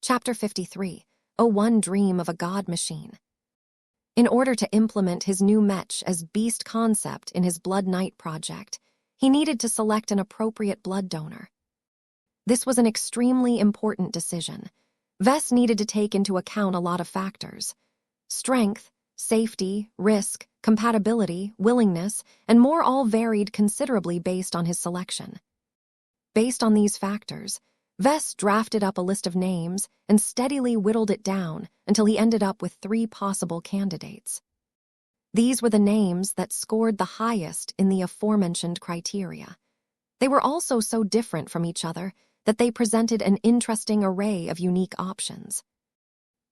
Chapter 53, One Dream of a God Machine. In order to implement his new Mech as beast concept in his Blood Knight project, he needed to select an appropriate blood donor. This was an extremely important decision. Vess needed to take into account a lot of factors: strength, safety, risk, compatibility, willingness, and more, all varied considerably based on his selection. Based on these factors, Vess drafted up a list of names and steadily whittled it down until he ended up with 3 possible candidates. These were the names that scored the highest in the aforementioned criteria. They were also so different from each other that they presented an interesting array of unique options.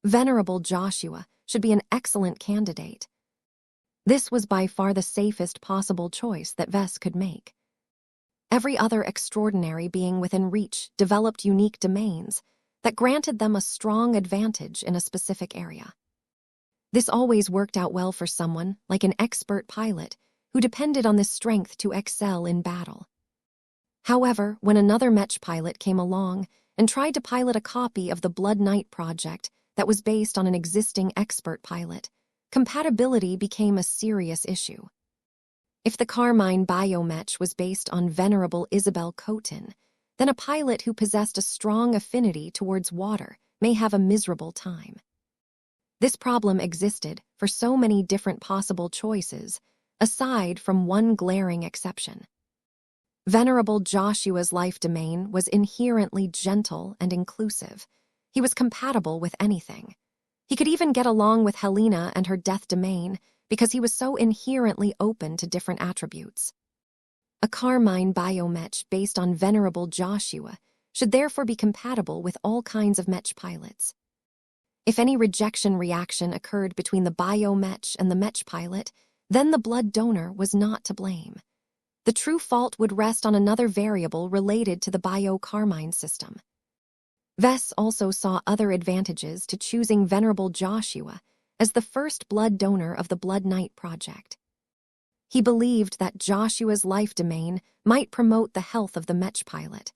Venerable Joshua should be an excellent candidate. This was by far the safest possible choice that Vess could make. Every other extraordinary being within reach developed unique domains that granted them a strong advantage in a specific area. This always worked out well for someone like an expert pilot who depended on this strength to excel in battle. However, when another Mech pilot came along and tried to pilot a copy of the Blood Knight project that was based on an existing expert pilot, compatibility became a serious issue. If the Carmine Biomech was based on Venerable Isabel Cotin, then a pilot who possessed a strong affinity towards water may have a miserable time. This problem existed for so many different possible choices, aside from one glaring exception. Venerable Joshua's life domain was inherently gentle and inclusive. He was compatible with anything. He could even get along with Helena and her death domain because he was so inherently open to different attributes. A Carmine Biomech based on Venerable Joshua should therefore be compatible with all kinds of Mech pilots. If any rejection reaction occurred between the Biomech and the Mech pilot, then the blood donor was not to blame. The true fault would rest on another variable related to the Bio-Carmine system. Vess also saw other advantages to choosing Venerable Joshua as the first blood donor of the Blood Knight project. He believed that Joshua's life domain might promote the health of the Mech pilot.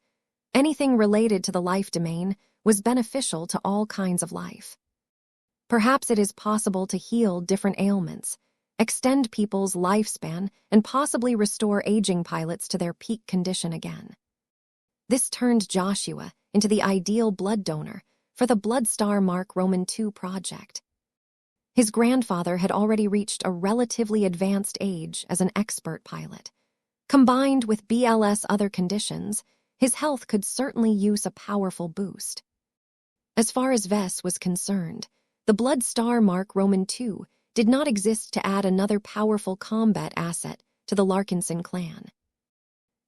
Anything related to the life domain was beneficial to all kinds of life. Perhaps it is possible to heal different ailments, extend people's lifespan, and possibly restore aging pilots to their peak condition again. This turned Joshua into the ideal blood donor for the Blood Star Mark Roman II project. His grandfather had already reached a relatively advanced age as an expert pilot. Combined with BLS other conditions, his health could certainly use a powerful boost. As far as Vess was concerned, the Blood Star Mark Roman II did not exist to add another powerful combat asset to the Larkinson clan.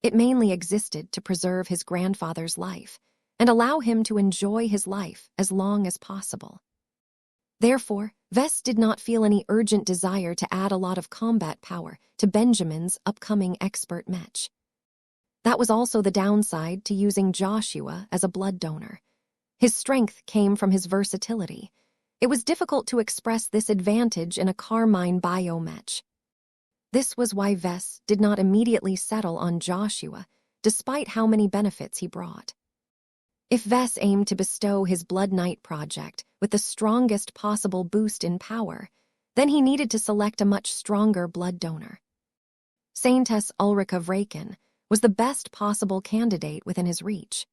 It mainly existed to preserve his grandfather's life and allow him to enjoy his life as long as possible. Therefore, Vess did not feel any urgent desire to add a lot of combat power to Benjamin's upcoming expert Mech. That was also the downside to using Joshua as a blood donor. His strength came from his versatility. It was difficult to express this advantage in a Carmine Biomech. This was why Vess did not immediately settle on Joshua, despite how many benefits he brought. If Vess aimed to bestow his Blood Knight project with the strongest possible boost in power, then he needed to select a much stronger blood donor. Saintess Ulrika Vraken was the best possible candidate within his reach.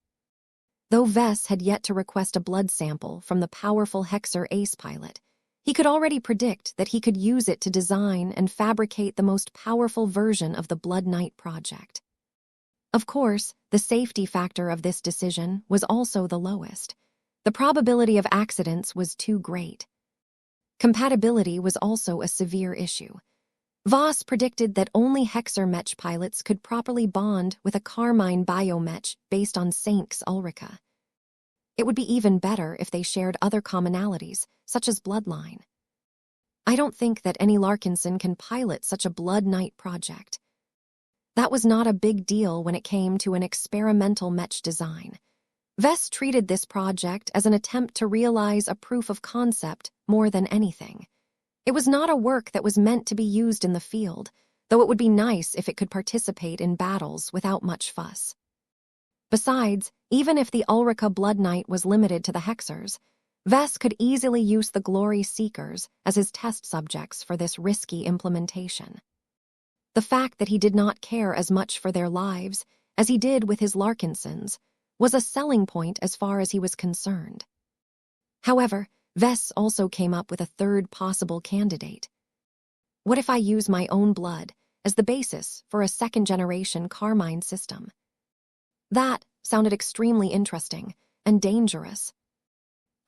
Though Vess had yet to request a blood sample from the powerful Hexer Ace pilot, he could already predict that he could use it to design and fabricate the most powerful version of the Blood Knight project. Of course, the safety factor of this decision was also the lowest. The probability of accidents was too great. Compatibility was also a severe issue. Voss predicted that only Hexer Mech pilots could properly bond with a Carmine Biomech based on Saint's Ulrika. It would be even better if they shared other commonalities, such as bloodline. I don't think that any Larkinson can pilot such a Blood Knight project. That was not a big deal when it came to an experimental Mech design. Vess treated this project as an attempt to realize a proof of concept more than anything. It was not a work that was meant to be used in the field, though it would be nice if it could participate in battles without much fuss. Besides, even if the Ulrika Blood Knight was limited to the Hexers, Vess could easily use the Glory Seekers as his test subjects for this risky implementation. The fact that he did not care as much for their lives as he did with his Larkinsons was a selling point as far as he was concerned. However, Vess also came up with a third possible candidate. What if I use my own blood as the basis for a second-generation Carmine system? That sounded extremely interesting and dangerous.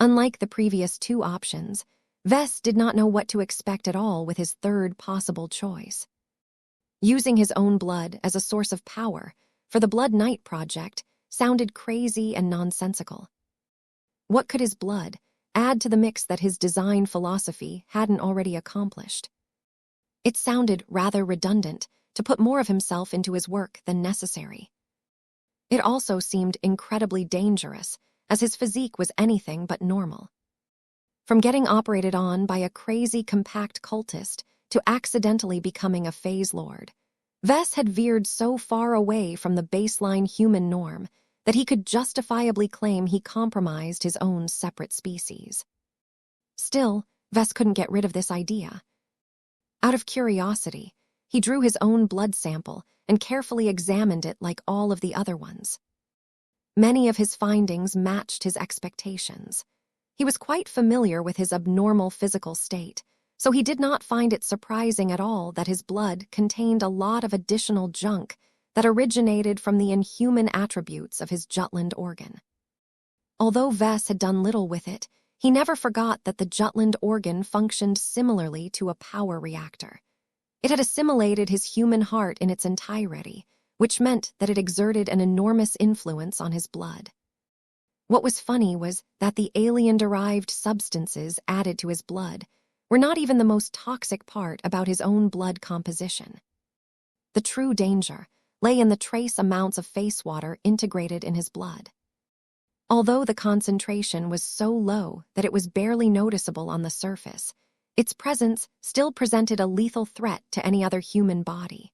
Unlike the previous two options, Vess did not know what to expect at all with his third possible choice. Using his own blood as a source of power for the Blood Knight project sounded crazy and nonsensical. What could his blood add to the mix that his design philosophy hadn't already accomplished? It sounded rather redundant to put more of himself into his work than necessary. It also seemed incredibly dangerous, as his physique was anything but normal. From getting operated on by a crazy compact cultist to accidentally becoming a phase lord, Vess had veered so far away from the baseline human norm that he could justifiably claim he compromised his own separate species. Still, Vess couldn't get rid of this idea. Out of curiosity, he drew his own blood sample and carefully examined it like all of the other ones. Many of his findings matched his expectations. He was quite familiar with his abnormal physical state, so he did not find it surprising at all that his blood contained a lot of additional junk that originated from the inhuman attributes of his Jutland organ. Although Vess had done little with it, he never forgot that the Jutland organ functioned similarly to a power reactor. It had assimilated his human heart in its entirety, which meant that it exerted an enormous influence on his blood. What was funny was that the alien-derived substances added to his blood were not even the most toxic part about his own blood composition. The true danger lay in the trace amounts of face water integrated in his blood. Although the concentration was so low that it was barely noticeable on the surface, its presence still presented a lethal threat to any other human body.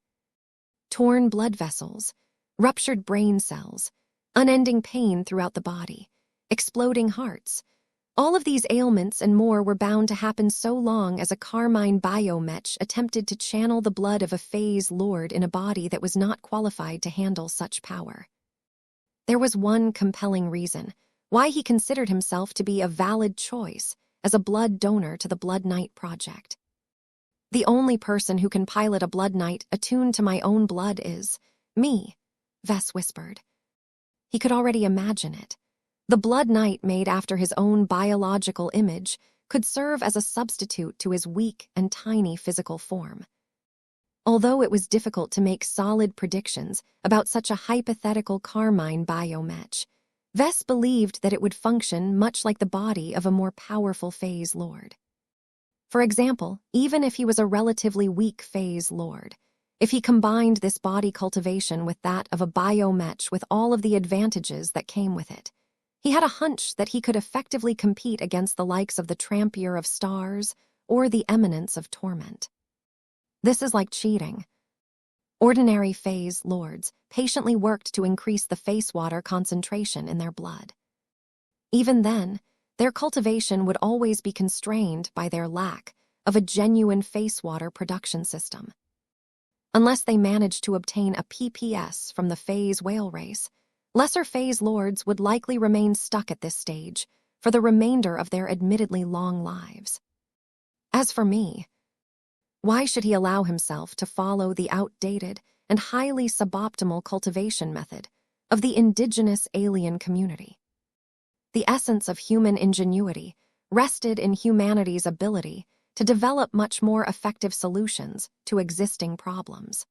Torn blood vessels, ruptured brain cells, unending pain throughout the body, exploding hearts. All of these ailments and more were bound to happen so long as a Carmine biomech attempted to channel the blood of a phase lord in a body that was not qualified to handle such power. There was one compelling reason why he considered himself to be a valid choice as a blood donor to the Blood Knight project. The only person who can pilot a Blood Knight attuned to my own blood is me, Vess whispered. He could already imagine it. The Blood Knight made after his own biological image could serve as a substitute to his weak and tiny physical form. Although it was difficult to make solid predictions about such a hypothetical Carmine biomech, Vess believed that it would function much like the body of a more powerful phase lord. For example, even if he was a relatively weak phase lord, if he combined this body cultivation with that of a biomech with all of the advantages that came with it, he had a hunch that he could effectively compete against the likes of the Trampier of Stars or the Eminence of Torment. This is like cheating. Ordinary phase lords patiently worked to increase the face water concentration in their blood. Even then, their cultivation would always be constrained by their lack of a genuine face water production system. Unless they managed to obtain a PPS from the phase whale race, lesser phase lords would likely remain stuck at this stage for the remainder of their admittedly long lives. As for me, why should he allow himself to follow the outdated and highly suboptimal cultivation method of the indigenous alien community? The essence of human ingenuity rested in humanity's ability to develop much more effective solutions to existing problems.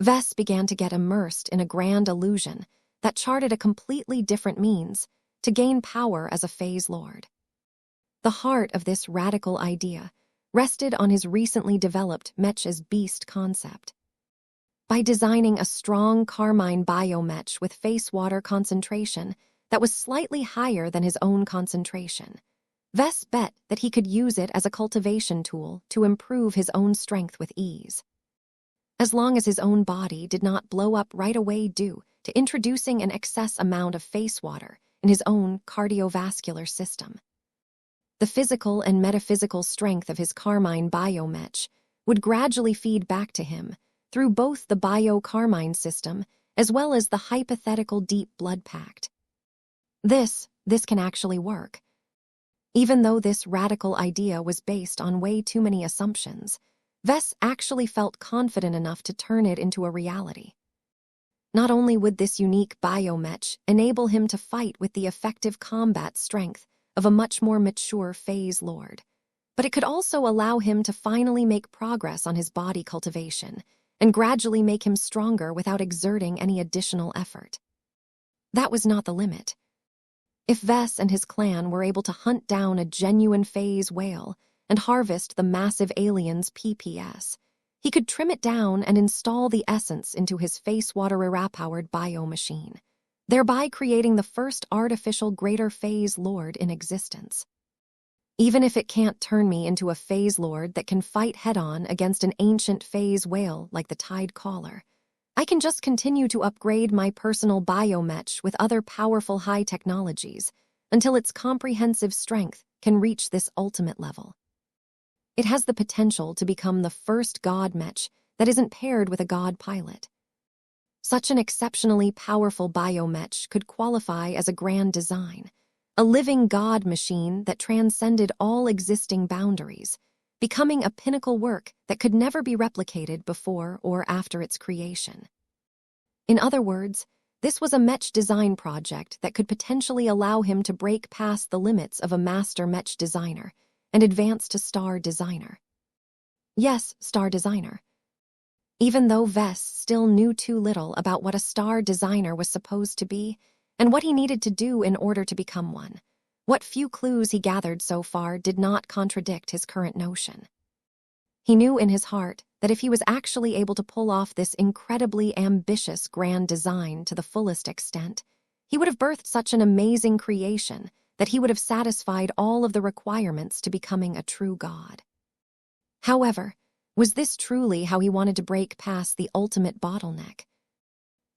Vess began to get immersed in a grand illusion that charted a completely different means to gain power as a phase lord. The heart of this radical idea rested on his recently developed Mech's beast concept. By designing a strong Carmine biomech with face water concentration that was slightly higher than his own concentration, Vess bet that he could use it as a cultivation tool to improve his own strength with ease. As long as his own body did not blow up right away due to to introducing an excess amount of face water in his own cardiovascular system. The physical and metaphysical strength of his carmine biomech would gradually feed back to him through both the bio-carmine system as well as the hypothetical deep blood pact. This can actually work. Even though this radical idea was based on way too many assumptions, Vess actually felt confident enough to turn it into a reality. Not only would this unique biomech enable him to fight with the effective combat strength of a much more mature phase lord, but it could also allow him to finally make progress on his body cultivation and gradually make him stronger without exerting any additional effort. That was not the limit. If Vess and his clan were able to hunt down a genuine phase whale and harvest the massive alien's PPS, he could trim it down and install the essence into his face water-powered biomachine, thereby creating the first artificial greater phase lord in existence. Even if it can't turn me into a phase lord that can fight head-on against an ancient phase whale like the Tide Caller, I can just continue to upgrade my personal biomech with other powerful high technologies until its comprehensive strength can reach this ultimate level. It has the potential to become the first god mech that isn't paired with a god pilot. Such an exceptionally powerful biomech could qualify as a grand design, a living god machine that transcended all existing boundaries, becoming a pinnacle work that could never be replicated before or after its creation. In other words, this was a mech design project that could potentially allow him to break past the limits of a master mech designer and advance to star designer. Yes, star designer. Even though Vess still knew too little about what a star designer was supposed to be and what he needed to do in order to become one, what few clues he gathered so far did not contradict his current notion. He knew in his heart that if he was actually able to pull off this incredibly ambitious grand design to the fullest extent, he would have birthed such an amazing creation that he would have satisfied all of the requirements to becoming a true god. However, was this truly how he wanted to break past the ultimate bottleneck?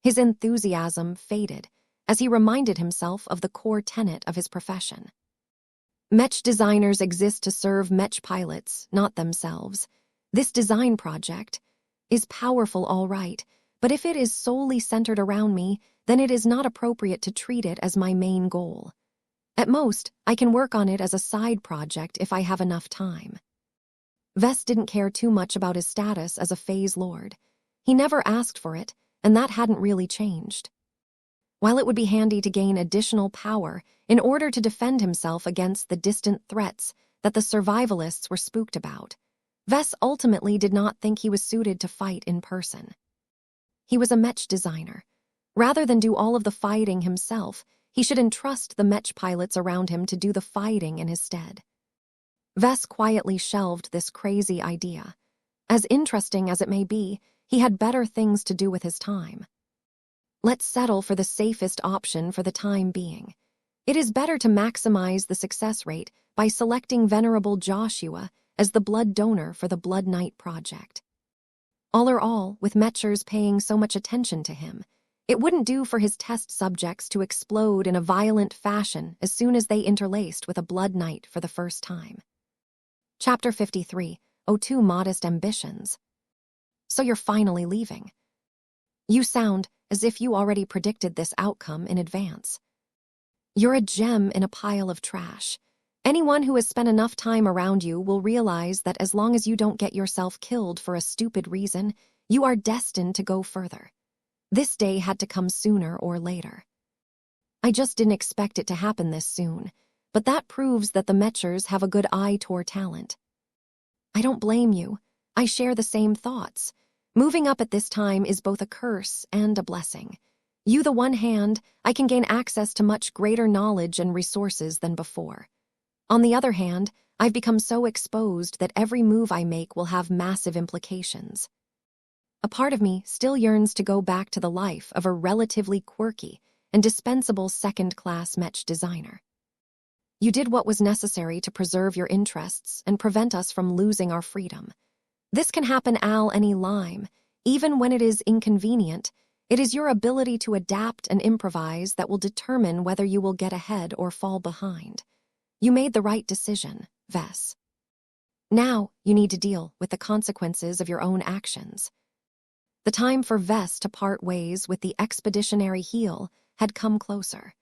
His enthusiasm faded as he reminded himself of the core tenet of his profession. Mech designers exist to serve mech pilots, not themselves. This design project is powerful, all right, but if it is solely centered around me, then it is not appropriate to treat it as my main goal. At most, I can work on it as a side project if I have enough time. Vess didn't care too much about his status as a phase lord. He never asked for it, and that hadn't really changed. While it would be handy to gain additional power in order to defend himself against the distant threats that the survivalists were spooked about, Vess ultimately did not think he was suited to fight in person. He was a mech designer. Rather than do all of the fighting himself, he should entrust the mech pilots around him to do the fighting in his stead. Vess quietly shelved this crazy idea. As interesting as it may be, he had better things to do with his time. Let's settle for the safest option for the time being. It is better to maximize the success rate by selecting Venerable Joshua as the blood donor for the Blood Knight project. All, with Mechers paying so much attention to him, it wouldn't do for his test subjects to explode in a violent fashion as soon as they interlaced with a Blood Knight for the first time. Chapter 53, 02 Modest Ambitions. So you're finally leaving. You sound as if you already predicted this outcome in advance. You're a gem in a pile of trash. Anyone who has spent enough time around you will realize that as long as you don't get yourself killed for a stupid reason, you are destined to go further. This day had to come sooner or later. I just didn't expect it to happen this soon, but that proves that the Mechers have a good eye toward talent. I don't blame you. I share the same thoughts. Moving up at this time is both a curse and a blessing. You, the one hand, I can gain access to much greater knowledge and resources than before. On the other hand, I've become so exposed that every move I make will have massive implications. A part of me still yearns to go back to the life of a relatively quirky and dispensable second-class mech designer. You did what was necessary to preserve your interests and prevent us from losing our freedom. This can happen any lime, even when it is inconvenient, It is your ability to adapt and improvise that will determine whether you will get ahead or fall behind. You made the right decision, Vess. Now, you need to deal with the consequences of your own actions. The time for Vess to part ways with the expeditionary heel had come closer.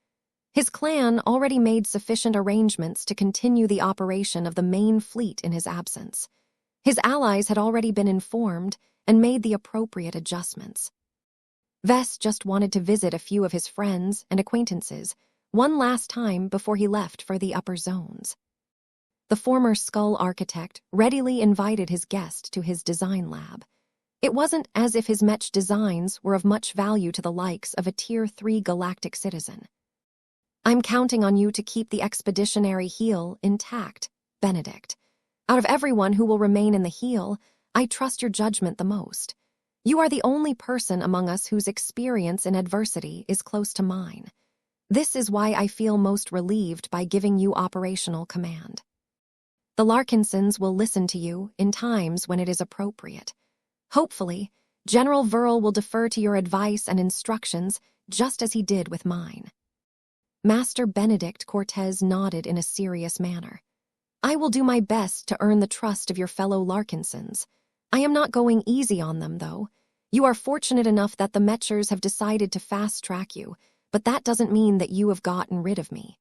His clan already made sufficient arrangements to continue the operation of the main fleet in his absence. His allies had already been informed and made the appropriate adjustments. Vess just wanted to visit a few of his friends and acquaintances one last time before he left for the upper zones. The former Skull architect readily invited his guest to his design lab. It wasn't as if his Mech designs were of much value to the likes of a Tier 3 galactic citizen. I'm counting on you to keep the expeditionary heel intact, Benedict. Out of everyone who will remain in the heel, I trust your judgment the most. You are the only person among us whose experience in adversity is close to mine. This is why I feel most relieved by giving you operational command. The Larkinsons will listen to you in times when it is appropriate. Hopefully, General Verl will defer to your advice and instructions just as he did with mine. Master Benedict Cortez nodded in a serious manner. I will do my best to earn the trust of your fellow Larkinsons. I am not going easy on them, though. You are fortunate enough that the Mechers have decided to fast-track you, but that doesn't mean that you have gotten rid of me.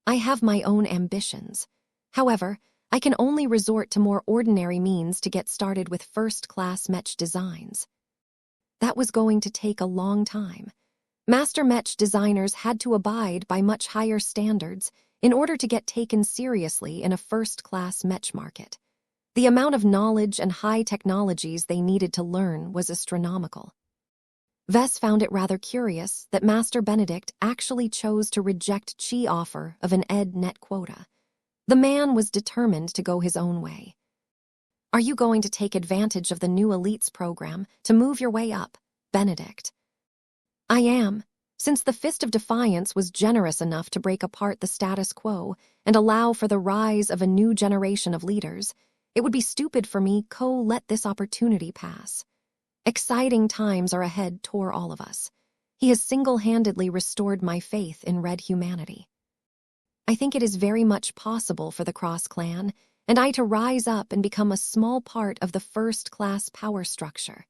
I have my own ambitions. However, I can only resort to more ordinary means to get started with first-class Mech designs. That was going to take a long time. Master Mech designers had to abide by much higher standards in order to get taken seriously in a first-class Mech market. The amount of knowledge and high technologies they needed to learn was astronomical. Vess found it rather curious that Master Benedict actually chose to reject Chi's offer of an ed-net quota. The man was determined to go his own way. Are you going to take advantage of the new elites program to move your way up, Benedict? I am. Since the Fist of Defiance was generous enough to break apart the status quo and allow for the rise of a new generation of leaders, it would be stupid for me to let this opportunity pass. Exciting times are ahead for all of us. He has single-handedly restored my faith in red humanity. I think it is very much possible for the Cross Clan and I to rise up and become a small part of the first-class power structure.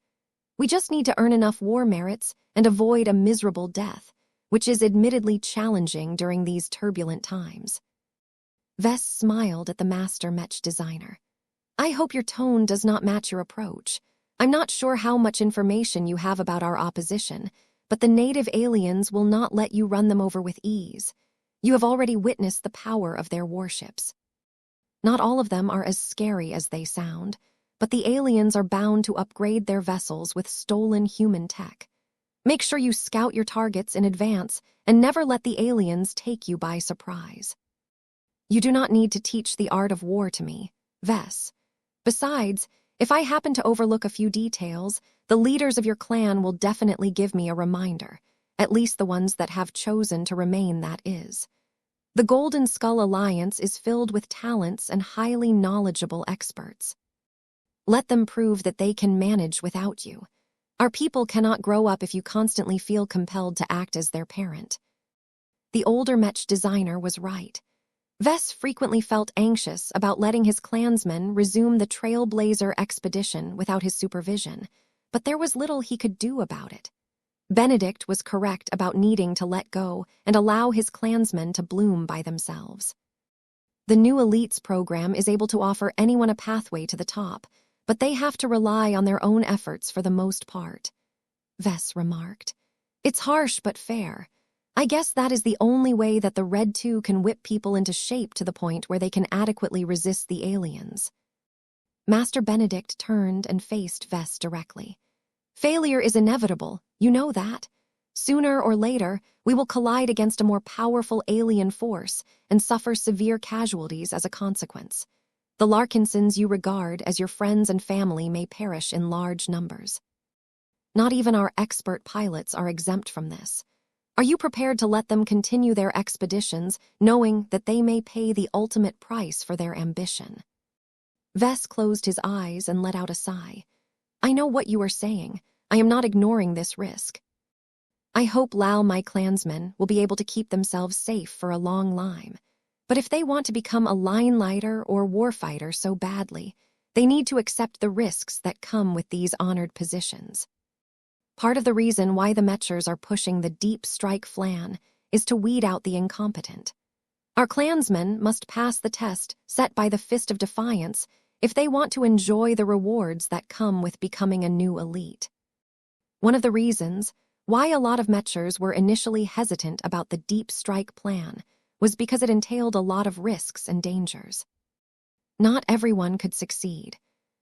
We just need to earn enough war merits and avoid a miserable death, which is admittedly challenging during these turbulent times. Vess smiled at the master Mech designer. I hope your tone does not match your approach. I'm not sure how much information you have about our opposition, but the native aliens will not let you run them over with ease. You have already witnessed the power of their warships. Not all of them are as scary as they sound, but the aliens are bound to upgrade their vessels with stolen human tech. Make sure you scout your targets in advance and never let the aliens take you by surprise. You do not need to teach the art of war to me, Vess. Besides, if I happen to overlook a few details, the leaders of your clan will definitely give me a reminder, at least the ones that have chosen to remain that is. The Golden Skull Alliance is filled with talents and highly knowledgeable experts. Let them prove that they can manage without you. Our people cannot grow up if you constantly feel compelled to act as their parent. The older Mech designer was right. Vess frequently felt anxious about letting his clansmen resume the Trailblazer expedition without his supervision, but there was little he could do about it. Benedict was correct about needing to let go and allow his clansmen to bloom by themselves. The new elites program is able to offer anyone a pathway to the top, but they have to rely on their own efforts for the most part, Vess remarked. It's harsh but fair. I guess that is the only way that the Red 2 can whip people into shape to the point where they can adequately resist the aliens. Master Benedict turned and faced Vess directly. Failure is inevitable, you know that. Sooner or later, we will collide against a more powerful alien force and suffer severe casualties as a consequence. The Larkinsons you regard as your friends and family may perish in large numbers. Not even our expert pilots are exempt from this. Are you prepared to let them continue their expeditions, knowing that they may pay the ultimate price for their ambition? Vess closed his eyes and let out a sigh. I know what you are saying. I am not ignoring this risk. I hope my clansmen will be able to keep themselves safe for a long time. But if they want to become a line lighter or warfighter so badly, they need to accept the risks that come with these honored positions. Part of the reason why the Mechers are pushing the deep strike flan is to weed out the incompetent. Our clansmen must pass the test set by the Fist of Defiance if they want to enjoy the rewards that come with becoming a new elite. One of the reasons why a lot of Mechers were initially hesitant about the deep strike plan was because it entailed a lot of risks and dangers. Not everyone could succeed.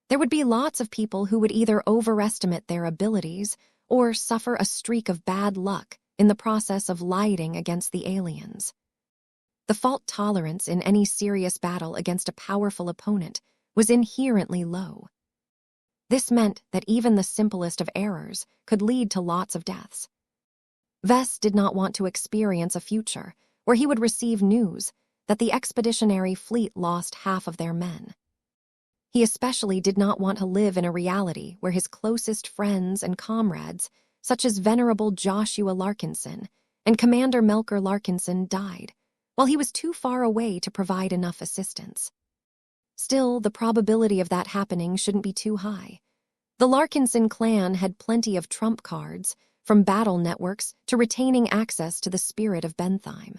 There would be lots of people who would either overestimate their abilities or suffer a streak of bad luck in the process of lighting against the aliens. The fault tolerance in any serious battle against a powerful opponent was inherently low. This meant that even the simplest of errors could lead to lots of deaths. Vess did not want to experience a future where he would receive news that the expeditionary fleet lost half of their men. He especially did not want to live in a reality where his closest friends and comrades, such as Venerable Joshua Larkinson and Commander Melker Larkinson, died, while he was too far away to provide enough assistance. Still, the probability of that happening shouldn't be too high. The Larkinson clan had plenty of trump cards, from battle networks to retaining access to the spirit of Bentheim.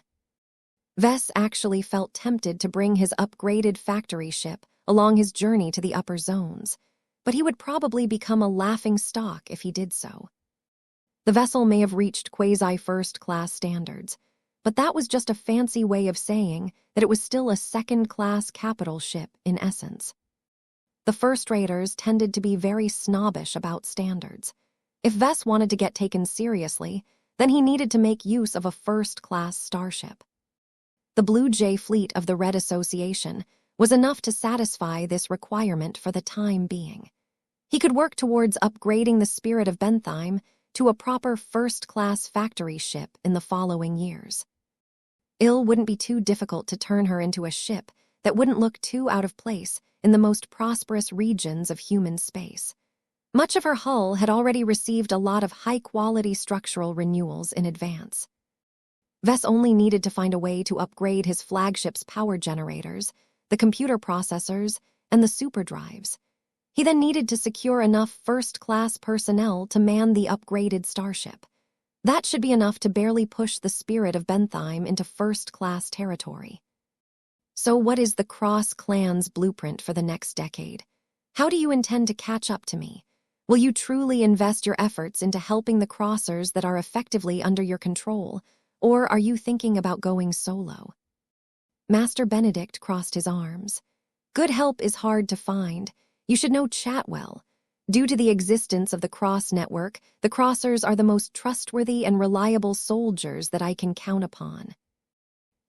Vess actually felt tempted to bring his upgraded factory ship along his journey to the upper zones, but he would probably become a laughing stock if he did so. The vessel may have reached quasi-first-class standards, but that was just a fancy way of saying that it was still a second-class capital ship in essence. The first-raters tended to be very snobbish about standards. If Vess wanted to get taken seriously, then he needed to make use of a first-class starship. The Blue Jay fleet of the Red Association was enough to satisfy this requirement for the time being. He could work towards upgrading the spirit of Bentheim to a proper first-class factory ship in the following years. It wouldn't be too difficult to turn her into a ship that wouldn't look too out of place in the most prosperous regions of human space. Much of her hull had already received a lot of high-quality structural renewals in advance. Vess only needed to find a way to upgrade his flagship's power generators, the computer processors, and the superdrives. He then needed to secure enough first-class personnel to man the upgraded starship. That should be enough to barely push the spirit of Bentheim into first-class territory. So what is the Cross clan's blueprint for the next decade? How do you intend to catch up to me? Will you truly invest your efforts into helping the Crossers that are effectively under your control, or are you thinking about going solo? Master Benedict crossed his arms. Good help is hard to find. You should know Chatwell. Due to the existence of the Cross network, the Crossers are the most trustworthy and reliable soldiers that I can count upon.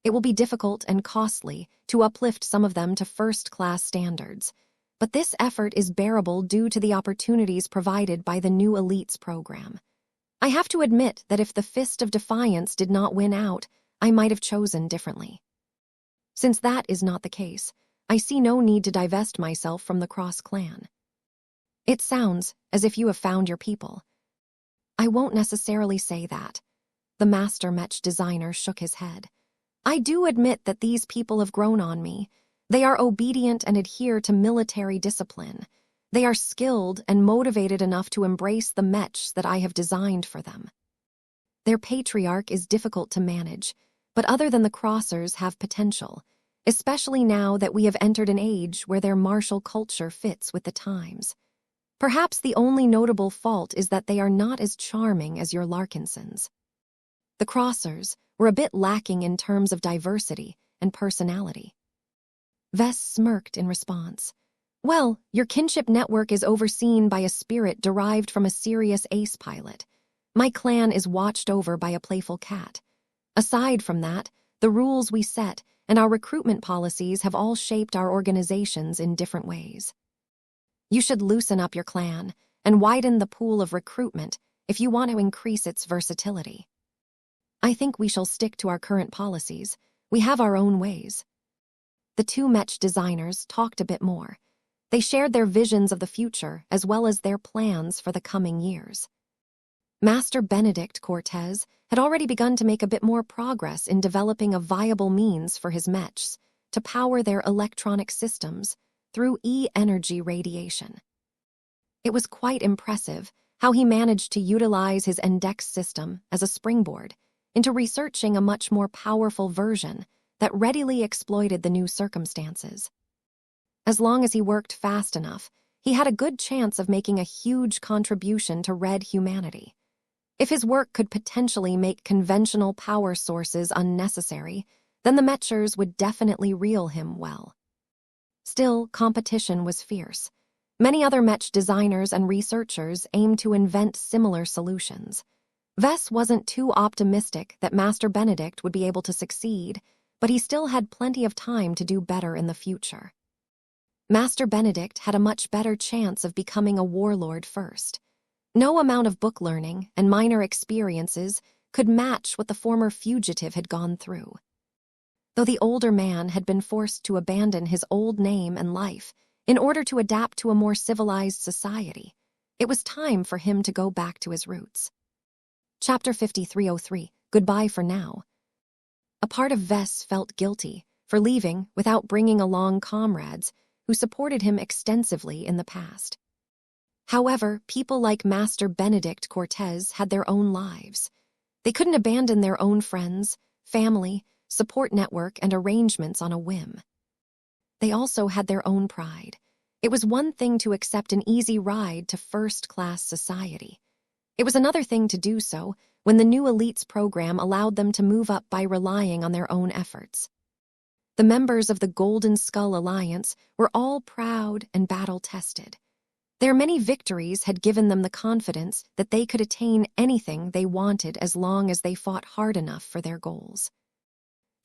It will be difficult and costly to uplift some of them to first-class standards, but this effort is bearable due to the opportunities provided by the new Elites program. I have to admit that if the Fist of Defiance did not win out, I might have chosen differently. Since that is not the case, I see no need to divest myself from the Cross clan. It sounds as if you have found your people. I won't necessarily say that. The Master Mech designer shook his head. I do admit that these people have grown on me. They are obedient and adhere to military discipline. They are skilled and motivated enough to embrace the mechs that I have designed for them. Their patriarch is difficult to manage, but other than the Crossers have potential, especially now that we have entered an age where their martial culture fits with the times. Perhaps the only notable fault is that they are not as charming as your Larkinsons. The Crossers were a bit lacking in terms of diversity and personality. Vess smirked in response. Well, your kinship network is overseen by a spirit derived from a serious ace pilot. My clan is watched over by a playful cat. Aside from that, the rules we set and our recruitment policies have all shaped our organizations in different ways. You should loosen up your clan and widen the pool of recruitment if you want to increase its versatility. I think we shall stick to our current policies. We have our own ways. The two Mech designers talked a bit more. They shared their visions of the future as well as their plans for the coming years. Master Benedict Cortez had already begun to make a bit more progress in developing a viable means for his mechs to power their electronic systems through E-energy radiation. It was quite impressive how he managed to utilize his index system as a springboard into researching a much more powerful version that readily exploited the new circumstances. As long as he worked fast enough, he had a good chance of making a huge contribution to Red humanity. If his work could potentially make conventional power sources unnecessary, then the Mechers would definitely reel him well. Still, competition was fierce. Many other Mech designers and researchers aimed to invent similar solutions. Vess wasn't too optimistic that Master Benedict would be able to succeed, but he still had plenty of time to do better in the future. Master Benedict had a much better chance of becoming a warlord first. No amount of book learning and minor experiences could match what the former fugitive had gone through. Though the older man had been forced to abandon his old name and life in order to adapt to a more civilized society, it was time for him to go back to his roots. Chapter 5303, Goodbye for Now. A part of Vess felt guilty for leaving without bringing along comrades who supported him extensively in the past. However, people like Master Benedict Cortez had their own lives. They couldn't abandon their own friends, family, support network, and arrangements on a whim. They also had their own pride. It was one thing to accept an easy ride to first-class society. It was another thing to do so when the new Elites program allowed them to move up by relying on their own efforts. The members of the Golden Skull Alliance were all proud and battle-tested. Their many victories had given them the confidence that they could attain anything they wanted as long as they fought hard enough for their goals.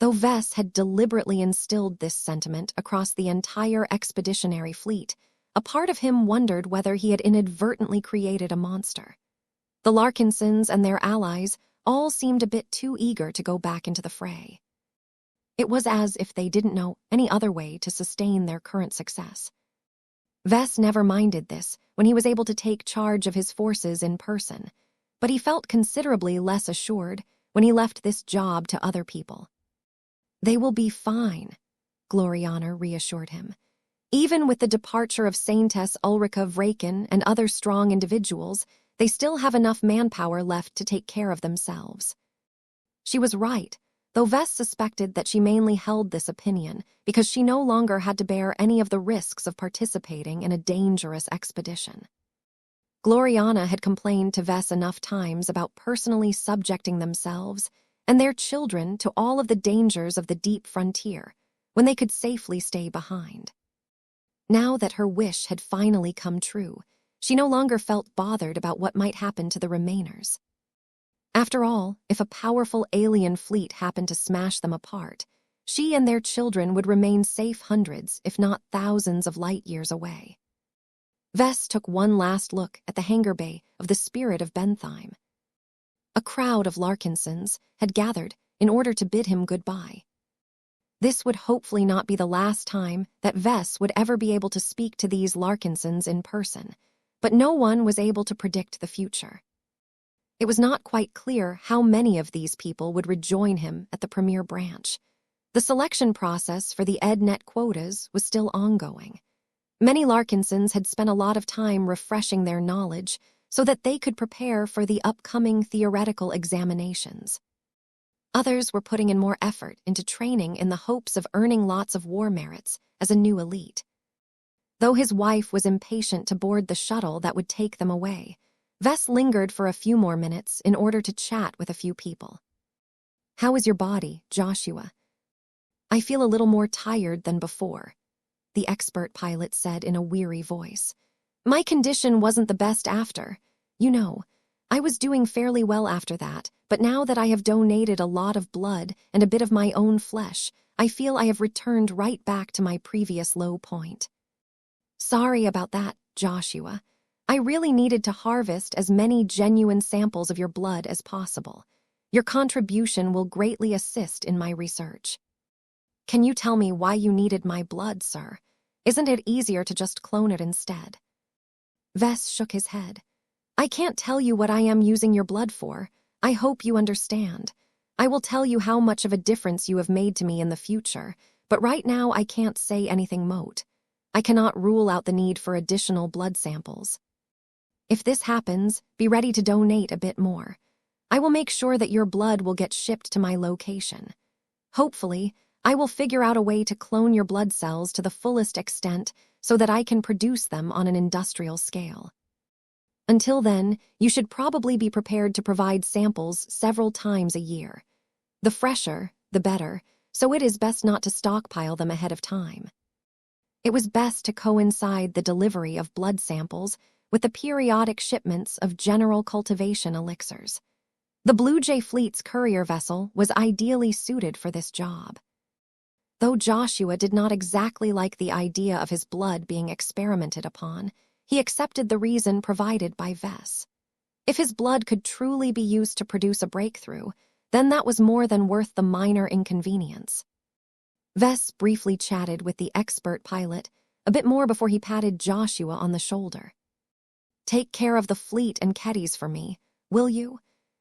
Though Vess had deliberately instilled this sentiment across the entire expeditionary fleet, a part of him wondered whether he had inadvertently created a monster. The Larkinsons and their allies all seemed a bit too eager to go back into the fray. It was as if they didn't know any other way to sustain their current success. Vess never minded this when he was able to take charge of his forces in person, but he felt considerably less assured when he left this job to other people. They will be fine, Gloriana reassured him. Even with the departure of Saintess Ulrika Vraken and other strong individuals, they still have enough manpower left to take care of themselves. She was right, though Vess suspected that she mainly held this opinion because she no longer had to bear any of the risks of participating in a dangerous expedition. Gloriana had complained to Vess enough times about personally subjecting themselves and their children to all of the dangers of the deep frontier when they could safely stay behind. Now that her wish had finally come true, she no longer felt bothered about what might happen to the remainers. After all, if a powerful alien fleet happened to smash them apart, she and their children would remain safe hundreds, if not thousands of light years away. Vess took one last look at the hangar bay of the Spirit of Bentheim. A crowd of Larkinsons had gathered in order to bid him goodbye. This would hopefully not be the last time that Vess would ever be able to speak to these Larkinsons in person, but no one was able to predict the future. It was not quite clear how many of these people would rejoin him at the Premier Branch. The selection process for the EdNet quotas was still ongoing. Many Larkinsons had spent a lot of time refreshing their knowledge so that they could prepare for the upcoming theoretical examinations. Others were putting in more effort into training in the hopes of earning lots of war merits as a new elite. Though his wife was impatient to board the shuttle that would take them away, Vess lingered for a few more minutes in order to chat with a few people. "How is your body, Joshua?" "I feel a little more tired than before," the expert pilot said in a weary voice. "My condition wasn't the best after. I was doing fairly well after that, but now that I have donated a lot of blood and a bit of my own flesh, I feel I have returned right back to my previous low point." "Sorry about that, Joshua. I really needed to harvest as many genuine samples of your blood as possible. Your contribution will greatly assist in my research." "Can you tell me why you needed my blood, sir? Isn't it easier to just clone it instead? Vess shook his head. I can't tell you what I am using your blood for. I hope you understand. I will tell you how much of a difference you have made to me in the future, but right now I can't say anything mote. I cannot rule out the need for additional blood samples. If this happens, be ready to donate a bit more. I will make sure that your blood will get shipped to my location. Hopefully, I will figure out a way to clone your blood cells to the fullest extent so that I can produce them on an industrial scale. Until then, you should probably be prepared to provide samples several times a year. The fresher, the better, so it is best not to stockpile them ahead of time. It was best to coincide the delivery of blood samples with the periodic shipments of general cultivation elixirs. The Blue Jay Fleet's courier vessel was ideally suited for this job. Though Joshua did not exactly like the idea of his blood being experimented upon, he accepted the reason provided by Vess. If his blood could truly be used to produce a breakthrough, then that was more than worth the minor inconvenience. Vess briefly chatted with the expert pilot, a bit more before he patted Joshua on the shoulder. Take care of the fleet and Keddies for me, will you?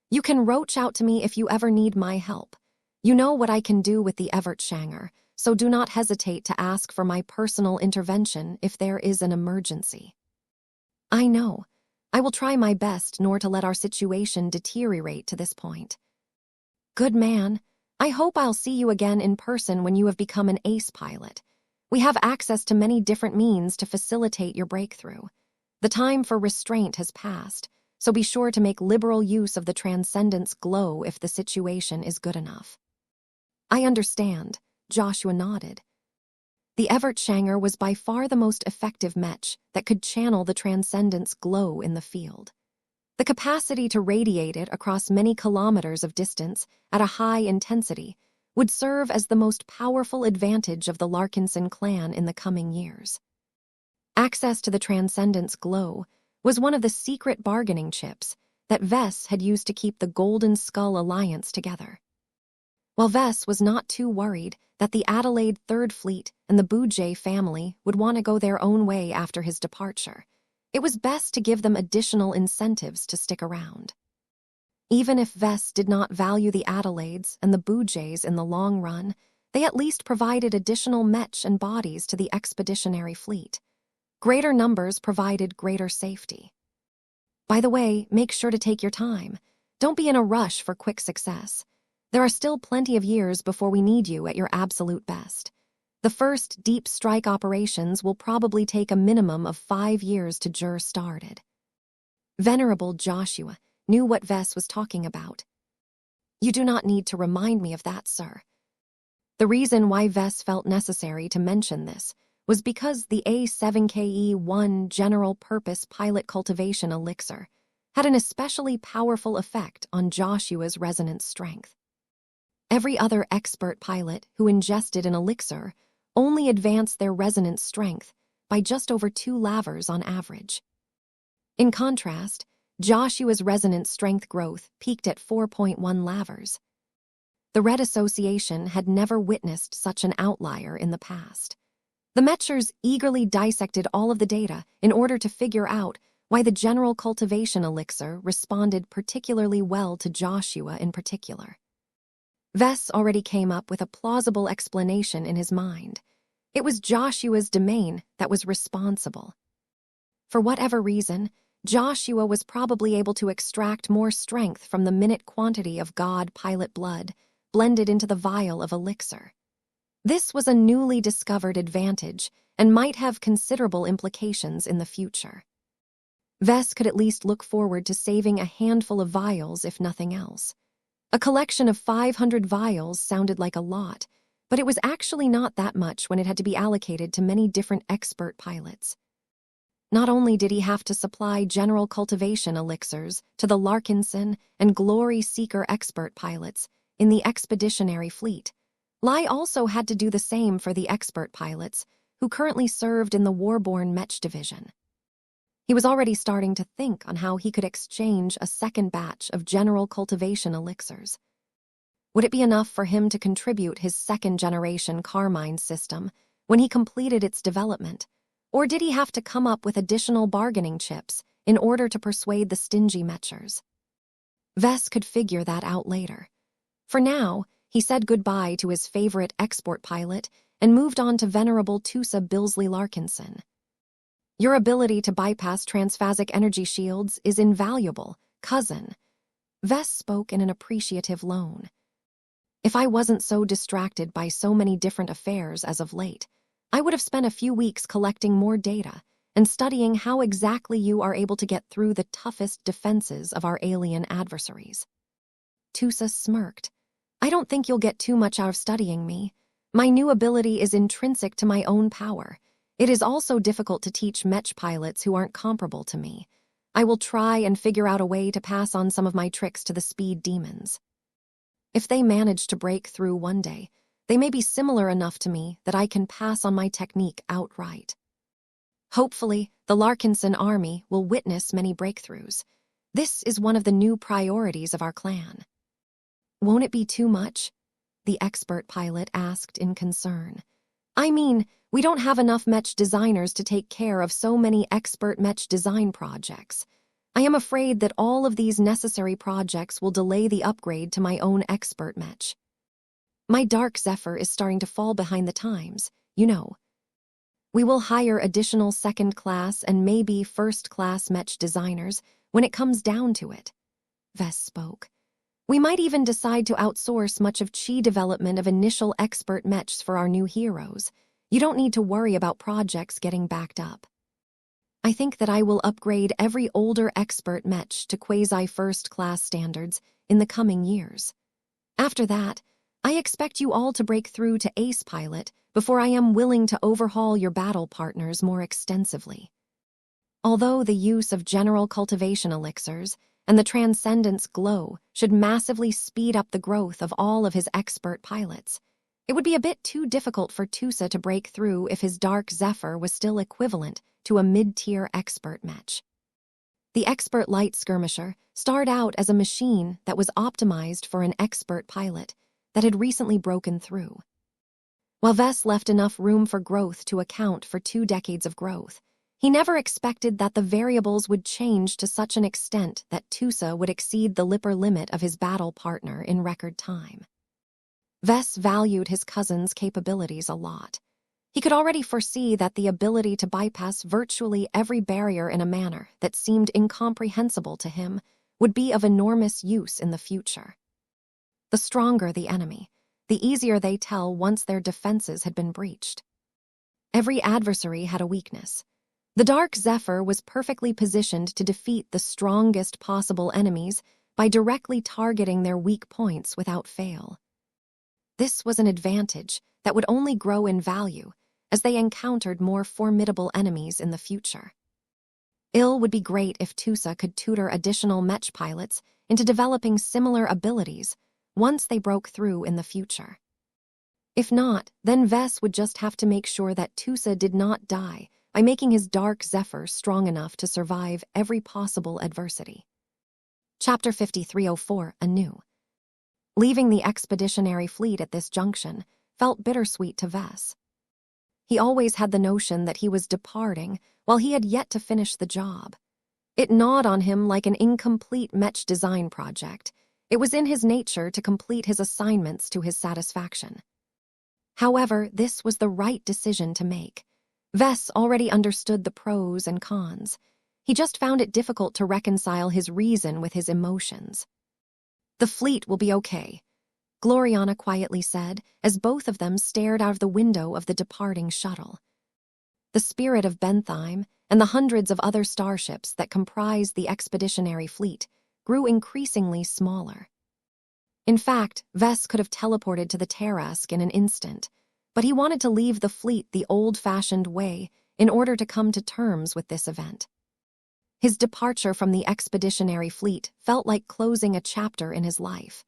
You can roach out to me if you ever need my help. You know what I can do with the Evertshanger, so do not hesitate to ask for my personal intervention if there is an emergency. I know. I will try my best nor to let our situation deteriorate to this point. Good man. I hope I'll see you again in person when you have become an ace pilot. We have access to many different means to facilitate your breakthrough. The time for restraint has passed, so be sure to make liberal use of the Transcendence glow if the situation is good enough. I understand, Joshua nodded. The Evertshanger was by far the most effective Mech that could channel the Transcendence glow in the field. The capacity to radiate it across many kilometers of distance at a high intensity would serve as the most powerful advantage of the Larkinson clan in the coming years. Access to the Transcendence glow was one of the secret bargaining chips that Vess had used to keep the Golden Skull Alliance together. While Vess was not too worried that the Adelaide Third Fleet and the Boujay family would want to go their own way after his departure, it was best to give them additional incentives to stick around. Even if Vess did not value the Adelaides and the Boujays in the long run, they at least provided additional Mech and bodies to the expeditionary fleet. Greater numbers provided greater safety. By the way, make sure to take your time. Don't be in a rush for quick success. There are still plenty of years before we need you at your absolute best. The first deep strike operations will probably take a minimum of 5 years to get started. Venerable Joshua knew what Vess was talking about. You do not need to remind me of that, sir. The reason why Vess felt necessary to mention this was because the A7KE-1 general-purpose pilot cultivation elixir had an especially powerful effect on Joshua's resonance strength. Every other expert pilot who ingested an elixir only advanced their resonance strength by just over 2 lavers on average. In contrast, Joshua's resonance strength growth peaked at 4.1 lavers. The Red Association had never witnessed such an outlier in the past. The Mechers eagerly dissected all of the data in order to figure out why the general cultivation elixir responded particularly well to Joshua in particular. Vess already came up with a plausible explanation in his mind. It was Joshua's domain that was responsible. For whatever reason, Joshua was probably able to extract more strength from the minute quantity of God pilot blood blended into the vial of elixir. This was a newly discovered advantage and might have considerable implications in the future. Vess could at least look forward to saving a handful of vials if nothing else. A collection of 500 vials sounded like a lot, but it was actually not that much when it had to be allocated to many different expert pilots. Not only did he have to supply general cultivation elixirs to the Larkinson and Glory Seeker expert pilots in the expeditionary fleet, Lai also had to do the same for the expert pilots who currently served in the Warborn Mech division. He was already starting to think on how he could exchange a second batch of general cultivation elixirs. Would it be enough for him to contribute his second-generation Carmine system when he completed its development? Or did he have to come up with additional bargaining chips in order to persuade the stingy Mechers? Vess could figure that out later. For now, he said goodbye to his favorite export pilot and moved on to venerable Tusa Billsley Larkinson. Your ability to bypass transphasic energy shields is invaluable, cousin. Vess spoke in an appreciative tone. If I wasn't so distracted by so many different affairs as of late, I would have spent a few weeks collecting more data and studying how exactly you are able to get through the toughest defenses of our alien adversaries. Tusa smirked. I don't think you'll get too much out of studying me. My new ability is intrinsic to my own power. It is also difficult to teach Mech pilots who aren't comparable to me. I will try and figure out a way to pass on some of my tricks to the speed demons. If they manage to break through one day, they may be similar enough to me that I can pass on my technique outright. Hopefully, the Larkinson army will witness many breakthroughs. This is one of the new priorities of our clan. Won't it be too much? The expert pilot asked in concern. I mean, we don't have enough Mech designers to take care of so many expert Mech design projects. I am afraid that all of these necessary projects will delay the upgrade to my own expert Mech. My Dark Zephyr is starting to fall behind the times, you know. We will hire additional second-class and maybe first-class Mech designers when it comes down to it. Vess spoke. We might even decide to outsource much of Chi development of initial expert Mechs for our new heroes. You don't need to worry about projects getting backed up. I think that I will upgrade every older expert Mech to quasi-first-class standards in the coming years. After that, I expect you all to break through to Ace Pilot before I am willing to overhaul your battle partners more extensively. Although the use of general cultivation elixirs and the Transcendence Glow should massively speed up the growth of all of his expert pilots, it would be a bit too difficult for Tusa to break through if his Dark Zephyr was still equivalent to a mid-tier expert Mech. The expert light skirmisher started out as a machine that was optimized for an expert pilot that had recently broken through. While Vess left enough room for growth to account for 2 decades of growth, he never expected that the variables would change to such an extent that Tusa would exceed the upper limit of his battle partner in record time. Vess valued his cousin's capabilities a lot. He could already foresee that the ability to bypass virtually every barrier in a manner that seemed incomprehensible to him would be of enormous use in the future. The stronger the enemy, the easier they tell once their defenses had been breached. Every adversary had a weakness. The Dark Zephyr was perfectly positioned to defeat the strongest possible enemies by directly targeting their weak points without fail. This was an advantage that would only grow in value as they encountered more formidable enemies in the future. It would be great if Tusa could tutor additional Mech pilots into developing similar abilities once they broke through in the future. If not, then Vess would just have to make sure that Tusa did not die by making his Dark Zephyr strong enough to survive every possible adversity. Chapter 5304, Anew. Leaving the expeditionary fleet at this junction felt bittersweet to Vess. He always had the notion that he was departing while he had yet to finish the job. It gnawed on him like an incomplete Mech design project. It was in his nature to complete his assignments to his satisfaction. However, this was the right decision to make. Vess already understood the pros and cons. He just found it difficult to reconcile his reason with his emotions. The fleet will be okay, Gloriana quietly said as both of them stared out of the window of the departing shuttle. The spirit of Bentheim and the hundreds of other starships that comprised the expeditionary fleet grew increasingly smaller. In fact, Vess could have teleported to the Tarask in an instant, but he wanted to leave the fleet the old-fashioned way in order to come to terms with this event. His departure from the expeditionary fleet felt like closing a chapter in his life.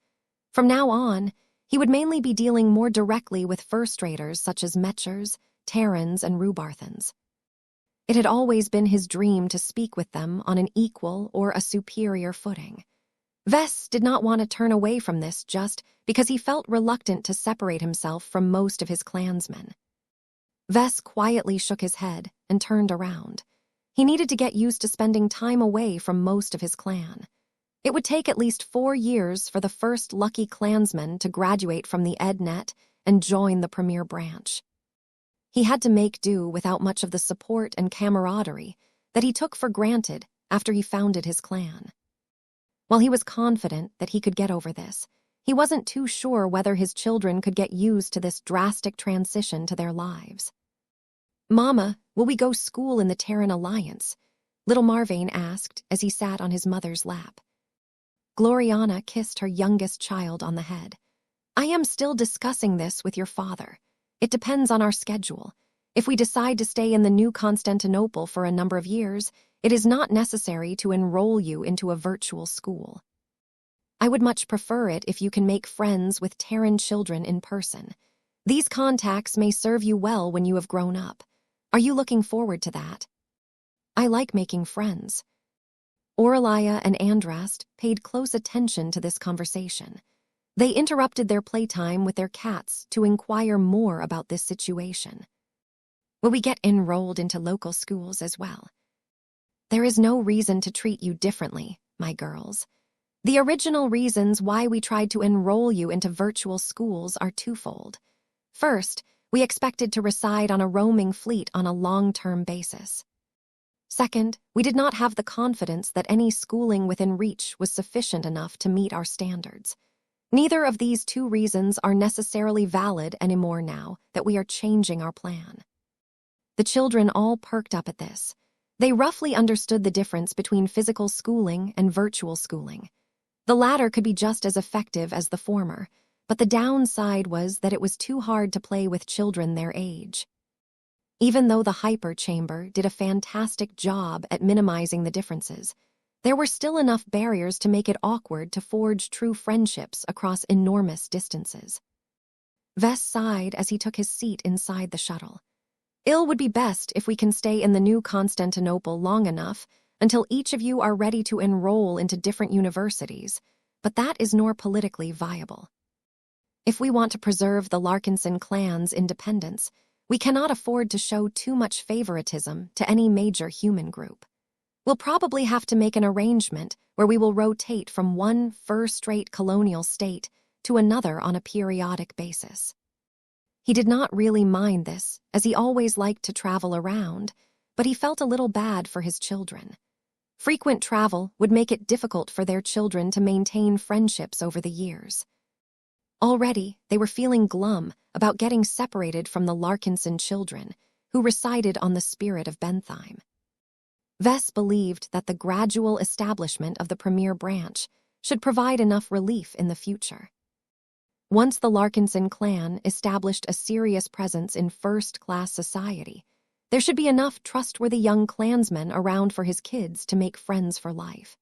From now on, he would mainly be dealing more directly with first-raters such as Mechers, Terrans, and Rubarthans. It had always been his dream to speak with them on an equal or a superior footing. Vess did not want to turn away from this just because he felt reluctant to separate himself from most of his clansmen. Vess quietly shook his head and turned around. He needed to get used to spending time away from most of his clan. It would take at least 4 years for the first lucky clansman to graduate from the EdNet and join the premier branch. He had to make do without much of the support and camaraderie that he took for granted after he founded his clan. While he was confident that he could get over this, he wasn't too sure whether his children could get used to this drastic transition to their lives. "Mama, will we go school in the Terran Alliance?" little Marvane asked as he sat on his mother's lap. Gloriana kissed her youngest child on the head. "I am still discussing this with your father. It depends on our schedule. If we decide to stay in the New Constantinople for a number of years, it is not necessary to enroll you into a virtual school. I would much prefer it if you can make friends with Terran children in person. These contacts may serve you well when you have grown up. Are you looking forward to that?" "I like making friends." Aurelia and Andrast paid close attention to this conversation. They interrupted their playtime with their cats to inquire more about this situation. "Will we get enrolled into local schools as well?" "There is no reason to treat you differently, my girls. The original reasons why we tried to enroll you into virtual schools are twofold. First, we expected to reside on a roaming fleet on a long-term basis. Second, we did not have the confidence that any schooling within reach was sufficient enough to meet our standards. Neither of these two reasons are necessarily valid anymore now that we are changing our plan." The children all perked up at this. They roughly understood the difference between physical schooling and virtual schooling. The latter could be just as effective as the former, but the downside was that it was too hard to play with children their age. Even though the hyper chamber did a fantastic job at minimizing the differences, there were still enough barriers to make it awkward to forge true friendships across enormous distances. Vess sighed as he took his seat inside the shuttle. "It would be best if we can stay in the New Constantinople long enough until each of you are ready to enroll into different universities, but that is nor politically viable. If we want to preserve the Larkinson clan's independence, we cannot afford to show too much favoritism to any major human group. We'll probably have to make an arrangement where we will rotate from one first-rate colonial state to another on a periodic basis." He did not really mind this, as he always liked to travel around, but he felt a little bad for his children. Frequent travel would make it difficult for their children to maintain friendships over the years. Already, they were feeling glum about getting separated from the Larkinson children, who resided on the Spirit of Bentheim. Vess believed that the gradual establishment of the premier branch should provide enough relief in the future. Once the Larkinson clan established a serious presence in first-class society, there should be enough trustworthy young clansmen around for his kids to make friends for life.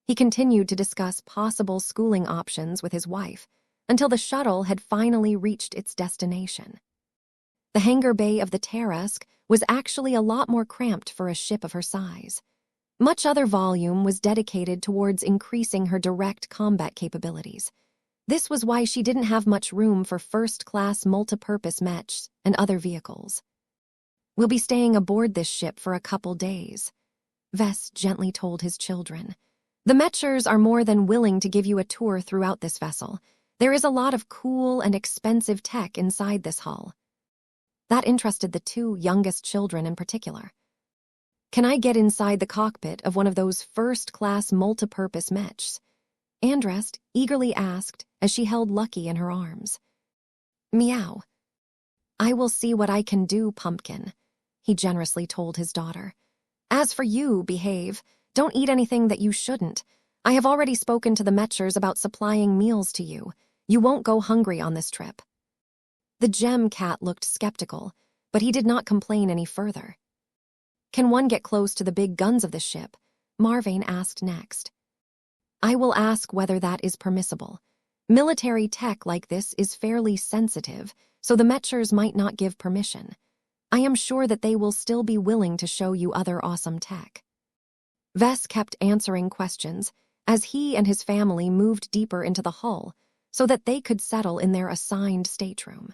He continued to discuss possible schooling options with his wife until the shuttle had finally reached its destination. The hangar bay of the Tarrasque was actually a lot more cramped for a ship of her size. Much other volume was dedicated towards increasing her direct combat capabilities. This was why she didn't have much room for first-class multipurpose mechs and other vehicles. "We'll be staying aboard this ship for a couple days," Vess gently told his children. "The Mechers are more than willing to give you a tour throughout this vessel. There is a lot of cool and expensive tech inside this hull." That interested the two youngest children in particular. "Can I get inside the cockpit of one of those first-class multipurpose mechs?" Andrast eagerly asked as she held Lucky in her arms. "Meow." "I will see what I can do, Pumpkin," he generously told his daughter. "As for you, Behave. Don't eat anything that you shouldn't. I have already spoken to the Mechers about supplying meals to you. You won't go hungry on this trip." The gem cat looked skeptical, but he did not complain any further. "Can one get close to the big guns of the ship?" Marvane asked next. "I will ask whether that is permissible. Military tech like this is fairly sensitive, so the Mechers might not give permission. I am sure that they will still be willing to show you other awesome tech." Vess kept answering questions as he and his family moved deeper into the hull so that they could settle in their assigned stateroom.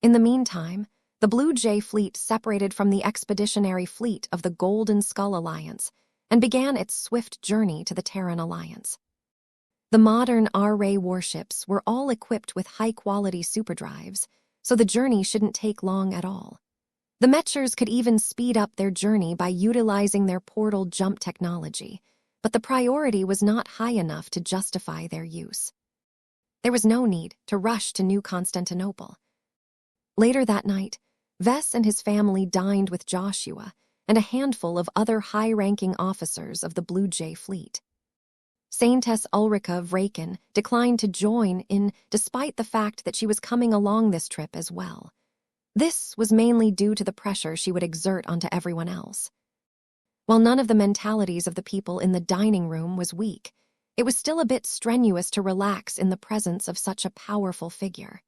In the meantime, The Blue Jay fleet separated from the expeditionary fleet of the Golden Skull Alliance and began its swift journey to the Terran Alliance. The modern R-ray warships were all equipped with high-quality superdrives, so the journey shouldn't take long at all. The Mechers could even speed up their journey by utilizing their portal jump technology, but the priority was not high enough to justify their use. There was no need to rush to New Constantinople. Later that night, Vess and his family dined with Joshua and a handful of other high-ranking officers of the Blue Jay fleet. Saintess Ulrika Vraken declined to join in despite the fact that she was coming along this trip as well. This was mainly due to the pressure she would exert onto everyone else. While none of the mentalities of the people in the dining room was weak, it was still a bit strenuous to relax in the presence of such a powerful figure.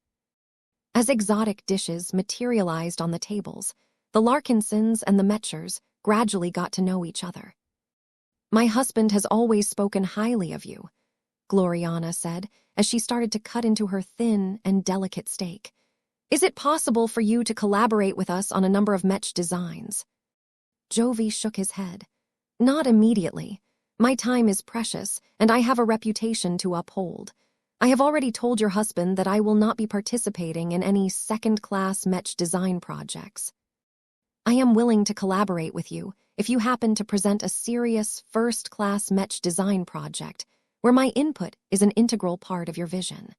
As exotic dishes materialized on the tables, the Larkinsons and the Mechers gradually got to know each other. "My husband has always spoken highly of you," Gloriana said as she started to cut into her thin and delicate steak. "Is it possible for you to collaborate with us on a number of Mech designs?" Jovi shook his head. "Not immediately. My time is precious, and I have a reputation to uphold. I have already told your husband that I will not be participating in any second-class Mech design projects. I am willing to collaborate with you if you happen to present a serious first-class Mech design project where my input is an integral part of your vision.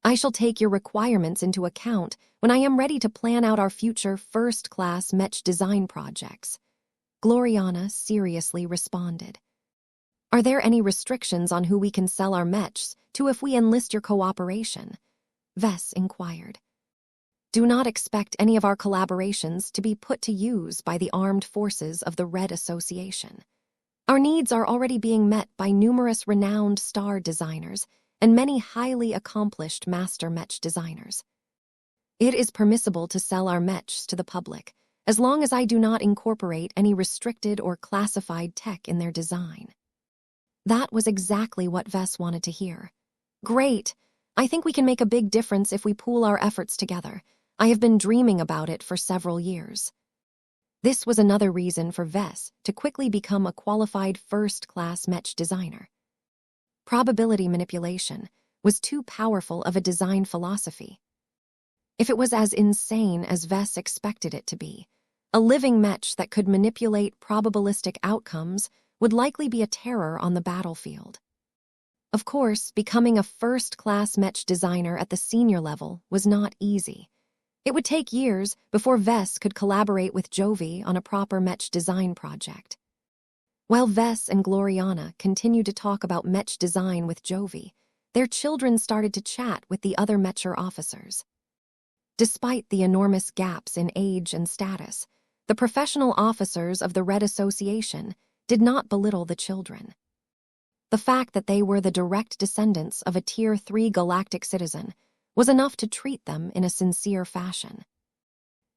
I shall take your requirements into account when I am ready to plan out our future first-class Mech design projects," Gloriana seriously responded. "Are there any restrictions on who we can sell our Mechs to if we enlist your cooperation?" Vess inquired. "Do not expect any of our collaborations to be put to use by the armed forces of the Red Association. Our needs are already being met by numerous renowned star designers and many highly accomplished master Mech designers. It is permissible to sell our Mechs to the public, as long as I do not incorporate any restricted or classified tech in their design." That was exactly what Vess wanted to hear. "Great! I think we can make a big difference if we pool our efforts together. I have been dreaming about it for several years." This was another reason for Vess to quickly become a qualified first-class Mech designer. Probability manipulation was too powerful of a design philosophy. If it was as insane as Vess expected it to be, a living Mech that could manipulate probabilistic outcomes would likely be a terror on the battlefield. Of course, becoming a first-class Mech designer at the senior level was not easy. It would take years before Vess could collaborate with Jovi on a proper Mech design project. While Vess and Gloriana continued to talk about Mech design with Jovi, their children started to chat with the other Mecher officers. Despite the enormous gaps in age and status, the professional officers of the Red Association did not belittle the children. The fact that they were the direct descendants of a Tier 3 galactic citizen was enough to treat them in a sincere fashion.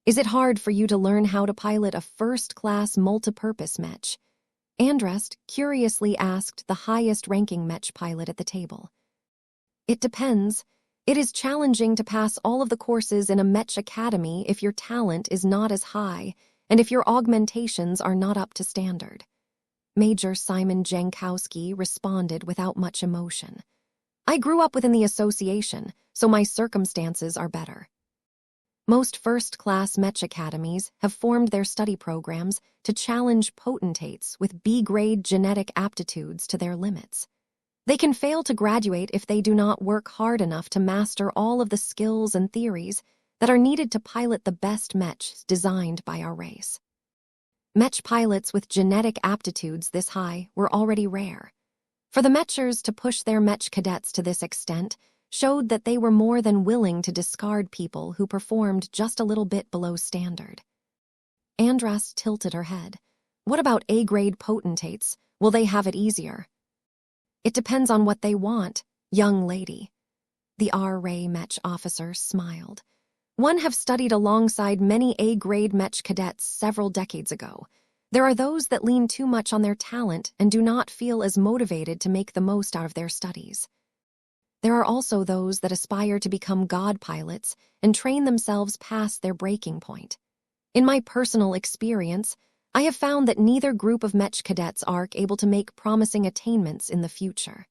"Is it hard for you to learn how to pilot a first-class multipurpose Mech?" Andrest curiously asked the highest-ranking Mech pilot at the table. "It depends. It is challenging to pass all of the courses in a Mech academy if your talent is not as high and if your augmentations are not up to standard." Major Simon Jankowski responded without much emotion. "I grew up within the association, so my circumstances are better." Most first-class Mech academies have formed their study programs to challenge potentates with B-grade genetic aptitudes to their limits. They can fail to graduate if they do not work hard enough to master all of the skills and theories that are needed to pilot the best Mechs designed by our race. Mech pilots with genetic aptitudes this high were already rare. For the Mechers to push their Mech cadets to this extent showed that they were more than willing to discard people who performed just a little bit below standard. Andras tilted her head. "What about A-grade potentates? Will they have it easier?" "It depends on what they want, young lady." The R-Ray Mech officer smiled. "One have studied alongside many A-grade Mech cadets several decades ago. There are those that lean too much on their talent and do not feel as motivated to make the most out of their studies. there are also those that aspire to become god pilots and train themselves past their breaking point. In my personal experience, I have found that neither group of Mech cadets are able to make promising attainments in the future.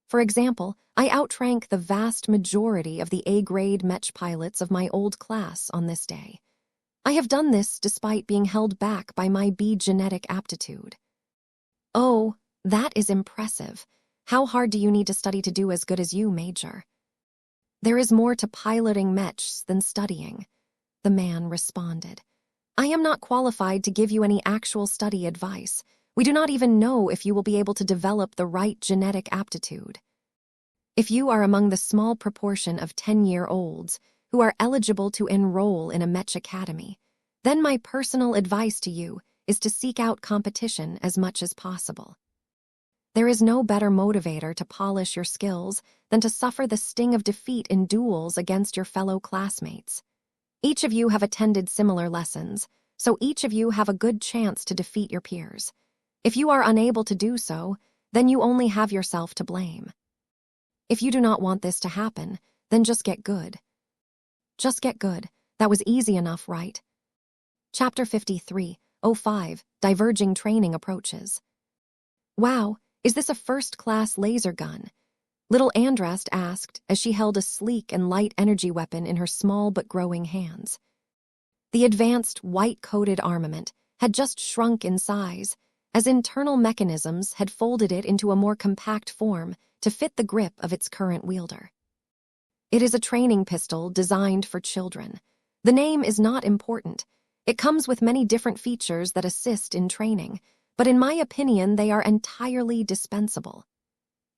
For example, I outrank the vast majority of the A-grade Mech pilots of my old class on this day. I have done this despite being held back by my B genetic aptitude. Oh, that is impressive. How hard do you need to study to do as good as you, Major? There is more to piloting Mechs than studying, the man responded. I am not qualified to give you any actual study advice. We do not even know if you will be able to develop the right genetic aptitude. If you are among the small proportion of 10-year-olds who are eligible to enroll in a Mech Academy, then my personal advice to you is to seek out competition as much as possible. There is no better motivator to polish your skills than to suffer the sting of defeat in duels against your fellow classmates. Each of you have attended similar lessons, so each of you have a good chance to defeat your peers. If you are unable to do so, then you only have yourself to blame. If you do not want this to happen, then just get good. Just get good. That was easy enough, right? Chapter 53:05 Diverging Training Approaches. Wow, is this a first-class laser gun? Little Andrast asked as she held a sleek and light energy weapon in her small but growing hands. The advanced, white-coated armament had just shrunk in size, as internal mechanisms had folded it into a more compact form to fit the grip of its current wielder. It is a training pistol designed for children. The name is not important. It comes with many different features that assist in training, but in my opinion they are entirely dispensable.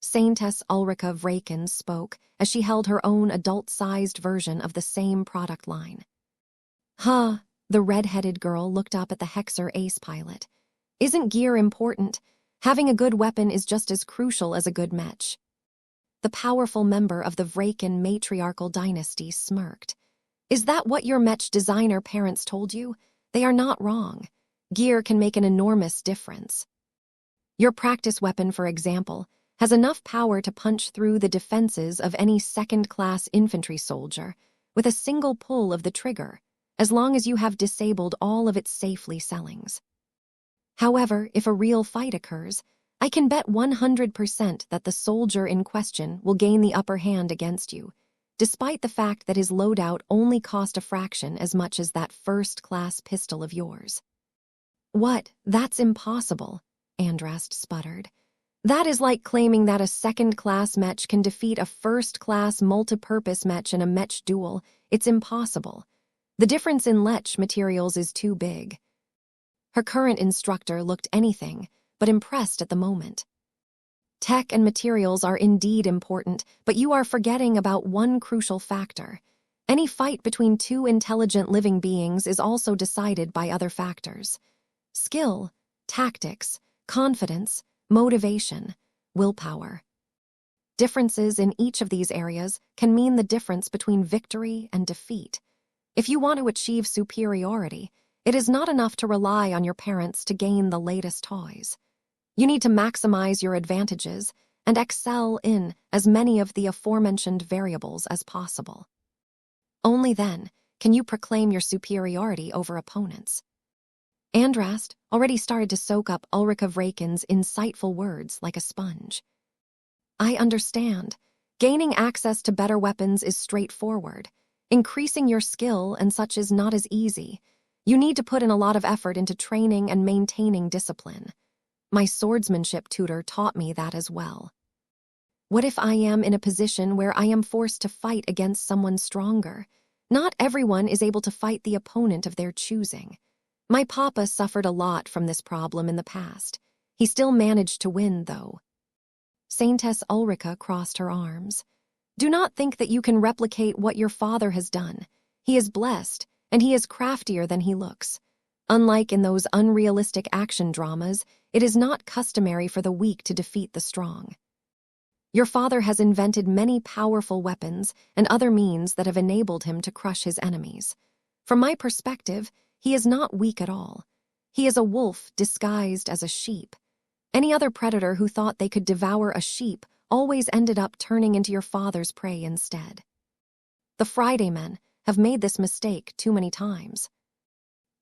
Saintess Ulrika Vraken spoke as she held her own adult-sized version of the same product line. Huh, the red-headed girl looked up at the Hexer ace pilot. Isn't gear important? Having a good weapon is just as crucial as a good mech. The powerful member of the Vraken matriarchal dynasty smirked. Is that what your mech designer parents told you? They are not wrong. Gear can make an enormous difference. Your practice weapon, for example, has enough power to punch through the defenses of any second-class infantry soldier with a single pull of the trigger, as long as you have disabled all of its safely sellings. However, if a real fight occurs, I can bet 100% that the soldier in question will gain the upper hand against you, despite the fact that his loadout only cost a fraction as much as that first-class pistol of yours. What? That's impossible, Andrast sputtered. That is like claiming that a second-class mech can defeat a first-class multipurpose mech in a mech duel. It's impossible. The difference in lech materials is too big. Her current instructor looked anything but impressed at the moment. Tech and materials are indeed important, but you are forgetting about one crucial factor. Any fight between two intelligent living beings is also decided by other factors. Skill, tactics, confidence, motivation, willpower. Differences in each of these areas can mean the difference between victory and defeat. If you want to achieve superiority, it is not enough to rely on your parents to gain the latest toys. You need to maximize your advantages and excel in as many of the aforementioned variables as possible. Only then can you proclaim your superiority over opponents. Andrast already started to soak up Ulrika Vraken's insightful words like a sponge. I understand. Gaining access to better weapons is straightforward. Increasing your skill and such is not as easy. You need to put in a lot of effort into training and maintaining discipline. My swordsmanship tutor taught me that as well. What if I am in a position where I am forced to fight against someone stronger? Not everyone is able to fight the opponent of their choosing. My papa suffered a lot from this problem in the past. He still managed to win, though. Saintess Ulrika crossed her arms. Do not think that you can replicate what your father has done. He is blessed, and he is craftier than he looks. Unlike in those unrealistic action dramas, it is not customary for the weak to defeat the strong. Your father has invented many powerful weapons and other means that have enabled him to crush his enemies. From my perspective, he is not weak at all. He is a wolf disguised as a sheep. Any other predator who thought they could devour a sheep always ended up turning into your father's prey instead. The Friday men have made this mistake too many times.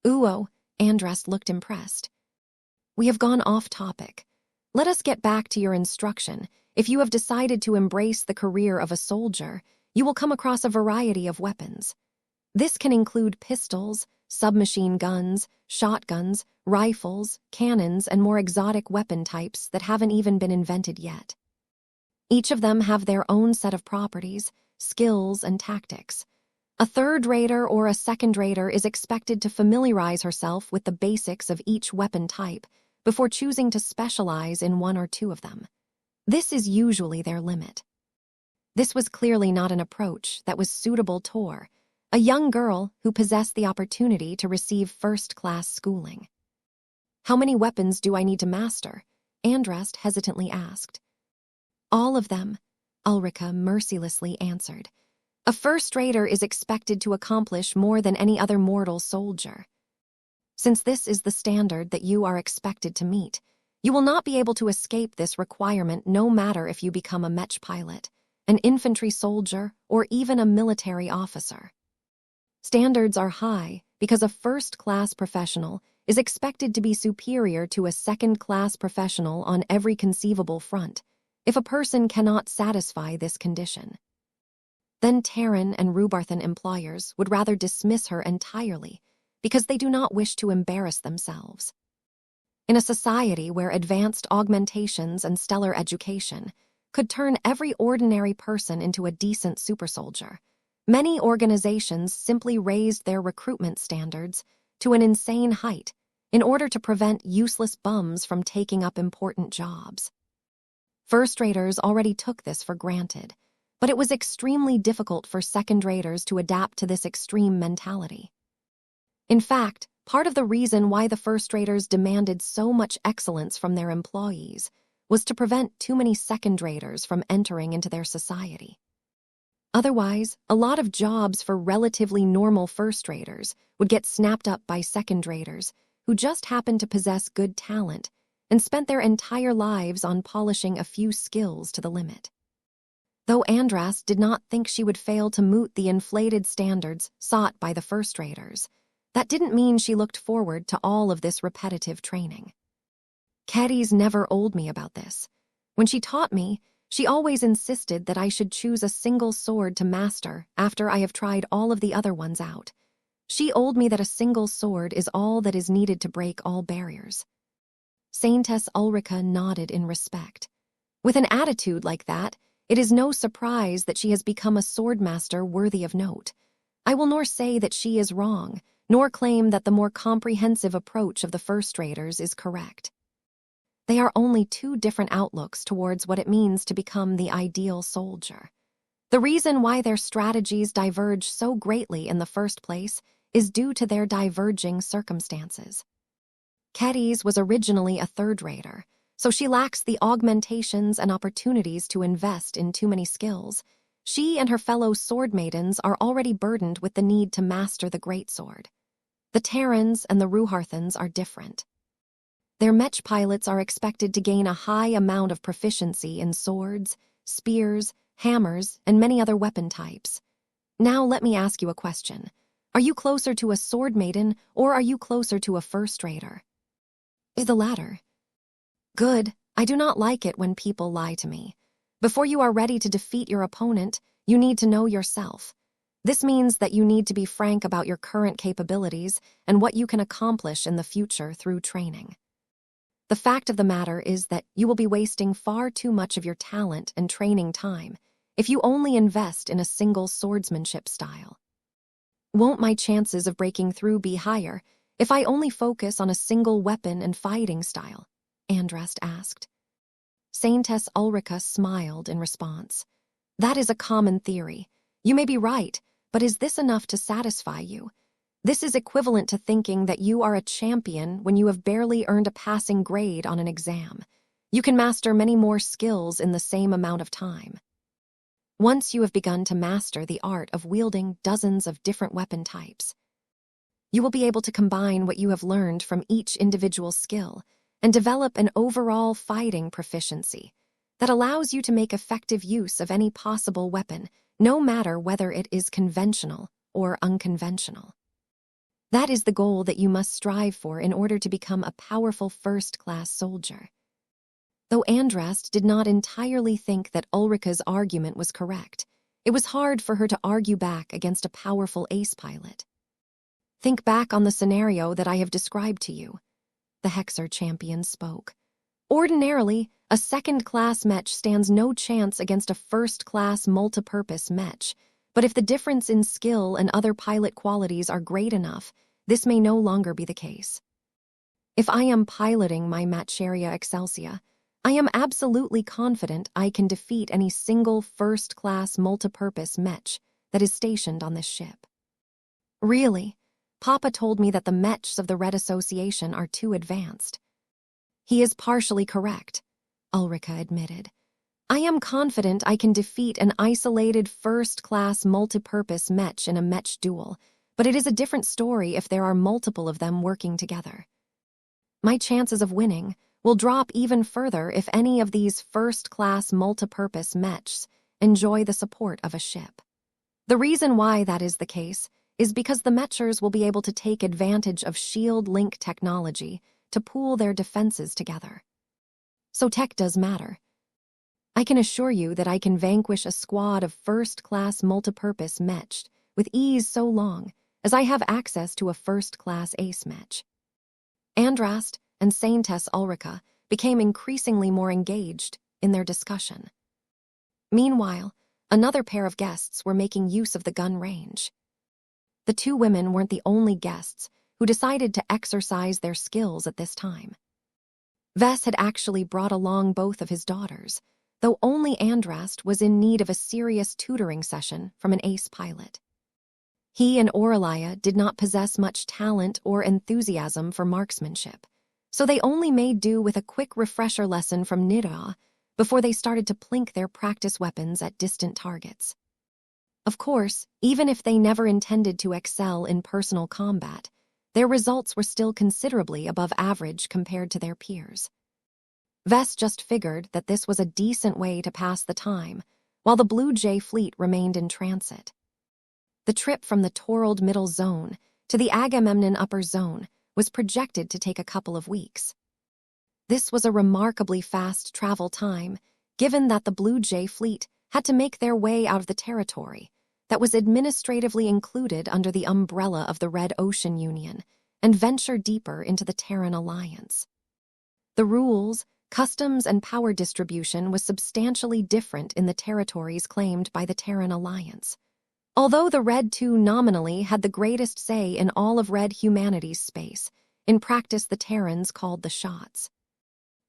Uo, Andrest looked impressed. We have gone off topic. Let us get back to your instruction. If you have decided to embrace the career of a soldier, you will come across a variety of weapons. This can include pistols, submachine guns, shotguns, rifles, cannons, and more exotic weapon types that haven't even been invented yet. Each of them have their own set of properties, skills, and tactics. A third-rater or a second-rater is expected to familiarize herself with the basics of each weapon type before choosing to specialize in one or two of them. This is usually their limit. This was clearly not an approach that was suitable to Tor, a young girl who possessed the opportunity to receive first-class schooling. How many weapons do I need to master? Andrest hesitantly asked. All of them, Ulrika mercilessly answered. A first-rater is expected to accomplish more than any other mortal soldier. Since this is the standard that you are expected to meet, you will not be able to escape this requirement no matter if you become a Mech pilot, an infantry soldier, or even a military officer. Standards are high because a first-class professional is expected to be superior to a second-class professional on every conceivable front if a person cannot satisfy this condition. Then Terran and Rubarthan employers would rather dismiss her entirely because they do not wish to embarrass themselves. In a society where advanced augmentations and stellar education could turn every ordinary person into a decent super-soldier, many organizations simply raised their recruitment standards to an insane height in order to prevent useless bums from taking up important jobs. First-raters already took this for granted, but it was extremely difficult for second-raters to adapt to this extreme mentality. In fact, part of the reason why the first-raters demanded so much excellence from their employees was to prevent too many second-raters from entering into their society. Otherwise, a lot of jobs for relatively normal first-raters would get snapped up by second-raters who just happened to possess good talent and spent their entire lives on polishing a few skills to the limit. Though Andras did not think she would fail to meet the inflated standards sought by the first-raters, that didn't mean she looked forward to all of this repetitive training. Kedis never told me about this. When she taught me, she always insisted that I should choose a single sword to master after I have tried all of the other ones out. She told me that a single sword is all that is needed to break all barriers. Saintess Ulrika nodded in respect. With an attitude like that, it is no surprise that she has become a swordmaster worthy of note. I will nor say that she is wrong, nor claim that the more comprehensive approach of the first-raters is correct. They are only two different outlooks towards what it means to become the ideal soldier. The reason why their strategies diverge so greatly in the first place is due to their diverging circumstances. Kedis was originally a third-rater, so she lacks the augmentations and opportunities to invest in too many skills. She and her fellow sword maidens are already burdened with the need to master the greatsword. The Terrans and the Ruharthans are different. Their Mech pilots are expected to gain a high amount of proficiency in swords, spears, hammers, and many other weapon types. Now let me ask you a question. Are you closer to a sword maiden or are you closer to a first-rater? Is the latter. Good. I do not like it when people lie to me. Before you are ready to defeat your opponent, you need to know yourself. This means that you need to be frank about your current capabilities and what you can accomplish in the future through training. The fact of the matter is that you will be wasting far too much of your talent and training time if you only invest in a single swordsmanship style. Won't my chances of breaking through be higher if I only focus on a single weapon and fighting style? Andrast asked. Saintess Ulrika smiled in response. That is a common theory. You may be right, but is this enough to satisfy you? This is equivalent to thinking that you are a champion when you have barely earned a passing grade on an exam. You can master many more skills in the same amount of time. Once you have begun to master the art of wielding dozens of different weapon types, you will be able to combine what you have learned from each individual skill and develop an overall fighting proficiency. that allows you to make effective use of any possible weapon, no matter whether it is conventional or unconventional. That is the goal that you must strive for in order to become a powerful first-class soldier. Though Andrast did not entirely think that Ulrika's argument was correct, it was hard for her to argue back against a powerful ace pilot. Think back on the scenario that I have described to you. The Hexer champion spoke. Ordinarily, a second-class Mech stands no chance against a first-class multipurpose Mech, but if the difference in skill and other pilot qualities are great enough, this may no longer be the case. If I am piloting my Macheria Excelsia, I am absolutely confident I can defeat any single first-class multipurpose Mech that is stationed on this ship. Really, Papa told me that the Mechs of the Red Association are too advanced. He is partially correct, Ulrika admitted. I am confident I can defeat an isolated first-class multipurpose Mech in a Mech duel, but it is a different story if there are multiple of them working together. My chances of winning will drop even further if any of these first-class multipurpose Mechs enjoy the support of a ship. The reason why that is the case is because the Mechers will be able to take advantage of shield link technology to pool their defenses together. So tech does matter. I can assure you that I can vanquish a squad of first-class multipurpose Mech with ease so long as I have access to a first-class ace Mech. Andrast and Saintess Ulrika became increasingly more engaged in their discussion. Meanwhile, another pair of guests were making use of the gun range. The two women weren't the only guests who decided to exercise their skills at this time. Ves had actually brought along both of his daughters, though only Andrast was in need of a serious tutoring session from an ace pilot. He and Aurelia did not possess much talent or enthusiasm for marksmanship, so they only made do with a quick refresher lesson from Nira before they started to plink their practice weapons at distant targets. Of course, even if they never intended to excel in personal combat, their results were still considerably above average compared to their peers. Ves just figured that this was a decent way to pass the time, while the Blue Jay fleet remained in transit. The trip from the Torald Middle Zone to the Agamemnon Upper Zone was projected to take a couple of weeks. This was a remarkably fast travel time, given that the Blue Jay fleet had to make their way out of the territory that was administratively included under the umbrella of the Red Ocean Union and venture deeper into the Terran Alliance. The rules, customs, and power distribution was substantially different in the territories claimed by the Terran Alliance. Although the Red Two nominally had the greatest say in all of Red humanity's space, in practice the Terrans called the shots.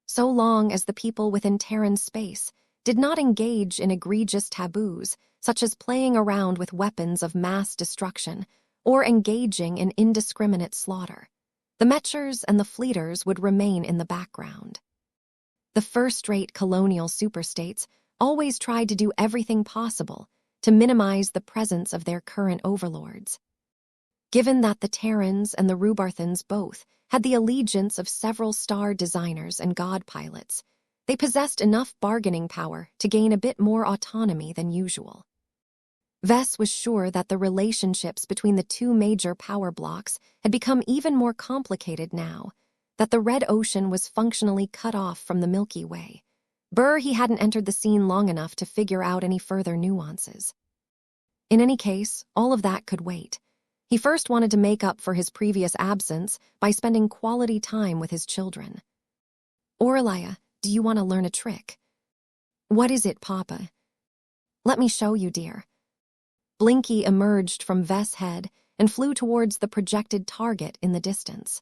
So long as the people within Terran space did not engage in egregious taboos, such as playing around with weapons of mass destruction or engaging in indiscriminate slaughter, the Mechers and the Fleeters would remain in the background. The first-rate colonial superstates always tried to do everything possible to minimize the presence of their current overlords. Given that the Terrans and the Rubarthans both had the allegiance of several star designers and god pilots, they possessed enough bargaining power to gain a bit more autonomy than usual. Ves was sure that the relationships between the two major power blocks had become even more complicated now that the Red Ocean was functionally cut off from the Milky Way. He hadn't entered the scene long enough to figure out any further nuances. In any case, all of that could wait. He first wanted to make up for his previous absence by spending quality time with his children. Aurelia, do you want to learn a trick? What is it, Papa? Let me show you, dear. Blinky emerged from Ves' head and flew towards the projected target in the distance.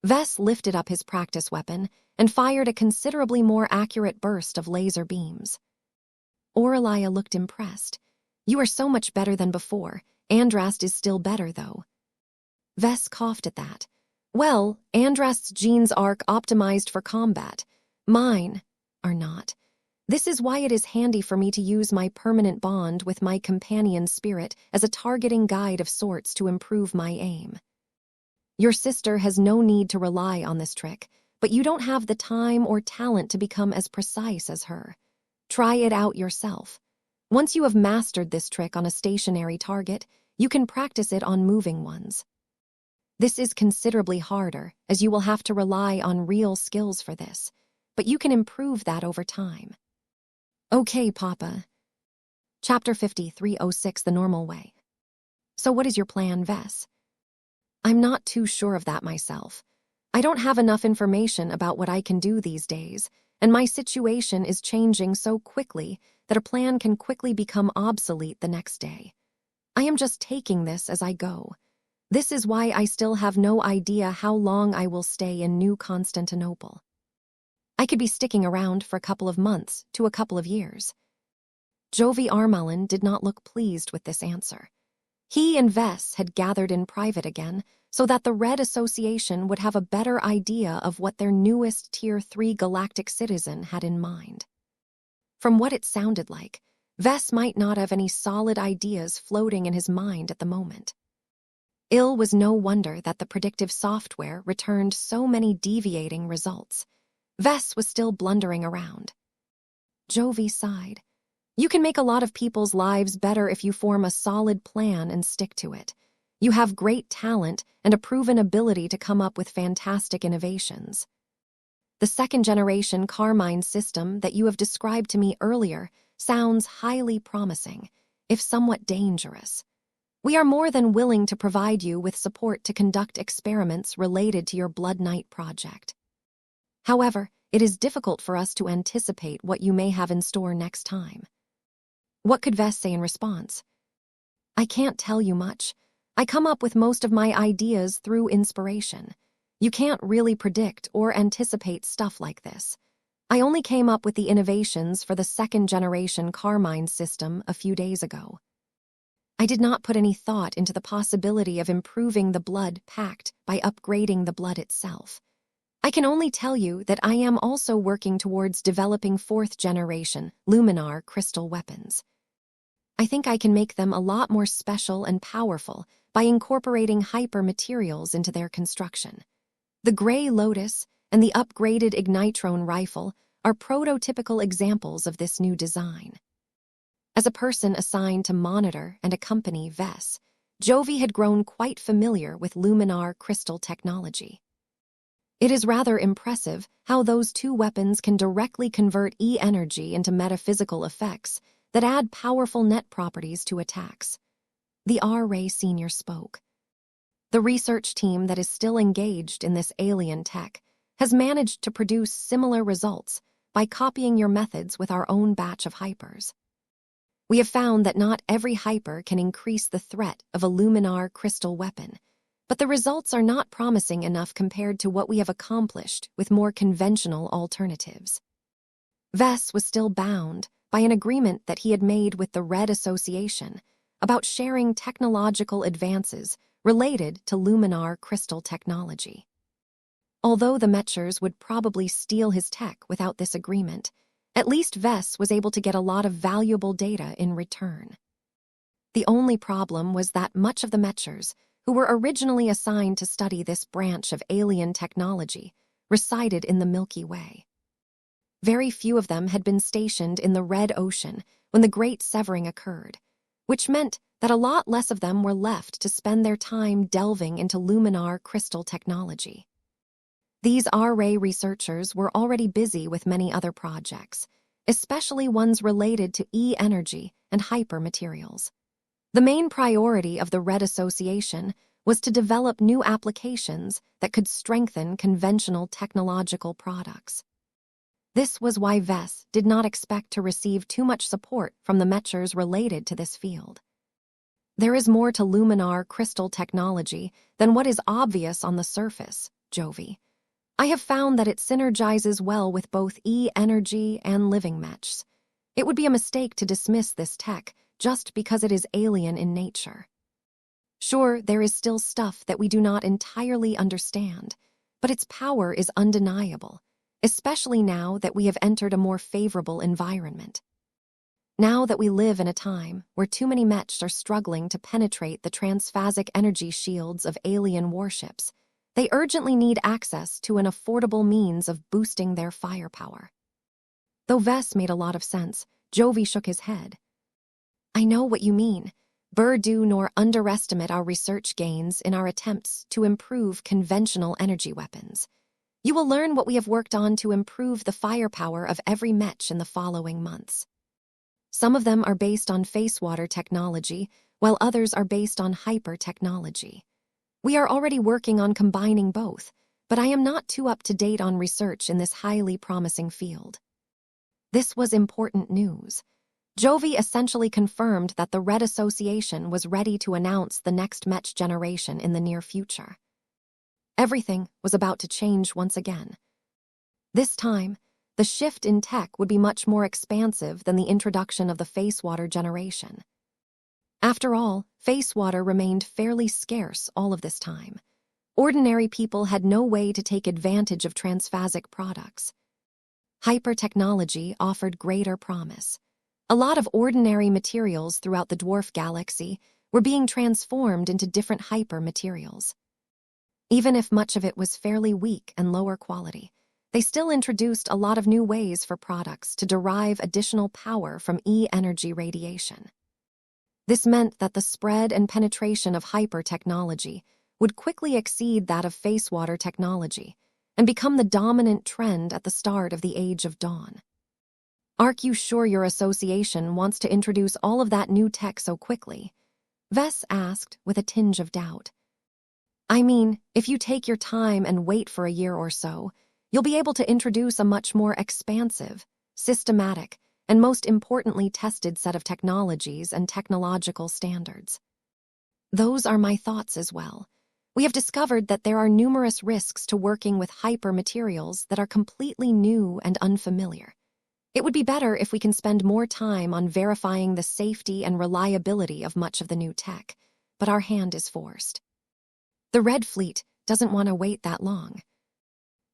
Ves lifted up his practice weapon and fired a considerably more accurate burst of laser beams. Aurelia looked impressed. You are so much better than before. Andrast is still better, though. Ves coughed at that. Well, Andrast's genes are optimized for combat. Mine are not. This is why it is handy for me to use my permanent bond with my companion spirit as a targeting guide of sorts to improve my aim. Your sister has no need to rely on this trick, but you don't have the time or talent to become as precise as her. Try it out yourself. Once you have mastered this trick on a stationary target, you can practice it on moving ones. This is considerably harder, as you will have to rely on real skills for this, but you can improve that over time. Okay, Papa. Chapter 5306, The Normal Way. So what is your plan, Vess? I'm not too sure of that myself. I don't have enough information about what I can do these days, and my situation is changing so quickly that a plan can quickly become obsolete the next day. I am just taking this as I go. This is why I still have no idea how long I will stay in New Constantinople. I could be sticking around for a couple of months to a couple of years. Jovi Armalin did not look pleased with this answer. He and Vess had gathered in private again so that the Red Association would have a better idea of what their newest Tier 3 galactic citizen had in mind. From what it sounded like, Vess might not have any solid ideas floating in his mind at the moment. It was no wonder that the predictive software returned so many deviating results. Vess was still blundering around. Jovi sighed. You can make a lot of people's lives better if you form a solid plan and stick to it. You have great talent and a proven ability to come up with fantastic innovations. The second-generation Carmine system that you have described to me earlier sounds highly promising, if somewhat dangerous. We are more than willing to provide you with support to conduct experiments related to your Blood Knight project. However, it is difficult for us to anticipate what you may have in store next time. What could Vess say in response? I can't tell you much. I come up with most of my ideas through inspiration. You can't really predict or anticipate stuff like this. I only came up with the innovations for the second-generation Carmine system a few days ago. I did not put any thought into the possibility of improving the blood packed by upgrading the blood itself. I can only tell you that I am also working towards developing fourth-generation Luminar crystal weapons. I think I can make them a lot more special and powerful by incorporating hyper-materials into their construction. The Gray Lotus and the upgraded Ignitron rifle are prototypical examples of this new design. As a person assigned to monitor and accompany Vess, Jovi had grown quite familiar with Luminar crystal technology. It is rather impressive how those two weapons can directly convert E-energy into metaphysical effects that add powerful net properties to attacks. The R-Ray Senior spoke. The research team that is still engaged in this alien tech has managed to produce similar results by copying your methods with our own batch of hypers. We have found that not every hyper can increase the threat of a Luminar crystal weapon, but the results are not promising enough compared to what we have accomplished with more conventional alternatives. Vess was still bound by an agreement that he had made with the Red Association about sharing technological advances related to Luminar crystal technology. Although the Mechers would probably steal his tech without this agreement, at least Vess was able to get a lot of valuable data in return. The only problem was that much of the Mechers, who were originally assigned to study this branch of alien technology, resided in the Milky Way. Very few of them had been stationed in the Red Ocean when the Great Severing occurred, which meant that a lot less of them were left to spend their time delving into Luminar crystal technology. These R-Ray researchers were already busy with many other projects, especially ones related to E-energy and hypermaterials. The main priority of the Red Association was to develop new applications that could strengthen conventional technological products. This was why Vess did not expect to receive too much support from the Mechers related to this field. There is more to Luminar crystal technology than what is obvious on the surface, Jovi. I have found that it synergizes well with both E-energy and living mechs. It would be a mistake to dismiss this tech just because it is alien in nature. Sure, there is still stuff that we do not entirely understand, but its power is undeniable, especially now that we have entered a more favorable environment. Now that we live in a time where too many mechs are struggling to penetrate the transphasic energy shields of alien warships, they urgently need access to an affordable means of boosting their firepower. Though Vess made a lot of sense, Jovi shook his head. I know what you mean. Do nor underestimate our research gains in our attempts to improve conventional energy weapons. You will learn what we have worked on to improve the firepower of every Mech in the following months. Some of them are based on face water technology, while others are based on hyper technology. We are already working on combining both, but I am not too up to date on research in this highly promising field. This was important news. Jovi essentially confirmed that the Red Association was ready to announce the next Mech generation in the near future. Everything was about to change once again. This time, the shift in tech would be much more expansive than the introduction of the face water generation. After all, face water remained fairly scarce all of this time. Ordinary people had no way to take advantage of transphasic products. Hyper-technology offered greater promise. A lot of ordinary materials throughout the dwarf galaxy were being transformed into different hyper-materials. Even if much of it was fairly weak and lower quality, they still introduced a lot of new ways for products to derive additional power from E-energy radiation. This meant that the spread and penetration of hyper-technology would quickly exceed that of face water technology and become the dominant trend at the start of the Age of Dawn. Aren't you sure your association wants to introduce all of that new tech so quickly? Vess asked with a tinge of doubt. I mean, if you take your time and wait for a year or so, you'll be able to introduce a much more expansive, systematic, and most importantly tested set of technologies and technological standards. Those are my thoughts as well. We have discovered that there are numerous risks to working with hyper-materials that are completely new and unfamiliar. It would be better if we can spend more time on verifying the safety and reliability of much of the new tech, but our hand is forced. The Red Fleet doesn't want to wait that long.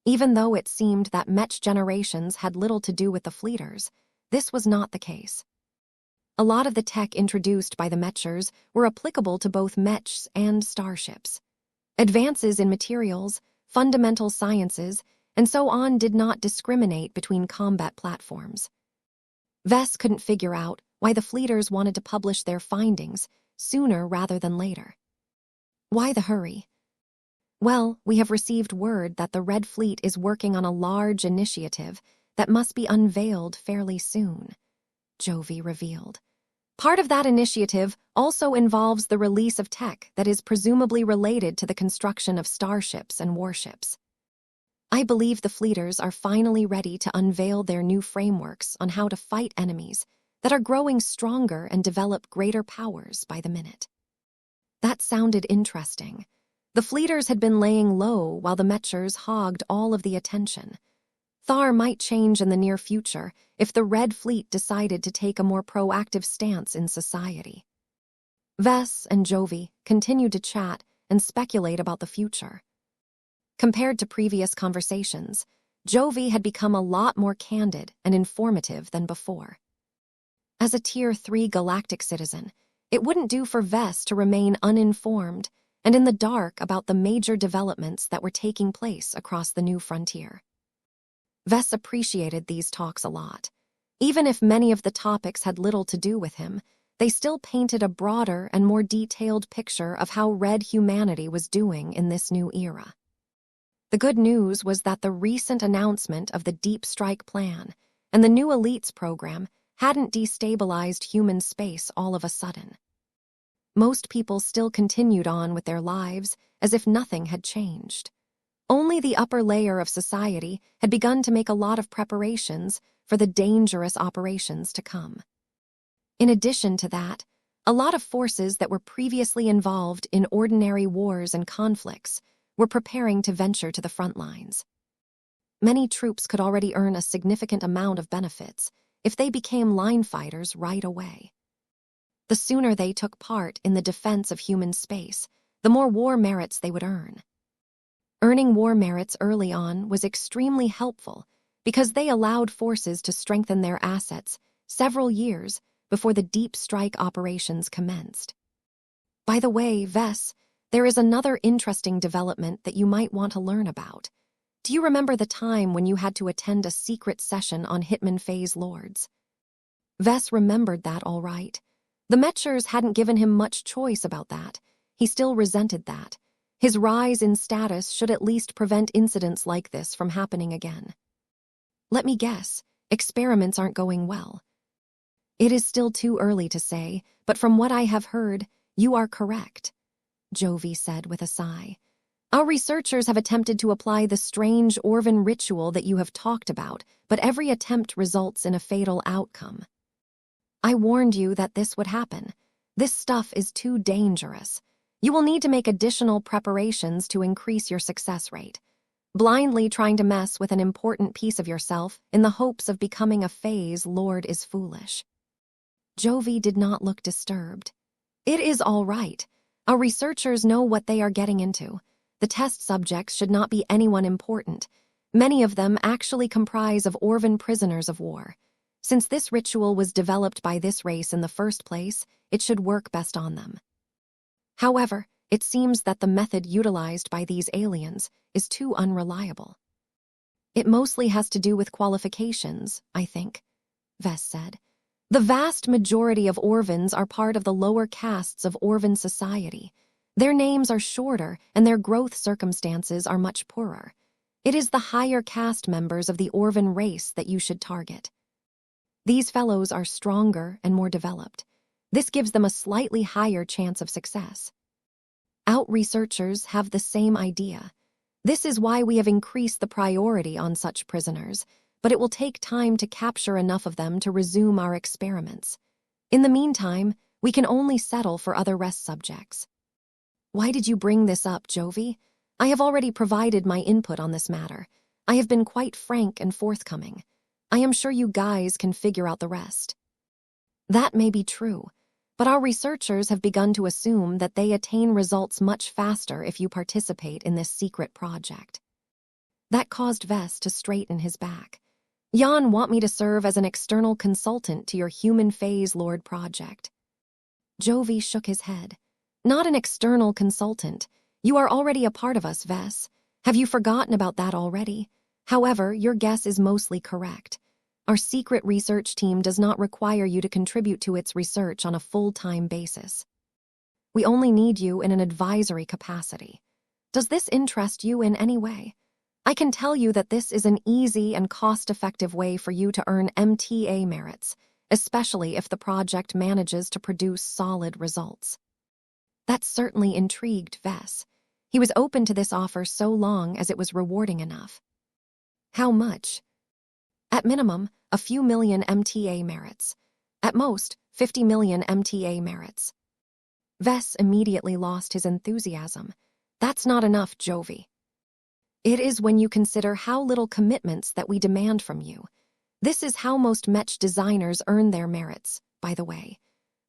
Even though it seemed that Mech generations had little to do with the Fleeters, this was not the case. A lot of the tech introduced by the Mechers were applicable to both Mechs and starships. Advances in materials, fundamental sciences, and so on did not discriminate between combat platforms. Vess couldn't figure out why the Fleeters wanted to publish their findings sooner rather than later. Why the hurry? Well, we have received word that the Red Fleet is working on a large initiative that must be unveiled fairly soon, Jovi revealed. Part of that initiative also involves the release of tech that is presumably related to the construction of starships and warships. I believe the Fleeters are finally ready to unveil their new frameworks on how to fight enemies that are growing stronger and develop greater powers by the minute. That sounded interesting. The Fleeters had been laying low while the Mechers hogged all of the attention. Thar might change in the near future if the Red Fleet decided to take a more proactive stance in society. Vess and Jovi continued to chat and speculate about the future. Compared to previous conversations, Jovi had become a lot more candid and informative than before. As a Tier 3 galactic citizen, it wouldn't do for Vess to remain uninformed and in the dark about the major developments that were taking place across the new frontier. Vess appreciated these talks a lot. Even if many of the topics had little to do with him, they still painted a broader and more detailed picture of how Red humanity was doing in this new era. The good news was that the recent announcement of the Deep Strike Plan and the new Elites program hadn't destabilized human space all of a sudden. Most people still continued on with their lives as if nothing had changed. Only the upper layer of society had begun to make a lot of preparations for the dangerous operations to come. In addition to that, a lot of forces that were previously involved in ordinary wars and conflicts were preparing to venture to the front lines. Many troops could already earn a significant amount of benefits if they became line fighters right away. The sooner they took part in the defense of human space, the more war merits they would earn. Earning war merits early on was extremely helpful because they allowed forces to strengthen their assets several years before the deep strike operations commenced. By the way, Vess, there is another interesting development that you might want to learn about. Do you remember the time when you had to attend a secret session on Hitman Phase Lords? Vess remembered that all right. The Mechers hadn't given him much choice about that. He still resented that. His rise in status should at least prevent incidents like this from happening again. Let me guess, experiments aren't going well. It is still too early to say, but from what I have heard, you are correct, Jovi said with a sigh. Our researchers have attempted to apply the strange Orvan ritual that you have talked about, but every attempt results in a fatal outcome. I warned you that this would happen. This stuff is too dangerous. You will need to make additional preparations to increase your success rate. Blindly trying to mess with an important piece of yourself in the hopes of becoming a phase lord is foolish. Jovi did not look disturbed. It is all right. Our researchers know what they are getting into. The test subjects should not be anyone important. Many of them actually comprise of Orvan prisoners of war. Since this ritual was developed by this race in the first place, it should work best on them. However, it seems that the method utilized by these aliens is too unreliable. It mostly has to do with qualifications, I think, Vess said. The vast majority of Orvans are part of the lower castes of Orvan society. Their names are shorter and their growth circumstances are much poorer. It is the higher caste members of the Orvan race that you should target. These fellows are stronger and more developed. This gives them a slightly higher chance of success. Out researchers have the same idea. This is why we have increased the priority on such prisoners, but it will take time to capture enough of them to resume our experiments. In the meantime, we can only settle for other rest subjects. Why did you bring this up, Jovi? I have already provided my input on this matter. I have been quite frank and forthcoming. I am sure you guys can figure out the rest. That may be true, but our researchers have begun to assume that they attain results much faster if you participate in this secret project. That caused Vess to straighten his back. Jan want me to serve as an external consultant to your Human Phase Lord project. Jovi shook his head. Not an external consultant. You are already a part of us, Vess. Have you forgotten about that already? However, your guess is mostly correct. Our secret research team does not require you to contribute to its research on a full-time basis. We only need you in an advisory capacity. Does this interest you in any way? I can tell you that this is an easy and cost-effective way for you to earn MTA merits, especially if the project manages to produce solid results. That certainly intrigued Vess. He was open to this offer so long as it was rewarding enough. How much? At minimum, a few million MTA merits. At most, 50 million MTA merits. Vess immediately lost his enthusiasm. That's not enough, Jovi. It is when you consider how little commitments that we demand from you. This is how most Mech designers earn their merits, by the way.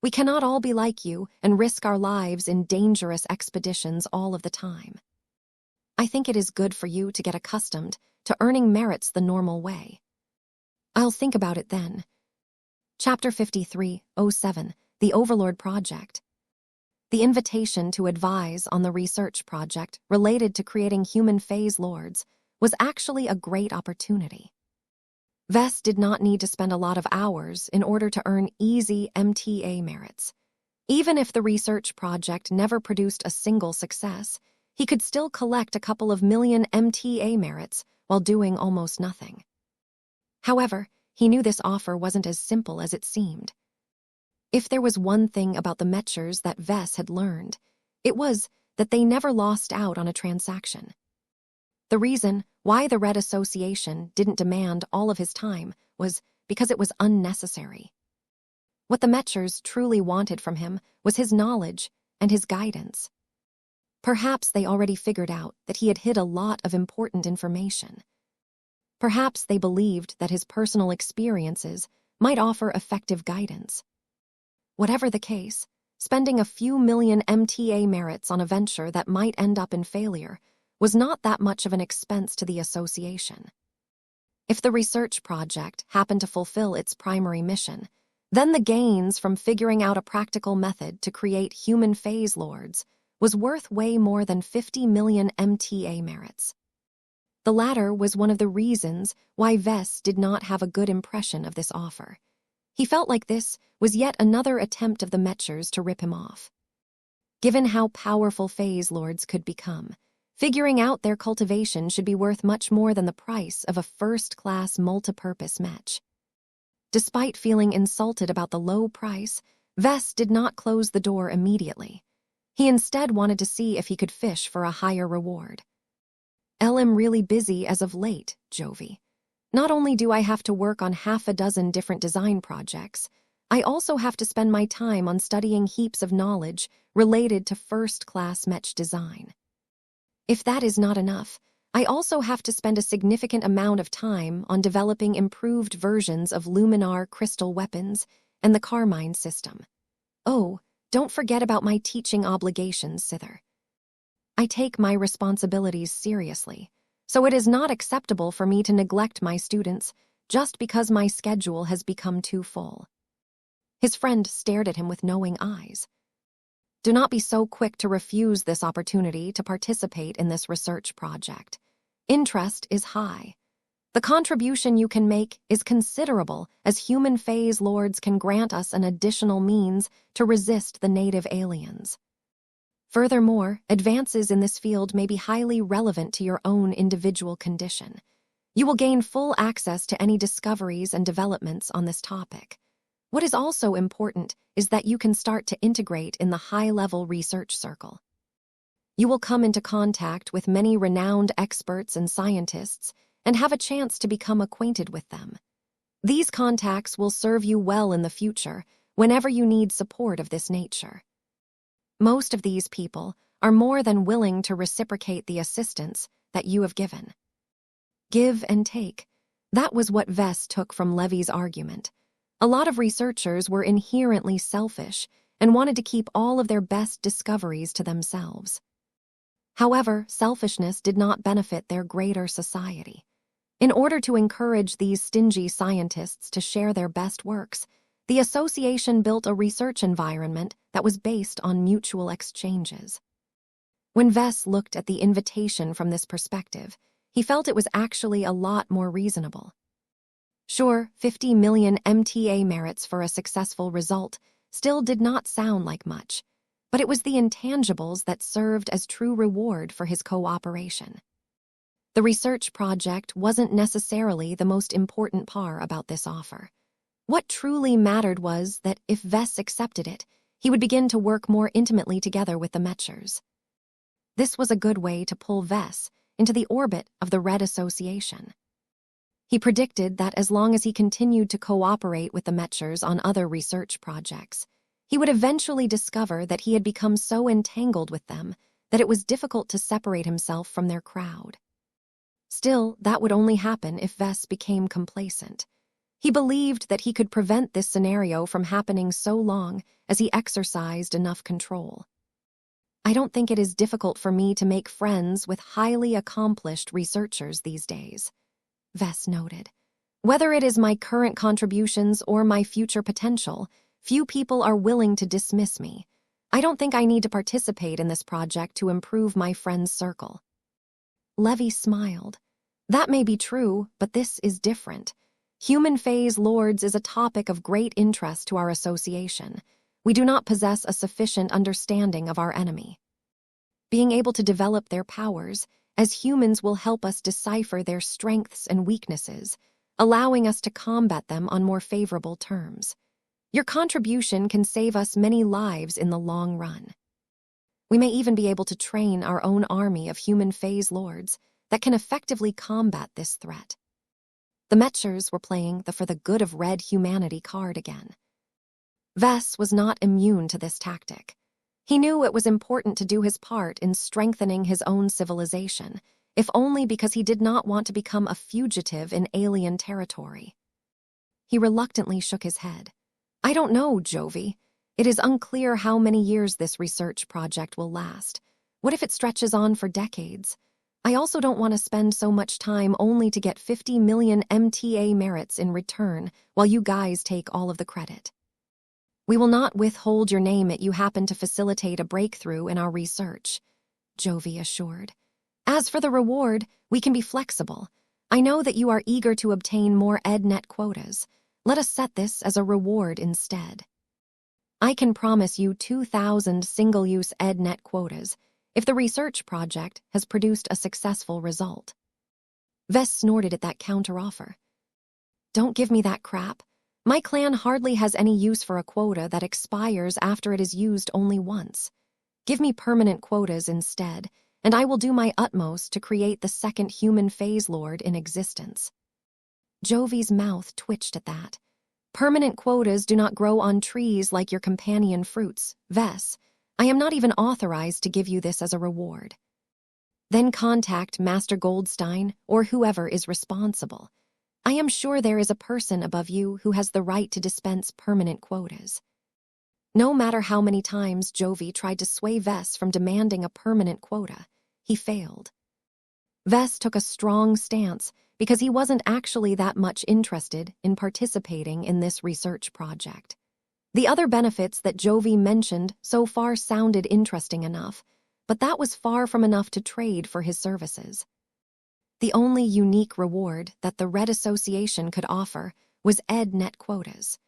We cannot all be like you and risk our lives in dangerous expeditions all of the time. I think it is good for you to get accustomed to earning merits the normal way. I'll think about it then. Chapter 53:07, The Overlord Project. The invitation to advise on the research project related to creating human phase lords was actually a great opportunity. Vess did not need to spend a lot of hours in order to earn easy MTA merits. Even if the research project never produced a single success, he could still collect a couple of million MTA merits while doing almost nothing. However, he knew this offer wasn't as simple as it seemed. If there was one thing about the Mechers that Vess had learned, it was that they never lost out on a transaction. The reason why the Red Association didn't demand all of his time was because it was unnecessary. What the Mechers truly wanted from him was his knowledge and his guidance. Perhaps they already figured out that he had hid a lot of important information. Perhaps they believed that his personal experiences might offer effective guidance. Whatever the case, spending a few million MTA merits on a venture that might end up in failure was not that much of an expense to the association. If the research project happened to fulfill its primary mission, then the gains from figuring out a practical method to create human phase lords was worth way more than 50 million MTA merits. The latter was one of the reasons why Vess did not have a good impression of this offer. He felt like this was yet another attempt of the Mechers to rip him off. Given how powerful Phase Lords could become, figuring out their cultivation should be worth much more than the price of a first-class multipurpose Mech. Despite feeling insulted about the low price, Vess did not close the door immediately. He instead wanted to see if he could fish for a higher reward. "I'm really busy as of late, Jovi. Not only do I have to work on half a dozen different design projects, I also have to spend my time on studying heaps of knowledge related to first-class Mech design. If that is not enough, I also have to spend a significant amount of time on developing improved versions of Luminar crystal weapons and the Carmine system. Oh, don't forget about my teaching obligations, Sither. I take my responsibilities seriously, so it is not acceptable for me to neglect my students just because my schedule has become too full." His friend stared at him with knowing eyes. "Do not be so quick to refuse this opportunity to participate in this research project. Interest is high. The contribution you can make is considerable, as human Phase Lords can grant us an additional means to resist the native aliens. Furthermore, advances in this field may be highly relevant to your own individual condition. You will gain full access to any discoveries and developments on this topic. What is also important is that you can start to integrate in the high-level research circle. You will come into contact with many renowned experts and scientists and have a chance to become acquainted with them. These contacts will serve you well in the future whenever you need support of this nature. Most of these people are more than willing to reciprocate the assistance that you have given." Give and take. That was what Vess took from Levy's argument. A lot of researchers were inherently selfish and wanted to keep all of their best discoveries to themselves. However, selfishness did not benefit their greater society. In order to encourage these stingy scientists to share their best works, the association built a research environment that was based on mutual exchanges. When Vess looked at the invitation from this perspective, he felt it was actually a lot more reasonable. Sure, 50 million MTA merits for a successful result still did not sound like much, but it was the intangibles that served as true reward for his cooperation. The research project wasn't necessarily the most important part about this offer. What truly mattered was that if Vess accepted it, he would begin to work more intimately together with the Mechers. This was a good way to pull Vess into the orbit of the Red Association. He predicted that as long as he continued to cooperate with the Mechers on other research projects, he would eventually discover that he had become so entangled with them that it was difficult to separate himself from their crowd. Still, that would only happen if Vess became complacent. He believed that he could prevent this scenario from happening so long as he exercised enough control. "I don't think it is difficult for me to make friends with highly accomplished researchers these days," Vess noted. "Whether it is my current contributions or my future potential, few people are willing to dismiss me. I don't think I need to participate in this project to improve my friend's circle." Levy smiled. "That may be true, but this is different. Human Phase Lords is a topic of great interest to our association. We do not possess a sufficient understanding of our enemy. Being able to develop their powers as humans will help us decipher their strengths and weaknesses, allowing us to combat them on more favorable terms. Your contribution can save us many lives in the long run. We may even be able to train our own army of human Phase Lords that can effectively combat this threat." The Mechers were playing the for the good of red humanity card again. Vess was not immune to this tactic. He knew it was important to do his part in strengthening his own civilization, if only because he did not want to become a fugitive in alien territory. He reluctantly shook his head. "I don't know, Jovi. It is unclear how many years this research project will last. What if it stretches on for decades? I also don't want to spend so much time only to get 50 million MTA merits in return while you guys take all of the credit. We will not withhold your name if you happen to facilitate a breakthrough in our research," Jovi assured. As for the reward, we can be flexible. I know that you are eager to obtain more EdNet quotas. Let us set this as a reward instead. I can promise you 2,000 single-use EdNet quotas if the research project has produced a successful result. Vess snorted at that counteroffer. Don't give me that crap. My clan hardly has any use for a quota that expires after it is used only once. Give me permanent quotas instead, and I will do my utmost to create the second human phase lord in existence. Jovi's mouth twitched at that. Permanent quotas do not grow on trees like your companion fruits, Vess. I am not even authorized to give you this as a reward. Then contact Master Goldstein or whoever is responsible. I am sure there is a person above you who has the right to dispense permanent quotas. No matter how many times Jovi tried to sway Vess from demanding a permanent quota, he failed. Vess took a strong stance because he wasn't actually that much interested in participating in this research project. The other benefits that Jovi mentioned so far sounded interesting enough, but that was far from enough to trade for his services. The only unique reward that the Red Association could offer was EdNet quotas.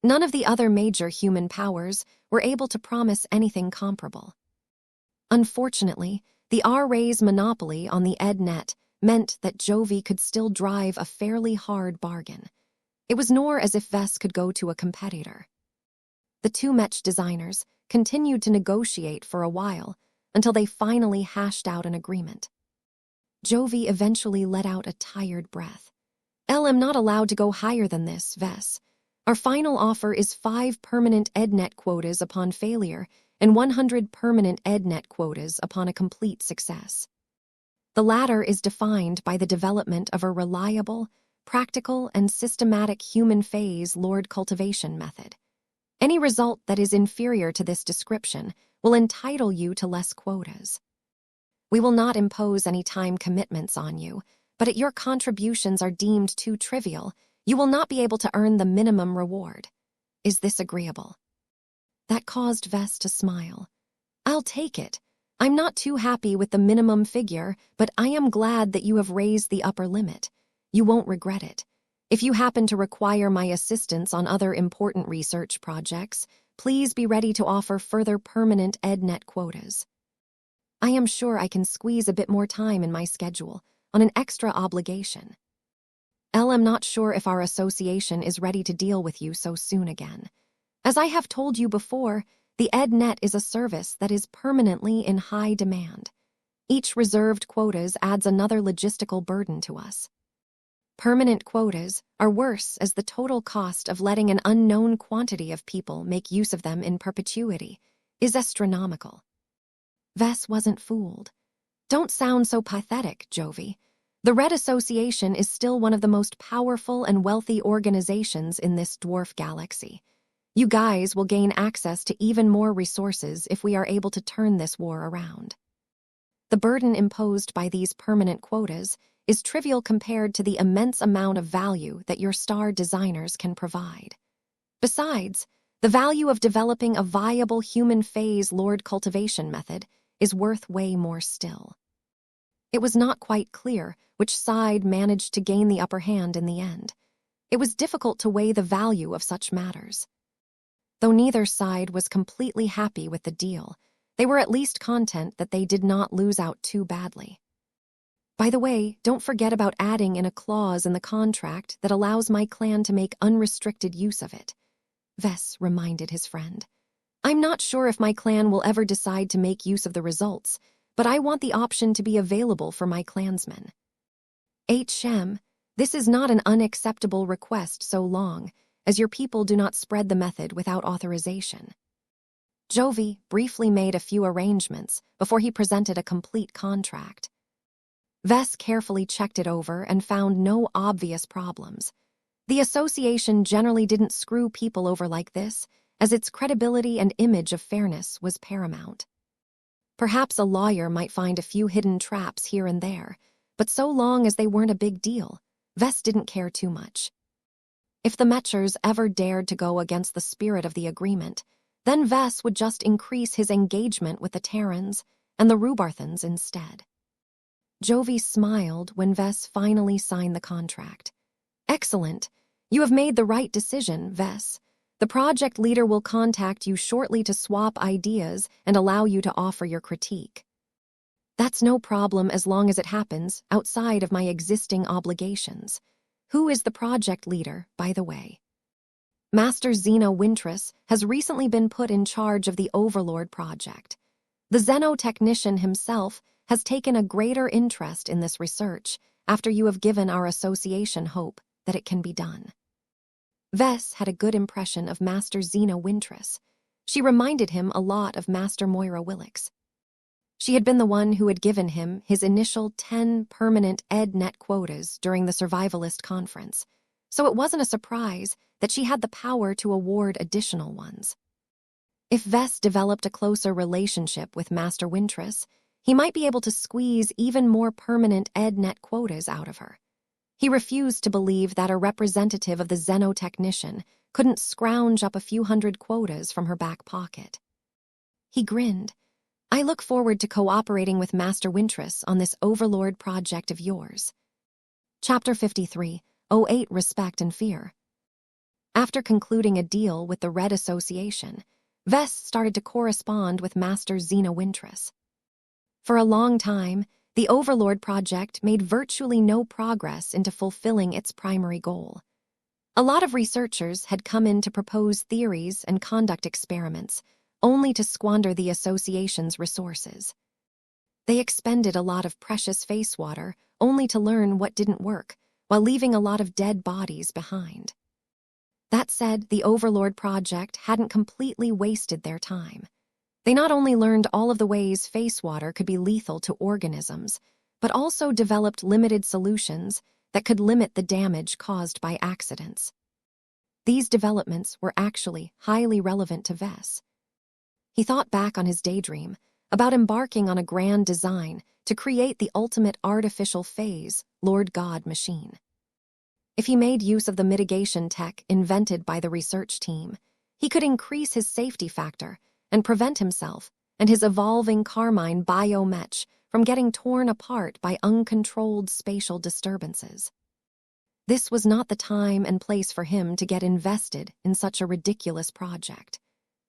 None of the other major human powers were able to promise anything comparable. Unfortunately, the R-Ray's monopoly on the EdNet meant that Jovi could still drive a fairly hard bargain. It was nor as if Vess could go to a competitor. The two Mech designers continued to negotiate for a while until they finally hashed out an agreement. Jovi eventually let out a tired breath. I'm not allowed to go higher than this, Vess. Our final offer is 5 permanent EdNet quotas upon failure and 100 permanent EdNet quotas upon a complete success. The latter is defined by the development of a reliable, practical, and systematic human phase lord cultivation method. Any result that is inferior to this description will entitle you to less quotas. We will not impose any time commitments on you, but if your contributions are deemed too trivial, you will not be able to earn the minimum reward. Is this agreeable? That caused Vess to smile. I'll take it. I'm not too happy with the minimum figure, but I am glad that you have raised the upper limit. You won't regret it. If you happen to require my assistance on other important research projects, please be ready to offer further permanent EdNet quotas. I am sure I can squeeze a bit more time in my schedule on an extra obligation. I'm not sure if our association is ready to deal with you so soon again. As I have told you before, the EdNet is a service that is permanently in high demand. Each reserved quotas adds another logistical burden to us. Permanent quotas are worse as the total cost of letting an unknown quantity of people make use of them in perpetuity is astronomical. Vess wasn't fooled. Don't sound so pathetic, Jovi. The Red Association is still one of the most powerful and wealthy organizations in this dwarf galaxy. You guys will gain access to even more resources if we are able to turn this war around. The burden imposed by these permanent quotas is trivial compared to the immense amount of value that your star designers can provide. Besides, the value of developing a viable human phase lord cultivation method is worth way more still. It was not quite clear which side managed to gain the upper hand in the end. It was difficult to weigh the value of such matters. Though neither side was completely happy with the deal, they were at least content that they did not lose out too badly. By the way, don't forget about adding in a clause in the contract that allows my clan to make unrestricted use of it, Vess reminded his friend. I'm not sure if my clan will ever decide to make use of the results, but I want the option to be available for my clansmen. This is not an unacceptable request so long as your people do not spread the method without authorization. Jovi briefly made a few arrangements before he presented a complete contract. Vess carefully checked it over and found no obvious problems. The association generally didn't screw people over like this, as its credibility and image of fairness was paramount. Perhaps a lawyer might find a few hidden traps here and there, but so long as they weren't a big deal, Vess didn't care too much. If the Mechers ever dared to go against the spirit of the agreement, then Vess would just increase his engagement with the Terrans and the Rubarthans instead. Jovi smiled when Vess finally signed the contract. Excellent. You have made the right decision, Vess. The project leader will contact you shortly to swap ideas and allow you to offer your critique. That's no problem as long as it happens outside of my existing obligations. Who is the project leader, by the way? Master Xeno Wintris has recently been put in charge of the Overlord project. The xenotechnician himself has taken a greater interest in this research after you have given our association hope that it can be done. Vess had a good impression of Master Xeno Wintris. She reminded him a lot of Master Moira Willix. She had been the one who had given him his initial 10 permanent EdNet quotas during the Survivalist Conference, so it wasn't a surprise that she had the power to award additional ones. If Vess developed a closer relationship with Master Wintris, he might be able to squeeze even more permanent EdNet quotas out of her. He refused to believe that a representative of the xenotechnician couldn't scrounge up a few hundred quotas from her back pocket. He grinned. I look forward to cooperating with Master Wintris on this Overlord project of yours. Chapter 53, 08 Respect and Fear. After concluding a deal with the Red Association, Vess started to correspond with Master Xeno Wintris. For a long time, the Overlord project made virtually no progress into fulfilling its primary goal. A lot of researchers had come in to propose theories and conduct experiments, only to squander the association's resources. They expended a lot of precious face water only to learn what didn't work, while leaving a lot of dead bodies behind. That said, the Overlord project hadn't completely wasted their time. They not only learned all of the ways face water could be lethal to organisms, but also developed limited solutions that could limit the damage caused by accidents. These developments were actually highly relevant to Vess. He thought back on his daydream about embarking on a grand design to create the ultimate artificial phase, Lord God machine. If he made use of the mitigation tech invented by the research team, he could increase his safety factor and prevent himself and his evolving Carmine bio-Mech from getting torn apart by uncontrolled spatial disturbances. This was not the time and place for him to get invested in such a ridiculous project.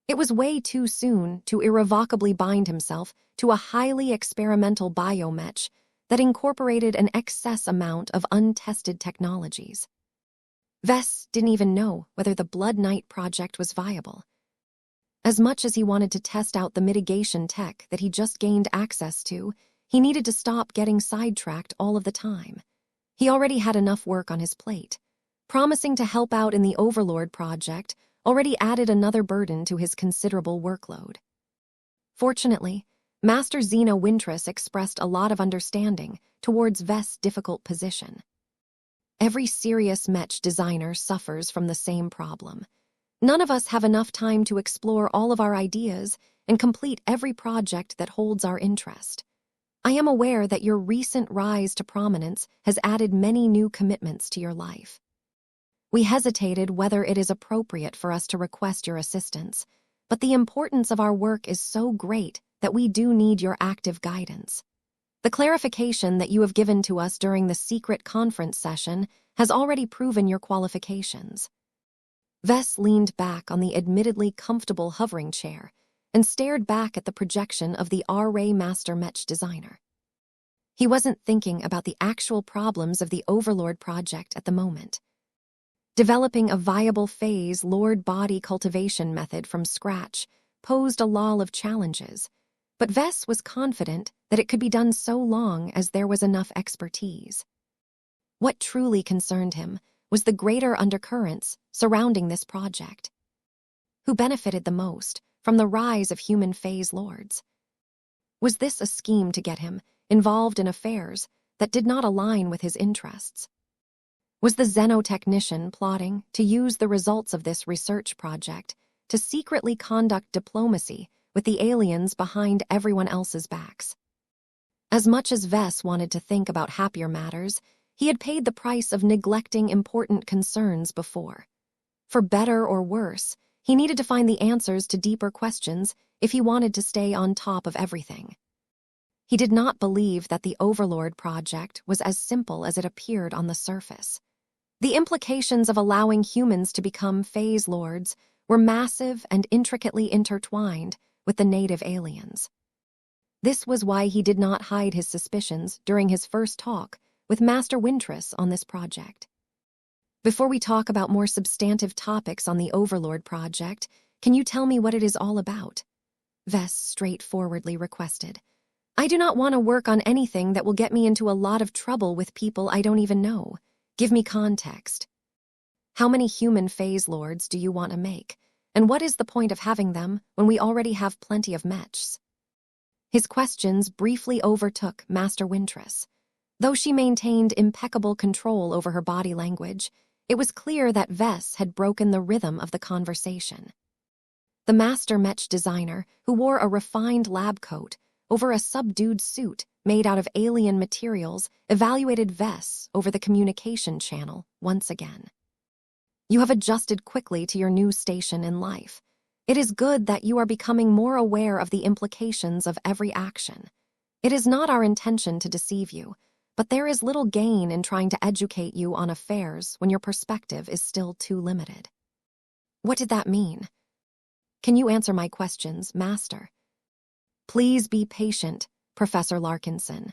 It was way too soon to irrevocably bind himself to a highly experimental bio-Mech that incorporated an excess amount of untested technologies. Vess didn't even know whether the Blood Knight project was viable. As much as he wanted to test out the mitigation tech that he just gained access to, he needed to stop getting sidetracked all of the time. He already had enough work on his plate. Promising to help out in the Overlord project already added another burden to his considerable workload. Fortunately, Master Xeno Wintris expressed a lot of understanding towards Vess' difficult position. Every serious Mech designer suffers from the same problem. None of us have enough time to explore all of our ideas and complete every project that holds our interest. I am aware that your recent rise to prominence has added many new commitments to your life. We hesitated whether it is appropriate for us to request your assistance, but the importance of our work is so great that we do need your active guidance. The clarification that you have given to us during the secret conference session has already proven your qualifications. Vess leaned back on the admittedly comfortable hovering chair and stared back at the projection of the R-Ray Master Mech designer. He wasn't thinking about the actual problems of the Overlord project at the moment. Developing a viable phase Lord body cultivation method from scratch posed a lot of challenges, but Vess was confident that it could be done so long as there was enough expertise. What truly concerned him was the greater undercurrents surrounding this project. Who benefited the most from the rise of human phase lords? Was this a scheme to get him involved in affairs that did not align with his interests? Was the xenotechnician plotting to use the results of this research project to secretly conduct diplomacy with the aliens behind everyone else's backs? As much as Vess wanted to think about happier matters, he had paid the price of neglecting important concerns before. For better or worse, he needed to find the answers to deeper questions if he wanted to stay on top of everything. He did not believe that the Overlord project was as simple as it appeared on the surface. The implications of allowing humans to become phase lords were massive and intricately intertwined with the native aliens. This was why he did not hide his suspicions during his first talk with Master Wintress on this project. Before we talk about more substantive topics on the Overlord project, can you tell me what it is all about? Vess straightforwardly requested. I do not want to work on anything that will get me into a lot of trouble with people I don't even know. Give me context. How many human phase lords do you want to make? And what is the point of having them when we already have plenty of mechs? His questions briefly overtook Master Wintress. Though she maintained impeccable control over her body language, it was clear that Vess had broken the rhythm of the conversation. The master mech designer, who wore a refined lab coat over a subdued suit made out of alien materials, evaluated Vess over the communication channel once again. You have adjusted quickly to your new station in life. It is good that you are becoming more aware of the implications of every action. It is not our intention to deceive you, but there is little gain in trying to educate you on affairs when your perspective is still too limited. What did that mean? Can you answer my questions, Master? Please be patient, Professor Larkinson.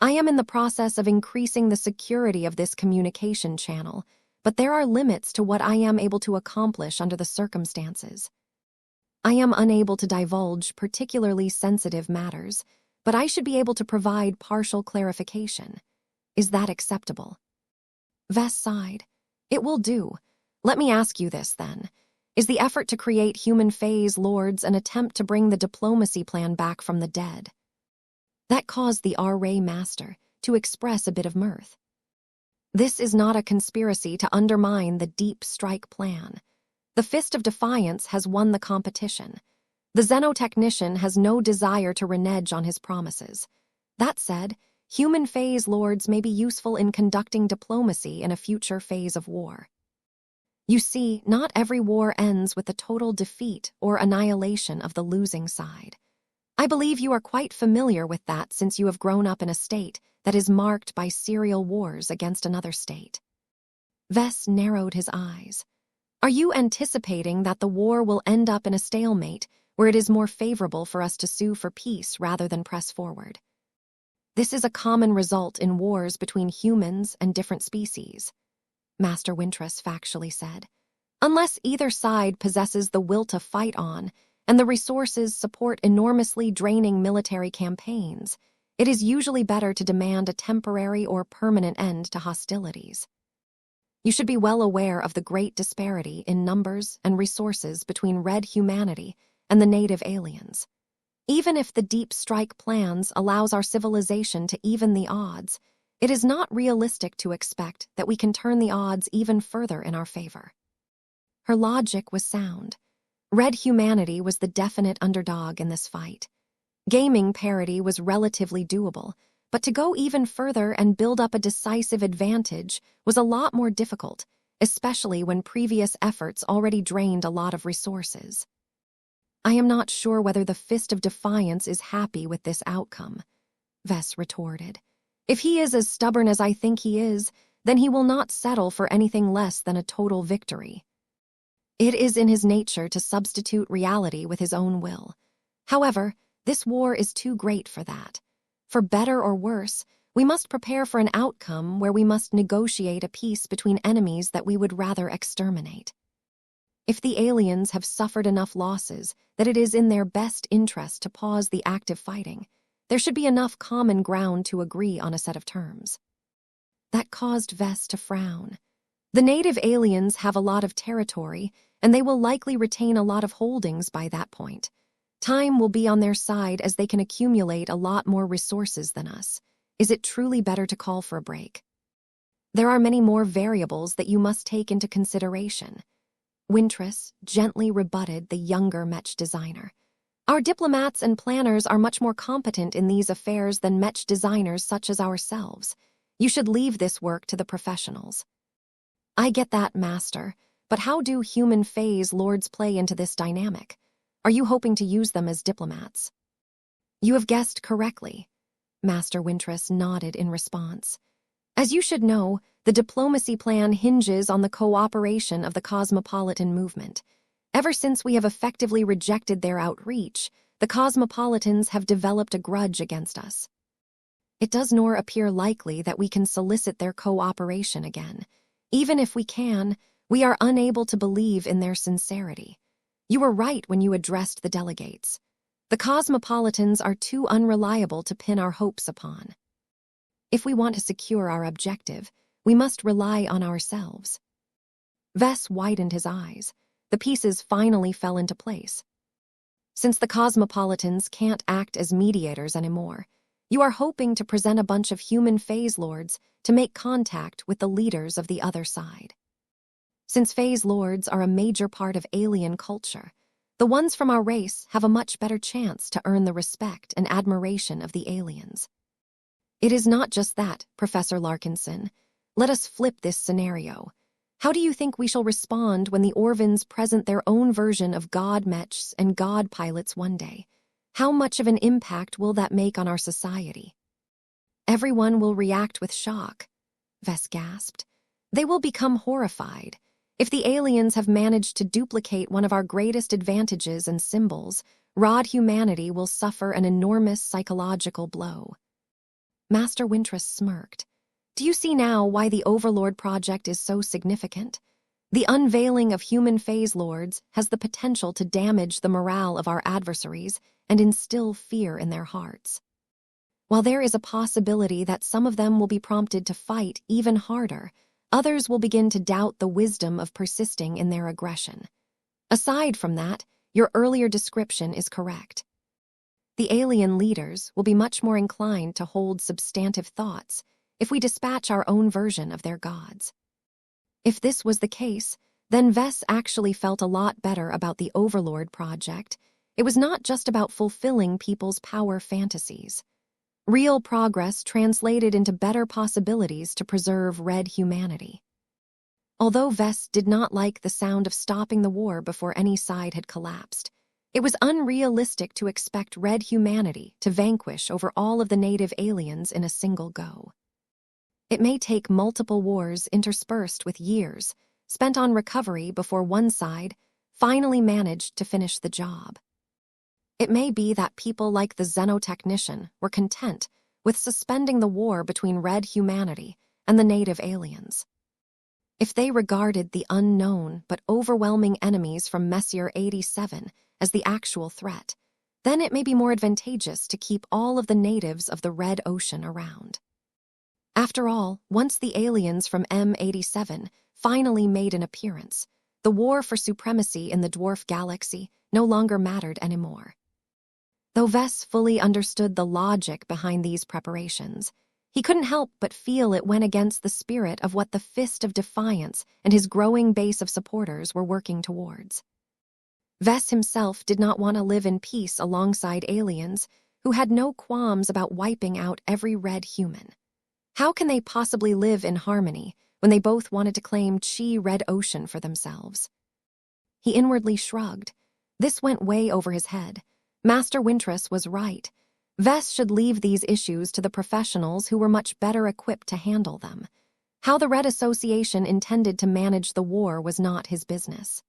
I am in the process of increasing the security of this communication channel, but there are limits to what I am able to accomplish under the circumstances. I am unable to divulge particularly sensitive matters, but I should be able to provide partial clarification. Is that acceptable? Vess sighed. It will do. Let me ask you this, then. Is the effort to create human phase lords an attempt to bring the diplomacy plan back from the dead? That caused the R-Ray Master to express a bit of mirth. This is not a conspiracy to undermine the Deep Strike plan. The Fist of Defiance has won the competition. The Xenotechnician has no desire to renege on his promises. That said, human phase lords may be useful in conducting diplomacy in a future phase of war. You see, not every war ends with the total defeat or annihilation of the losing side. I believe you are quite familiar with that since you have grown up in a state that is marked by serial wars against another state. Vess narrowed his eyes. Are you anticipating that the war will end up in a stalemate where it is more favorable for us to sue for peace rather than press forward? This is a common result in wars between humans and different species, Master Wintress factually said. Unless either side possesses the will to fight on and the resources support enormously draining military campaigns, it is usually better to demand a temporary or permanent end to hostilities. You should be well aware of the great disparity in numbers and resources between red humanity and the native aliens. Even if the Deep Strike plans allows our civilization to even the odds, it is not realistic to expect that we can turn the odds even further in our favor. Her logic was sound. Red humanity was the definite underdog in this fight. Gaming parity was relatively doable, but to go even further and build up a decisive advantage was a lot more difficult, especially when previous efforts already drained a lot of resources. I am not sure whether the Fist of Defiance is happy with this outcome, Vess retorted. If he is as stubborn as I think he is, then he will not settle for anything less than a total victory. It is in his nature to substitute reality with his own will. However, this war is too great for that. For better or worse, we must prepare for an outcome where we must negotiate a peace between enemies that we would rather exterminate. If the aliens have suffered enough losses that it is in their best interest to pause the active fighting, there should be enough common ground to agree on a set of terms. That caused Vess to frown. The native aliens have a lot of territory, and they will likely retain a lot of holdings by that point. Time will be on their side as they can accumulate a lot more resources than us. Is it truly better to call for a break? There are many more variables that you must take into consideration. Wintress gently rebutted the younger Mech designer. Our diplomats and planners are much more competent in these affairs than Mech designers such as ourselves. You should leave this work to the professionals. I get that, Master, but how do human phase lords play into this dynamic? Are you hoping to use them as diplomats? You have guessed correctly. Master Wintress nodded in response. As you should know, the diplomacy plan hinges on the cooperation of the cosmopolitan movement. Ever since we have effectively rejected their outreach, the cosmopolitans have developed a grudge against us. It does nor appear likely that we can solicit their cooperation again. Even if we can, we are unable to believe in their sincerity. You were right when you addressed the delegates. The cosmopolitans are too unreliable to pin our hopes upon. If we want to secure our objective, we must rely on ourselves. Vess widened his eyes. The pieces finally fell into place. Since the cosmopolitans can't act as mediators anymore, you are hoping to present a bunch of human phase lords to make contact with the leaders of the other side. Since phase lords are a major part of alien culture, the ones from our race have a much better chance to earn the respect and admiration of the aliens. It is not just that, Professor Larkinson. Let us flip this scenario. How do you think we shall respond when the Orvans present their own version of God Mechs and God pilots one day? How much of an impact will that make on our society? Everyone will react with shock, Vess gasped. They will become horrified. If the aliens have managed to duplicate one of our greatest advantages and symbols, Rod humanity will suffer an enormous psychological blow. Master Wintress smirked. Do you see now why the Overlord Project is so significant? The unveiling of human phase lords has the potential to damage the morale of our adversaries and instill fear in their hearts. While there is a possibility that some of them will be prompted to fight even harder, others will begin to doubt the wisdom of persisting in their aggression. Aside from that, your earlier description is correct. The alien leaders will be much more inclined to hold substantive thoughts if we dispatch our own version of their gods. If this was the case, then Vess actually felt a lot better about the Overlord Project. It was not just about fulfilling people's power fantasies. Real progress translated into better possibilities to preserve red humanity. Although Vess did not like the sound of stopping the war before any side had collapsed, it was unrealistic to expect red humanity to vanquish over all of the native aliens in a single go. It may take multiple wars interspersed with years spent on recovery before one side finally managed to finish the job. It may be that people like the xenotechnician were content with suspending the war between red humanity and the native aliens. If they regarded the unknown but overwhelming enemies from Messier 87 as the actual threat, then it may be more advantageous to keep all of the natives of the Red Ocean around. After all, once the aliens from M87 finally made an appearance, the war for supremacy in the dwarf galaxy no longer mattered anymore. Though Vess fully understood the logic behind these preparations, he couldn't help but feel it went against the spirit of what the Fist of Defiance and his growing base of supporters were working towards. Vess himself did not want to live in peace alongside aliens who had no qualms about wiping out every red human. How can they possibly live in harmony when they both wanted to claim Chi Red Ocean for themselves? He inwardly shrugged. This went way over his head. Master Wintress was right. Vess should leave these issues to the professionals who were much better equipped to handle them. How the Red Association intended to manage the war was not his business.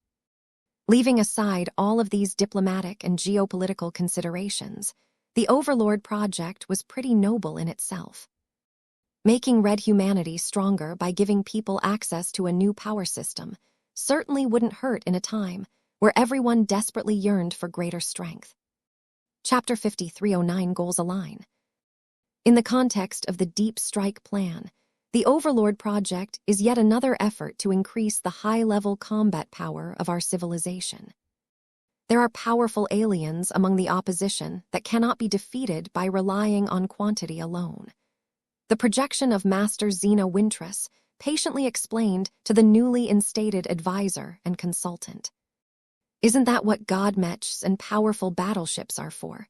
Leaving aside all of these diplomatic and geopolitical considerations, the Overlord Project was pretty noble in itself. Making red humanity stronger by giving people access to a new power system certainly wouldn't hurt in a time where everyone desperately yearned for greater strength. Chapter 5309 Goals Align. In the context of the Deep Strike Plan, the Overlord Project is yet another effort to increase the high-level combat power of our civilization. There are powerful aliens among the opposition that cannot be defeated by relying on quantity alone. The projection of Master Xena Wintress patiently explained to the newly instated advisor and consultant. Isn't that what God Mechs and powerful battleships are for?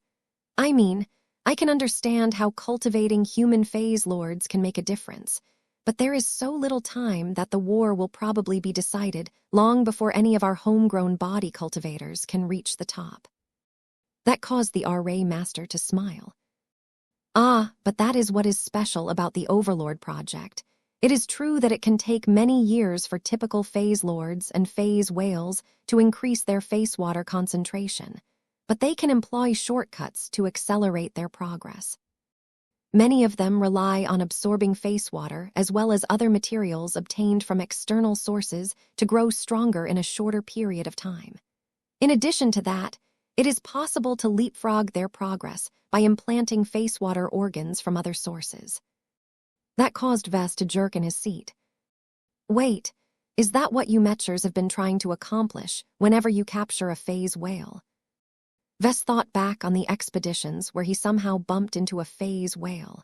I mean, I can understand how cultivating human phase lords can make a difference, but there is so little time that the war will probably be decided long before any of our homegrown body cultivators can reach the top. That caused the RA Master to smile. But that is what is special about the Overlord project. It is true that it can take many years for typical phase lords and phase whales to increase their face water concentration, but they can employ shortcuts to accelerate their progress. Many of them rely on absorbing face water as well as other materials obtained from external sources to grow stronger in a shorter period of time. In addition to that, it is possible to leapfrog their progress by implanting face water organs from other sources. That caused Vess to jerk in his seat. Wait, is that what you Mechers have been trying to accomplish whenever you capture a phase whale? Vess thought back on the expeditions where he somehow bumped into a phase whale.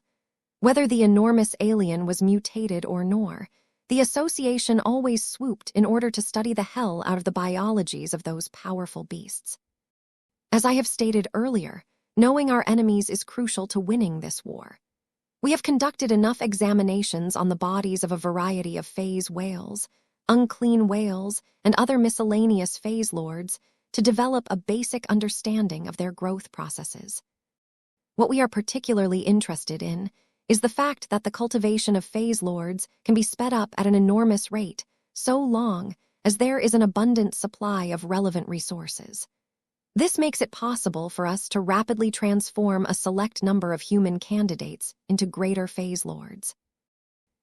Whether the enormous alien was mutated or nor, the association always swooped in order to study the hell out of the biologies of those powerful beasts. As I have stated earlier, knowing our enemies is crucial to winning this war. We have conducted enough examinations on the bodies of a variety of phase whales, unclean whales, and other miscellaneous phase lords to develop a basic understanding of their growth processes. What we are particularly interested in is the fact that the cultivation of phase lords can be sped up at an enormous rate, so long as there is an abundant supply of relevant resources. This makes it possible for us to rapidly transform a select number of human candidates into greater phase lords.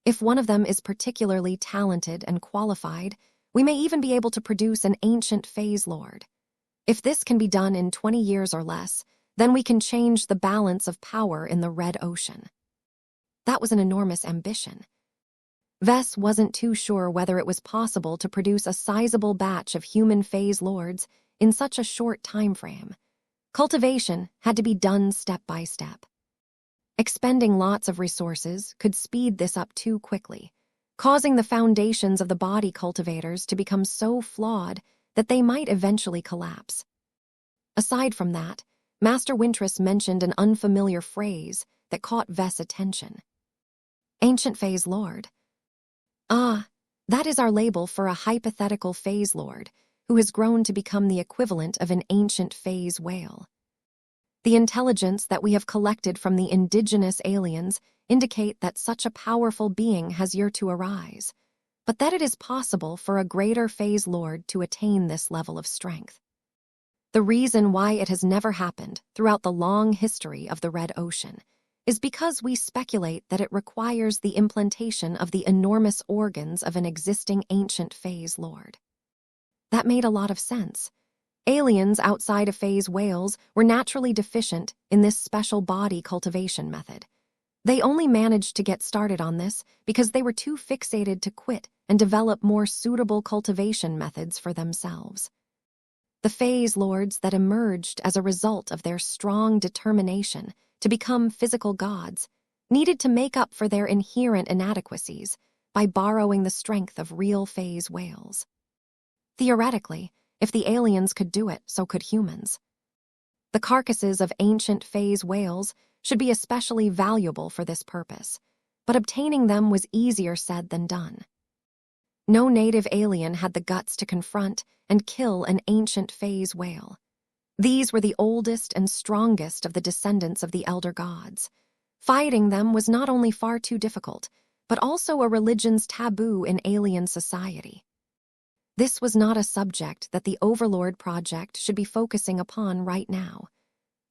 If one of them is particularly talented and qualified, we may even be able to produce an ancient phase lord. If this can be done in 20 years or less, then we can change the balance of power in the Red Ocean. That was an enormous ambition. Vess wasn't too sure whether it was possible to produce a sizable batch of human phase lords in such a short time frame. Cultivation had to be done step by step. Expending lots of resources could speed this up too quickly, causing the foundations of the body cultivators to become so flawed that they might eventually collapse. Aside from that, Master Wintress mentioned an unfamiliar phrase that caught Vess' attention. Ancient phase lord. That is our label for a hypothetical phase lord who has grown to become the equivalent of an ancient phase whale. The intelligence that we have collected from the indigenous aliens indicate that such a powerful being has yet to arise, but that it is possible for a greater phase lord to attain this level of strength. The reason why it has never happened throughout the long history of the Red Ocean is because we speculate that it requires the implantation of the enormous organs of an existing ancient phase lord. That made a lot of sense. Aliens outside of phase whales were naturally deficient in this special body cultivation method. They only managed to get started on this because they were too fixated to quit and develop more suitable cultivation methods for themselves. The phase lords that emerged as a result of their strong determination to become physical gods needed to make up for their inherent inadequacies by borrowing the strength of real phase whales. Theoretically, if the aliens could do it, so could humans. The carcasses of ancient phase whales should be especially valuable for this purpose, but obtaining them was easier said than done. No native alien had the guts to confront and kill an ancient phase whale. These were the oldest and strongest of the descendants of the elder gods. Fighting them was not only far too difficult, but also a religion's taboo in alien society. This was not a subject that the Overlord Project should be focusing upon right now.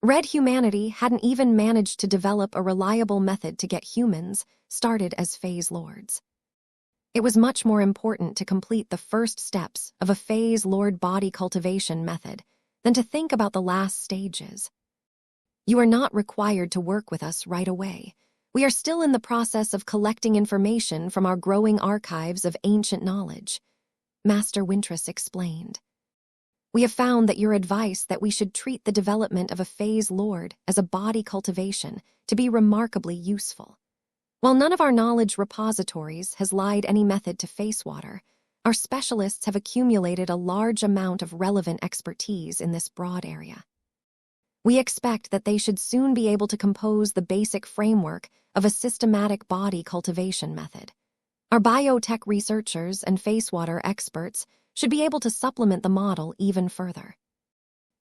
Red humanity hadn't even managed to develop a reliable method to get humans started as phase lords. It was much more important to complete the first steps of a phase lord body cultivation method than to think about the last stages. You are not required to work with us right away. We are still in the process of collecting information from our growing archives of ancient knowledge, Master Wintress explained. We have found that your advice that we should treat the development of a phase lord as a body cultivation to be remarkably useful. While none of our knowledge repositories has lied any method to face water, our specialists have accumulated a large amount of relevant expertise in this broad area. We expect that they should soon be able to compose the basic framework of a systematic body cultivation method. Our biotech researchers and face water experts should be able to supplement the model even further.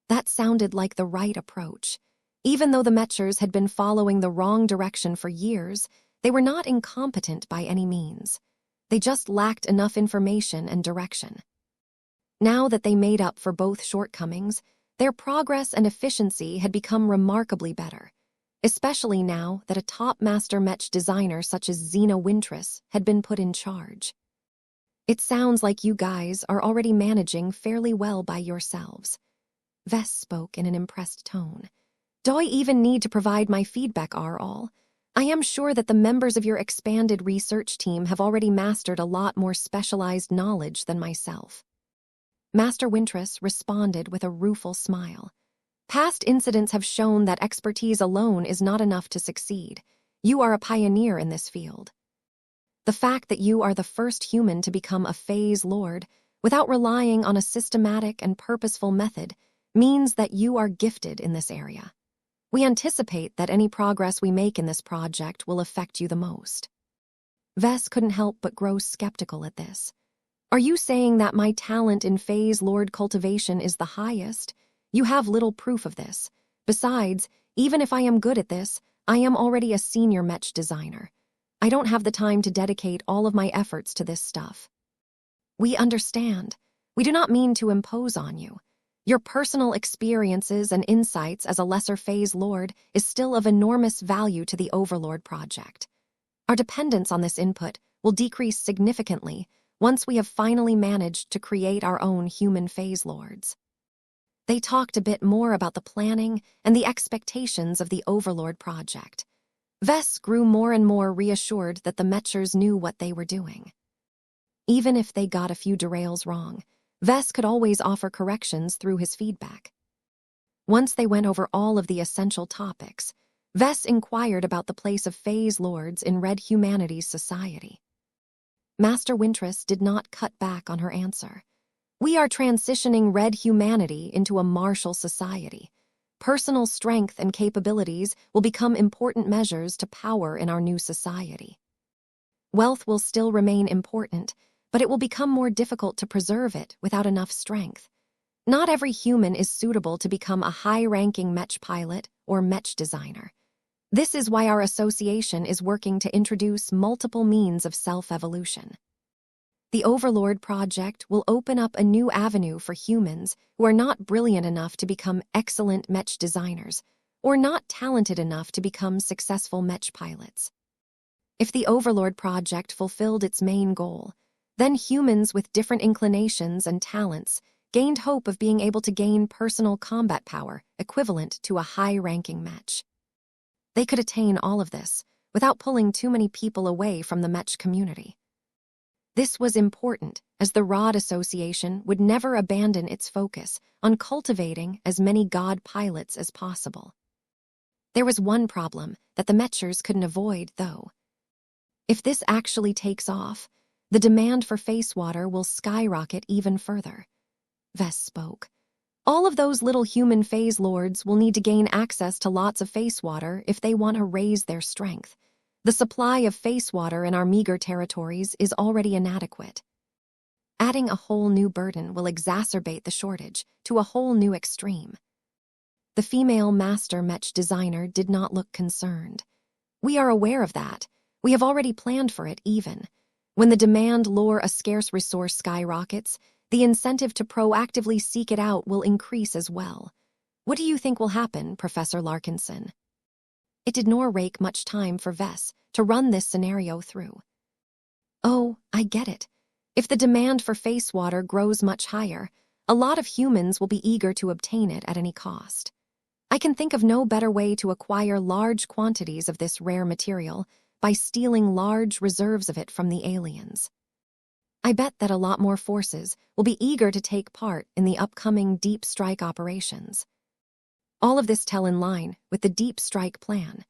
That sounded like the right approach. Even though the Mechers had been following the wrong direction for years, they were not incompetent by any means. They just lacked enough information and direction. Now that they made up for both shortcomings, their progress and efficiency had become remarkably better, especially now that a top master Mech designer such as Xena Wintress had been put in charge. It sounds like you guys are already managing fairly well by yourselves. Vess spoke in an impressed tone. Do I even need to provide my feedback, all? I am sure that the members of your expanded research team have already mastered a lot more specialized knowledge than myself. Master Wintress responded with a rueful smile. Past incidents have shown that expertise alone is not enough to succeed. You are a pioneer in this field. The fact that you are the first human to become a phase lord without relying on a systematic and purposeful method means that you are gifted in this area. We anticipate that any progress we make in this project will affect you the most. Vess couldn't help but grow skeptical at this. Are you saying that my talent in phase lord cultivation is the highest? You have little proof of this. Besides, even if I am good at this, I am already a senior Mech designer. I don't have the time to dedicate all of my efforts to this stuff. We understand. We do not mean to impose on you. Your personal experiences and insights as a lesser phase lord is still of enormous value to the Overlord project. Our dependence on this input will decrease significantly once we have finally managed to create our own human phase lords. They talked a bit more about the planning and the expectations of the Overlord project. Vess grew more and more reassured that the Mechers knew what they were doing. Even if they got a few derails wrong, Vess could always offer corrections through his feedback. Once they went over all of the essential topics, Vess inquired about the place of phase lords in Red Humanity's society. Master Wintress did not cut back on her answer. We are transitioning Red Humanity into a martial society. Personal strength and capabilities will become important measures to power in our new society. Wealth will still remain important, but it will become more difficult to preserve it without enough strength. Not every human is suitable to become a high-ranking Mech pilot or Mech designer. This is why our association is working to introduce multiple means of self-evolution. The Overlord project will open up a new avenue for humans who are not brilliant enough to become excellent Mech designers or not talented enough to become successful Mech pilots. If the Overlord project fulfilled its main goal, then humans with different inclinations and talents gained hope of being able to gain personal combat power equivalent to a high-ranking Mech. They could attain all of this without pulling too many people away from the Mech community. This was important, as the Rod Association would never abandon its focus on cultivating as many god pilots as possible. There was one problem that the Mechers couldn't avoid, though. If this actually takes off, the demand for face water will skyrocket even further. Vess spoke. All of those little human phase lords will need to gain access to lots of face water if they want to raise their strength. The supply of face water in our meager territories is already inadequate. Adding a whole new burden will exacerbate the shortage to a whole new extreme. The female master Mech designer did not look concerned. We are aware of that. We have already planned for it even. When the demand lure a scarce resource skyrockets, the incentive to proactively seek it out will increase as well. What do you think will happen, Professor Larkinson? It did not take much time for Vess to run this scenario through. Oh, I get it. If the demand for face water grows much higher, a lot of humans will be eager to obtain it at any cost. I can think of no better way to acquire large quantities of this rare material by stealing large reserves of it from the aliens. I bet that a lot more forces will be eager to take part in the upcoming deep strike operations. All of this fell in line with the deep strike plan.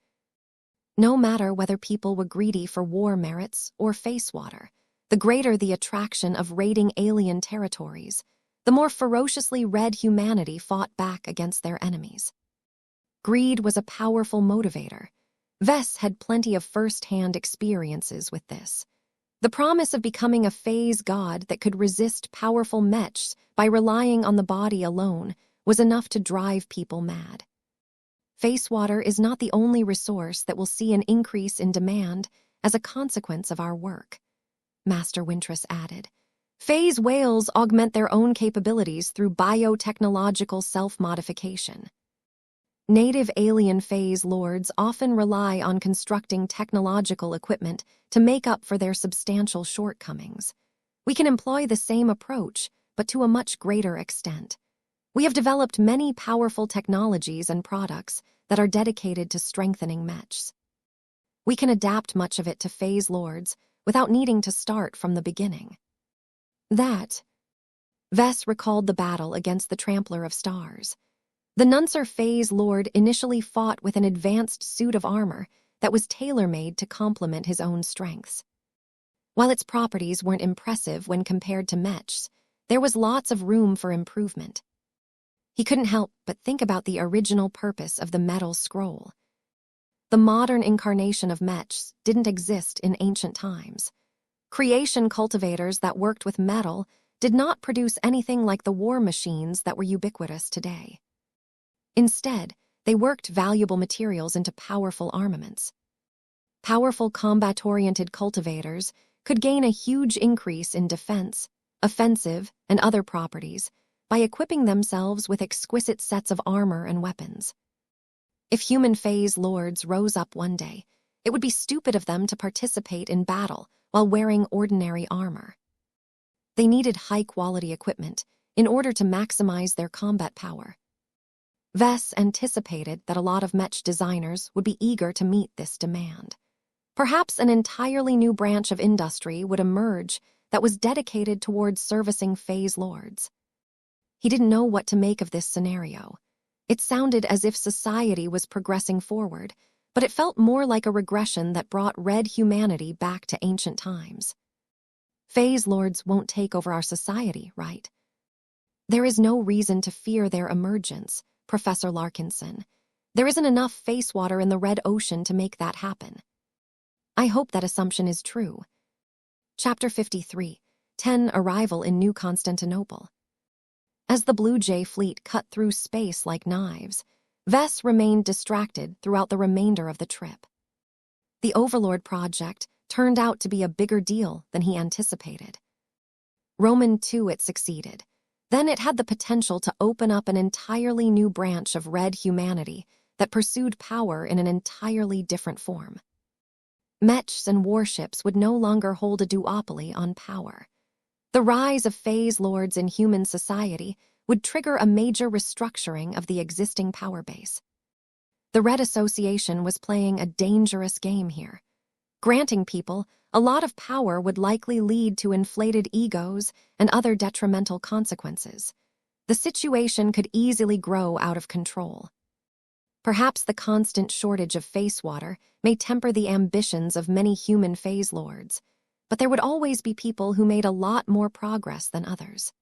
No matter whether people were greedy for war merits or face water, the greater the attraction of raiding alien territories, the more ferociously Red Humanity fought back against their enemies. Greed was a powerful motivator. Vess had plenty of first-hand experiences with this. The promise of becoming a phase god that could resist powerful mechs by relying on the body alone was enough to drive people mad. Face water is not the only resource that will see an increase in demand as a consequence of our work, Master Wintress added. Phase whales augment their own capabilities through biotechnological self-modification. Native alien phase lords often rely on constructing technological equipment to make up for their substantial shortcomings. We can employ the same approach, but to a much greater extent. We have developed many powerful technologies and products that are dedicated to strengthening mechs. We can adapt much of it to phase lords without needing to start from the beginning. Vess recalled the battle against the Trampler of Stars. The Nuncer phase lord initially fought with an advanced suit of armor that was tailor-made to complement his own strengths. While its properties weren't impressive when compared to mechs, there was lots of room for improvement. He couldn't help but think about the original purpose of the metal scroll. The modern incarnation of mechs didn't exist in ancient times. Creation cultivators that worked with metal did not produce anything like the war machines that were ubiquitous today. Instead, they worked valuable materials into powerful armaments. Powerful combat-oriented cultivators could gain a huge increase in defense, offensive, and other properties by equipping themselves with exquisite sets of armor and weapons. If human phase lords rose up one day, it would be stupid of them to participate in battle while wearing ordinary armor. They needed high-quality equipment in order to maximize their combat power. Vess anticipated that a lot of mech designers would be eager to meet this demand. Perhaps an entirely new branch of industry would emerge that was dedicated towards servicing phase lords. He didn't know what to make of this scenario. It sounded as if society was progressing forward, but it felt more like a regression that brought red humanity back to ancient times. Phase lords won't take over our society, right? There is no reason to fear their emergence, Professor Larkinson. There isn't enough face water in the Red Ocean to make that happen. I hope that assumption is true. Chapter 53, 10 Arrival in New Constantinople. As the Blue Jay fleet cut through space like knives, Vess remained distracted throughout the remainder of the trip. The Overlord project turned out to be a bigger deal than he anticipated. Roman II it succeeded. Then it had the potential to open up an entirely new branch of red humanity that pursued power in an entirely different form. Mechs and warships would no longer hold a duopoly on power. The rise of phase lords in human society would trigger a major restructuring of the existing power base. The Red Association was playing a dangerous game here. Granting people a lot of power would likely lead to inflated egos and other detrimental consequences. The situation could easily grow out of control. Perhaps the constant shortage of face water may temper the ambitions of many human phase lords, but there would always be people who made a lot more progress than others.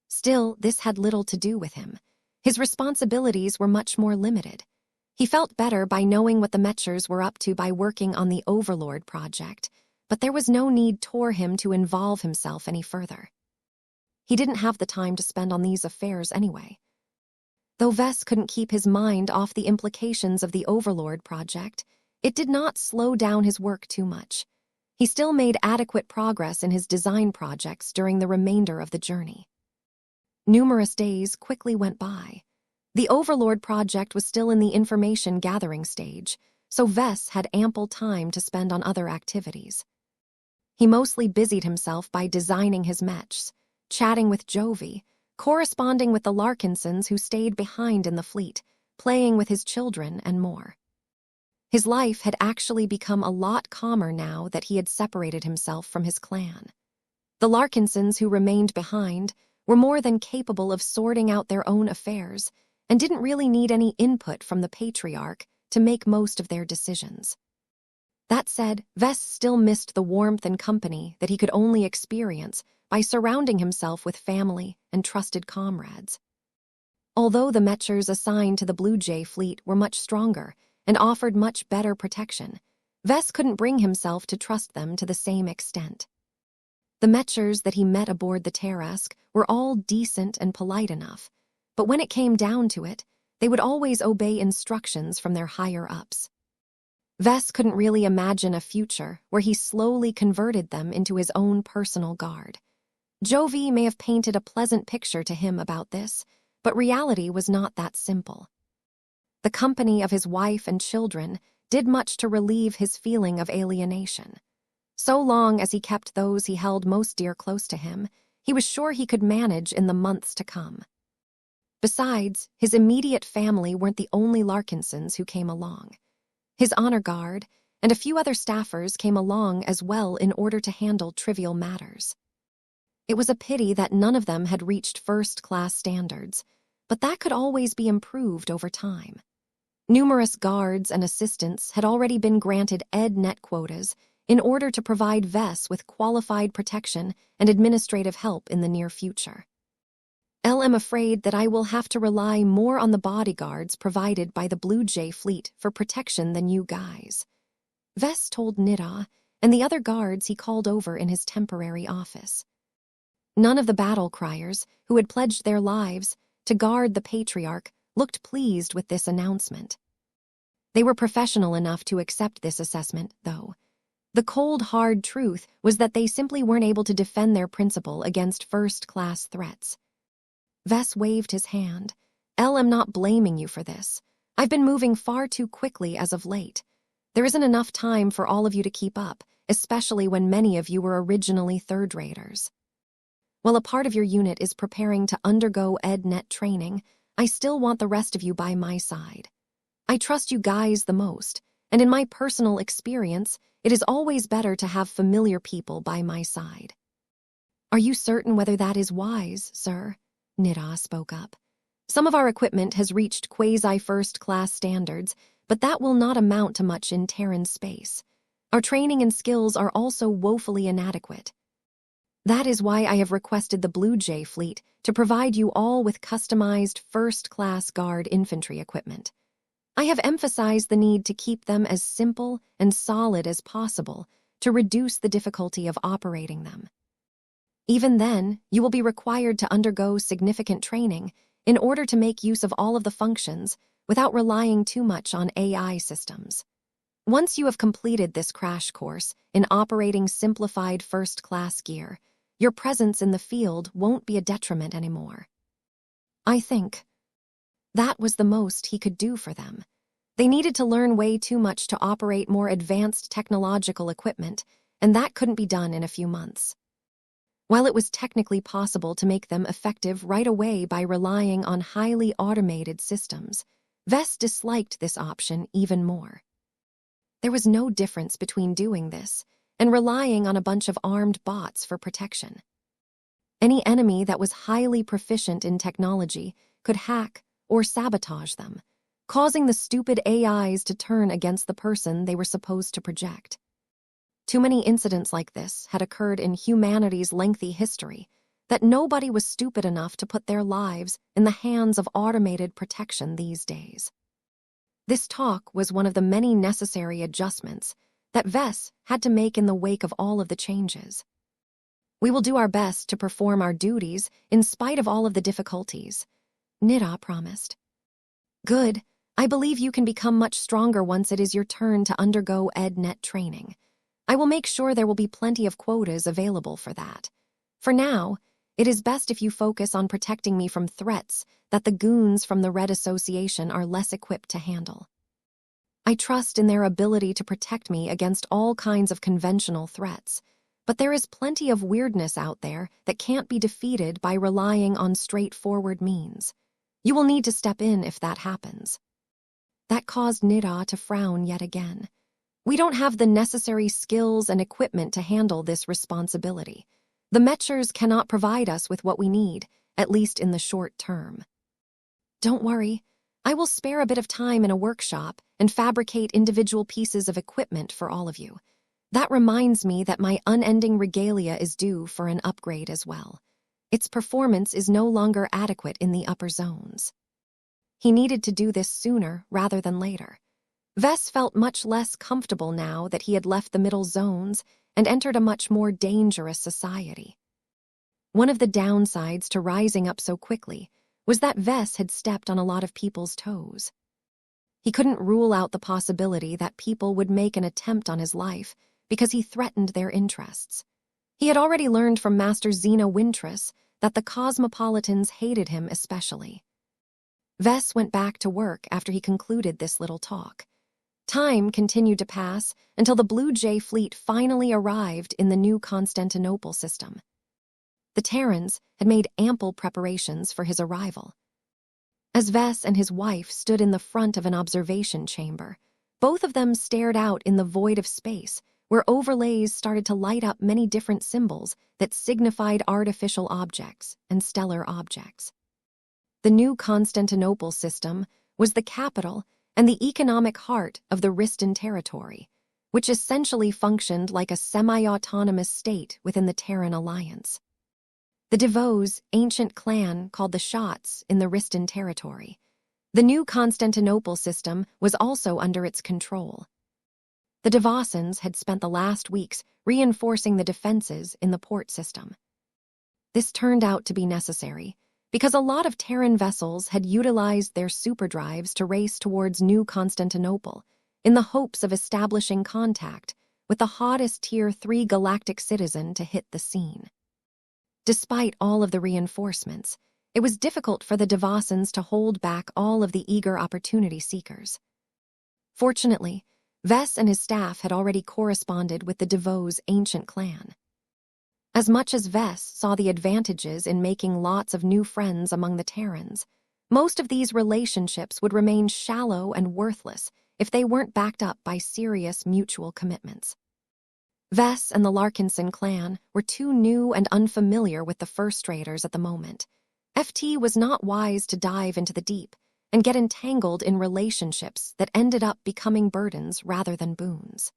Still, this had little to do with him. His responsibilities were much more limited. He felt better by knowing what the Mechers were up to by working on the Overlord project, but there was no need for him to involve himself any further. He didn't have the time to spend on these affairs anyway. Though Vess couldn't keep his mind off the implications of the Overlord project, it did not slow down his work too much. He still made adequate progress in his design projects during the remainder of the journey. Numerous days quickly went by. The Overlord project was still in the information gathering stage, so Vess had ample time to spend on other activities. He mostly busied himself by designing his mechs, chatting with Jovi, corresponding with the Larkinsons who stayed behind in the fleet, playing with his children, and more. His life had actually become a lot calmer now that he had separated himself from his clan. The Larkinsons who remained behind were more than capable of sorting out their own affairs and didn't really need any input from the Patriarch to make most of their decisions. That said, Vess still missed the warmth and company that he could only experience by surrounding himself with family and trusted comrades. Although the Mechers assigned to the Blue Jay fleet were much stronger and offered much better protection, Vess couldn't bring himself to trust them to the same extent. The Mechers that he met aboard the Tarrasque were all decent and polite enough, but when it came down to it, They would always obey instructions from their higher-ups. Ves couldn't really imagine a future where he slowly converted them into his own personal guard. Jovi may have painted a pleasant picture to him about this, but reality was not that simple. The company of his wife and children did much to relieve his feeling of alienation. So long as he kept those he held most dear close to him, he was sure he could manage in the months to come. Besides, his immediate family weren't the only Larkinsons who came along. His honor guard and a few other staffers came along as well in order to handle trivial matters. It was a pity that none of them had reached first-class standards, but that could always be improved over time. Numerous guards and assistants had already been granted EdNet quotas in order to provide Ves with qualified protection and administrative help in the near future. I'm afraid that I will have to rely more on the bodyguards provided by the Blue Jay fleet for protection than you guys. Ves told Nida and the other guards he called over in his temporary office. None of the battle criers, who had pledged their lives to guard the Patriarch, looked pleased with this announcement. They were professional enough to accept this assessment, though. The cold, hard truth was that they simply weren't able to defend their principal against first-class threats. Ves waved his hand. I'm not blaming you for this. I've been moving far too quickly as of late. There isn't enough time for all of you to keep up, especially when many of you were originally third-raters. While a part of your unit is preparing to undergo EdNet training, I still want the rest of you by my side. I trust you guys the most, and in my personal experience, it is always better to have familiar people by my side. Are you certain whether that is wise, sir? Nida spoke up. Some of our equipment has reached quasi-first-class standards, but that will not amount to much in Terran space. Our training and skills are also woefully inadequate. That is why I have requested the Blue Jay fleet to provide you all with customized first-class guard infantry equipment. I have emphasized the need to keep them as simple and solid as possible to reduce the difficulty of operating them. Even then, you will be required to undergo significant training in order to make use of all of the functions without relying too much on AI systems. Once you have completed this crash course in operating simplified first-class gear, your presence in the field won't be a detriment anymore. I think that was the most he could do for them. They needed to learn way too much to operate more advanced technological equipment, and that couldn't be done in a few months. While it was technically possible to make them effective right away by relying on highly automated systems, Ves disliked this option even more. There was no difference between doing this and relying on a bunch of armed bots for protection. Any enemy that was highly proficient in technology could hack or sabotage them, causing the stupid AIs to turn against the person they were supposed to project. Too many incidents like this had occurred in humanity's lengthy history that nobody was stupid enough to put their lives in the hands of automated protection these days. This talk was one of the many necessary adjustments that Ves had to make in the wake of all of the changes. We will do our best to perform our duties in spite of all of the difficulties, Nida promised. Good. I believe you can become much stronger once it is your turn to undergo EdNet training. I will make sure there will be plenty of quotas available for that. For now, it is best if you focus on protecting me from threats that the goons from the Red Association are less equipped to handle. I trust in their ability to protect me against all kinds of conventional threats, but there is plenty of weirdness out there that can't be defeated by relying on straightforward means. You will need to step in if that happens. That caused Nida to frown yet again. We don't have the necessary skills and equipment to handle this responsibility. The Mechers cannot provide us with what we need, at least in the short term. Don't worry. I will spare a bit of time in a workshop and fabricate individual pieces of equipment for all of you. That reminds me that my unending regalia is due for an upgrade as well. Its performance is no longer adequate in the upper zones. He needed to do this sooner rather than later. Ves felt much less comfortable now that he had left the middle zones and entered a much more dangerous society. One of the downsides to rising up so quickly was that Vess had stepped on a lot of people's toes. He couldn't rule out the possibility that people would make an attempt on his life because he threatened their interests. He had already learned from Master Xena Wintris that the cosmopolitans hated him especially. Vess went back to work after he concluded this little talk. Time continued to pass until the Blue Jay fleet finally arrived in the new Constantinople system. The Terrans had made ample preparations for his arrival. As Vess and his wife stood in the front of an observation chamber, both of them stared out in the void of space, where overlays started to light up many different symbols that signified artificial objects and stellar objects. The new Constantinople system was the capital and the economic heart of the Ristan territory, which essentially functioned like a semi-autonomous state within the Terran alliance. The Devos, ancient clan called the Shots in the Ristan territory. The new Constantinople system was also under its control. The Devosans had spent the last weeks reinforcing the defenses in the port system. This turned out to be necessary because a lot of Terran vessels had utilized their superdrives to race towards New Constantinople in the hopes of establishing contact with the hottest Tier 3 galactic citizen to hit the scene. Despite all of the reinforcements, it was difficult for the Devosans to hold back all of the eager opportunity seekers. Fortunately, Vess and his staff had already corresponded with the Devos' ancient clan. As much as Vess saw the advantages in making lots of new friends among the Terrans, most of these relationships would remain shallow and worthless if they weren't backed up by serious mutual commitments. Vess and the Larkinson clan were too new and unfamiliar with the First Raiders at the moment. FT was not wise to dive into the deep and get entangled in relationships that ended up becoming burdens rather than boons.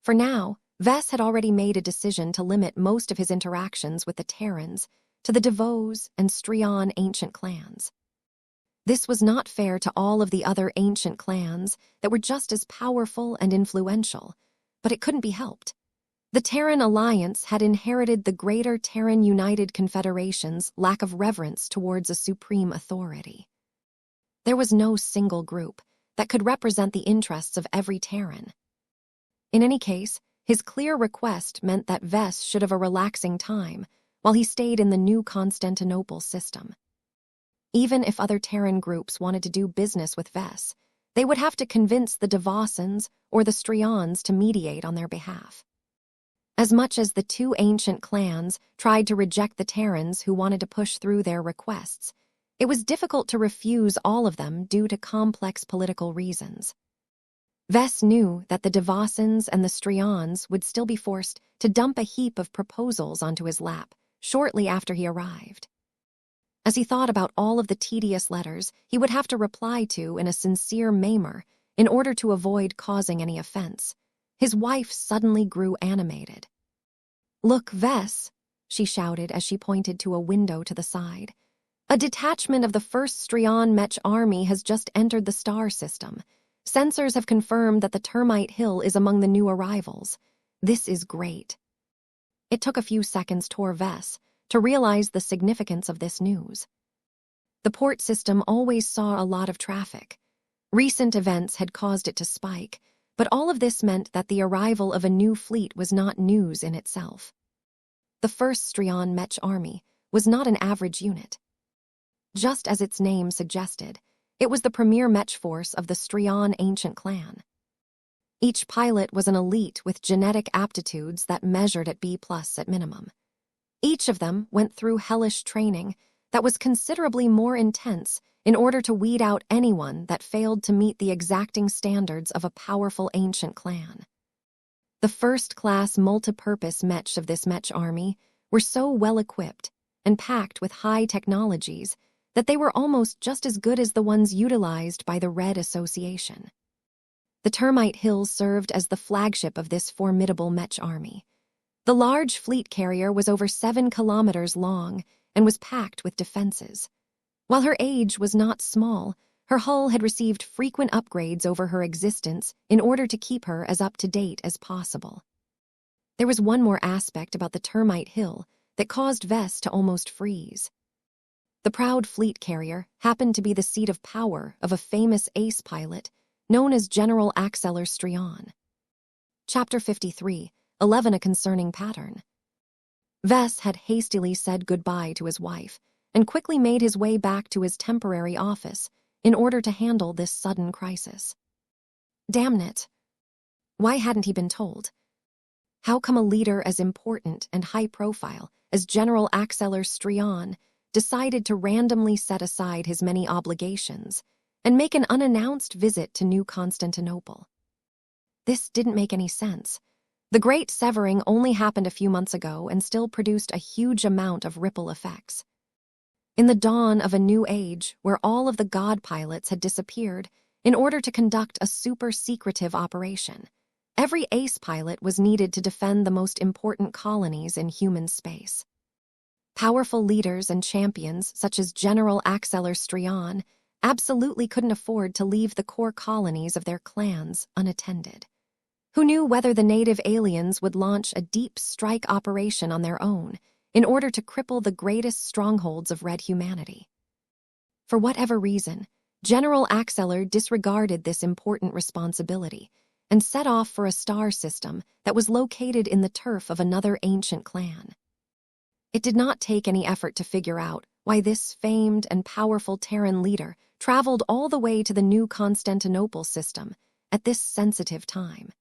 For now, Vess had already made a decision to limit most of his interactions with the Terrans to the Devos and Strian ancient clans. This was not fair to all of the other ancient clans that were just as powerful and influential, but it couldn't be helped. The Terran Alliance had inherited the Greater Terran United Confederation's lack of reverence towards a supreme authority. There was no single group that could represent the interests of every Terran. In any case, his clear request meant that Vess should have a relaxing time while he stayed in the new Constantinople system. Even if other Terran groups wanted to do business with Vess, they would have to convince the Devosans or the Strians to mediate on their behalf. As much as the two ancient clans tried to reject the Terrans who wanted to push through their requests, it was difficult to refuse all of them due to complex political reasons. Vess knew that the Devosans and the Strians would still be forced to dump a heap of proposals onto his lap shortly after he arrived. As he thought about all of the tedious letters he would have to reply to in a sincere manner in order to avoid causing any offense, his wife suddenly grew animated. "Look, Vess," she shouted as she pointed to a window to the side. "A detachment of the 1st Strian Mech army has just entered the star system. Sensors have confirmed that the Termite Hill is among the new arrivals. This is great." It took a few seconds for Vess to realize the significance of this news. The port system always saw a lot of traffic. Recent events had caused it to spike, but all of this meant that the arrival of a new fleet was not news in itself. The 1st Strian Mech army was not an average unit. Just as its name suggested, it was the premier Mech force of the Strian ancient clan. Each pilot was an elite with genetic aptitudes that measured at B+ at minimum. Each of them went through hellish training that was considerably more intense in order to weed out anyone that failed to meet the exacting standards of a powerful ancient clan. The first-class multi-purpose Mech of this Mech army were so well-equipped and packed with high technologies that they were almost just as good as the ones utilized by the Red Association. The Termite Hill served as the flagship of this formidable Mech army. The large fleet carrier was over 7 kilometers long and was packed with defenses. While her age was not small, her hull had received frequent upgrades over her existence in order to keep her as up-to-date as possible. There was one more aspect about the Termite Hill that caused Vess to almost freeze. The proud fleet carrier happened to be the seat of power of a famous ace pilot known as General Axeler Strion. Chapter 53, 11 A Concerning Pattern. Ves had hastily said goodbye to his wife and quickly made his way back to his temporary office in order to handle this sudden crisis. Damn it! Why hadn't he been told? How come a leader as important and high-profile as General Axeler Strion decided to randomly set aside his many obligations and make an unannounced visit to New Constantinople? This didn't make any sense. The Great Severing only happened a few months ago and still produced a huge amount of ripple effects. In the dawn of a new age where all of the god pilots had disappeared in order to conduct a super-secretive operation, every ace pilot was needed to defend the most important colonies in human space. Powerful leaders and champions such as General Axeler Strion absolutely couldn't afford to leave the core colonies of their clans unattended. Who knew whether the native aliens would launch a deep strike operation on their own in order to cripple the greatest strongholds of red humanity? For whatever reason, General Axeler disregarded this important responsibility and set off for a star system that was located in the turf of another ancient clan. It did not take any effort to figure out why this famed and powerful Terran leader traveled all the way to the New Constantinople system at this sensitive time.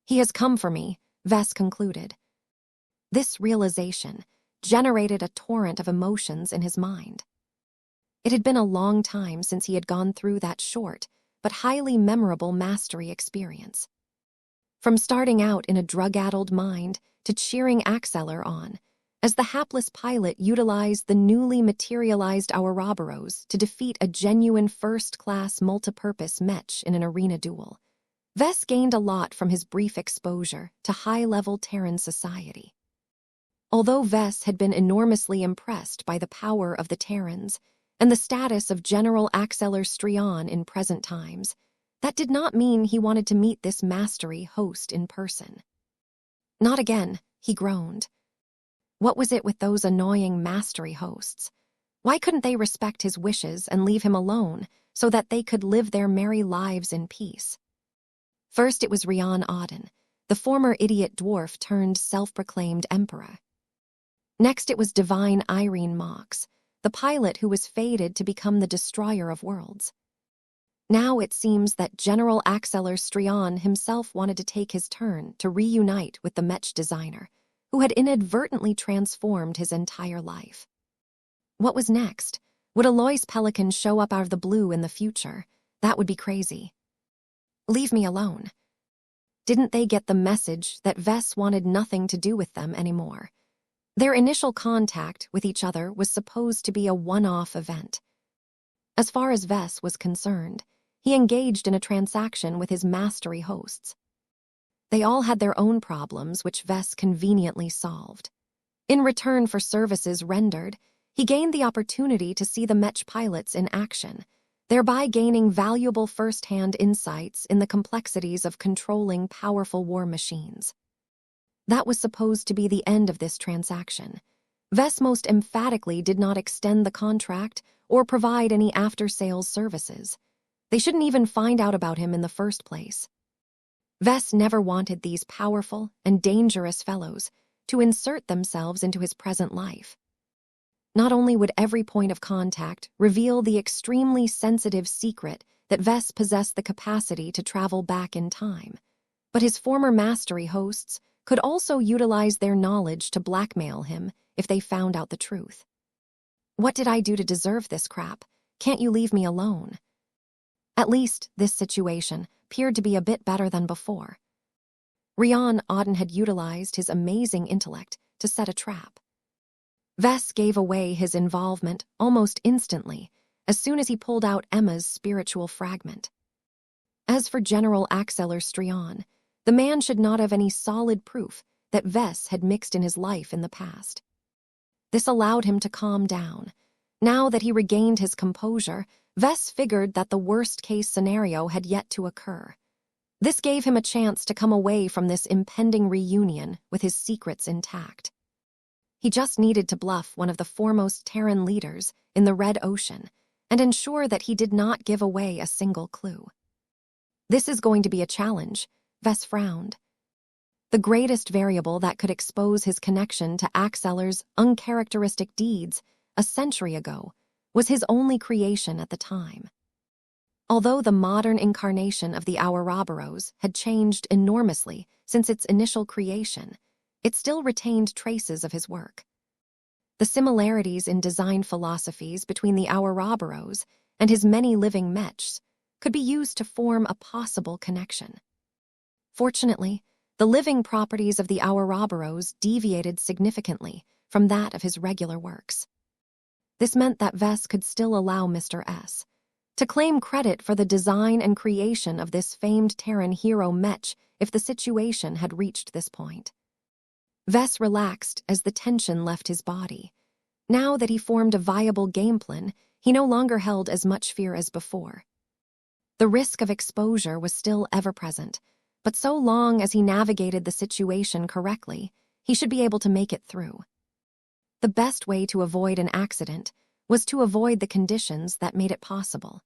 He has come for me, Ves concluded. This realization generated a torrent of emotions in his mind. It had been a long time since he had gone through that short but highly memorable mastery experience. From starting out in a drug-addled mind to cheering Axeler on, as the hapless pilot utilized the newly materialized Ouroboros to defeat a genuine first-class multipurpose Mech in an arena duel, Ves gained a lot from his brief exposure to high-level Terran society. Although Ves had been enormously impressed by the power of the Terrans and the status of General Axeler Strion in present times, that did not mean he wanted to meet this mastery host in person. Not again, he groaned. What was it with those annoying mastery hosts? Why couldn't they respect his wishes and leave him alone so that they could live their merry lives in peace? First it was Rian Auden, the former idiot dwarf turned self-proclaimed emperor. Next it was Divine Irene Mox, the pilot who was fated to become the destroyer of worlds. Now it seems that General Axeler Strion himself wanted to take his turn to reunite with the Mech designer, who had inadvertently transformed his entire life. What was next? Would Alois Pelican show up out of the blue in the future? That would be crazy. Leave me alone. Didn't they get the message that Ves wanted nothing to do with them anymore? Their initial contact with each other was supposed to be a one-off event. As far as Ves was concerned, he engaged in a transaction with his mastery hosts. They all had their own problems, which Ves conveniently solved. In return for services rendered, he gained the opportunity to see the Mech pilots in action, thereby gaining valuable first-hand insights in the complexities of controlling powerful war machines. That was supposed to be the end of this transaction. Ves most emphatically did not extend the contract or provide any after-sales services. They shouldn't even find out about him in the first place. Ves never wanted these powerful and dangerous fellows to insert themselves into his present life. Not only would every point of contact reveal the extremely sensitive secret that Ves possessed the capacity to travel back in time, but his former mastery hosts could also utilize their knowledge to blackmail him if they found out the truth. What did I do to deserve this crap? Can't you leave me alone? At least this situation appeared to be a bit better than before. Rian Auden had utilized his amazing intellect to set a trap. Ves gave away his involvement almost instantly as soon as he pulled out Emma's spiritual fragment. As for General Axeler Strion, the man should not have any solid proof that Ves had mixed in his life in the past. This allowed him to calm down. Now that he regained his composure, Ves figured that the worst-case scenario had yet to occur. This gave him a chance to come away from this impending reunion with his secrets intact. He just needed to bluff one of the foremost Terran leaders in the Red Ocean and ensure that he did not give away a single clue. This is going to be a challenge, Vess frowned. The greatest variable that could expose his connection to Axeller's uncharacteristic deeds a century ago was his only creation at the time. Although the modern incarnation of the Ouroboros had changed enormously since its initial creation, it still retained traces of his work. The similarities in design philosophies between the Ouroboros and his many living Mechs could be used to form a possible connection. Fortunately, the living properties of the Ouroboros deviated significantly from that of his regular works. This meant that Vess could still allow Mr. S. to claim credit for the design and creation of this famed Terran hero Mech if the situation had reached this point. Vess relaxed as the tension left his body. Now that he formed a viable game plan, he no longer held as much fear as before. The risk of exposure was still ever present, but so long as he navigated the situation correctly, he should be able to make it through. The best way to avoid an accident was to avoid the conditions that made it possible.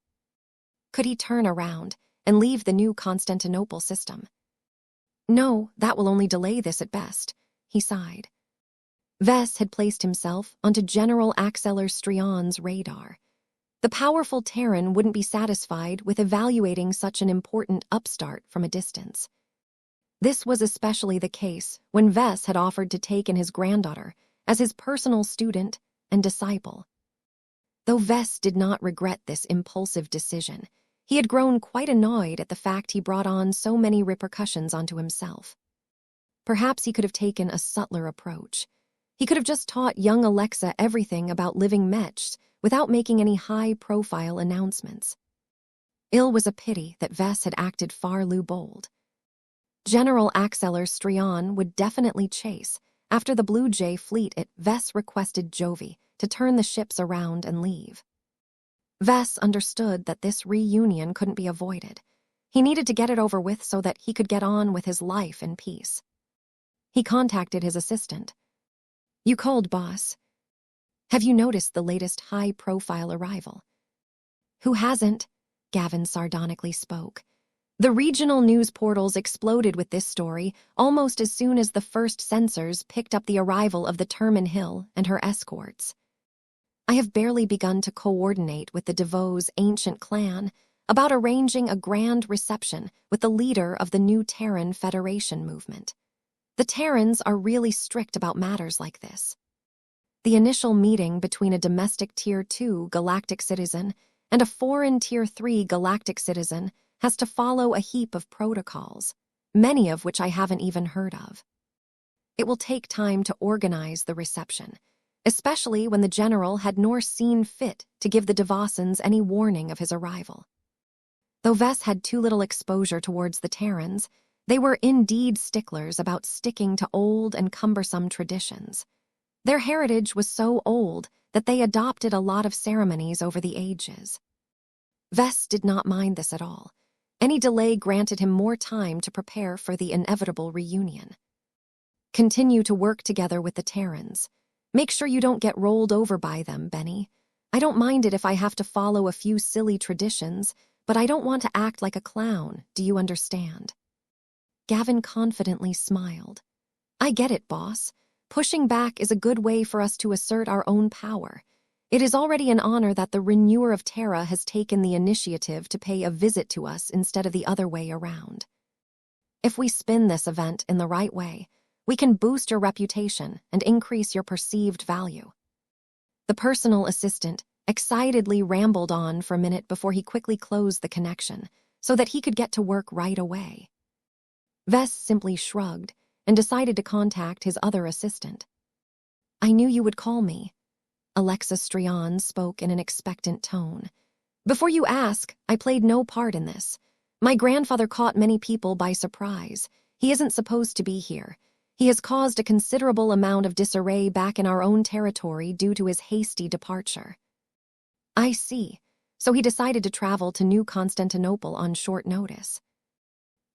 Could he turn around and leave the new Constantinople system? No, that will only delay this at best, he sighed. Vess had placed himself onto General Axeller Strion's radar. The powerful Terran wouldn't be satisfied with evaluating such an important upstart from a distance. This was especially the case when Vess had offered to take in his granddaughter as his personal student and disciple. Though Vess did not regret this impulsive decision, he had grown quite annoyed at the fact he brought on so many repercussions onto himself. Perhaps he could have taken a subtler approach. He could have just taught young Alexa everything about living Mechs without making any high-profile announcements. It was a pity that Vess had acted far too bold. General Axeller Strion would definitely chase. After the Blue Jay fleet, Vess requested Jovi to turn the ships around and leave. Vess understood that this reunion couldn't be avoided. He needed to get it over with so that he could get on with his life in peace. He contacted his assistant. "You called, boss. Have you noticed the latest high-profile arrival?" "Who hasn't?" Gavin sardonically spoke. The regional news portals exploded with this story almost as soon as the first censors picked up the arrival of the Terman Hill and her escorts. "I have barely begun to coordinate with the DeVos ancient clan about arranging a grand reception with the leader of the new Terran Federation movement. The Terrans are really strict about matters like this. The initial meeting between a domestic Tier 2 galactic citizen and a foreign Tier 3 galactic citizen has to follow a heap of protocols, many of which I haven't even heard of. It will take time to organize the reception, especially when the general had nor seen fit to give the Devosans any warning of his arrival." Though Vess had too little exposure towards the Terrans, they were indeed sticklers about sticking to old and cumbersome traditions. Their heritage was so old that they adopted a lot of ceremonies over the ages. Vess did not mind this at all. Any delay granted him more time to prepare for the inevitable reunion. "Continue to work together with the Terrans. Make sure you don't get rolled over by them, Benny. I don't mind it if I have to follow a few silly traditions, but I don't want to act like a clown, do you understand?" Gavin confidently smiled. "I get it, boss. Pushing back is a good way for us to assert our own power. It is already an honor that the Renewer of Terra has taken the initiative to pay a visit to us instead of the other way around. If we spin this event in the right way, we can boost your reputation and increase your perceived value." The personal assistant excitedly rambled on for a minute before he quickly closed the connection so that he could get to work right away. Vess simply shrugged and decided to contact his other assistant. "I knew you would call me." Alexa Strion spoke in an expectant tone. "Before you ask, I played no part in this. My grandfather caught many people by surprise. He isn't supposed to be here. He has caused a considerable amount of disarray back in our own territory due to his hasty departure." "I see. So he decided to travel to New Constantinople on short notice."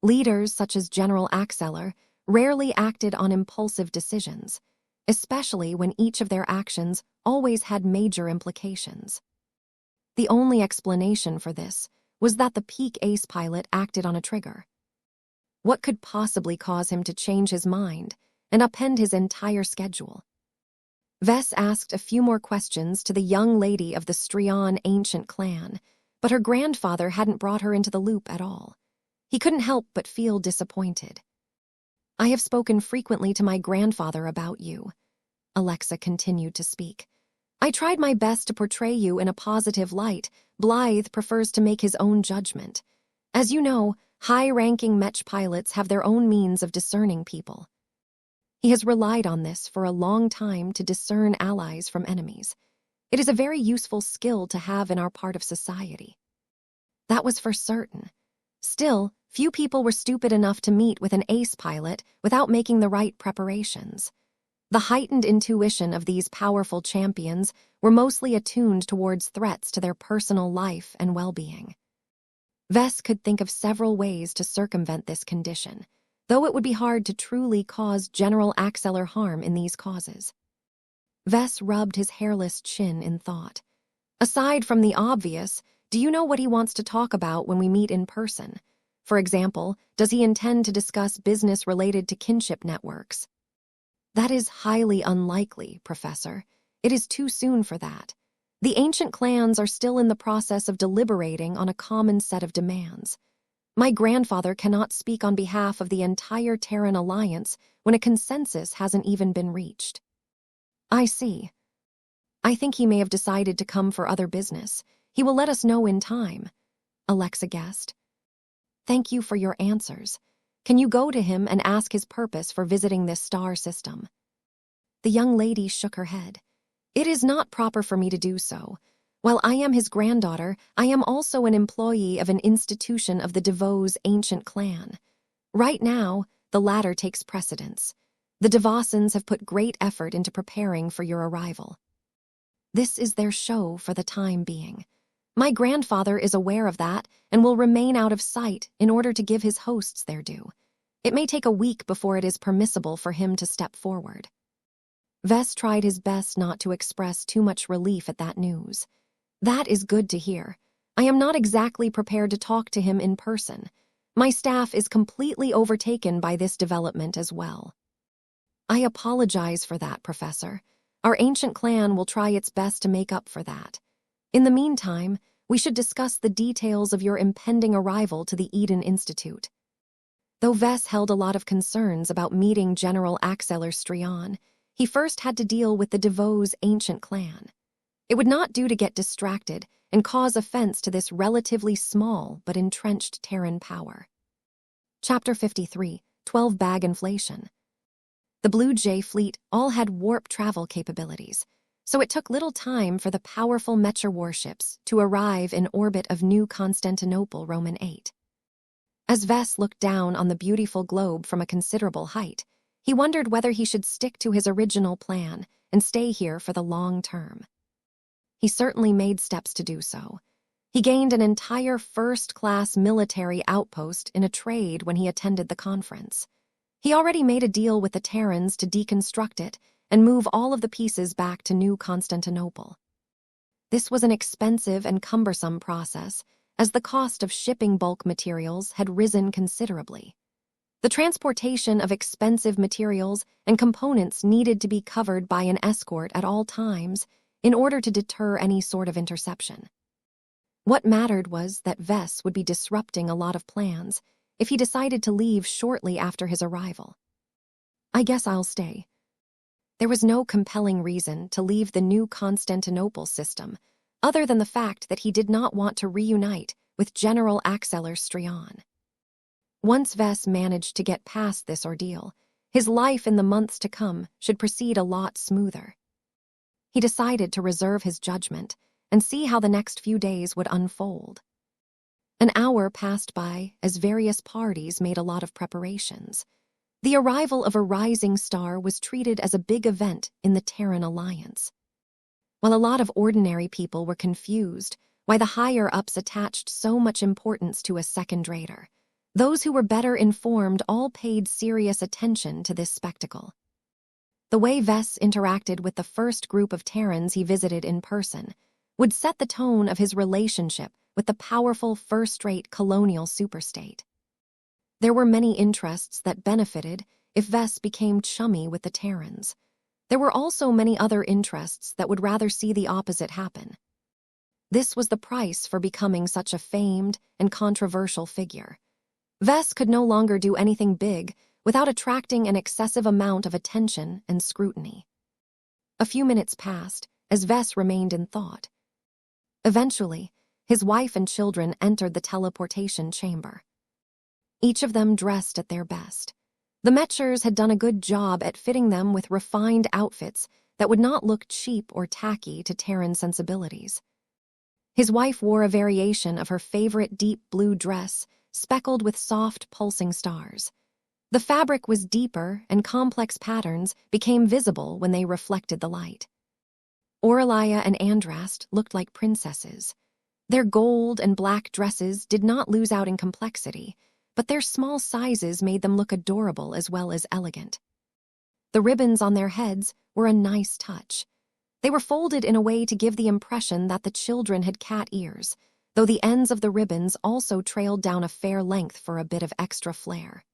Leaders such as General Axeller rarely acted on impulsive decisions. especially when each of their actions always had major implications. The only explanation for this was that the peak ace pilot acted on a trigger. What could possibly cause him to change his mind and upend his entire schedule? Vess asked a few more questions to the young lady of the Strion ancient clan, but her grandfather hadn't brought her into the loop at all. He couldn't help but feel disappointed. "I have spoken frequently to my grandfather about you," Alexa continued to speak. "I tried my best to portray you in a positive light. Blythe prefers to make his own judgment. As you know, high-ranking Mech pilots have their own means of discerning people. He has relied on this for a long time to discern allies from enemies. It is a very useful skill to have in our part of society." That was for certain. Still, few people were stupid enough to meet with an ace pilot without making the right preparations. The heightened intuition of these powerful champions were mostly attuned towards threats to their personal life and well-being. Vess could think of several ways to circumvent this condition, though it would be hard to truly cause General Axeler harm in these causes. Vess rubbed his hairless chin in thought. Aside from the obvious, do you know what he wants to talk about when we meet in person? For example, does he intend to discuss business related to kinship networks? That is highly unlikely, Professor. It is too soon for that. The ancient clans are still in the process of deliberating on a common set of demands. My grandfather cannot speak on behalf of the entire Terran Alliance when a consensus hasn't even been reached. I see. I think he may have decided to come for other business. He will let us know in time, Alexa guessed. Thank you for your answers. Can you go to him and ask his purpose for visiting this star system? The young lady shook her head. It is not proper for me to do so. While I am his granddaughter, I am also an employee of an institution of the DeVos ancient clan. Right now, the latter takes precedence. The DeVossans have put great effort into preparing for your arrival. This is their show for the time being. My grandfather is aware of that and will remain out of sight in order to give his hosts their due. It may take a week before it is permissible for him to step forward. Vess tried his best not to express too much relief at that news. That is good to hear. I am not exactly prepared to talk to him in person. My staff is completely overtaken by this development as well. I apologize for that, Professor. Our ancient clan will try its best to make up for that. In the meantime, we should discuss the details of your impending arrival to the Eden Institute. Though Vess held a lot of concerns about meeting General Axeler Strion, he first had to deal with the DeVos ancient clan. It would not do to get distracted and cause offense to this relatively small but entrenched Terran power. Chapter 53, 12-bag inflation. The Blue Jay fleet all had warp travel capabilities, so it took little time for the powerful Mecher warships to arrive in orbit of New Constantinople Roman 8. As Vess looked down on the beautiful globe from a considerable height, he wondered whether he should stick to his original plan and stay here for the long term. He certainly made steps to do so. He gained an entire first-class military outpost in a trade when he attended the conference. He already made a deal with the Terrans to deconstruct it and move all of the pieces back to New Constantinople. This was an expensive and cumbersome process, as the cost of shipping bulk materials had risen considerably. The transportation of expensive materials and components needed to be covered by an escort at all times in order to deter any sort of interception. What mattered was that Vess would be disrupting a lot of plans if he decided to leave shortly after his arrival. I guess I'll stay. There was no compelling reason to leave the New Constantinople system, other than the fact that he did not want to reunite with General Axeler Strion. Once Vess managed to get past this ordeal, his life in the months to come should proceed a lot smoother. He decided to reserve his judgment and see how the next few days would unfold. An hour passed by as various parties made a lot of preparations. The arrival of a rising star was treated as a big event in the Terran Alliance. While a lot of ordinary people were confused why the higher-ups attached so much importance to a second raider, those who were better informed all paid serious attention to this spectacle. The way Vess interacted with the first group of Terrans he visited in person would set the tone of his relationship with the powerful first-rate colonial superstate. There were many interests that benefited if Vess became chummy with the Terrans. There were also many other interests that would rather see the opposite happen. This was the price for becoming such a famed and controversial figure. Vess could no longer do anything big without attracting an excessive amount of attention and scrutiny. A few minutes passed as Vess remained in thought. Eventually, his wife and children entered the teleportation chamber. Each of them dressed at their best. The Mechers had done a good job at fitting them with refined outfits that would not look cheap or tacky to Terran sensibilities. His wife wore a variation of her favorite deep blue dress, speckled with soft, pulsing stars. The fabric was deeper, and complex patterns became visible when they reflected the light. Aurelia and Andrast looked like princesses. Their gold and black dresses did not lose out in complexity, but their small sizes made them look adorable as well as elegant. The ribbons on their heads were a nice touch. They were folded in a way to give the impression that the children had cat ears, though the ends of the ribbons also trailed down a fair length for a bit of extra flair.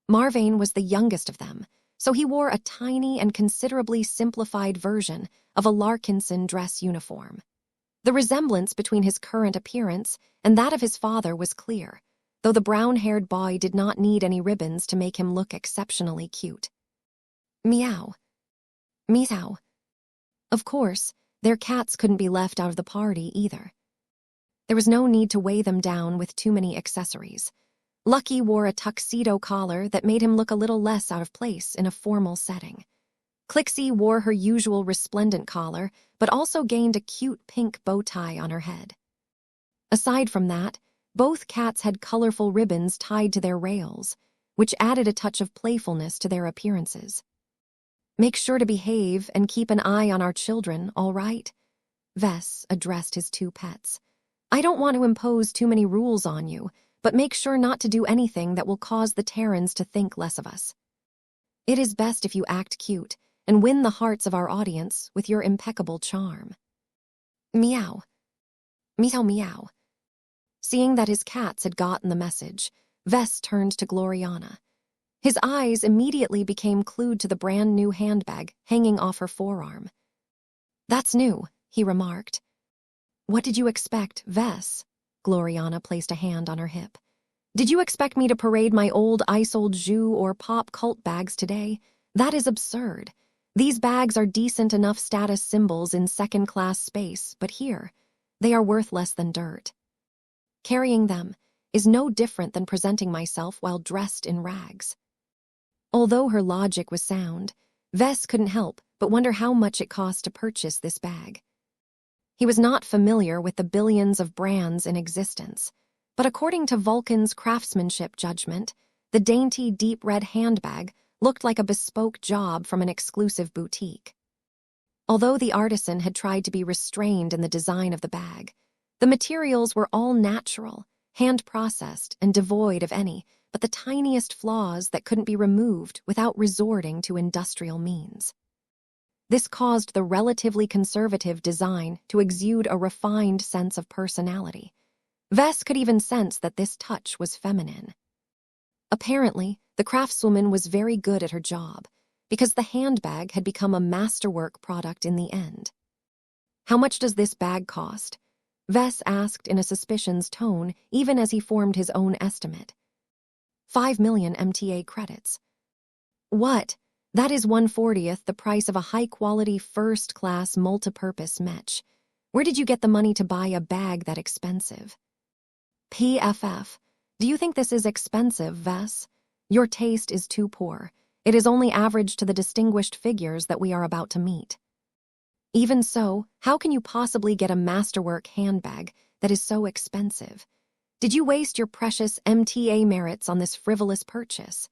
Marvain was the youngest of them, so he wore a tiny and considerably simplified version of a Larkinson dress uniform. The resemblance between his current appearance and that of his father was clear, though the brown-haired boy did not need any ribbons to make him look exceptionally cute. Meow. Meow. Of course, their cats couldn't be left out of the party either. There was no need to weigh them down with too many accessories. Lucky wore a tuxedo collar that made him look a little less out of place in a formal setting. Clixie wore her usual resplendent collar, but also gained a cute pink bow tie on her head. Aside from that, both cats had colorful ribbons tied to their rails, which added a touch of playfulness to their appearances. "Make sure to behave and keep an eye on our children, all right?" Vess addressed his two pets. "I don't want to impose too many rules on you, but make sure not to do anything that will cause the Terrans to think less of us. It is best if you act cute and win the hearts of our audience with your impeccable charm." Meow. Meow meow. Seeing that his cats had gotten the message, Vess turned to Gloriana. His eyes immediately became glued to the brand-new handbag hanging off her forearm. "That's new," he remarked. "What did you expect, Vess?" Gloriana placed a hand on her hip. "Did you expect me to parade my old Isolde Jus or pop cult bags today? That is absurd. These bags are decent enough status symbols in second-class space, but here, they are worth less than dirt. Carrying them is no different than presenting myself while dressed in rags." Although her logic was sound, Vess couldn't help but wonder how much it cost to purchase this bag. He was not familiar with the billions of brands in existence, but according to Vulcan's craftsmanship judgment, the dainty deep red handbag looked like a bespoke job from an exclusive boutique. Although the artisan had tried to be restrained in the design of the bag, the materials were all natural, hand-processed, and devoid of any but the tiniest flaws that couldn't be removed without resorting to industrial means. This caused the relatively conservative design to exude a refined sense of personality. Vess could even sense that this touch was feminine. Apparently, the craftswoman was very good at her job, because the handbag had become a masterwork product in the end. "How much does this bag cost?" Vess asked in a suspicion's tone, even as he formed his own estimate. 5 million MTA credits. What? That is 1/40th the price of a high-quality, first-class, multipurpose Mech. Where did you get the money to buy a bag that expensive? PFF. Do you think this is expensive, Vess? Your taste is too poor. It is only average to the distinguished figures that we are about to meet. Even so, how can you possibly get a masterwork handbag that is so expensive? Did you waste your precious MTA merits on this frivolous purchase?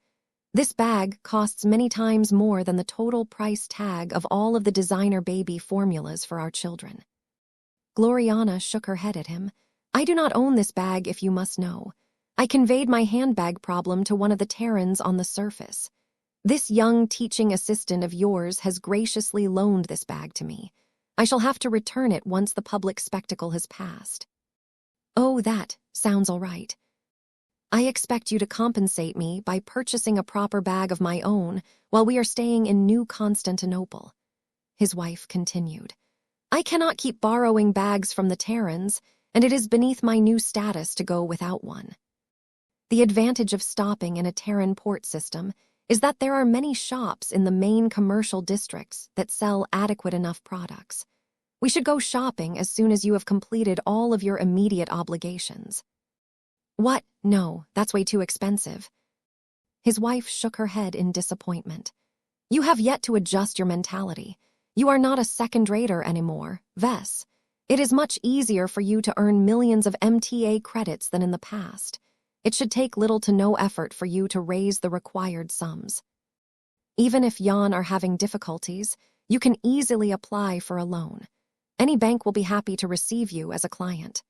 This bag costs many times more than the total price tag of all of the designer baby formulas for our children. Gloriana shook her head at him. "I do not own this bag, if you must know. I conveyed my handbag problem to one of the Terrans on the surface. This young teaching assistant of yours has graciously loaned this bag to me. I shall have to return it once the public spectacle has passed. Oh, that sounds all right. I expect you to compensate me by purchasing a proper bag of my own while we are staying in New Constantinople. His wife continued. I cannot keep borrowing bags from the Terrans, and it is beneath my new status to go without one. The advantage of stopping in a Terran port system is that there are many shops in the main commercial districts that sell adequate enough products. We should go shopping as soon as you have completed all of your immediate obligations. What? No, that's way too expensive. His wife shook her head in disappointment. You have yet to adjust your mentality. You are not a second-rater anymore, Vess. It is much easier for you to earn millions of MTA credits than in the past. It should take little to no effort for you to raise the required sums. Even if Jan are having difficulties, you can easily apply for a loan. Any bank will be happy to receive you as a client.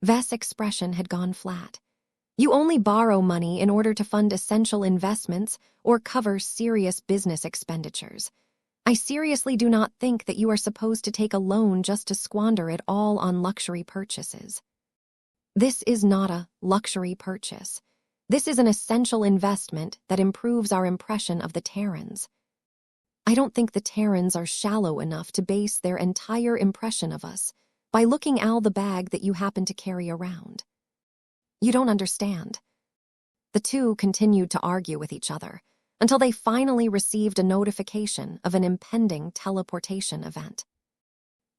Vess' expression had gone flat. You only borrow money in order to fund essential investments or cover serious business expenditures. I seriously do not think that you are supposed to take a loan just to squander it all on luxury purchases. This is not a luxury purchase. This is an essential investment that improves our impression of the Terrans. I don't think the Terrans are shallow enough to base their entire impression of us by looking at the bag that you happen to carry around. You don't understand. The two continued to argue with each other until they finally received a notification of an impending teleportation event.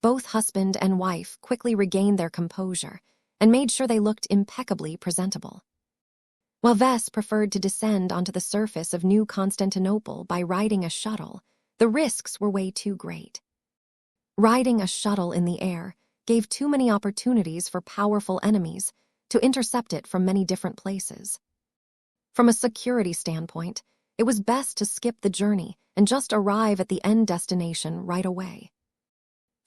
Both husband and wife quickly regained their composure and made sure they looked impeccably presentable. While Vess preferred to descend onto the surface of New Constantinople by riding a shuttle, the risks were way too great. Riding a shuttle in the air gave too many opportunities for powerful enemies to intercept it from many different places. From a security standpoint, it was best to skip the journey and just arrive at the end destination right away.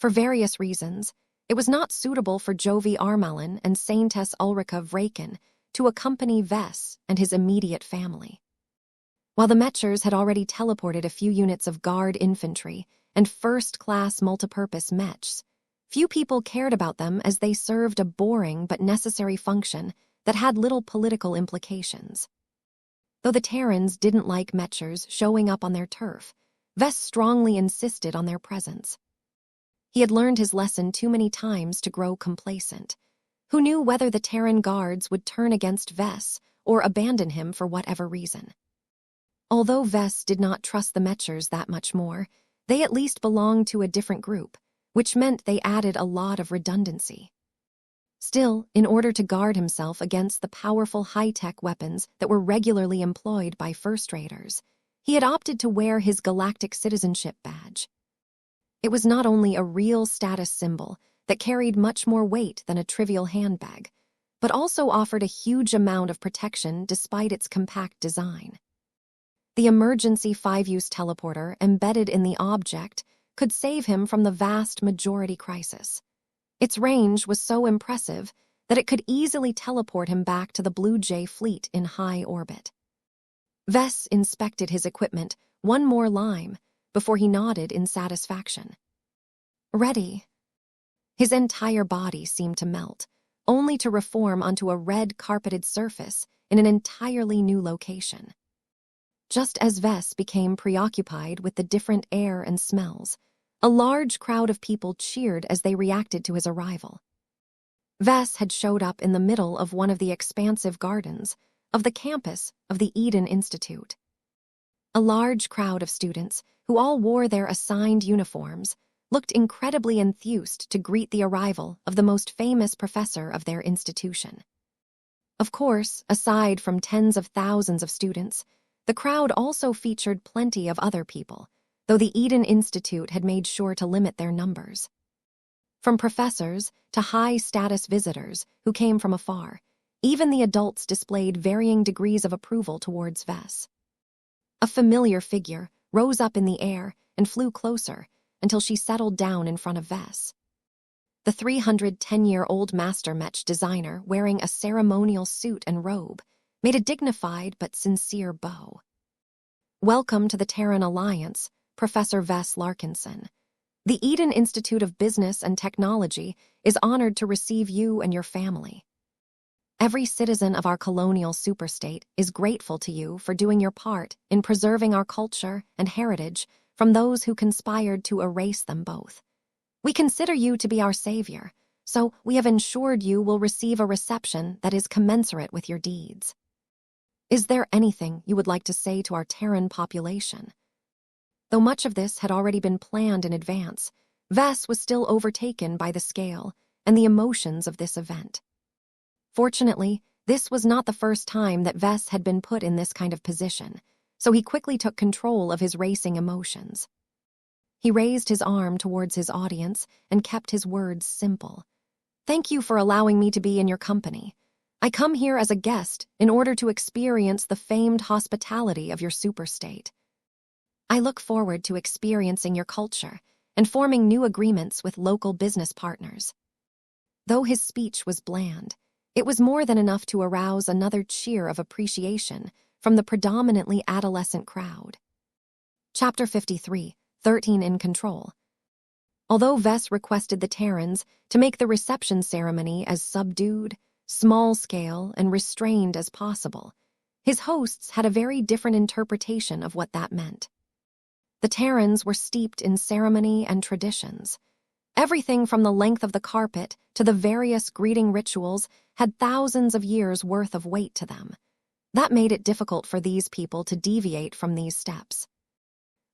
For various reasons, it was not suitable for Jovi Armalin and Saintess Ulrika Vraken to accompany Vess and his immediate family. While the Mechers had already teleported a few units of guard infantry and first-class multipurpose Mechs, few people cared about them as they served a boring but necessary function that had little political implications. Though the Terrans didn't like Mechers showing up on their turf, Vess strongly insisted on their presence. He had learned his lesson too many times to grow complacent. Who knew whether the Terran guards would turn against Vess or abandon him for whatever reason? Although Vess did not trust the Mechers that much more, they at least belonged to a different group, which meant they added a lot of redundancy. Still, in order to guard himself against the powerful high-tech weapons that were regularly employed by first-raters, he had opted to wear his galactic citizenship badge. It was not only a real status symbol that carried much more weight than a trivial handbag, but also offered a huge amount of protection despite its compact design. The emergency 5-use teleporter embedded in the object could save him from the vast majority crisis. Its range was so impressive that it could easily teleport him back to the Blue Jay fleet in high orbit. Vess inspected his equipment one more time before he nodded in satisfaction. Ready. His entire body seemed to melt, only to reform onto a red carpeted surface in an entirely new location. Just as Vess became preoccupied with the different air and smells, a large crowd of people cheered as they reacted to his arrival. Vess had showed up in the middle of one of the expansive gardens of the campus of the Eden Institute. A large crowd of students, who all wore their assigned uniforms, looked incredibly enthused to greet the arrival of the most famous professor of their institution. Of course, aside from tens of thousands of students, the crowd also featured plenty of other people, though the Eden Institute had made sure to limit their numbers. From professors to high-status visitors who came from afar, even the adults displayed varying degrees of approval towards Vess. A familiar figure rose up in the air and flew closer until she settled down in front of Vess. The 310-year-old master Mech designer, wearing a ceremonial suit and robe, made a dignified but sincere bow. Welcome to the Terran Alliance, Professor Vess Larkinson. The Eden Institute of Business and Technology is honored to receive you and your family. Every citizen of our colonial superstate is grateful to you for doing your part in preserving our culture and heritage from those who conspired to erase them both. We consider you to be our savior, so we have ensured you will receive a reception that is commensurate with your deeds. Is there anything you would like to say to our Terran population? Though much of this had already been planned in advance, Vess was still overtaken by the scale and the emotions of this event. Fortunately, this was not the first time that Vess had been put in this kind of position, so he quickly took control of his racing emotions. He raised his arm towards his audience and kept his words simple. Thank you for allowing me to be in your company. I come here as a guest in order to experience the famed hospitality of your superstate. I look forward to experiencing your culture and forming new agreements with local business partners. Though his speech was bland, it was more than enough to arouse another cheer of appreciation from the predominantly adolescent crowd. Chapter 53, 13 in Control. Although Vess requested the Terrans to make the reception ceremony as subdued, small-scale, and restrained as possible, his hosts had a very different interpretation of what that meant. The Terrans were steeped in ceremony and traditions. Everything from the length of the carpet to the various greeting rituals had thousands of years' worth of weight to them. That made it difficult for these people to deviate from these steps.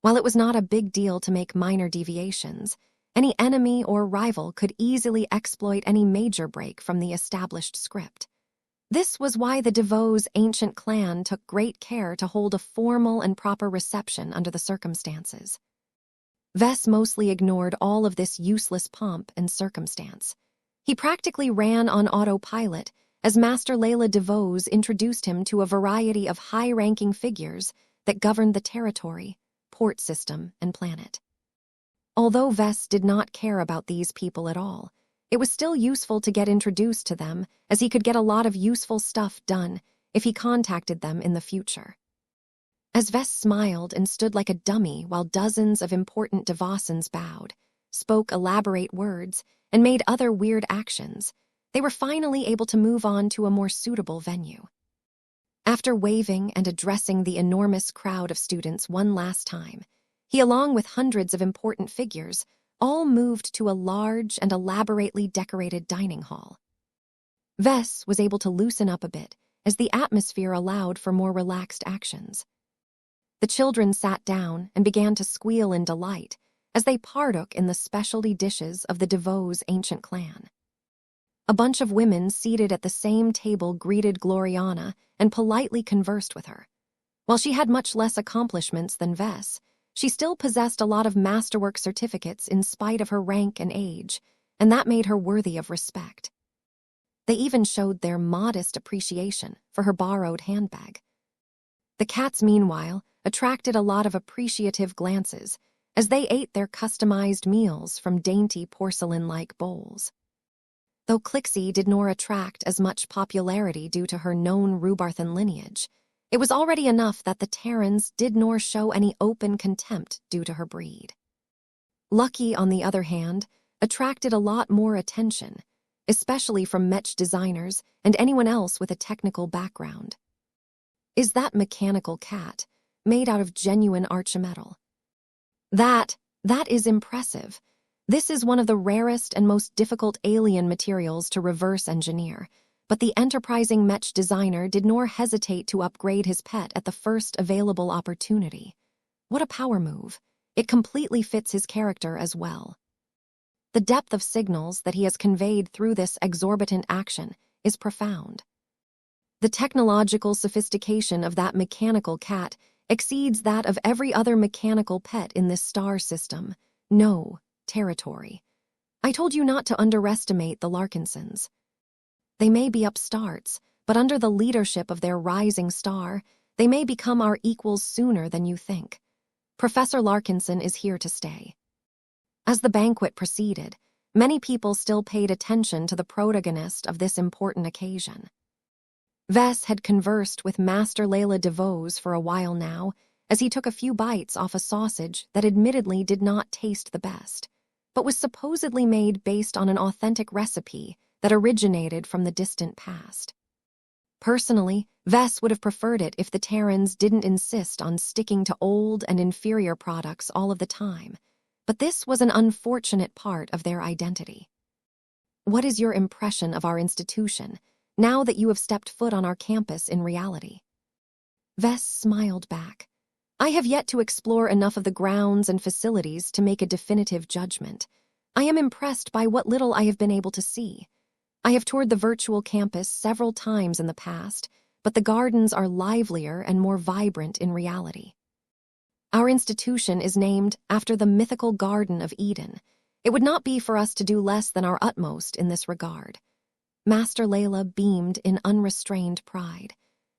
While it was not a big deal to make minor deviations, any enemy or rival could easily exploit any major break from the established script. This was why the DeVos ancient clan took great care to hold a formal and proper reception under the circumstances. Vess mostly ignored all of this useless pomp and circumstance. He practically ran on autopilot as Master Layla DeVos introduced him to a variety of high-ranking figures that governed the territory, port system, and planet. Although Vess did not care about these people at all, it was still useful to get introduced to them, as he could get a lot of useful stuff done if he contacted them in the future. As Vess smiled and stood like a dummy while dozens of important Devosans bowed, spoke elaborate words, and made other weird actions, they were finally able to move on to a more suitable venue. After waving and addressing the enormous crowd of students one last time, he, along with hundreds of important figures, all moved to a large and elaborately decorated dining hall. Vess was able to loosen up a bit as the atmosphere allowed for more relaxed actions. The children sat down and began to squeal in delight as they partook in the specialty dishes of the DeVos ancient clan. A bunch of women seated at the same table greeted Gloriana and politely conversed with her. While she had much less accomplishments than Vess, she still possessed a lot of masterwork certificates in spite of her rank and age, and that made her worthy of respect. They even showed their modest appreciation for her borrowed handbag. The cats, meanwhile, attracted a lot of appreciative glances as they ate their customized meals from dainty porcelain-like bowls. Though Clixie did nor attract as much popularity due to her known Rubarthan lineage, it was already enough that the Terrans did nor show any open contempt due to her breed. Lucky, on the other hand, attracted a lot more attention, especially from Mech designers and anyone else with a technical background. Is that mechanical cat made out of genuine archimetal? That is impressive. This is one of the rarest and most difficult alien materials to reverse engineer, but the enterprising Mech designer did nor hesitate to upgrade his pet at the first available opportunity. What a power move. It completely fits his character as well. The depth of signals that he has conveyed through this exorbitant action is profound. The technological sophistication of that mechanical cat exceeds that of every other mechanical pet in this star system. No territory. I told you not to underestimate the Larkinsons. They may be upstarts, but under the leadership of their rising star, they may become our equals sooner than you think. Professor Larkinson is here to stay. As the banquet proceeded, many people still paid attention to the protagonist of this important occasion. Vess had conversed with Master Layla DeVos for a while now, as he took a few bites off a sausage that admittedly did not taste the best, but was supposedly made based on an authentic recipe that originated from the distant past. Personally, Vess would have preferred it if the Terrans didn't insist on sticking to old and inferior products all of the time, but this was an unfortunate part of their identity. What is your impression of our institution, now that you have stepped foot on our campus in reality? Vess smiled back. I have yet to explore enough of the grounds and facilities to make a definitive judgment. I am impressed by what little I have been able to see. I have toured the virtual campus several times in the past, but the gardens are livelier and more vibrant in reality. Our institution is named after the mythical Garden of Eden. It would not be for us to do less than our utmost in this regard. Master Layla beamed in unrestrained pride.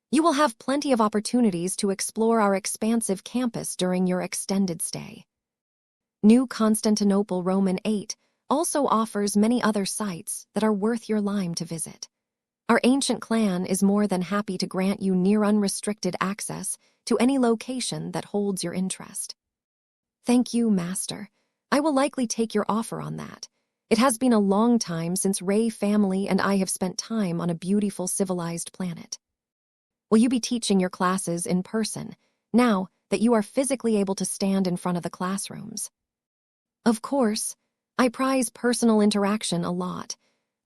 You will have plenty of opportunities to explore our expansive campus during your extended stay. New Constantinople Roman 8 also offers many other sites that are worth your time to visit. Our ancient clan is more than happy to grant you near unrestricted access to any location that holds your interest. Thank you, Master. I will likely take your offer on that. It has been a long time since Ray family and I have spent time on a beautiful civilized planet. Will you be teaching your classes in person, now that you are physically able to stand in front of the classrooms? Of course. I prize personal interaction a lot.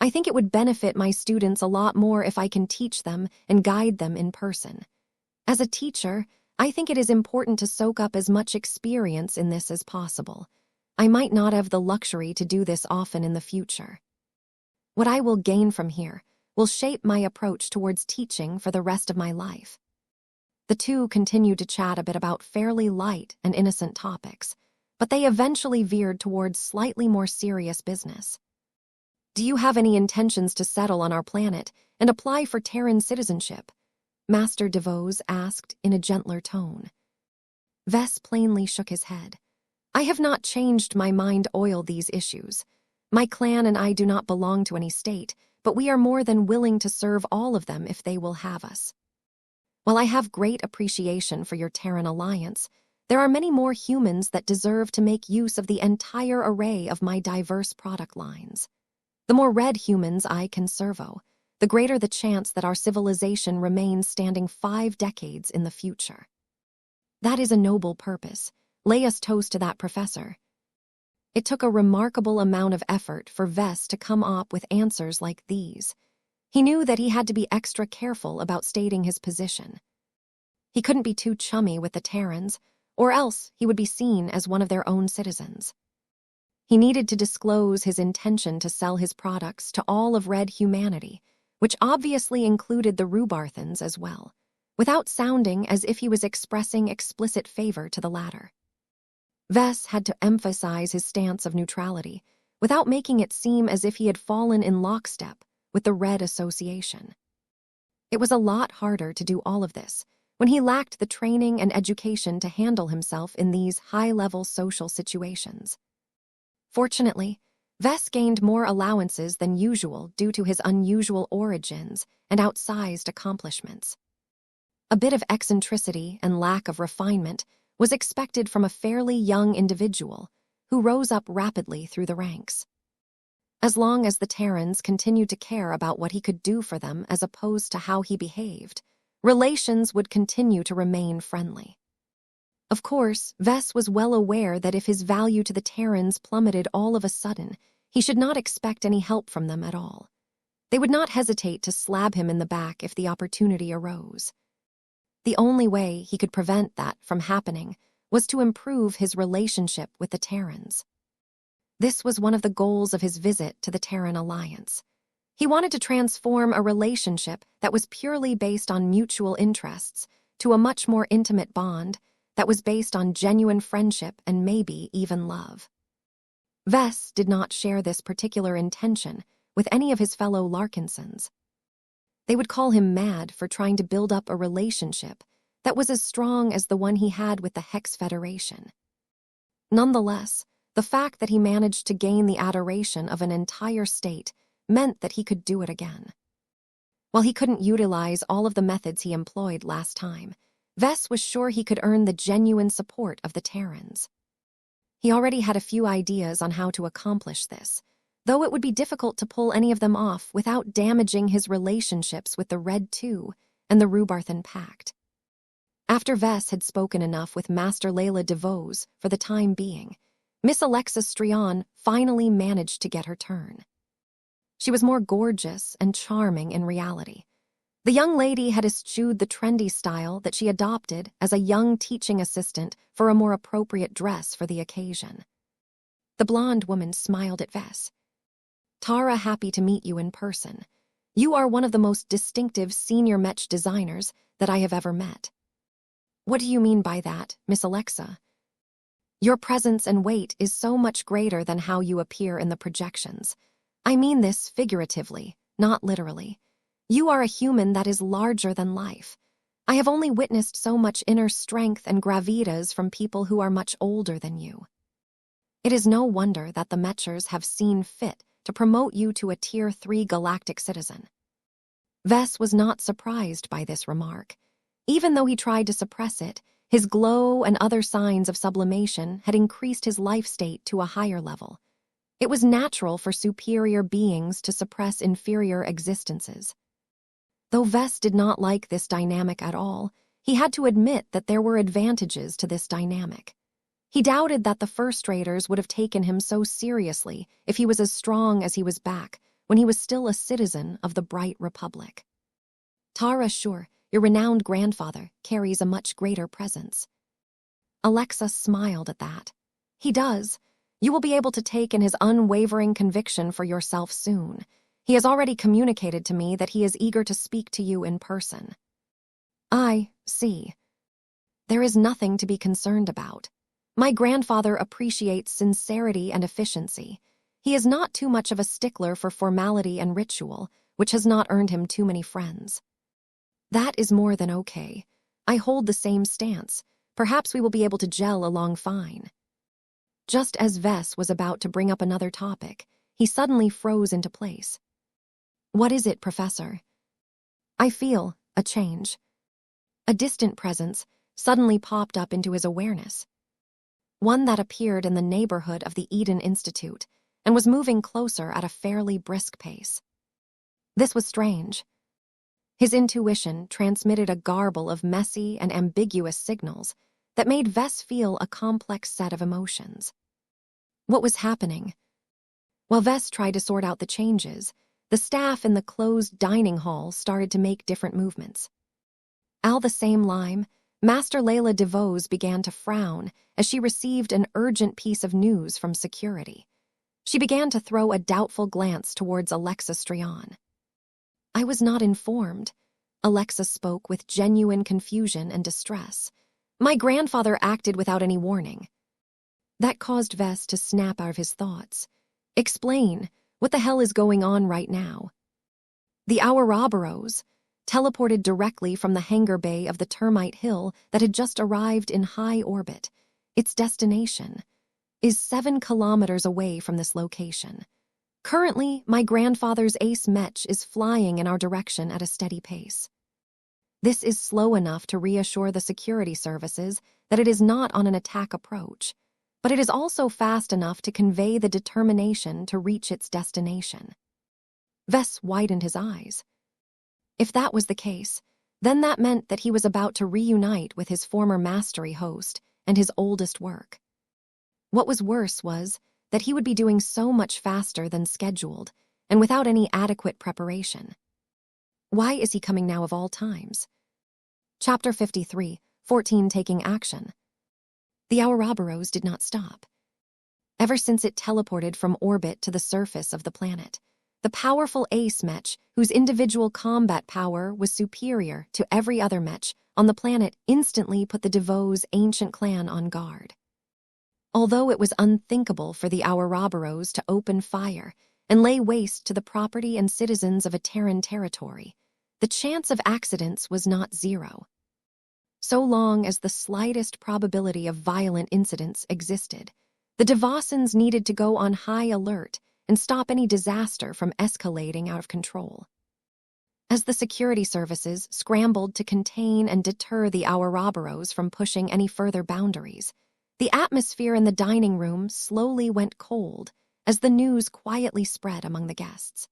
I think it would benefit my students a lot more if I can teach them and guide them in person. As a teacher, I think it is important to soak up as much experience in this as possible. I might not have the luxury to do this often in the future. What I will gain from here will shape my approach towards teaching for the rest of my life. The two continued to chat a bit about fairly light and innocent topics, but they eventually veered towards slightly more serious business. Do you have any intentions to settle on our planet and apply for Terran citizenship? Master DeVos asked in a gentler tone. Vess plainly shook his head. I have not changed my mind oil these issues. My clan and I do not belong to any state, but we are more than willing to serve all of them if they will have us. While I have great appreciation for your Terran alliance, there are many more humans that deserve to make use of the entire array of my diverse product lines. The more red humans I can servo, the greater the chance that our civilization remains standing 5 decades in the future. That is a noble purpose. Lay us toast to that, Professor. It took a remarkable amount of effort for Vess to come up with answers like these. He knew that he had to be extra careful about stating his position. He couldn't be too chummy with the Terrans, or else he would be seen as one of their own citizens. He needed to disclose his intention to sell his products to all of red humanity, which obviously included the Rubarthans as well, without sounding as if he was expressing explicit favor to the latter. Vess had to emphasize his stance of neutrality, without making it seem as if he had fallen in lockstep with the Red Association. It was a lot harder to do all of this when he lacked the training and education to handle himself in these high-level social situations. Fortunately, Vess gained more allowances than usual due to his unusual origins and outsized accomplishments. A bit of eccentricity and lack of refinement was expected from a fairly young individual who rose up rapidly through the ranks. As long as the Terrans continued to care about what he could do for them as opposed to how he behaved, relations would continue to remain friendly. Of course, Vess was well aware that if his value to the Terrans plummeted all of a sudden, he should not expect any help from them at all. They would not hesitate to slap him in the back if the opportunity arose. The only way he could prevent that from happening was to improve his relationship with the Terrans. This was one of the goals of his visit to the Terran Alliance. He wanted to transform a relationship that was purely based on mutual interests to a much more intimate bond that was based on genuine friendship and maybe even love. Vess did not share this particular intention with any of his fellow Larkinsons. They would call him mad for trying to build up a relationship that was as strong as the one he had with the Hex Federation. Nonetheless, the fact that he managed to gain the adoration of an entire state meant that he could do it again. While he couldn't utilize all of the methods he employed last time, Vess was sure he could earn the genuine support of the Terrans. He already had a few ideas on how to accomplish this, though it would be difficult to pull any of them off without damaging his relationships with the Red Two and the Rubarthan Pact. After Vess had spoken enough with Master Layla DeVos for the time being, Miss Alexa Strion finally managed to get her turn. She was more gorgeous and charming in reality. The young lady had eschewed the trendy style that she adopted as a young teaching assistant for a more appropriate dress for the occasion. The blonde woman smiled at Vess. "Tara, happy to meet you in person. You are one of the most distinctive senior Mech designers that I have ever met." "What do you mean by that, Miss Alexa?" "Your presence and weight is so much greater than how you appear in the projections. I mean this figuratively, not literally. You are a human that is larger than life. I have only witnessed so much inner strength and gravitas from people who are much older than you. It is no wonder that the Mechers have seen fit to promote you to a Tier 3 galactic citizen." Vess was not surprised by this remark. Even though he tried to suppress it, his glow and other signs of sublimation had increased his life state to a higher level. It was natural for superior beings to suppress inferior existences. Though Vess did not like this dynamic at all, he had to admit that there were advantages to this dynamic. He doubted that the First Raiders would have taken him so seriously if he was as strong as he was back when he was still a citizen of the Bright Republic. "Tara, sure, your renowned grandfather carries a much greater presence." Alexa smiled at that. "He does. You will be able to take in his unwavering conviction for yourself soon. He has already communicated to me that he is eager to speak to you in person." "I see. There is nothing to be concerned about. My grandfather appreciates sincerity and efficiency. He is not too much of a stickler for formality and ritual, which has not earned him too many friends." "That is more than okay. I hold the same stance. Perhaps we will be able to gel along fine." Just as Vess was about to bring up another topic, he suddenly froze into place. "What is it, Professor?" "I feel a change." A distant presence suddenly popped up into his awareness. One that appeared in the neighborhood of the Eden Institute and was moving closer at a fairly brisk pace. This was strange. His intuition transmitted a garble of messy and ambiguous signals that made Vess feel a complex set of emotions. What was happening? While Vess tried to sort out the changes, the staff in the closed dining hall started to make different movements. Al the same lime, Master Layla DeVos began to frown as she received an urgent piece of news from security. She began to throw a doubtful glance towards Alexa Strion. "I was not informed." Alexa spoke with genuine confusion and distress. "My grandfather acted without any warning." That caused Vess to snap out of his thoughts. "Explain, what the hell is going on right now?" "The Ouroboros, teleported directly from the hangar bay of the Termite Hill that had just arrived in high orbit. Its destination is 7 kilometers away from this location. Currently, my grandfather's ace Mech is flying in our direction at a steady pace. This is slow enough to reassure the security services that it is not on an attack approach, but it is also fast enough to convey the determination to reach its destination." Vess widened his eyes. If that was the case, then that meant that he was about to reunite with his former mastery host and his oldest work. What was worse was that he would be doing so much faster than scheduled and without any adequate preparation. Why is he coming now of all times? Chapter 53, 14 Taking Action. The Ouroboros did not stop. Ever since it teleported from orbit to the surface of the planet, the powerful ace Mech, whose individual combat power was superior to every other Mech on the planet, instantly put the DeVos ancient clan on guard. Although it was unthinkable for the Ouroboros to open fire and lay waste to the property and citizens of a Terran territory, the chance of accidents was not zero. So long as the slightest probability of violent incidents existed, the Devosans needed to go on high alert and stop any disaster from escalating out of control. As the security services scrambled to contain and deter the Ouroboros from pushing any further boundaries, the atmosphere in the dining room slowly went cold as the news quietly spread among the guests.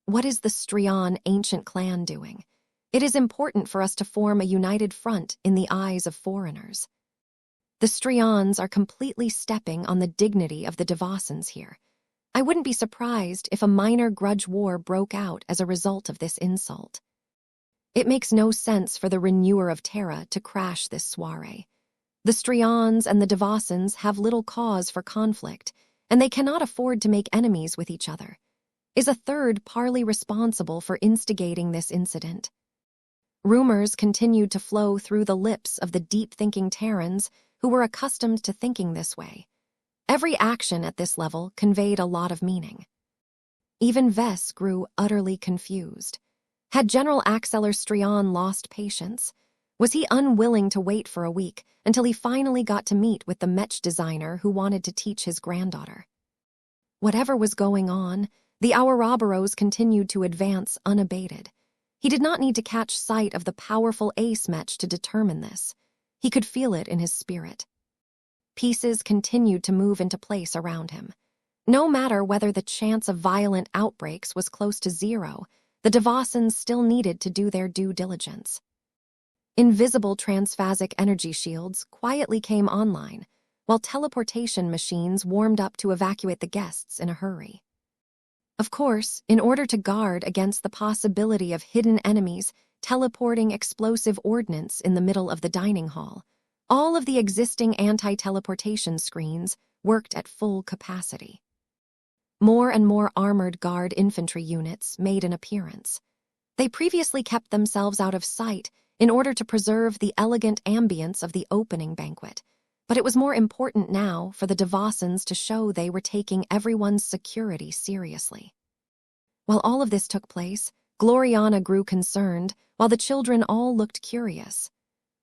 What is the Strian ancient clan doing? It is important for us to form a united front in the eyes of foreigners. The Strians are completely stepping on the dignity of the Devasens here. I wouldn't be surprised if a minor grudge war broke out as a result of this insult. It makes no sense for the renewer of Terra to crash this soiree. The Strians and the Devasens have little cause for conflict, and they cannot afford to make enemies with each other. Is a third party responsible for instigating this incident? Rumors continued to flow through the lips of the deep-thinking Terrans who were accustomed to thinking this way. Every action at this level conveyed a lot of meaning. Even Vess grew utterly confused. Had General Axeler Strian lost patience? Was he unwilling to wait for a week until he finally got to meet with the Mech designer who wanted to teach his granddaughter? Whatever was going on, the Ouroboros continued to advance unabated. He did not need to catch sight of the powerful ace Mech to determine this. He could feel it in his spirit. Pieces continued to move into place around him. No matter whether the chance of violent outbreaks was close to zero, the Devasens still needed to do their due diligence. Invisible transphasic energy shields quietly came online, while teleportation machines warmed up to evacuate the guests in a hurry. Of course, in order to guard against the possibility of hidden enemies teleporting explosive ordnance in the middle of the dining hall, all of the existing anti-teleportation screens worked at full capacity. More and more armored guard infantry units made an appearance. They previously kept themselves out of sight in order to preserve the elegant ambience of the opening banquet, but it was more important now for the Devasens to show they were taking everyone's security seriously. While all of this took place, Gloriana grew concerned, while the children all looked curious.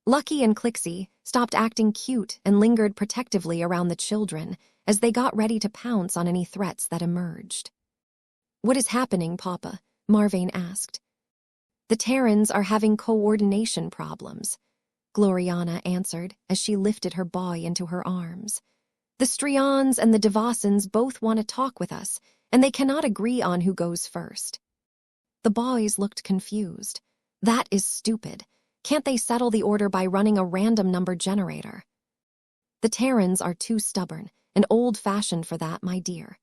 Lucky and Clixie stopped acting cute and lingered protectively around the children as they got ready to pounce on any threats that emerged. "What is happening, Papa?" Marvane asked. "The Terrans are having coordination problems," Gloriana answered as she lifted her boy into her arms. "The Strians and the Devasens both want to talk with us, and they cannot agree on who goes first." The boys looked confused. "That is stupid. Can't they settle the order by running a random number generator?" "The Terrans are too stubborn and old-fashioned for that, my dear."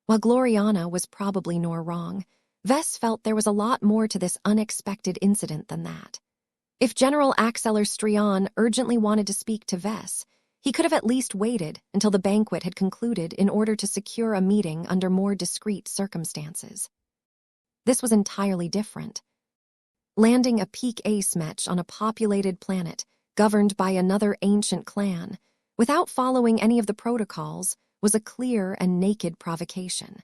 While Gloriana was probably nor wrong, Vess felt there was a lot more to this unexpected incident than that. If General Axeler Strian urgently wanted to speak to Vess, he could have at least waited until the banquet had concluded in order to secure a meeting under more discreet circumstances. This was entirely different. Landing a peak ace Mech on a populated planet governed by another ancient clan, without following any of the protocols, was a clear and naked provocation.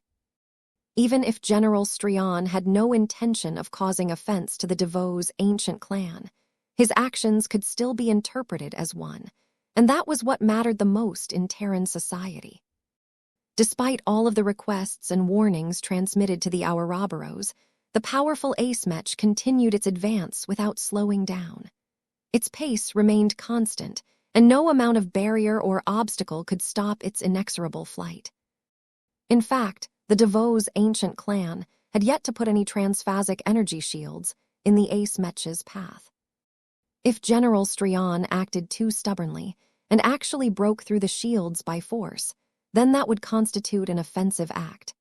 Even if General Strian had no intention of causing offense to the DeVos ancient clan, his actions could still be interpreted as one, and that was what mattered the most in Terran society. Despite all of the requests and warnings transmitted to the Ouroboros, the powerful ace Mech continued its advance without slowing down. Its pace remained constant, and no amount of barrier or obstacle could stop its inexorable flight. In fact, the DeVos ancient clan had yet to put any transphasic energy shields in the ace Mech's path. If General Strian acted too stubbornly and actually broke through the shields by force, then that would constitute an offensive act.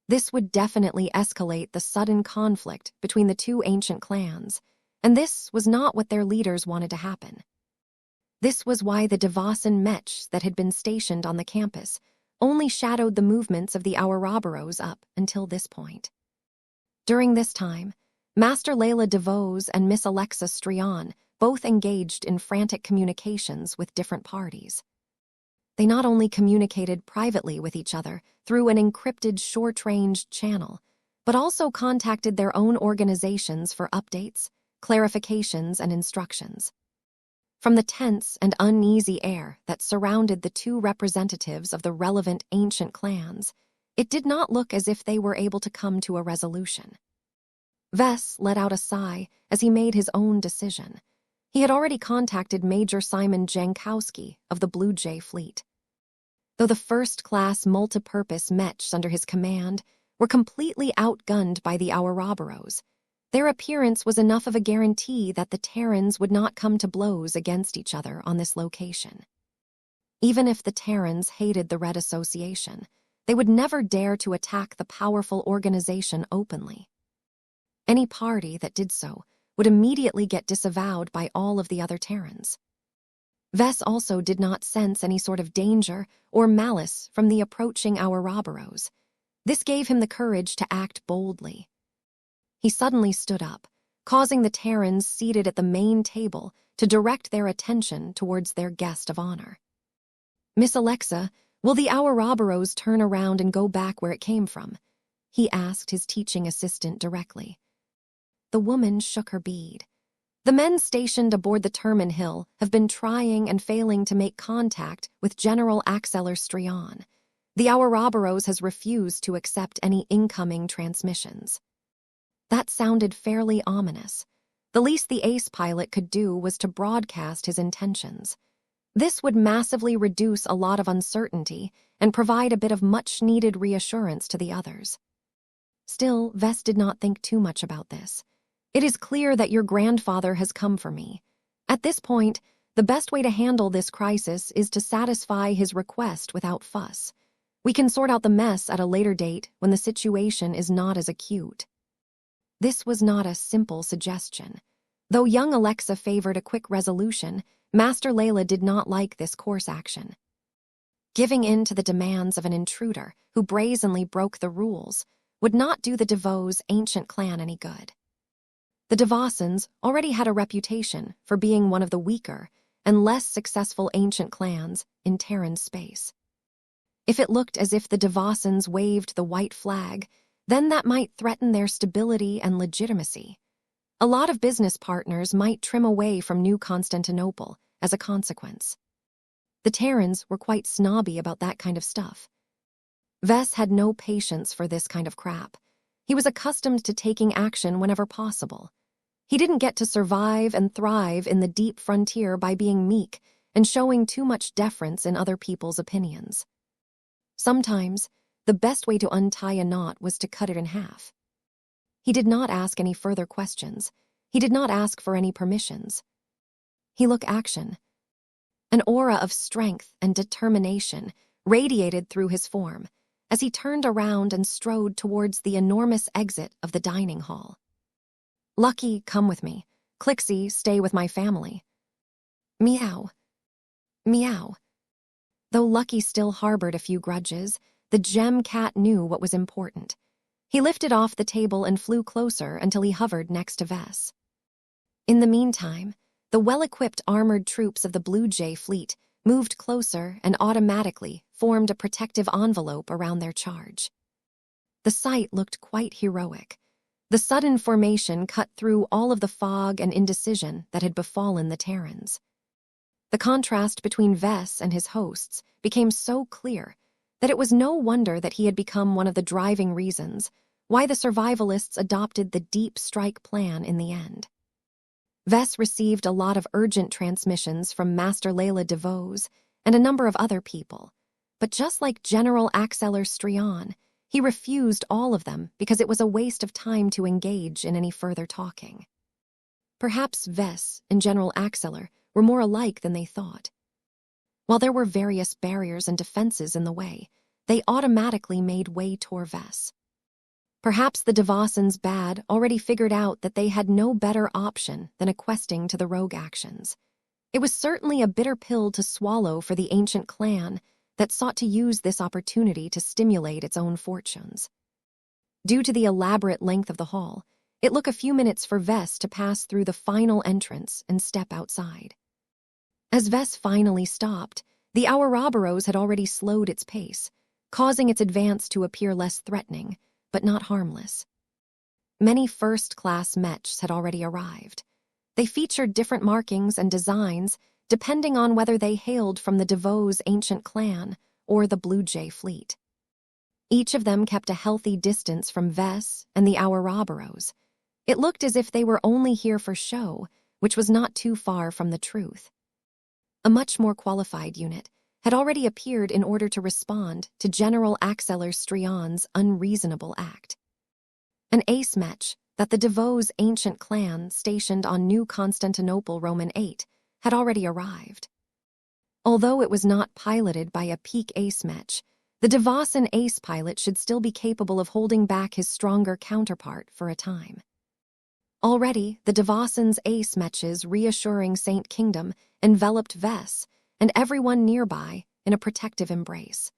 This would definitely escalate the sudden conflict between the two ancient clans, and this was not what their leaders wanted to happen. This was why the Devasan Mech that had been stationed on the campus only shadowed the movements of the Ouroboros up until this point. During this time, Master Layla DeVos and Miss Alexa Strian both engaged in frantic communications with different parties. They not only communicated privately with each other through an encrypted short-range channel, but also contacted their own organizations for updates, clarifications, and instructions. From the tense and uneasy air that surrounded the two representatives of the relevant ancient clans, it did not look as if they were able to come to a resolution. Vess let out a sigh as he made his own decision. He had already contacted Major Simon Jankowski of the Blue Jay Fleet. Though the first-class multipurpose Mechs under his command were completely outgunned by the Ouroboros, their appearance was enough of a guarantee that the Terrans would not come to blows against each other on this location. Even if the Terrans hated the Red Association, they would never dare to attack the powerful organization openly. Any party that did so would immediately get disavowed by all of the other Terrans. Vess also did not sense any sort of danger or malice from the approaching Ouroboros. This gave him the courage to act boldly. He suddenly stood up, causing the Terrans seated at the main table to direct their attention towards their guest of honor. "Miss Alexa, will the Ouroboros turn around and go back where it came from?" he asked his teaching assistant directly. The woman shook her bead. "The men stationed aboard the Termin Hill have been trying and failing to make contact with General Axeler Strion. The Ouroboros has refused to accept any incoming transmissions." That sounded fairly ominous. The least the ace pilot could do was to broadcast his intentions. This would massively reduce a lot of uncertainty and provide a bit of much-needed reassurance to the others. Still, Vess did not think too much about this. "It is clear that your grandfather has come for me. At this point, the best way to handle this crisis is to satisfy his request without fuss. We can sort out the mess at a later date when the situation is not as acute." This was not a simple suggestion. Though young Alexa favored a quick resolution, Master Layla did not like this course action. Giving in to the demands of an intruder who brazenly broke the rules would not do the DeVos' ancient clan any good. The Devosans already had a reputation for being one of the weaker and less successful ancient clans in Terran space. If it looked as if the Devosans waved the white flag, then that might threaten their stability and legitimacy. A lot of business partners might trim away from New Constantinople as a consequence. The Terrans were quite snobby about that kind of stuff. Vess had no patience for this kind of crap. He was accustomed to taking action whenever possible. He didn't get to survive and thrive in the deep frontier by being meek and showing too much deference in other people's opinions. Sometimes, the best way to untie a knot was to cut it in half. He did not ask any further questions. He did not ask for any permissions. He looked action. An aura of strength and determination radiated through his form as he turned around and strode towards the enormous exit of the dining hall. "Lucky, come with me. Clixie, stay with my family." Meow. Meow. Though Lucky still harbored a few grudges, the gem cat knew what was important. He lifted off the table and flew closer until he hovered next to Vess. In the meantime, the well-equipped armored troops of the Blue Jay Fleet moved closer and automatically formed a protective envelope around their charge. The sight looked quite heroic. The sudden formation cut through all of the fog and indecision that had befallen the Terrans. The contrast between Vess and his hosts became so clear that it was no wonder that he had become one of the driving reasons why the survivalists adopted the deep strike plan in the end. Vess received a lot of urgent transmissions from Master Layla DeVos and a number of other people, but just like General Axeler Strion, he refused all of them because it was a waste of time to engage in any further talking. Perhaps Vess and General Axeler were more alike than they thought. While there were various barriers and defenses in the way, they automatically made way toward Vess. Perhaps the Devosans Bad already figured out that they had no better option than equesting to the rogue actions. It was certainly a bitter pill to swallow for the ancient clan that sought to use this opportunity to stimulate its own fortunes. Due to the elaborate length of the hall, it took a few minutes for Vess to pass through the final entrance and step outside. As Vess finally stopped, the Ouroboros had already slowed its pace, causing its advance to appear less threatening, but not harmless. Many first-class Mechs had already arrived. They featured different markings and designs depending on whether they hailed from the DeVos' ancient clan or the Blue Jay Fleet. Each of them kept a healthy distance from Vess and the Ouroboros. It looked as if they were only here for show, which was not too far from the truth. A much more qualified unit had already appeared in order to respond to General Axeler Strion's unreasonable act. An ace mech that the DeVos' ancient clan stationed on New Constantinople Roman 8 had already arrived. Although it was not piloted by a peak ace mech, the Devosan ace pilot should still be capable of holding back his stronger counterpart for a time. Already, the Devosan's ace mech's reassuring Saint Kingdom enveloped Vess and everyone nearby in a protective embrace.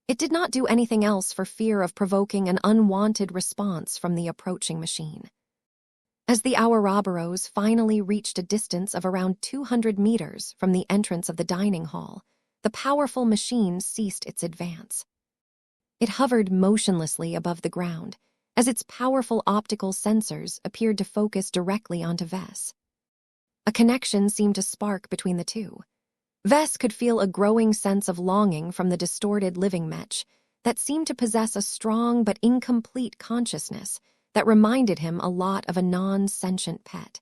It did not do anything else for fear of provoking an unwanted response from the approaching machine. As the Ouroboros finally reached a distance of around 200 meters from the entrance of the dining hall, the powerful machine ceased its advance. It hovered motionlessly above the ground, as its powerful optical sensors appeared to focus directly onto Vess. A connection seemed to spark between the two. Vess could feel a growing sense of longing from the distorted living mech that seemed to possess a strong but incomplete consciousness that reminded him a lot of a non-sentient pet.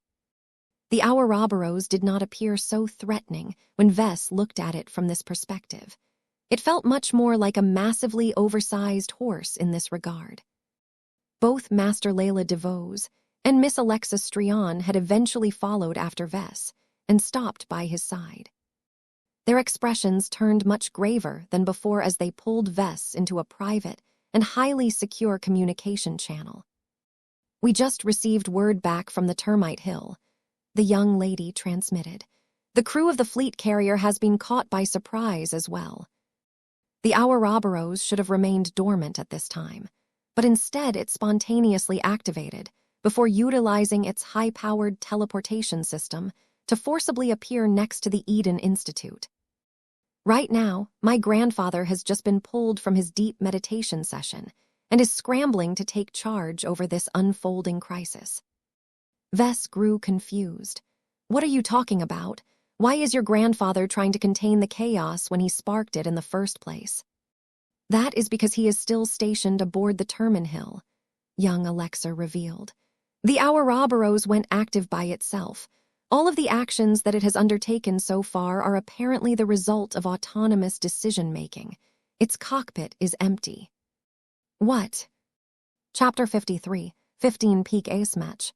The Ouroboros did not appear so threatening when Vess looked at it from this perspective. It felt much more like a massively oversized horse in this regard. Both Master Layla DeVos and Miss Alexa Strion had eventually followed after Vess and stopped by his side. Their expressions turned much graver than before as they pulled Vess into a private and highly secure communication channel. "We just received word back from the Termite Hill," the young lady transmitted. "The crew of the fleet carrier has been caught by surprise as well." The Ouroboros should have remained dormant at this time, but instead it spontaneously activated before utilizing its high-powered teleportation system to forcibly appear next to the Eden Institute. "Right now, my grandfather has just been pulled from his deep meditation session and is scrambling to take charge over this unfolding crisis." Vess grew confused. "What are you talking about? Why is your grandfather trying to contain the chaos when he sparked it in the first place?" "That is because he is still stationed aboard the Termin Hill," young Alexa revealed. "The Ouroboros went active by itself. All of the actions that it has undertaken so far are apparently the result of autonomous decision-making. Its cockpit is empty." "What?" Chapter 53, 15 Peak Ace Mech.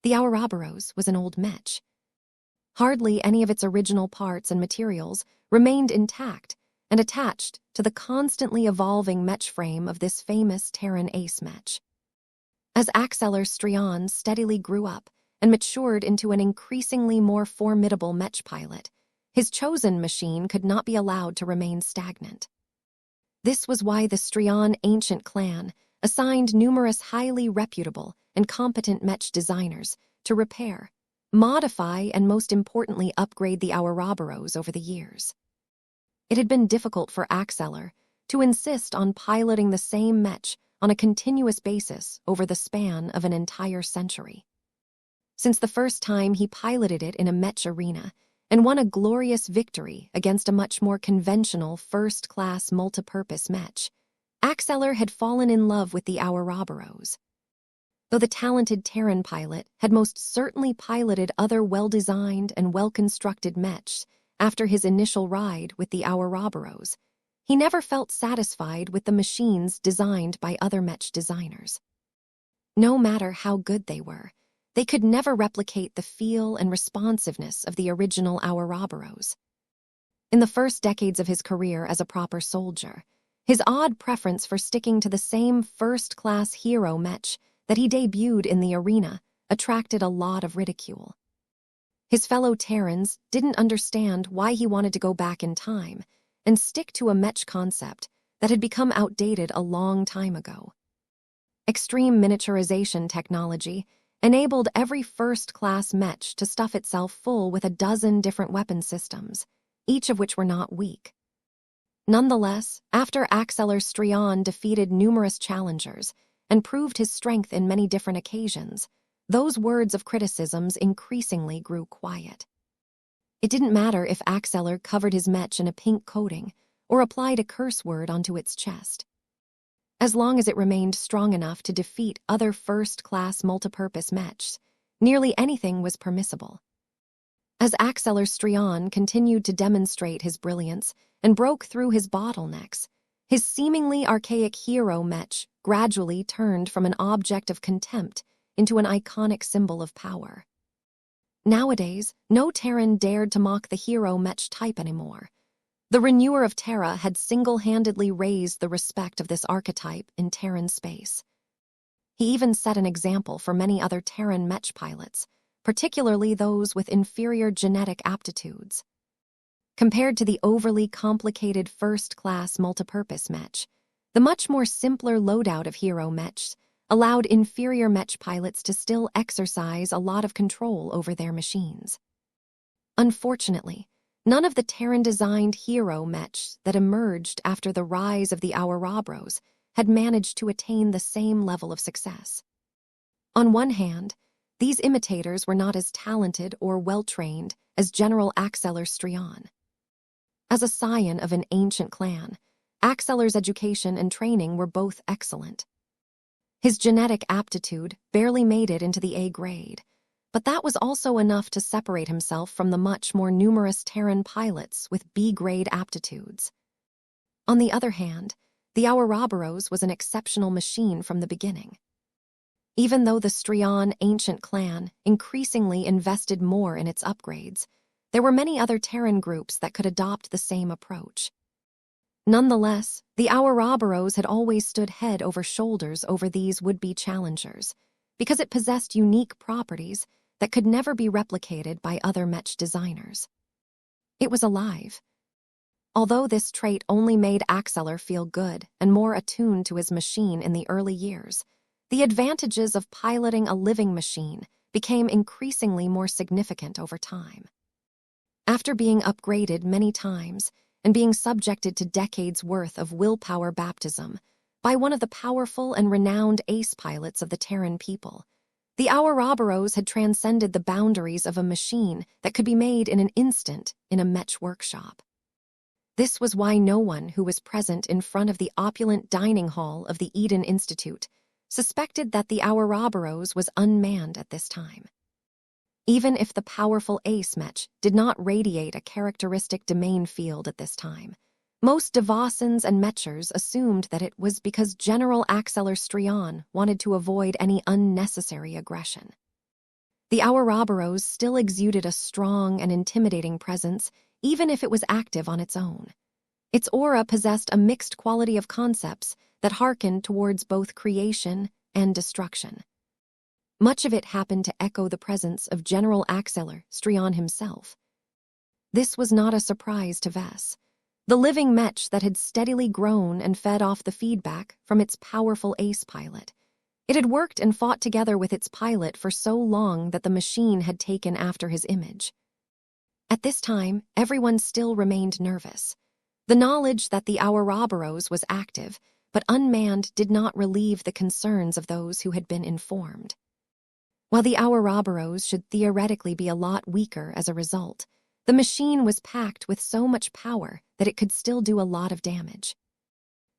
The Ouroboros was an old mech. Hardly any of its original parts and materials remained intact and attached to the constantly evolving mech frame of this famous Terran ace mech. As Axeler Strion steadily grew up and matured into an increasingly more formidable mech pilot, his chosen machine could not be allowed to remain stagnant. This was why the Strion ancient clan assigned numerous highly reputable and competent mech designers to repair, modify, and most importantly upgrade the Ouroboros over the years. It had been difficult for Axeler to insist on piloting the same mech on a continuous basis over the span of an entire century. Since the first time he piloted it in a mech arena and won a glorious victory against a much more conventional first-class multipurpose mech, Axeler had fallen in love with the Ouroboros. Though the talented Terran pilot had most certainly piloted other well-designed and well-constructed mechs after his initial ride with the Ouroboros, he never felt satisfied with the machines designed by other mech designers. No matter how good they were, they could never replicate the feel and responsiveness of the original Ouroboros. In the first decades of his career as a proper soldier, his odd preference for sticking to the same first-class hero mech that he debuted in the arena attracted a lot of ridicule. His fellow Terrans didn't understand why he wanted to go back in time and stick to a mech concept that had become outdated a long time ago. Extreme miniaturization technology enabled every first-class mech to stuff itself full with a dozen different weapon systems, each of which were not weak. Nonetheless, after Axeler Strion defeated numerous challengers and proved his strength in many different occasions, those words of criticisms increasingly grew quiet. It didn't matter if Axeler covered his mech in a pink coating or applied a curse word onto its chest. As long as it remained strong enough to defeat other first-class multipurpose mechs, nearly anything was permissible. As Axelar Strion continued to demonstrate his brilliance and broke through his bottlenecks, his seemingly archaic hero mech gradually turned from an object of contempt into an iconic symbol of power. Nowadays, no Terran dared to mock the hero mech type anymore. The Renewer of Terra had single-handedly raised the respect of this archetype in Terran space. He even set an example for many other Terran mech pilots, particularly those with inferior genetic aptitudes. Compared to the overly complicated first-class multipurpose mech, the much more simpler loadout of hero mechs allowed inferior mech pilots to still exercise a lot of control over their machines. Unfortunately, none of the Terran-designed hero mechs that emerged after the rise of the Ouroboros had managed to attain the same level of success. On one hand, these imitators were not as talented or well-trained as General Axelar Strion. As a scion of an ancient clan, Axelar's education and training were both excellent. His genetic aptitude barely made it into the A grade, but that was also enough to separate himself from the much more numerous Terran pilots with B-grade aptitudes. On the other hand, the Ouroboros was an exceptional machine from the beginning. Even though the Strion ancient clan increasingly invested more in its upgrades, there were many other Terran groups that could adopt the same approach. Nonetheless, the Ouroboros had always stood head over shoulders over these would-be challengers, because it possessed unique properties that could never be replicated by other mech designers. It was alive. Although this trait only made Axelar feel good and more attuned to his machine in the early years, the advantages of piloting a living machine became increasingly more significant over time. After being upgraded many times and being subjected to decades' worth of willpower baptism by one of the powerful and renowned ace pilots of the Terran people, the Ouroboros had transcended the boundaries of a machine that could be made in an instant in a mech workshop. This was why no one who was present in front of the opulent dining hall of the Eden Institute suspected that the Ouroboros was unmanned at this time. Even if the powerful ace mech did not radiate a characteristic domain field at this time, most Devasans and Mechers assumed that it was because General Axelar Strion wanted to avoid any unnecessary aggression. The Ouroboros still exuded a strong and intimidating presence, even if it was active on its own. Its aura possessed a mixed quality of concepts that hearkened towards both creation and destruction. Much of it happened to echo the presence of General Axelar Strion himself. This was not a surprise to Vess, the living mech that had steadily grown and fed off the feedback from its powerful ace pilot. It had worked and fought together with its pilot for so long that the machine had taken after his image. At this time, everyone still remained nervous. The knowledge that the Ouroboros was active but unmanned did not relieve the concerns of those who had been informed. While the Ouroboros should theoretically be a lot weaker as a result, the machine was packed with so much power that it could still do a lot of damage.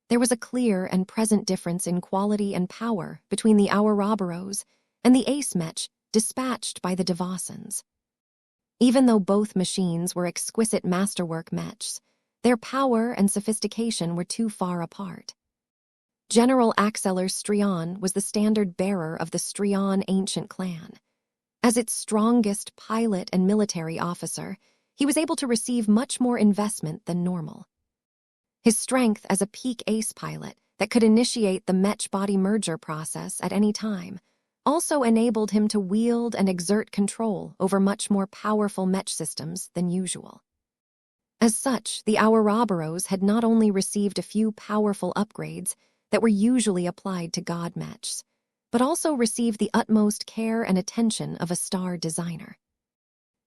There was a clear and present difference in quality and power between the Ouroboros and the ace mech dispatched by the Devasans. Even though both machines were exquisite masterwork mechs, their power and sophistication were too far apart. General Axelar Strion was the standard bearer of the Strion ancient clan. As its strongest pilot and military officer, he was able to receive much more investment than normal. His strength as a peak ace pilot that could initiate the mech-body merger process at any time also enabled him to wield and exert control over much more powerful mech systems than usual. As such, the Ouroboros had not only received a few powerful upgrades that were usually applied to god mechs, but also received the utmost care and attention of a star designer.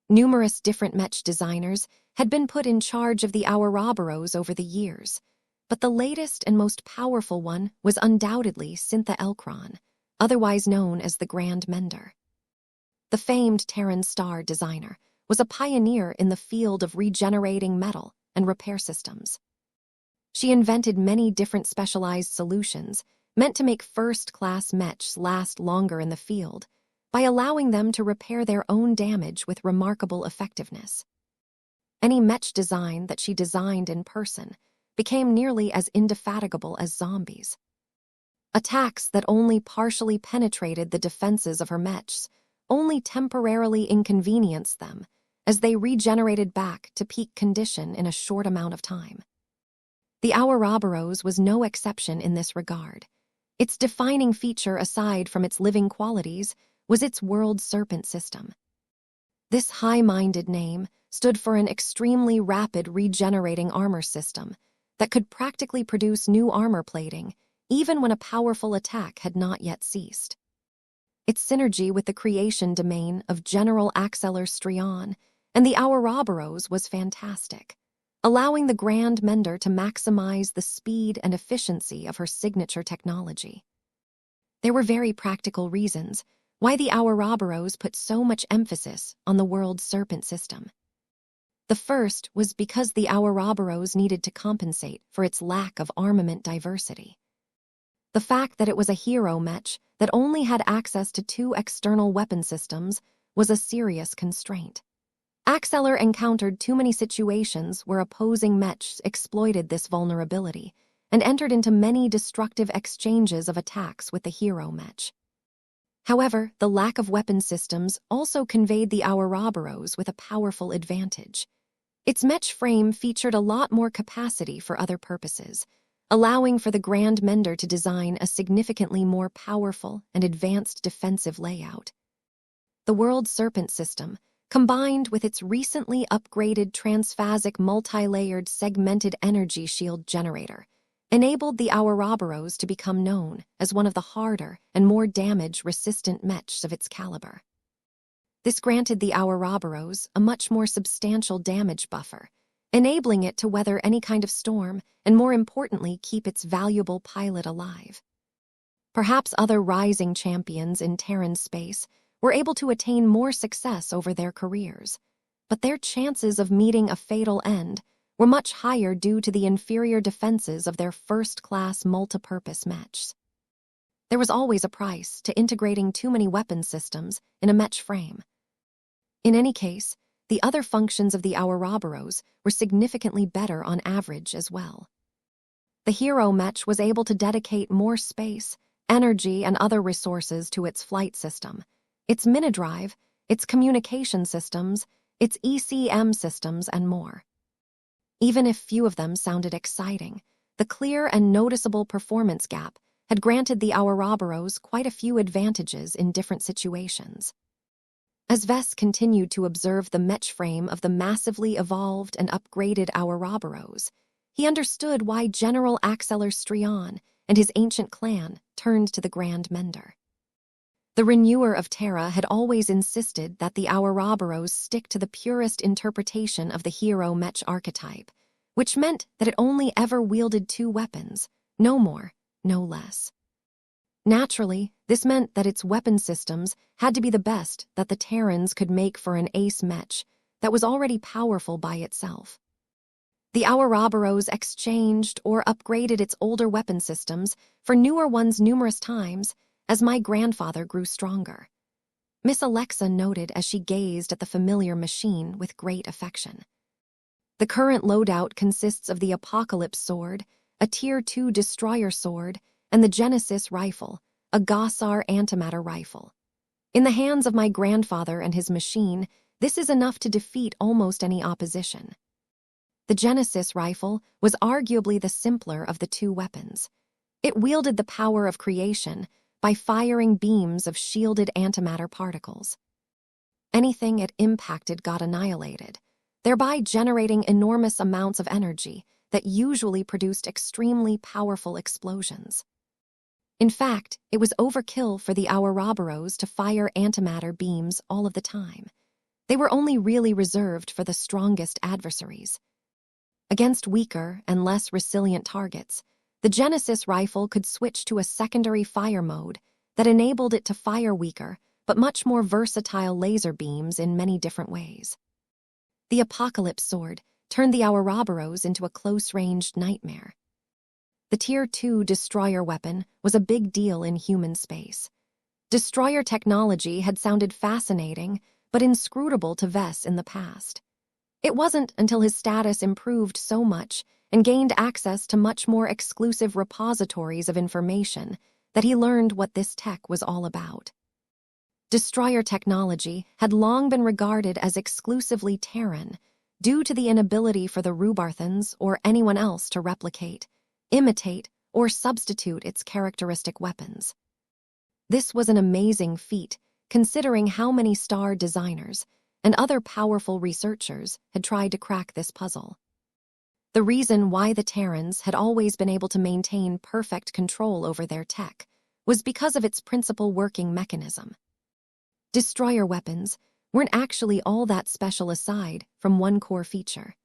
Numerous different mech designers had been put in charge of the Ouroboros over the years, but the latest and most powerful one was undoubtedly Syntha Elkron, otherwise known as the Grand Mender. The famed Terran star designer was a pioneer in the field of regenerating metal and repair systems. She invented many different specialized solutions meant to make first-class mechs last longer in the field by allowing them to repair their own damage with remarkable effectiveness. Any mech design that she designed in person became nearly as indefatigable as zombies. Attacks that only partially penetrated the defenses of her mechs only temporarily inconvenienced them as they regenerated back to peak condition in a short amount of time. The Ouroboros was no exception in this regard. Its defining feature, aside from its living qualities, was its world serpent system. This high-minded name stood for an extremely rapid regenerating armor system that could practically produce new armor plating even when a powerful attack had not yet ceased. Its synergy with the creation domain of General Axeler Strion and the Ouroboros was fantastic, allowing the Grand Mender to maximize the speed and efficiency of her signature technology. There were very practical reasons why the Ouroboros put so much emphasis on the world serpent system. The first was because the Ouroboros needed to compensate for its lack of armament diversity. The fact that it was a hero mech that only had access to 2 external weapon systems was a serious constraint. Axeler encountered too many situations where opposing mechs exploited this vulnerability and entered into many destructive exchanges of attacks with the hero mech. However, the lack of weapon systems also conveyed the Ouroboros with a powerful advantage. Its mech frame featured a lot more capacity for other purposes, allowing for the Grand Mender to design a significantly more powerful and advanced defensive layout. The World Serpent system, combined with its recently upgraded transphasic multi-layered segmented energy shield generator, enabled the Ouroboros to become known as one of the harder and more damage-resistant mechs of its caliber. This granted the Ouroboros a much more substantial damage buffer, enabling it to weather any kind of storm and, more importantly, keep its valuable pilot alive. Perhaps other rising champions in Terran space were able to attain more success over their careers, but their chances of meeting a fatal end were much higher due to the inferior defenses of their first-class multipurpose mechs. There was always a price to integrating too many weapon systems in a mech frame. In any case, the other functions of the Ouroboros were significantly better on average as well. The hero mech was able to dedicate more space, energy, and other resources to its flight system, its minidrive, its communication systems, its ECM systems, and more. Even if few of them sounded exciting, the clear and noticeable performance gap had granted the Ouroboros quite a few advantages in different situations. As Vess continued to observe the mech frame of the massively evolved and upgraded Ouroboros, he understood why General Axeler Strion and his ancient clan turned to the Grand Mender. The Renewer of Terra had always insisted that the Ouroboros stick to the purest interpretation of the hero mech archetype, which meant that it only ever wielded 2 weapons, no more, no less. Naturally, this meant that its weapon systems had to be the best that the Terrans could make for an ace mech that was already powerful by itself. The Ouroboros exchanged or upgraded its older weapon systems for newer ones numerous times as my grandfather grew stronger. Miss Alexa noted as she gazed at the familiar machine with great affection. The current loadout consists of the Apocalypse Sword, a Tier 2 Destroyer Sword, and the Genesis Rifle, a Gossar antimatter rifle. In the hands of my grandfather and his machine, this is enough to defeat almost any opposition. The Genesis Rifle was arguably the simpler of the 2 weapons. It wielded the power of creation by firing beams of shielded antimatter particles. Anything it impacted got annihilated, thereby generating enormous amounts of energy that usually produced extremely powerful explosions. In fact, it was overkill for the Ouroboros to fire antimatter beams all of the time. They were only really reserved for the strongest adversaries. Against weaker and less resilient targets, the Genesis rifle could switch to a secondary fire mode that enabled it to fire weaker but much more versatile laser beams in many different ways. The Apocalypse Sword turned the Ouroboros into a close-ranged nightmare. The Tier 2 destroyer weapon was a big deal in human space. Destroyer technology had sounded fascinating, but inscrutable to Vess in the past. It wasn't until his status improved so much and gained access to much more exclusive repositories of information that he learned what this tech was all about. Destroyer technology had long been regarded as exclusively Terran, due to the inability for the Rubarthans or anyone else to replicate, imitate, or substitute its characteristic weapons. This was an amazing feat, considering how many star designers and other powerful researchers had tried to crack this puzzle. The reason why the Terrans had always been able to maintain perfect control over their tech was because of its principal working mechanism. Destroyer weapons weren't actually all that special aside from one core feature.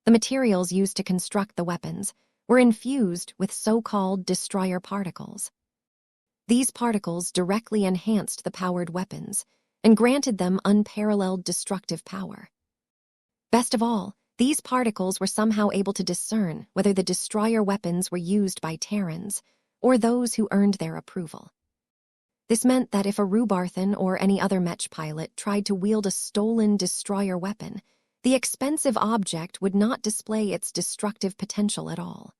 The materials used to construct the weapons were infused with so-called destroyer particles. These particles directly enhanced the powered weapons and granted them unparalleled destructive power. Best of all, these particles were somehow able to discern whether the destroyer weapons were used by Terrans or those who earned their approval. This meant that if a Rubarthan or any other Mech pilot tried to wield a stolen destroyer weapon, the expensive object would not display its destructive potential at all.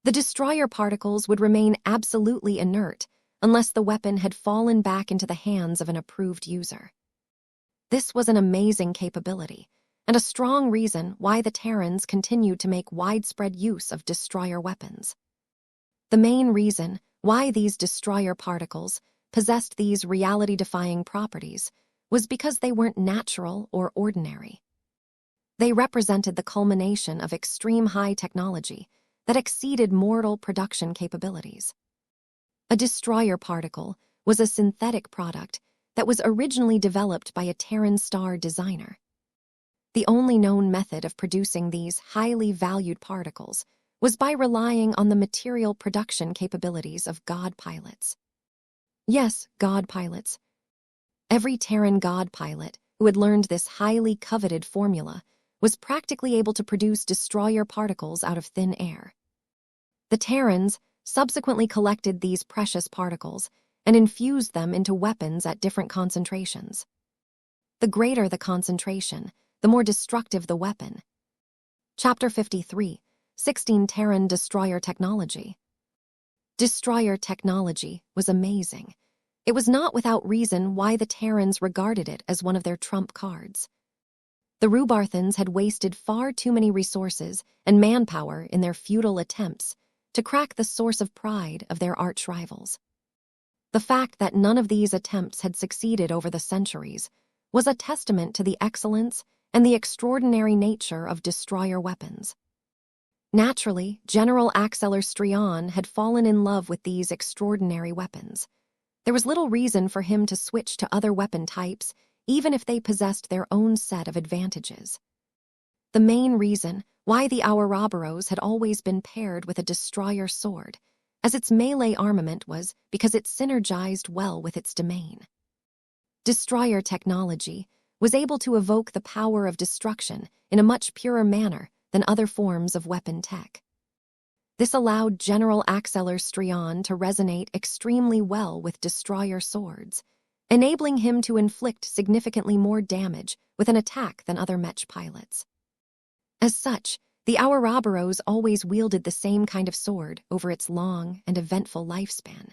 The destroyer particles would remain absolutely inert unless the weapon had fallen back into the hands of an approved user. This was an amazing capability, and a strong reason why the Terrans continued to make widespread use of destroyer weapons. The main reason why these destroyer particles possessed these reality-defying properties was because they weren't natural or ordinary. They represented the culmination of extreme high technology that exceeded mortal production capabilities. A destroyer particle was a synthetic product that was originally developed by a Terran star designer. The only known method of producing these highly valued particles was by relying on the material production capabilities of god pilots. Yes, god pilots. Every Terran god pilot who had learned this highly coveted formula was practically able to produce destroyer particles out of thin air. The Terrans subsequently collected these precious particles and infused them into weapons at different concentrations. The greater the concentration, the more destructive the weapon. Chapter 53, 16 Terran Destroyer Technology. Destroyer technology was amazing. It was not without reason why the Terrans regarded it as one of their trump cards. The Rubarthans had wasted far too many resources and manpower in their futile attempts to crack the source of pride of their arch-rivals. The fact that none of these attempts had succeeded over the centuries was a testament to the excellence and the extraordinary nature of destroyer weapons. Naturally, General Axeler Strion had fallen in love with these extraordinary weapons. There was little reason for him to switch to other weapon types, even if they possessed their own set of advantages. The main reason why the Ouroboros had always been paired with a destroyer sword, as its melee armament, was because it synergized well with its domain. Destroyer technology was able to evoke the power of destruction in a much purer manner than other forms of weapon tech. This allowed General Axeler Strion to resonate extremely well with destroyer swords, enabling him to inflict significantly more damage with an attack than other Mech pilots. As such, the Ouroboros always wielded the same kind of sword over its long and eventful lifespan.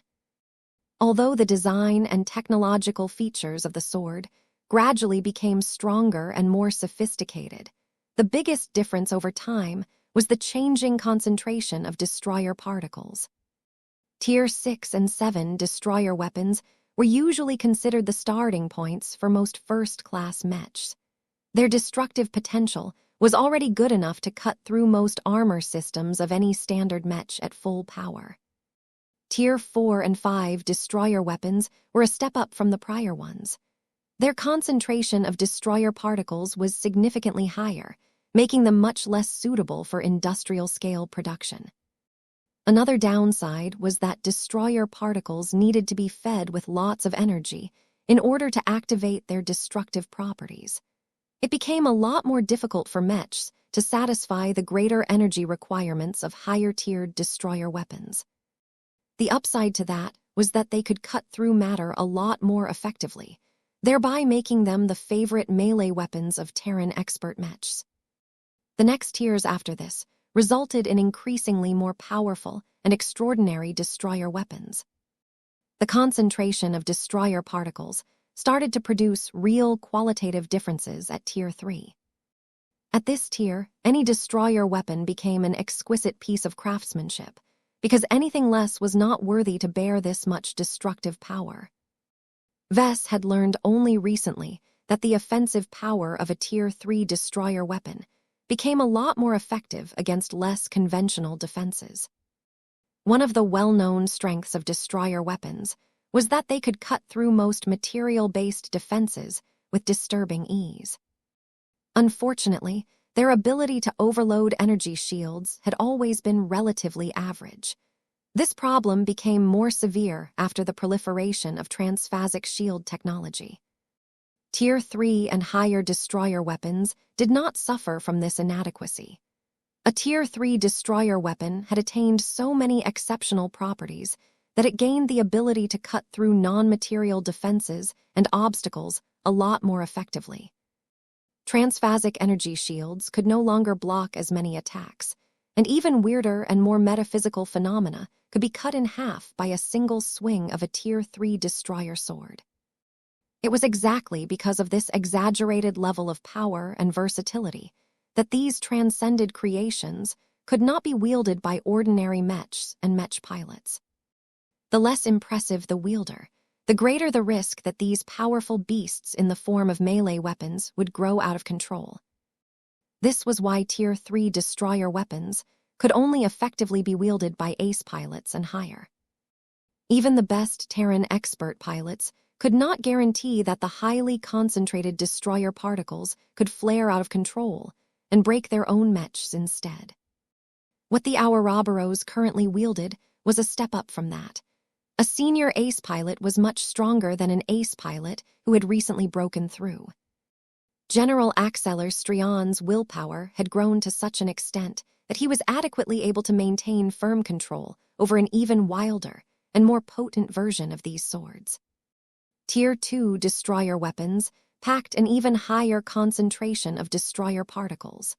Although the design and technological features of the sword gradually became stronger and more sophisticated, the biggest difference over time was the changing concentration of destroyer particles. Tier 6 and 7 destroyer weapons were usually considered the starting points for most first-class mechs. Their destructive potential was already good enough to cut through most armor systems of any standard mech at full power. Tier 4 and 5 destroyer weapons were a step up from the prior ones. Their concentration of destroyer particles was significantly higher, making them much less suitable for industrial-scale production. Another downside was that destroyer particles needed to be fed with lots of energy in order to activate their destructive properties. It became a lot more difficult for mechs to satisfy the greater energy requirements of higher-tiered destroyer weapons. The upside to that was that they could cut through matter a lot more effectively, thereby making them the favorite melee weapons of Terran expert mechs. The next tiers after this resulted in increasingly more powerful and extraordinary destroyer weapons. The concentration of destroyer particles started to produce real qualitative differences at Tier 3. At this tier, any destroyer weapon became an exquisite piece of craftsmanship, because anything less was not worthy to bear this much destructive power. Vess had learned only recently that the offensive power of a Tier 3 destroyer weapon became a lot more effective against less conventional defenses. One of the well-known strengths of destroyer weapons was that they could cut through most material-based defenses with disturbing ease. Unfortunately, their ability to overload energy shields had always been relatively average. This problem became more severe after the proliferation of transphasic shield technology. Tier 3 and higher destroyer weapons did not suffer from this inadequacy. A Tier 3 destroyer weapon had attained so many exceptional properties that it gained the ability to cut through non-material defenses and obstacles a lot more effectively. Transphasic energy shields could no longer block as many attacks, and even weirder and more metaphysical phenomena could be cut in half by a single swing of a Tier 3 destroyer sword. It was exactly because of this exaggerated level of power and versatility that these transcended creations could not be wielded by ordinary mechs and mech pilots. The less impressive the wielder, the greater the risk that these powerful beasts in the form of melee weapons would grow out of control. This was why Tier 3 destroyer weapons could only effectively be wielded by ace pilots and higher. Even the best Terran expert pilots could not guarantee that the highly concentrated destroyer particles could flare out of control and break their own mechs instead. What the Ouroboros currently wielded was a step up from that. A senior ace pilot was much stronger than an ace pilot who had recently broken through. General Axeler Strion's willpower had grown to such an extent that he was adequately able to maintain firm control over an even wilder and more potent version of these swords. Tier 2 destroyer weapons packed an even higher concentration of destroyer particles.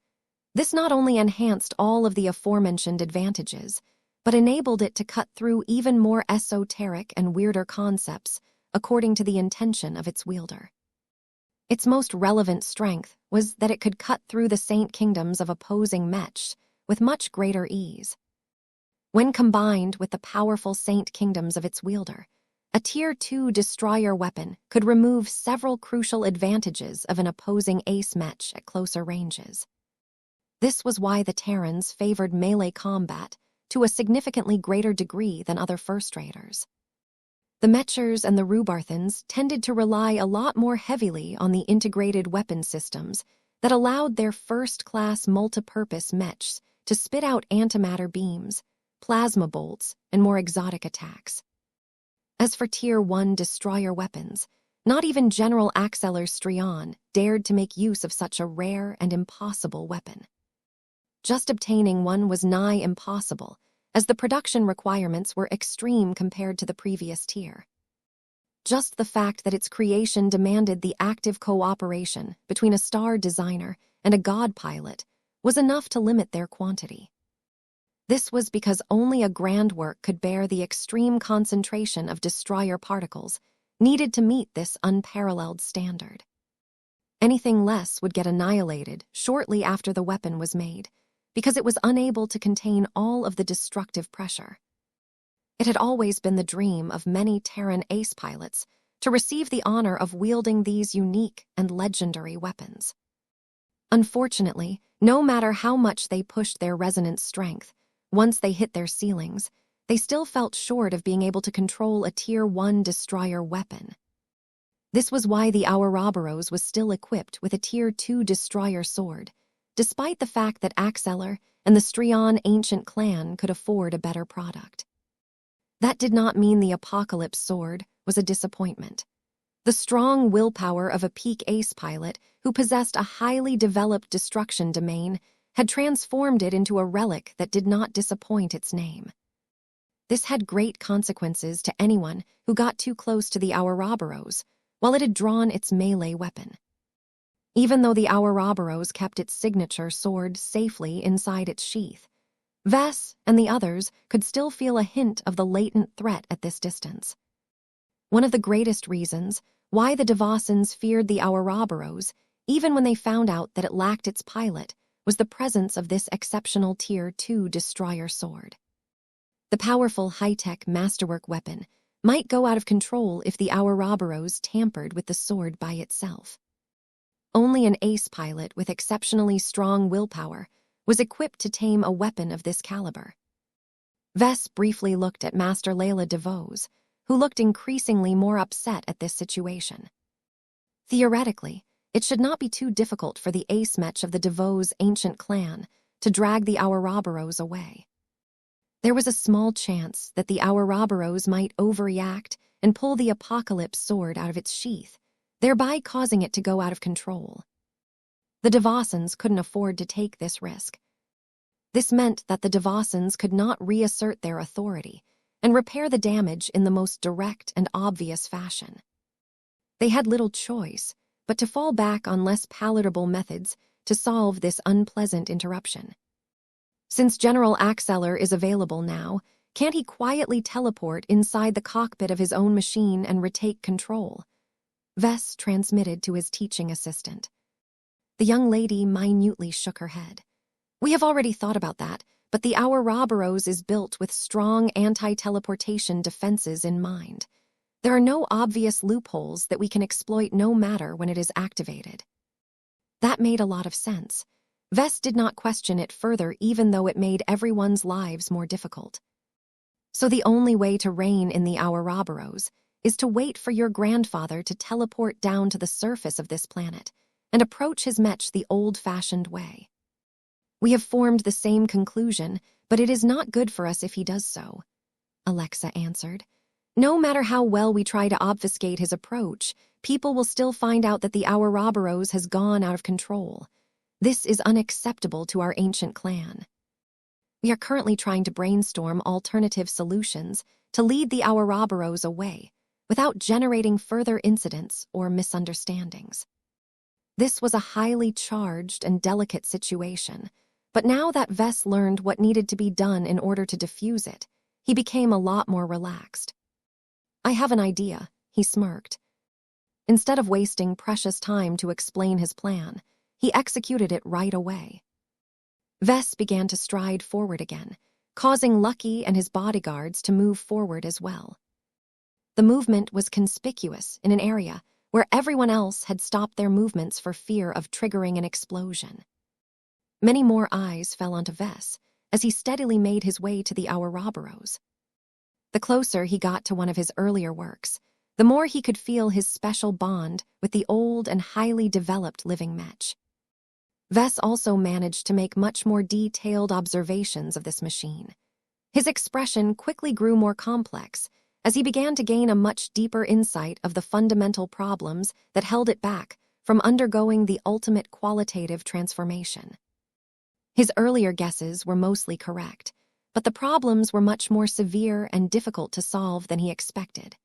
This not only enhanced all of the aforementioned advantages, but enabled it to cut through even more esoteric and weirder concepts according to the intention of its wielder. Its most relevant strength was that it could cut through the saint kingdoms of opposing mechs with much greater ease. When combined with the powerful saint kingdoms of its wielder, a Tier 2 destroyer weapon could remove several crucial advantages of an opposing ace mech at closer ranges. This was why the Terrans favored melee combat to a significantly greater degree than other first-raters. The Mechers and the Rubarthans tended to rely a lot more heavily on the integrated weapon systems that allowed their first-class multi-purpose mechs to spit out antimatter beams, plasma bolts, and more exotic attacks. As for Tier 1 destroyer weapons, not even General Axeler Strion dared to make use of such a rare and impossible weapon. Just obtaining one was nigh impossible, as the production requirements were extreme compared to the previous tier. Just the fact that its creation demanded the active cooperation between a star designer and a god pilot was enough to limit their quantity. This was because only a grand work could bear the extreme concentration of destroyer particles needed to meet this unparalleled standard. Anything less would get annihilated shortly after the weapon was made, because it was unable to contain all of the destructive pressure. It had always been the dream of many Terran ace pilots to receive the honor of wielding these unique and legendary weapons. Unfortunately, no matter how much they pushed their resonance strength, once they hit their ceilings, they still felt short of being able to control a Tier 1 destroyer weapon. This was why the Ouroboros was still equipped with a Tier 2 destroyer sword, despite the fact that Axeler and the Strion ancient clan could afford a better product. That did not mean the Apocalypse sword was a disappointment. The strong willpower of a peak ace pilot who possessed a highly developed destruction domain had transformed it into a relic that did not disappoint its name. This had great consequences to anyone who got too close to the Ouroboros while it had drawn its melee weapon. Even though the Ouroboros kept its signature sword safely inside its sheath, Vess and the others could still feel a hint of the latent threat at this distance. One of the greatest reasons why the Devasens feared the Ouroboros, even when they found out that it lacked its pilot, was the presence of this exceptional Tier 2 destroyer sword. The powerful high-tech masterwork weapon might go out of control if the Ouroboros tampered with the sword by itself. Only an ace pilot with exceptionally strong willpower was equipped to tame a weapon of this caliber. Vess briefly looked at Master Layla DeVos, who looked increasingly more upset at this situation. Theoretically, it should not be too difficult for the ace mech of the DeVos ancient clan to drag the Ouroboros away. There was a small chance that the Ouroboros might overreact and pull the Apocalypse sword out of its sheath, thereby causing it to go out of control. The Devasens couldn't afford to take this risk. This meant that the Devasens could not reassert their authority and repair the damage in the most direct and obvious fashion. They had little choice but to fall back on less palatable methods to solve this unpleasant interruption. Since General Axeller is available now, can't he quietly teleport inside the cockpit of his own machine and retake control? Vess transmitted to his teaching assistant. The young lady minutely shook her head. We have already thought about that, but the Ouroboros is built with strong anti-teleportation defenses in mind. There are no obvious loopholes that we can exploit no matter when it is activated. That made a lot of sense. Vess did not question it further even though it made everyone's lives more difficult. So the only way to reign in the Ouroboros is to wait for your grandfather to teleport down to the surface of this planet and approach his mech the old-fashioned way. We have formed the same conclusion, but it is not good for us if he does so, Alexa answered. No matter how well we try to obfuscate his approach, people will still find out that the Ouroboros has gone out of control. This is unacceptable to our ancient clan. We are currently trying to brainstorm alternative solutions to lead the Ouroboros away without generating further incidents or misunderstandings. This was a highly charged and delicate situation, but now that Vess learned what needed to be done in order to defuse it, he became a lot more relaxed. I have an idea, he smirked. Instead of wasting precious time to explain his plan, he executed it right away. Vess began to stride forward again, causing Lucky and his bodyguards to move forward as well. The movement was conspicuous in an area where everyone else had stopped their movements for fear of triggering an explosion. Many more eyes fell onto Vess as he steadily made his way to the Ouroboros. The closer he got to one of his earlier works, the more he could feel his special bond with the old and highly developed living mech. Vess also managed to make much more detailed observations of this machine. His expression quickly grew more complex as he began to gain a much deeper insight of the fundamental problems that held it back from undergoing the ultimate qualitative transformation. His earlier guesses were mostly correct, but the problems were much more severe and difficult to solve than he expected.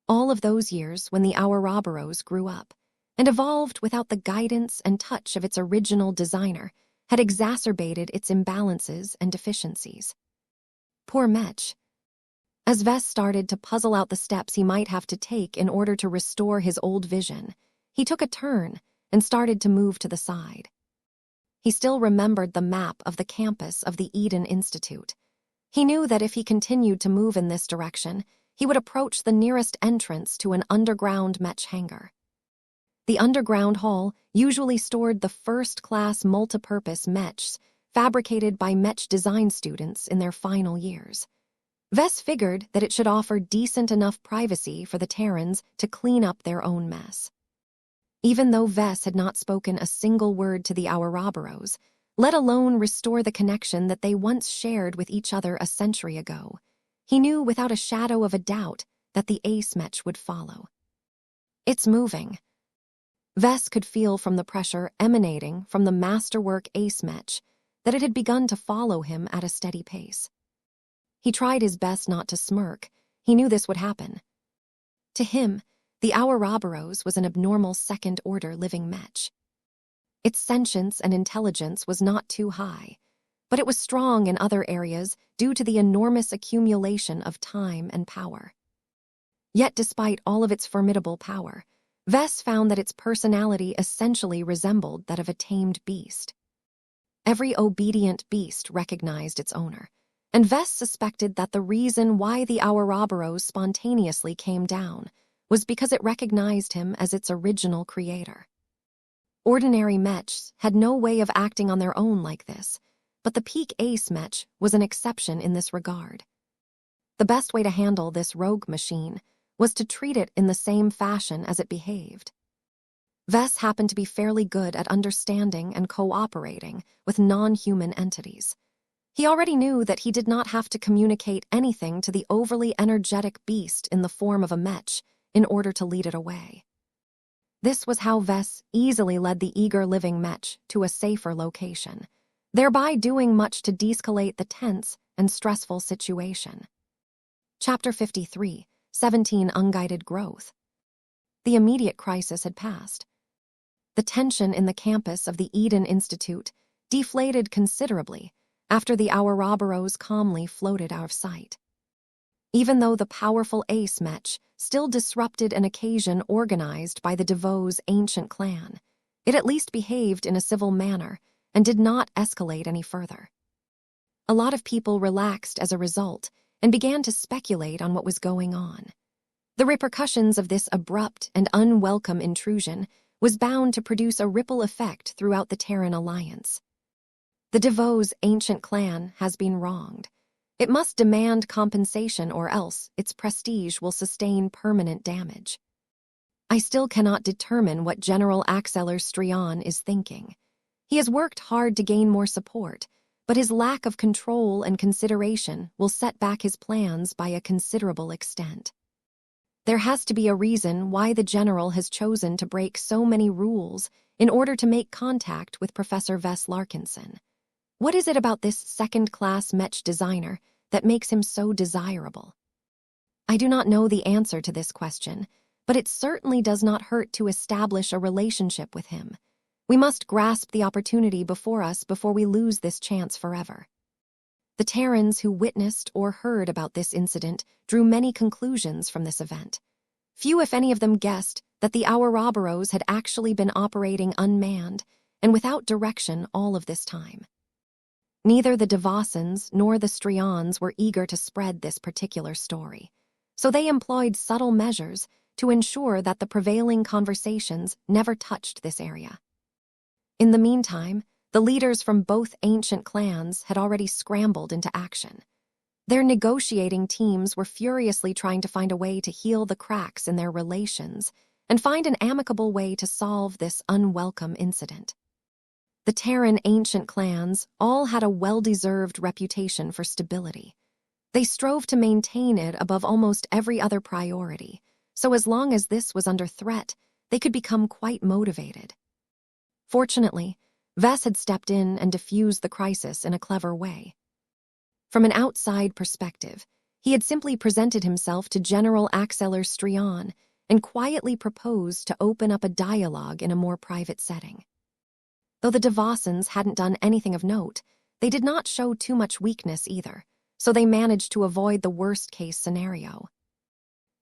All of those years when the Ouroboros grew up and evolved without the guidance and touch of its original designer had exacerbated its imbalances and deficiencies. Poor Mech. As Vess started to puzzle out the steps he might have to take in order to restore his old vision, he took a turn and started to move to the side. He still remembered the map of the campus of the Eden Institute. He knew that if he continued to move in this direction, he would approach the nearest entrance to an underground mech hangar. The underground hall usually stored the first-class multipurpose mechs fabricated by mech design students in their final years. Vess figured that it should offer decent enough privacy for the Terrans to clean up their own mess. Even though Vess had not spoken a single word to the Ouroboros, let alone restore the connection that they once shared with each other a century ago, he knew without a shadow of a doubt that the ace mech would follow. It's moving. Vess could feel from the pressure emanating from the masterwork Ace Mech that it had begun to follow him at a steady pace. He tried his best not to smirk. He knew this would happen. To him, the Ouroboros was an abnormal second-order living mech. Its sentience and intelligence was not too high, but it was strong in other areas due to the enormous accumulation of time and power. Yet despite all of its formidable power, Vess found that its personality essentially resembled that of a tamed beast. Every obedient beast recognized its owner, and Vess suspected that the reason why the Ouroboros spontaneously came down was because it recognized him as its original creator. Ordinary mechs had no way of acting on their own like this, but the Peak Ace Mech was an exception in this regard. The best way to handle this rogue machine was to treat it in the same fashion as it behaved. Vess happened to be fairly good at understanding and cooperating with non-human entities. He already knew that he did not have to communicate anything to the overly energetic beast in the form of a mech in order to lead it away. This was how Vess easily led the eager living mech to a safer location, thereby doing much to de-escalate the tense and stressful situation. Chapter 53, 17 Unguided Growth. The immediate crisis had passed. The tension in the campus of the Eden Institute deflated considerably after the Ouroboros calmly floated out of sight. Even though the powerful Ace Mech still disrupted an occasion organized by the DeVos ancient clan, it at least behaved in a civil manner and did not escalate any further. A lot of people relaxed as a result and began to speculate on what was going on. The repercussions of this abrupt and unwelcome intrusion was bound to produce a ripple effect throughout the Terran Alliance. The DeVos ancient clan has been wronged. It must demand compensation or else its prestige will sustain permanent damage. I still cannot determine what General Axeler Strian is thinking. He has worked hard to gain more support, but his lack of control and consideration will set back his plans by a considerable extent. There has to be a reason why the general has chosen to break so many rules in order to make contact with Professor Vess Larkinson. What is it about this second-class mech designer that makes him so desirable? I do not know the answer to this question, but it certainly does not hurt to establish a relationship with him. We must grasp the opportunity before us before we lose this chance forever. The Terrans who witnessed or heard about this incident drew many conclusions from this event. Few, if any of them, guessed that the Ouroboros had actually been operating unmanned and without direction all of this time. Neither the Devosans nor the Strians were eager to spread this particular story, so they employed subtle measures to ensure that the prevailing conversations never touched this area. In the meantime, the leaders from both ancient clans had already scrambled into action. Their negotiating teams were furiously trying to find a way to heal the cracks in their relations and find an amicable way to solve this unwelcome incident. The Terran ancient clans all had a well-deserved reputation for stability. They strove to maintain it above almost every other priority, so as long as this was under threat, they could become quite motivated. Fortunately, Vess had stepped in and diffused the crisis in a clever way. From an outside perspective, he had simply presented himself to General Axeler Strian and quietly proposed to open up a dialogue in a more private setting. Though the Devosans hadn't done anything of note, they did not show too much weakness either, so they managed to avoid the worst-case scenario.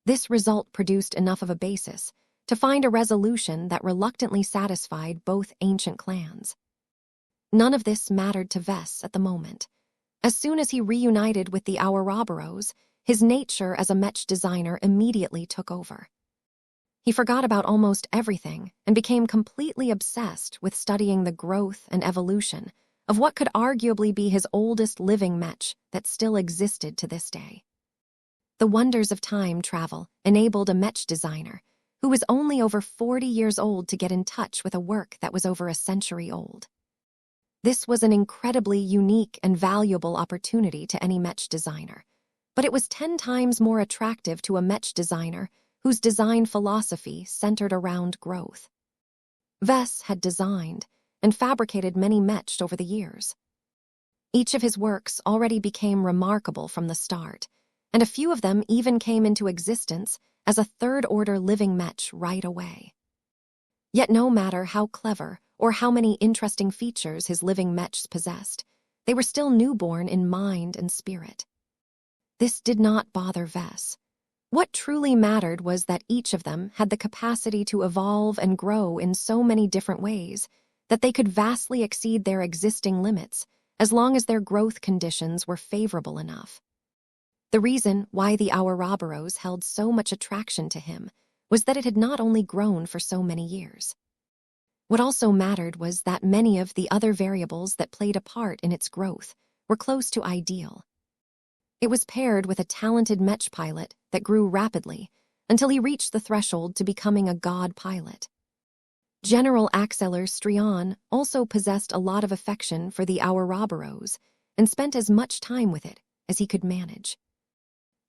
This result produced enough of a basis to find a resolution that reluctantly satisfied both ancient clans. None of this mattered to Vess at the moment. As soon as he reunited with the Ouroboros, his nature as a mech designer immediately took over. He forgot about almost everything and became completely obsessed with studying the growth and evolution of what could arguably be his oldest living mech that still existed to this day. The wonders of time travel enabled a mech designer who was only over 40 years old to get in touch with a work that was over a century old. This was an incredibly unique and valuable opportunity to any mech designer, but it was 10 times more attractive to a mech designer whose design philosophy centered around growth. Vess had designed and fabricated many Mech over the years. Each of his works already became remarkable from the start, and a few of them even came into existence as a third-order living Mech right away. Yet no matter how clever or how many interesting features his living Mechs possessed, they were still newborn in mind and spirit. This did not bother Vess. What truly mattered was that each of them had the capacity to evolve and grow in so many different ways that they could vastly exceed their existing limits as long as their growth conditions were favorable enough. The reason why the Ouroboros held so much attraction to him was that it had not only grown for so many years. What also mattered was that many of the other variables that played a part in its growth were close to ideal. It was paired with a talented Mech pilot that grew rapidly until he reached the threshold to becoming a god pilot. General Axeler Strion also possessed a lot of affection for the Ouroboros and spent as much time with it as he could manage.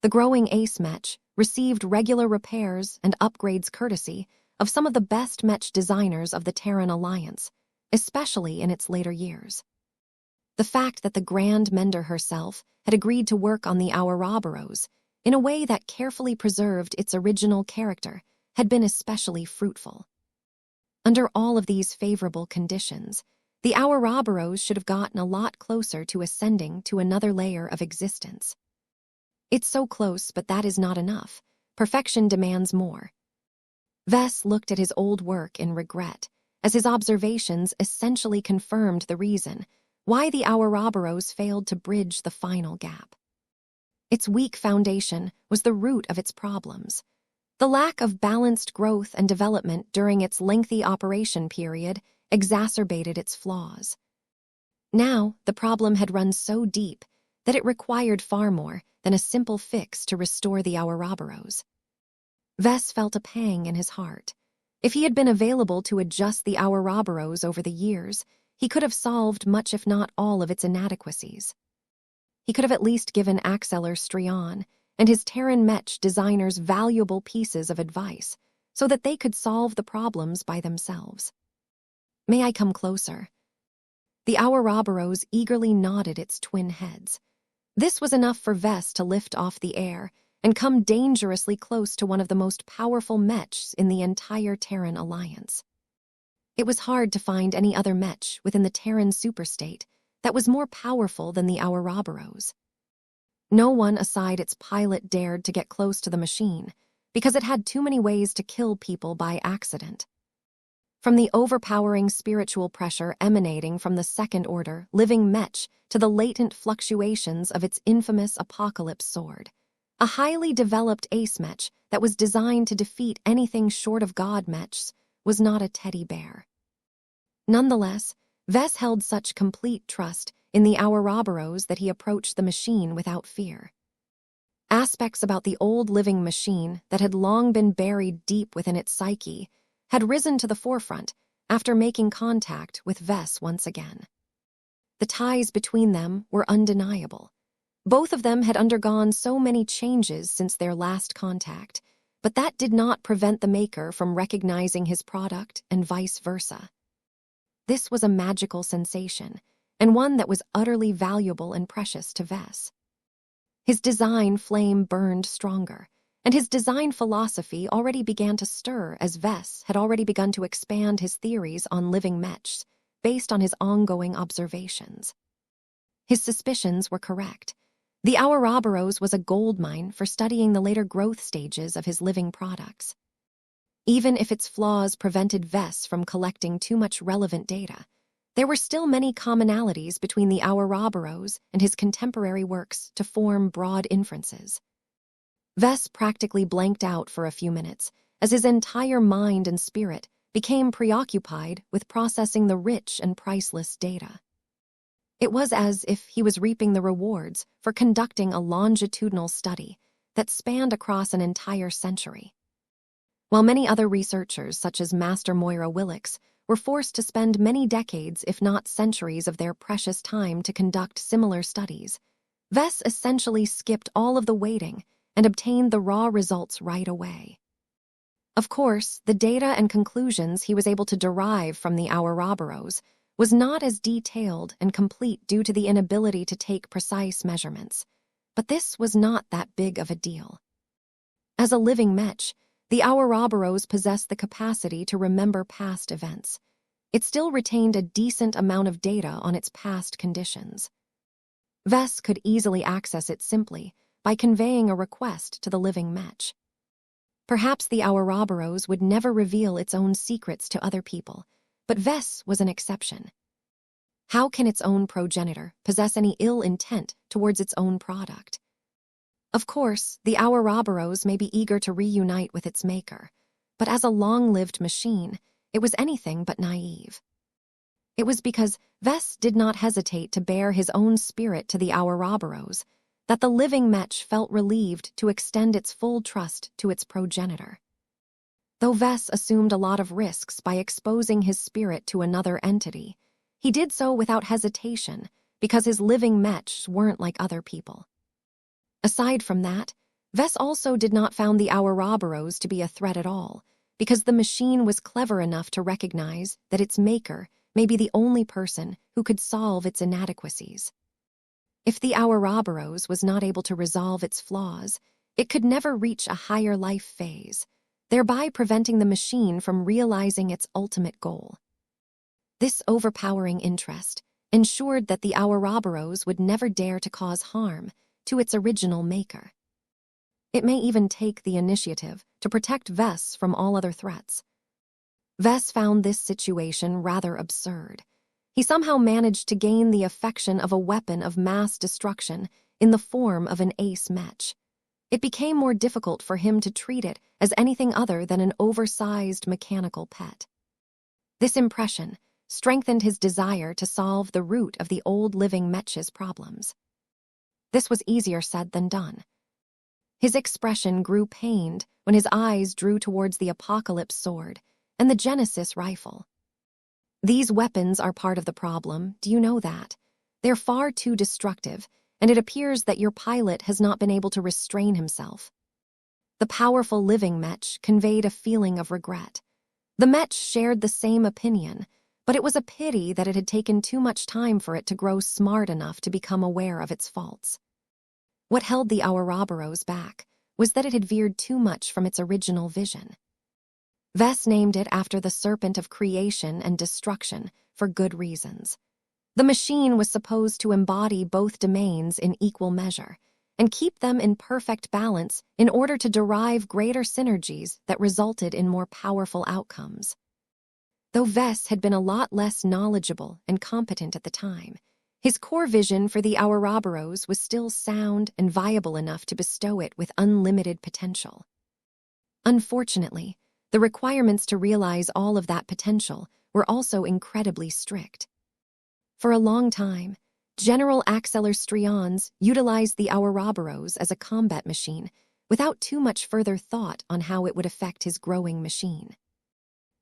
The growing Ace Mech received regular repairs and upgrades courtesy of some of the best Mech designers of the Terran Alliance, especially in its later years. The fact that the Grand Mender herself had agreed to work on the Ouroboros in a way that carefully preserved its original character had been especially fruitful. Under all of these favorable conditions, the Ouroboros should have gotten a lot closer to ascending to another layer of existence. It's so close, but that is not enough. Perfection demands more. Vess looked at his old work in regret, as his observations essentially confirmed the reason why the Ouroboros failed to bridge the final gap. Its weak foundation was the root of its problems. The lack of balanced growth and development during its lengthy operation period exacerbated its flaws. Now, the problem had run so deep that it required far more than a simple fix to restore the Ouroboros. Vess felt a pang in his heart. If he had been available to adjust the Ouroboros over the years, he could have solved much if not all of its inadequacies. He could have at least given Axeler Strion and his Terran Mech designers valuable pieces of advice so that they could solve the problems by themselves. May I come closer? The Ouroboros eagerly nodded its twin heads. This was enough for Vess to lift off the air and come dangerously close to one of the most powerful Mechs in the entire Terran Alliance. It was hard to find any other Mech within the Terran superstate that was more powerful than the Ouroboros. No one aside its pilot dared to get close to the machine because it had too many ways to kill people by accident. From the overpowering spiritual pressure emanating from the second-order living Mech to the latent fluctuations of its infamous Apocalypse Sword, a highly developed Ace Mech that was designed to defeat anything short of God Mechs was not a teddy bear. Nonetheless, Vess held such complete trust in the Ouroboros that he approached the machine without fear. Aspects about the old living machine that had long been buried deep within its psyche had risen to the forefront after making contact with Vess once again. The ties between them were undeniable. Both of them had undergone so many changes since their last contact, but that did not prevent the maker from recognizing his product and vice versa. This was a magical sensation, and one that was utterly valuable and precious to Vess. His design flame burned stronger, and his design philosophy already began to stir as Vess had already begun to expand his theories on living Mechs based on his ongoing observations. His suspicions were correct. The Ouroboros was a goldmine for studying the later growth stages of his living products. Even if its flaws prevented Vess from collecting too much relevant data, there were still many commonalities between the Ouroboros and his contemporary works to form broad inferences. Vess practically blanked out for a few minutes as his entire mind and spirit became preoccupied with processing the rich and priceless data. It was as if he was reaping the rewards for conducting a longitudinal study that spanned across an entire century. While many other researchers, such as Master Moira Willix, were forced to spend many decades, if not centuries, of their precious time to conduct similar studies, Vess essentially skipped all of the waiting and obtained the raw results right away. Of course, the data and conclusions he was able to derive from the Ouroboros was not as detailed and complete due to the inability to take precise measurements. But this was not that big of a deal. As a living Mech, the Ouroboros possessed the capacity to remember past events. It still retained a decent amount of data on its past conditions. Vess could easily access it simply by conveying a request to the living Mech. Perhaps the Ouroboros would never reveal its own secrets to other people, but Vess was an exception. How can its own progenitor possess any ill intent towards its own product? Of course, the Ouroboros may be eager to reunite with its maker, but as a long-lived machine, it was anything but naive. It was because Vess did not hesitate to bear his own spirit to the Ouroboros that the living Mech felt relieved to extend its full trust to its progenitor. Though Vess assumed a lot of risks by exposing his spirit to another entity, he did so without hesitation because his living Mechs weren't like other people. Aside from that, Vess also did not found the Ouroboros to be a threat at all, because the machine was clever enough to recognize that its maker may be the only person who could solve its inadequacies. If the Ouroboros was not able to resolve its flaws, it could never reach a higher life phase, thereby preventing the machine from realizing its ultimate goal. This overpowering interest ensured that the Ouroboros would never dare to cause harm to its original maker. It may even take the initiative to protect Vess from all other threats. Vess found this situation rather absurd. He somehow managed to gain the affection of a weapon of mass destruction in the form of an ace Mech. It became more difficult for him to treat it as anything other than an oversized mechanical pet. This impression strengthened his desire to solve the root of the old living Mech's problems. This was easier said than done. His expression grew pained when his eyes drew towards the Apocalypse sword and the Genesis rifle. These weapons are part of the problem, do you know that? They're far too destructive, and it appears that your pilot has not been able to restrain himself. The powerful living Mech conveyed a feeling of regret. The Mech shared the same opinion, but it was a pity that it had taken too much time for it to grow smart enough to become aware of its faults. What held the Ouroboros back was that it had veered too much from its original vision. Vess named it after the serpent of creation and destruction for good reasons. The machine was supposed to embody both domains in equal measure and keep them in perfect balance in order to derive greater synergies that resulted in more powerful outcomes. Though Vess had been a lot less knowledgeable and competent at the time, his core vision for the Ouroboros was still sound and viable enough to bestow it with unlimited potential. Unfortunately, the requirements to realize all of that potential were also incredibly strict. For a long time, General Axeler Strions utilized the Ouroboros as a combat machine without too much further thought on how it would affect his growing machine.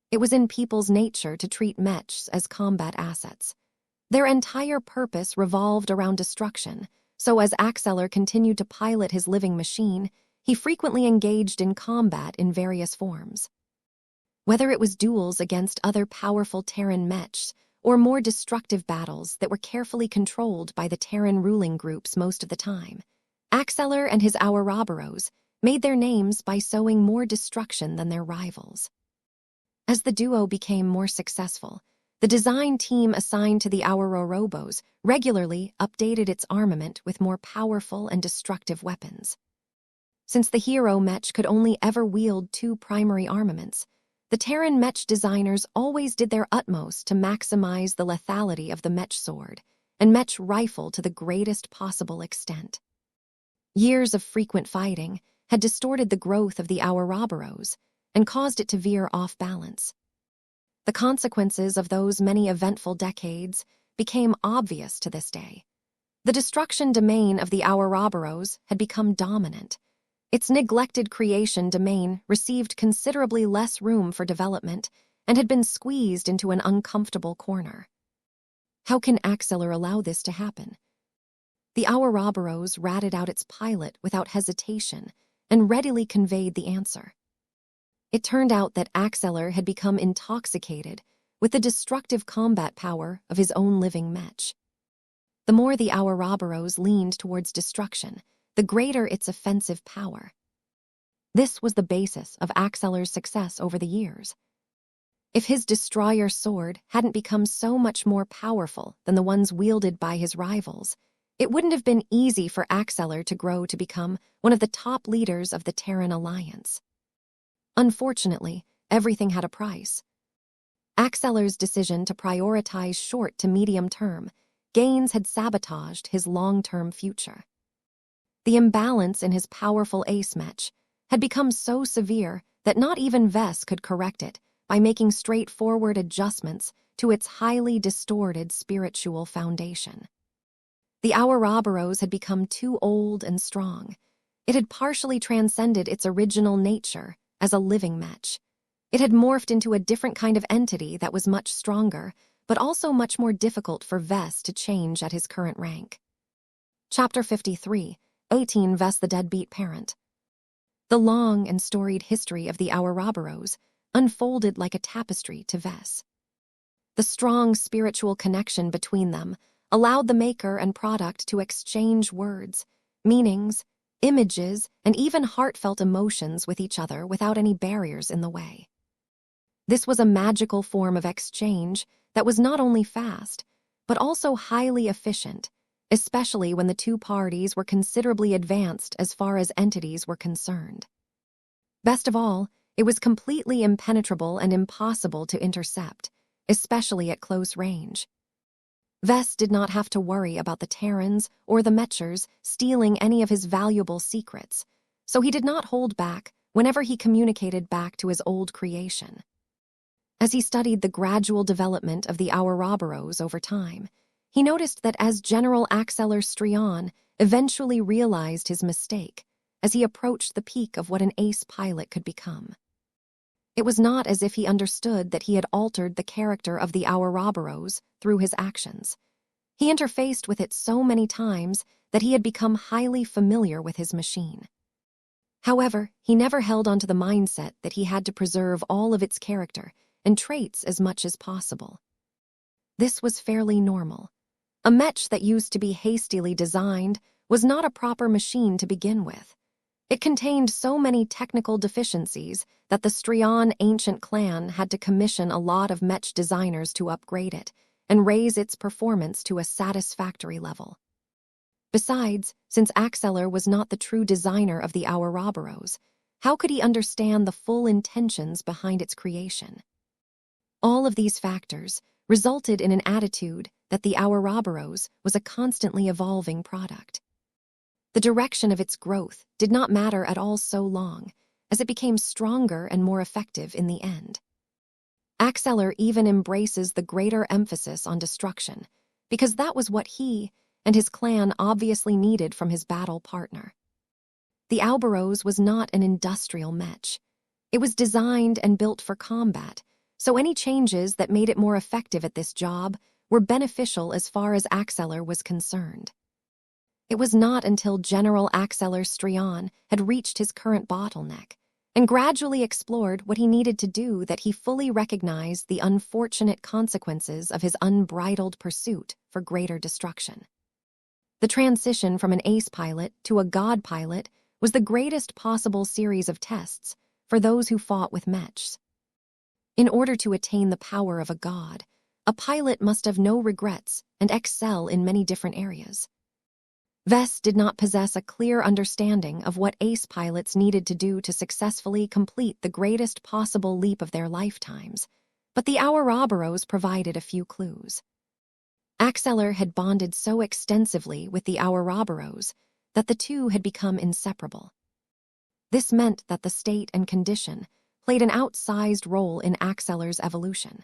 It was in people's nature to treat Mechs as combat assets. Their entire purpose revolved around destruction, so as Axeler continued to pilot his living machine, he frequently engaged in combat in various forms. Whether it was duels against other powerful Terran Mechs or more destructive battles that were carefully controlled by the Terran ruling groups most of the time, Axeler and his Ouroboros made their names by sowing more destruction than their rivals. As the duo became more successful, the design team assigned to the Ouroboros regularly updated its armament with more powerful and destructive weapons. Since the hero Mech could only ever wield two primary armaments, the Terran Mech designers always did their utmost to maximize the lethality of the Mech sword and Mech rifle to the greatest possible extent. Years of frequent fighting had distorted the growth of the Ouroboros and caused it to veer off balance. The consequences of those many eventful decades became obvious to this day. The destruction domain of the Ouroboros had become dominant. Its neglected creation domain received considerably less room for development and had been squeezed into an uncomfortable corner. How can Axeler allow this to happen? The Ouroboros ratted out its pilot without hesitation and readily conveyed the answer. It turned out that Axelar had become intoxicated with the destructive combat power of his own living Mech. The more the Ouroboros leaned towards destruction, the greater its offensive power. This was the basis of Axelar's success over the years. If his destroyer sword hadn't become so much more powerful than the ones wielded by his rivals, it wouldn't have been easy for Axelar to grow to become one of the top leaders of the Terran Alliance. Unfortunately, everything had a price. Axelar's decision to prioritize short to medium-term gains had sabotaged his long-term future. The imbalance in his powerful ace Mech had become so severe that not even Vess could correct it by making straightforward adjustments to its highly distorted spiritual foundation. The Ouroboros had become too old and strong. It had partially transcended its original nature as a living Mech. It had morphed into a different kind of entity that was much stronger, but also much more difficult for Vess to change at his current rank. Chapter 53, 18 Vess the Deadbeat Parent. The long and storied history of the Ouroboros unfolded like a tapestry to Vess. The strong spiritual connection between them allowed the maker and product to exchange words, meanings, images, and even heartfelt emotions with each other without any barriers in the way. This was a magical form of exchange that was not only fast, but also highly efficient, especially when the two parties were considerably advanced as far as entities were concerned. Best of all, it was completely impenetrable and impossible to intercept, especially at close range. Vess did not have to worry about the Terrans or the Mechers stealing any of his valuable secrets, so he did not hold back whenever he communicated back to his old creation. As he studied the gradual development of the Ouroboros over time, he noticed that as General Axelar Strian eventually realized his mistake as he approached the peak of what an ace pilot could become. It was not as if he understood that he had altered the character of the Ouroboros through his actions. He interfaced with it so many times that he had become highly familiar with his machine. However, he never held onto the mindset that he had to preserve all of its character and traits as much as possible. This was fairly normal. A Mech that used to be hastily designed was not a proper machine to begin with. It contained so many technical deficiencies that the Strian ancient clan had to commission a lot of Mech designers to upgrade it and raise its performance to a satisfactory level. Besides, since Axelar was not the true designer of the Ouroboros, how could he understand the full intentions behind its creation? All of these factors resulted in an attitude that the Ouroboros was a constantly evolving product. The direction of its growth did not matter at all so long, as it became stronger and more effective in the end. Axelar even embraces the greater emphasis on destruction, because that was what he and his clan obviously needed from his battle partner. The Ouroboros was not an industrial Mech. It was designed and built for combat, so any changes that made it more effective at this job were beneficial as far as Axelar was concerned. It was not until General Axelar Strian had reached his current bottleneck and gradually explored what he needed to do that he fully recognized the unfortunate consequences of his unbridled pursuit for greater destruction. The transition from an ace pilot to a god pilot was the greatest possible series of tests for those who fought with Mechs. In order to attain the power of a god, a pilot must have no regrets and excel in many different areas. Vess did not possess a clear understanding of what ace pilots needed to do to successfully complete the greatest possible leap of their lifetimes, but the Ouroboros provided a few clues. Axelar had bonded so extensively with the Ouroboros that the two had become inseparable. This meant that the state and condition played an outsized role in Axelar's evolution.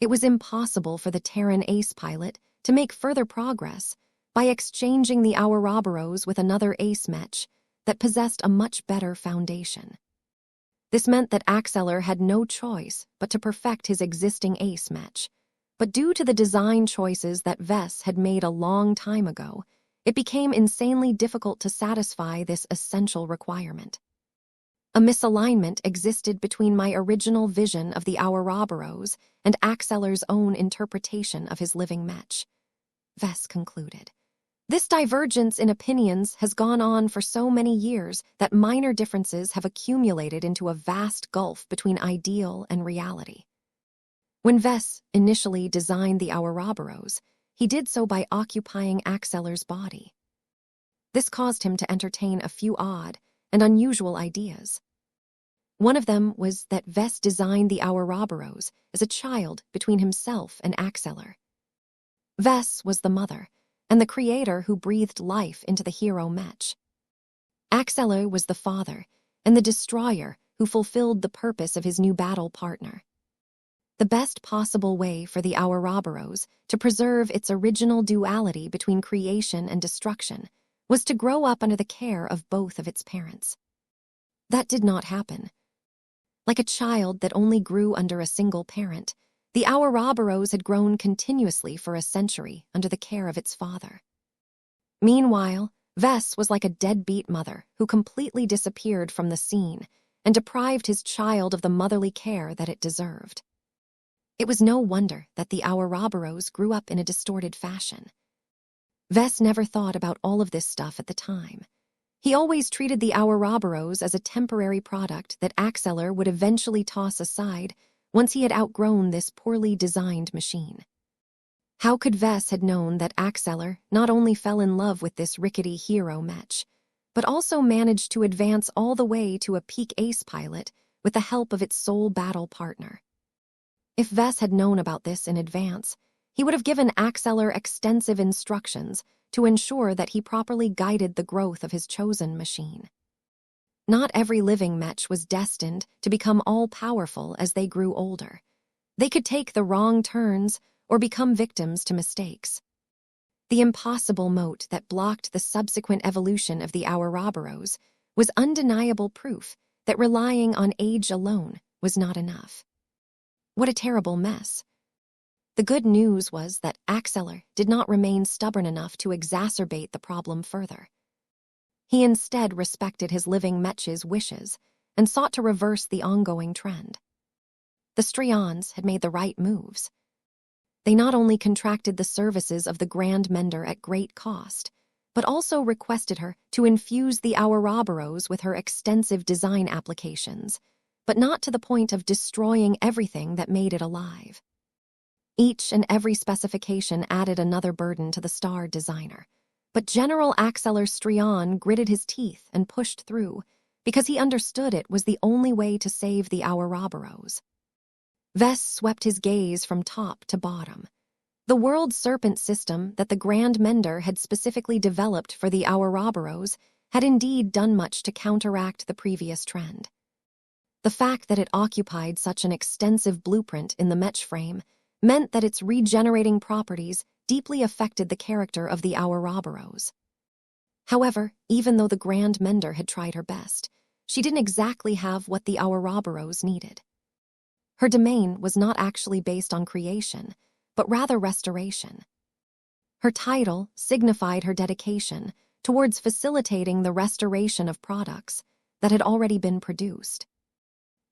It was impossible for the Terran ace pilot to make further progress by exchanging the Ouroboros with another ace Mech that possessed a much better foundation. This meant that Axelar had no choice but to perfect his existing ace Mech, but due to the design choices that Vess had made a long time ago, it became insanely difficult to satisfy this essential requirement. A misalignment existed between my original vision of the Ouroboros and Axeller's own interpretation of his living Mech. Vess concluded. This divergence in opinions has gone on for so many years that minor differences have accumulated into a vast gulf between ideal and reality. When Vess initially designed the Ouroboros, he did so by occupying Axeller's body. This caused him to entertain a few odd and unusual ideas. One of them was that Vess designed the Ouroboros as a child between himself and Axeller. Vess was the mother and the creator who breathed life into the hero Mech. Axeller was the father and the destroyer who fulfilled the purpose of his new battle partner. The best possible way for the Ouroboros to preserve its original duality between creation and destruction was to grow up under the care of both of its parents. That did not happen. Like a child that only grew under a single parent, the Ouroboros had grown continuously for a century under the care of its father. Meanwhile, Vess was like a deadbeat mother who completely disappeared from the scene and deprived his child of the motherly care that it deserved. It was no wonder that the Ouroboros grew up in a distorted fashion. Vess never thought about all of this stuff at the time. He always treated the Ouroboros as a temporary product that Axeller would eventually toss aside once he had outgrown this poorly designed machine. How could Vess have known that Axeller not only fell in love with this rickety hero Mech, but also managed to advance all the way to a peak ace pilot with the help of its sole battle partner? If Vess had known about this in advance, he would have given Axeller extensive instructions to ensure that he properly guided the growth of his chosen machine. Not every living Mech was destined to become all-powerful as they grew older. They could take the wrong turns or become victims to mistakes. The impossible moat that blocked the subsequent evolution of the Ouroboros was undeniable proof that relying on age alone was not enough. What a terrible mess. The good news was that Axeller did not remain stubborn enough to exacerbate the problem further. He instead respected his living Mech's wishes and sought to reverse the ongoing trend. The Strions had made the right moves. They not only contracted the services of the Grand Mender at great cost, but also requested her to infuse the Ouroboros with her extensive design applications, but not to the point of destroying everything that made it alive. Each and every specification added another burden to the star designer, but General Axeller Strion gritted his teeth and pushed through because he understood it was the only way to save the Ouroboros. Vess swept his gaze from top to bottom. The World Serpent system that the Grand Mender had specifically developed for the Ouroboros had indeed done much to counteract the previous trend. The fact that it occupied such an extensive blueprint in the Mech frame meant that its regenerating properties deeply affected the character of the Ouroboros. However, even though the Grand Mender had tried her best, she didn't exactly have what the Ouroboros needed. Her domain was not actually based on creation, but rather restoration. Her title signified her dedication towards facilitating the restoration of products that had already been produced.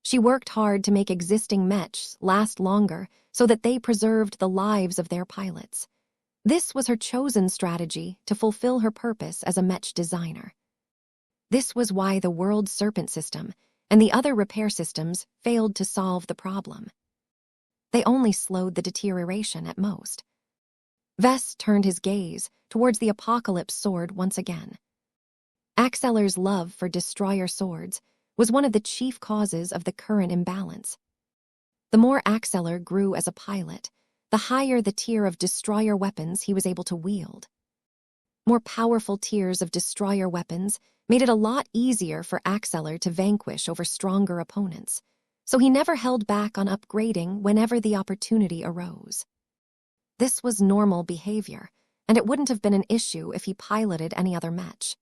She worked hard to make existing Mechs last longer so that they preserved the lives of their pilots. This was her chosen strategy to fulfill her purpose as a Mech designer. This was why the World Serpent system and the other repair systems failed to solve the problem. They only slowed the deterioration at most. Vess turned his gaze towards the Apocalypse sword once again. Axeller's love for destroyer swords was one of the chief causes of the current imbalance. The more Axeller grew as a pilot, the higher the tier of destroyer weapons he was able to wield. More powerful tiers of destroyer weapons made it a lot easier for Axeller to vanquish over stronger opponents, so he never held back on upgrading whenever the opportunity arose. This was normal behavior, and it wouldn't have been an issue if he piloted any other Mech.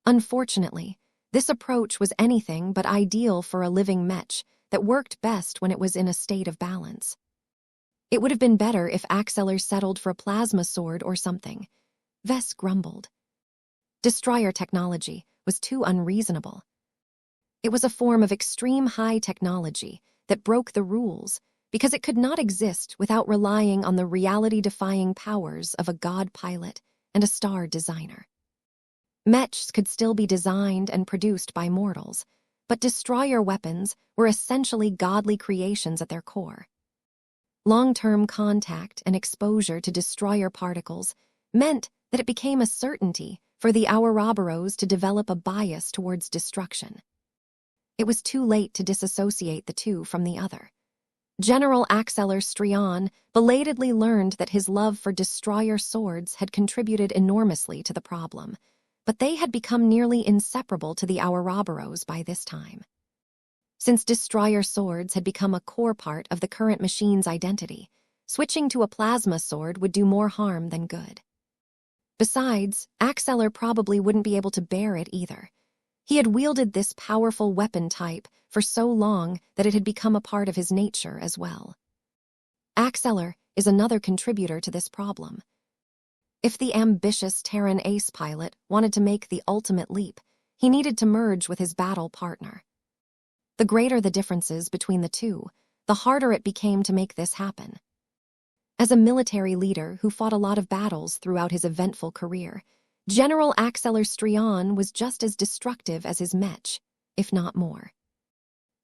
Unfortunately, this approach was anything but ideal for a living Mech that worked best when it was in a state of balance. It would have been better if Axeller settled for a plasma sword or something. Vess grumbled. Destroyer technology was too unreasonable. It was a form of extreme high technology that broke the rules because it could not exist without relying on the reality-defying powers of a god pilot and a star designer. Mechs could still be designed and produced by mortals, but destroyer weapons were essentially godly creations at their core. Long-term contact and exposure to destroyer particles meant that it became a certainty for the Ouroboros to develop a bias towards destruction. It was too late to disassociate the two from the other. General Axeler Strion belatedly learned that his love for destroyer swords had contributed enormously to the problem, but they had become nearly inseparable to the Ouroboros by this time. Since destroyer swords had become a core part of the current machine's identity, switching to a plasma sword would do more harm than good. Besides, Axeler probably wouldn't be able to bear it either. He had wielded this powerful weapon type for so long that it had become a part of his nature as well. Axeler is another contributor to this problem. If the ambitious Terran ace pilot wanted to make the ultimate leap, he needed to merge with his battle partner. The greater the differences between the two, the harder it became to make this happen. As a military leader who fought a lot of battles throughout his eventful career, General Axeler Strion was just as destructive as his Mech, if not more.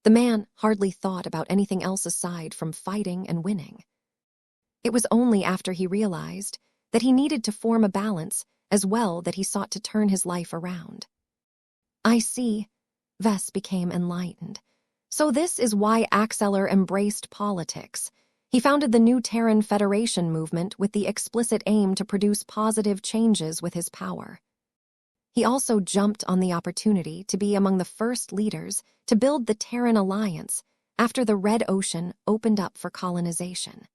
The man hardly thought about anything else aside from fighting and winning. It was only after he realized that he needed to form a balance as well that he sought to turn his life around. I see. Vess became enlightened. So this is why Axeler embraced politics. He founded the new Terran Federation movement with the explicit aim to produce positive changes with his power. He also jumped on the opportunity to be among the first leaders to build the Terran Alliance after the Red Ocean opened up for colonization.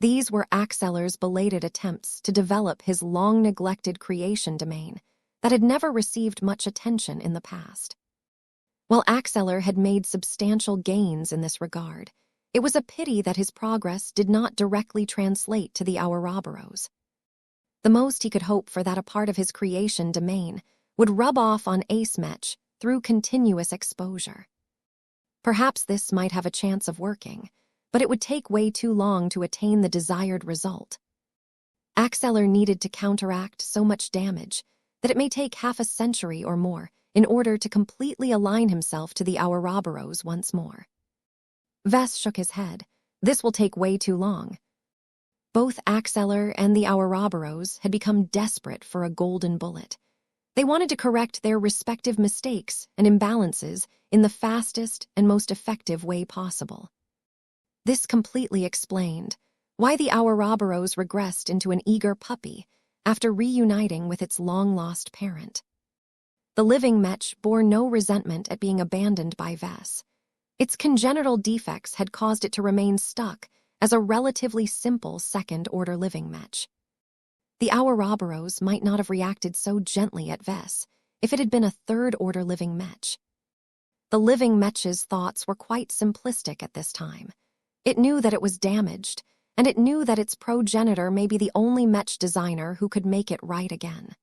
These were Axeler's belated attempts to develop his long-neglected creation domain that had never received much attention in the past. While Axeler had made substantial gains in this regard, it was a pity that his progress did not directly translate to the Ouroboros. The most he could hope for that a part of his creation domain would rub off on Ace Mech through continuous exposure. Perhaps this might have a chance of working, but it would take way too long to attain the desired result. Axeler needed to counteract so much damage that it may take half a century or more in order to completely align himself to the Ouroboros once more. Vess shook his head. This will take way too long. Both Axeler and the Ouroboros had become desperate for a golden bullet. They wanted to correct their respective mistakes and imbalances in the fastest and most effective way possible. This completely explained why the Ouroboros regressed into an eager puppy after reuniting with its long-lost parent. The living Mech bore no resentment at being abandoned by Vess. Its congenital defects had caused it to remain stuck as a relatively simple second-order living Mech. The Ouroboros might not have reacted so gently at Vess if it had been a third-order living Mech. The living Mech's thoughts were quite simplistic at this time. It knew that it was damaged, and it knew that its progenitor may be the only Mech designer who could make it right again.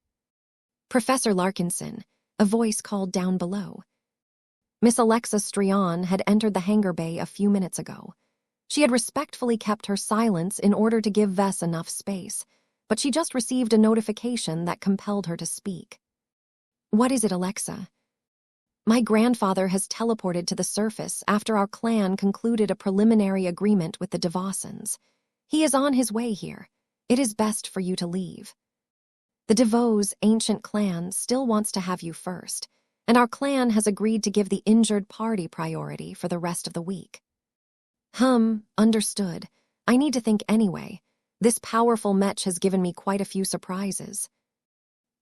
Professor Larkinson, a voice called down below. Miss Alexa Strion had entered the hangar bay a few minutes ago. She had respectfully kept her silence in order to give Vess enough space, but she just received a notification that compelled her to speak. What is it, Alexa? My grandfather has teleported to the surface after our clan concluded a preliminary agreement with the Devossans. He is on his way here. It is best for you to leave. The DeVos' ancient clan still wants to have you first, and our clan has agreed to give the injured party priority for the rest of the week. Understood. I need to think anyway. This powerful Mech has given me quite a few surprises.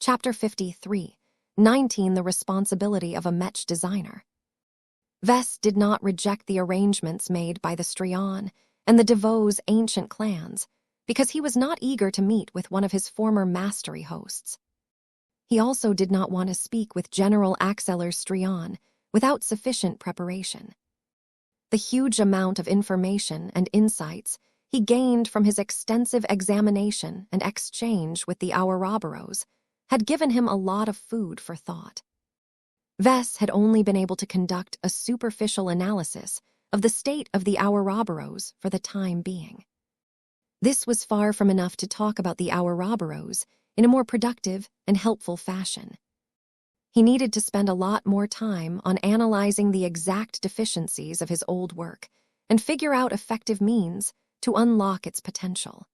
Chapter 53, 19 The Responsibility of a Mech Designer. Vess did not reject the arrangements made by the Strion and the DeVos' ancient clans because he was not eager to meet with one of his former mastery hosts. He also did not want to speak with General Axeler Strion without sufficient preparation. The huge amount of information and insights he gained from his extensive examination and exchange with the Ouroboros had given him a lot of food for thought. Vess had only been able to conduct a superficial analysis of the state of the Ouroboros for the time being. This was far from enough to talk about the Ouroboros in a more productive and helpful fashion. He needed to spend a lot more time on analyzing the exact deficiencies of his old work and figure out effective means to unlock its potential.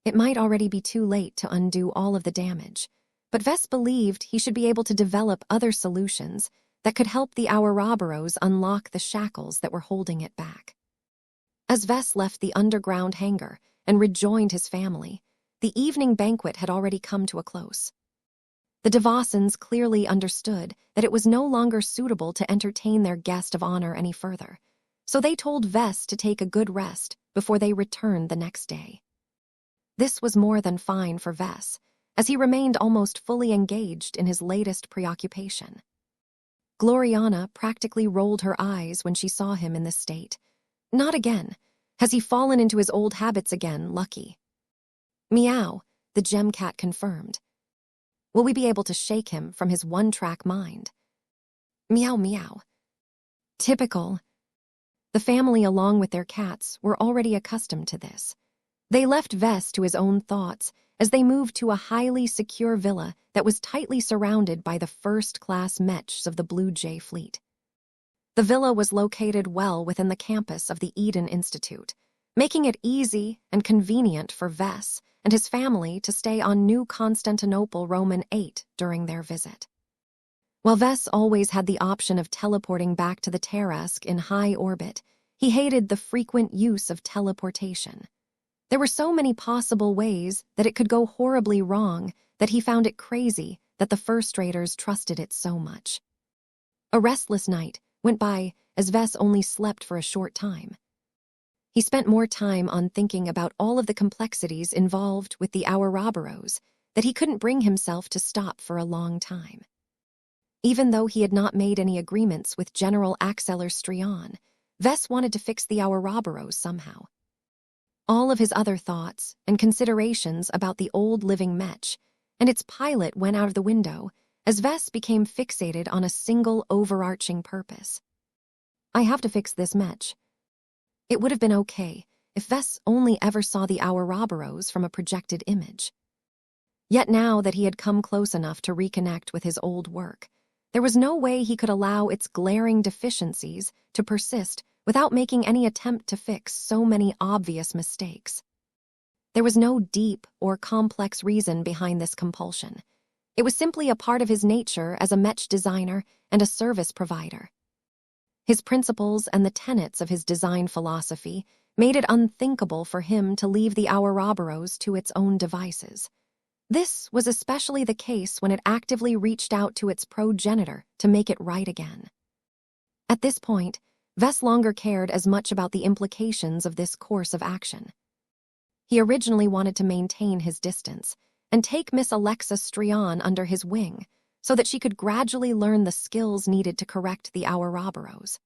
It might already be too late to undo all of the damage, but Vess believed he should be able to develop other solutions that could help the Ouroboros unlock the shackles that were holding it back. As Vess left the underground hangar and rejoined his family, the evening banquet had already come to a close. The Devosons clearly understood that it was no longer suitable to entertain their guest of honor any further, so they told Vess to take a good rest before they returned the next day. This was more than fine for Vess, as he remained almost fully engaged in his latest preoccupation. Gloriana practically rolled her eyes when she saw him in this state. Not again. Has he fallen into his old habits again, Lucky? Meow, the gem cat confirmed. Will we be able to shake him from his one-track mind? Meow meow. Typical. The family, along with their cats, were already accustomed to this. They left Vess to his own thoughts as they moved to a highly secure villa that was tightly surrounded by the first-class Mechs of the Blue Jay fleet. The villa was located well within the campus of the Eden Institute, making it easy and convenient for Vess and his family to stay on New Constantinople Roman 8 during their visit. While Vess always had the option of teleporting back to the Terrask in high orbit, he hated the frequent use of teleportation. There were so many possible ways that it could go horribly wrong that he found it crazy that the First Raiders trusted it so much. A restless night went by as Vess only slept for a short time. He spent more time on thinking about all of the complexities involved with the Ouroboros that he couldn't bring himself to stop for a long time. Even though he had not made any agreements with General Axeler Strion, Vess wanted to fix the Ouroboros somehow. All of his other thoughts and considerations about the old living Mech and its pilot went out of the window as Vess became fixated on a single overarching purpose. I have to fix this Mech. It would have been okay if Vess only ever saw the Ouroboros from a projected image. Yet now that he had come close enough to reconnect with his old work, there was no way he could allow its glaring deficiencies to persist without making any attempt to fix so many obvious mistakes. There was no deep or complex reason behind this compulsion. It was simply a part of his nature as a Mech designer and a service provider. His principles and the tenets of his design philosophy made it unthinkable for him to leave the Ouroboros to its own devices. This was especially the case when it actively reached out to its progenitor to make it right again. At this point, Vess longer cared as much about the implications of this course of action. He originally wanted to maintain his distance and take Miss Alexa Strion under his wing so that she could gradually learn the skills needed to correct the Ouroboros.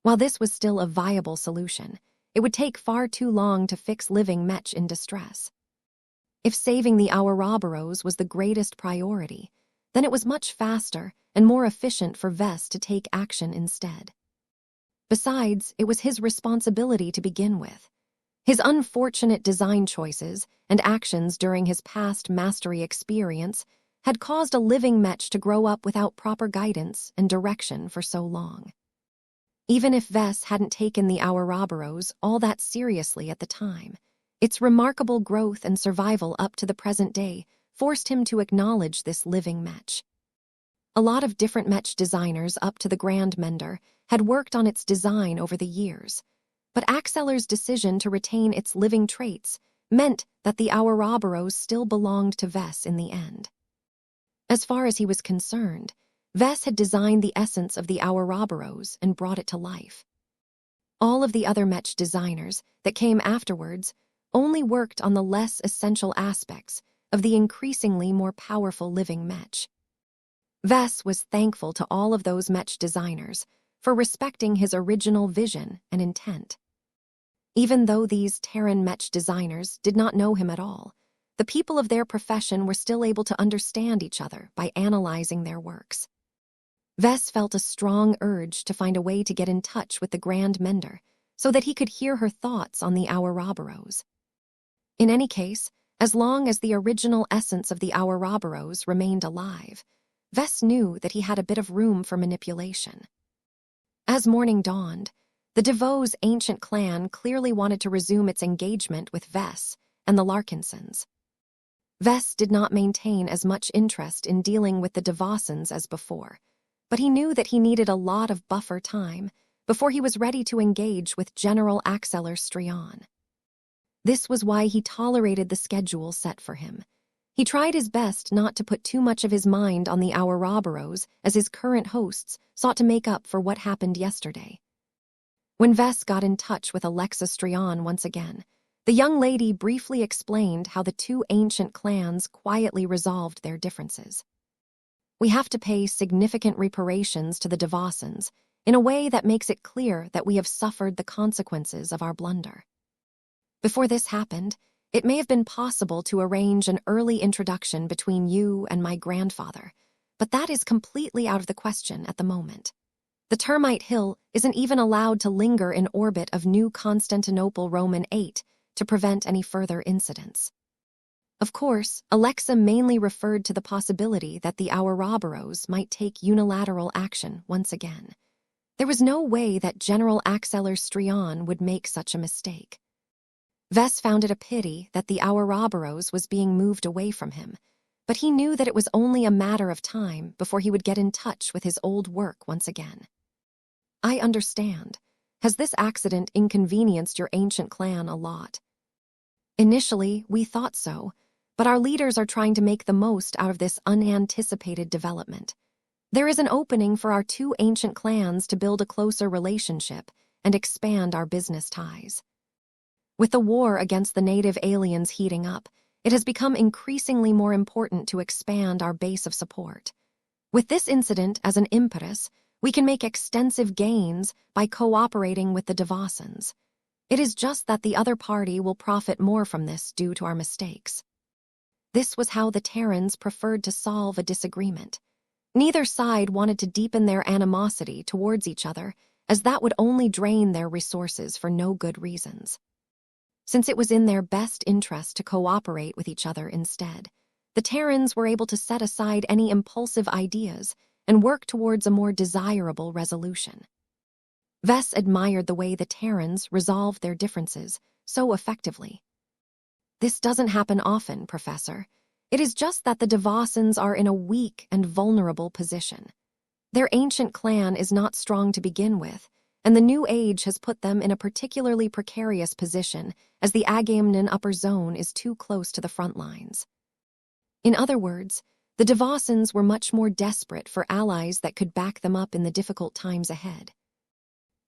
While this was still a viable solution, it would take far too long to fix living Mech in distress. If saving the Ouroboros was the greatest priority, then it was much faster and more efficient for Vess to take action instead. Besides, it was his responsibility to begin with. His unfortunate design choices and actions during his past mastery experience had caused a living Mech to grow up without proper guidance and direction for so long. Even if Vess hadn't taken the Ouroboros all that seriously at the time, its remarkable growth and survival up to the present day forced him to acknowledge this living Mech. A lot of different Mech designers up to the Grand Mender had worked on its design over the years, but Axeler's decision to retain its living traits meant that the Ouroboros still belonged to Vess in the end. As far as he was concerned, Vess had designed the essence of the Ouroboros and brought it to life. All of the other Mech designers that came afterwards only worked on the less essential aspects of the increasingly more powerful living Mech. Vess was thankful to all of those Mech designers for respecting his original vision and intent. Even though these Terran Mech designers did not know him at all, the people of their profession were still able to understand each other by analyzing their works. Vess felt a strong urge to find a way to get in touch with the Grand Mender so that he could hear her thoughts on the Ouroboros. In any case, as long as the original essence of the Ouroboros remained alive, Vess knew that he had a bit of room for manipulation. As morning dawned, the DeVos' ancient clan clearly wanted to resume its engagement with Vess and the Larkinsons. Vess did not maintain as much interest in dealing with the DeVossons as before, but he knew that he needed a lot of buffer time before he was ready to engage with General Axeler Strian. This was why he tolerated the schedule set for him. He tried his best not to put too much of his mind on the Ouroboros as his current hosts sought to make up for what happened yesterday. When Vess got in touch with Alexa Strian once again, the young lady briefly explained how the two ancient clans quietly resolved their differences. We have to pay significant reparations to the DeVossons in a way that makes it clear that we have suffered the consequences of our blunder. Before this happened, it may have been possible to arrange an early introduction between you and my grandfather, but that is completely out of the question at the moment. The Termite Hill isn't even allowed to linger in orbit of New Constantinople Roman 8 to prevent any further incidents. Of course, Alexa mainly referred to the possibility that the Ouroboros might take unilateral action once again. There was no way that General Axeler Strian would make such a mistake. Vess found it a pity that the Ouroboros was being moved away from him, but he knew that it was only a matter of time before he would get in touch with his old work once again. I understand. Has this accident inconvenienced your ancient clan a lot? Initially, we thought so, but our leaders are trying to make the most out of this unanticipated development. There is an opening for our two ancient clans to build a closer relationship and expand our business ties. With the war against the native aliens heating up, it has become increasingly more important to expand our base of support. With this incident as an impetus, we can make extensive gains by cooperating with the DeVossons. It is just that the other party will profit more from this due to our mistakes. This was how the Terrans preferred to solve a disagreement. Neither side wanted to deepen their animosity towards each other, as that would only drain their resources for no good reasons. Since it was in their best interest to cooperate with each other instead, the Terrans were able to set aside any impulsive ideas and work towards a more desirable resolution. Vess admired the way the Terrans resolved their differences so effectively. This doesn't happen often, Professor. It is just that the DeVossons are in a weak and vulnerable position. Their ancient clan is not strong to begin with, and the new age has put them in a particularly precarious position as the Agamemnon upper zone is too close to the front lines. In other words, the DeVossons were much more desperate for allies that could back them up in the difficult times ahead.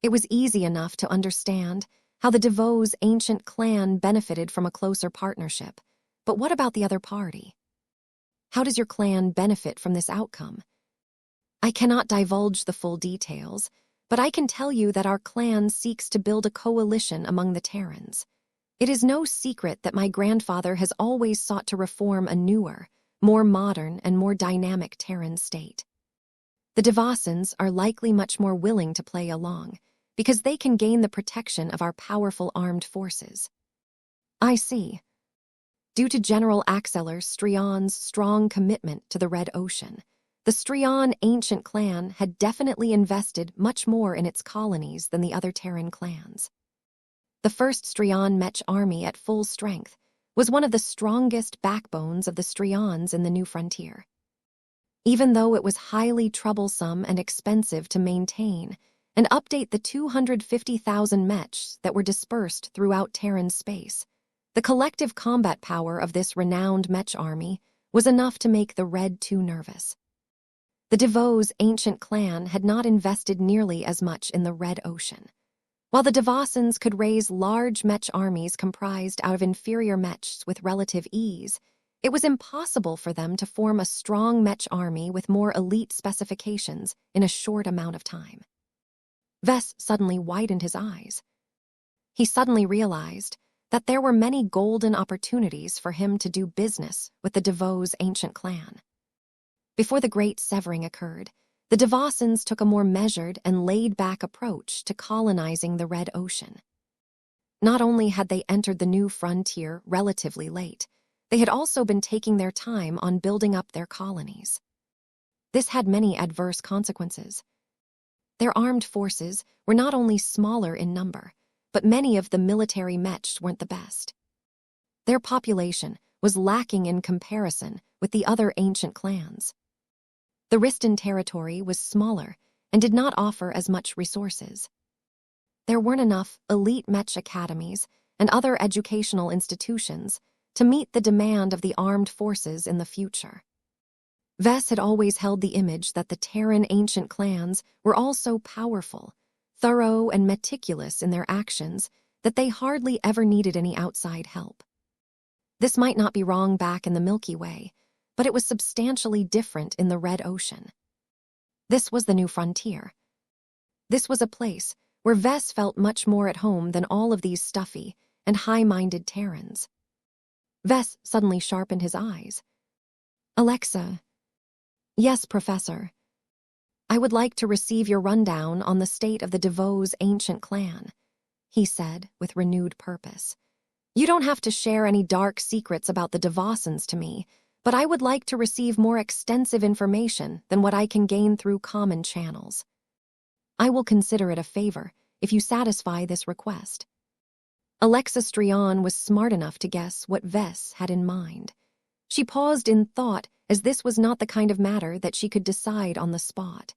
It was easy enough to understand how the DeVos' ancient clan benefited from a closer partnership, but what about the other party? How does your clan benefit from this outcome? I cannot divulge the full details, but I can tell you that our clan seeks to build a coalition among the Terrans. It is no secret that my grandfather has always sought to reform a newer, more modern and more dynamic Terran state. The DeVossons are likely much more willing to play along, because they can gain the protection of our powerful armed forces. I see. Due to General Axeler Strian's strong commitment to the Red Ocean, the Strian ancient clan had definitely invested much more in its colonies than the other Terran clans. The first Strian Mech army at full strength was one of the strongest backbones of the Strians in the New Frontier. Even though it was highly troublesome and expensive to maintain and update the 250,000 Mechs that were dispersed throughout Terran space, the collective combat power of this renowned Mech army was enough to make the Red too nervous. The DeVos' ancient clan had not invested nearly as much in the Red Ocean. While the DeVossons could raise large Mech armies comprised out of inferior Mechs with relative ease, it was impossible for them to form a strong Mech army with more elite specifications in a short amount of time. Vess suddenly widened his eyes. He suddenly realized that there were many golden opportunities for him to do business with the DeVos' ancient clan. Before the Great Severing occurred, The Devasins took a more measured and laid-back approach to colonizing the Red Ocean. Not only had they entered the new frontier relatively late, they had also been taking their time on building up their colonies. This had many adverse consequences. Their armed forces were not only smaller in number, but many of the military Mech weren't the best. Their population was lacking in comparison with the other ancient clans. The Riston territory was smaller and did not offer as much resources. There weren't enough elite Mech academies and other educational institutions to meet the demand of the armed forces in the future. Ves had always held the image that the Terran ancient clans were all so powerful, thorough, and meticulous in their actions that they hardly ever needed any outside help. This might not be wrong back in the Milky Way, but it was substantially different in the Red Ocean. This was the new frontier. This was a place where Ves felt much more at home than all of these stuffy and high-minded Terrans. Ves suddenly sharpened his eyes. "Alexa." "Yes, Professor. I would like to receive your rundown on the state of the DeVos ancient clan," he said with renewed purpose. "You don't have to share any dark secrets about the Devasins to me, but I would like to receive more extensive information than what I can gain through common channels. I will consider it a favor if you satisfy this request." Alexa Strion was smart enough to guess what Ves had in mind. She paused in thought, as this was not the kind of matter that she could decide on the spot.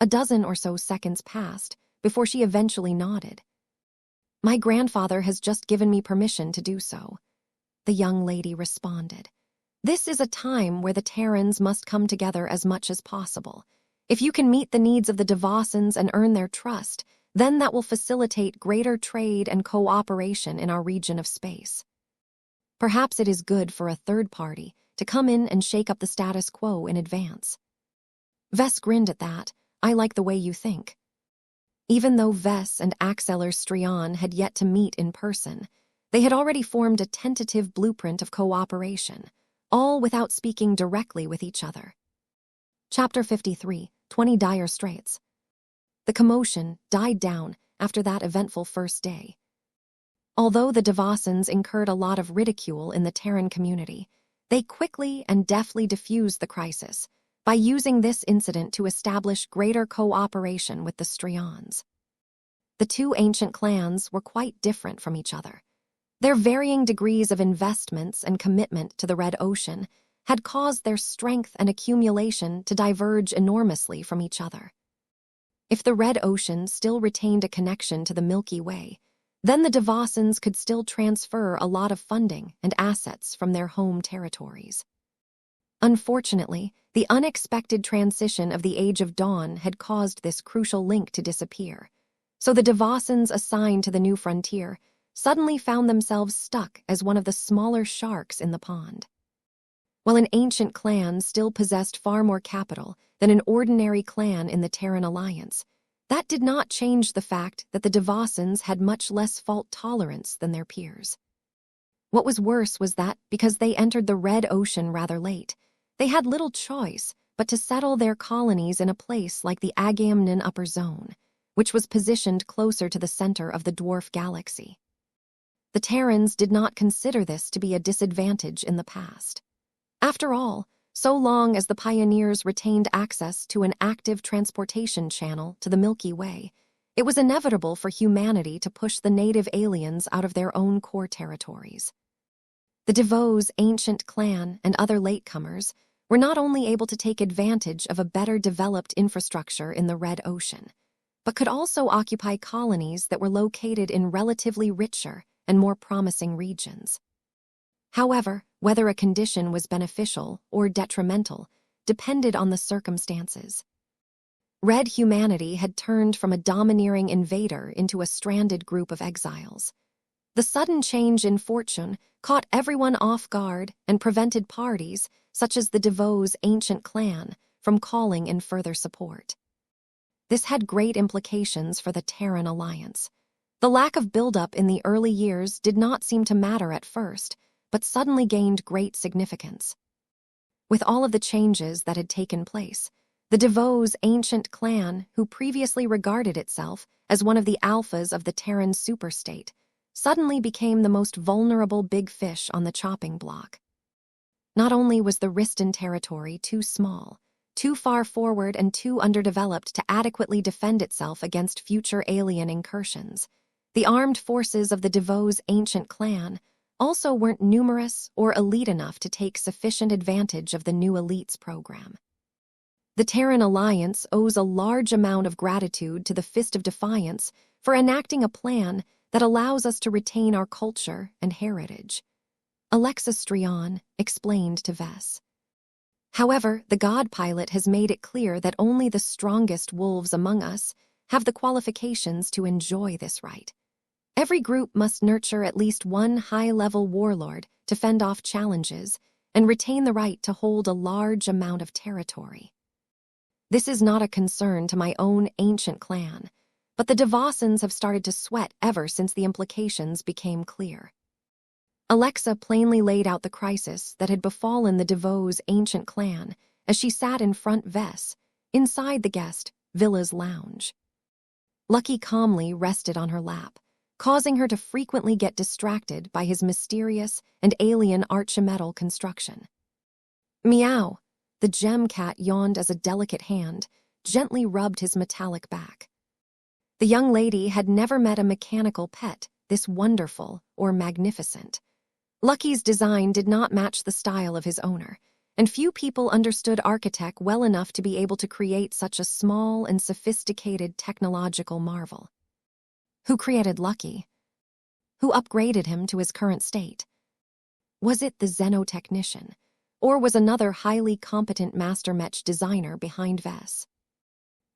A dozen or so seconds passed before she eventually nodded. "My grandfather has just given me permission to do so," the young lady responded. "This is a time where the Terrans must come together as much as possible. If you can meet the needs of the Devasins and earn their trust, then that will facilitate greater trade and cooperation in our region of space. Perhaps it is good for a third party to come in and shake up the status quo in advance." Ves grinned at that. "I like the way you think." Even though Ves and Axeler Strion had yet to meet in person, they had already formed a tentative blueprint of cooperation, all without speaking directly with each other. Chapter 53, 20 Dire Straits. The commotion died down after that eventful first day. Although the Devasins incurred a lot of ridicule in the Terran community, they quickly and deftly diffused the crisis by using this incident to establish greater cooperation with the Strions. The two ancient clans were quite different from each other. Their varying degrees of investments and commitment to the Red Ocean had caused their strength and accumulation to diverge enormously from each other. If the Red Ocean still retained a connection to the Milky Way, then the Devasins could still transfer a lot of funding and assets from their home territories. Unfortunately, the unexpected transition of the Age of Dawn had caused this crucial link to disappear, so the Devasins assigned to the new frontier suddenly found themselves stuck as one of the smaller sharks in the pond. While an ancient clan still possessed far more capital than an ordinary clan in the Terran Alliance, that did not change the fact that the Devasins had much less fault tolerance than their peers. What was worse was that, because they entered the Red Ocean rather late, they had little choice but to settle their colonies in a place like the Agamemnon Upper Zone, which was positioned closer to the center of the dwarf galaxy. The Terrans did not consider this to be a disadvantage in the past. After all, so long as the pioneers retained access to an active transportation channel to the Milky Way, it was inevitable for humanity to push the native aliens out of their own core territories. The DeVos ancient clan and other latecomers were not only able to take advantage of a better developed infrastructure in the Red Ocean, but could also occupy colonies that were located in relatively richer and more promising regions. However, whether a condition was beneficial or detrimental depended on the circumstances. Red humanity had turned from a domineering invader into a stranded group of exiles. The sudden change in fortune caught everyone off guard and prevented parties, such as the DeVos ancient clan, from calling in further support. This had great implications for the Terran Alliance. The lack of buildup in the early years did not seem to matter at first, but suddenly gained great significance. With all of the changes that had taken place, The DeVos ancient clan, who previously regarded itself as one of the alphas of the Terran superstate, suddenly became the most vulnerable big fish on the chopping block. Not only was the Riston territory too small, too far forward and too underdeveloped to adequately defend itself against future alien incursions, the armed forces of the DeVos ancient clan also weren't numerous or elite enough to take sufficient advantage of the new elites program. The Terran Alliance owes a large amount of gratitude to the Fist of Defiance for enacting a plan that allows us to retain our culture and heritage, Alexa Strion explained to Vess. However, the God Pilot has made it clear that only the strongest wolves among us have the qualifications to enjoy this right. Every group must nurture at least one high-level warlord to fend off challenges and retain the right to hold a large amount of territory. This is not a concern to my own ancient clan, but the Devosans have started to sweat ever since the implications became clear. Alexa plainly laid out the crisis that had befallen the DeVos ancient clan as she sat in front Vess, inside the guest Villa's lounge. Lucky calmly rested on her lap, causing her to frequently get distracted by his mysterious and alien archimetal construction. Meow, the gem cat yawned as a delicate hand gently rubbed his metallic back. The young lady had never met a mechanical pet this wonderful or magnificent. Lucky's design did not match the style of his owner, and few people understood architect well enough to be able to create such a small and sophisticated technological marvel. Who created Lucky? Who upgraded him to his current state? Was it the xenotechnician, or was another highly competent master Mech designer behind Vess?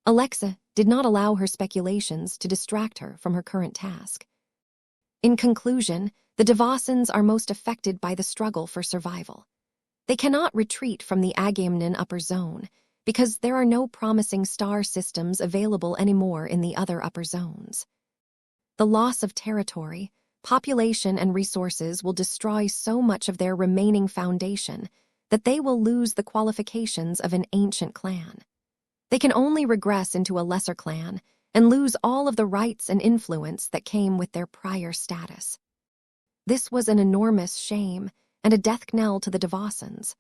Alexa did not allow her speculations to distract her from her current task. In conclusion, the Devosans are most affected by the struggle for survival. They cannot retreat from the Agamemnon upper zone because there are no promising star systems available anymore in the other upper zones. The loss of territory, population, and resources will destroy so much of their remaining foundation that they will lose the qualifications of an ancient clan. They can only regress into a lesser clan and lose all of the rights and influence that came with their prior status. This was an enormous shame and a death knell to the Devosans.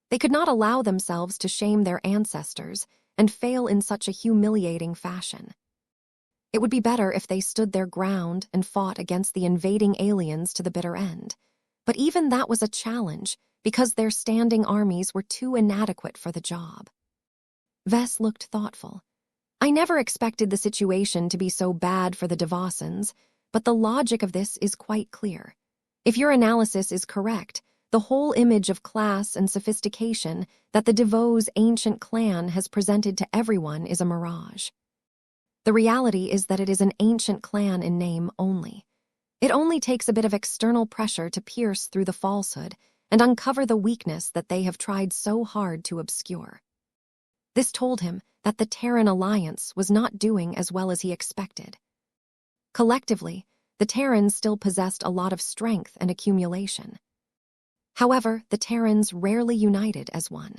They could not allow themselves to shame their ancestors and fail in such a humiliating fashion. It would be better if they stood their ground and fought against the invading aliens to the bitter end. But even that was a challenge because their standing armies were too inadequate for the job. Vess looked thoughtful. I never expected the situation to be so bad for the Devosans, but the logic of this is quite clear. If your analysis is correct, the whole image of class and sophistication that the DeVos ancient clan has presented to everyone is a mirage. The reality is that it is an ancient clan in name only. It only takes a bit of external pressure to pierce through the falsehood and uncover the weakness that they have tried so hard to obscure. This told him that the Terran Alliance was not doing as well as he expected. Collectively, the Terrans still possessed a lot of strength and accumulation. However, the Terrans rarely united as one.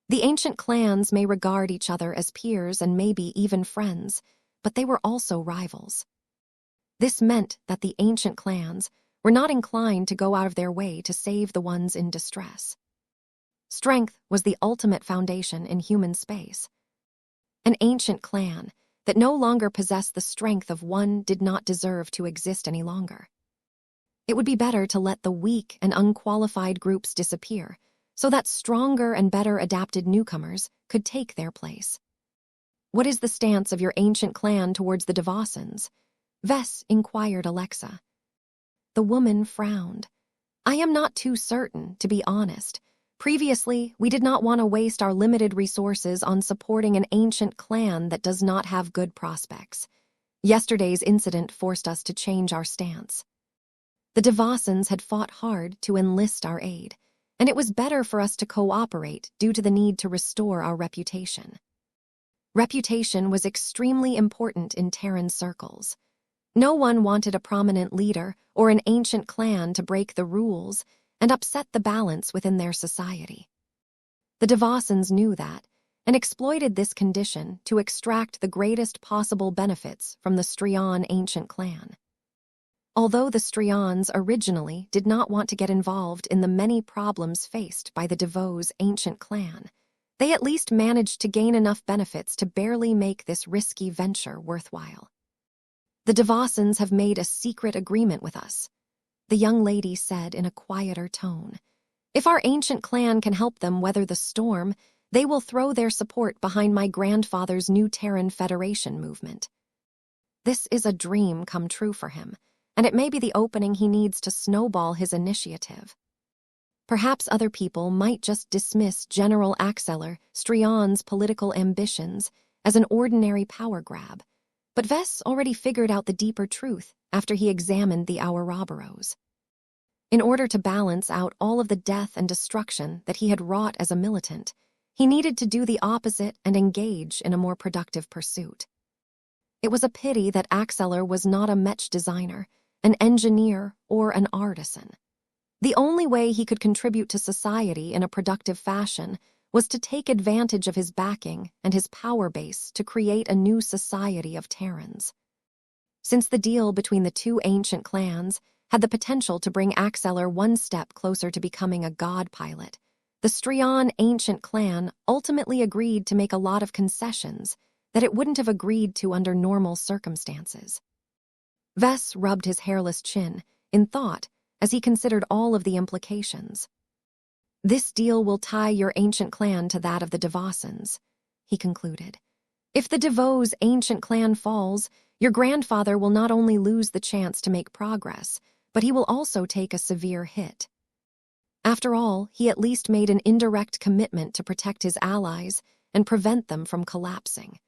The ancient clans may regard each other as peers and maybe even friends, but they were also rivals. This meant that the ancient clans were not inclined to go out of their way to save the ones in distress. Strength was the ultimate foundation in human space. An ancient clan that no longer possessed the strength of one did not deserve to exist any longer. It would be better to let the weak and unqualified groups disappear so that stronger and better adapted newcomers could take their place. What is the stance of your ancient clan towards the Devosans? Vess inquired Alexa. The woman frowned. I am not too certain, to be honest. Previously, we did not want to waste our limited resources on supporting an ancient clan that does not have good prospects. Yesterday's incident forced us to change our stance. The Devosans had fought hard to enlist our aid, and it was better for us to cooperate due to the need to restore our reputation. Reputation was extremely important in Terran circles. No one wanted a prominent leader or an ancient clan to break the rules and upset the balance within their society. The Devosans knew that, and exploited this condition to extract the greatest possible benefits from the Strian ancient clan. Although the Strians originally did not want to get involved in the many problems faced by the DeVos ancient clan, they at least managed to gain enough benefits to barely make this risky venture worthwhile. "The DeVossons have made a secret agreement with us," the young lady said in a quieter tone. "If our ancient clan can help them weather the storm, they will throw their support behind my grandfather's new Terran Federation movement." This is a dream come true for him, and it may be the opening he needs to snowball his initiative. Perhaps other people might just dismiss General Axeler Strian's political ambitions as an ordinary power grab, but Vess already figured out the deeper truth after he examined the Ouroboros. In order to balance out all of the death and destruction that he had wrought as a militant, he needed to do the opposite and engage in a more productive pursuit. It was a pity that Axeler was not a Mech designer, an engineer, or an artisan. The only way he could contribute to society in a productive fashion was to take advantage of his backing and his power base to create a new society of Terrans. Since the deal between the two ancient clans had the potential to bring Axeler one step closer to becoming a god pilot, the Strian ancient clan ultimately agreed to make a lot of concessions that it wouldn't have agreed to under normal circumstances. Vess rubbed his hairless chin in thought as he considered all of the implications. "This deal will tie your ancient clan to that of the DeVossons," he concluded. "If the DeVos ancient clan falls, your grandfather will not only lose the chance to make progress, but he will also take a severe hit. After all, he at least made an indirect commitment to protect his allies and prevent them from collapsing.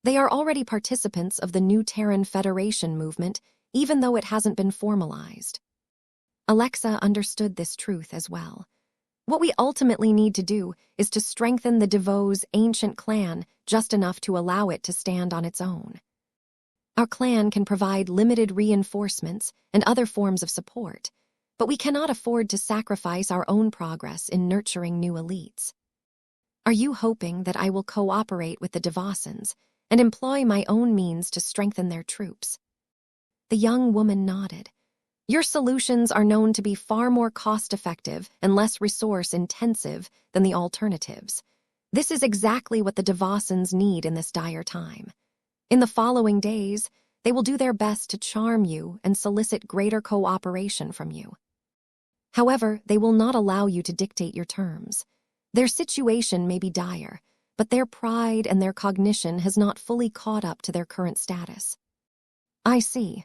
They are already participants of the new Terran Federation movement, even though it hasn't been formalized." Alexa understood this truth as well. What we ultimately need to do is to strengthen the DeVos ancient clan just enough to allow it to stand on its own. Our clan can provide limited reinforcements and other forms of support, but we cannot afford to sacrifice our own progress in nurturing new elites. Are you hoping that I will cooperate with the DeVossons and employ my own means to strengthen their troops? The young woman nodded. "Your solutions are known to be far more cost-effective and less resource-intensive than the alternatives. This is exactly what the DeVossons need in this dire time. In the following days, they will do their best to charm you and solicit greater cooperation from you. However, they will not allow you to dictate your terms. Their situation may be dire, but their pride and their cognition has not fully caught up to their current status." "I see."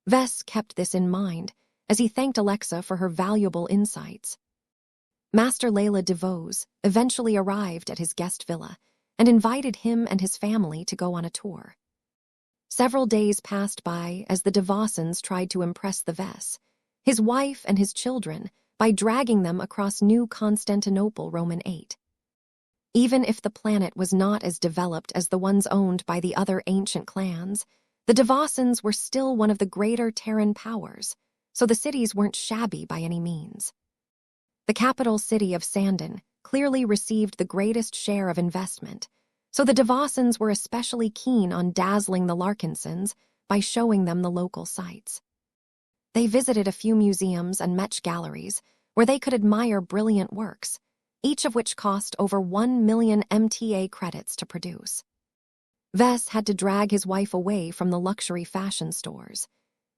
Vess kept this in mind as he thanked Alexa for her valuable insights. Master Layla DeVos eventually arrived at his guest villa and invited him and his family to go on a tour. Several days passed by as the DeVossons tried to impress the Vess, his wife and his children, by dragging them across New Constantinople Roman 8. Even if the planet was not as developed as the ones owned by the other ancient clans, the DeVossons were still one of the greater Terran powers, so the cities weren't shabby by any means. The capital city of Sandon clearly received the greatest share of investment, so the DeVossons were especially keen on dazzling the Larkinsons by showing them the local sights. They visited a few museums and Mech galleries where they could admire brilliant works, each of which cost over 1 million MTA credits to produce. Vess had to drag his wife away from the luxury fashion stores.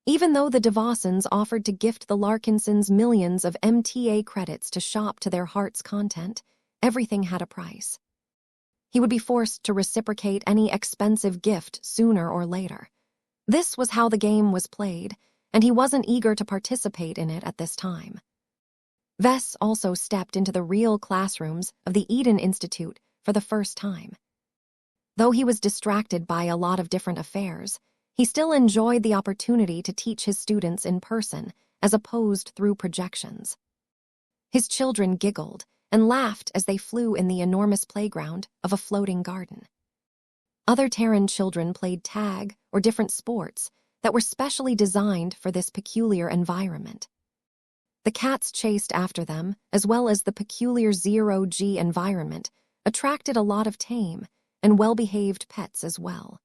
Even though the DeVossons offered to gift the Larkinsons millions of MTA credits to shop to their heart's content, everything had a price. He would be forced to reciprocate any expensive gift sooner or later. This was how the game was played, and he wasn't eager to participate in it at this time. Vess also stepped into the real classrooms of the Eden Institute for the first time. Though he was distracted by a lot of different affairs, he still enjoyed the opportunity to teach his students in person as opposed through projections. His children giggled and laughed as they flew in the enormous playground of a floating garden. Other Terran children played tag or different sports that were specially designed for this peculiar environment. The cats chased after them, as well as the peculiar zero-G environment attracted a lot of tame and well-behaved pets as well.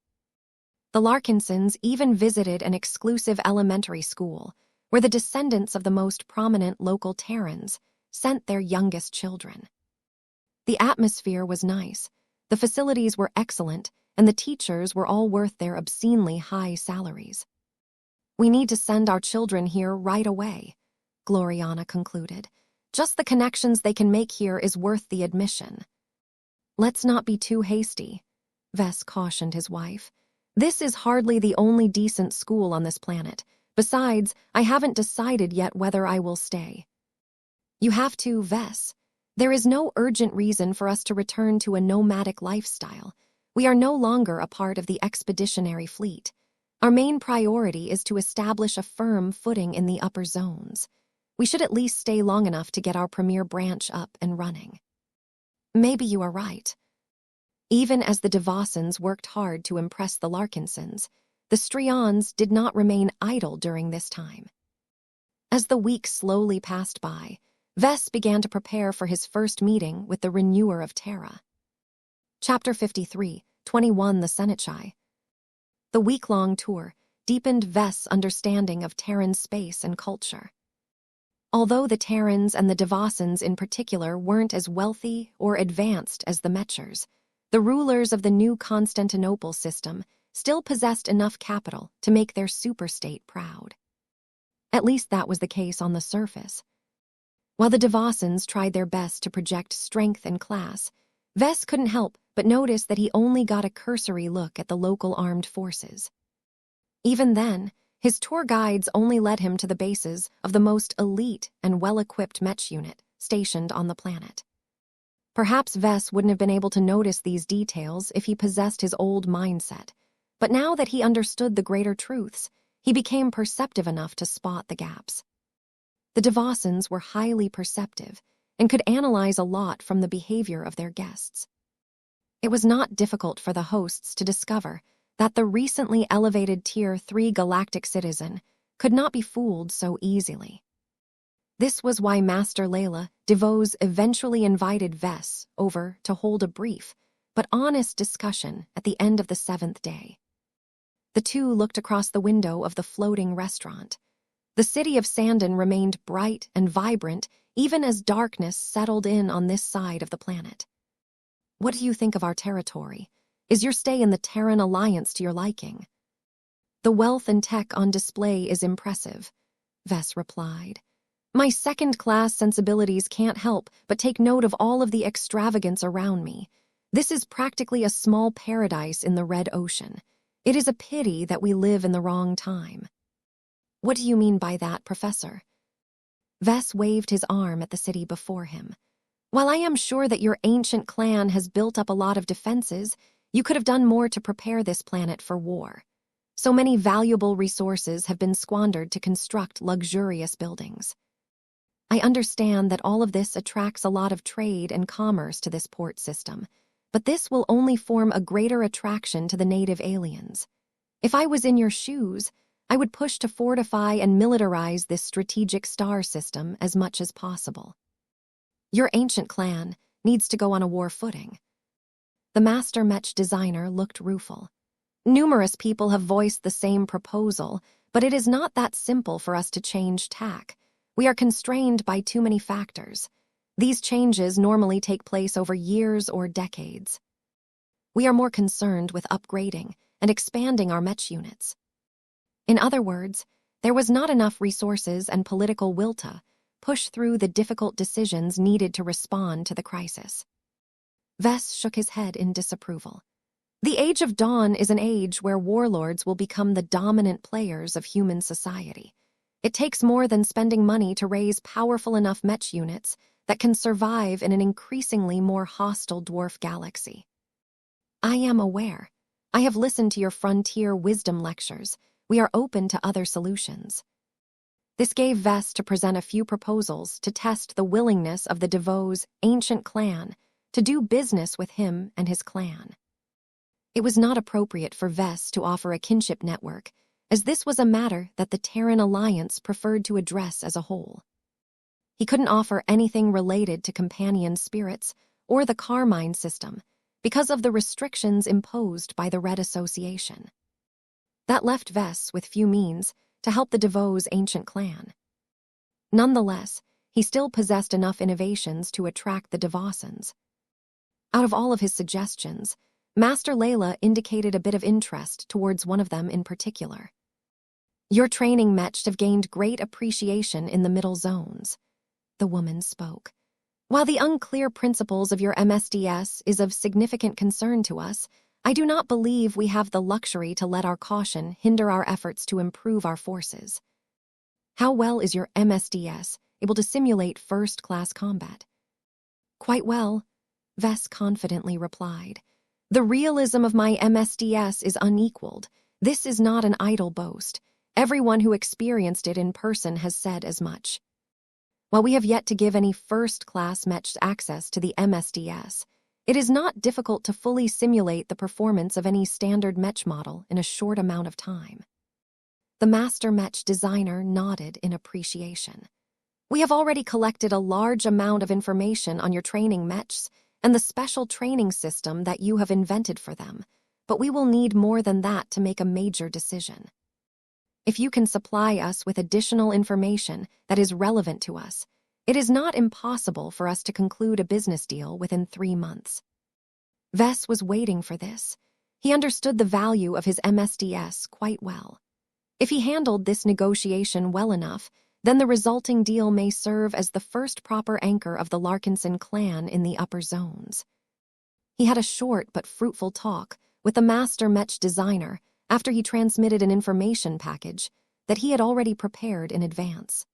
The Larkinsons even visited an exclusive elementary school where the descendants of the most prominent local Terrans sent their youngest children. The atmosphere was nice, the facilities were excellent, and the teachers were all worth their obscenely high salaries. "We need to send our children here right away," Gloriana concluded. "Just the connections they can make here is worth the admission." "Let's not be too hasty," Vess cautioned his wife. "This is hardly the only decent school on this planet. Besides, I haven't decided yet whether I will stay." "You have to, Vess. There is no urgent reason for us to return to a nomadic lifestyle. We are no longer a part of the expeditionary fleet. Our main priority is to establish a firm footing in the upper zones. We should at least stay long enough to get our premier branch up and running." "Maybe you are right." Even as the Devosans worked hard to impress the Larkinsons, the Strions did not remain idle during this time. As the weeks slowly passed by, Vess began to prepare for his first meeting with the Renewer of Terra. Chapter 53, 21 The Senechai. The week-long tour deepened Vess' understanding of Terran space and culture. Although the Terrans and the Devosans in particular weren't as wealthy or advanced as the Mechers, the rulers of the new Constantinople system still possessed enough capital to make their superstate proud. At least that was the case on the surface. While the Devosans tried their best to project strength and class, Vess couldn't help but notice that he only got a cursory look at the local armed forces. Even then, his tour guides only led him to the bases of the most elite and well-equipped Mech unit stationed on the planet. Perhaps Vess wouldn't have been able to notice these details if he possessed his old mindset, but now that he understood the greater truths, he became perceptive enough to spot the gaps. The Devosans were highly perceptive and could analyze a lot from the behavior of their guests. It was not difficult for the hosts to discover that the recently elevated Tier 3 galactic citizen could not be fooled so easily. This was why Master Layla DeVos eventually invited Vess over to hold a brief but honest discussion at the end of the 7th day. The two looked across the window of the floating restaurant. The city of Sandon remained bright and vibrant even as darkness settled in on this side of the planet. "What do you think of our territory? Is your stay in the Terran Alliance to your liking?" "The wealth and tech on display is impressive," Vess replied. "My second-class sensibilities can't help but take note of all of the extravagance around me. This is practically a small paradise in the Red Ocean. It is a pity that we live in the wrong time." "What do you mean by that, Professor?" Vess waved his arm at the city before him. "While I am sure that your ancient clan has built up a lot of defenses, you could have done more to prepare this planet for war. So many valuable resources have been squandered to construct luxurious buildings. I understand that all of this attracts a lot of trade and commerce to this port system, but this will only form a greater attraction to the native aliens. If I was in your shoes, I would push to fortify and militarize this strategic star system as much as possible. Your ancient clan needs to go on a war footing." The master Mech designer looked rueful. "Numerous people have voiced the same proposal, but it is not that simple for us to change tack. We are constrained by too many factors. These changes normally take place over years or decades. We are more concerned with upgrading and expanding our Mech units." In other words, there was not enough resources and political will to push through the difficult decisions needed to respond to the crisis. Vess shook his head in disapproval. "The Age of Dawn is an age where warlords will become the dominant players of human society. It takes more than spending money to raise powerful enough Mech units that can survive in an increasingly more hostile dwarf galaxy." "I am aware. I have listened to your frontier wisdom lectures. We are open to other solutions." This gave Vess to present a few proposals to test the willingness of the DeVos ancient clan to do business with him and his clan. It was not appropriate for Vess to offer a kinship network, as this was a matter that the Terran Alliance preferred to address as a whole. He couldn't offer anything related to companion spirits or the Carmine system because of the restrictions imposed by the Red Association. That left Vess with few means to help the DeVos ancient clan. Nonetheless, he still possessed enough innovations to attract the Devosans. Out of all of his suggestions, Master Layla indicated a bit of interest towards one of them in particular. Your training Mech have gained great appreciation in the middle zones, the woman spoke. While the unclear principles of your MSDS is of significant concern to us, I do not believe we have the luxury to let our caution hinder our efforts to improve our forces. How well is your MSDS able to simulate first-class combat? Quite well, Vess confidently replied. The realism of my MSDS is unequaled. This is not an idle boast. Everyone who experienced it in person has said as much. While we have yet to give any first-class Mech access to the MSDS, it is not difficult to fully simulate the performance of any standard Mech model in a short amount of time. The master Mech designer nodded in appreciation. We have already collected a large amount of information on your training Mechs and the special training system that you have invented for them, but we will need more than that to make a major decision. If you can supply us with additional information that is relevant to us, it is not impossible for us to conclude a business deal within 3 months. Vess was waiting for this. He understood the value of his MSDS quite well. If he handled this negotiation well enough, then the resulting deal may serve as the first proper anchor of the Larkinson clan in the upper zones. He had a short but fruitful talk with the master Mech designer after he transmitted an information package that he had already prepared in advance.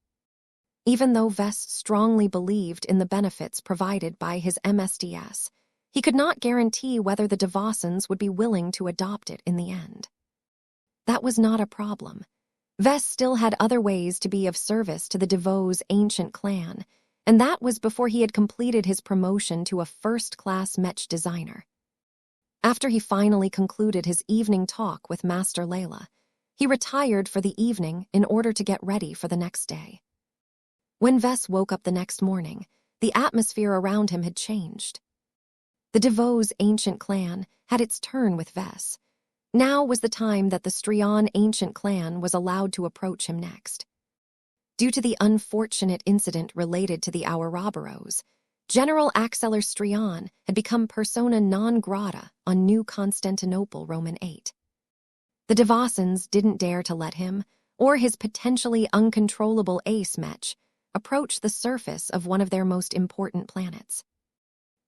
Even though Vess strongly believed in the benefits provided by his MSDS, he could not guarantee whether the Devosans would be willing to adopt it in the end. That was not a problem. Vess still had other ways to be of service to the DeVos ancient clan, and that was before he had completed his promotion to a first-class Mech designer. After he finally concluded his evening talk with Master Layla, he retired for the evening in order to get ready for the next day. When Vess woke up the next morning, the atmosphere around him had changed. The DeVos ancient clan had its turn with Vess. Now was the time that the Strian ancient clan was allowed to approach him next. Due to the unfortunate incident related to the Ouroboros, General Axeler Strian had become persona non grata on New Constantinople Roman 8. The Devosans didn't dare to let him, or his potentially uncontrollable ace Mech, approach the surface of one of their most important planets.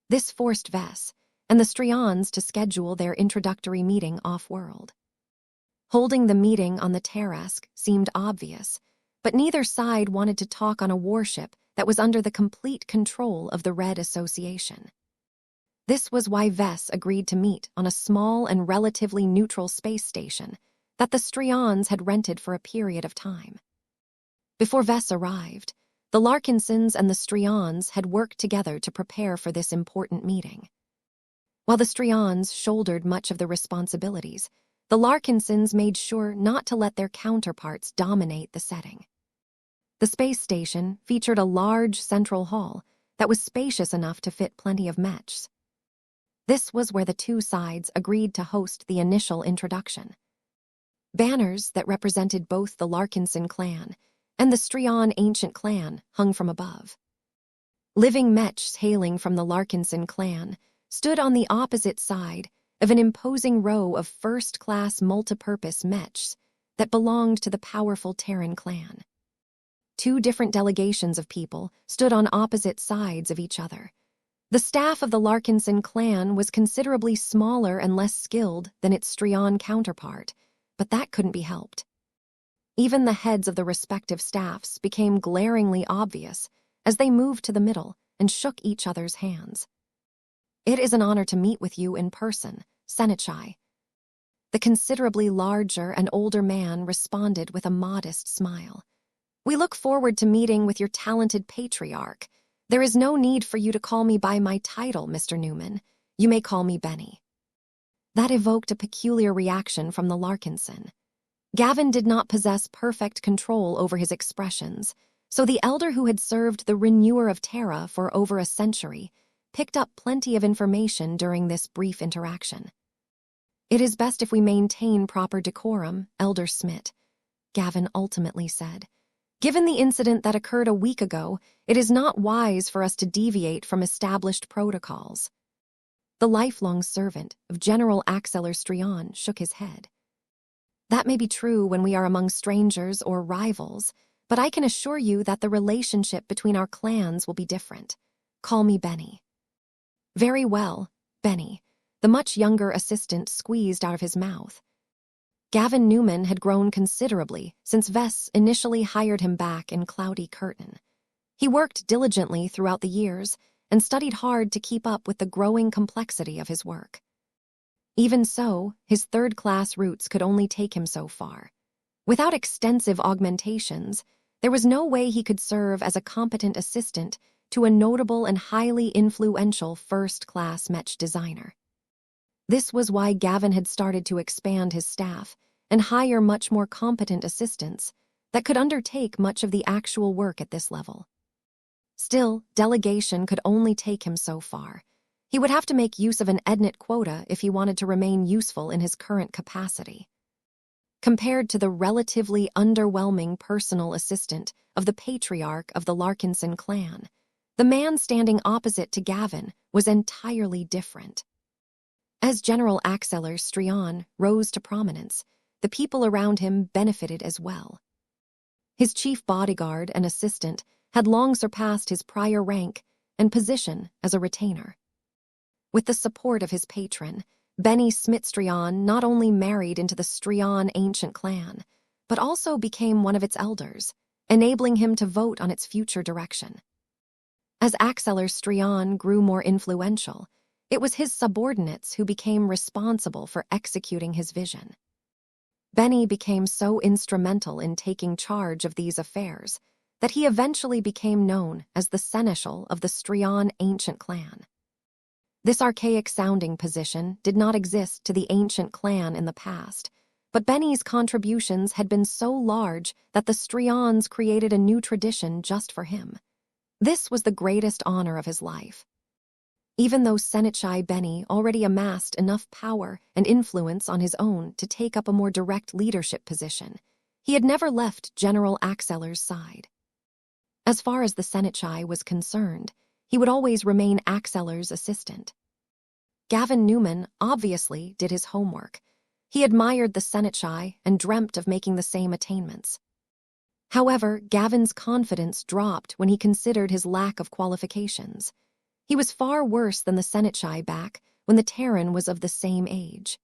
This forced Vess and the Strians to schedule their introductory meeting off-world. Holding the meeting on the Terrask seemed obvious, but neither side wanted to talk on a warship that was under the complete control of the Red Association. This was why Vess agreed to meet on a small and relatively neutral space station that the Strians had rented for a period of time. Before Vess arrived, the Larkinsons and the Strians had worked together to prepare for this important meeting. While the Strians shouldered much of the responsibilities, the Larkinsons made sure not to let their counterparts dominate the setting. The space station featured a large central hall that was spacious enough to fit plenty of Mechs. This was where the two sides agreed to host the initial introduction. Banners that represented both the Larkinson clan and the Strian ancient clan hung from above. Living Mechs hailing from the Larkinson clan stood on the opposite side of an imposing row of first-class multipurpose Mechs that belonged to the powerful Terran clan. Two different delegations of people stood on opposite sides of each other. The staff of the Larkinson clan was considerably smaller and less skilled than its Strian counterpart, but that couldn't be helped. Even the heads of the respective staffs became glaringly obvious as they moved to the middle and shook each other's hands. It is an honor to meet with you in person, Senechai. The considerably larger and older man responded with a modest smile. We look forward to meeting with your talented patriarch. There is no need for you to call me by my title, Mr. Newman. You may call me Benny. That evoked a peculiar reaction from the Larkinson. Gavin did not possess perfect control over his expressions, so the elder who had served the Renewer of Terra for over a century picked up plenty of information during this brief interaction. "It is best if we maintain proper decorum, Elder Smith," Gavin ultimately said. "Given the incident that occurred a week ago, it is not wise for us to deviate from established protocols." The lifelong servant of General Axeler Strion shook his head. "That may be true when we are among strangers or rivals, but I can assure you that the relationship between our clans will be different. Call me Benny." "Very well, Benny," the much younger assistant squeezed out of his mouth. Gavin Newman had grown considerably since Vess initially hired him back in Cloudy Curtain. He worked diligently throughout the years and studied hard to keep up with the growing complexity of his work. Even so, his third-class roots could only take him so far. Without extensive augmentations, there was no way he could serve as a competent assistant to a notable and highly influential first-class Mech designer. This was why Gavin had started to expand his staff and hire much more competent assistants that could undertake much of the actual work at this level. Still, delegation could only take him so far. He would have to make use of an Ednit quota if he wanted to remain useful in his current capacity. Compared to the relatively underwhelming personal assistant of the patriarch of the Larkinson clan, the man standing opposite to Gavin was entirely different. As General Axeler Strion rose to prominence, the people around him benefited as well. His chief bodyguard and assistant had long surpassed his prior rank and position as a retainer. With the support of his patron, Benny Smith-Strion not only married into the Strion ancient clan, but also became one of its elders, enabling him to vote on its future direction. As Axeler Strion grew more influential, it was his subordinates who became responsible for executing his vision. Benny became so instrumental in taking charge of these affairs that he eventually became known as the seneschal of the Strion ancient clan. This archaic-sounding position did not exist to the ancient clan in the past, but Benny's contributions had been so large that the Strions created a new tradition just for him. This was the greatest honor of his life. Even though Seneschai Benny already amassed enough power and influence on his own to take up a more direct leadership position, he had never left General Axeler's side. As far as the Seneschai was concerned, he would always remain Axeler's assistant. Gavin Newman obviously did his homework. He admired the Seneschai and dreamt of making the same attainments. However, Gavin's confidence dropped when he considered his lack of qualifications. He was far worse than the Seneschai back when the Terran was of the same age.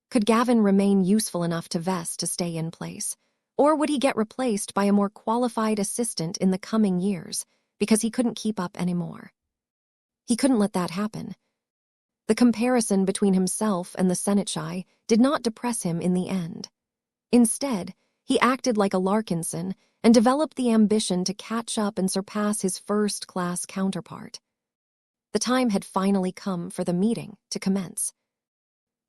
Could Gavin remain useful enough to Vess to stay in place, or would he get replaced by a more qualified assistant in the coming years because he couldn't keep up anymore? He couldn't let that happen. The comparison between himself and the Seneschai did not depress him in the end. Instead, he acted like a Larkinson and developed the ambition to catch up and surpass his first-class counterpart. The time had finally come for the meeting to commence.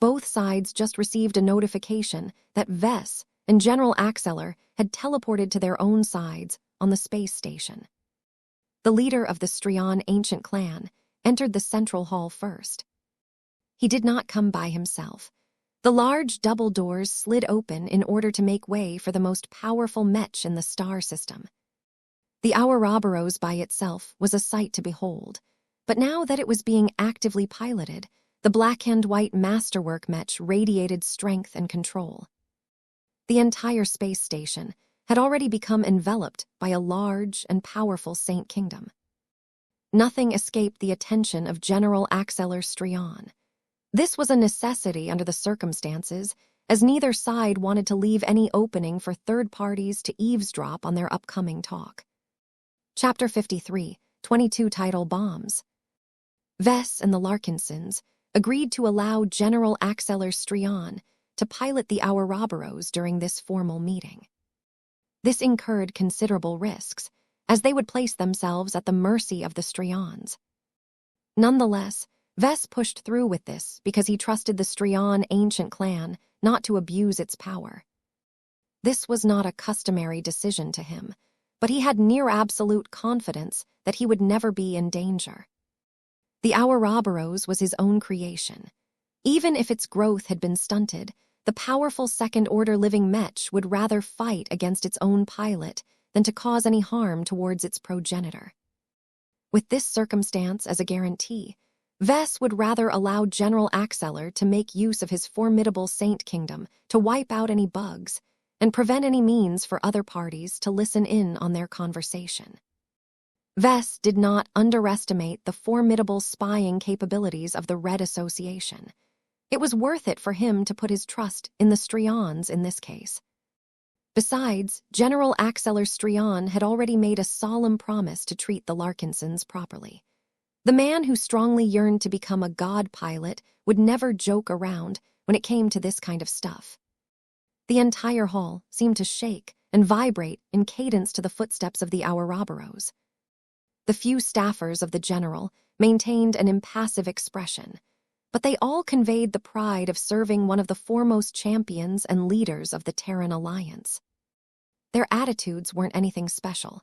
Both sides just received a notification that Vess and General Axeler had teleported to their own sides on the space station. The leader of the Strion ancient clan entered the central hall first. He did not come by himself. The large double doors slid open in order to make way for the most powerful Mech in the star system. The Ouroboros by itself was a sight to behold, but now that it was being actively piloted, the black-and-white masterwork Mech radiated strength and control. The entire space station had already become enveloped by a large and powerful Saint Kingdom. Nothing escaped the attention of General Axeler Strion. This was a necessity under the circumstances, as neither side wanted to leave any opening for third parties to eavesdrop on their upcoming talk. Chapter 53, 22 Tidal Bombs. Vess and the Larkinsons agreed to allow General Axeler Strion to pilot the Ouroboros during this formal meeting. This incurred considerable risks, as they would place themselves at the mercy of the Strions. Nonetheless, Vess pushed through with this because he trusted the Strion ancient clan not to abuse its power. This was not a customary decision to him, but he had near absolute confidence that he would never be in danger. The Ouroboros was his own creation. Even if its growth had been stunted, the powerful second-order living Mech would rather fight against its own pilot than to cause any harm towards its progenitor. With this circumstance as a guarantee, Vess would rather allow General Axeler to make use of his formidable Saint Kingdom to wipe out any bugs and prevent any means for other parties to listen in on their conversation. Vess did not underestimate the formidable spying capabilities of the Red Association. It was worth it for him to put his trust in the Strians in this case. Besides, General Axeler Strian had already made a solemn promise to treat the Larkinsons properly. The man who strongly yearned to become a god pilot would never joke around when it came to this kind of stuff. The entire hall seemed to shake and vibrate in cadence to the footsteps of the Ouroboros. The few staffers of the general maintained an impassive expression, but they all conveyed the pride of serving one of the foremost champions and leaders of the Terran Alliance. Their attitudes weren't anything special.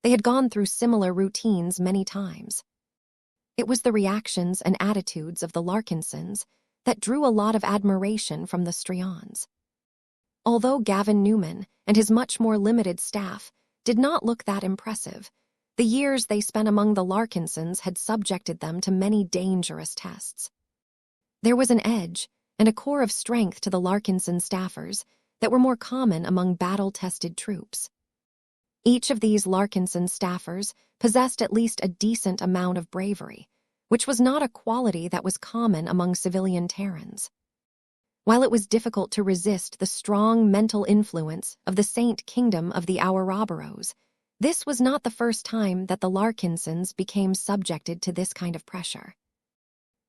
They had gone through similar routines many times. It was the reactions and attitudes of the Larkinsons that drew a lot of admiration from the Strians. Although Gavin Newman and his much more limited staff did not look that impressive, the years they spent among the Larkinsons had subjected them to many dangerous tests. There was an edge and a core of strength to the Larkinson staffers that were more common among battle-tested troops. Each of these Larkinson staffers possessed at least a decent amount of bravery, which was not a quality that was common among civilian Terrans. While it was difficult to resist the strong mental influence of the Saint Kingdom of the Ouroboros, this was not the first time that the Larkinsons became subjected to this kind of pressure.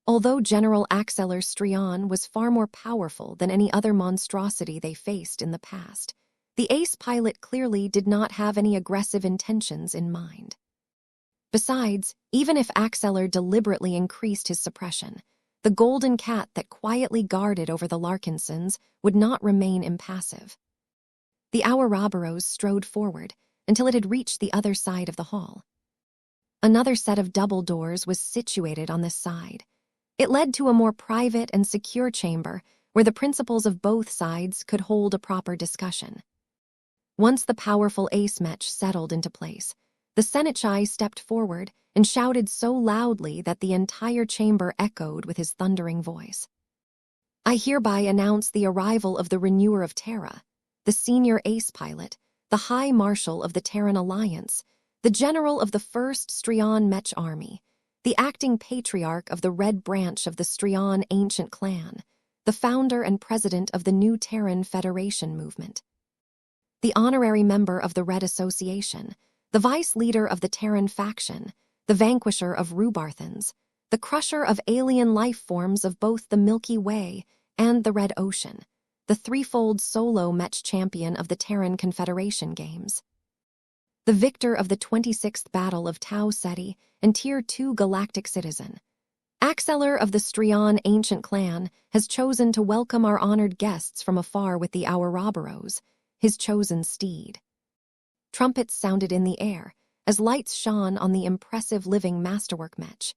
Although General Axeler Strian was far more powerful than any other monstrosity they faced in the past, the ace pilot clearly did not have any aggressive intentions in mind. Besides, even if Axeler deliberately increased his suppression, the golden cat that quietly guarded over the Larkinsons would not remain impassive. The Ouroboros strode forward until it had reached the other side of the hall. Another set of double doors was situated on this side. It led to a more private and secure chamber where the principals of both sides could hold a proper discussion. Once the powerful ace Mech settled into place, the Seneschai stepped forward and shouted so loudly that the entire chamber echoed with his thundering voice. I hereby announce the arrival of the Renewer of Terra, the senior ace pilot, the High Marshal of the Terran Alliance, the General of the 1st Strian Mech Army, the acting patriarch of the Red Branch of the Strian Ancient Clan, the founder and president of the new Terran Federation movement, the honorary member of the Red Association, the vice leader of the Terran faction, the vanquisher of Rubarthans, the crusher of alien life forms of both the Milky Way and the Red Ocean, the threefold solo Mech champion of the Terran Confederation Games, the victor of the 26th Battle of Tau Ceti and Tier 2 galactic citizen. Axeler of the Strian Ancient Clan has chosen to welcome our honored guests from afar with the Ouroboros, his chosen steed. Trumpets sounded in the air as lights shone on the impressive living masterwork Mech.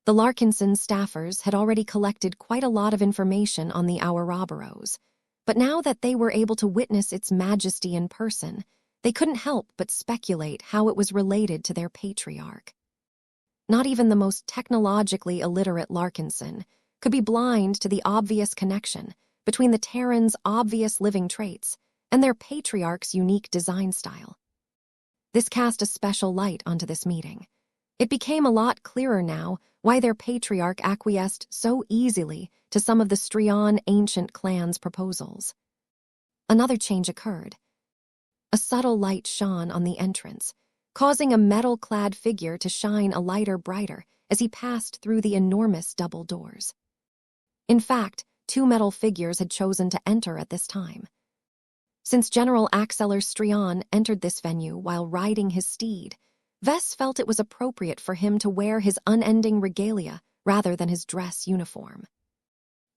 The Larkinson staffers had already collected quite a lot of information on the Ouroboros, but now that they were able to witness its majesty in person, they couldn't help but speculate how it was related to their patriarch. Not even the most technologically illiterate Larkinson could be blind to the obvious connection between the Terrans' obvious living traits and their patriarch's unique design style. This cast a special light onto this meeting. It became a lot clearer now why their patriarch acquiesced so easily to some of the Strian ancient clan's proposals. Another change occurred. A subtle light shone on the entrance, causing a metal-clad figure to shine a lighter brighter as he passed through the enormous double doors. In fact, 2 metal figures had chosen to enter at this time. Since General Axeler Strian entered this venue while riding his steed, Vess felt it was appropriate for him to wear his unending regalia rather than his dress uniform.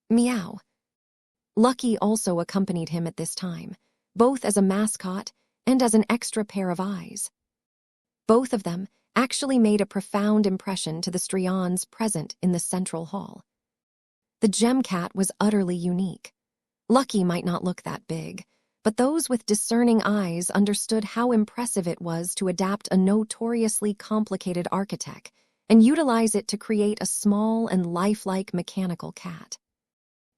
Meow. Lucky also accompanied him at this time, both as a mascot and as an extra pair of eyes. Both of them actually made a profound impression to the Strians present in the central hall. The gem cat was utterly unique. Lucky might not look that big, but those with discerning eyes understood how impressive it was to adapt a notoriously complicated architect and utilize it to create a small and lifelike mechanical cat.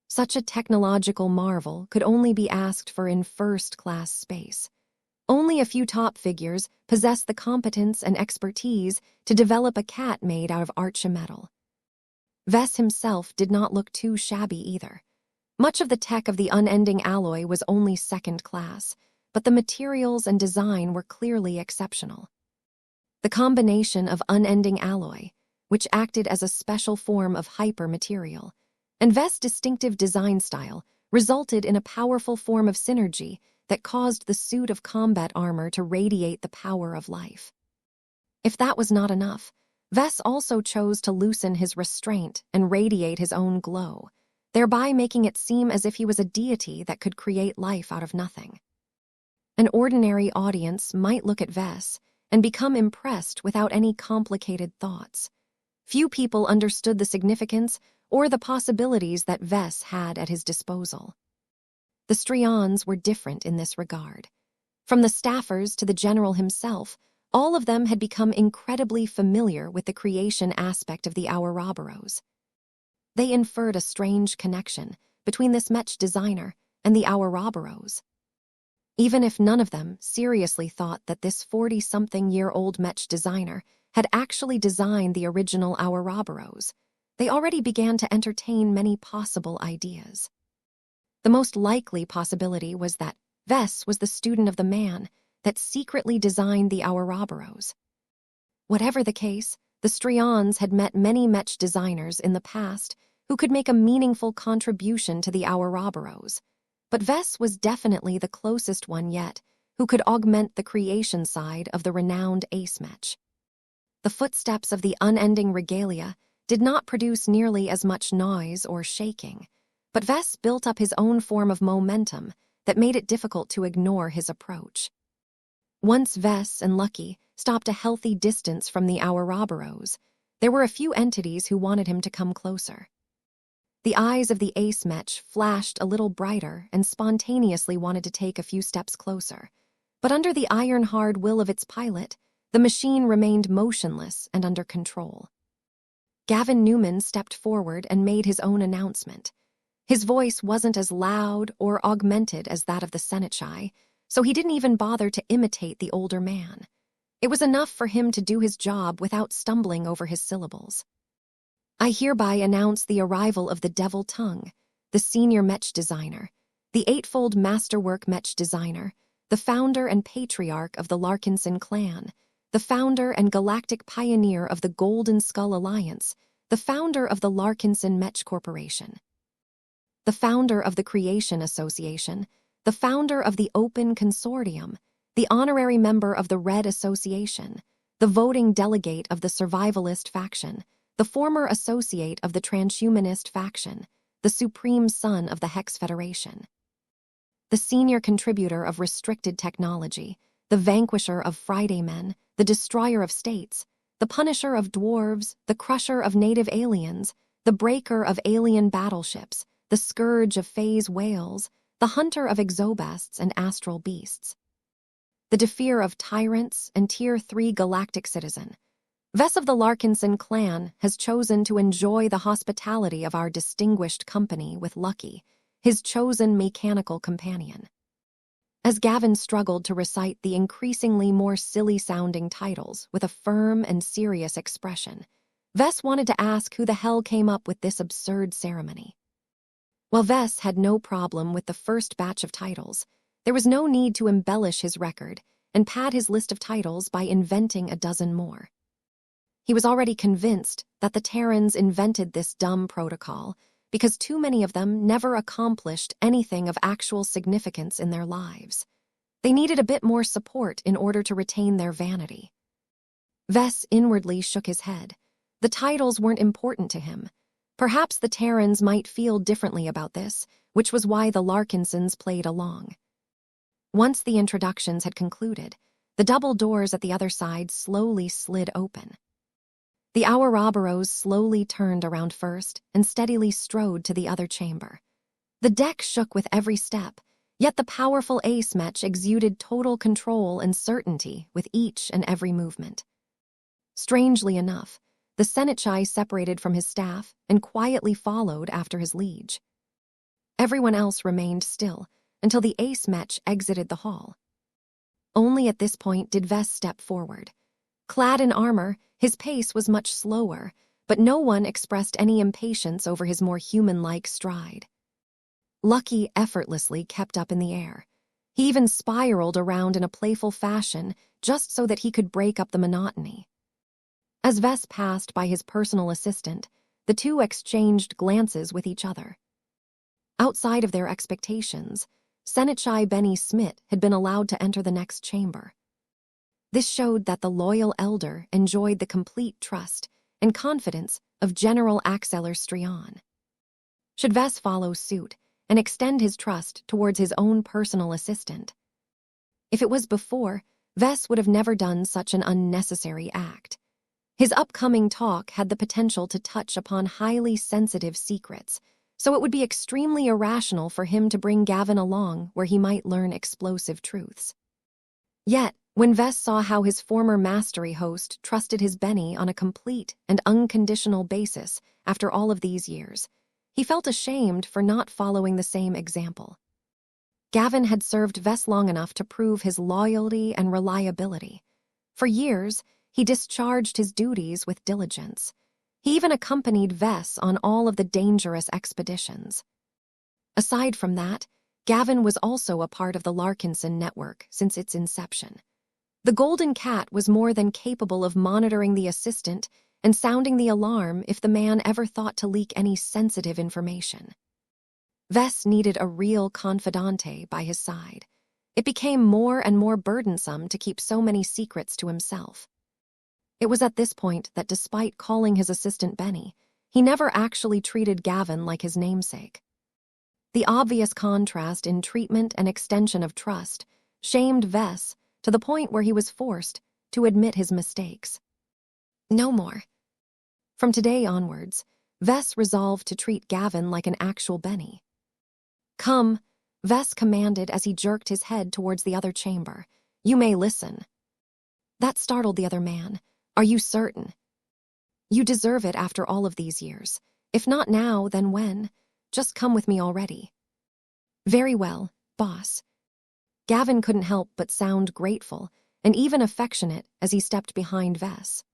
Such a technological marvel could only be asked for in first-class space. Only a few top figures possessed the competence and expertise to develop a cat made out of archimetal. Vess himself did not look too shabby either. Much of the tech of the unending alloy was only second class, but the materials and design were clearly exceptional. The combination of unending alloy, which acted as a special form of hypermaterial, and Vess' distinctive design style resulted in a powerful form of synergy that caused the suit of combat armor to radiate the power of life. If that was not enough, Vess also chose to loosen his restraint and radiate his own glow, thereby making it seem as if he was a deity that could create life out of nothing. An ordinary audience might look at Vess and become impressed without any complicated thoughts. Few people understood the significance or the possibilities that Vess had at his disposal. The Strians were different in this regard. From the staffers to the general himself, all of them had become incredibly familiar with the creation aspect of the Ouroboros. They inferred a strange connection between this Mech designer and the Ouroboros. Even if none of them seriously thought that this 40-something-year-old Mech designer had actually designed the original Ouroboros, they already began to entertain many possible ideas. The most likely possibility was that Vess was the student of the man that secretly designed the Ouroboros. Whatever the case, the Strians had met many Mech designers in the past who could make a meaningful contribution to the Ouroboros, but Vess was definitely the closest one yet who could augment the creation side of the renowned Ace Mech. The footsteps of the unending regalia did not produce nearly as much noise or shaking, but Vess built up his own form of momentum that made it difficult to ignore his approach. Once Vess and Lucky stopped a healthy distance from the Ouroboros, there were a few entities who wanted him to come closer. The eyes of the Ace Mech flashed a little brighter and spontaneously wanted to take a few steps closer, but under the iron-hard will of its pilot, the machine remained motionless and under control. Gavin Newman stepped forward and made his own announcement. His voice wasn't as loud or augmented as that of the Seneschai, so he didn't even bother to imitate the older man. It was enough for him to do his job without stumbling over his syllables. I hereby announce the arrival of the Devil Tongue, the senior Mech designer, the eightfold masterwork Mech designer, the founder and patriarch of the Larkinson clan, the founder and galactic pioneer of the Golden Skull Alliance, the founder of the Larkinson Mech Corporation, the founder of the Creation Association, the founder of the Open Consortium, the honorary member of the Red Association, the voting delegate of the Survivalist faction, the former associate of the Transhumanist faction, the supreme son of the Hex Federation, the senior contributor of restricted technology, the vanquisher of Friday men, the destroyer of states, the punisher of dwarves, the crusher of native aliens, the breaker of alien battleships, the scourge of phase whales, the hunter of exobests and astral beasts, the defeater of tyrants and Tier 3 galactic citizen. Vess of the Larkinson clan has chosen to enjoy the hospitality of our distinguished company with Lucky, his chosen mechanical companion. As Gavin struggled to recite the increasingly more silly-sounding titles with a firm and serious expression, Vess wanted to ask who the hell came up with this absurd ceremony. While Vess had no problem with the first batch of titles, there was no need to embellish his record and pad his list of titles by inventing a dozen more. He was already convinced that the Terrans invented this dumb protocol because too many of them never accomplished anything of actual significance in their lives. They needed a bit more support in order to retain their vanity. Vess inwardly shook his head. The titles weren't important to him. Perhaps the Terrans might feel differently about this, which was why the Larkinsons played along. Once the introductions had concluded, The double doors at the other side slowly slid open. The Ouroboros slowly turned around first and steadily strode to the other chamber. The deck shook with every step, yet the powerful ace mech exuded total control and certainty with each and every movement. Strangely enough, the Seneschai separated from his staff and quietly followed after his liege. Everyone else remained still until the ace mech exited the hall. Only at this point did Ves step forward. Clad in armor, his pace was much slower, but no one expressed any impatience over his more human-like stride. Lucky effortlessly kept up in the air. He even spiraled around in a playful fashion just so that he could break up the monotony. As Ves passed by his personal assistant, the two exchanged glances with each other. Outside of their expectations, Seneschai Benny Smit had been allowed to enter the next chamber. This showed that the loyal elder enjoyed the complete trust and confidence of General Axeler Strian. Should Ves follow suit and extend his trust towards his own personal assistant? If it was before, Ves would have never done such an unnecessary act. His upcoming talk had the potential to touch upon highly sensitive secrets, so it would be extremely irrational for him to bring Gavin along where he might learn explosive truths. Yet, when Ves saw how his former mastery host trusted his Benny on a complete and unconditional basis after all of these years, he felt ashamed for not following the same example. Gavin had served Ves long enough to prove his loyalty and reliability. For years, he discharged his duties with diligence. He even accompanied Ves on all of the dangerous expeditions. Aside from that, Gavin was also a part of the Larkinson network since its inception. The Golden Cat was more than capable of monitoring the assistant and sounding the alarm if the man ever thought to leak any sensitive information. Ves needed a real confidante by his side. It became more and more burdensome to keep so many secrets to himself. It was at this point that despite calling his assistant Benny, he never actually treated Gavin like his namesake. The obvious contrast in treatment and extension of trust shamed Ves to the point where he was forced to admit his mistakes. No more. From today onwards, Ves resolved to treat Gavin like an actual Benny. "Come," Ves commanded as he jerked his head towards the other chamber. "You may listen." That startled the other man. "Are you certain?" "You deserve it after all of these years. If not now, then when? Just come with me already." "Very well, boss." Gavin couldn't help but sound grateful and even affectionate as he stepped behind Ves.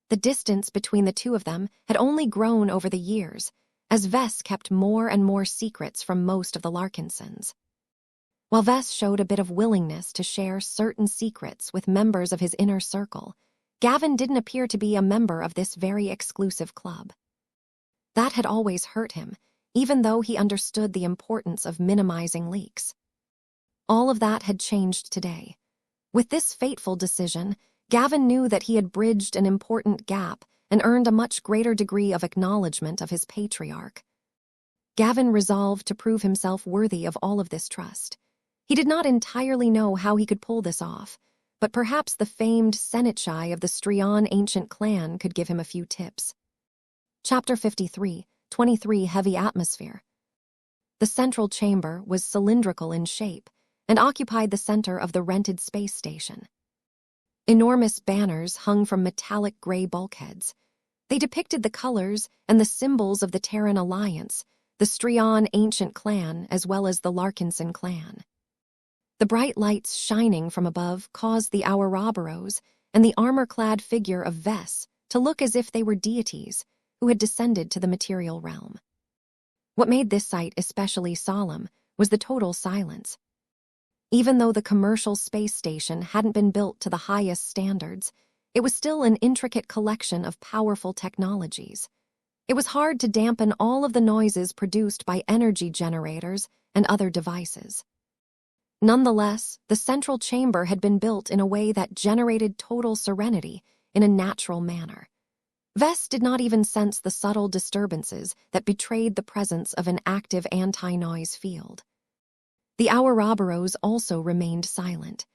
The distance between the two of them had only grown over the years, as Ves kept more and more secrets from most of the Larkinsons. While Ves showed a bit of willingness to share certain secrets with members of his inner circle, Gavin didn't appear to be a member of this very exclusive club. That had always hurt him, even though he understood the importance of minimizing leaks. All of that had changed today. With this fateful decision, Gavin knew that he had bridged an important gap and earned a much greater degree of acknowledgement of his patriarch. Gavin resolved to prove himself worthy of all of this trust. He did not entirely know how he could pull this off, but perhaps the famed Seneschai of the Strian ancient clan could give him a few tips. Chapter 53, 23 Heavy Atmosphere. The central chamber was cylindrical in shape and occupied the center of the rented space station. Enormous banners hung from metallic gray bulkheads. They depicted the colors and the symbols of the Terran Alliance, the Strian ancient clan, as well as the Larkinson clan. The bright lights shining from above caused the Ouroboros and the armor-clad figure of Ves to look as if they were deities who had descended to the material realm. What made this sight especially solemn was the total silence. Even though the commercial space station hadn't been built to the highest standards, it was still an intricate collection of powerful technologies. It was hard to dampen all of the noises produced by energy generators and other devices. Nonetheless, the central chamber had been built in a way that generated total serenity in a natural manner. Ves did not even sense the subtle disturbances that betrayed the presence of an active anti-noise field. The Ouroboros also remained silent.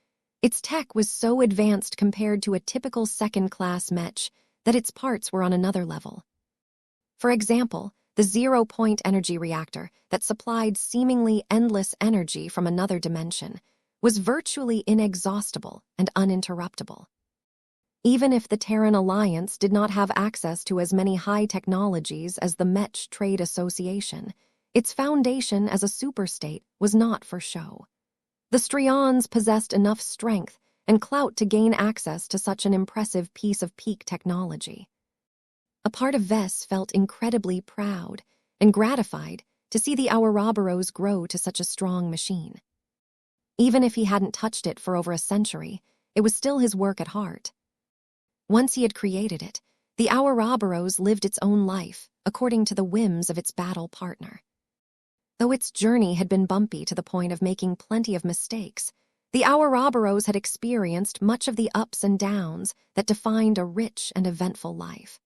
Its tech was so advanced compared to a typical second-class Mech that its parts were on another level. For example, the zero-point energy reactor that supplied seemingly endless energy from another dimension was virtually inexhaustible and uninterruptible. Even if the Terran Alliance did not have access to as many high technologies as the Mech Trade Association, its foundation as a superstate was not for show. The Strions possessed enough strength and clout to gain access to such an impressive piece of peak technology. A part of Vess felt incredibly proud and gratified to see the Ouroboros grow to such a strong machine. Even if he hadn't touched it for over a century, it was still his work at heart. Once he had created it, the Ouroboros lived its own life according to the whims of its battle partner. Though its journey had been bumpy to the point of making plenty of mistakes, the Ouroboros had experienced much of the ups and downs that defined a rich and eventful life.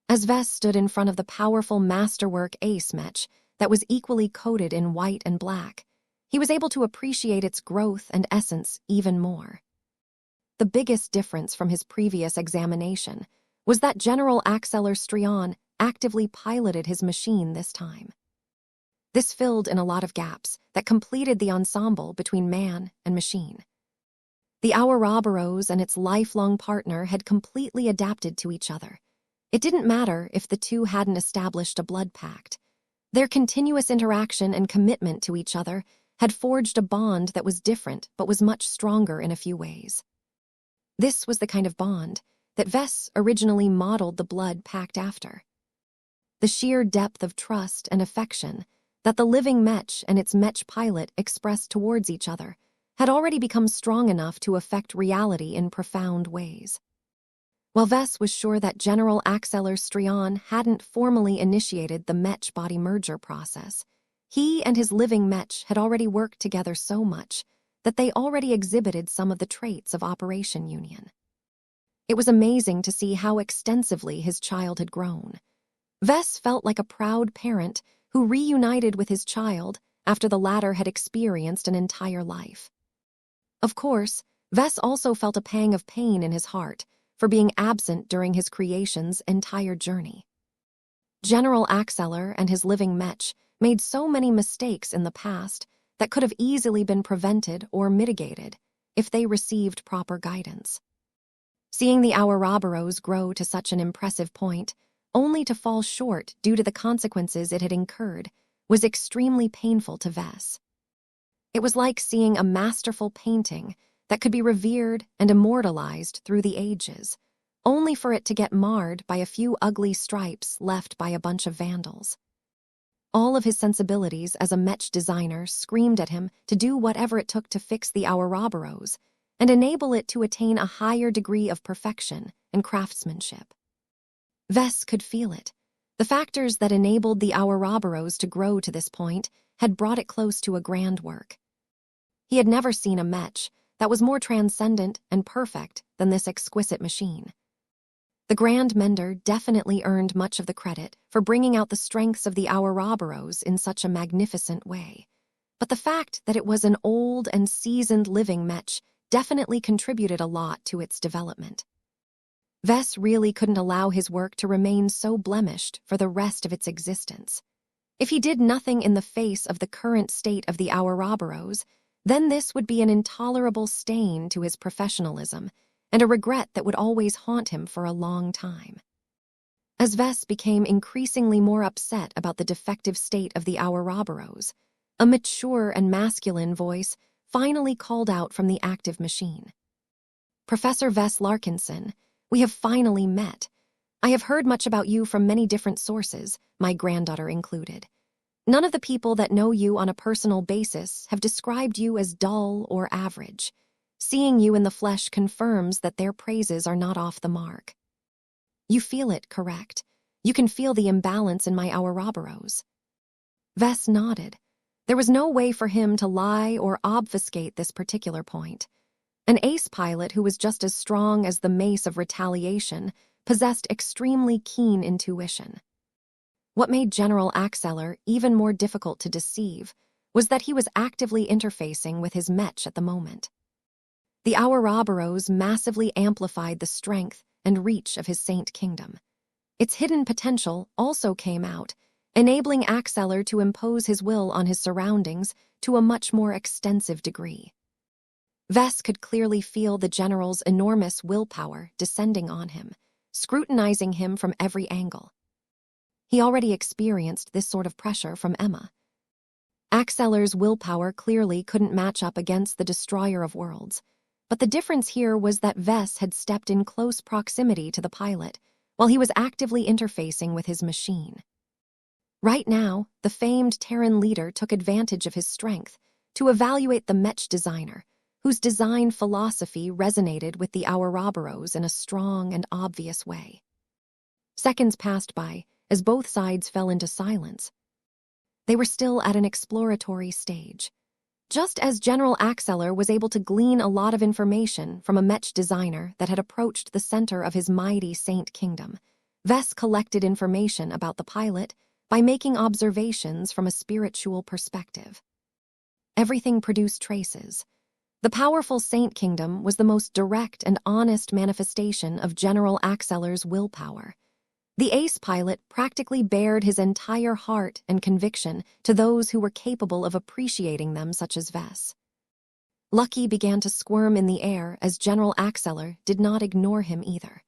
As Vess stood in front of the powerful masterwork Ace Mech that was equally coated in white and black, he was able to appreciate its growth and essence even more. The biggest difference from his previous examination was that General Axeler Strion actively piloted his machine this time. This filled in a lot of gaps that completed the ensemble between man and machine. The Ouroboros and its lifelong partner had completely adapted to each other. It didn't matter if the two hadn't established a blood pact. Their continuous interaction and commitment to each other had forged a bond that was different but was much stronger in a few ways. This was the kind of bond that Vess originally modeled the blood pact after. The sheer depth of trust and affection that the living Mech and its Mech pilot expressed towards each other had already become strong enough to affect reality in profound ways. While Vess was sure that General Axeler Strion hadn't formally initiated the Mech-body merger process, he and his living Mech had already worked together so much that they already exhibited some of the traits of Operation Union. It was amazing to see how extensively his child had grown. Vess felt like a proud parent who reunited with his child after the latter had experienced an entire life. Of course, Vess also felt a pang of pain in his heart for being absent during his creation's entire journey. General Axeler and his living Mech made so many mistakes in the past that could have easily been prevented or mitigated if they received proper guidance. Seeing the Ouroboros grow to such an impressive point, only to fall short due to the consequences it had incurred, was extremely painful to Vess. It was like seeing a masterful painting that could be revered and immortalized through the ages, only for it to get marred by a few ugly stripes left by a bunch of vandals. All of his sensibilities as a Mech designer screamed at him to do whatever it took to fix the Ouroboros and enable it to attain a higher degree of perfection and craftsmanship. Vess could feel it. The factors that enabled the Ouroboros to grow to this point had brought it close to a grand work. He had never seen a Mech that was more transcendent and perfect than this exquisite machine. The Grand Mender definitely earned much of the credit for bringing out the strengths of the Ouroboros in such a magnificent way, but the fact that it was an old and seasoned living Mech definitely contributed a lot to its development. Vess really couldn't allow his work to remain so blemished for the rest of its existence. If he did nothing in the face of the current state of the Ouroboros, then this would be an intolerable stain to his professionalism and a regret that would always haunt him for a long time. As Vess became increasingly more upset about the defective state of the Ouroboros, a mature and masculine voice finally called out from the active machine. "Professor Vess Larkinson, we have finally met. I have heard much about you from many different sources, my granddaughter included. None of the people that know you on a personal basis have described you as dull or average. Seeing you in the flesh confirms that their praises are not off the mark. You feel it, correct? You can feel the imbalance in my Ouroboros." Vess nodded. There was no way for him to lie or obfuscate this particular point. An ace pilot who was just as strong as the mace of retaliation possessed extremely keen intuition. What made General Axeler even more difficult to deceive was that he was actively interfacing with his Mech at the moment. The Ouroboros massively amplified the strength and reach of his Saint Kingdom. Its hidden potential also came out, enabling Axeler to impose his will on his surroundings to a much more extensive degree. Vess could clearly feel the general's enormous willpower descending on him, scrutinizing him from every angle. He already experienced this sort of pressure from Emma. Axeler's willpower clearly couldn't match up against the Destroyer of Worlds, but the difference here was that Vess had stepped in close proximity to the pilot while he was actively interfacing with his machine. Right now, the famed Terran leader took advantage of his strength to evaluate the Mech designer, whose design philosophy resonated with the Ouroboros in a strong and obvious way. Seconds passed by as both sides fell into silence. They were still at an exploratory stage. Just as General Axeler was able to glean a lot of information from a Mech designer that had approached the center of his mighty Saint Kingdom, Vess collected information about the pilot by making observations from a spiritual perspective. Everything produced traces. The powerful Saint Kingdom was the most direct and honest manifestation of General Axeler's willpower. The ace pilot practically bared his entire heart and conviction to those who were capable of appreciating them, such as Vess. Lucky began to squirm in the air as General Axeler did not ignore him either.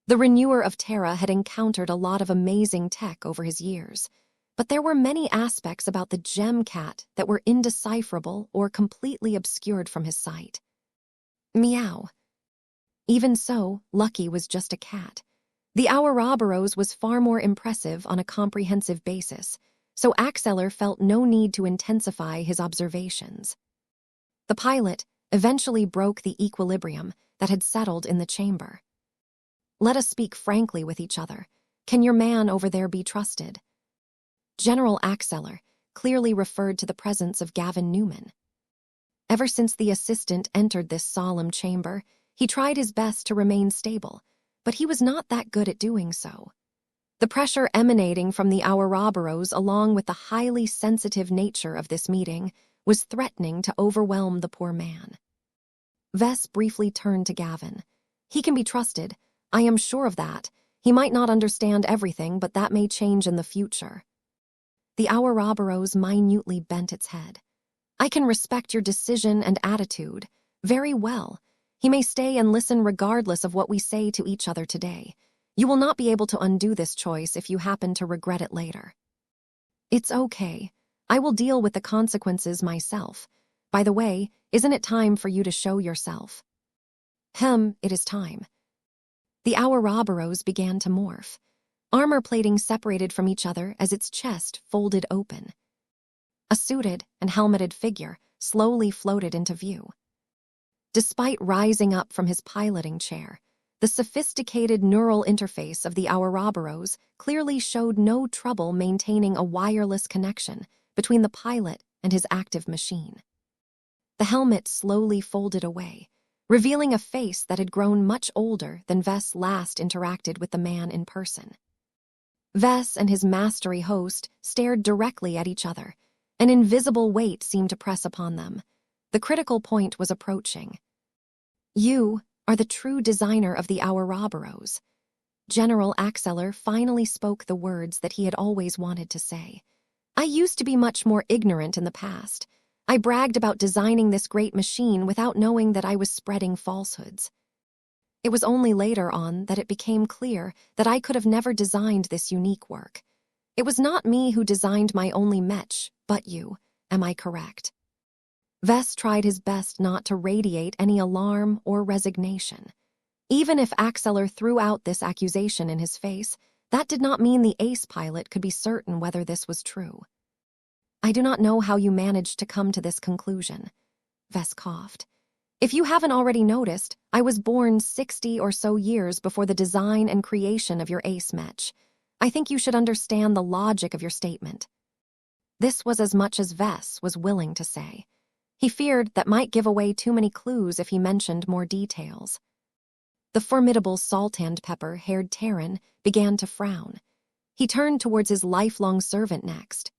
The Renewer of Terra had encountered a lot of amazing tech over his years, but there were many aspects about the gem cat that were indecipherable or completely obscured from his sight. Meow. Even so, Lucky was just a cat. The Ouroboros was far more impressive on a comprehensive basis, so Axeler felt no need to intensify his observations. The pilot eventually broke the equilibrium that had settled in the chamber. "Let us speak frankly with each other. Can your man over there be trusted?" General Axeler clearly referred to the presence of Gavin Newman. Ever since the assistant entered this solemn chamber, he tried his best to remain stable, but he was not that good at doing so. The pressure emanating from the Ouroboros, along with the highly sensitive nature of this meeting, was threatening to overwhelm the poor man. Vess briefly turned to Gavin. "He can be trusted. I am sure of that. He might not understand everything, but that may change in the future." The Ouroboros minutely bent its head. "I can respect your decision and attitude. Very well. He may stay and listen regardless of what we say to each other today. You will not be able to undo this choice if you happen to regret it later." "It's okay. I will deal with the consequences myself. By the way, isn't it time for you to show yourself?" It is time." The Ouroboros began to morph. Armor plating separated from each other as its chest folded open. A suited and helmeted figure slowly floated into view. Despite rising up from his piloting chair, the sophisticated neural interface of the Ouroboros clearly showed no trouble maintaining a wireless connection between the pilot and his active machine. The helmet slowly folded away, revealing a face that had grown much older than Vess last interacted with the man in person. Vess and his mastery host stared directly at each other. An invisible weight seemed to press upon them. The critical point was approaching. "You are the true designer of the Ouroboros." General Axeler finally spoke the words that he had always wanted to say. "I used to be much more ignorant in the past. I bragged about designing this great machine without knowing that I was spreading falsehoods. It was only later on that it became clear that I could have never designed this unique work. It was not me who designed my only Mech, but you. Am I correct?" Vess tried his best not to radiate any alarm or resignation. Even if Axeler threw out this accusation in his face, that did not mean the ace pilot could be certain whether this was true. "I do not know how you managed to come to this conclusion." Vess coughed. "If you haven't already noticed, I was born 60 or so years before the design and creation of your ace Mech. I think you should understand the logic of your statement." This was as much as Vess was willing to say. He feared that might give away too many clues if he mentioned more details. The formidable salt-and-pepper-haired Terran began to frown. He turned towards his lifelong servant next.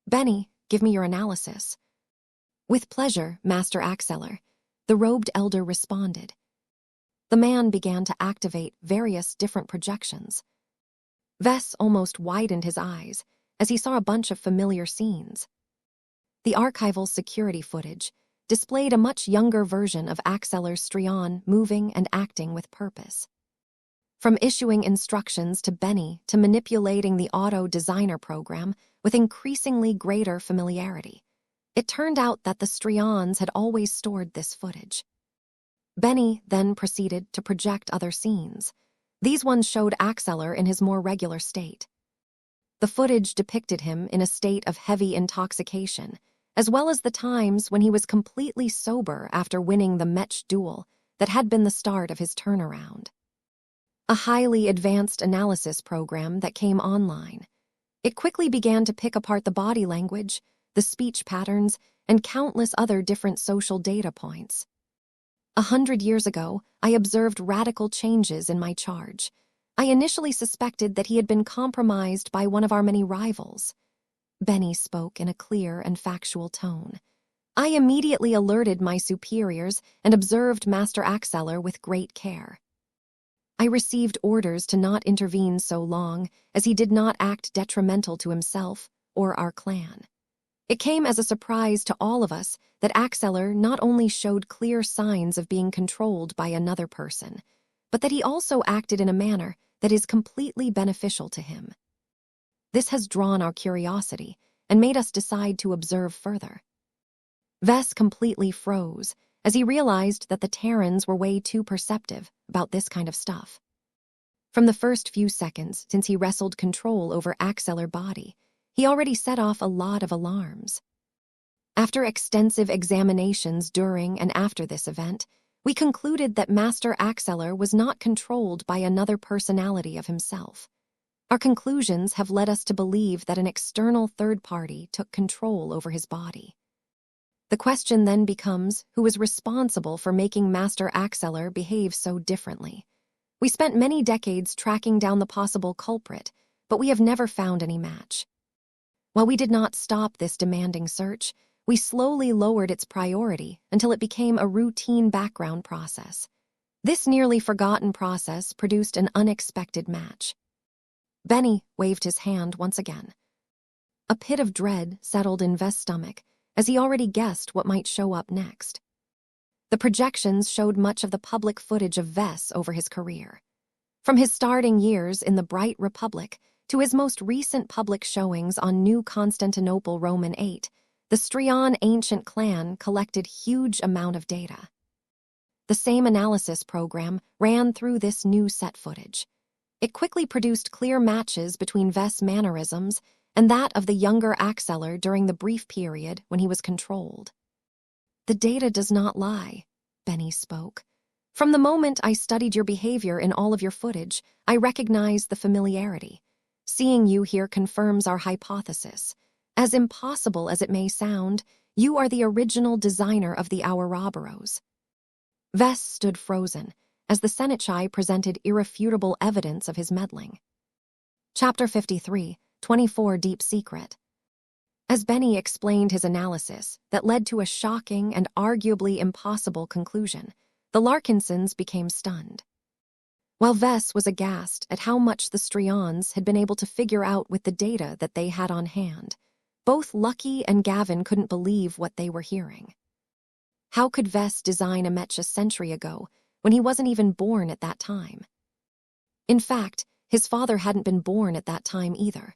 "Benny, give me your analysis." "With pleasure, Master Axeler. The robed elder responded. The man began to activate various different projections. Vess almost widened his eyes as he saw a bunch of familiar scenes. The archival security footage displayed a much younger version of Axelar's Strion moving and acting with purpose. From issuing instructions to Benny to manipulating the auto designer program with increasingly greater familiarity, it turned out that the Strions had always stored this footage. Benny then proceeded to project other scenes. These ones showed Axelar in his more regular state. The footage depicted him in a state of heavy intoxication, as well as the times when he was completely sober after winning the Mech duel that had been the start of his turnaround. A highly advanced analysis program that came online. It quickly began to pick apart the body language, the speech patterns, and countless other different social data points. 100 years ago, I observed radical changes in my charge. I initially suspected that he had been compromised by one of our many rivals. Benny spoke in a clear and factual tone. I immediately alerted my superiors and observed Master Axelar with great care. I received orders to not intervene so long as he did not act detrimental to himself or our clan. It came as a surprise to all of us that Axelar not only showed clear signs of being controlled by another person, but that he also acted in a manner that is completely beneficial to him. This has drawn our curiosity and made us decide to observe further. Vess completely froze as he realized that the Terrans were way too perceptive about this kind of stuff. From the first few seconds since he wrestled control over Axelar's body, he already set off a lot of alarms. After extensive examinations during and after this event, we concluded that Master Axelar was not controlled by another personality of himself. Our conclusions have led us to believe that an external third party took control over his body. The question then becomes who is responsible for making Master Axelar behave so differently. We spent many decades tracking down the possible culprit, but we have never found any match. While we did not stop this demanding search, we slowly lowered its priority until it became a routine background process. This nearly forgotten process produced an unexpected match. Benny waved his hand once again. A pit of dread settled in Vest's stomach as he already guessed what might show up next. The projections showed much of the public footage of Vess over his career. From his starting years in the Bright Republic to his most recent public showings on New Constantinople Roman 8, the Strion ancient clan collected huge amount of data. The same analysis program ran through this new set footage. It quickly produced clear matches between Vess' mannerisms and that of the younger Axelar during the brief period when he was controlled. The data does not lie, Benny spoke. From the moment I studied your behavior in all of your footage, I recognized the familiarity. Seeing you here confirms our hypothesis. As impossible as it may sound, you are the original designer of the Ouroboros. Vess stood frozen as the Seneschai presented irrefutable evidence of his meddling. Chapter 53, 24 Deep Secret. As Benny explained his analysis that led to a shocking and arguably impossible conclusion, the Larkinsons became stunned. While Vess was aghast at how much the Strions had been able to figure out with the data that they had on hand, both Lucky and Gavin couldn't believe what they were hearing. How could Vess design a Mech a century ago when he wasn't even born at that time? In fact, his father hadn't been born at that time either.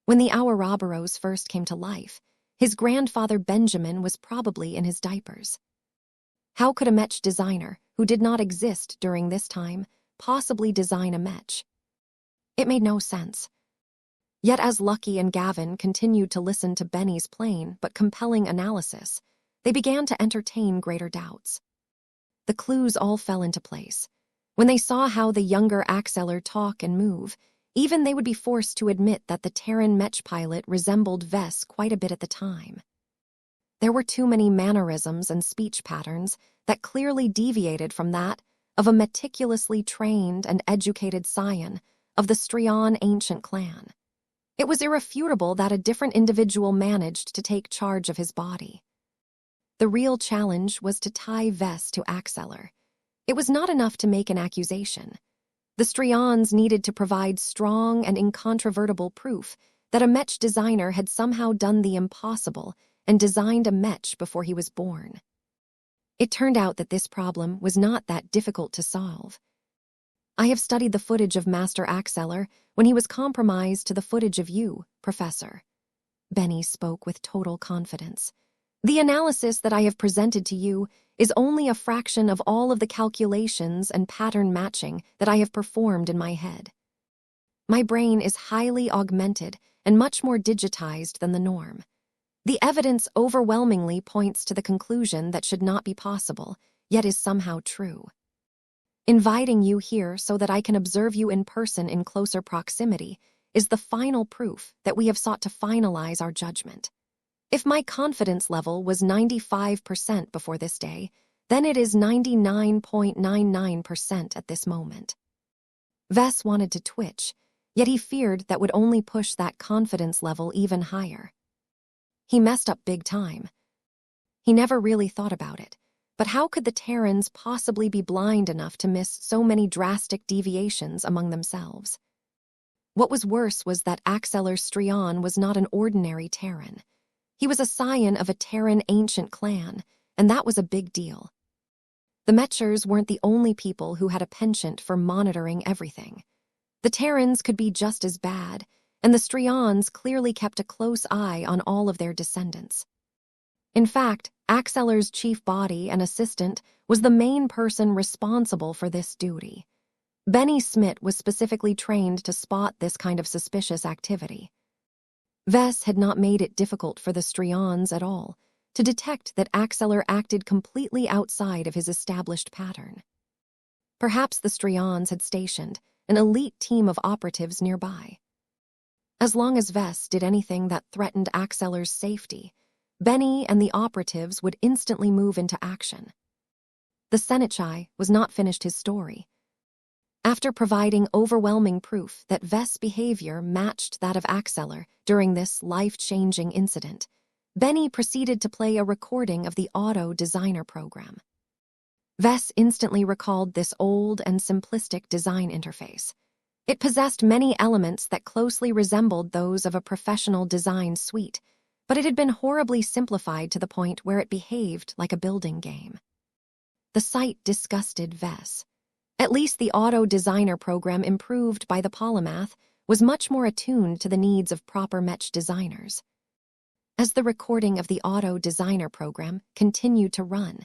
When the Ouroboros first came to life, his grandfather Benjamin was probably in his diapers. How could a Mech designer, who did not exist during this time, possibly design a Mech? It made no sense. Yet as Lucky and Gavin continued to listen to Benny's plain but compelling analysis, they began to entertain greater doubts. The clues all fell into place. When they saw how the younger Axelar talk and move, even they would be forced to admit that the Terran Mech pilot resembled Vess quite a bit at the time. There were too many mannerisms and speech patterns that clearly deviated from that of a meticulously trained and educated scion of the Strion ancient clan. It was irrefutable that a different individual managed to take charge of his body. The real challenge was to tie Vess to Axeller. It was not enough to make an accusation. The Strians needed to provide strong and incontrovertible proof that a Mech designer had somehow done the impossible and designed a Mech before he was born. It turned out that this problem was not that difficult to solve. I have studied the footage of Master Axeller when he was compromised to the footage of you, Professor. Benny spoke with total confidence. The analysis that I have presented to you is only a fraction of all of the calculations and pattern matching that I have performed in my head. My brain is highly augmented and much more digitized than the norm. The evidence overwhelmingly points to the conclusion that should not be possible, yet is somehow true. Inviting you here so that I can observe you in person in closer proximity is the final proof that we have sought to finalize our judgment. If my confidence level was 95% before this day, then it is 99.99% at this moment. Vess wanted to twitch, yet he feared that would only push that confidence level even higher. He messed up big time. He never really thought about it, but how could the Terrans possibly be blind enough to miss so many drastic deviations among themselves? What was worse was that Axeller Strian was not an ordinary Terran. He was a scion of a Terran ancient clan, and that was a big deal. The Mechers weren't the only people who had a penchant for monitoring everything. The Terrans could be just as bad, and the Strians clearly kept a close eye on all of their descendants. In fact, Axeller's chief body and assistant was the main person responsible for this duty. Benny Smith was specifically trained to spot this kind of suspicious activity. Vess had not made it difficult for the Strians at all to detect that Axeller acted completely outside of his established pattern. Perhaps the Strians had stationed an elite team of operatives nearby. As long as Vess did anything that threatened Axeller's safety, Benny and the operatives would instantly move into action. The Seneschai was not finished his story. After providing overwhelming proof that Vess' behavior matched that of Axeller during this life-changing incident, Benny proceeded to play a recording of the Auto Designer program. Vess instantly recalled this old and simplistic design interface. It possessed many elements that closely resembled those of a professional design suite, but it had been horribly simplified to the point where it behaved like a building game. The sight disgusted Vess. At least the Auto Designer program improved by the polymath was much more attuned to the needs of proper Mech designers. As the recording of the Auto Designer program continued to run,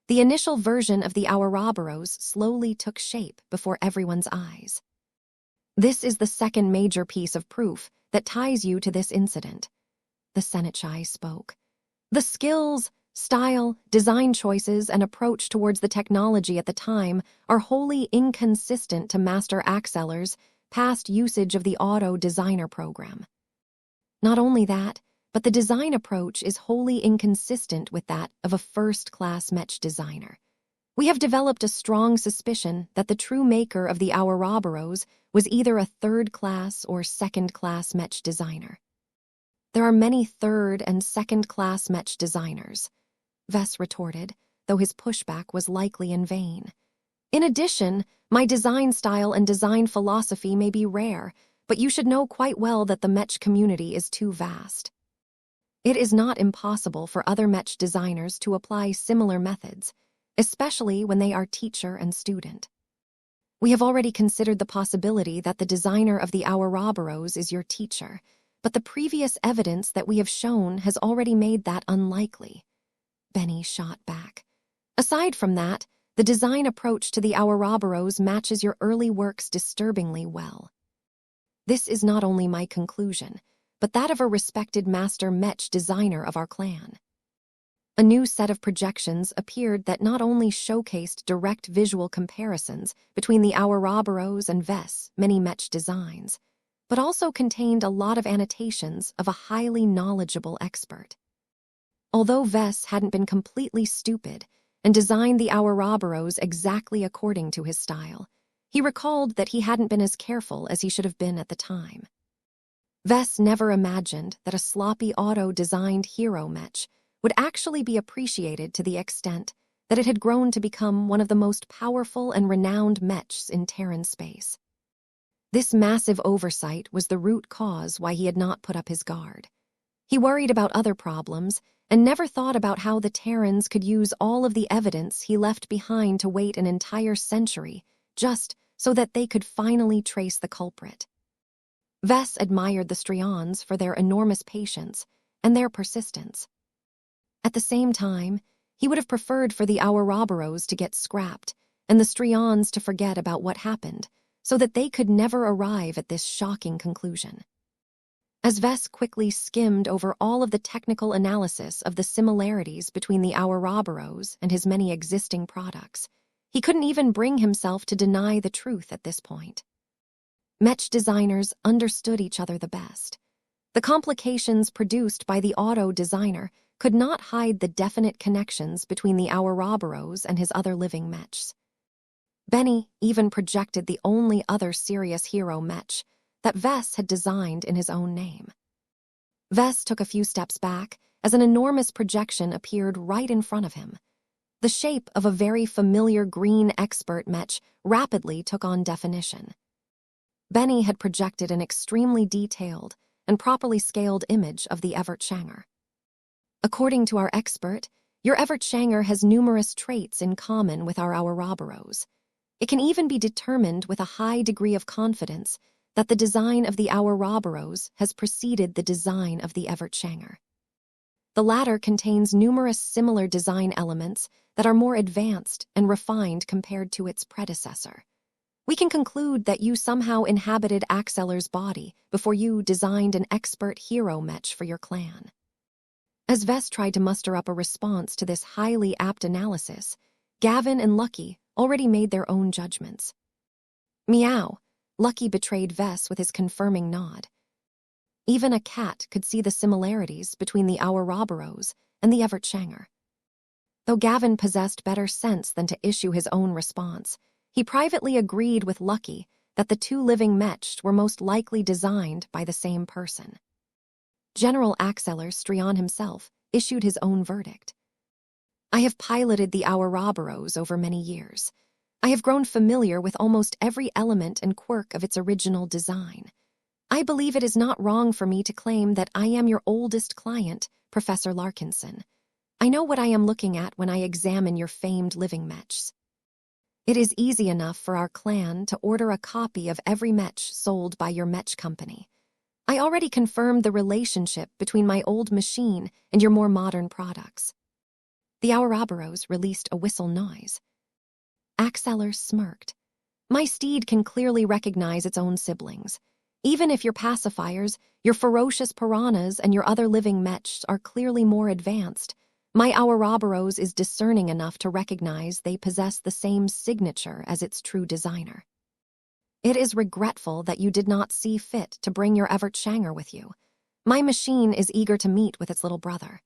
the initial version of the Ouroboros slowly took shape before everyone's eyes. This is the second major piece of proof that ties you to this incident. The Seneschai spoke. The skills, style, design choices, and approach towards the technology at the time are wholly inconsistent to Master Axeller's past usage of the Auto Designer program. Not only that, but the design approach is wholly inconsistent with that of a first-class Mech designer. We have developed a strong suspicion that the true maker of the Ouroboros was either a third-class or second-class Mech designer. There are many third- and second-class Mech designers, Vess retorted, though his pushback was likely in vain. In addition, my design style and design philosophy may be rare, but you should know quite well that the Mech community is too vast. It is not impossible for other Mech designers to apply similar methods, especially when they are teacher and student. We have already considered the possibility that the designer of the Ouroboros is your teacher, but the previous evidence that we have shown has already made that unlikely. Benny shot back. Aside from that, the design approach to the Ouroboros matches your early works disturbingly well. This is not only my conclusion, but that of a respected master Mech designer of our clan. A new set of projections appeared that not only showcased direct visual comparisons between the Ouroboros and Vess' many Mech designs, but also contained a lot of annotations of a highly knowledgeable expert. Although Vess hadn't been completely stupid and designed the Ouroboros exactly according to his style, he recalled that he hadn't been as careful as he should have been at the time. Vess never imagined that a sloppy auto-designed hero Mech would actually be appreciated to the extent that it had grown to become one of the most powerful and renowned mechs in Terran space. This massive oversight was the root cause why he had not put up his guard. He worried about other problems and never thought about how the Terrans could use all of the evidence he left behind to wait an entire century just so that they could finally trace the culprit. Vess admired the Strians for their enormous patience and their persistence. At the same time, he would have preferred for the Ouroboros to get scrapped and the Strians to forget about what happened so that they could never arrive at this shocking conclusion. As Vess quickly skimmed over all of the technical analysis of the similarities between the Ouroboros and his many existing products, he couldn't even bring himself to deny the truth at this point. Mech designers understood each other the best. The complications produced by the auto designer could not hide the definite connections between the Ouroboros and his other living mechs. Benny even projected the only other serious hero mech that Vess had designed in his own name. Vess took a few steps back as an enormous projection appeared right in front of him. The shape of a very familiar green expert mech rapidly took on definition. Benny had projected an extremely detailed and properly scaled image of the Evertshanger. According to our expert, your Evertshanger has numerous traits in common with our Ouroboros. It can even be determined with a high degree of confidence that the design of the Ouroboros has preceded the design of the Evertshanger. The latter contains numerous similar design elements that are more advanced and refined compared to its predecessor. We can conclude that you somehow inhabited Axeller's body before you designed an expert hero mech for your clan. As Vess tried to muster up a response to this highly apt analysis, Gavin and Lucky already made their own judgments. Meow, Lucky betrayed Vess with his confirming nod. Even a cat could see the similarities between the Ouroboros and the Evertshanger. Though Gavin possessed better sense than to issue his own response, he privately agreed with Lucky that the two living mechs were most likely designed by the same person. General Axeller Strian himself issued his own verdict. I have piloted the Ouroboros over many years. I have grown familiar with almost every element and quirk of its original design. I believe it is not wrong for me to claim that I am your oldest client, Professor Larkinson. I know what I am looking at when I examine your famed living mechs. It is easy enough for our clan to order a copy of every mech sold by your mech company. I already confirmed the relationship between my old machine and your more modern products. The Ouroboros released a whistle noise. Axeller smirked. My steed can clearly recognize its own siblings. Even if your pacifiers, your ferocious piranhas, and your other living mechs are clearly more advanced, my Ouroboros is discerning enough to recognize they possess the same signature as its true designer. It is regretful that you did not see fit to bring your Evertshanger with you. My machine is eager to meet with its little brother.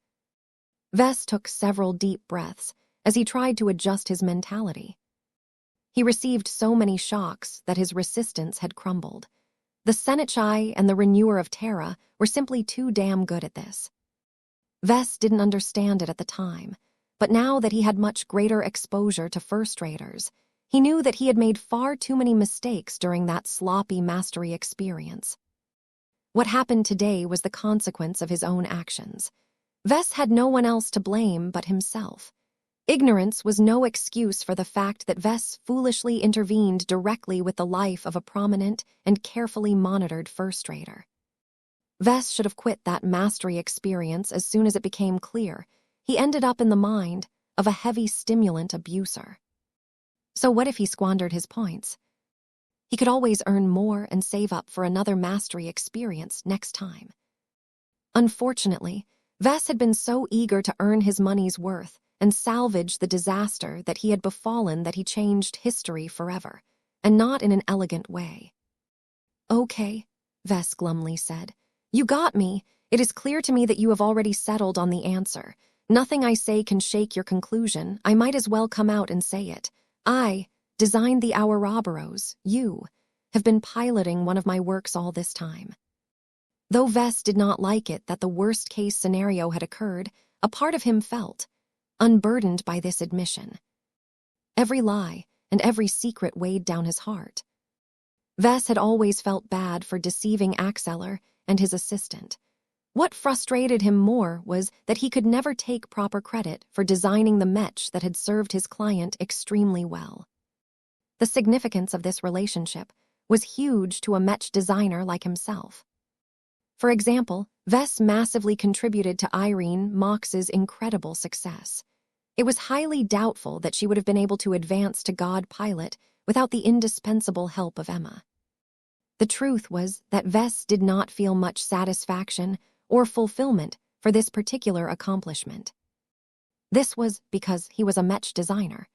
Vess took several deep breaths as he tried to adjust his mentality. He received so many shocks that his resistance had crumbled. The Senechai and the Renewer of Terra were simply too damn good at this. Vess didn't understand it at the time, but now that he had much greater exposure to first raters, he knew that he had made far too many mistakes during that sloppy mastery experience. What happened today was the consequence of his own actions. Vess had no one else to blame but himself. Ignorance was no excuse for the fact that Vess foolishly intervened directly with the life of a prominent and carefully monitored first rater. Vess should have quit that mastery experience as soon as it became clear he ended up in the mind of a heavy stimulant abuser. So what if he squandered his points? He could always earn more and save up for another mastery experience next time. Unfortunately, Vess had been so eager to earn his money's worth and salvage the disaster that he had befallen that he changed history forever, and not in an elegant way. Okay, Vess glumly said. You got me. It is clear to me that you have already settled on the answer. Nothing I say can shake your conclusion. I might as well come out and say it. I designed the Ouroboros. You have been piloting one of my works all this time. Though Vess did not like it that the worst-case scenario had occurred, a part of him felt, unburdened by this admission. Every lie and every secret weighed down his heart. Vess had always felt bad for deceiving Axeller and his assistant. What frustrated him more was that he could never take proper credit for designing the Mech that had served his client extremely well. The significance of this relationship was huge to a Mech designer like himself. For example, Vess massively contributed to Irene Mox's incredible success. It was highly doubtful that she would have been able to advance to God Pilot without the indispensable help of Emma. The truth was that Vess did not feel much satisfaction or fulfillment for this particular accomplishment. This was because he was a Mech designer.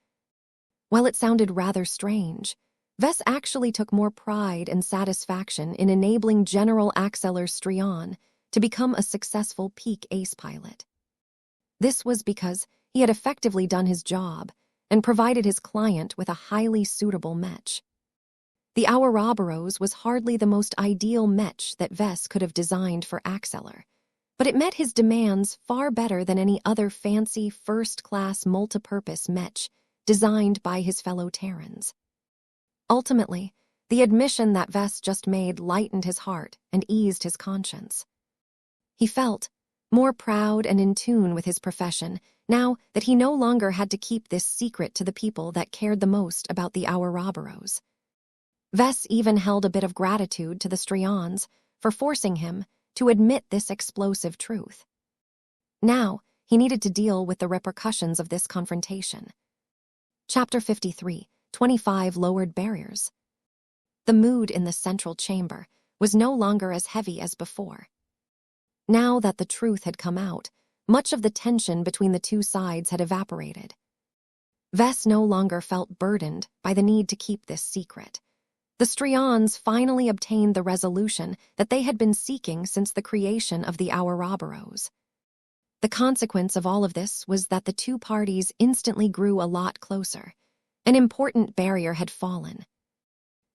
While it sounded rather strange, Vess actually took more pride and satisfaction in enabling General Axeller Strian to become a successful peak ace pilot. This was because he had effectively done his job and provided his client with a highly suitable Mech. The Ouroboros was hardly the most ideal Mech that Vess could have designed for Axeller, but it met his demands far better than any other fancy first-class multipurpose Mech designed by his fellow Terrans. Ultimately, the admission that Vess just made lightened his heart and eased his conscience. He felt more proud and in tune with his profession now that he no longer had to keep this secret to the people that cared the most about the Ouroboros. Vess even held a bit of gratitude to the Strians for forcing him to admit this explosive truth. Now, he needed to deal with the repercussions of this confrontation. Chapter 53, 25 Lowered Barriers. The mood in the central chamber was no longer as heavy as before. Now that the truth had come out, much of the tension between the two sides had evaporated. Vess no longer felt burdened by the need to keep this secret. The Strians finally obtained the resolution that they had been seeking since the creation of the Ouroboros. The consequence of all of this was that the two parties instantly grew a lot closer. An important barrier had fallen.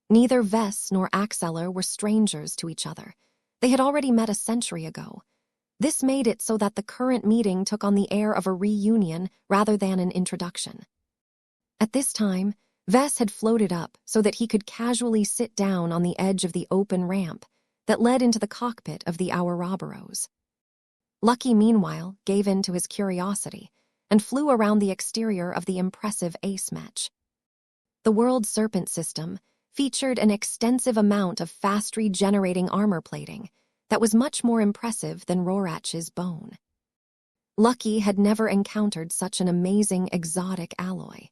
Neither Vess nor Axeller were strangers to each other. They had already met a century ago. This made it so that the current meeting took on the air of a reunion rather than an introduction. At this time, Vess had floated up so that he could casually sit down on the edge of the open ramp that led into the cockpit of the Ouroboros. Lucky, meanwhile, gave in to his curiosity and flew around the exterior of the impressive Ace Mech. The World Serpent system featured an extensive amount of fast-regenerating armor plating that was much more impressive than Rorach's bone. Lucky had never encountered such an amazing exotic alloy.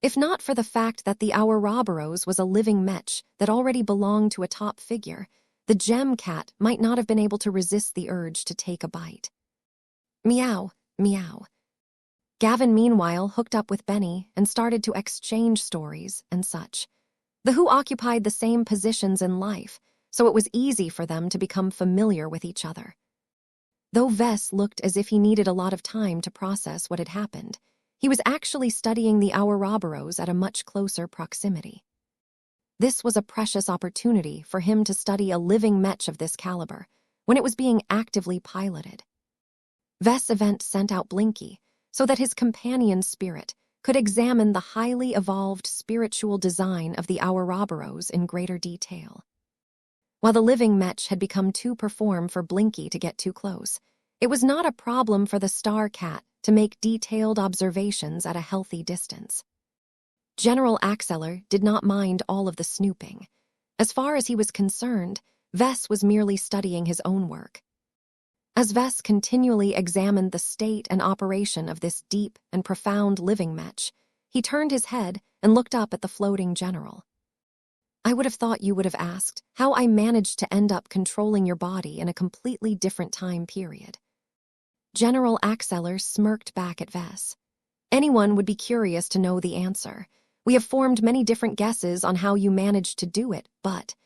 If not for the fact that the Ouroboros was a living Mech that already belonged to a top figure, the gem cat might not have been able to resist the urge to take a bite. Meow, meow. Gavin, meanwhile, hooked up with Benny and started to exchange stories and such. The Who occupied the same positions in life, so it was easy for them to become familiar with each other. Though Vess looked as if he needed a lot of time to process what had happened, he was actually studying the Ouroboros at a much closer proximity. This was a precious opportunity for him to study a living Mech of this caliber when it was being actively piloted. Vess Event sent out Blinky so that his companion spirit could examine the highly evolved spiritual design of the Ouroboros in greater detail. While the living Mech had become too perform for Blinky to get too close, it was not a problem for the Star Cat to make detailed observations at a healthy distance. General Axeller did not mind all of the snooping. As far as he was concerned, Vess was merely studying his own work. As Vess continually examined the state and operation of this deep and profound living Mech, he turned his head and looked up at the floating general. I would have thought you would have asked how I managed to end up controlling your body in a completely different time period. General Axeller smirked back at Vess. Anyone would be curious to know the answer. We have formed many different guesses on how you managed to do it, but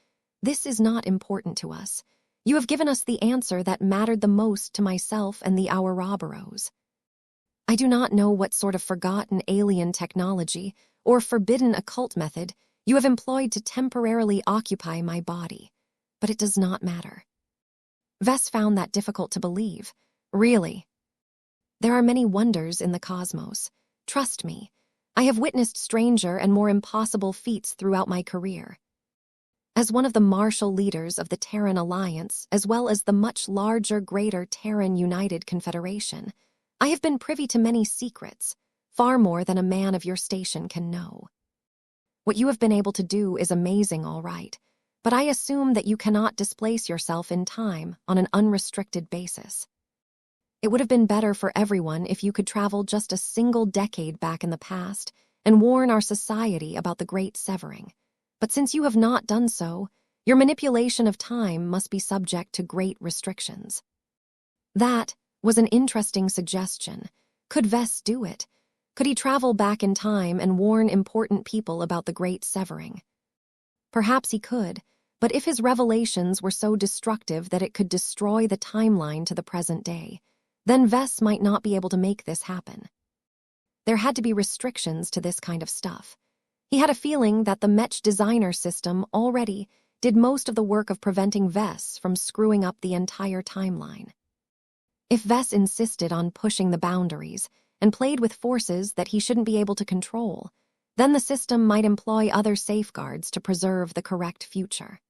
this is not important to us. You have given us the answer that mattered the most to myself and the Ouroboros. I do not know what sort of forgotten alien technology or forbidden occult method you have employed to temporarily occupy my body, but it does not matter. Vess found that difficult to believe. Really? There are many wonders in the cosmos. Trust me, I have witnessed stranger and more impossible feats throughout my career. As one of the martial leaders of the Terran Alliance, as well as the much larger Greater Terran United Confederation, I have been privy to many secrets, far more than a man of your station can know. What you have been able to do is amazing, all right, but I assume that you cannot displace yourself in time on an unrestricted basis. It would have been better for everyone if you could travel just a single decade back in the past and warn our society about the Great Severing. But since you have not done so, your manipulation of time must be subject to great restrictions. That was an interesting suggestion. Could Vess do it? Could he travel back in time and warn important people about the Great Severing? Perhaps he could, but if his revelations were so destructive that it could destroy the timeline to the present day, then Vess might not be able to make this happen. There had to be restrictions to this kind of stuff. He had a feeling that the Mech designer system already did most of the work of preventing Vess from screwing up the entire timeline. If Vess insisted on pushing the boundaries and played with forces that he shouldn't be able to control, then the system might employ other safeguards to preserve the correct future.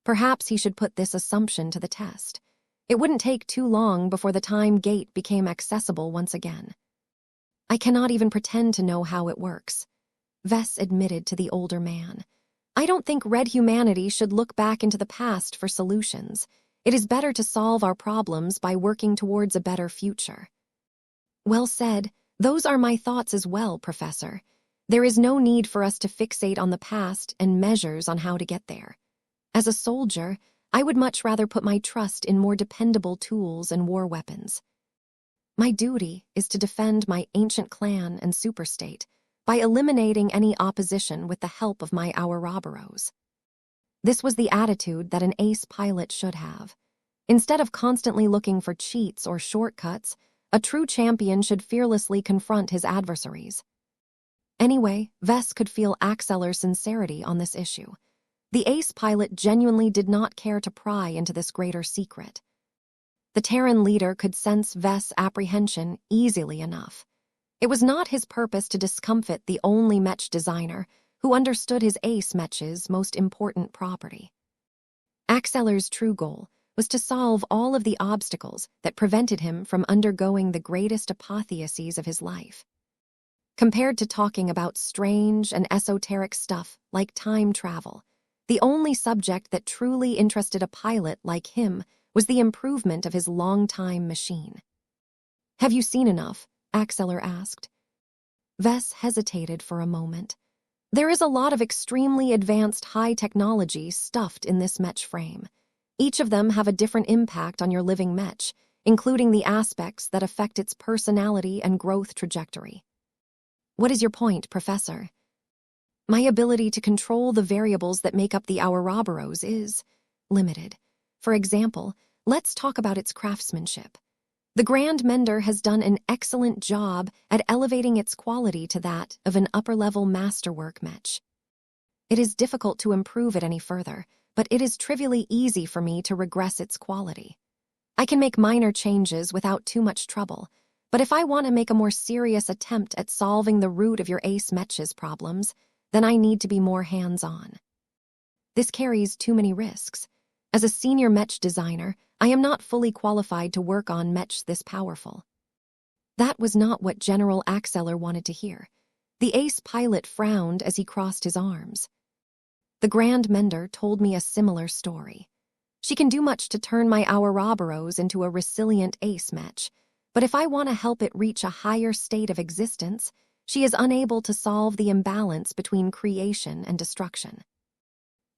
Perhaps he should put this assumption to the test. It wouldn't take too long before the time gate became accessible once again. I cannot even pretend to know how it works, Vess admitted to the older man. I don't think red humanity should look back into the past for solutions. It is better to solve our problems by working towards a better future. Well said. Those are my thoughts as well, Professor. There is no need for us to fixate on the past and measures on how to get there. As a soldier, I would much rather put my trust in more dependable tools and war weapons. My duty is to defend my ancient clan and superstate by eliminating any opposition with the help of my Ouroboros. This was the attitude that an ace pilot should have. Instead of constantly looking for cheats or shortcuts, a true champion should fearlessly confront his adversaries. Anyway, Vess could feel Axeller's sincerity on this issue. The ace pilot genuinely did not care to pry into this greater secret. The Terran leader could sense Vess' apprehension easily enough. It was not his purpose to discomfit the only Mech designer who understood his ace Mech's most important property. Axeller's true goal was to solve all of the obstacles that prevented him from undergoing the greatest apotheoses of his life. Compared to talking about strange and esoteric stuff like time travel, the only subject that truly interested a pilot like him was the improvement of his long-time machine. Have you seen enough? Axeller asked. Vess hesitated for a moment. There is a lot of extremely advanced high technology stuffed in this Mech frame. Each of them have a different impact on your living Mech, including the aspects that affect its personality and growth trajectory. What is your point, Professor? My ability to control the variables that make up the Ouroboros is limited. For example, let's talk about its craftsmanship. The Grand Mender has done an excellent job at elevating its quality to that of an upper-level masterwork Mech. It is difficult to improve it any further, but it is trivially easy for me to regress its quality. I can make minor changes without too much trouble, but if I want to make a more serious attempt at solving the root of your ace Mech's problems, then I need to be more hands-on. This carries too many risks. As a senior Mech designer, I am not fully qualified to work on Mechs this powerful. That was not what General Axeller wanted to hear. The ace pilot frowned as he crossed his arms. The Grand Mender told me a similar story. She can do much to turn my Ouroboros into a resilient ace Mech, but if I want to help it reach a higher state of existence, she is unable to solve the imbalance between creation and destruction.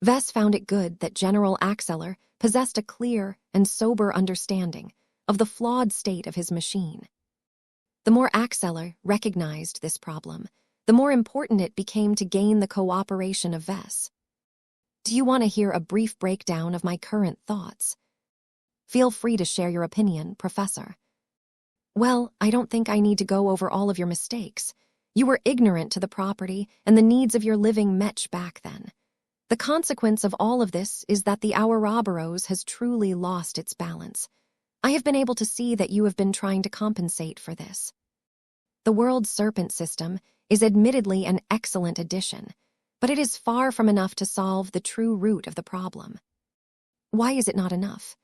Vess found it good that General Axeller possessed a clear and sober understanding of the flawed state of his machine. The more Axeller recognized this problem, the more important it became to gain the cooperation of Vess. Do you want to hear a brief breakdown of my current thoughts? Feel free to share your opinion, Professor. Well, I don't think I need to go over all of your mistakes. You were ignorant to the property and the needs of your living Mech back then. The consequence of all of this is that the Ouroboros has truly lost its balance. I have been able to see that you have been trying to compensate for this. The world's serpent system is admittedly an excellent addition, but it is far from enough to solve the true root of the problem. Why is it not enough?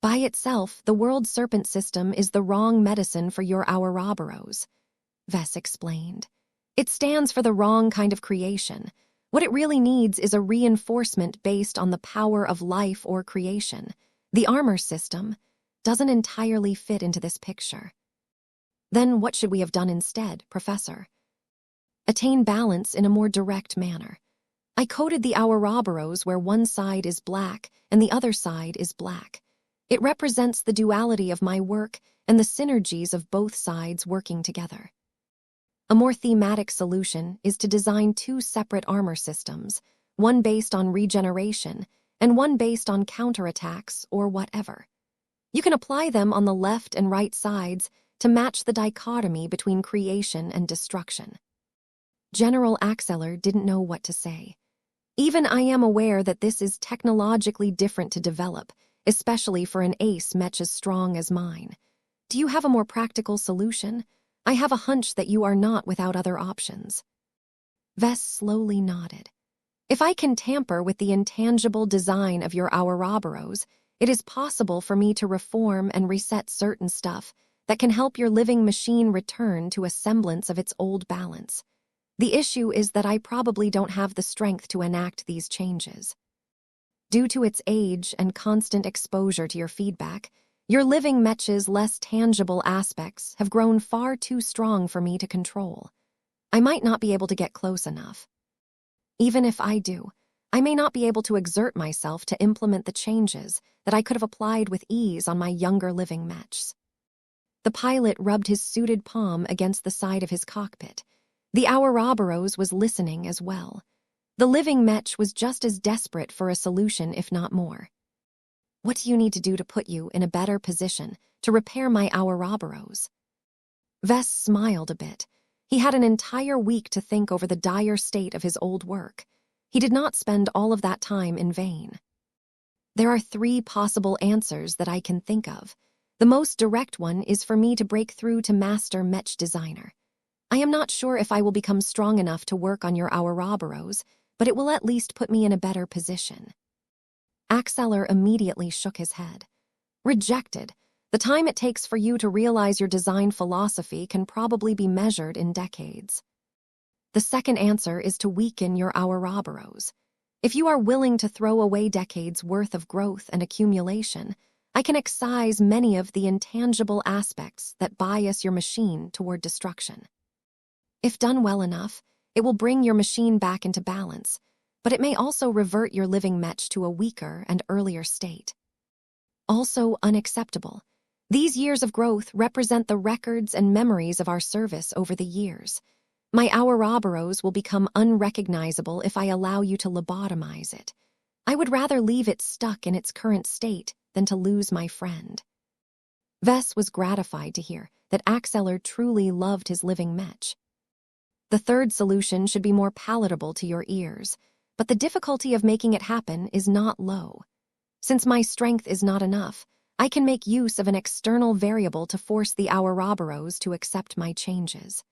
By itself, the world's serpent system is the wrong medicine for your Ouroboros, Vess explained. It stands for the wrong kind of creation. What it really needs is a reinforcement based on the power of life or creation. The armor system doesn't entirely fit into this picture. Then what should we have done instead, Professor? Attain balance in a more direct manner. I coded the Ouroboros where one side is black and the other side is black. It represents the duality of my work and the synergies of both sides working together. A more thematic solution is to design two separate armor systems, one based on regeneration and one based on counterattacks or whatever. You can apply them on the left and right sides to match the dichotomy between creation and destruction. General Axeler didn't know what to say. Even I am aware that this is technologically different to develop, especially for an ace Mech as strong as mine. Do you have a more practical solution? I have a hunch that you are not without other options. Vess slowly nodded. If I can tamper with the intangible design of your Ouroboros, it is possible for me to reform and reset certain stuff that can help your living machine return to a semblance of its old balance. The issue is that I probably don't have the strength to enact these changes. Due to its age and constant exposure to your feedback, your living Mech's less tangible aspects have grown far too strong for me to control. I might not be able to get close enough. Even if I do, I may not be able to exert myself to implement the changes that I could have applied with ease on my younger living Mechs. The pilot rubbed his suited palm against the side of his cockpit. The Ouroboros was listening as well. The living Mech was just as desperate for a solution, if not more. What do you need to do to put you in a better position to repair my Ouroboros? Vess smiled a bit. He had an entire week to think over the dire state of his old work. He did not spend all of that time in vain. There are 3 possible answers that I can think of. The most direct one is for me to break through to Master Mech Designer. I am not sure if I will become strong enough to work on your Ouroboros, but it will at least put me in a better position. Axeler immediately shook his head. Rejected. The time it takes for you to realize your design philosophy can probably be measured in decades. The second answer is to weaken your Ouroboros. If you are willing to throw away decades' worth of growth and accumulation, I can excise many of the intangible aspects that bias your machine toward destruction. If done well enough, it will bring your machine back into balance, but it may also revert your living Mech to a weaker and earlier state. Also unacceptable. These years of growth represent the records and memories of our service over the years. My Ouroboros will become unrecognizable if I allow you to lobotomize it. I would rather leave it stuck in its current state than to lose my friend. Vess was gratified to hear that Axeler truly loved his living Mech. The third solution should be more palatable to your ears, but the difficulty of making it happen is not low. Since my strength is not enough, I can make use of an external variable to force the Ouroboros to accept my changes.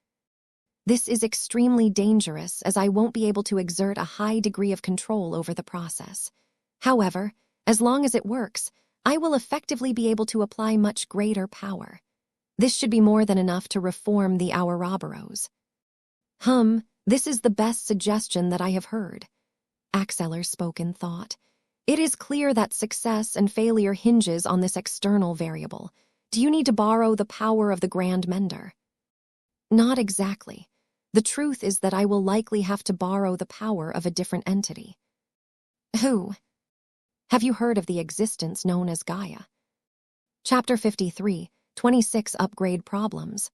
This is extremely dangerous as I won't be able to exert a high degree of control over the process. However, as long as it works, I will effectively be able to apply much greater power. This should be more than enough to reform the Ouroboros. This is the best suggestion that I have heard. Axeler spoke in thought. It is clear that success and failure hinges on this external variable. Do you need to borrow the power of the Grand Mender? Not exactly. The truth is that I will likely have to borrow the power of a different entity. Who? Have you heard of the existence known as Gaia? Chapter 53, 26 Upgrade Problems.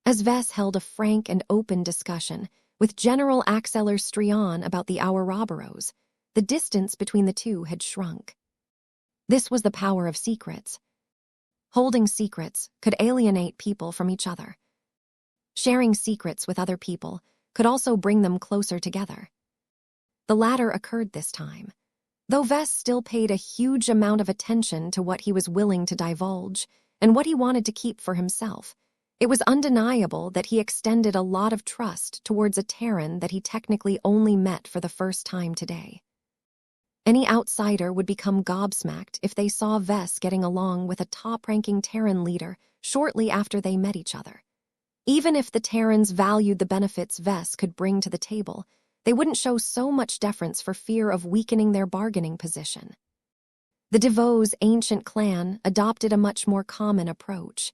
As Vess held a frank and open discussion with General Axeler Strion about the Ouroboros, the distance between the two had shrunk. This was the power of secrets. Holding secrets could alienate people from each other. Sharing secrets with other people could also bring them closer together. The latter occurred this time. Though Vess still paid a huge amount of attention to what he was willing to divulge and what he wanted to keep for himself, it was undeniable that he extended a lot of trust towards a Terran that he technically only met for the first time today. Any outsider would become gobsmacked if they saw Vess getting along with a top-ranking Terran leader shortly after they met each other. Even if the Terrans valued the benefits Vess could bring to the table, they wouldn't show so much deference for fear of weakening their bargaining position. The DeVos' ancient clan adopted a much more common approach.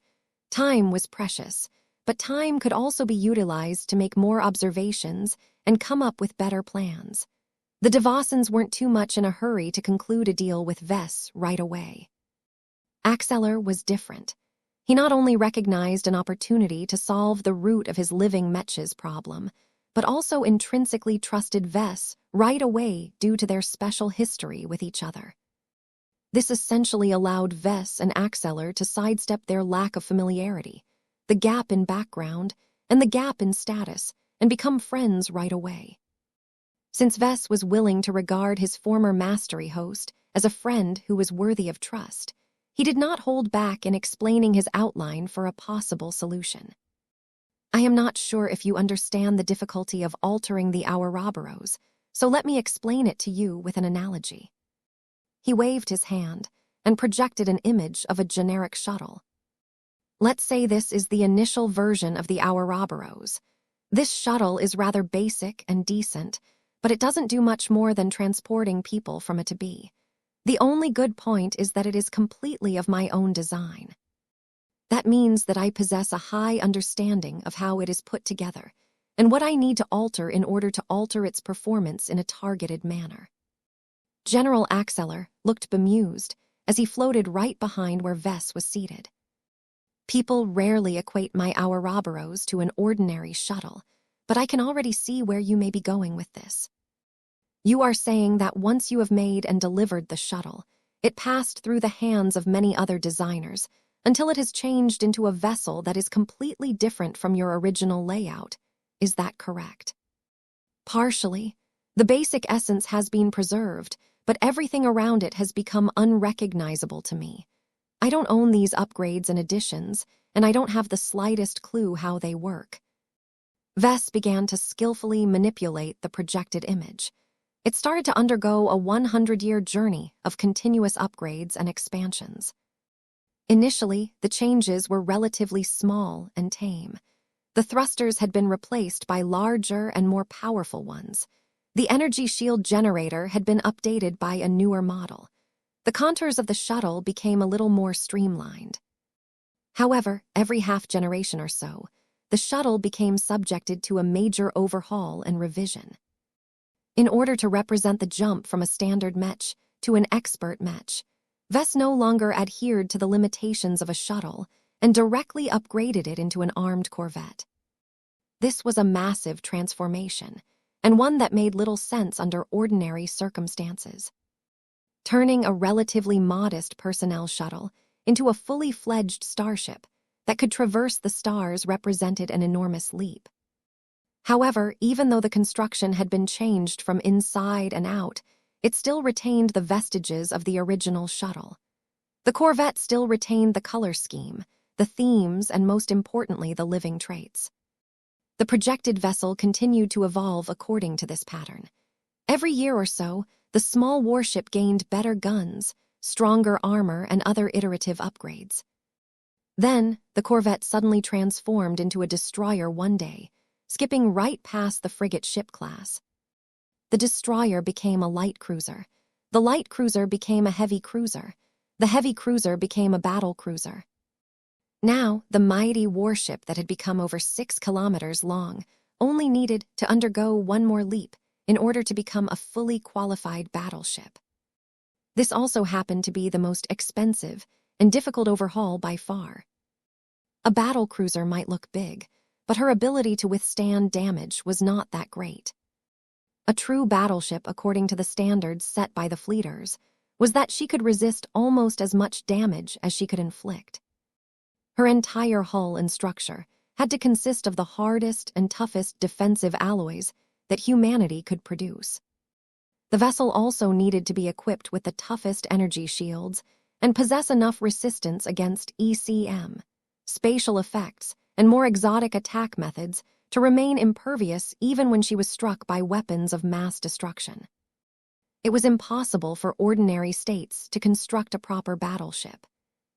Time was precious, but time could also be utilized to make more observations and come up with better plans. The Devosans weren't too much in a hurry to conclude a deal with Vess right away. Axelar was different. He not only recognized an opportunity to solve the root of his living Mech's problem, but also intrinsically trusted Vess right away due to their special history with each other. This essentially allowed Vess and Axelar to sidestep their lack of familiarity, the gap in background, and the gap in status, and become friends right away. Since Vess was willing to regard his former mastery host as a friend who was worthy of trust, he did not hold back in explaining his outline for a possible solution. I am not sure if you understand the difficulty of altering the Ouroboros, so let me explain it to you with an analogy. He waved his hand and projected an image of a generic shuttle. Let's say this is the initial version of the Ouroboros. This shuttle is rather basic and decent, but it doesn't do much more than transporting people from A to B. The only good point is that it is completely of my own design. That means that I possess a high understanding of how it is put together and what I need to alter in order to alter its performance in a targeted manner. General Axelar looked bemused as he floated right behind where Vess was seated. People rarely equate my Ouroboros to an ordinary shuttle, but I can already see where you may be going with this. You are saying that once you have made and delivered the shuttle, it passed through the hands of many other designers until it has changed into a vessel that is completely different from your original layout. Is that correct? Partially. The basic essence has been preserved, but everything around it has become unrecognizable to me. I don't own these upgrades and additions, and I don't have the slightest clue how they work. Vess began to skillfully manipulate the projected image. It started to undergo a 100-year journey of continuous upgrades and expansions. Initially, the changes were relatively small and tame. The thrusters had been replaced by larger and more powerful ones. The energy shield generator had been updated by a newer model. The contours of the shuttle became a little more streamlined. However, every half generation or so, the shuttle became subjected to a major overhaul and revision. In order to represent the jump from a standard Mech to an expert Mech, Vess no longer adhered to the limitations of a shuttle and directly upgraded it into an armed corvette. This was a massive transformation, and one that made little sense under ordinary circumstances. Turning a relatively modest personnel shuttle into a fully fledged starship that could traverse the stars represented an enormous leap. However, even though the construction had been changed from inside and out, it still retained the vestiges of the original shuttle. The Corvette still retained the color scheme, the themes, and most importantly, the living traits. The projected vessel continued to evolve according to this pattern. Every year or so, the small warship gained better guns, stronger armor, and other iterative upgrades. Then, the Corvette suddenly transformed into a destroyer one day, skipping right past the frigate ship class. The destroyer became a light cruiser. The light cruiser became a heavy cruiser. The heavy cruiser became a battle cruiser. Now, the mighty warship that had become over 6 kilometers long only needed to undergo one more leap in order to become a fully qualified battleship. This also happened to be the most expensive and difficult overhaul by far. A battle cruiser might look big, but her ability to withstand damage was not that great. A true battleship, according to the standards set by the fleeters, was that she could resist almost as much damage as she could inflict. Her entire hull and structure had to consist of the hardest and toughest defensive alloys that humanity could produce. The vessel also needed to be equipped with the toughest energy shields and possess enough resistance against ECM, spatial effects, and more exotic attack methods to remain impervious even when she was struck by weapons of mass destruction. It was impossible for ordinary states to construct a proper battleship.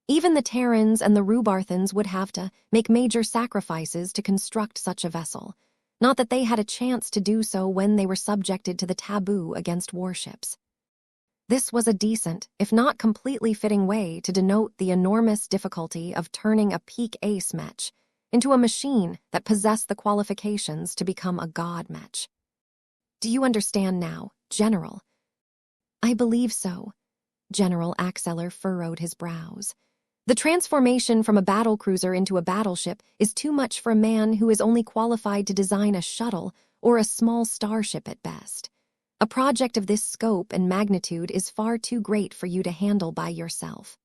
Even the Terrans and the Rubarthans would have to make major sacrifices to construct such a vessel, not that they had a chance to do so when they were subjected to the taboo against warships. This was a decent, if not completely fitting way to denote the enormous difficulty of turning a peak ace mech into a machine that possessed the qualifications to become a god mech. Do you understand now, General? I believe so. General Axeller furrowed his brows. The transformation from a battlecruiser into a battleship is too much for a man who is only qualified to design a shuttle or a small starship at best. A project of this scope and magnitude is far too great for you to handle by yourself.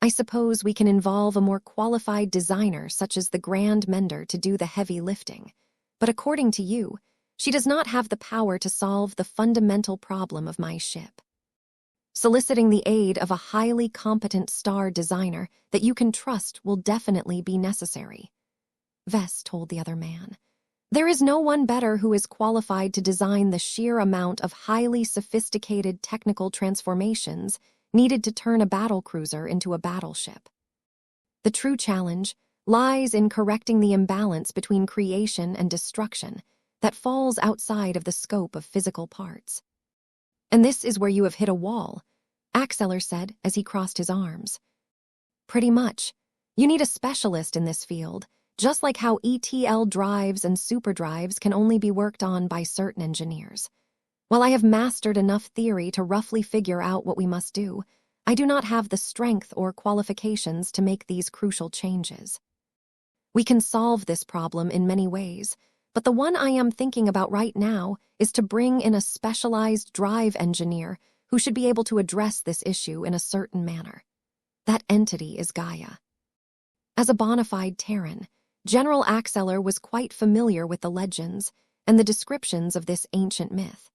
I suppose we can involve a more qualified designer such as the Grand Mender to do the heavy lifting, but according to you, she does not have the power to solve the fundamental problem of my ship. Soliciting the aid of a highly competent star designer that you can trust will definitely be necessary. Vess told the other man. There is no one better who is qualified to design the sheer amount of highly sophisticated technical transformations needed to turn a battlecruiser into a battleship. The true challenge lies in correcting the imbalance between creation and destruction that falls outside of the scope of physical parts. And this is where you have hit a wall, Axeller said as he crossed his arms. Pretty much. You need a specialist in this field, just like how ETL drives and superdrives can only be worked on by certain engineers. While I have mastered enough theory to roughly figure out what we must do, I do not have the strength or qualifications to make these crucial changes. We can solve this problem in many ways, but the one I am thinking about right now is to bring in a specialized drive engineer who should be able to address this issue in a certain manner. That entity is Gaia. As a bona fide Terran, General Axeller was quite familiar with the legends and the descriptions of this ancient myth.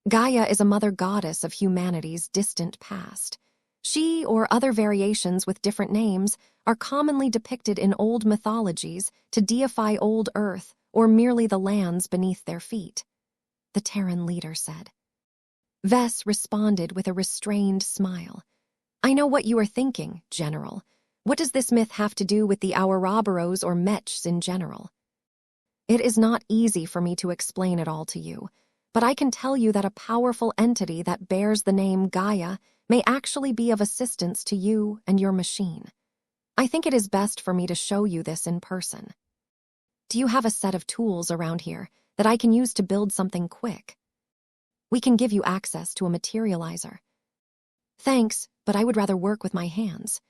Gaia is a mother goddess of humanity's distant past. She, or other variations with different names, are commonly depicted in old mythologies to deify old Earth or merely the lands beneath their feet, the Terran leader said. Vess responded with a restrained smile. I know what you are thinking, General. What does this myth have to do with the Ouroboros or Mechs in general? It is not easy for me to explain it all to you, but I can tell you that a powerful entity that bears the name Gaia may actually be of assistance to you and your machine. I think it is best for me to show you this in person. Do you have a set of tools around here that I can use to build something quick? We can give you access to a materializer. Thanks, but I would rather work with my hands.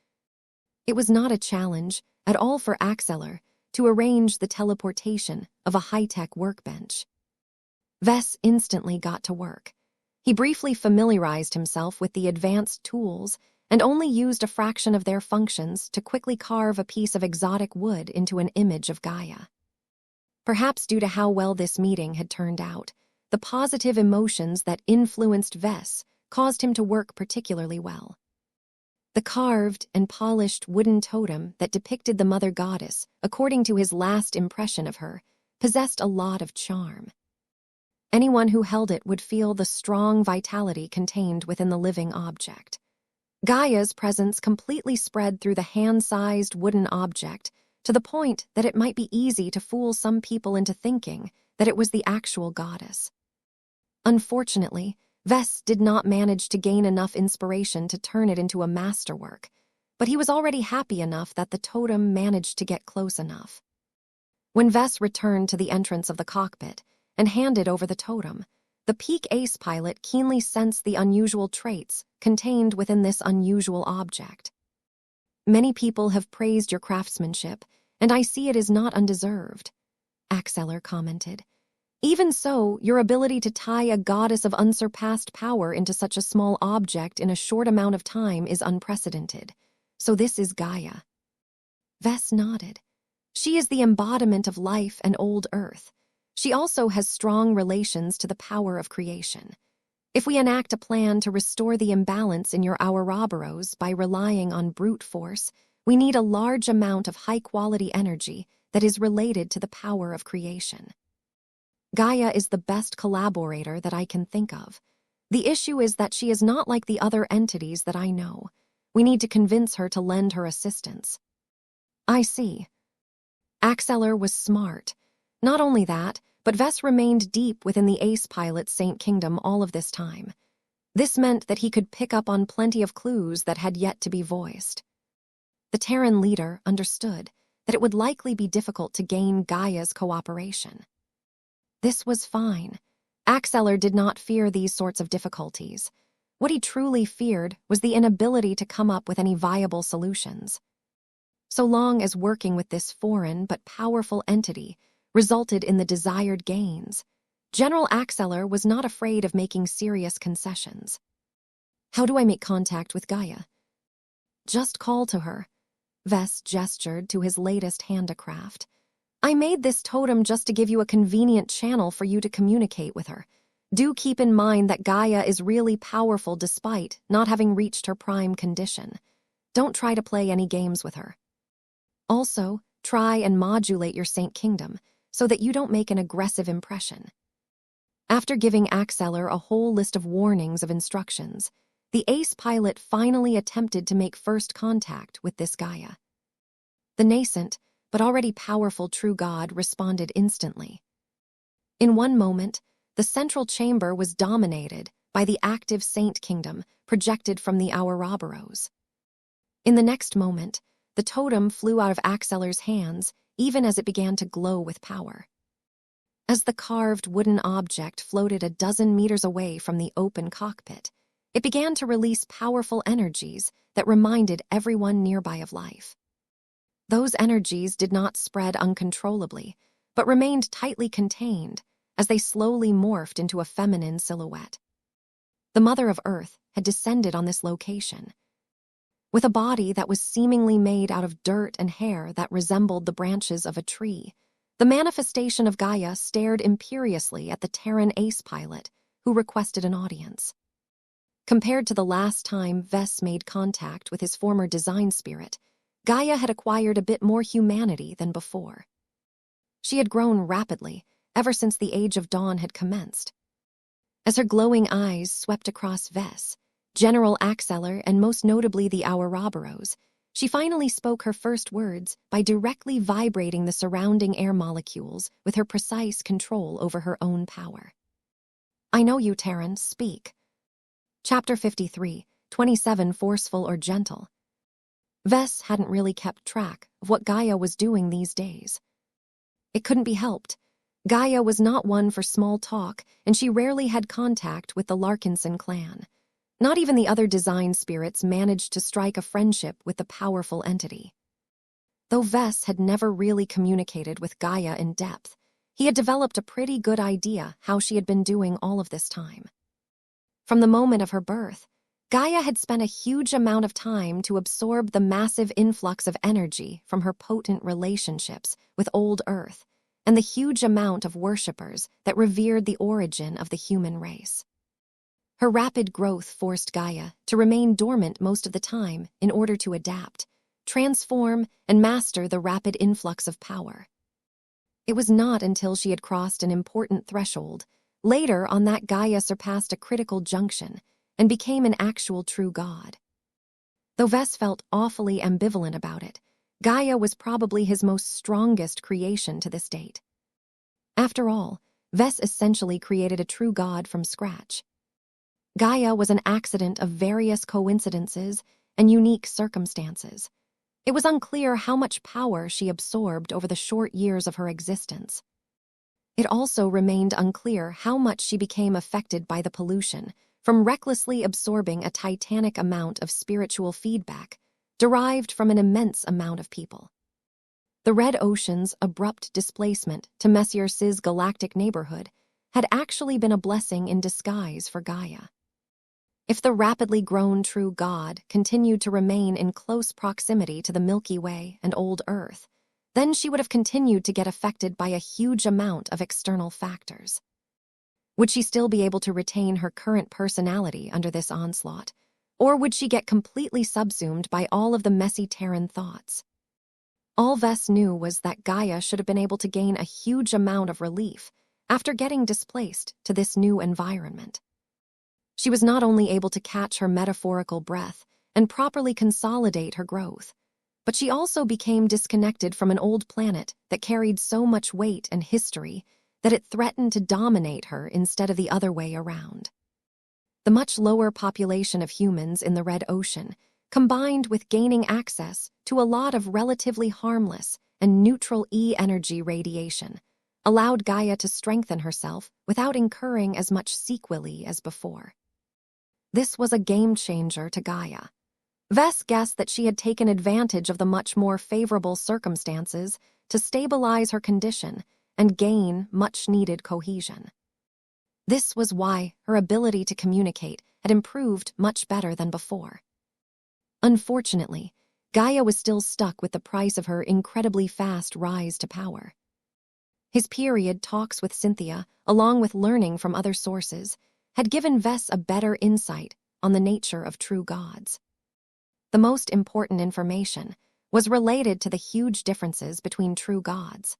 It was not a challenge at all for Axeller to arrange the teleportation of a high-tech workbench. Vess instantly got to work. He briefly familiarized himself with the advanced tools and only used a fraction of their functions to quickly carve a piece of exotic wood into an image of Gaia. Perhaps due to how well this meeting had turned out, the positive emotions that influenced Vess caused him to work particularly well. The carved and polished wooden totem that depicted the mother goddess, according to his last impression of her, possessed a lot of charm. Anyone who held it would feel the strong vitality contained within the living object. Gaia's presence completely spread through the hand-sized wooden object to the point that it might be easy to fool some people into thinking that it was the actual goddess. Unfortunately, Vess did not manage to gain enough inspiration to turn it into a masterwork, but he was already happy enough that the totem managed to get close enough. When Vess returned to the entrance of the cockpit and handed over the totem, the Peak Ace pilot keenly sensed the unusual traits contained within this unusual object. Many people have praised your craftsmanship, and I see it is not undeserved, Axeller commented. Even so, your ability to tie a goddess of unsurpassed power into such a small object in a short amount of time is unprecedented. So this is Gaia. Vess nodded. She is the embodiment of life and old Earth. She also has strong relations to the power of creation. If we enact a plan to restore the imbalance in your Ouroboros by relying on brute force, we need a large amount of high-quality energy that is related to the power of creation. Gaia is the best collaborator that I can think of. The issue is that she is not like the other entities that I know. We need to convince her to lend her assistance. I see. Axeler was smart. Not only that, but Vess remained deep within the Ace Pilot's Saint Kingdom all of this time. This meant that he could pick up on plenty of clues that had yet to be voiced. The Terran leader understood that it would likely be difficult to gain Gaia's cooperation. This was fine. Axeler did not fear these sorts of difficulties. What he truly feared was the inability to come up with any viable solutions. So long as working with this foreign but powerful entity resulted in the desired gains, General Axeler was not afraid of making serious concessions. How do I make contact with Gaia? Just call to her. Vess gestured to his latest handicraft. I made this totem just to give you a convenient channel for you to communicate with her. Do keep in mind that Gaia is really powerful despite not having reached her prime condition. Don't try to play any games with her. Also, try and modulate your Saint Kingdom so that you don't make an aggressive impression. After giving Axeler a whole list of warnings of instructions, the Ace Pilot finally attempted to make first contact with this Gaia. The nascent, but already powerful true god responded instantly. In one moment, the central chamber was dominated by the active Saint Kingdom projected from the Ouroboros. In the next moment, the totem flew out of Axeler's hands even as it began to glow with power. As the carved wooden object floated a dozen meters away from the open cockpit, it began to release powerful energies that reminded everyone nearby of life. Those energies did not spread uncontrollably, but remained tightly contained as they slowly morphed into a feminine silhouette. The Mother of Earth had descended on this location. With a body that was seemingly made out of dirt and hair that resembled the branches of a tree, the manifestation of Gaia stared imperiously at the Terran Ace Pilot, who requested an audience. Compared to the last time Vess made contact with his former design spirit, Gaia had acquired a bit more humanity than before. She had grown rapidly ever since the Age of Dawn had commenced. As her glowing eyes swept across Vess, General Axeler, and most notably the Ouroboros, she finally spoke her first words by directly vibrating the surrounding air molecules with her precise control over her own power. I know you, Terran, speak. Chapter 53, 27 Forceful or Gentle. Vess hadn't really kept track of what Gaia was doing these days. It couldn't be helped. Gaia was not one for small talk, and she rarely had contact with the Larkinson clan. Not even the other design spirits managed to strike a friendship with the powerful entity. Though Vess had never really communicated with Gaia in depth, he had developed a pretty good idea how she had been doing all of this time. From the moment of her birth, Gaia had spent a huge amount of time to absorb the massive influx of energy from her potent relationships with old Earth and the huge amount of worshippers that revered the origin of the human race. Her rapid growth forced Gaia to remain dormant most of the time in order to adapt, transform, and master the rapid influx of power. It was not until she had crossed an important threshold, later on, that Gaia surpassed a critical junction and became an actual true god. Though Vess felt awfully ambivalent about it, Gaia was probably his most strongest creation to this date. After all, Vess essentially created a true god from scratch. Gaia was an accident of various coincidences and unique circumstances. It was unclear how much power she absorbed over the short years of her existence. It also remained unclear how much she became affected by the pollution from recklessly absorbing a titanic amount of spiritual feedback derived from an immense amount of people. The Red Ocean's abrupt displacement to Messier Cis' galactic neighborhood had actually been a blessing in disguise for Gaia. If the rapidly grown true god continued to remain in close proximity to the Milky Way and old Earth, then she would have continued to get affected by a huge amount of external factors. Would she still be able to retain her current personality under this onslaught? Or would she get completely subsumed by all of the messy Terran thoughts? All Vess knew was that Gaia should have been able to gain a huge amount of relief after getting displaced to this new environment. She was not only able to catch her metaphorical breath and properly consolidate her growth, but she also became disconnected from an old planet that carried so much weight and history that it threatened to dominate her instead of the other way around. The much lower population of humans in the Red Ocean, combined with gaining access to a lot of relatively harmless and neutral E-energy radiation, allowed Gaia to strengthen herself without incurring as much sequelae as before. This was a game-changer to Gaia. Vess guessed that she had taken advantage of the much more favorable circumstances to stabilize her condition and gain much-needed cohesion. This was why her ability to communicate had improved much better than before. Unfortunately, Gaia was still stuck with the price of her incredibly fast rise to power. His period talks with Cynthia, along with learning from other sources, had given Vess a better insight on the nature of true gods. The most important information was related to the huge differences between true gods.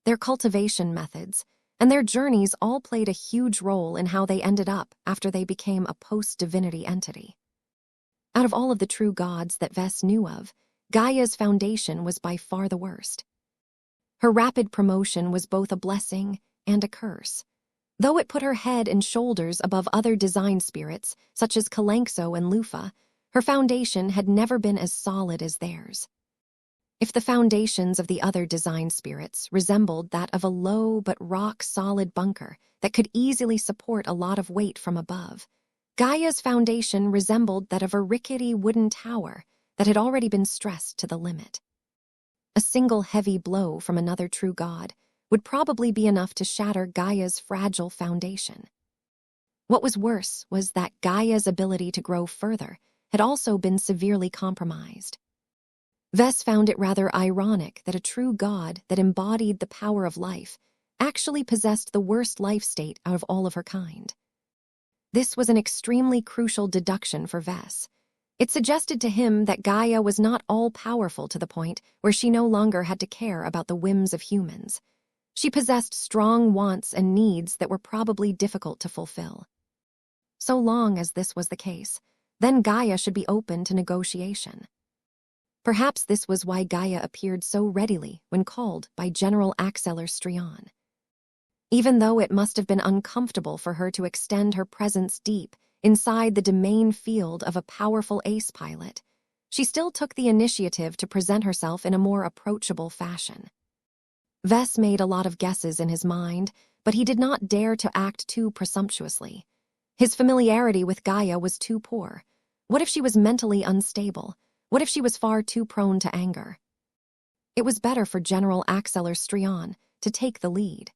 Their cultivation methods and their journeys all played a huge role in how they ended up after they became a post-divinity entity. Out of all of the true gods that Vess knew of, Gaia's foundation was by far the worst. Her rapid promotion was both a blessing and a curse. Though it put her head and shoulders above other design spirits, such as Kalanxo and Lufa, her foundation had never been as solid as theirs. If the foundations of the other design spirits resembled that of a low but rock-solid bunker that could easily support a lot of weight from above, Gaia's foundation resembled that of a rickety wooden tower that had already been stressed to the limit. A single heavy blow from another true god would probably be enough to shatter Gaia's fragile foundation. What was worse was that Gaia's ability to grow further had also been severely compromised. Vess found it rather ironic that a true god that embodied the power of life actually possessed the worst life state out of all of her kind. This was an extremely crucial deduction for Vess. It suggested to him that Gaia was not all-powerful to the point where she no longer had to care about the whims of humans. She possessed strong wants and needs that were probably difficult to fulfill. So long as this was the case, then Gaia should be open to negotiation. Perhaps this was why Gaia appeared so readily when called by General Axeler Strion. Even though it must have been uncomfortable for her to extend her presence deep inside the domain field of a powerful ace pilot, she still took the initiative to present herself in a more approachable fashion. Vess made a lot of guesses in his mind, but he did not dare to act too presumptuously. His familiarity with Gaia was too poor. What if she was mentally unstable? What if she was far too prone to anger? It was better for General Axeler Strion to take the lead.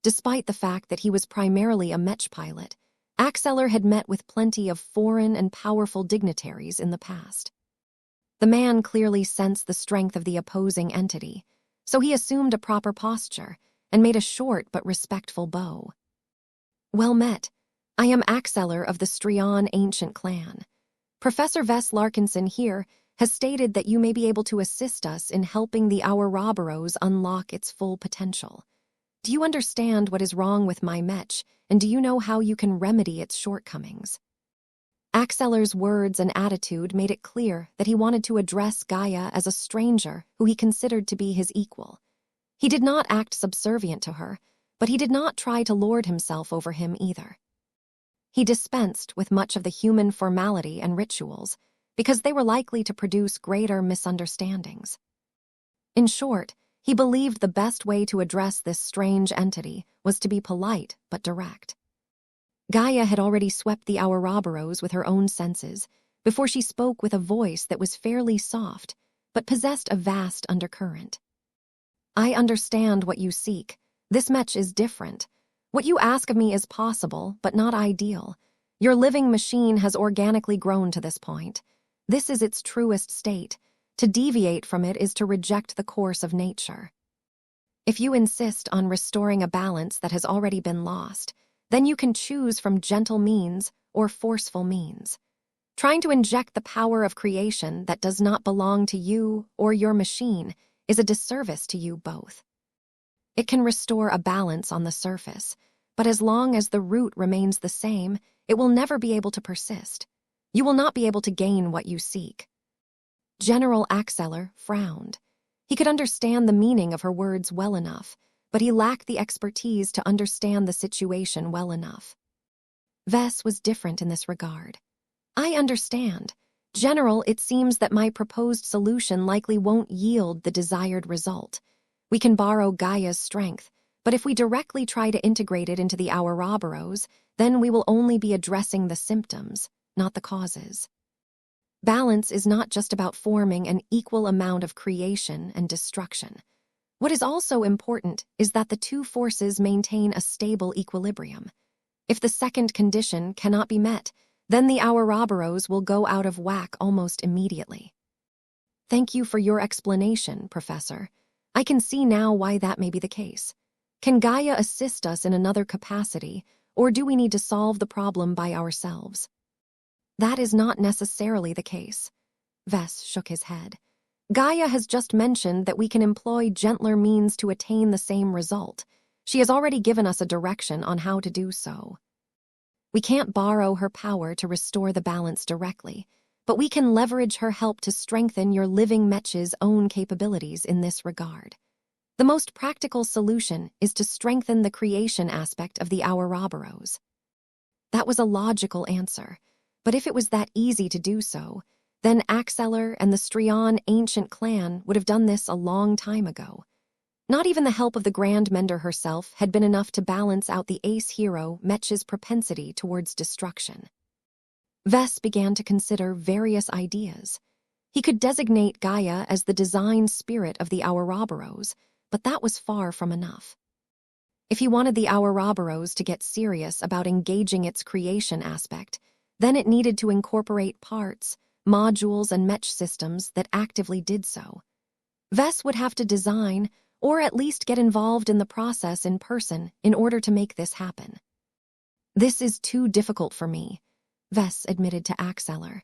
Despite the fact that he was primarily a Mech pilot, Axeler had met with plenty of foreign and powerful dignitaries in the past. The man clearly sensed the strength of the opposing entity, so he assumed a proper posture and made a short but respectful bow. "Well met. I am Axeler of the Strion Ancient Clan. Professor Vess Larkinson here has stated that you may be able to assist us in helping the Ouroboros unlock its full potential. Do you understand what is wrong with my Mech, and do you know how you can remedy its shortcomings?" Axeler's words and attitude made it clear that he wanted to address Gaia as a stranger who he considered to be his equal. He did not act subservient to her, but he did not try to lord himself over him either. He dispensed with much of the human formality and rituals because they were likely to produce greater misunderstandings. In short, he believed the best way to address this strange entity was to be polite but direct. Gaia had already swept the Ouroboros with her own senses before she spoke with a voice that was fairly soft but possessed a vast undercurrent. "I understand what you seek. This Mech is different. What you ask of me is possible, but not ideal. Your living machine has organically grown to this point. This is its truest state. To deviate from it is to reject the course of nature." If you insist on restoring a balance that has already been lost, then you can choose from gentle means or forceful means. Trying to inject the power of creation that does not belong to you or your machine is a disservice to you both. It can restore a balance on the surface, but as long as the root remains the same, it will never be able to persist. You will not be able to gain what you seek. General Axeller frowned. He could understand the meaning of her words well enough, but he lacked the expertise to understand the situation well enough. Vess was different in this regard. I understand. General, it seems that my proposed solution likely won't yield the desired result. We can borrow Gaia's strength, but if we directly try to integrate it into the Ouroboros, then we will only be addressing the symptoms, not the causes. Balance is not just about forming an equal amount of creation and destruction. What is also important is that the two forces maintain a stable equilibrium. If the second condition cannot be met, then the Ouroboros will go out of whack almost immediately. Thank you for your explanation, Professor. I can see now why that may be the case. Can Gaia assist us in another capacity, or do we need to solve the problem by ourselves? That is not necessarily the case. Vess shook his head. Gaia has just mentioned that we can employ gentler means to attain the same result. She has already given us a direction on how to do so. We can't borrow her power to restore the balance directly, but we can leverage her help to strengthen your living Mech's own capabilities in this regard. The most practical solution is to strengthen the creation aspect of the Ouroboros. That was a logical answer, but if it was that easy to do so, then Axeller and the Strion ancient clan would have done this a long time ago. Not even the help of the Grand Mender herself had been enough to balance out the ace hero Mech's propensity towards destruction. Vess began to consider various ideas. He could designate Gaia as the design spirit of the Ouroboros, but that was far from enough. If he wanted the Ouroboros to get serious about engaging its creation aspect, then it needed to incorporate parts, modules, and Mech systems that actively did so. Vess would have to design, or at least get involved in the process in person in order to make this happen. This is too difficult for me, Vess admitted to Axeller.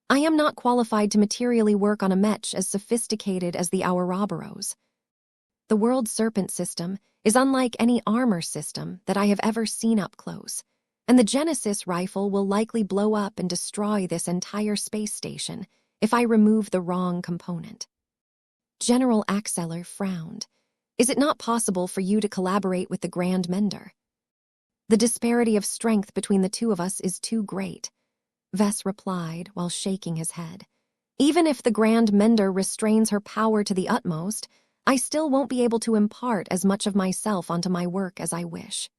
I am not qualified to materially work on a Mech as sophisticated as the Ouroboros. The World Serpent system is unlike any armor system that I have ever seen up close, and the Genesis rifle will likely blow up and destroy this entire space station if I remove the wrong component. General Axeller frowned. Is it not possible for you to collaborate with the Grand Mender? The disparity of strength between the two of us is too great, Vess replied while shaking his head. Even if the Grand Mender restrains her power to the utmost, I still won't be able to impart as much of myself onto my work as I wish.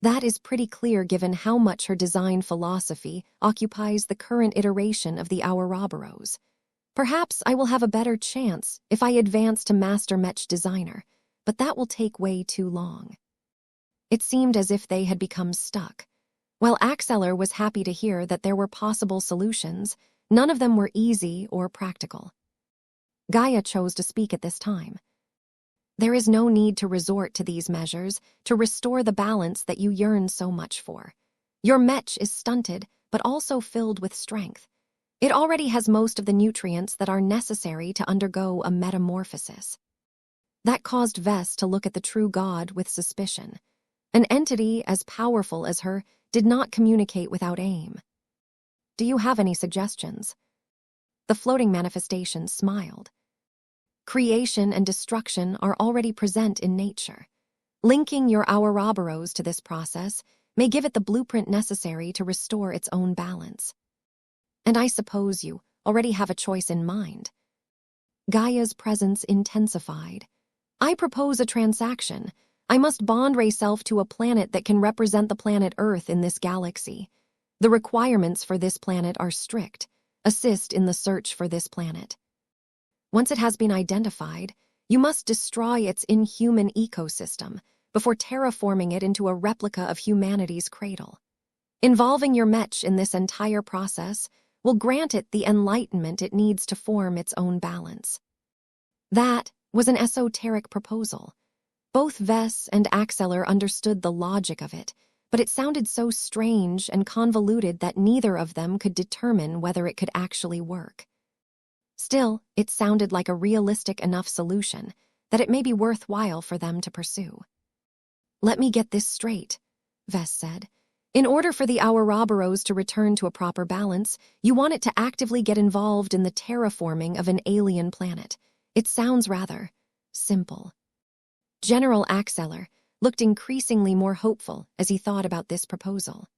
That is pretty clear given how much her design philosophy occupies the current iteration of the Ouroboros. Perhaps I will have a better chance if I advance to Master Mech Designer, but that will take way too long. It seemed as if they had become stuck. While Axeller was happy to hear that there were possible solutions, none of them were easy or practical. Gaia chose to speak at this time. There is no need to resort to these measures to restore the balance that you yearn so much for. Your Mech is stunted, but also filled with strength. It already has most of the nutrients that are necessary to undergo a metamorphosis. That caused Vess to look at the true god with suspicion. An entity as powerful as her did not communicate without aim. Do you have any suggestions? The floating manifestation smiled. Creation and destruction are already present in nature. Linking your Ouroboros to this process may give it the blueprint necessary to restore its own balance. And I suppose you already have a choice in mind. Gaia's presence intensified. I propose a transaction. I must bond myself to a planet that can represent the planet Earth in this galaxy. The requirements for this planet are strict. Assist in the search for this planet. Once it has been identified, you must destroy its inhuman ecosystem before terraforming it into a replica of humanity's cradle. Involving your Mech in this entire process will grant it the enlightenment it needs to form its own balance. That was an esoteric proposal, Both Vess and Axeler understood the logic of it, but it sounded so strange and convoluted that neither of them could determine whether it could actually work. Still, it sounded like a realistic enough solution that it may be worthwhile for them to pursue. "Let me get this straight," Vess said. "In order for the Ouroboros to return to a proper balance, you want it to actively get involved in the terraforming of an alien planet. It sounds rather simple." General Axeler looked increasingly more hopeful as he thought about this proposal.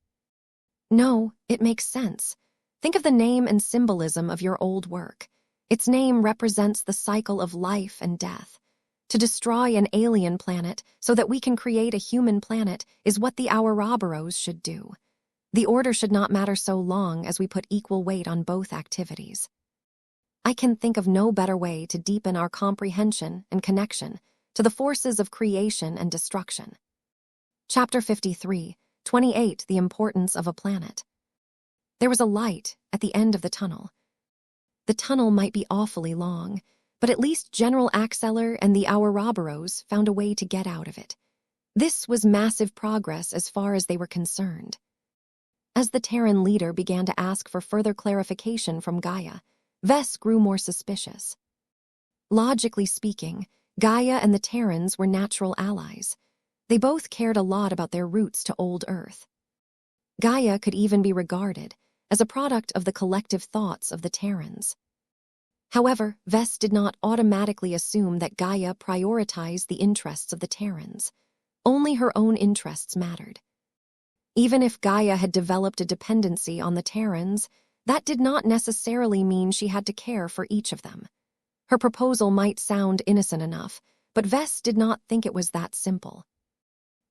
"No, it makes sense. Think of the name and symbolism of your old work. Its name represents the cycle of life and death. To destroy an alien planet so that we can create a human planet is what the Ouroboros should do. The order should not matter so long as we put equal weight on both activities. I can think of no better way to deepen our comprehension and connection to the forces of creation and destruction." Chapter 53, 28, The Importance of a Planet. There was a light at the end of the tunnel. The tunnel might be awfully long, but at least General Axeler and the Ouroboros found a way to get out of it. This was massive progress as far as they were concerned. As the Terran leader began to ask for further clarification from Gaia, Vess grew more suspicious. Logically speaking, Gaia and the Terrans were natural allies. They both cared a lot about their roots to old Earth. Gaia could even be regarded as a product of the collective thoughts of the Terrans. However, Vess did not automatically assume that Gaia prioritized the interests of the Terrans. Only her own interests mattered. Even if Gaia had developed a dependency on the Terrans, that did not necessarily mean she had to care for each of them. Her proposal might sound innocent enough, but Vess did not think it was that simple.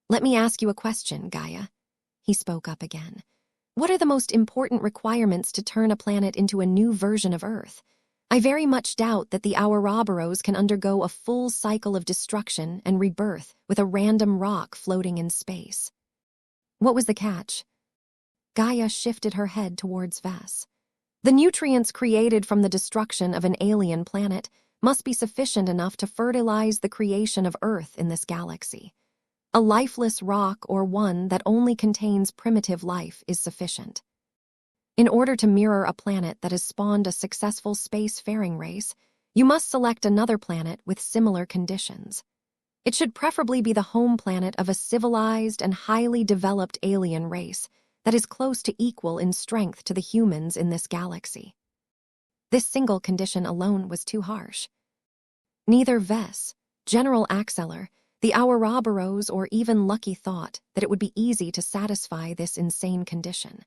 "Let me ask you a question, Gaia." He spoke up again. "What are the most important requirements to turn a planet into a new version of Earth? I very much doubt that the Ouroboros can undergo a full cycle of destruction and rebirth with a random rock floating in space." What was the catch? Gaia shifted her head towards Vess. "The nutrients created from the destruction of an alien planet must be sufficient enough to fertilize the creation of Earth in this galaxy. A lifeless rock or one that only contains primitive life is sufficient. In order to mirror a planet that has spawned a successful space-faring race, you must select another planet with similar conditions. It should preferably be the home planet of a civilized and highly developed alien race that is close to equal in strength to the humans in this galaxy." This single condition alone was too harsh. Neither Vess, General Axeler, the Ouroboros, or even Lucky thought that it would be easy to satisfy this insane condition.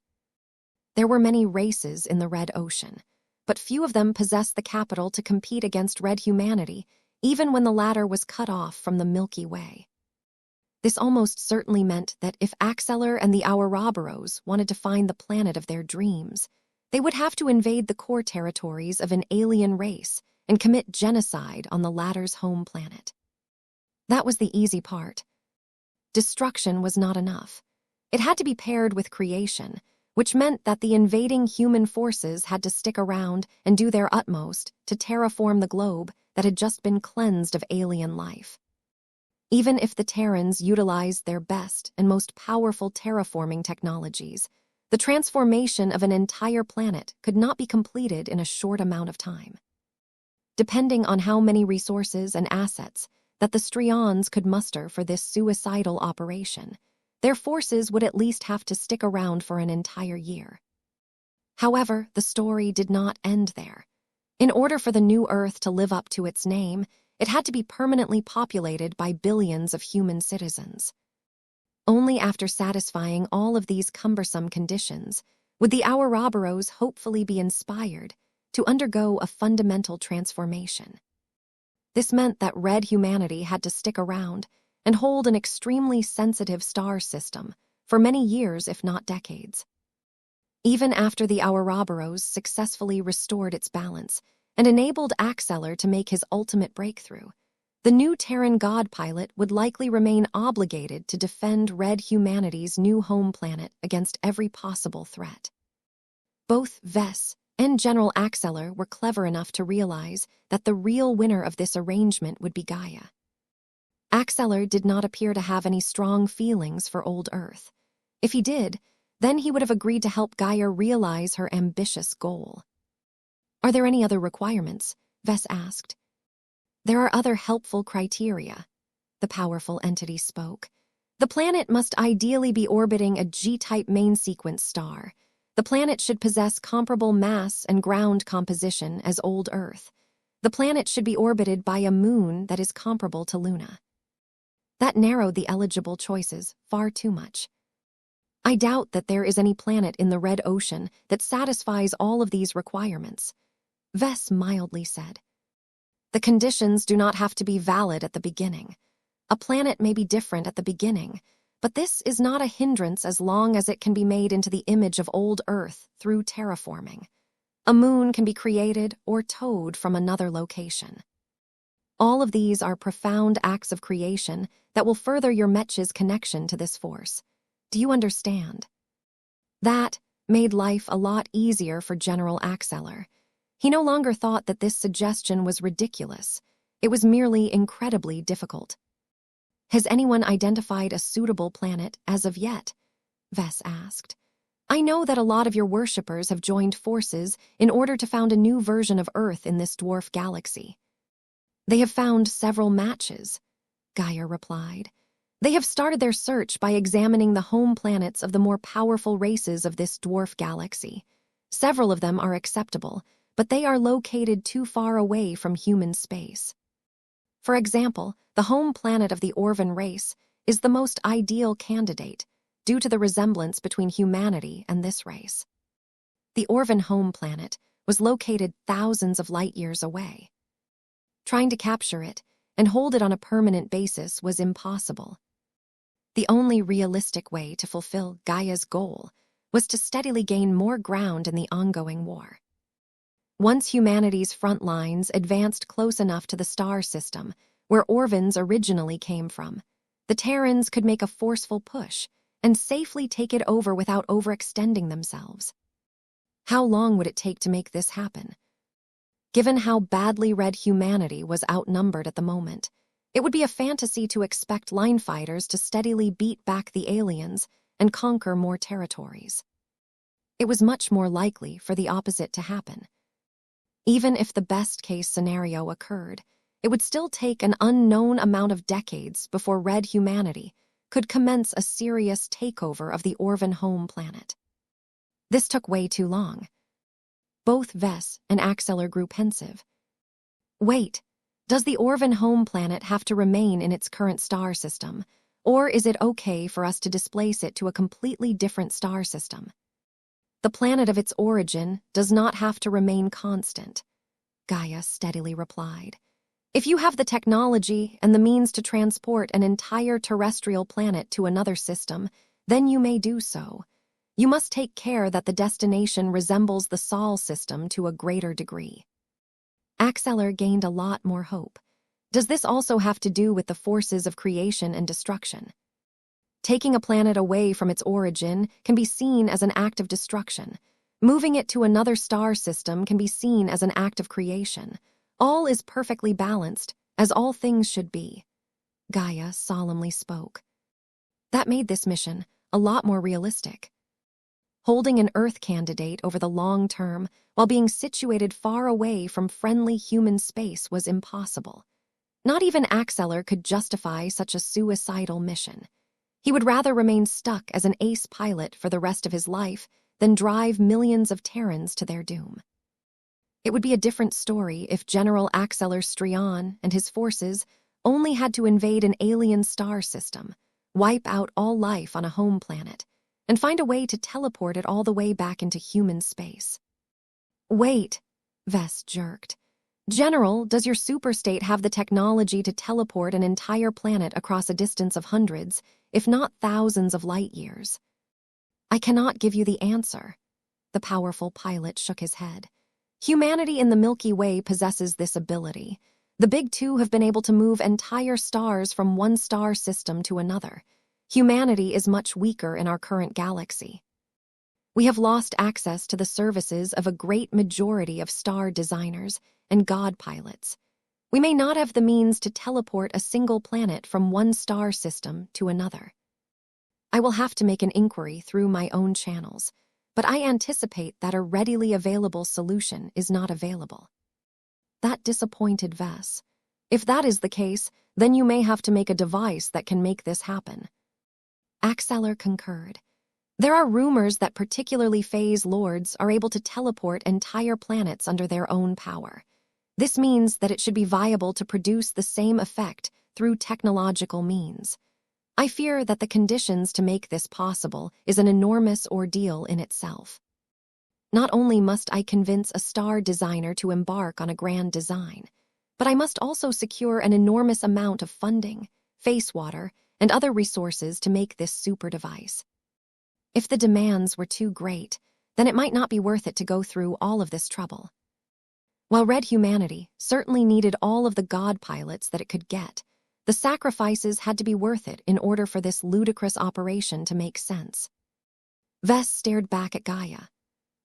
There were many races in the Red Ocean, but few of them possessed the capital to compete against Red humanity, even when the latter was cut off from the Milky Way. This almost certainly meant that if Axeler and the Ouroboros wanted to find the planet of their dreams, they would have to invade the core territories of an alien race and commit genocide on the latter's home planet. That was the easy part. Destruction was not enough. It had to be paired with creation, which meant that the invading human forces had to stick around and do their utmost to terraform the globe that had just been cleansed of alien life. Even if the Terrans utilized their best and most powerful terraforming technologies, the transformation of an entire planet could not be completed in a short amount of time. Depending on how many resources and assets that the Strions could muster for this suicidal operation, their forces would at least have to stick around for an entire year. However, the story did not end there. In order for the new Earth to live up to its name, it had to be permanently populated by billions of human citizens. Only after satisfying all of these cumbersome conditions would the Ouroboros hopefully be inspired to undergo a fundamental transformation. This meant that Red humanity had to stick around and hold an extremely sensitive star system for many years, if not decades. Even after the Ouroboros successfully restored its balance and enabled Axeler to make his ultimate breakthrough, the new Terran god pilot would likely remain obligated to defend Red humanity's new home planet against every possible threat. Both Vess and General Axeler were clever enough to realize that the real winner of this arrangement would be Gaia. Axeler did not appear to have any strong feelings for old Earth. If he did, then he would have agreed to help Gaia realize her ambitious goal. "Are there any other requirements?" Vess asked. "There are other helpful criteria," the powerful entity spoke. "The planet must ideally be orbiting a G-type main sequence star. The planet should possess comparable mass and ground composition as old Earth. The planet should be orbited by a moon that is comparable to Luna." That narrowed the eligible choices far too much. "I doubt that there is any planet in the Red Ocean that satisfies all of these requirements," Vess mildly said. "The conditions do not have to be valid at the beginning. A planet may be different at the beginning, but this is not a hindrance as long as it can be made into the image of old Earth through terraforming. A moon can be created or towed from another location. All of these are profound acts of creation that will further your Mech's connection to this force. Do you understand?" That made life a lot easier for General Axeler. He no longer thought that this suggestion was ridiculous. It was merely incredibly difficult. "Has anyone identified a suitable planet as of yet?" Vess asked. "I know that a lot of your worshippers have joined forces in order to found a new version of Earth in this dwarf galaxy." "They have found several matches," Gaia replied. "They have started their search by examining the home planets of the more powerful races of this dwarf galaxy. Several of them are acceptable, but they are located too far away from human space. For example, the home planet of the Orvan race is the most ideal candidate due to the resemblance between humanity and this race. The Orvan home planet was located thousands of light years away. Trying to capture it and hold it on a permanent basis was impossible. The only realistic way to fulfill Gaia's goal was to steadily gain more ground in the ongoing war. Once humanity's front lines advanced close enough to the star system, where Orvans originally came from, the Terrans could make a forceful push and safely take it over without overextending themselves. How long would it take to make this happen? Given how badly red humanity was outnumbered at the moment, it would be a fantasy to expect line fighters to steadily beat back the aliens and conquer more territories. It was much more likely for the opposite to happen. Even if the best-case scenario occurred, it would still take an unknown amount of decades before red humanity could commence a serious takeover of the Orvan home planet. This took way too long. Both Vess and Axeler grew pensive. "Wait, does the Orvan home planet have to remain in its current star system, or is it okay for us to displace it to a completely different star system?" "The planet of its origin does not have to remain constant," Gaia steadily replied. "If you have the technology and the means to transport an entire terrestrial planet to another system, then you may do so. You must take care that the destination resembles the Sol system to a greater degree." Axeler gained a lot more hope. "Does this also have to do with the forces of creation and destruction?" "Taking a planet away from its origin can be seen as an act of destruction. Moving it to another star system can be seen as an act of creation. All is perfectly balanced, as all things should be," Gaia solemnly spoke. That made this mission a lot more realistic. Holding an Earth candidate over the long term while being situated far away from friendly human space was impossible. Not even Axeler could justify such a suicidal mission. He would rather remain stuck as an ace pilot for the rest of his life than drive millions of Terrans to their doom. It would be a different story if General Axeler Strian and his forces only had to invade an alien star system, wipe out all life on a home planet, and find a way to teleport it all the way back into human space. "Wait," Vess jerked. "General, does your superstate have the technology to teleport an entire planet across a distance of hundreds, if not thousands of light years?" "I cannot give you the answer." The powerful pilot shook his head. "Humanity in the Milky Way possesses this ability. The Big Two have been able to move entire stars from one star system to another. Humanity is much weaker in our current galaxy. We have lost access to the services of a great majority of star designers and god pilots. We may not have the means to teleport a single planet from one star system to another. I will have to make an inquiry through my own channels, but I anticipate that a readily available solution is not available. That disappointed Vess. If that is the case, then you may have to make a device that can make this happen. Axeller concurred. There are rumors that particularly phase lords are able to teleport entire planets under their own power. This means that it should be viable to produce the same effect through technological means. I fear that the conditions to make this possible is an enormous ordeal in itself. Not only must I convince a star designer to embark on a grand design, but I must also secure an enormous amount of funding, face water, and other resources to make this super device. If the demands were too great, then it might not be worth it to go through all of this trouble. While Red Humanity certainly needed all of the god pilots that it could get, the sacrifices had to be worth it in order for this ludicrous operation to make sense. Vess stared back at Gaia.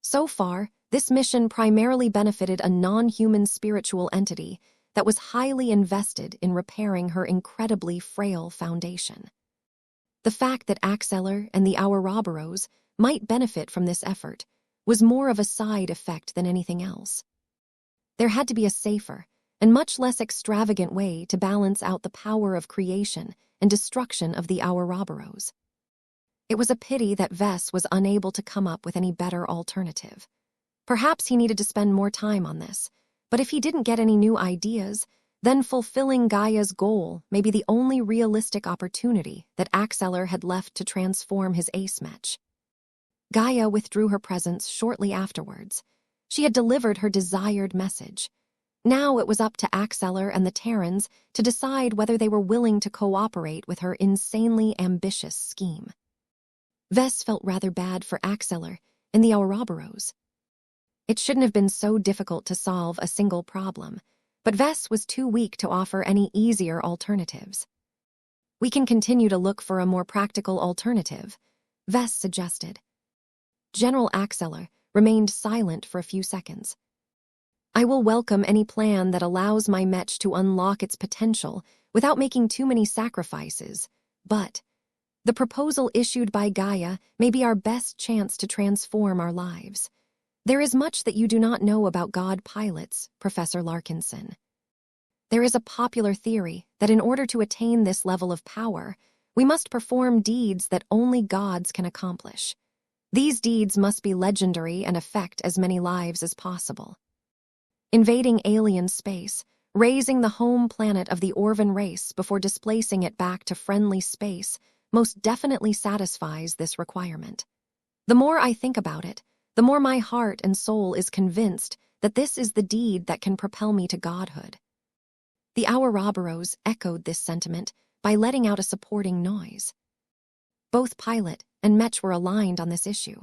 So far, this mission primarily benefited a non-human spiritual entity that was highly invested in repairing her incredibly frail foundation. The fact that Axeller and the Ouroboros might benefit from this effort was more of a side effect than anything else. There had to be a safer and much less extravagant way to balance out the power of creation and destruction of the Ouroboros. It was a pity that Vess was unable to come up with any better alternative. Perhaps he needed to spend more time on this, but if he didn't get any new ideas, then fulfilling Gaia's goal may be the only realistic opportunity that Axeller had left to transform his ace mech. Gaia withdrew her presence shortly afterwards. She had delivered her desired message. Now it was up to Axeller and the Terrans to decide whether they were willing to cooperate with her insanely ambitious scheme. Vess felt rather bad for Axeller and the Ouroboros. It shouldn't have been so difficult to solve a single problem, but Vess was too weak to offer any easier alternatives. We can continue to look for a more practical alternative, Vess suggested. General Axeller remained silent for a few seconds. I will welcome any plan that allows my mech to unlock its potential without making too many sacrifices, but the proposal issued by Gaia may be our best chance to transform our lives. There is much that you do not know about god pilots, Professor Larkinson. There is a popular theory that in order to attain this level of power, we must perform deeds that only gods can accomplish. These deeds must be legendary and affect as many lives as possible. Invading alien space, raising the home planet of the Orvan race before displacing it back to friendly space most definitely satisfies this requirement. The more I think about it, the more my heart and soul is convinced that this is the deed that can propel me to godhood. The Ouroboros echoed this sentiment by letting out a supporting noise. Both pilot and mech were aligned on this issue.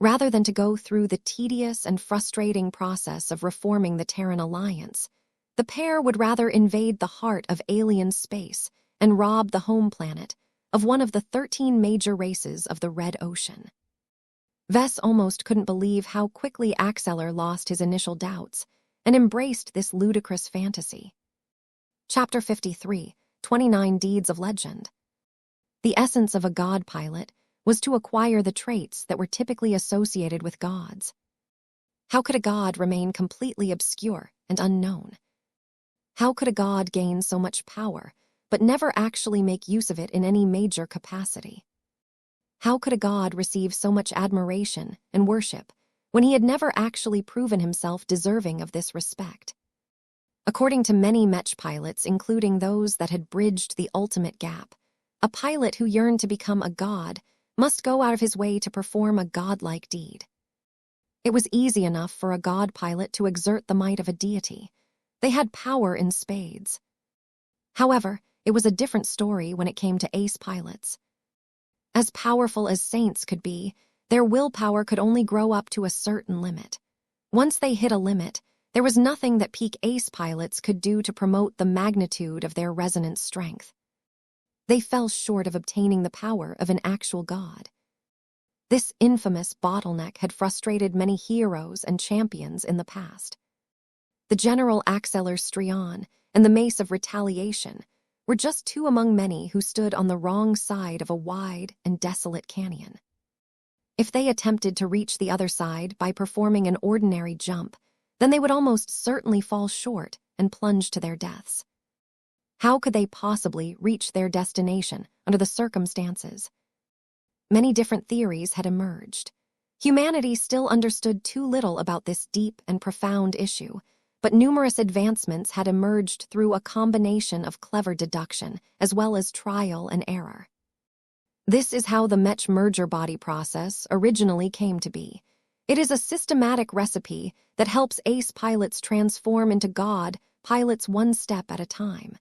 Rather than to go through the tedious and frustrating process of reforming the Terran Alliance, the pair would rather invade the heart of alien space and rob the home planet of one of the 13 major races of the Red Ocean. Vess almost couldn't believe how quickly Axeller lost his initial doubts and embraced this ludicrous fantasy. Chapter 53, 29 Deeds of Legend. The essence of a god pilot was to acquire the traits that were typically associated with gods. How could a god remain completely obscure and unknown? How could a god gain so much power, but never actually make use of it in any major capacity? How could a god receive so much admiration and worship when he had never actually proven himself deserving of this respect? According to many mech pilots, including those that had bridged the ultimate gap, a pilot who yearned to become a god must go out of his way to perform a godlike deed. It was easy enough for a god pilot to exert the might of a deity. They had power in spades. However, it was a different story when it came to ace pilots. As powerful as saints could be, their willpower could only grow up to a certain limit. Once they hit a limit, there was nothing that peak ace pilots could do to promote the magnitude of their resonant strength. They fell short of obtaining the power of an actual god. This infamous bottleneck had frustrated many heroes and champions in the past. The general Axeler Strion and the mace of retaliation were just two among many who stood on the wrong side of a wide and desolate canyon. If they attempted to reach the other side by performing an ordinary jump, then they would almost certainly fall short and plunge to their deaths. How could they possibly reach their destination under the circumstances? Many different theories had emerged. Humanity still understood too little about this deep and profound issue, but numerous advancements had emerged through a combination of clever deduction as well as trial and error. This is how the Mech merger body process originally came to be. It is a systematic recipe that helps ace pilots transform into God pilots one step at a time.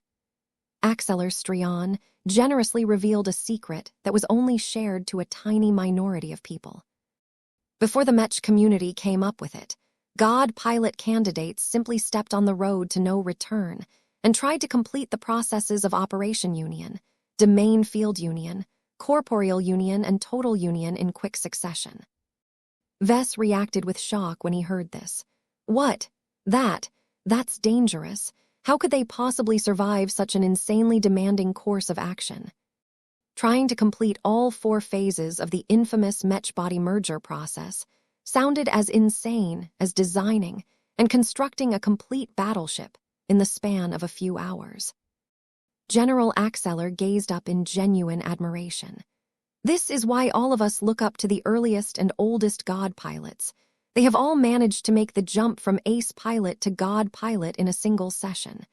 Axeler Strion generously revealed a secret that was only shared to a tiny minority of people. Before the Mech community came up with it, God pilot candidates simply stepped on the road to no return and tried to complete the processes of Operation Union, Domain Field Union, Corporeal Union, and Total Union in quick succession. Vess reacted with shock when he heard this. What? That's dangerous. How could they possibly survive such an insanely demanding course of action? Trying to complete all 4 phases of the infamous Mech-body merger process sounded as insane as designing and constructing a complete battleship in the span of a few hours. General Axeler gazed up in genuine admiration. This is why all of us look up to the earliest and oldest God pilots. They have all managed to make the jump from ace pilot to God pilot in a single session.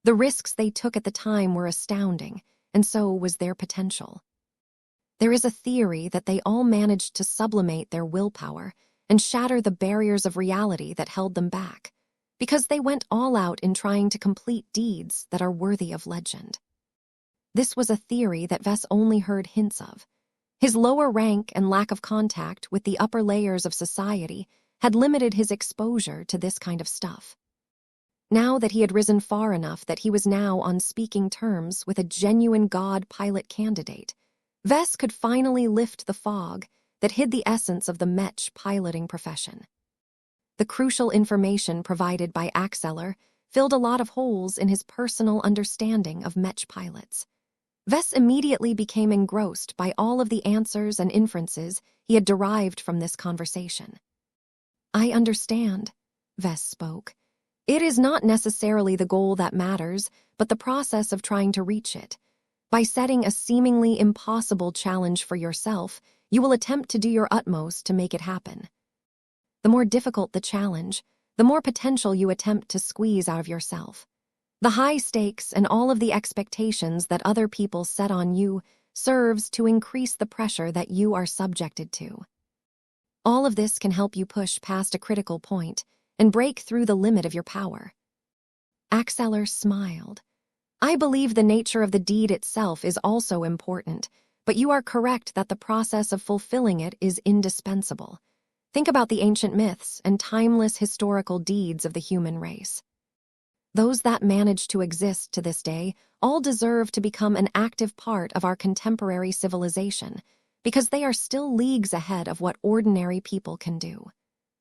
The risks they took at the time were astounding, and so was their potential. There is a theory that they all managed to sublimate their willpower and shatter the barriers of reality that held them back, because they went all out in trying to complete deeds that are worthy of legend. This was a theory that Vess only heard hints of. His lower rank and lack of contact with the upper layers of society had limited his exposure to this kind of stuff. Now that he had risen far enough that he was now on speaking terms with a genuine God pilot candidate, Vess could finally lift the fog that hid the essence of the Mech piloting profession. The crucial information provided by Axeler filled a lot of holes in his personal understanding of Mech pilots. Vess immediately became engrossed by all of the answers and inferences he had derived from this conversation. I understand, Vess spoke. It is not necessarily the goal that matters, but the process of trying to reach it. By setting a seemingly impossible challenge for yourself, you will attempt to do your utmost to make it happen. The more difficult the challenge, the more potential you attempt to squeeze out of yourself. The high stakes and all of the expectations that other people set on you serves to increase the pressure that you are subjected to. All of this can help you push past a critical point and break through the limit of your power. Axeler smiled. I believe the nature of the deed itself is also important, but you are correct that the process of fulfilling it is indispensable. Think about the ancient myths and timeless historical deeds of the human race. Those that manage to exist to this day all deserve to become an active part of our contemporary civilization, because they are still leagues ahead of what ordinary people can do.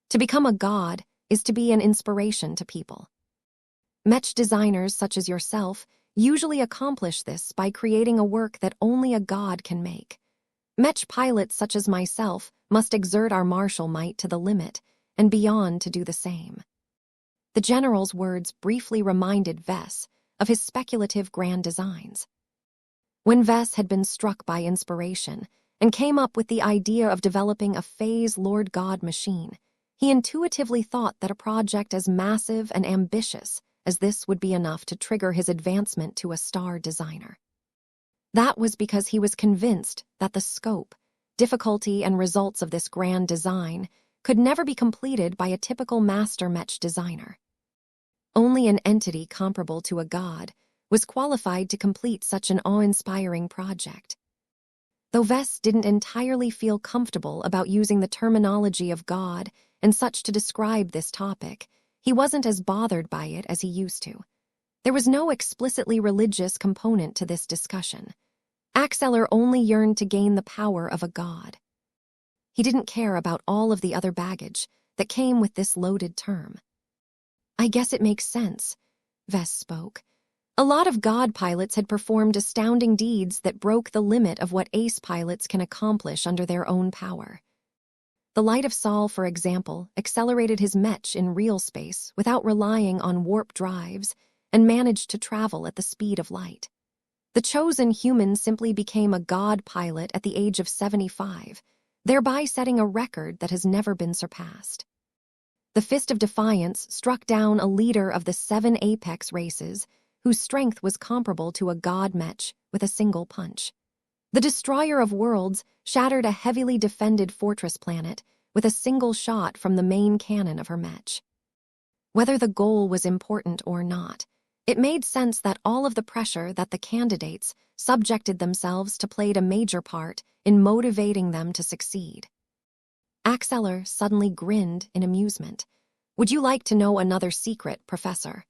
To become a god is to be an inspiration to people. Mech designers such as yourself usually accomplish this by creating a work that only a god can make. Mech pilots such as myself must exert our martial might to the limit and beyond to do the same. The general's words briefly reminded Vess of his speculative grand designs. When Vess had been struck by inspiration and came up with the idea of developing a phase Lord God machine, he intuitively thought that a project as massive and ambitious as this would be enough to trigger his advancement to a star designer. That was because he was convinced that the scope, difficulty, and results of this grand design could never be completed by a typical master Mech designer. Only an entity comparable to a god was qualified to complete such an awe-inspiring project. Though Vess didn't entirely feel comfortable about using the terminology of God and such to describe this topic, he wasn't as bothered by it as he used to. There was no explicitly religious component to this discussion. Axeler only yearned to gain the power of a god. He didn't care about all of the other baggage that came with this loaded term. I guess it makes sense, Vess spoke. A lot of God pilots had performed astounding deeds that broke the limit of what ace pilots can accomplish under their own power. The Light of Sol, for example, accelerated his Mech in real space without relying on warp drives and managed to travel at the speed of light. The chosen human simply became a God pilot at the age of 75, thereby setting a record that has never been surpassed. The Fist of Defiance struck down a leader of the 7 Apex races whose strength was comparable to a God Mech with a single punch. The Destroyer of Worlds shattered a heavily defended fortress planet with a single shot from the main cannon of her Mech. Whether the goal was important or not, it made sense that all of the pressure that the candidates subjected themselves to played a major part in motivating them to succeed. Axeller suddenly grinned in amusement. Would you like to know another secret, Professor?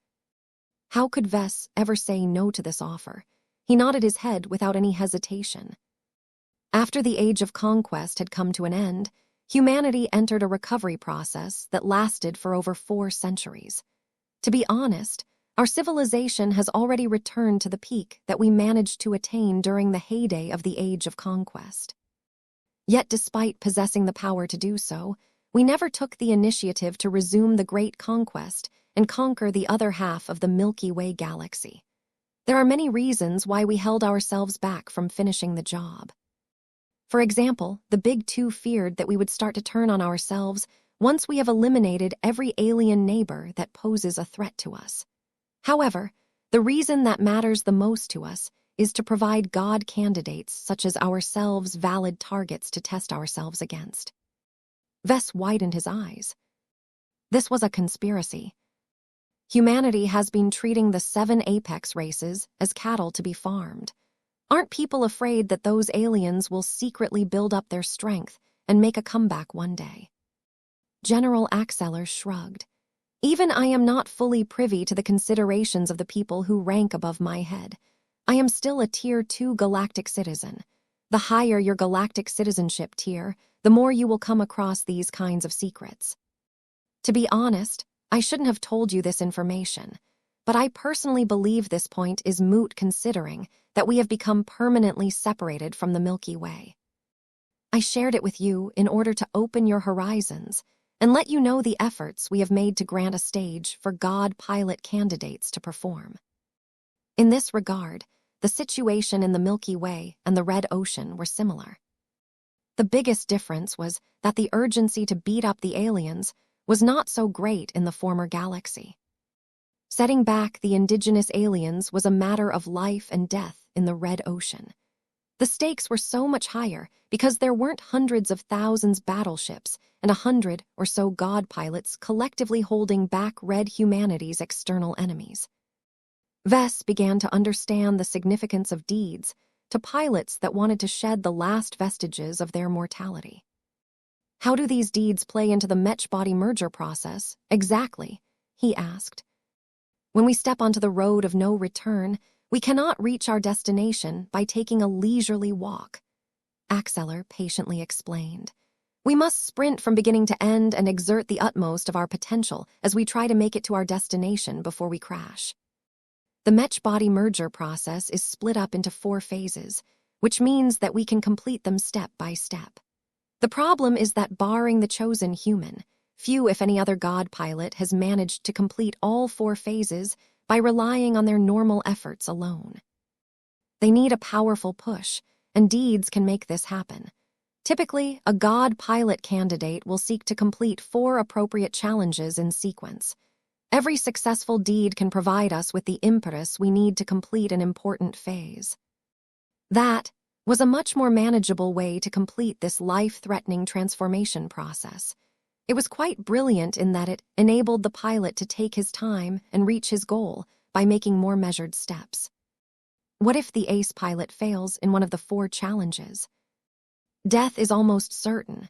How could Vess ever say no to this offer? He nodded his head without any hesitation. After the Age of Conquest had come to an end, humanity entered a recovery process that lasted for over 4 centuries. To be honest, our civilization has already returned to the peak that we managed to attain during the heyday of the Age of Conquest. Yet despite possessing the power to do so, we never took the initiative to resume the Great Conquest and conquer the other half of the Milky Way galaxy. There are many reasons why we held ourselves back from finishing the job. For example, the Big Two feared that we would start to turn on ourselves once we have eliminated every alien neighbor that poses a threat to us. However, the reason that matters the most to us is to provide God candidates such as ourselves valid targets to test ourselves against. Vess widened his eyes. This was a conspiracy. Humanity has been treating the 7 Apex races as cattle to be farmed. Aren't people afraid that those aliens will secretly build up their strength and make a comeback one day? General Axeller shrugged. Even I am not fully privy to the considerations of the people who rank above my head. I am still a Tier 2 galactic citizen. The higher your galactic citizenship tier, the more you will come across these kinds of secrets. To be honest, I shouldn't have told you this information, but I personally believe this point is moot considering that we have become permanently separated from the Milky Way. I shared it with you in order to open your horizons and let you know the efforts we have made to grant a stage for God pilot candidates to perform. In this regard, the situation in the Milky Way and the Red Ocean were similar. The biggest difference was that the urgency to beat up the aliens was not so great in the former galaxy. Setting back the indigenous aliens was a matter of life and death in the Red Ocean. The stakes were so much higher because there weren't hundreds of thousands battleships and 100 or so God pilots collectively holding back Red humanity's external enemies. Vess began to understand the significance of deeds to pilots that wanted to shed the last vestiges of their mortality. How do these deeds play into the Mech-body merger process, exactly? He asked. When we step onto the road of no return, we cannot reach our destination by taking a leisurely walk. Axeller patiently explained. We must sprint from beginning to end and exert the utmost of our potential as we try to make it to our destination before we crash. The Mech-body merger process is split up into 4 phases, which means that we can complete them step by step. The problem is that barring the chosen human, few if any other God pilot has managed to complete all 4 phases by relying on their normal efforts alone. They need a powerful push, and deeds can make this happen. Typically, a God pilot candidate will seek to complete 4 appropriate challenges in sequence. Every successful deed can provide us with the impetus we need to complete an important phase. That was a much more manageable way to complete this life-threatening transformation process. It was quite brilliant in that it enabled the pilot to take his time and reach his goal by making more measured steps. What if the ace pilot fails in one of the 4 challenges? Death is almost certain,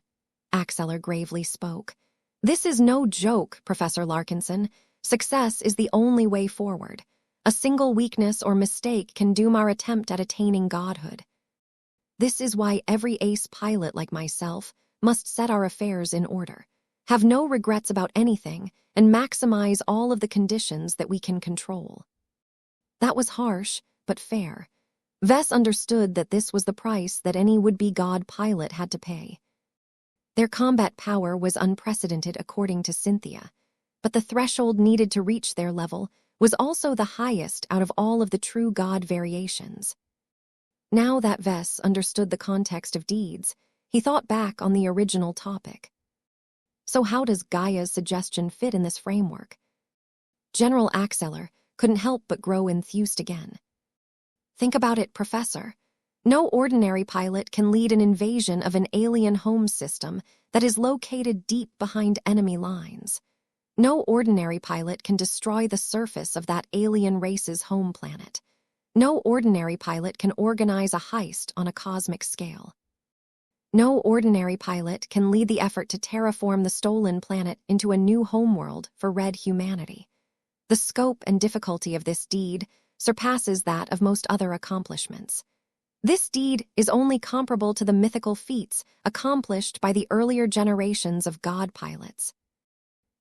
Axeller gravely spoke. This is no joke, Professor Larkinson. Success is the only way forward. A single weakness or mistake can doom our attempt at attaining godhood. This is why every ace pilot like myself must set our affairs in order. have no regrets about anything, and maximize all of the conditions that we can control. That was harsh, but fair. Vess understood that this was the price that any would-be God pilot had to pay. Their combat power was unprecedented according to Cynthia, but the threshold needed to reach their level was also the highest out of all of the true God variations. Now that Vess understood the context of deeds, he thought back on the original topic. So how does Gaia's suggestion fit in this framework? General Axeler couldn't help but grow enthused again. Think about it, Professor. No ordinary pilot can lead an invasion of an alien home system that is located deep behind enemy lines. No ordinary pilot can destroy the surface of that alien race's home planet. No ordinary pilot can organize a heist on a cosmic scale. No ordinary pilot can lead the effort to terraform the stolen planet into a new homeworld for red humanity. The scope and difficulty of this deed surpasses that of most other accomplishments. This deed is only comparable to the mythical feats accomplished by the earlier generations of God pilots.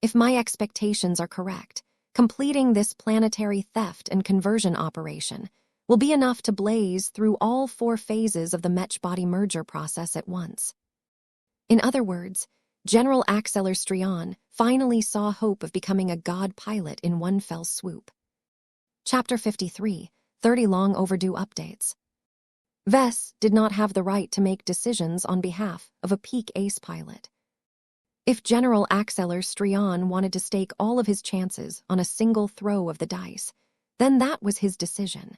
If my expectations are correct, completing this planetary theft and conversion operation will be enough to blaze through all 4 phases of the Mech-body merger process at once. In other words, General Axeler Strian finally saw hope of becoming a God pilot in one fell swoop. Chapter 53, 30 long overdue updates. Vess did not have the right to make decisions on behalf of a peak ace pilot. If General Axeler Strian wanted to stake all of his chances on a single throw of the dice, then that was his decision.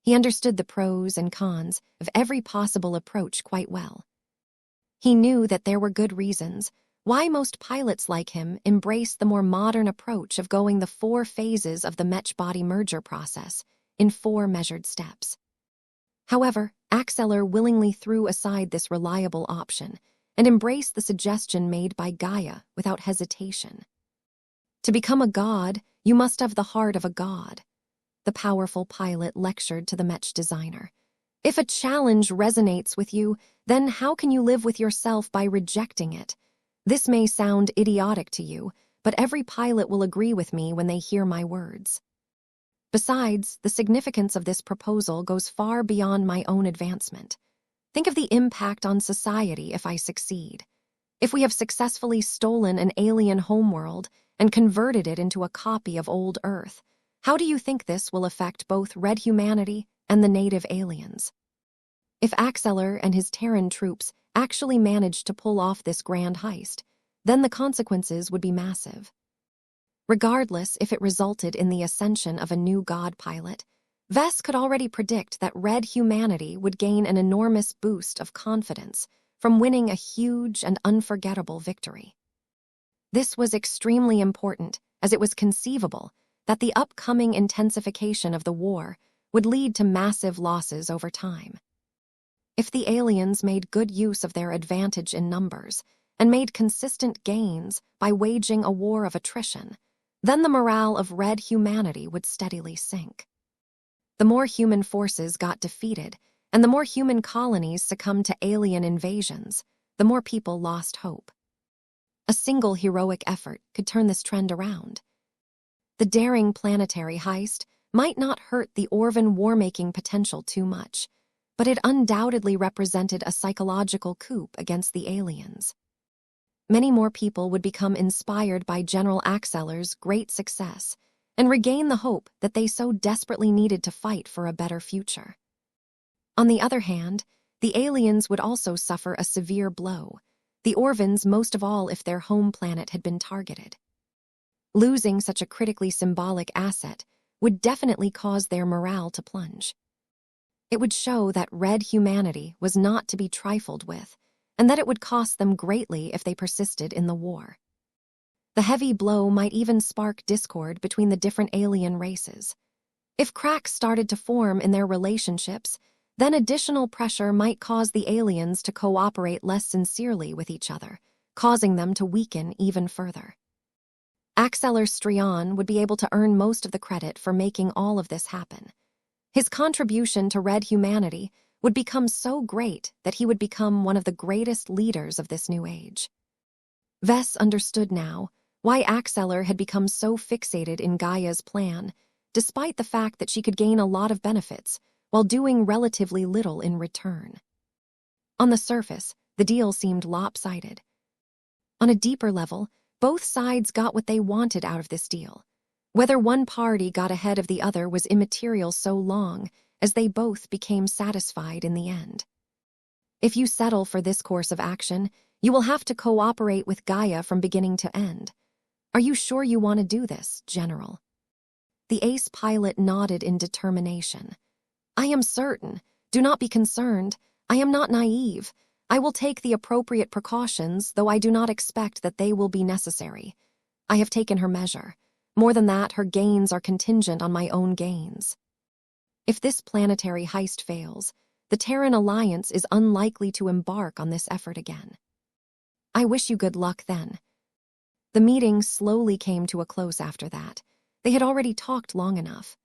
He understood the pros and cons of every possible approach quite well. He knew that there were good reasons why most pilots like him embrace the more modern approach of going the 4 phases of the Mech-body merger process in 4 measured steps. However, Axeler willingly threw aside this reliable option and embraced the suggestion made by Gaia without hesitation. To become a god, you must have the heart of a god, the powerful pilot lectured to the Mech designer. If a challenge resonates with you, then how can you live with yourself by rejecting it? This may sound idiotic to you, but every pilot will agree with me when they hear my words. Besides, the significance of this proposal goes far beyond my own advancement. Think of the impact on society if I succeed. If we have successfully stolen an alien homeworld and converted it into a copy of old Earth, how do you think this will affect both red humanity and the native aliens? If Axeler and his Terran troops actually managed to pull off this grand heist, then the consequences would be massive. Regardless if it resulted in the ascension of a new god pilot, Vess could already predict that red humanity would gain an enormous boost of confidence from winning a huge and unforgettable victory. This was extremely important, as it was conceivable that the upcoming intensification of the war would lead to massive losses over time. If the aliens made good use of their advantage in numbers and made consistent gains by waging a war of attrition, then the morale of red humanity would steadily sink. The more human forces got defeated, and the more human colonies succumbed to alien invasions, the more people lost hope. A single heroic effort could turn this trend around. The daring planetary heist might not hurt the Orvan war-making potential too much, but it undoubtedly represented a psychological coup against the aliens. Many more people would become inspired by General Axeler's great success and regain the hope that they so desperately needed to fight for a better future. On the other hand, the aliens would also suffer a severe blow, the Orvans most of all if their home planet had been targeted. Losing such a critically symbolic asset would definitely cause their morale to plunge. It would show that red humanity was not to be trifled with, and that it would cost them greatly if they persisted in the war. The heavy blow might even spark discord between the different alien races. If cracks started to form in their relationships, then additional pressure might cause the aliens to cooperate less sincerely with each other, causing them to weaken even further. Axeler Strian would be able to earn most of the credit for making all of this happen. His contribution to red humanity would become so great that he would become one of the greatest leaders of this new age. Vess understood now why Axeller had become so fixated in Gaia's plan, despite the fact that she could gain a lot of benefits while doing relatively little in return. On the surface, the deal seemed lopsided. On a deeper level, both sides got what they wanted out of this deal. Whether one party got ahead of the other was immaterial so long as they both became satisfied in the end. If you settle for this course of action, you will have to cooperate with Gaia from beginning to end. Are you sure you want to do this, General? The ace pilot nodded in determination. I am certain. Do not be concerned. I am not naive. I will take the appropriate precautions, though I do not expect that they will be necessary. I have taken her measure. More than that, her gains are contingent on my own gains. If this planetary heist fails, the Terran Alliance is unlikely to embark on this effort again. I wish you good luck then. The meeting slowly came to a close after that. They had already talked long enough.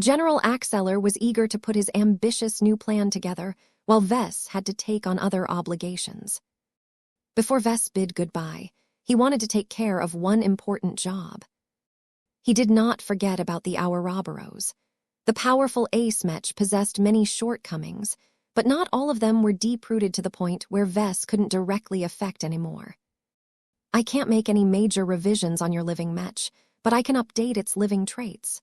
General Axeller was eager to put his ambitious new plan together, while Vess had to take on other obligations. Before Vess bid goodbye, he wanted to take care of one important job. He did not forget about the Ouroboros. The powerful ace Mech possessed many shortcomings, but not all of them were deep-rooted to the point where Vess couldn't directly affect anymore. I can't make any major revisions on your living Mech, but I can update its living traits,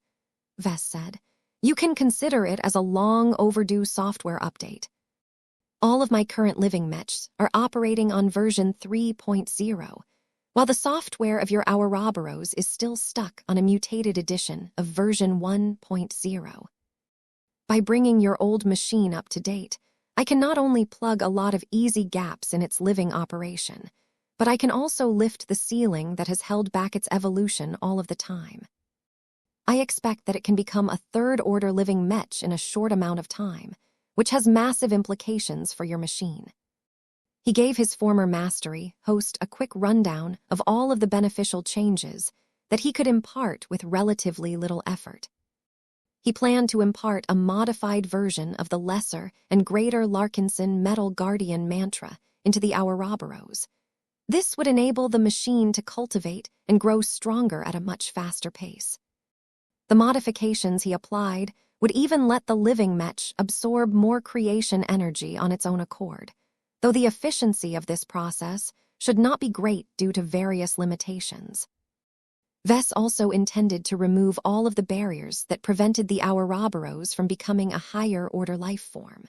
Vess said. You can consider it as a long overdue software update. All of my current living Mechs are operating on version 3.0, while the software of your Ouroboros is still stuck on a mutated edition of version 1.0. By bringing your old machine up to date, I can not only plug a lot of easy gaps in its living operation, but I can also lift the ceiling that has held back its evolution all of the time. I expect that it can become a third-order living Mech in a short amount of time, which has massive implications for your machine. He gave his former mastery host a quick rundown of all of the beneficial changes that he could impart with relatively little effort. He planned to impart a modified version of the Lesser and Greater Larkinson Metal Guardian mantra into the Ouroboros. This would enable the machine to cultivate and grow stronger at a much faster pace. The modifications he applied would even let the living Mech absorb more creation energy on its own accord, though the efficiency of this process should not be great due to various limitations. Vess also intended to remove all of the barriers that prevented the Ouroboros from becoming a higher-order life form.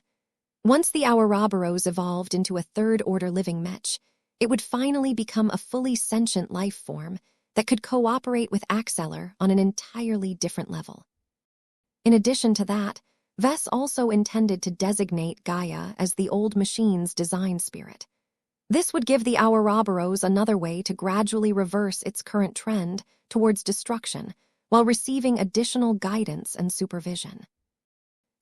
Once the Ouroboros evolved into a third-order living Mech, it would finally become a fully sentient life form that could cooperate with Axeller on an entirely different level. In addition to that, Vess also intended to designate Gaia as the old machine's design spirit. This would give the Ouroboros another way to gradually reverse its current trend towards destruction while receiving additional guidance and supervision.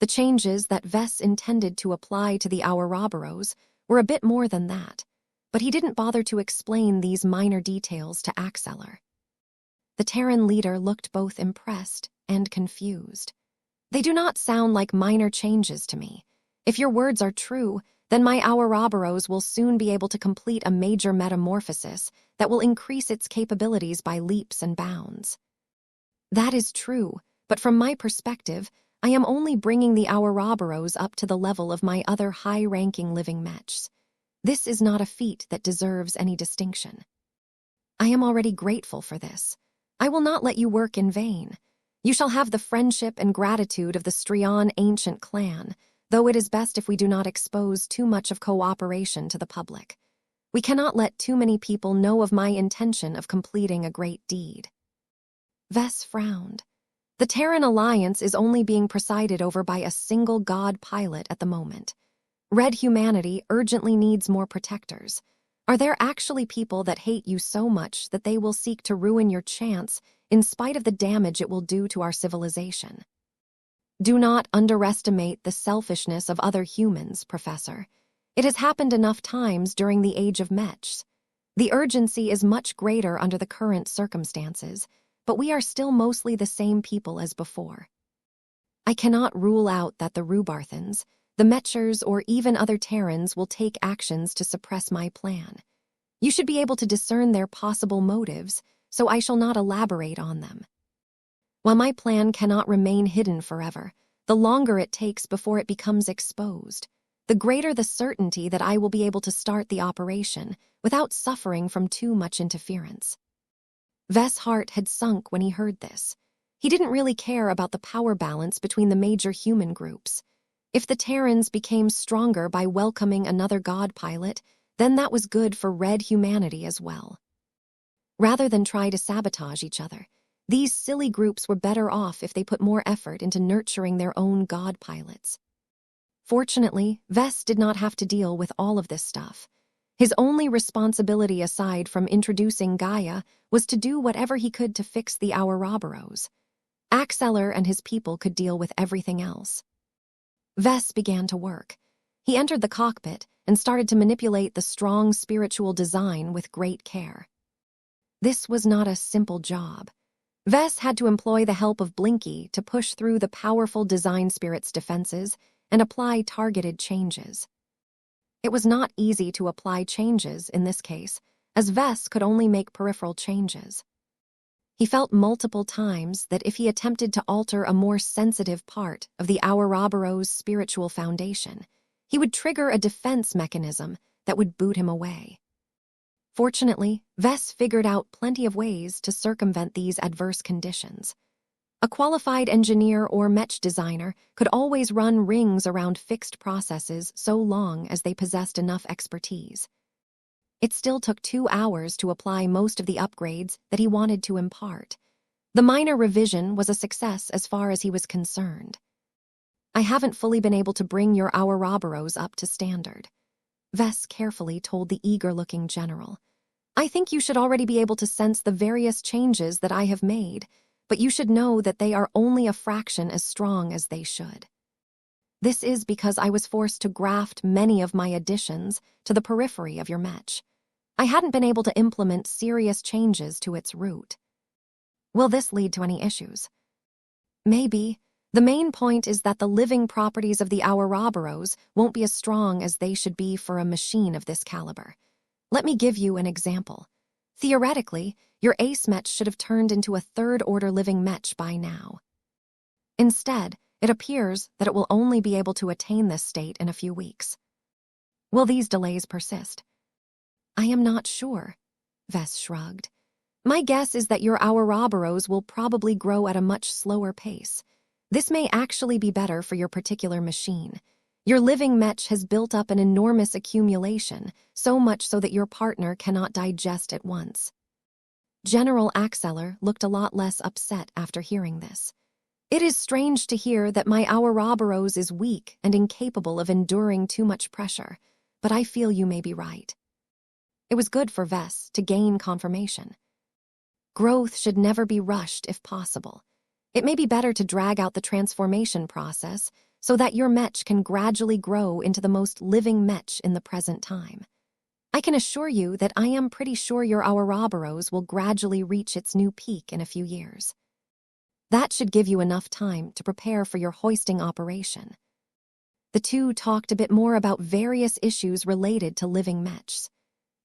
The changes that Vess intended to apply to the Ouroboros were a bit more than that, but he didn't bother to explain these minor details to Axeller. The Terran leader looked both impressed and confused. They do not sound like minor changes to me. If your words are true, then my Ouroboros will soon be able to complete a major metamorphosis that will increase its capabilities by leaps and bounds. That is true, but from my perspective, I am only bringing the Ouroboros up to the level of my other high-ranking living Mechs. This is not a feat that deserves any distinction. I am already grateful for this. I will not let you work in vain. You shall have the friendship and gratitude of the Strian ancient clan, though it is best if we do not expose too much of cooperation to the public. We cannot let too many people know of my intention of completing a great deed. Vess frowned. The Terran Alliance is only being presided over by a single god pilot at the moment. Red humanity urgently needs more protectors. Are there actually people that hate you so much that they will seek to ruin your chance in spite of the damage it will do to our civilization? Do not underestimate the selfishness of other humans, Professor. It has happened enough times during the age of Mechs. The urgency is much greater under the current circumstances, but we are still mostly the same people as before. I cannot rule out that the Rubarthans, the Mechers, or even other Terrans will take actions to suppress my plan. You should be able to discern their possible motives, so I shall not elaborate on them. While my plan cannot remain hidden forever, the longer it takes before it becomes exposed, the greater the certainty that I will be able to start the operation without suffering from too much interference. Vess' heart had sunk when he heard this. He didn't really care about the power balance between the major human groups. If the Terrans became stronger by welcoming another god pilot, then that was good for red humanity as well. Rather than try to sabotage each other, these silly groups were better off if they put more effort into nurturing their own god pilots. Fortunately, Vess did not have to deal with all of this stuff. His only responsibility aside from introducing Gaia was to do whatever he could to fix the Ouroboros. Axeller and his people could deal with everything else. Vess began to work. He entered the cockpit and started to manipulate the strong spiritual design with great care. This was not a simple job. Vess had to employ the help of Blinky to push through the powerful design spirit's defenses and apply targeted changes. It was not easy to apply changes in this case, as Vess could only make peripheral changes. He felt multiple times that if he attempted to alter a more sensitive part of the Ouroboros' spiritual foundation, he would trigger a defense mechanism that would boot him away. Fortunately, Vess figured out plenty of ways to circumvent these adverse conditions. A qualified engineer or Mech designer could always run rings around fixed processes so long as they possessed enough expertise. It still took 2 hours to apply most of the upgrades that he wanted to impart. The minor revision was a success as far as he was concerned. I haven't fully been able to bring your Ouroboros up to standard, Vess carefully told the eager-looking general. I think you should already be able to sense the various changes that I have made, but you should know that they are only a fraction as strong as they should. This is because I was forced to graft many of my additions to the periphery of your Mech. I hadn't been able to implement serious changes to its root. Will this lead to any issues? Maybe. The main point is that the living properties of the Ouroboros won't be as strong as they should be for a machine of this caliber. Let me give you an example. Theoretically, your ace Mech should have turned into a third-order living Mech by now. Instead, it appears that it will only be able to attain this state in a few weeks. Will these delays persist? I am not sure, Vess shrugged. My guess is that your Ouroboros will probably grow at a much slower pace. This may actually be better for your particular machine. Your living Mech has built up an enormous accumulation, so much so that your partner cannot digest at once. General Axeller looked a lot less upset after hearing this. It is strange to hear that my Ouroboros is weak and incapable of enduring too much pressure, but I feel you may be right. It was good for Vess to gain confirmation. Growth should never be rushed if possible. It may be better to drag out the transformation process so that your Mech can gradually grow into the most living Mech in the present time. I can assure you that I am pretty sure your Ouroboros will gradually reach its new peak in a few years. That should give you enough time to prepare for your hoisting operation. The two talked a bit more about various issues related to living Mechs.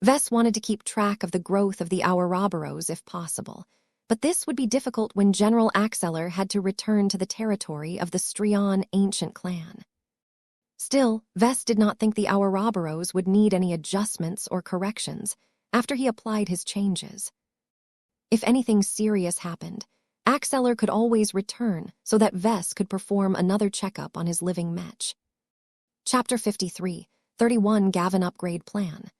Vess wanted to keep track of the growth of the Ouroboros if possible, but this would be difficult when General Axeller had to return to the territory of the Strion ancient clan. Still, Vess did not think the Ouroboros would need any adjustments or corrections after he applied his changes. If anything serious happened, Axeller could always return so that Vess could perform another checkup on his living Mech. Chapter 53, 31 Gavin Upgrade Plan.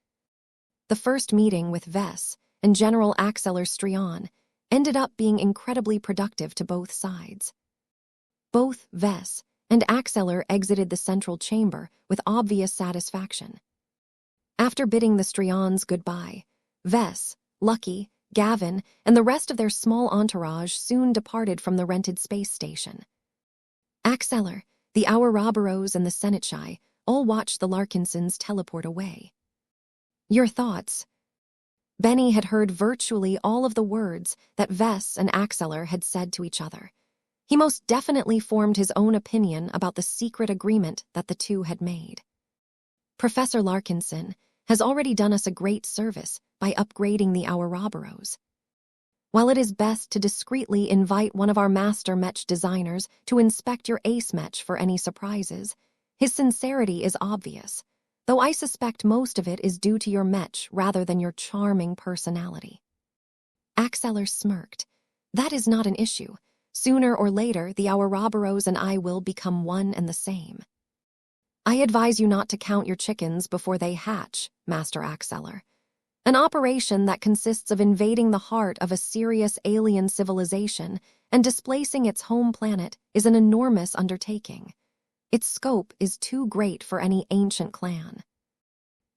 The first meeting with Vess and General Axeller Strion ended up being incredibly productive to both sides. Both Vess and Axeller exited the central chamber with obvious satisfaction. After bidding the Strions goodbye, Vess, Lucky, Gavin, and the rest of their small entourage soon departed from the rented space station. Axeller, the Ouroboros, and the Seneschai all watched the Larkinsons teleport away. Your thoughts? Benny had heard virtually all of the words that Vess and Axeller had said to each other. He most definitely formed his own opinion about the secret agreement that the two had made. Professor Larkinson has already done us a great service by upgrading the Ouroboros. While it is best to discreetly invite one of our master Mech designers to inspect your ace Mech for any surprises, his sincerity is obvious, though I suspect most of it is due to your Mech rather than your charming personality. Axeller smirked. That is not an issue. Sooner or later, the Ouroboros and I will become one and the same. I advise you not to count your chickens before they hatch, Master Axeller. An operation that consists of invading the heart of a serious alien civilization and displacing its home planet is an enormous undertaking. Its scope is too great for any ancient clan.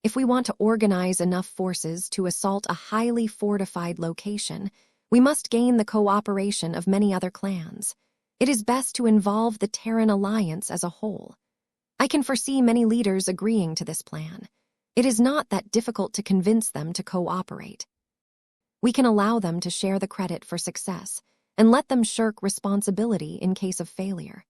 If we want to organize enough forces to assault a highly fortified location, we must gain the cooperation of many other clans. It is best to involve the Terran Alliance as a whole. I can foresee many leaders agreeing to this plan. It is not that difficult to convince them to cooperate. We can allow them to share the credit for success and let them shirk responsibility in case of failure.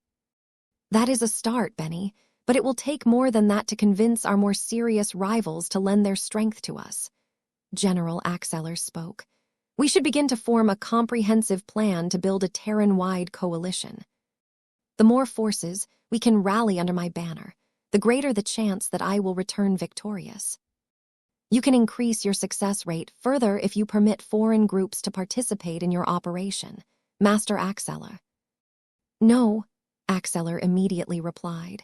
That is a start, Benny, but it will take more than that to convince our more serious rivals to lend their strength to us. General Axeller spoke. We should begin to form a comprehensive plan to build a Terran-wide coalition. The more forces we can rally under my banner, the greater the chance that I will return victorious. You can increase your success rate further if you permit foreign groups to participate in your operation, Master Axeller. No, Axeller immediately replied.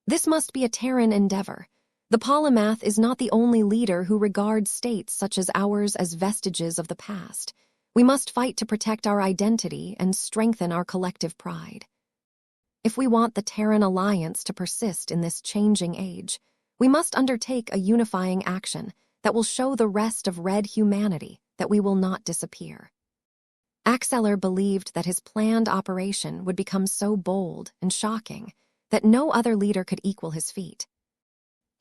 This must be a Terran endeavor. The polymath is not the only leader who regards states such as ours as vestiges of the past. We must fight to protect our identity and strengthen our collective pride. If we want the Terran Alliance to persist in this changing age, we must undertake a unifying action that will show the rest of red humanity that we will not disappear. Axeller believed that his planned operation would become so bold and shocking that no other leader could equal his feat.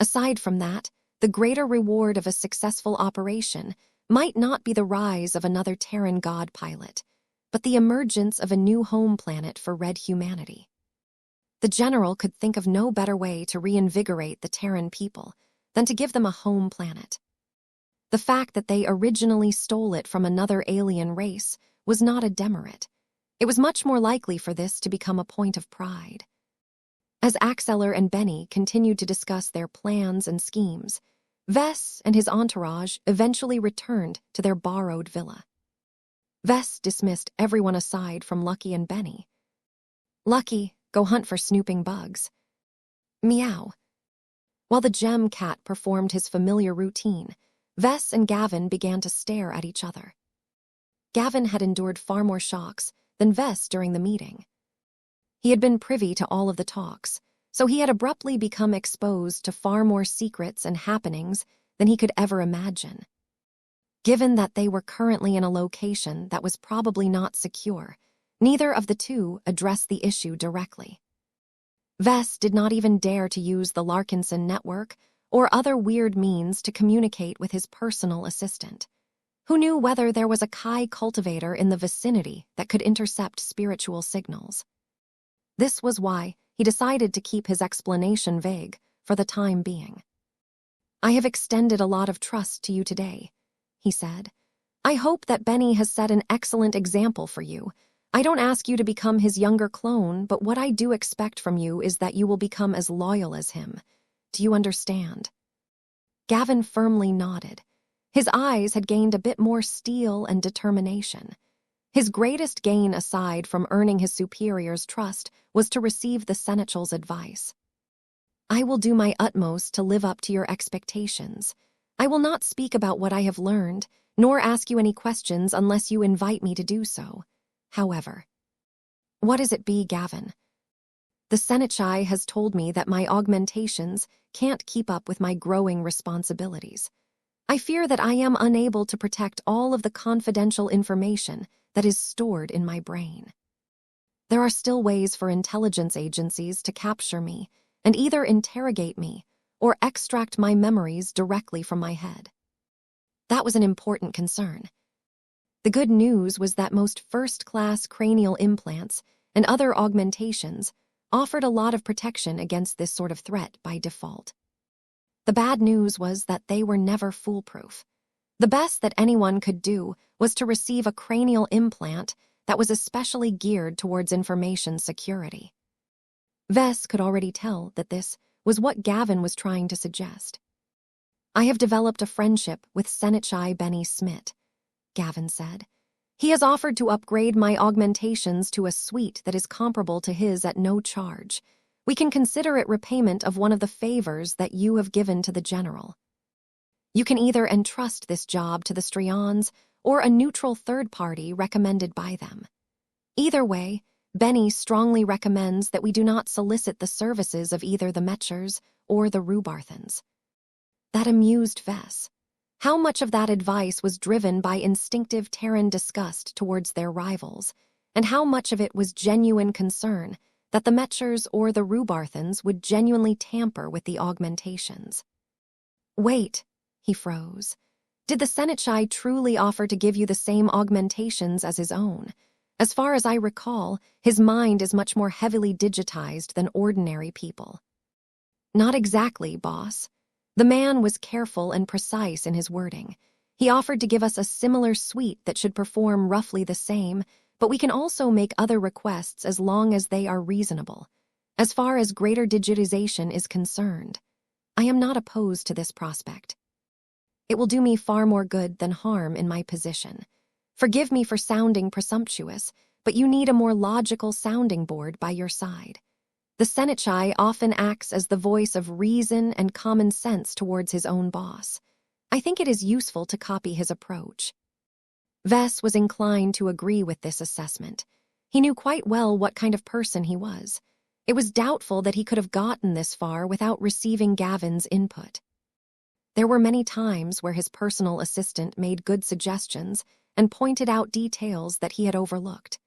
Aside from that, the greater reward of a successful operation might not be the rise of another Terran god pilot, but the emergence of a new home planet for red humanity. The general could think of no better way to reinvigorate the Terran people than to give them a home planet. The fact that they originally stole it from another alien race was not a demerit. It was much more likely for this to become a point of pride. As Axeller and Benny continued to discuss their plans and schemes, Vess and his entourage eventually returned to their borrowed villa. Vess dismissed everyone aside from Lucky and Benny. Lucky, go hunt for snooping bugs. Meow. While the gem cat performed his familiar routine, Vess and Gavin began to stare at each other. Gavin had endured far more shocks than Vess during the meeting. He had been privy to all of the talks, so he had abruptly become exposed to far more secrets and happenings than he could ever imagine. Given that they were currently in a location that was probably not secure, neither of the two addressed the issue directly. Vess did not even dare to use the Larkinson network or other weird means to communicate with his personal assistant. Who knew whether there was a Kai cultivator in the vicinity that could intercept spiritual signals? This was why he decided to keep his explanation vague for the time being. I have extended a lot of trust to you today, he said. I hope that Benny has set an excellent example for you. I don't ask you to become his younger clone, but what I do expect from you is that you will become as loyal as him. Do you understand? Gavin firmly nodded. His eyes had gained a bit more steel and determination. His greatest gain aside from earning his superior's trust was to receive the Seneschal's advice. I will do my utmost to live up to your expectations. I will not speak about what I have learned, nor ask you any questions unless you invite me to do so. However, what is it be, Gavin? The Senechai has told me that my augmentations can't keep up with my growing responsibilities. I fear that I am unable to protect all of the confidential information that is stored in my brain. There are still ways for intelligence agencies to capture me and either interrogate me or extract my memories directly from my head. That was an important concern. The good news was that most first-class cranial implants and other augmentations offered a lot of protection against this sort of threat by default. The bad news was that they were never foolproof. The best that anyone could do was to receive a cranial implant that was especially geared towards information security. Vess could already tell that this was what Gavin was trying to suggest. "I have developed a friendship with Senechai Benny Smith," Gavin said. "He has offered to upgrade my augmentations to a suite that is comparable to his at no charge. We can consider it repayment of one of the favors that you have given to the general. You can either entrust this job to the Strians or a neutral third party recommended by them. Either way, Benny strongly recommends that we do not solicit the services of either the Mechers or the Rubarthans." That amused Vess. How much of that advice was driven by instinctive Terran disgust towards their rivals, and how much of it was genuine concern that the Mechers or the Rubarthans would genuinely tamper with the augmentations? "Wait," he froze. "Did the Senechai truly offer to give you the same augmentations as his own? As far as I recall, his mind is much more heavily digitized than ordinary people." "Not exactly, boss." The man was careful and precise in his wording. "He offered to give us a similar suite that should perform roughly the same, but we can also make other requests as long as they are reasonable. As far as greater digitization is concerned, I am not opposed to this prospect. It will do me far more good than harm in my position. Forgive me for sounding presumptuous, but you need a more logical sounding board by your side. The Senechai often acts as the voice of reason and common sense towards his own boss. I think it is useful to copy his approach." Vess was inclined to agree with this assessment. He knew quite well what kind of person he was. It was doubtful that he could have gotten this far without receiving Gavin's input. There were many times where his personal assistant made good suggestions and pointed out details that he had overlooked.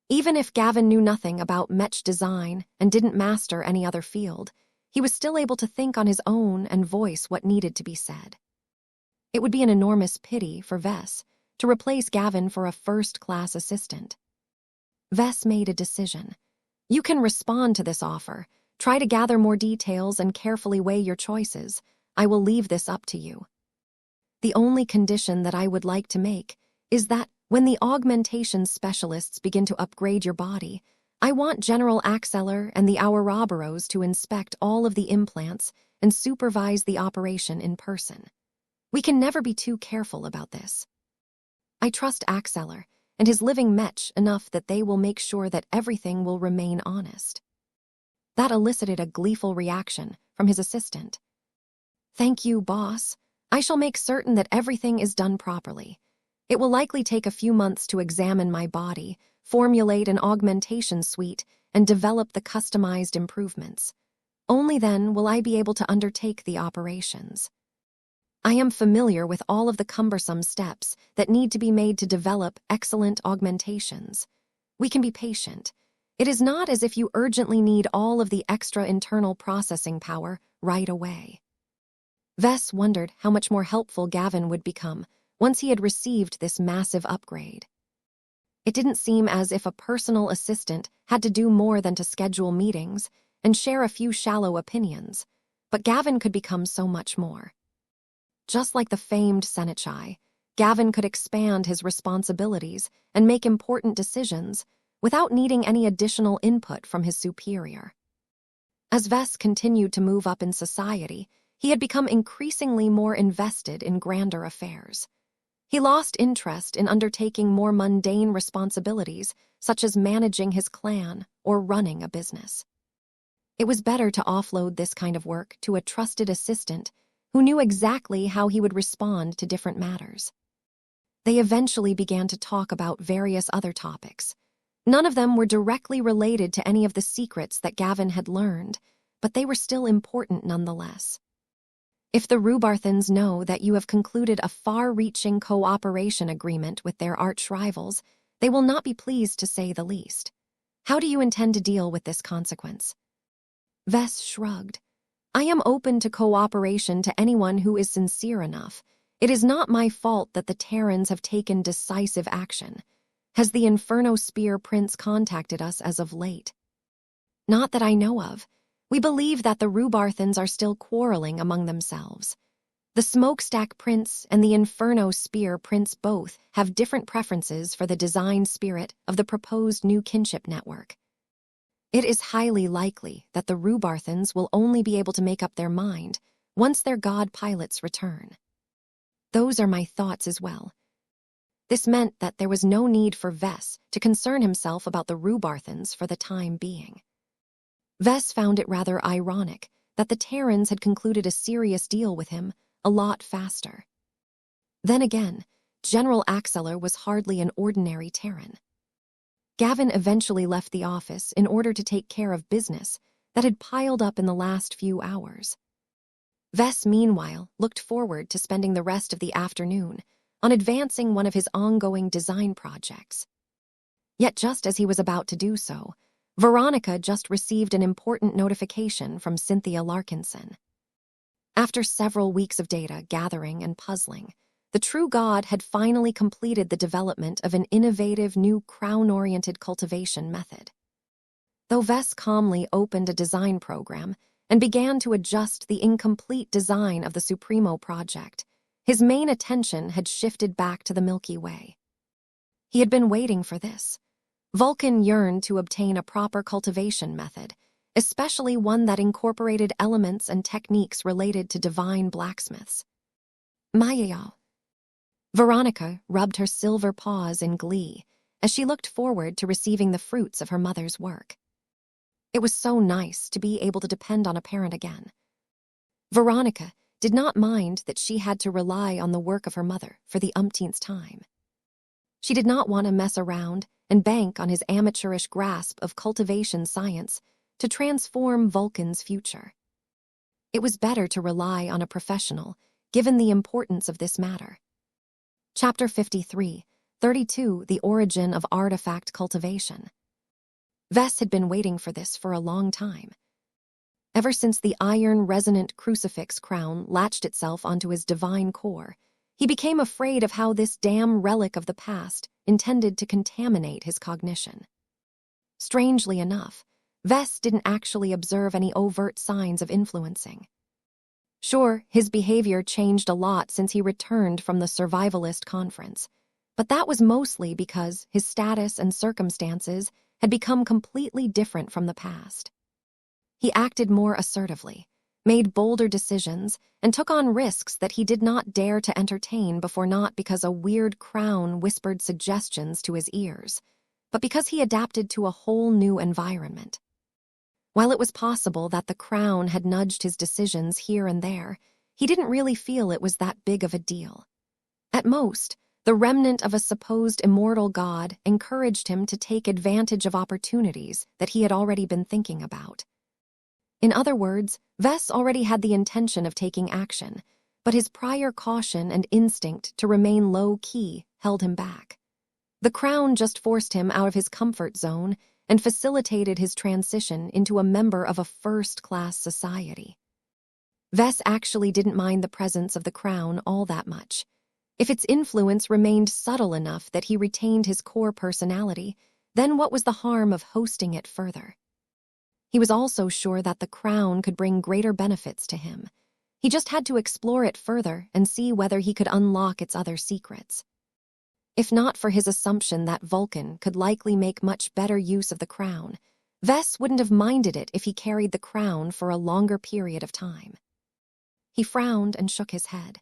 Even if Gavin knew nothing about Mech design and didn't master any other field, he was still able to think on his own and voice what needed to be said. It would be an enormous pity for Vess to replace Gavin for a first-class assistant. Vess made a decision. "You can respond to this offer. Try to gather more details and carefully weigh your choices. I will leave this up to you. The only condition that I would like to make is that when the augmentation specialists begin to upgrade your body, I want General Axeller and the Ouroboros to inspect all of the implants and supervise the operation in person. We can never be too careful about this. I trust Axeller and his living Mech enough that they will make sure that everything will remain honest." That elicited a gleeful reaction from his assistant. "Thank you, boss. I shall make certain that everything is done properly. It will likely take a few months to examine my body, formulate an augmentation suite, and develop the customized improvements. Only then will I be able to undertake the operations. I am familiar with all of the cumbersome steps that need to be made to develop excellent augmentations. We can be patient. It is not as if you urgently need all of the extra internal processing power right away." Vess wondered how much more helpful Gavin would become once he had received this massive upgrade. It didn't seem as if a personal assistant had to do more than to schedule meetings and share a few shallow opinions, but Gavin could become so much more. Just like the famed Senechai, Gavin could expand his responsibilities and make important decisions without needing any additional input from his superior. As Vess continued to move up in society, he had become increasingly more invested in grander affairs. He lost interest in undertaking more mundane responsibilities, such as managing his clan or running a business. It was better to offload this kind of work to a trusted assistant who knew exactly how he would respond to different matters. They eventually began to talk about various other topics. None of them were directly related to any of the secrets that Gavin had learned, but they were still important nonetheless. "If the Rubarthans know that you have concluded a far-reaching cooperation agreement with their arch-rivals, they will not be pleased, to say the least. How do you intend to deal with this consequence?" Vess shrugged. "I am open to cooperation to anyone who is sincere enough. It is not my fault that the Terrans have taken decisive action. Has the Inferno Spear Prince contacted us as of late?" "Not that I know of. We believe that the Rubarthans are still quarreling among themselves. The Smokestack Prince and the Inferno Spear Prince both have different preferences for the design spirit of the proposed new kinship network. It is highly likely that the Rubarthans will only be able to make up their mind once their god pilots return. Those are my thoughts as well. This meant that there was no need for Vess to concern himself about the Rubarthans for the time being. Vess found it rather ironic that the Terrans had concluded a serious deal with him a lot faster. Then again, General Axeler was hardly an ordinary Terran. Gavin eventually left the office in order to take care of business that had piled up in the last few hours. Vess, meanwhile, looked forward to spending the rest of the afternoon on advancing one of his ongoing design projects. Yet just as he was about to do so, Veronica just received an important notification from Cynthia Larkinson. After several weeks of data gathering and puzzling, the True God had finally completed the development of an innovative new crown-oriented cultivation method. Though Vess calmly opened a design program and began to adjust the incomplete design of the Supremo project, his main attention had shifted back to the Milky Way. He had been waiting for this. Vulcan yearned to obtain a proper cultivation method, especially one that incorporated elements and techniques related to divine blacksmiths. Mayayao. Veronica rubbed her silver paws in glee as she looked forward to receiving the fruits of her mother's work. It was so nice to be able to depend on a parent again. Veronica did not mind that she had to rely on the work of her mother for the umpteenth time. She did not want to mess around and bank on his amateurish grasp of cultivation science to transform Vulcan's future. It was better to rely on a professional, given the importance of this matter. Chapter 53, 32, The Origin of Artifact Cultivation. Vess had been waiting for this for a long time. Ever since the iron-resonant crucifix crown latched itself onto his divine core, he became afraid of how this damn relic of the past intended to contaminate his cognition. Strangely enough, Vess didn't actually observe any overt signs of influencing. Sure, his behavior changed a lot since he returned from the survivalist conference, but that was mostly because his status and circumstances had become completely different from the past. He acted more assertively, made bolder decisions, and took on risks that he did not dare to entertain before, not because a weird crown whispered suggestions to his ears, but because he adapted to a whole new environment. While it was possible that the crown had nudged his decisions here and there, he didn't really feel it was that big of a deal. At most, the remnant of a supposed immortal god encouraged him to take advantage of opportunities that he had already been thinking about. In other words, Vess already had the intention of taking action, but his prior caution and instinct to remain low-key held him back. The crown just forced him out of his comfort zone and facilitated his transition into a member of a first-class society. Vess actually didn't mind the presence of the crown all that much. If its influence remained subtle enough that he retained his core personality, then what was the harm of hosting it further? He was also sure that the crown could bring greater benefits to him. He just had to explore it further and see whether he could unlock its other secrets. If not for his assumption that Vulcan could likely make much better use of the crown, Vess wouldn't have minded it if he carried the crown for a longer period of time. He frowned and shook his head.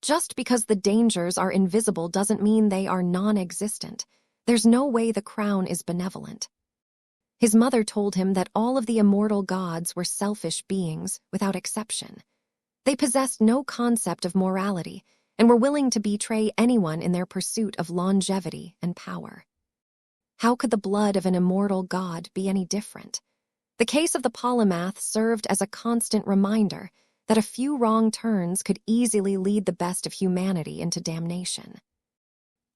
Just because the dangers are invisible doesn't mean they are non-existent. There's no way the crown is benevolent. His mother told him that all of the immortal gods were selfish beings without exception. They possessed no concept of morality and were willing to betray anyone in their pursuit of longevity and power. How could the blood of an immortal god be any different? The case of the polymath served as a constant reminder that a few wrong turns could easily lead the best of humanity into damnation.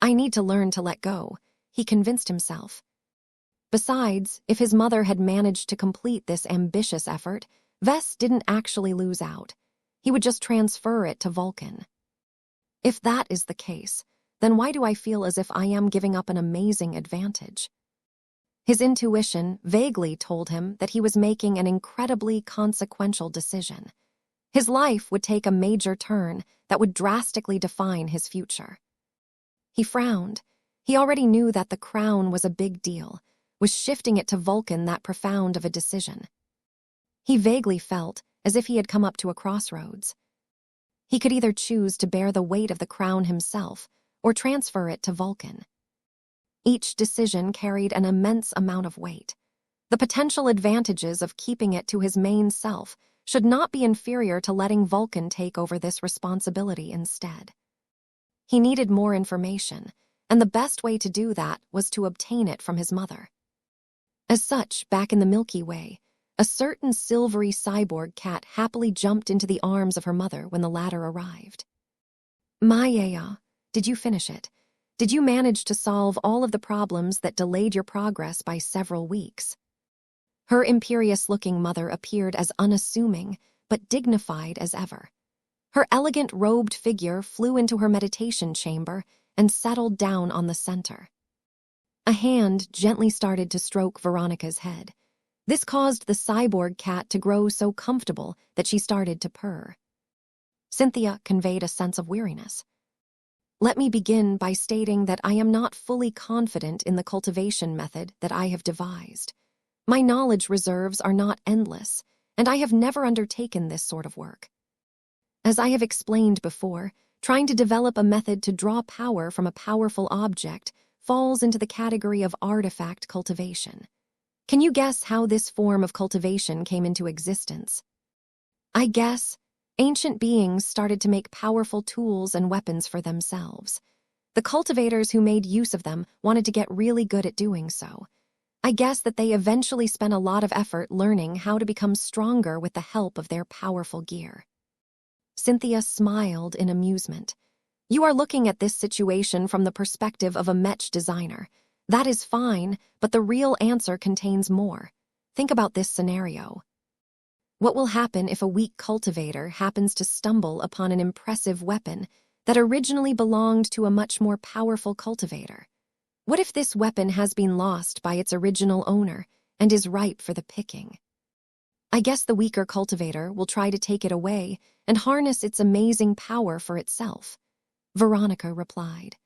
I need to learn to let go, he convinced himself. Besides, if his mother had managed to complete this ambitious effort, Vess didn't actually lose out. He would just transfer it to Vulcan. If that is the case, then why do I feel as if I am giving up an amazing advantage? His intuition vaguely told him that he was making an incredibly consequential decision. His life would take a major turn that would drastically define his future. He frowned. He already knew that the crown was a big deal. Was shifting it to Vulcan that profound of a decision? He vaguely felt as if he had come up to a crossroads. He could either choose to bear the weight of the crown himself or transfer it to Vulcan. Each decision carried an immense amount of weight. The potential advantages of keeping it to his main self should not be inferior to letting Vulcan take over this responsibility instead. He needed more information, and the best way to do that was to obtain it from his mother. As such, back in the Milky Way, a certain silvery cyborg cat happily jumped into the arms of her mother when the latter arrived. "Maya, did you finish it? Did you manage to solve all of the problems that delayed your progress by several weeks?" Her imperious-looking mother appeared as unassuming but dignified as ever. Her elegant robed figure flew into her meditation chamber and settled down on the center. A hand gently started to stroke Veronica's head. This caused the cyborg cat to grow so comfortable that she started to purr. Cynthia conveyed a sense of weariness. "Let me begin by stating that I am not fully confident in the cultivation method that I have devised. My knowledge reserves are not endless, and I have never undertaken this sort of work. As I have explained before, trying to develop a method to draw power from a powerful object falls into the category of artifact cultivation. Can you guess how this form of cultivation came into existence? I guess ancient beings started to make powerful tools and weapons for themselves. The cultivators who made use of them wanted to get really good at doing so. I guess that they eventually spent a lot of effort learning how to become stronger with the help of their powerful gear." Cynthia smiled in amusement. "You are looking at this situation from the perspective of a Mech designer. That is fine, but the real answer contains more. Think about this scenario. What will happen if a weak cultivator happens to stumble upon an impressive weapon that originally belonged to a much more powerful cultivator? What if this weapon has been lost by its original owner and is ripe for the picking? I guess the weaker cultivator will try to take it away and harness its amazing power for itself," Veronica replied.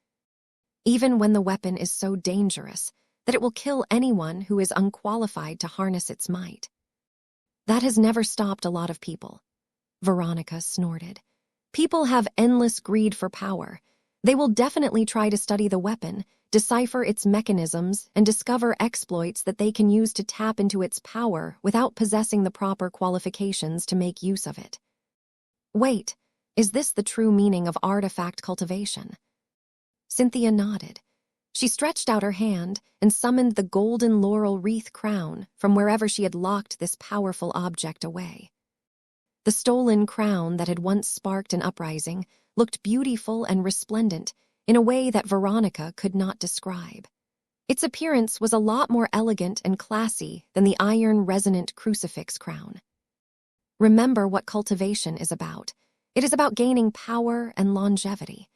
"Even when the weapon is so dangerous that it will kill anyone who is unqualified to harness its might. That has never stopped a lot of people," Veronica snorted. "People have endless greed for power. They will definitely try to study the weapon, decipher its mechanisms, and discover exploits that they can use to tap into its power without possessing the proper qualifications to make use of it." Wait, is this the true meaning of artifact cultivation? Cynthia nodded. She stretched out her hand and summoned the golden laurel wreath crown from wherever she had locked this powerful object away. The stolen crown that had once sparked an uprising looked beautiful and resplendent in a way that Veronica could not describe. Its appearance was a lot more elegant and classy than the iron-resonant crucifix crown. Remember what cultivation is about. It is about gaining power and longevity.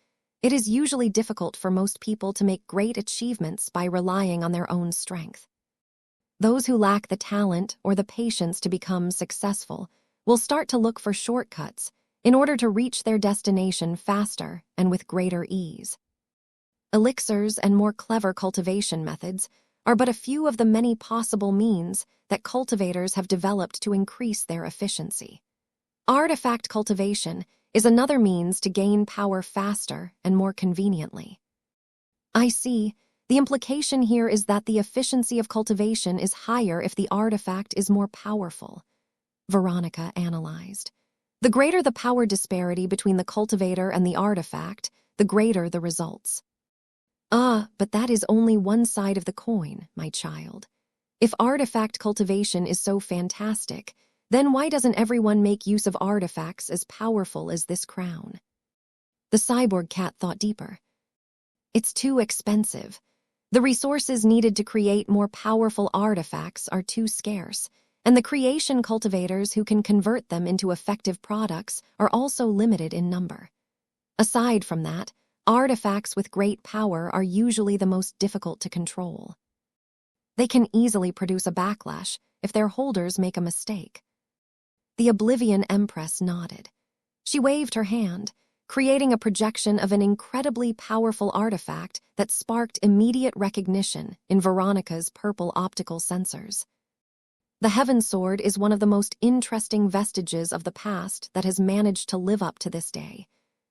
It is usually difficult for most people to make great achievements by relying on their own strength. Those who lack the talent or the patience to become successful will start to look for shortcuts in order to reach their destination faster and with greater ease. Elixirs and more clever cultivation methods are but a few of the many possible means that cultivators have developed to increase their efficiency. Artifact cultivation is another means to gain power faster and more conveniently. I see. The implication here is that the efficiency of cultivation is higher if the artifact is more powerful, Veronica analyzed. The greater the power disparity between the cultivator and the artifact, the greater the results. But that is only one side of the coin, my child. If artifact cultivation is so fantastic, then why doesn't everyone make use of artifacts as powerful as this crown? The cyborg cat thought deeper. It's too expensive. The resources needed to create more powerful artifacts are too scarce, and the creation cultivators who can convert them into effective products are also limited in number. Aside from that, artifacts with great power are usually the most difficult to control. They can easily produce a backlash if their holders make a mistake. The Oblivion Empress nodded. She waved her hand, creating a projection of an incredibly powerful artifact that sparked immediate recognition in Veronica's purple optical sensors. The Heaven Sword is one of the most interesting vestiges of the past that has managed to live up to this day.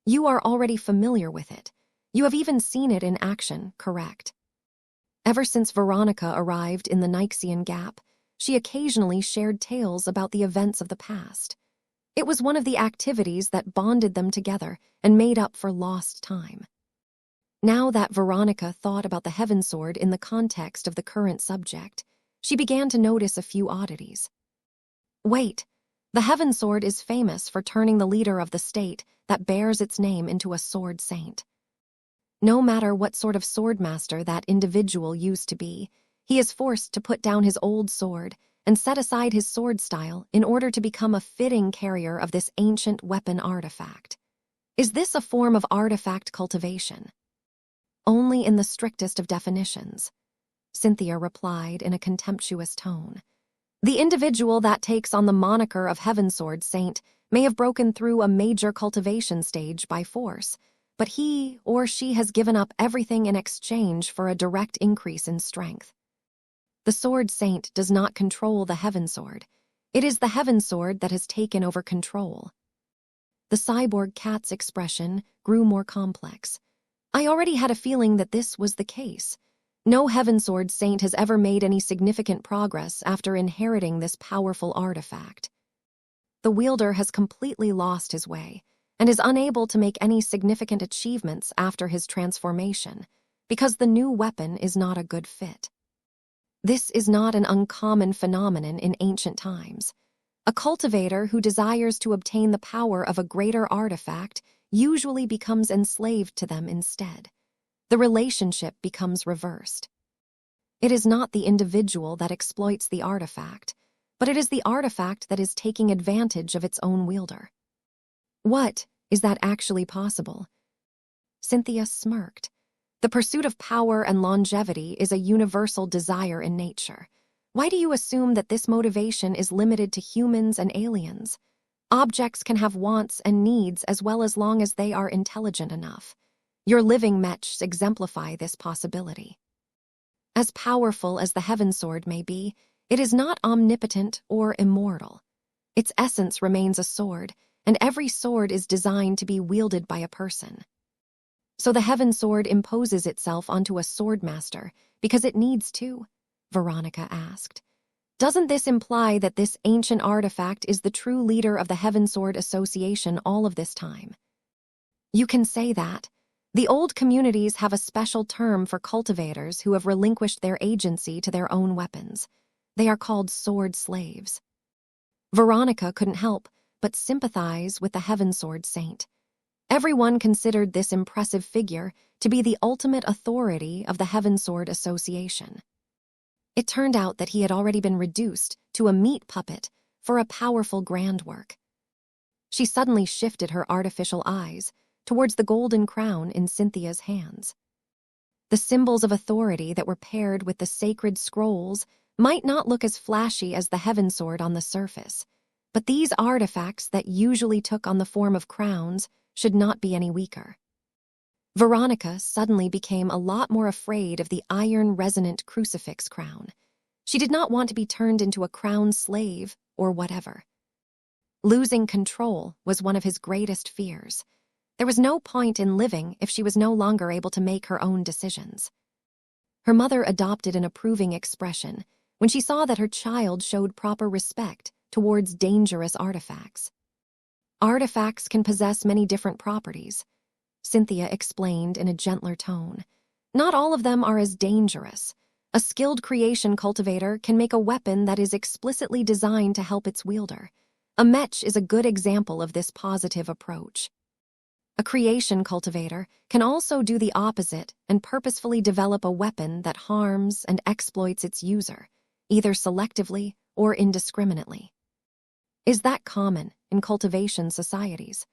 You are already familiar with it. You have even seen it in action, correct? Ever since Veronica arrived in the Nyxian Gap, she occasionally shared tales about the events of the past. It was one of the activities that bonded them together and made up for lost time. Now that Veronica thought about the Heaven Sword in the context of the current subject, she began to notice a few oddities. Wait, the Heaven Sword is famous for turning the leader of the state that bears its name into a sword saint. No matter what sort of swordmaster that individual used to be, he is forced to put down his old sword and set aside his sword style in order to become a fitting carrier of this ancient weapon artifact. Is this a form of artifact cultivation? Only in the strictest of definitions, Cynthia replied in a contemptuous tone. The individual that takes on the moniker of Heaven Sword Saint may have broken through a major cultivation stage by force, but he or she has given up everything in exchange for a direct increase in strength. The Sword Saint does not control the Heaven Sword. It is the Heaven Sword that has taken over control. The cyborg cat's expression grew more complex. I already had a feeling that this was the case. No Heaven Sword Saint has ever made any significant progress after inheriting this powerful artifact. The wielder has completely lost his way and is unable to make any significant achievements after his transformation because the new weapon is not a good fit. This is not an uncommon phenomenon in ancient times. A cultivator who desires to obtain the power of a greater artifact usually becomes enslaved to them instead. The relationship becomes reversed. It is not the individual that exploits the artifact, but it is the artifact that is taking advantage of its own wielder. What? Is that actually possible? Cynthia smirked. The pursuit of power and longevity is a universal desire in nature. Why do you assume that this motivation is limited to humans and aliens? Objects can have wants and needs as long as they are intelligent enough. Your living mechs exemplify this possibility. As powerful as the Heaven Sword may be, it is not omnipotent or immortal. Its essence remains a sword, and every sword is designed to be wielded by a person. So the Heaven Sword imposes itself onto a swordmaster because it needs to? Veronica asked. Doesn't this imply that this ancient artifact is the true leader of the Heaven Sword Association all of this time? You can say that. The old communities have a special term for cultivators who have relinquished their agency to their own weapons. They are called sword slaves. Veronica couldn't help but sympathize with the Heaven Sword Saint. Everyone considered this impressive figure to be the ultimate authority of the Heaven Sword Association. It turned out that he had already been reduced to a meat puppet for a powerful grand work. She suddenly shifted her artificial eyes towards the golden crown in Cynthia's hands. The symbols of authority that were paired with the sacred scrolls might not look as flashy as the Heaven Sword on the surface, but these artifacts that usually took on the form of crowns should not be any weaker. Veronica suddenly became a lot more afraid of the iron-resonant crucifix crown. She did not want to be turned into a crown slave or whatever. Losing control was one of his greatest fears. There was no point in living if she was no longer able to make her own decisions. Her mother adopted an approving expression when she saw that her child showed proper respect towards dangerous artifacts. Artifacts can possess many different properties, Cynthia explained in a gentler tone. Not all of them are as dangerous. A skilled creation cultivator can make a weapon that is explicitly designed to help its wielder. A mech is a good example of this positive approach. A creation cultivator can also do the opposite and purposefully develop a weapon that harms and exploits its user, either selectively or indiscriminately. Is that common in cultivation societies?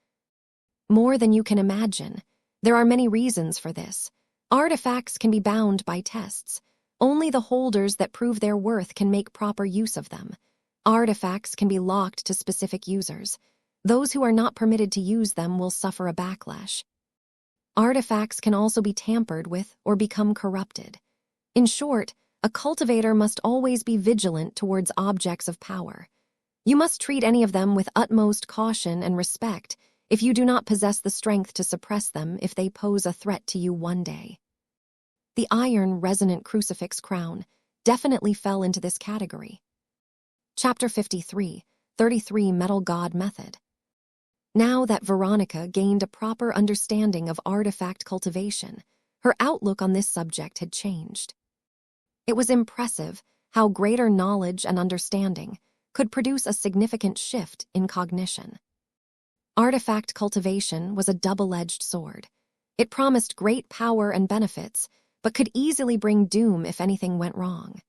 More than you can imagine. There are many reasons for this. Artifacts can be bound by tests. Only the holders that prove their worth can make proper use of them. Artifacts can be locked to specific users. Those who are not permitted to use them will suffer a backlash. Artifacts can also be tampered with or become corrupted. In short, a cultivator must always be vigilant towards objects of power. You must treat any of them with utmost caution and respect if you do not possess the strength to suppress them if they pose a threat to you one day. The iron resonant crucifix crown definitely fell into this category. Chapter 53, 33 Metal God Method. Now that Veronica gained a proper understanding of artifact cultivation, her outlook on this subject had changed. It was impressive how greater knowledge and understanding could produce a significant shift in cognition. Artifact cultivation was a double-edged sword. It promised great power and benefits, but could easily bring doom if anything went wrong.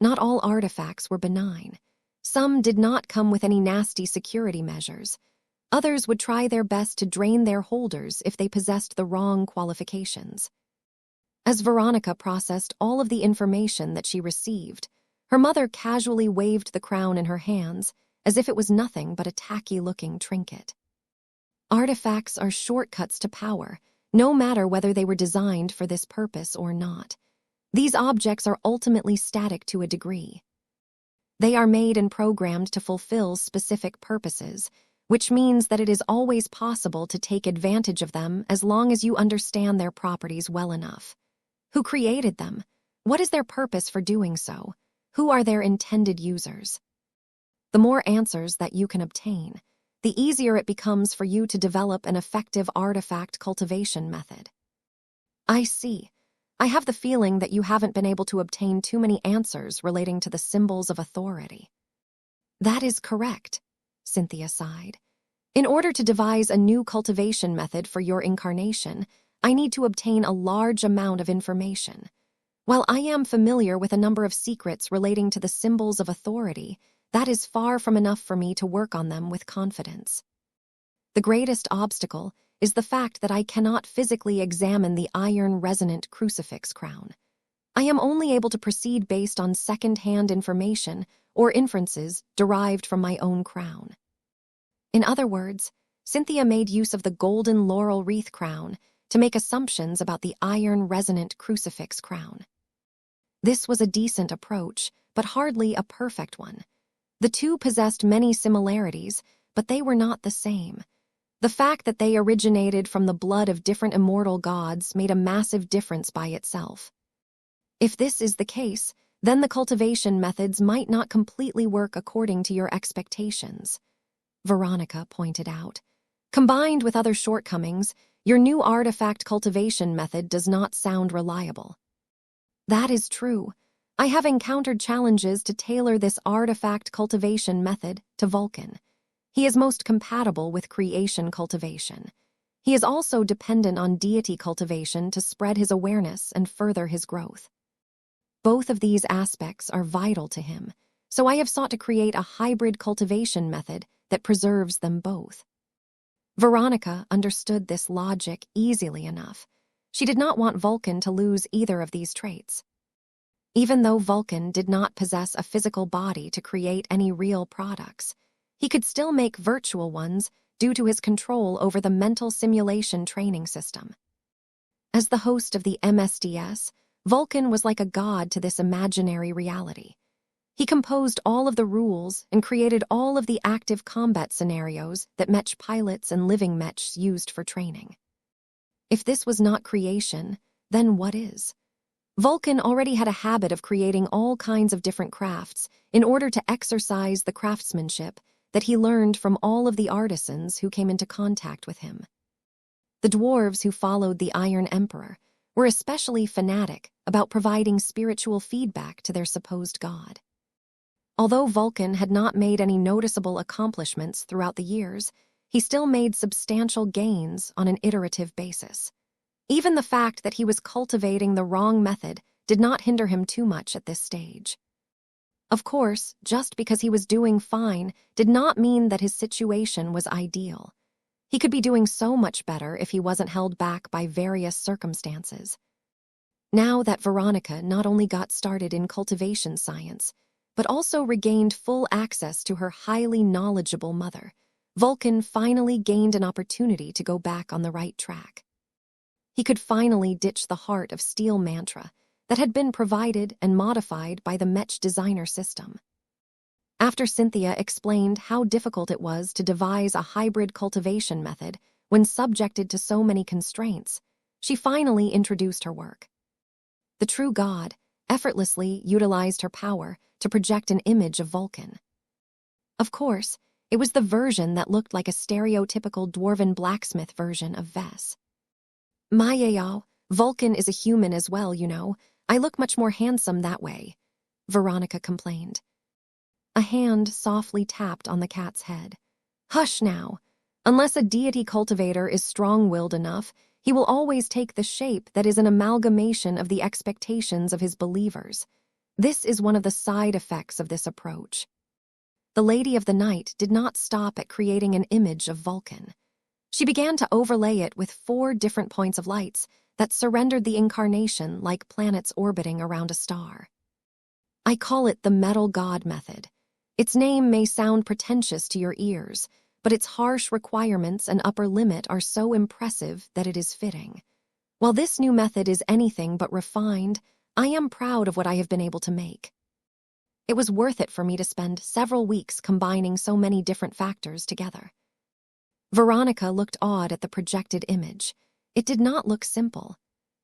Not all artifacts were benign. Some did not come with any nasty security measures. Others would try their best to drain their holders if they possessed the wrong qualifications. As Veronica processed all of the information that she received, her mother casually waved the crown in her hands as if it was nothing but a tacky-looking trinket. Artifacts are shortcuts to power, no matter whether they were designed for this purpose or not. These objects are ultimately static to a degree. They are made and programmed to fulfill specific purposes, which means that it is always possible to take advantage of them as long as you understand their properties well enough. Who created them? What is their purpose for doing so? Who are their intended users? The more answers that you can obtain, the easier it becomes for you to develop an effective artifact cultivation method. I see. I have the feeling that you haven't been able to obtain too many answers relating to the symbols of authority. That is correct, Cynthia sighed. In order to devise a new cultivation method for your incarnation, I need to obtain a large amount of information. While I am familiar with a number of secrets relating to the symbols of authority, that is far from enough for me to work on them with confidence. The greatest obstacle is the fact that I cannot physically examine the iron resonant crucifix crown. I am only able to proceed based on second-hand information or inferences derived from my own crown. In other words, Cynthia made use of the golden laurel wreath crown to make assumptions about the iron resonant crucifix crown. This was a decent approach, but hardly a perfect one. The two possessed many similarities, but they were not the same. The fact that they originated from the blood of different immortal gods made a massive difference by itself. If this is the case, then the cultivation methods might not completely work according to your expectations, Veronica pointed out. Combined with other shortcomings, your new artifact cultivation method does not sound reliable. That is true. I have encountered challenges to tailor this artifact cultivation method to Vulcan. He is most compatible with creation cultivation. He is also dependent on deity cultivation to spread his awareness and further his growth. Both of these aspects are vital to him, so I have sought to create a hybrid cultivation method that preserves them both. Veronica understood this logic easily enough. She did not want Vulcan to lose either of these traits. Even though Vulcan did not possess a physical body to create any real products, he could still make virtual ones due to his control over the mental simulation training system. As the host of the MSDS, Vulcan was like a god to this imaginary reality. He composed all of the rules and created all of the active combat scenarios that Mech pilots and living Mechs used for training. If this was not creation, then what is? Vulcan already had a habit of creating all kinds of different crafts in order to exercise the craftsmanship that he learned from all of the artisans who came into contact with him. The dwarves who followed the Iron Emperor were especially fanatic about providing spiritual feedback to their supposed god. Although Vulcan had not made any noticeable accomplishments throughout the years, he still made substantial gains on an iterative basis. Even the fact that he was cultivating the wrong method did not hinder him too much at this stage. Of course, just because he was doing fine did not mean that his situation was ideal. He could be doing so much better if he wasn't held back by various circumstances. Now that Veronica not only got started in cultivation science, but also regained full access to her highly knowledgeable mother, Vulcan finally gained an opportunity to go back on the right track. He could finally ditch the heart of steel mantra that had been provided and modified by the Mech designer system. After Cynthia explained how difficult it was to devise a hybrid cultivation method when subjected to so many constraints, she finally introduced her work. The true god effortlessly utilized her power to project an image of Vulcan. Of course, it was the version that looked like a stereotypical dwarven blacksmith version of Vess. Mayao, Vulcan is a human as well, you know. I look much more handsome that way, Veronica complained. A hand softly tapped on the cat's head. Hush now. Unless a deity cultivator is strong-willed enough, he will always take the shape that is an amalgamation of the expectations of his believers. This is one of the side effects of this approach. The Lady of the Night did not stop at creating an image of Vulcan. She began to overlay it with 4 different points of lights that surrendered the incarnation like planets orbiting around a star. I call it the metal god method. Its name may sound pretentious to your ears, but its harsh requirements and upper limit are so impressive that it is fitting. While this new method is anything but refined, I am proud of what I have been able to make. It was worth it for me to spend several weeks combining so many different factors together. Veronica looked awed at the projected image. It did not look simple.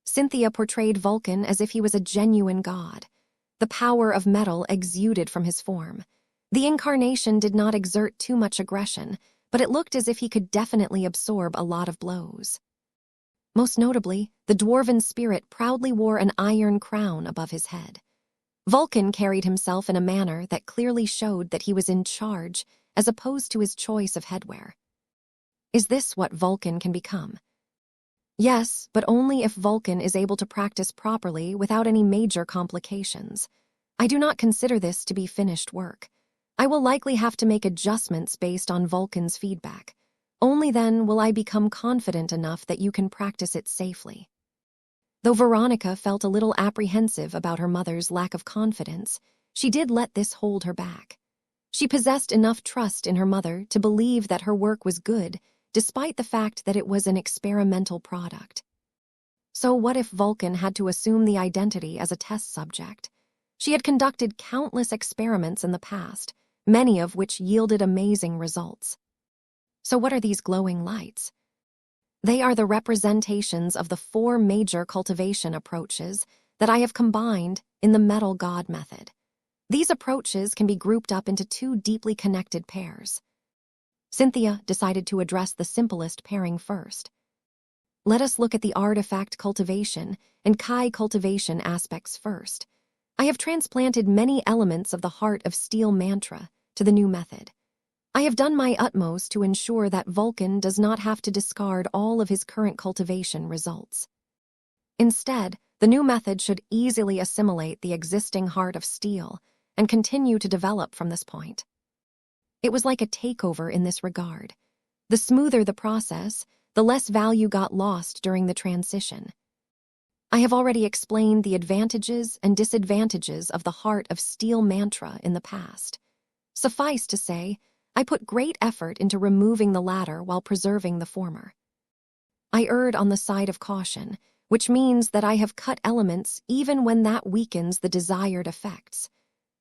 Cynthia portrayed Vulcan as if he was a genuine god. The power of metal exuded from his form. The incarnation did not exert too much aggression, but it looked as if he could definitely absorb a lot of blows. Most notably, the dwarven spirit proudly wore an iron crown above his head. Vulcan carried himself in a manner that clearly showed that he was in charge, as opposed to his choice of headwear. Is this what Vulcan can become? Yes, but only if Vulcan is able to practice properly without any major complications. I do not consider this to be finished work. I will likely have to make adjustments based on Vulcan's feedback. Only then will I become confident enough that you can practice it safely. Though Veronica felt a little apprehensive about her mother's lack of confidence, she did let this hold her back. She possessed enough trust in her mother to believe that her work was good, despite the fact that it was an experimental product. So what if Vulcan had to assume the identity as a test subject? She had conducted countless experiments in the past, many of which yielded amazing results. So what are these glowing lights? They are the representations of the 4 major cultivation approaches that I have combined in the metal god method. These approaches can be grouped up into 2 deeply connected pairs. Cynthia decided to address the simplest pairing first. Let us look at the artifact cultivation and Kai cultivation aspects first. I have transplanted many elements of the heart of steel mantra to the new method. I have done my utmost to ensure that Vulcan does not have to discard all of his current cultivation results. Instead, the new method should easily assimilate the existing heart of steel and continue to develop from this point. It was like a takeover in this regard. The smoother the process, the less value got lost during the transition. I have already explained the advantages and disadvantages of the heart of steel mantra in the past. Suffice to say, I put great effort into removing the latter while preserving the former. I erred on the side of caution, which means that I have cut elements even when that weakens the desired effects.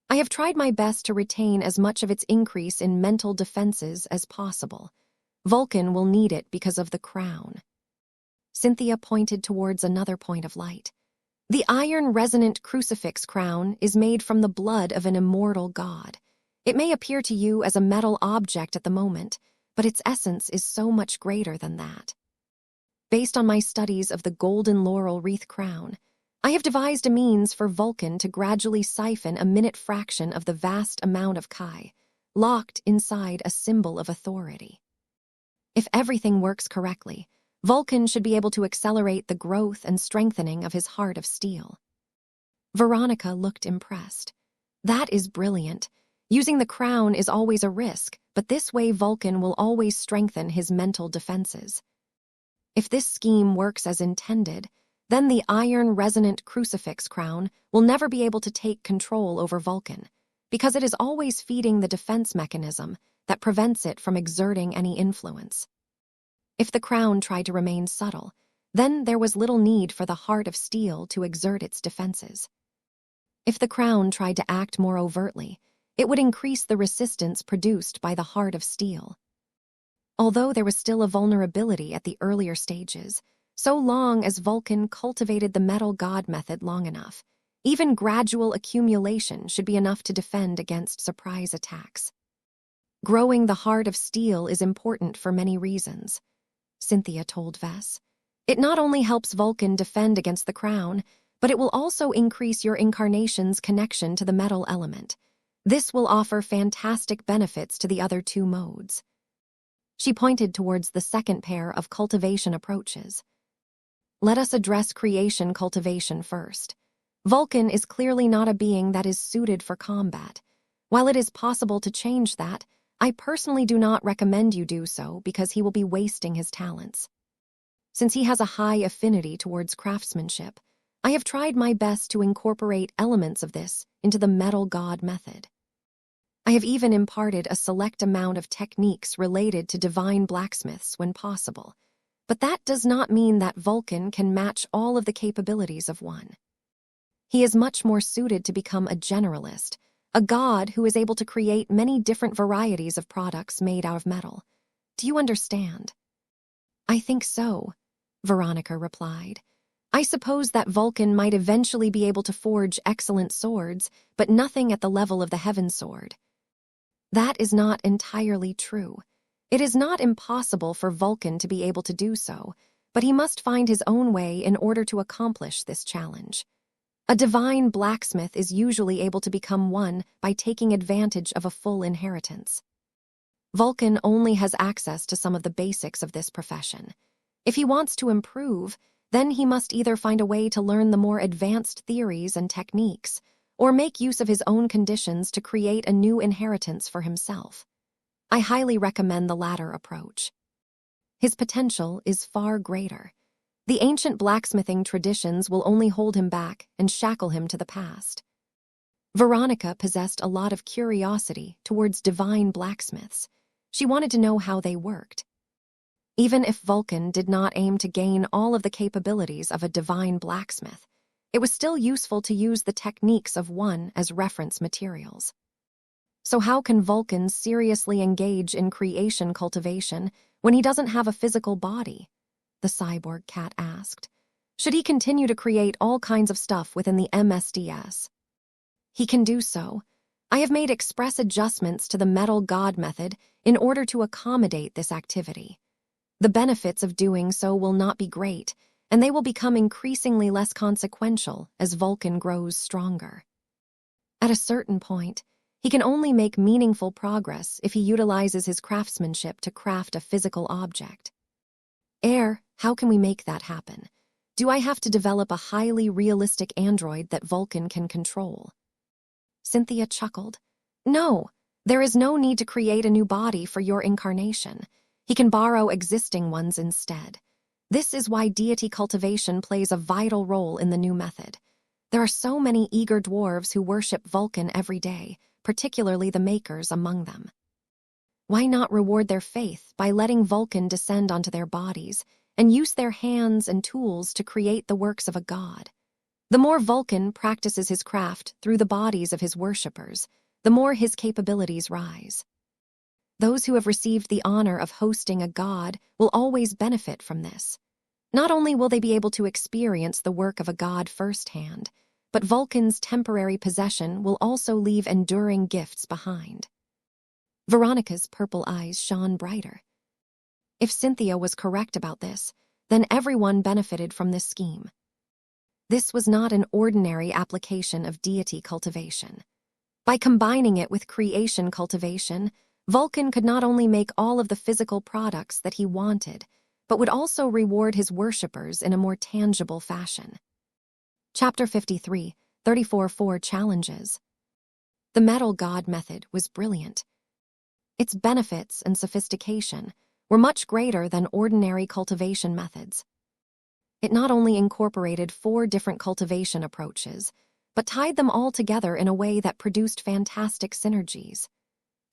I have tried my best to retain as much of its increase in mental defenses as possible. Vulcan will need it because of the crown. Cynthia pointed towards another point of light. The iron-resonant crucifix crown is made from the blood of an immortal god. It may appear to you as a metal object at the moment, but its essence is so much greater than that. Based on my studies of the golden laurel wreath crown, I have devised a means for Vulcan to gradually siphon a minute fraction of the vast amount of Kai, locked inside a symbol of authority. If everything works correctly, Vulcan should be able to accelerate the growth and strengthening of his heart of steel. Veronica looked impressed. That is brilliant. Using the crown is always a risk, but this way Vulcan will always strengthen his mental defenses. If this scheme works as intended, then the iron-resonant crucifix crown will never be able to take control over Vulcan, because it is always feeding the defense mechanism that prevents it from exerting any influence. If the crown tried to remain subtle, then there was little need for the heart of steel to exert its defenses. If the crown tried to act more overtly, it would increase the resistance produced by the heart of steel. Although there was still a vulnerability at the earlier stages, so long as Vulcan cultivated the metal god method long enough, even gradual accumulation should be enough to defend against surprise attacks. Growing the heart of steel is important for many reasons, Cynthia told Vess. It not only helps Vulcan defend against the crown, but it will also increase your incarnation's connection to the metal element. This will offer fantastic benefits to the other two modes. She pointed towards the second pair of cultivation approaches. Let us address creation cultivation first. Vulcan is clearly not a being that is suited for combat. While it is possible to change that, I personally do not recommend you do so because he will be wasting his talents. Since he has a high affinity towards craftsmanship, I have tried my best to incorporate elements of this into the metal god method. I have even imparted a select amount of techniques related to divine blacksmiths when possible, but that does not mean that Vulcan can match all of the capabilities of one. He is much more suited to become a generalist, a god who is able to create many different varieties of products made out of metal. Do you understand? I think so, Veronica replied. I suppose that Vulcan might eventually be able to forge excellent swords, but nothing at the level of the Heaven Sword. That is not entirely true. It is not impossible for Vulcan to be able to do so, but he must find his own way in order to accomplish this challenge. A divine blacksmith is usually able to become one by taking advantage of a full inheritance. Vulcan only has access to some of the basics of this profession. If he wants to improve, then he must either find a way to learn the more advanced theories and techniques, or make use of his own conditions to create a new inheritance for himself. I highly recommend the latter approach. His potential is far greater. The ancient blacksmithing traditions will only hold him back and shackle him to the past. Veronica possessed a lot of curiosity towards divine blacksmiths. She wanted to know how they worked. Even if Vulcan did not aim to gain all of the capabilities of a divine blacksmith, it was still useful to use the techniques of one as reference materials. So how can Vulcan seriously engage in creation cultivation when he doesn't have a physical body? The cyborg cat asked. Should he continue to create all kinds of stuff within the MSDS? He can do so. I have made express adjustments to the metal god method in order to accommodate this activity. The benefits of doing so will not be great, and they will become increasingly less consequential as Vulcan grows stronger. At a certain point, he can only make meaningful progress if he utilizes his craftsmanship to craft a physical object. How can we make that happen? Do I have to develop a highly realistic android that Vulcan can control? Cynthia chuckled. No, there is no need to create a new body for your incarnation. He can borrow existing ones instead. This is why deity cultivation plays a vital role in the new method. There are so many eager dwarves who worship Vulcan every day, particularly the makers among them. Why not reward their faith by letting Vulcan descend onto their bodies and use their hands and tools to create the works of a god? The more Vulcan practices his craft through the bodies of his worshippers, the more his capabilities rise. Those who have received the honor of hosting a god will always benefit from this. Not only will they be able to experience the work of a god firsthand, but Vulcan's temporary possession will also leave enduring gifts behind. Veronica's purple eyes shone brighter. If Cynthia was correct about this, then everyone benefited from this scheme. This was not an ordinary application of deity cultivation. By combining it with creation cultivation, Vulcan could not only make all of the physical products that he wanted, but would also reward his worshippers in a more tangible fashion. Chapter 53, 34-4 Challenges. The metal god method was brilliant. Its benefits and sophistication were much greater than ordinary cultivation methods. It not only incorporated 4 different cultivation approaches, but tied them all together in a way that produced fantastic synergies.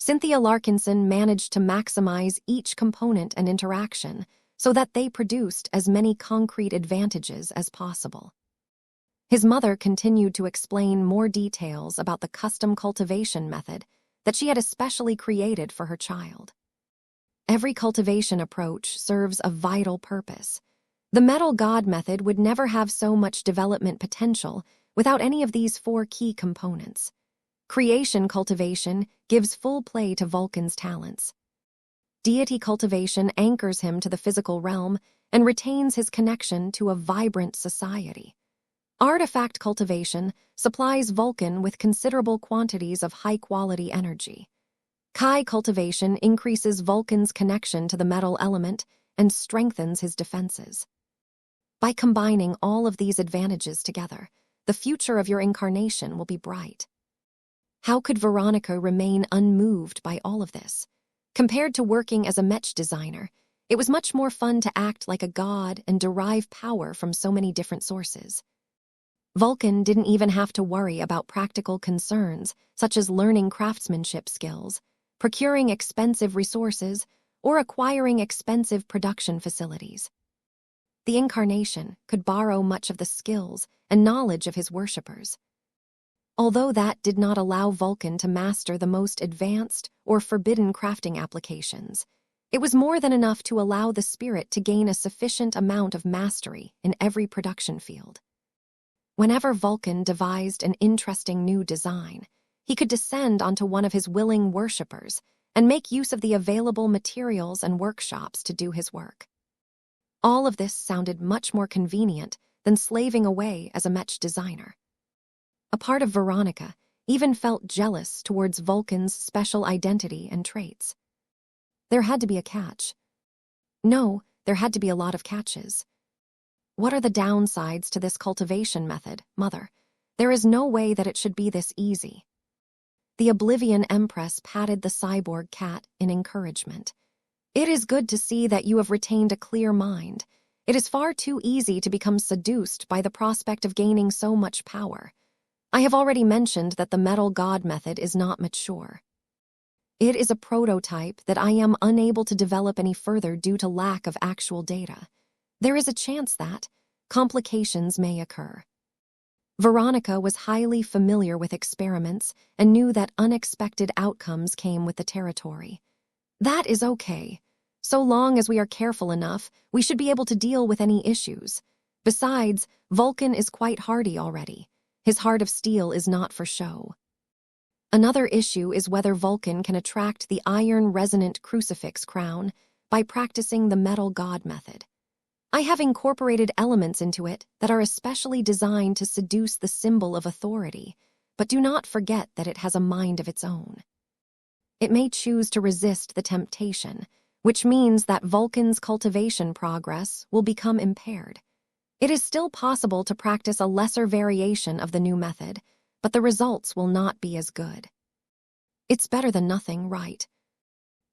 Cynthia Larkinson managed to maximize each component and interaction so that they produced as many concrete advantages as possible. His mother continued to explain more details about the custom cultivation method that she had especially created for her child. Every cultivation approach serves a vital purpose. The metal god method would never have so much development potential without any of these 4 key components. Creation cultivation gives full play to Vulcan's talents. Deity cultivation anchors him to the physical realm and retains his connection to a vibrant society. Artifact cultivation supplies Vulcan with considerable quantities of high-quality energy. Kai cultivation increases Vulcan's connection to the metal element and strengthens his defenses. By combining all of these advantages together, the future of your incarnation will be bright. How could Veronica remain unmoved by all of this? Compared to working as a Mech designer, it was much more fun to act like a god and derive power from so many different sources. Vulcan didn't even have to worry about practical concerns such as learning craftsmanship skills, procuring expensive resources, or acquiring expensive production facilities. The incarnation could borrow much of the skills and knowledge of his worshippers. Although that did not allow Vulcan to master the most advanced or forbidden crafting applications, it was more than enough to allow the spirit to gain a sufficient amount of mastery in every production field. Whenever Vulcan devised an interesting new design, he could descend onto one of his willing worshippers and make use of the available materials and workshops to do his work. All of this sounded much more convenient than slaving away as a Mech designer. A part of Veronica even felt jealous towards Vulcan's special identity and traits. There had to be a catch. No, there had to be a lot of catches. What are the downsides to this cultivation method, Mother? There is no way that it should be this easy. The Oblivion Empress patted the cyborg cat in encouragement. It is good to see that you have retained a clear mind. It is far too easy to become seduced by the prospect of gaining so much power. I have already mentioned that the metal god method is not mature. It is a prototype that I am unable to develop any further due to lack of actual data. There is a chance that complications may occur. Veronica was highly familiar with experiments and knew that unexpected outcomes came with the territory. That is okay. So long as we are careful enough, we should be able to deal with any issues. Besides, Vulcan is quite hardy already. His heart of steel is not for show. Another issue is whether Vulcan can attract the iron-resonant crucifix crown by practicing the metal god method. I have incorporated elements into it that are especially designed to seduce the symbol of authority, but do not forget that it has a mind of its own. It may choose to resist the temptation, which means that Vulcan's cultivation progress will become impaired. It is still possible to practice a lesser variation of the new method, but the results will not be as good. It's better than nothing, right?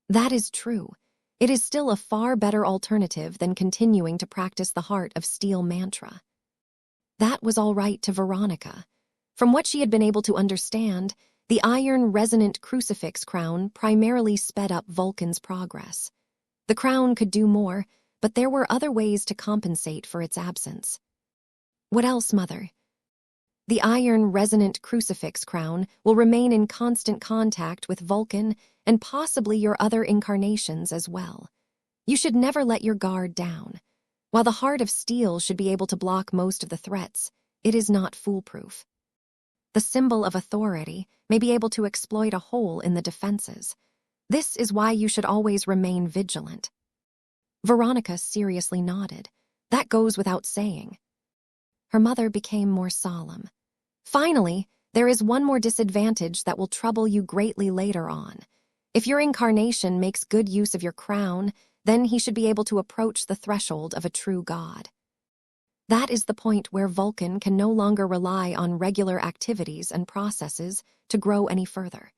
That is true. It is still a far better alternative than continuing to practice the heart of steel mantra. That was all right to Veronica. From what she had been able to understand, the iron-resonant crucifix crown primarily sped up Vulcan's progress. The crown could do more, but there were other ways to compensate for its absence. What else, Mother? The iron-resonant crucifix crown will remain in constant contact with Vulcan and possibly your other incarnations as well. You should never let your guard down. While the heart of steel should be able to block most of the threats, it is not foolproof. The symbol of authority may be able to exploit a hole in the defenses. This is why you should always remain vigilant. Veronica seriously nodded. That goes without saying. Her mother became more solemn. Finally, there is one more disadvantage that will trouble you greatly later on. If your incarnation makes good use of your crown, then he should be able to approach the threshold of a true god. That is the point where Vulcan can no longer rely on regular activities and processes to grow any further.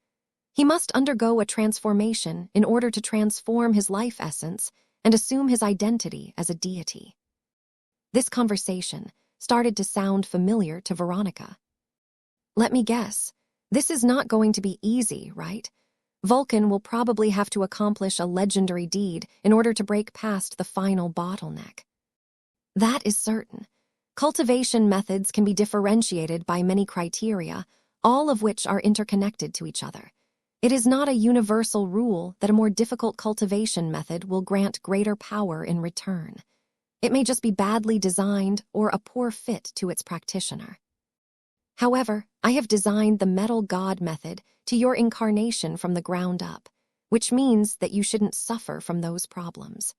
He must undergo a transformation in order to transform his life essence and assume his identity as a deity. This conversation started to sound familiar to Veronica. Let me guess. This is not going to be easy, right? Vulcan will probably have to accomplish a legendary deed in order to break past the final bottleneck. That is certain. Cultivation methods can be differentiated by many criteria, all of which are interconnected to each other. It is not a universal rule that a more difficult cultivation method will grant greater power in return. It may just be badly designed or a poor fit to its practitioner. However, I have designed the Metal God method to your incarnation from the ground up, which means that you shouldn't suffer from those problems.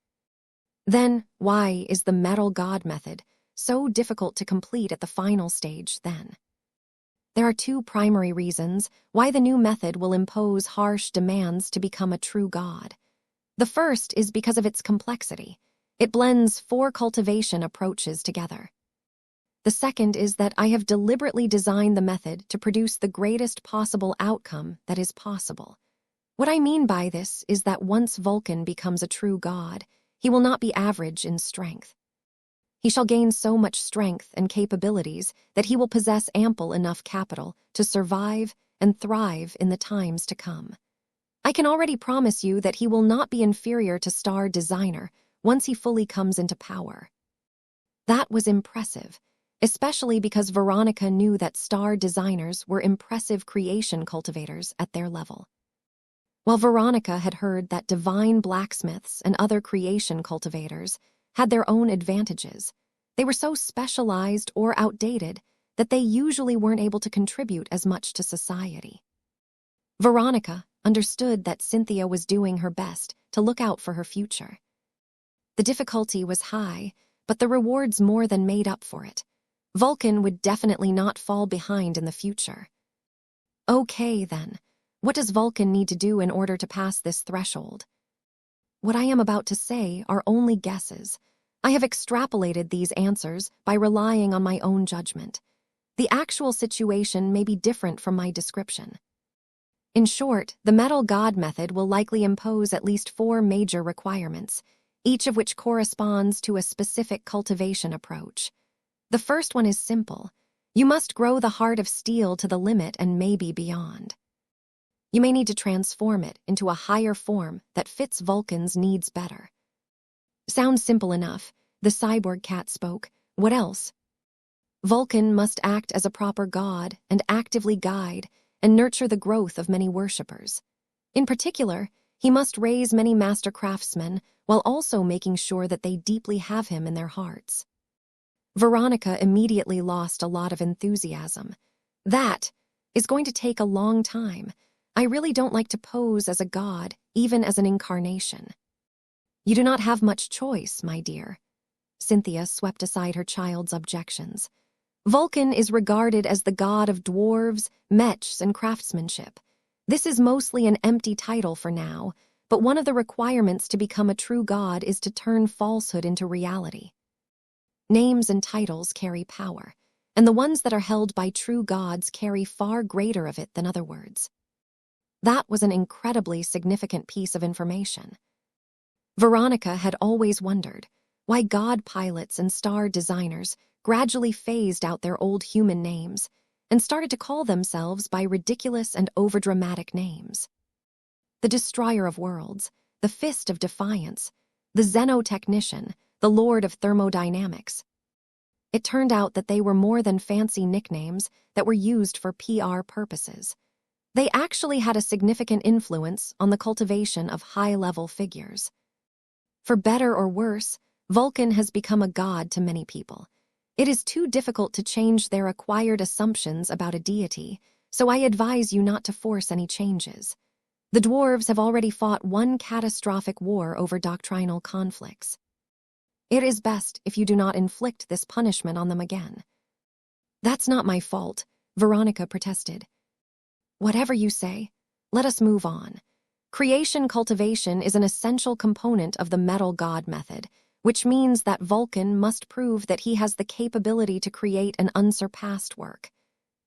Then, why is the Metal God method so difficult to complete at the final stage then? There are two primary reasons why the new method will impose harsh demands to become a true god. The first is because of its complexity. It blends 4 cultivation approaches together. The second is that I have deliberately designed the method to produce the greatest possible outcome that is possible. What I mean by this is that once Vulcan becomes a true god, he will not be average in strength. He shall gain so much strength and capabilities that he will possess ample enough capital to survive and thrive in the times to come. I can already promise you that he will not be inferior to Star Designer once he fully comes into power. That was impressive, especially because Veronica knew that Star Designers were impressive creation cultivators at their level. While Veronica had heard that divine blacksmiths and other creation cultivators had their own advantages, they were so specialized or outdated that they usually weren't able to contribute as much to society. Veronica understood that Cynthia was doing her best to look out for her future. The difficulty was high, but the rewards more than made up for it. Vulcan would definitely not fall behind in the future. Okay, then. What does Vulcan need to do in order to pass this threshold? What I am about to say are only guesses. I have extrapolated these answers by relying on my own judgment. The actual situation may be different from my description. In short, the Metal God method will likely impose at least 4 major requirements, each of which corresponds to a specific cultivation approach. The first one is simple. You must grow the heart of steel to the limit and maybe beyond. You may need to transform it into a higher form that fits Vulcan's needs better. Sounds simple enough. The cyborg cat spoke. What else? Vulcan must act as a proper god and actively guide and nurture the growth of many worshippers. In particular, he must raise many master craftsmen while also making sure that they deeply have him in their hearts. Veronica immediately lost a lot of enthusiasm. That is going to take a long time. I really don't like to pose as a god, even as an incarnation. You do not have much choice, my dear. Cynthia swept aside her child's objections. Vulcan is regarded as the god of dwarves, mechs, and craftsmanship. This is mostly an empty title for now, but one of the requirements to become a true god is to turn falsehood into reality. Names and titles carry power, and the ones that are held by true gods carry far greater of it than other words. That was an incredibly significant piece of information. Veronica had always wondered why god pilots and star designers gradually phased out their old human names and started to call themselves by ridiculous and overdramatic names. The Destroyer of Worlds, the Fist of Defiance, the Xenotechnician, the Lord of Thermodynamics. It turned out that they were more than fancy nicknames that were used for PR purposes. They actually had a significant influence on the cultivation of high-level figures. For better or worse, Vulcan has become a god to many people. It is too difficult to change their acquired assumptions about a deity, so I advise you not to force any changes. The dwarves have already fought one catastrophic war over doctrinal conflicts. It is best if you do not inflict this punishment on them again. That's not my fault, Veronica protested. Whatever you say, let us move on. Creation cultivation is an essential component of the Metal God method, which means that Vulcan must prove that he has the capability to create an unsurpassed work.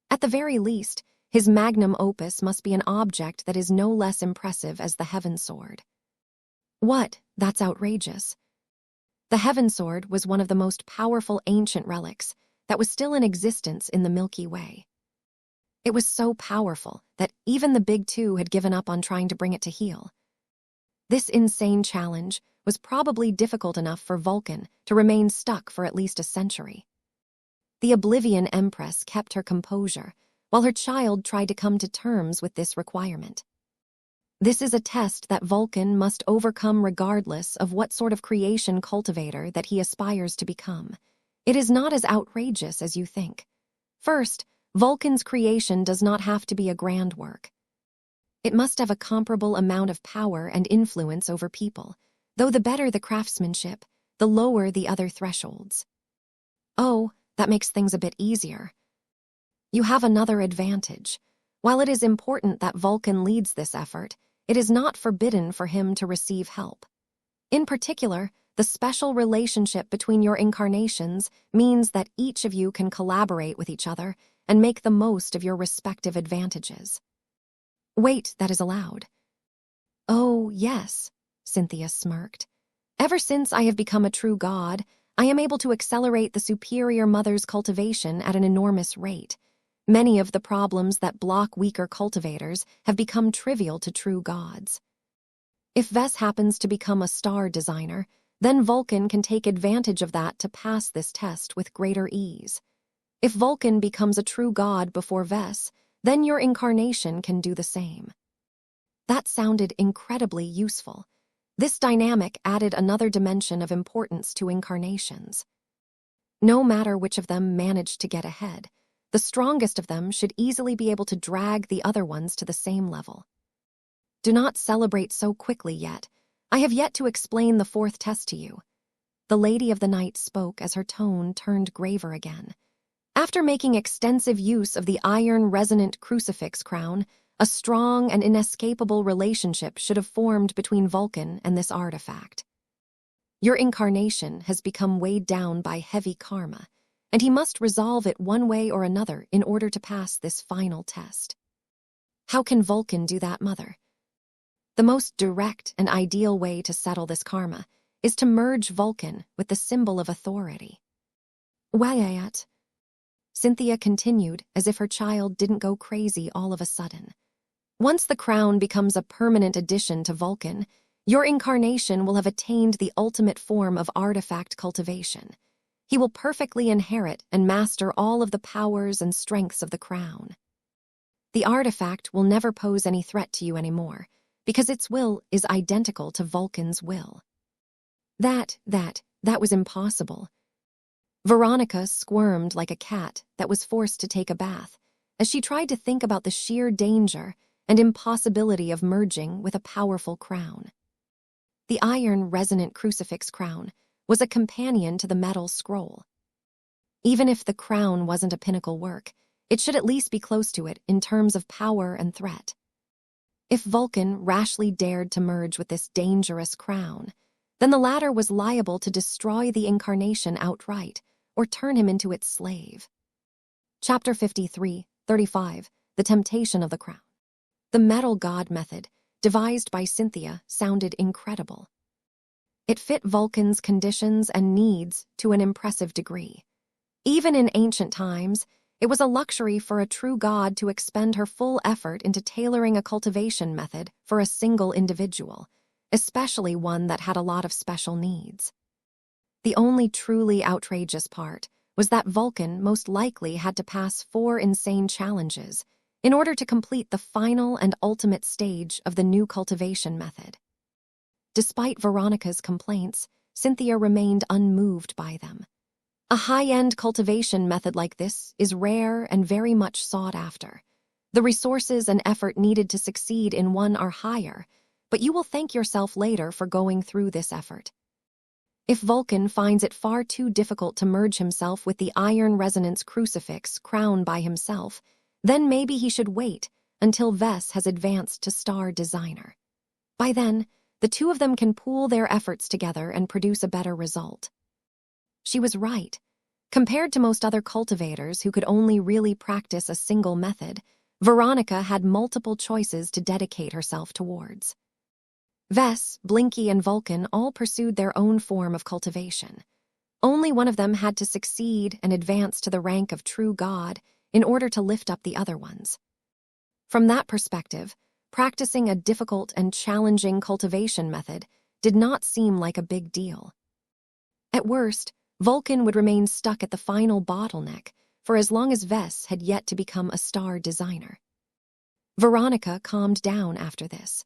At the very least, his magnum opus must be an object that is no less impressive as the Heaven Sword. What? That's outrageous. The Heaven Sword was one of the most powerful ancient relics that was still in existence in the Milky Way. It was so powerful that even the Big Two had given up on trying to bring it to heel. This insane challenge was probably difficult enough for Vulcan to remain stuck for at least a century. The Oblivion Empress kept her composure while her child tried to come to terms with this requirement. This is a test that Vulcan must overcome regardless of what sort of creation cultivator that he aspires to become. It is not as outrageous as you think. First, Vulcan's creation does not have to be a grand work. It must have a comparable amount of power and influence over people, though the better the craftsmanship, the lower the other thresholds. Oh, that makes things a bit easier. You have another advantage. While it is important that Vulcan leads this effort, it is not forbidden for him to receive help. In particular, the special relationship between your incarnations means that each of you can collaborate with each other and make the most of your respective advantages. Wait, that is allowed. Oh, yes, Cynthia smirked. Ever since I have become a true god, I am able to accelerate the superior mother's cultivation at an enormous rate. Many of the problems that block weaker cultivators have become trivial to true gods. If Vess happens to become a star designer, then Vulcan can take advantage of that to pass this test with greater ease. If Vulcan becomes a true god before Vess, then your incarnation can do the same. That sounded incredibly useful. This dynamic added another dimension of importance to incarnations. No matter which of them managed to get ahead, the strongest of them should easily be able to drag the other ones to the same level. Do not celebrate so quickly yet. I have yet to explain the fourth test to you. The Lady of the Night spoke as her tone turned graver again. After making extensive use of the iron-resonant crucifix crown, a strong and inescapable relationship should have formed between Vulcan and this artifact. Your incarnation has become weighed down by heavy karma, and he must resolve it one way or another in order to pass this final test. How can Vulcan do that, Mother? The most direct and ideal way to settle this karma is to merge Vulcan with the symbol of authority. Wayat. Cynthia continued as if her child didn't go crazy all of a sudden. Once the crown becomes a permanent addition to Vulcan, your incarnation will have attained the ultimate form of artifact cultivation. He will perfectly inherit and master all of the powers and strengths of the crown. The artifact will never pose any threat to you anymore, because its will is identical to Vulcan's will. That was impossible. Veronica squirmed like a cat that was forced to take a bath, as she tried to think about the sheer danger and impossibility of merging with a powerful crown. The iron-resonant crucifix crown was a companion to the metal scroll. Even if the crown wasn't a pinnacle work, it should at least be close to it in terms of power and threat. If Vulcan rashly dared to merge with this dangerous crown, then the latter was liable to destroy the incarnation outright or turn him into its slave. Chapter 53:35, The Temptation of the Crown. The metal god method, devised by Cynthia, sounded incredible. It fit Vulcan's conditions and needs to an impressive degree. Even in ancient times, it was a luxury for a true god to expend her full effort into tailoring a cultivation method for a single individual, especially one that had a lot of special needs. The only truly outrageous part was that Vulcan most likely had to pass 4 insane challenges in order to complete the final and ultimate stage of the new cultivation method. Despite Veronica's complaints, Cynthia remained unmoved by them. A high-end cultivation method like this is rare and very much sought after. The resources and effort needed to succeed in one are higher, but you will thank yourself later for going through this effort. If Vulcan finds it far too difficult to merge himself with the iron resonance crucifix crown by himself, then maybe he should wait until Vess has advanced to star designer. By then, the two of them can pool their efforts together and produce a better result. She was right. Compared to most other cultivators who could only really practice a single method, Veronica had multiple choices to dedicate herself towards. Ves, Blinky, and Vulcan all pursued their own form of cultivation. Only one of them had to succeed and advance to the rank of true god in order to lift up the other ones. From that perspective, practicing a difficult and challenging cultivation method did not seem like a big deal. At worst, Vulcan would remain stuck at the final bottleneck for as long as Ves had yet to become a star designer. Veronica calmed down after this.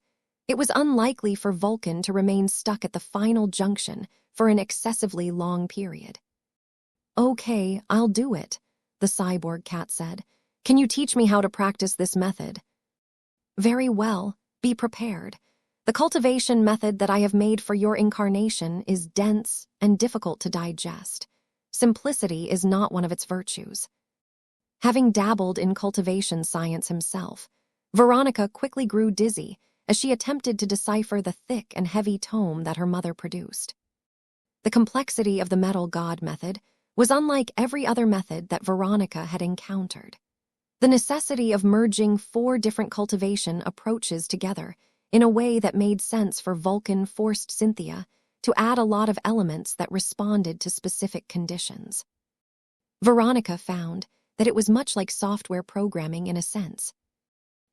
It was unlikely for Vulcan to remain stuck at the final junction for an excessively long period. "Okay, I'll do it," the cyborg cat said. "Can you teach me how to practice this method?" "Very well. Be prepared. The cultivation method that I have made for your incarnation is dense and difficult to digest. Simplicity is not one of its virtues." Having dabbled in cultivation science himself, Veronica quickly grew dizzy as she attempted to decipher the thick and heavy tome that her mother produced. The complexity of the metal god method was unlike every other method that Veronica had encountered. The necessity of merging 4 different cultivation approaches together in a way that made sense for Vulcan forced Cynthia to add a lot of elements that responded to specific conditions. Veronica found that it was much like software programming in a sense.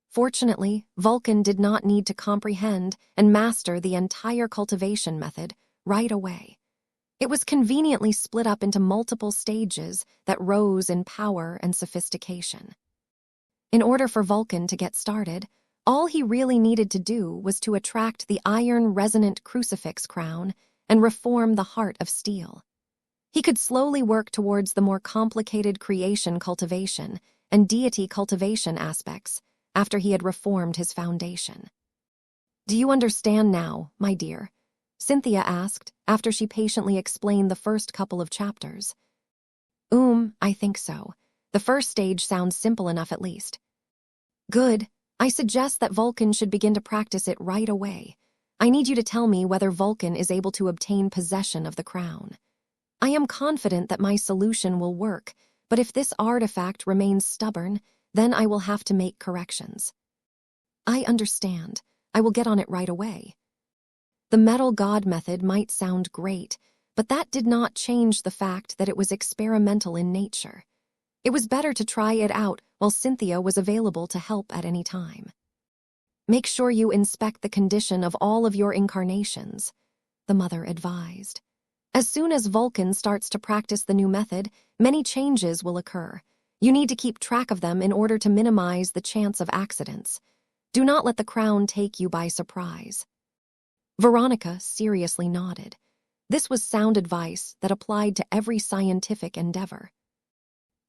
Fortunately, Vulcan did not need to comprehend and master the entire cultivation method right away. It was conveniently split up into multiple stages that rose in power and sophistication. In order for Vulcan to get started, all he really needed to do was to attract the iron-resonant crucifix crown and reform the heart of steel. He could slowly work towards the more complicated creation cultivation and deity cultivation aspects after he had reformed his foundation. "Do you understand now, my dear?" Cynthia asked after she patiently explained the first couple of chapters. I think so. The first stage sounds simple enough at least." "Good. I suggest that Vulcan should begin to practice it right away. I need you to tell me whether Vulcan is able to obtain possession of the crown. I am confident that my solution will work, but if this artifact remains stubborn, then I will have to make corrections." "I understand. I will get on it right away." The metal god method might sound great, but that did not change the fact that it was experimental in nature. It was better to try it out while Cynthia was available to help at any time. "Make sure you inspect the condition of all of your incarnations," the mother advised. "As soon as Vulcan starts to practice the new method, many changes will occur. You need to keep track of them in order to minimize the chance of accidents. Do not let the crown take you by surprise." Veronica seriously nodded. This was sound advice that applied to every scientific endeavor.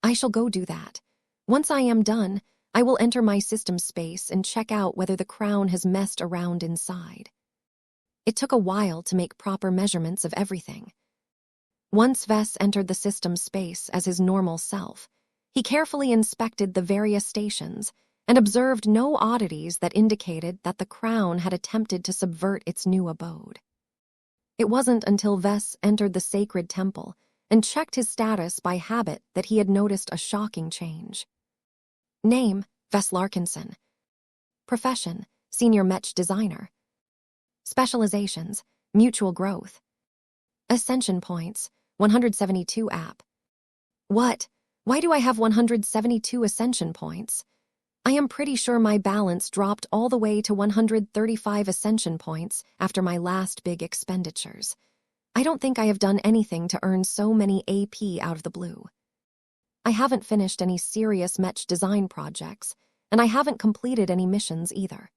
"I shall go do that. Once I am done, I will enter my system space and check out whether the crown has messed around inside." It took a while to make proper measurements of everything. Once Ves entered the system space as his normal self, he carefully inspected the various stations and observed no oddities that indicated that the crown had attempted to subvert its new abode. It wasn't until Ves entered the sacred temple and checked his status by habit that he had noticed a shocking change. Name, Ves Larkinson. Profession, Senior Mech Designer. Specializations, Mutual Growth. Ascension Points, 172 app. What? Why do I have 172 ascension points? I am pretty sure my balance dropped all the way to 135 ascension points after my last big expenditures. I don't think I have done anything to earn so many AP out of the blue. I haven't finished any serious Mech design projects, and I haven't completed any missions either.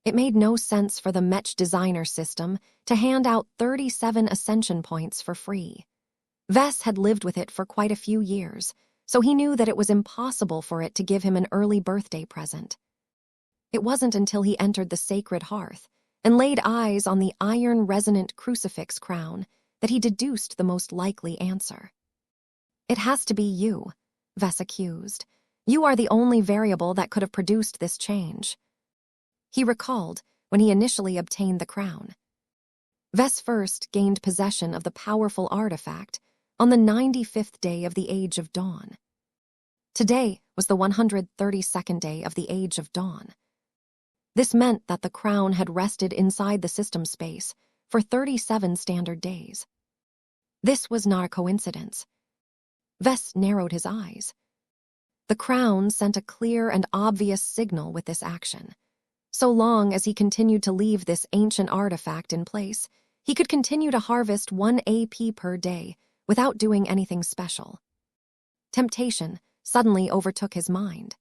It made no sense for the Mech designer system to hand out 37 ascension points for free. Ves had lived with it for quite a few years, so he knew that it was impossible for it to give him an early birthday present. It wasn't until he entered the sacred hearth and laid eyes on the iron-resonant crucifix crown that he deduced the most likely answer. "It has to be you," Ves accused. "You are the only variable that could have produced this change." He recalled when he initially obtained the crown. Ves first gained possession of the powerful artifact on the 95th day of the Age of Dawn. Today was the 132nd day of the Age of Dawn. This meant that the crown had rested inside the system space for 37 standard days. This was not a coincidence. Vess narrowed his eyes. The crown sent a clear and obvious signal with this action. So long as he continued to leave this ancient artifact in place, he could continue to harvest 1 AP per day without doing anything special. Temptation suddenly overtook his mind.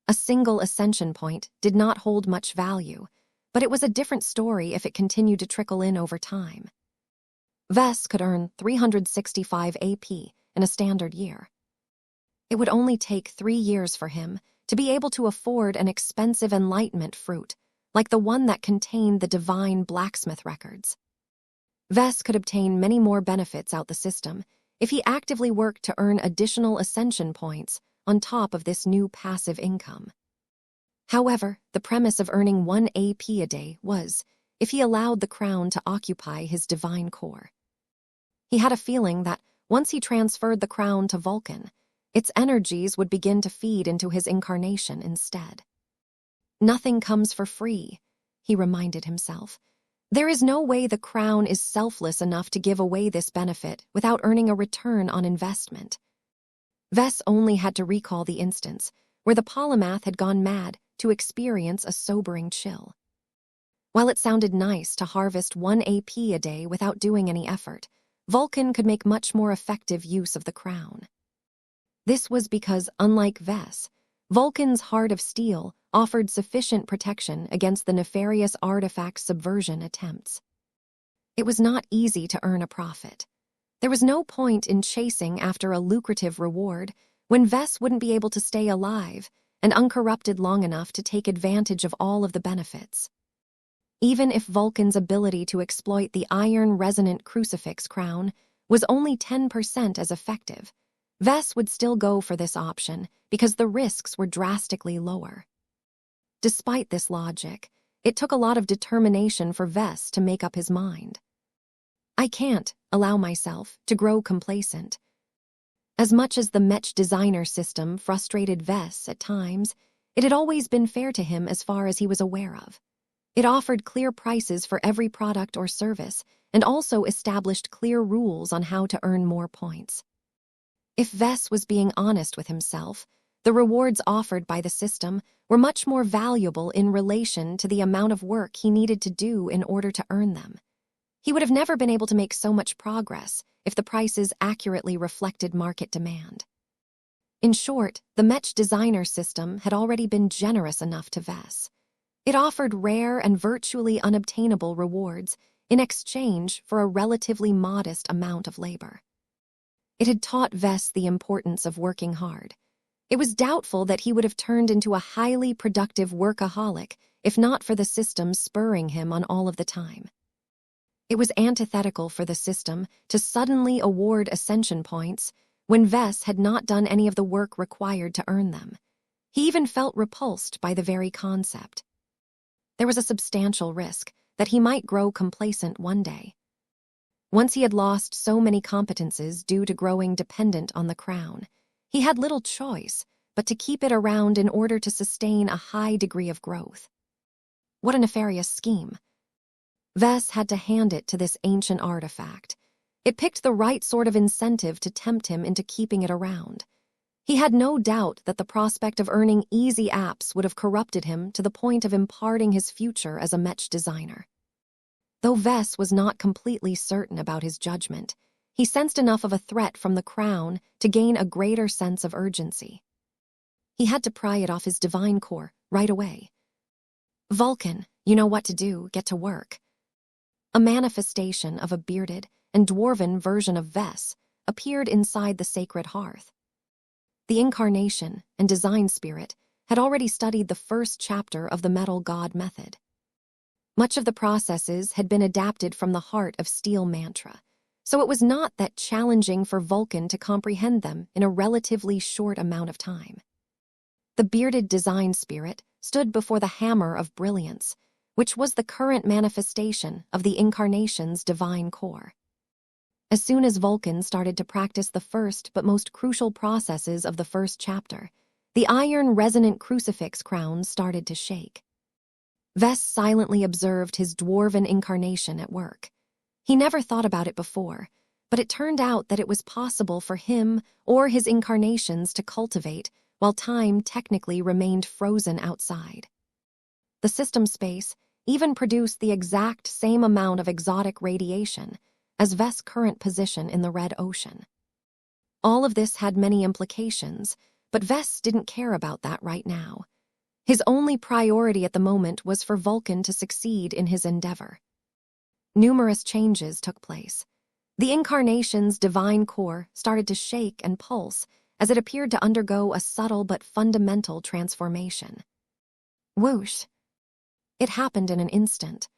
A single ascension point did not hold much value, but it was a different story if it continued to trickle in over time. Vess could earn 365 AP in a standard year. It would only take 3 years for him to be able to afford an expensive enlightenment fruit like the one that contained the divine blacksmith records. Vess could obtain many more benefits out the system if he actively worked to earn additional ascension points on top of this new passive income. However, the premise of earning 1 AP a day was if he allowed the crown to occupy his divine core. He had a feeling that once he transferred the crown to Vulcan, its energies would begin to feed into his incarnation instead. Nothing comes for free, he reminded himself. There is no way the crown is selfless enough to give away this benefit without earning a return on investment. Vess only had to recall the instance where the polymath had gone mad to experience a sobering chill. While it sounded nice to harvest 1 AP a day without doing any effort, Vulcan could make much more effective use of the crown. This was because, unlike Vess, Vulcan's Heart of Steel offered sufficient protection against the nefarious artifact's subversion attempts. It was not easy to earn a profit. There was no point in chasing after a lucrative reward when Vess wouldn't be able to stay alive and uncorrupted long enough to take advantage of all of the benefits. Even if Vulcan's ability to exploit the iron-resonant crucifix crown was only 10% as effective, Vess would still go for this option because the risks were drastically lower. Despite this logic, it took a lot of determination for Vess to make up his mind. I can't allow myself to grow complacent. As much as the Mech designer system frustrated Vess at times, it had always been fair to him as far as he was aware of. It offered clear prices for every product or service and also established clear rules on how to earn more points. If Vess was being honest with himself, the rewards offered by the system were much more valuable in relation to the amount of work he needed to do in order to earn them. He would have never been able to make so much progress if the prices accurately reflected market demand. In short, the Mech designer system had already been generous enough to Vess. It offered rare and virtually unobtainable rewards in exchange for a relatively modest amount of labor. It had taught Vess the importance of working hard. It was doubtful that he would have turned into a highly productive workaholic if not for the system spurring him on all of the time. It was antithetical for the system to suddenly award ascension points when Vess had not done any of the work required to earn them. He even felt repulsed by the very concept. There was a substantial risk that he might grow complacent one day. Once he had lost so many competences due to growing dependent on the crown, he had little choice but to keep it around in order to sustain a high degree of growth. What a nefarious scheme. Vess had to hand it to this ancient artifact. It picked the right sort of incentive to tempt him into keeping it around. He had no doubt that the prospect of earning easy apps would have corrupted him to the point of imparting his future as a Mech designer. Though Vess was not completely certain about his judgment, he sensed enough of a threat from the crown to gain a greater sense of urgency. He had to pry it off his divine core right away. Vulcan, you know what to do, get to work. A manifestation of a bearded and dwarven version of Vess appeared inside the sacred hearth. The incarnation and design spirit had already studied the first chapter of the Metal God method. Much of the processes had been adapted from the Heart of Steel mantra, so it was not that challenging for Vulcan to comprehend them in a relatively short amount of time. The bearded design spirit stood before the hammer of brilliance, which was the current manifestation of the incarnation's divine core. As soon as Vulcan started to practice the first but most crucial processes of the first chapter, the iron-resonant crucifix crown started to shake. Vess silently observed his dwarven incarnation at work. He never thought about it before, but it turned out that it was possible for him or his incarnations to cultivate while time technically remained frozen outside. The system space even produced the exact same amount of exotic radiation as Vess' current position in the Red Ocean. All of this had many implications, but Vess didn't care about that right now. His only priority at the moment was for Vulcan to succeed in his endeavor. Numerous changes took place. The incarnation's divine core started to shake and pulse as it appeared to undergo a subtle but fundamental transformation. Whoosh! It happened in an instant.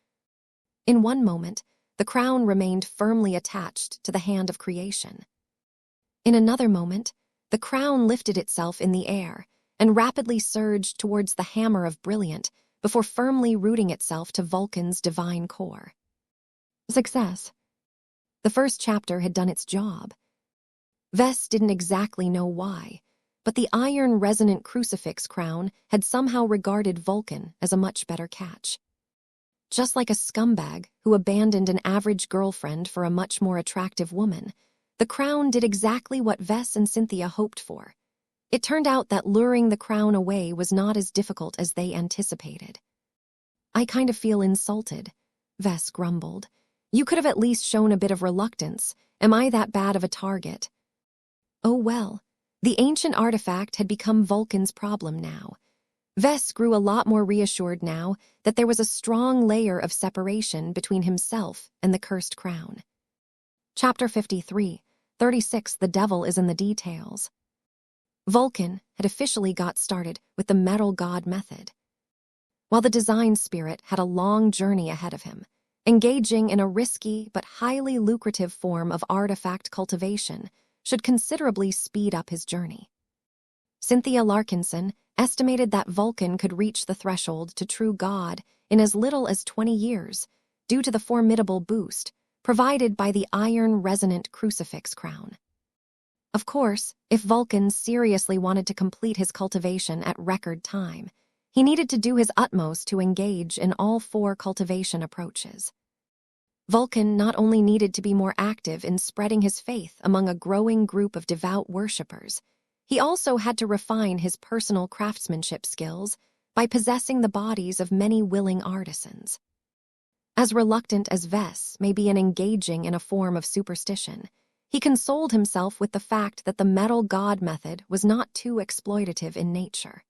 In one moment, the crown remained firmly attached to the hand of creation. In another moment, the crown lifted itself in the air and rapidly surged towards the hammer of Brilliant before firmly rooting itself to Vulcan's divine core. Success. The first chapter had done its job. Vess didn't exactly know why, but the iron-resonant crucifix crown had somehow regarded Vulcan as a much better catch. Just like a scumbag who abandoned an average girlfriend for a much more attractive woman, the crown did exactly what Vess and Cynthia hoped for. It turned out that luring the crown away was not as difficult as they anticipated. "I kind of feel insulted," Vess grumbled. "You could have at least shown a bit of reluctance. Am I that bad of a target?" Oh well, the ancient artifact had become Vulcan's problem now. Vess grew a lot more reassured now that there was a strong layer of separation between himself and the cursed crown. Chapter 53, 36 The Devil is in the Details. Vulcan had officially got started with the Metal God method. While the design spirit had a long journey ahead of him, engaging in a risky but highly lucrative form of artifact cultivation should considerably speed up his journey. Cynthia Larkinson estimated that Vulcan could reach the threshold to true God in as little as 20 years, due to the formidable boost provided by the iron-resonant crucifix crown. Of course, if Vulcan seriously wanted to complete his cultivation at record time, he needed to do his utmost to engage in all 4 cultivation approaches. Vulcan not only needed to be more active in spreading his faith among a growing group of devout worshippers, he also had to refine his personal craftsmanship skills by possessing the bodies of many willing artisans. As reluctant as Vess may be in engaging in a form of superstition, he consoled himself with the fact that the Metal God method was not too exploitative in nature.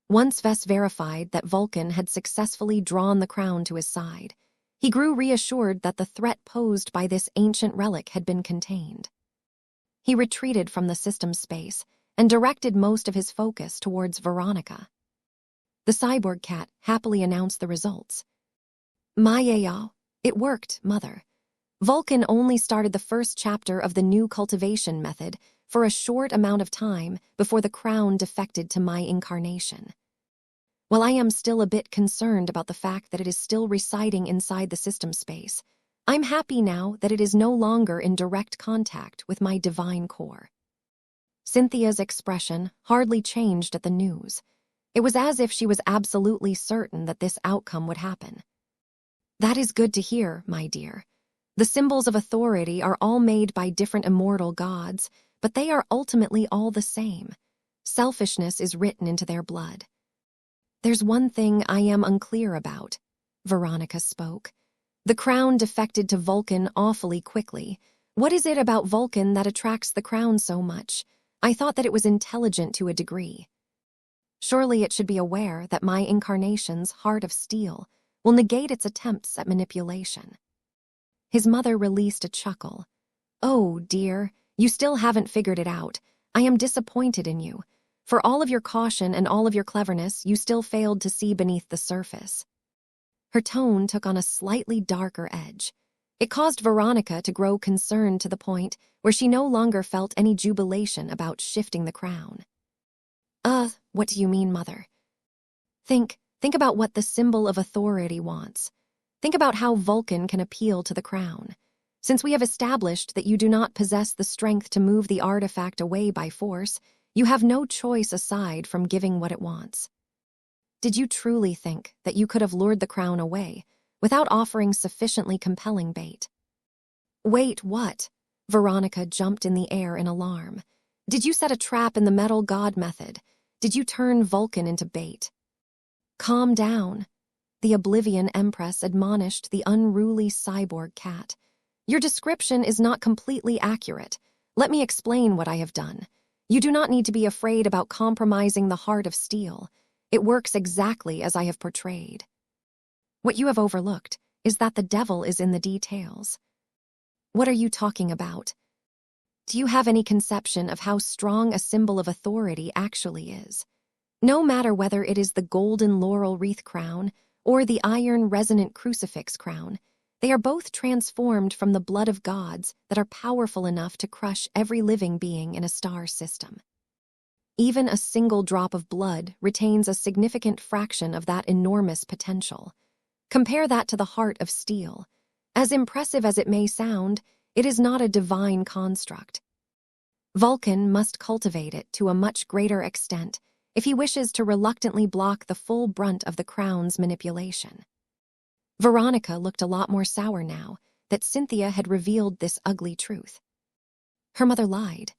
Once Vess verified that Vulcan had successfully drawn the crown to his side, he grew reassured that the threat posed by this ancient relic had been contained. He retreated from the system space and directed most of his focus towards Veronica. The cyborg cat happily announced the results. "Mayao, it worked, Mother. Vulcan only started the first chapter of the new cultivation method for a short amount of time before the crown defected to my incarnation. While I am still a bit concerned about the fact that it is still residing inside the system space, I'm happy now that it is no longer in direct contact with my divine core." Cynthia's expression hardly changed at the news. It was as if she was absolutely certain that this outcome would happen. "That is good to hear, my dear. The symbols of authority are all made by different immortal gods, but they are ultimately all the same. Selfishness is written into their blood." "There's one thing I am unclear about," Veronica spoke. "The crown defected to Vulcan awfully quickly. What is it about Vulcan that attracts the crown so much? I thought that it was intelligent to a degree. Surely it should be aware that my incarnation's heart of steel will negate its attempts at manipulation." His mother released a chuckle. "Oh, dear, you still haven't figured it out. I am disappointed in you. For all of your caution and all of your cleverness, you still failed to see beneath the surface." Her tone took on a slightly darker edge. It caused Veronica to grow concerned to the point where she no longer felt any jubilation about shifting the crown. What do you mean, Mother?" Think about what the symbol of authority wants. Think about how Vulcan can appeal to the crown. Since we have established that you do not possess the strength to move the artifact away by force, you have no choice aside from giving what it wants." Did you truly think that you could have lured the crown away without offering sufficiently compelling bait? Wait, what? Veronica jumped in the air in alarm. Did you set a trap in the metal god method? Did you turn Vulcan into bait? Calm down, the Oblivion Empress admonished the unruly cyborg cat. Your description is not completely accurate. Let me explain what I have done. You do not need to be afraid about compromising the heart of steel. It works exactly as I have portrayed. What you have overlooked is that the devil is in the details. What are you talking about? Do you have any conception of how strong a symbol of authority actually is? No matter whether it is the golden laurel wreath crown or the iron resonant crucifix crown, they are both transformed from the blood of gods that are powerful enough to crush every living being in a star system. Even a single drop of blood retains a significant fraction of that enormous potential. Compare that to the heart of steel. As impressive as it may sound, it is not a divine construct. Vulcan must cultivate it to a much greater extent if he wishes to reluctantly block the full brunt of the crown's manipulation. Veronica looked a lot more sour now that Cynthia had revealed this ugly truth. Her mother lied.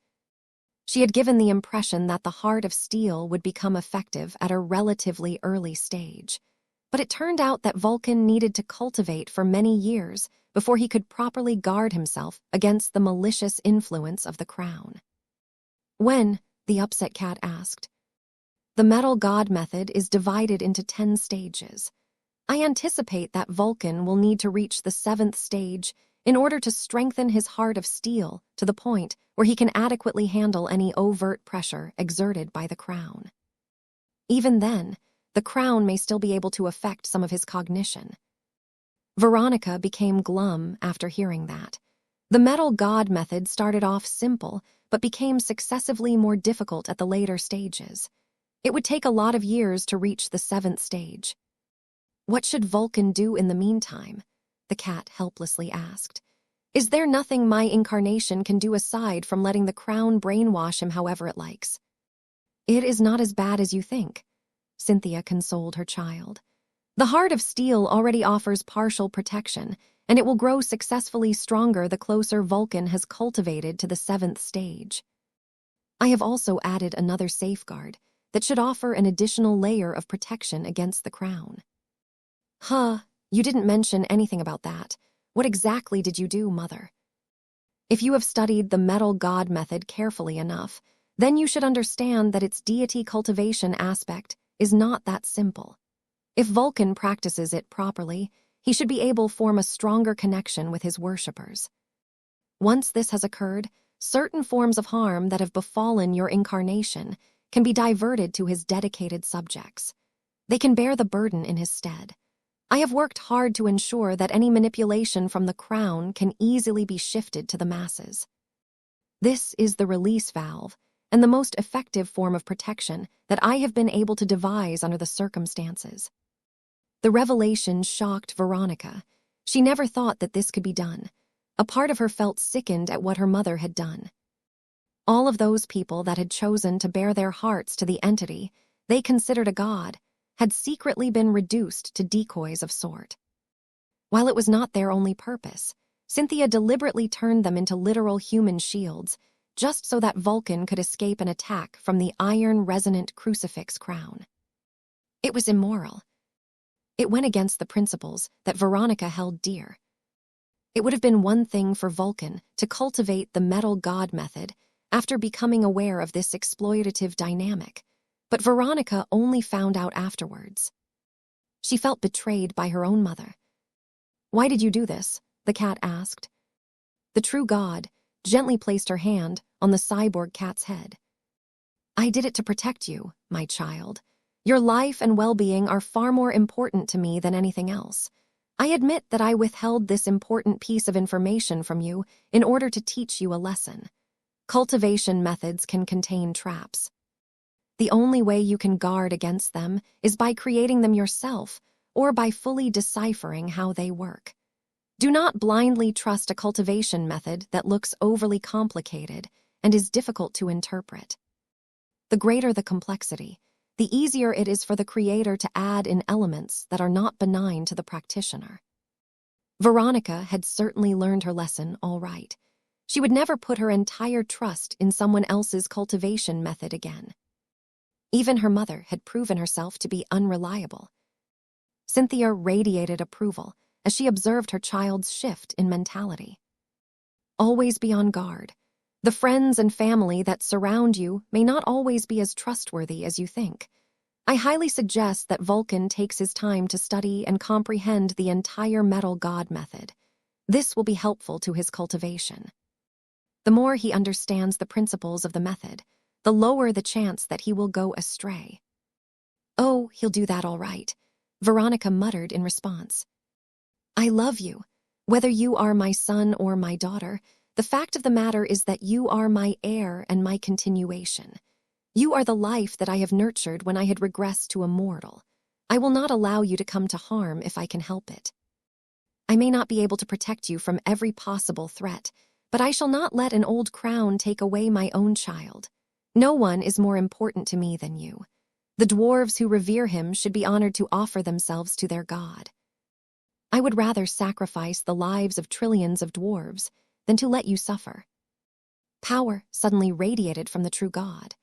She had given the impression that the heart of steel would become effective at a relatively early stage, but it turned out that Vulcan needed to cultivate for many years before he could properly guard himself against the malicious influence of the crown. When? The upset cat asked. The metal god method is divided into 10 stages. I anticipate that Vulcan will need to reach the 7th stage in order to strengthen his heart of steel to the point where he can adequately handle any overt pressure exerted by the crown. Even then, the crown may still be able to affect some of his cognition. Veronica became glum after hearing that. The metal god method started off simple, but became successively more difficult at the later stages. It would take a lot of years to reach the 7th stage. What should Vulcan do in the meantime? The cat helplessly asked. Is there nothing my incarnation can do aside from letting the crown brainwash him however it likes? It is not as bad as you think, Cynthia consoled her child. The heart of steel already offers partial protection, and it will grow successfully stronger the closer Vulcan has cultivated to the 7th stage. I have also added another safeguard that should offer an additional layer of protection against the crown. You didn't mention anything about that. What exactly did you do, Mother? If you have studied the metal god method carefully enough, then you should understand that its deity cultivation aspect is not that simple. If Vulcan practices it properly, he should be able to form a stronger connection with his worshippers. Once this has occurred, certain forms of harm that have befallen your incarnation can be diverted to his dedicated subjects. They can bear the burden in his stead. I have worked hard to ensure that any manipulation from the crown can easily be shifted to the masses. This is the release valve and the most effective form of protection that I have been able to devise under the circumstances. The revelation shocked Veronica. She never thought that this could be done. A part of her felt sickened at what her mother had done. All of those people that had chosen to bare their hearts to the entity they considered a god had secretly been reduced to decoys of sort. While it was not their only purpose, Cynthia deliberately turned them into literal human shields, just so that Vulcan could escape an attack from the iron-resonant crucifix crown. It was immoral. It went against the principles that Veronica held dear. It would have been one thing for Vulcan to cultivate the metal god method after becoming aware of this exploitative dynamic, but Veronica only found out afterwards. She felt betrayed by her own mother. Why did you do this? The cat asked. The true god gently placed her hand on the cyborg cat's head. I did it to protect you, my child. Your life and well-being are far more important to me than anything else. I admit that I withheld this important piece of information from you in order to teach you a lesson. Cultivation methods can contain traps. The only way you can guard against them is by creating them yourself or by fully deciphering how they work. Do not blindly trust a cultivation method that looks overly complicated and is difficult to interpret. The greater the complexity, the easier it is for the creator to add in elements that are not benign to the practitioner. Veronica had certainly learned her lesson all right. She would never put her entire trust in someone else's cultivation method again. Even her mother had proven herself to be unreliable. Cynthia radiated approval as she observed her child's shift in mentality. Always be on guard. The friends and family that surround you may not always be as trustworthy as you think. I highly suggest that Vulcan takes his time to study and comprehend the entire metal god method. This will be helpful to his cultivation. The more he understands the principles of the method, the lower the chance that he will go astray. Oh, he'll do that all right, Veronica muttered in response. I love you. Whether you are my son or my daughter, the fact of the matter is that you are my heir and my continuation. You are the life that I have nurtured when I had regressed to a mortal. I will not allow you to come to harm if I can help it. I may not be able to protect you from every possible threat, but I shall not let an old crown take away my own child. No one is more important to me than you. The dwarves who revere him should be honored to offer themselves to their god. I would rather sacrifice the lives of trillions of dwarves than to let you suffer. Power suddenly radiated from the true god.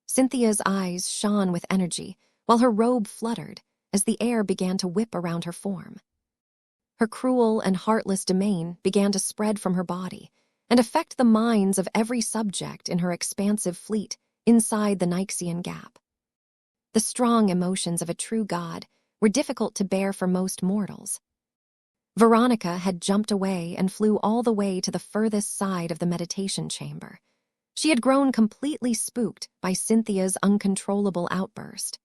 Cynthia's eyes shone with energy, while her robe fluttered as the air began to whip around her form. Her cruel and heartless domain began to spread from her body and affect the minds of every subject in her expansive fleet inside the Nyxian Gap. The strong emotions of a true god were difficult to bear for most mortals. Veronica had jumped away and flew all the way to the furthest side of the meditation chamber. She had grown completely spooked by Cynthia's uncontrollable outburst.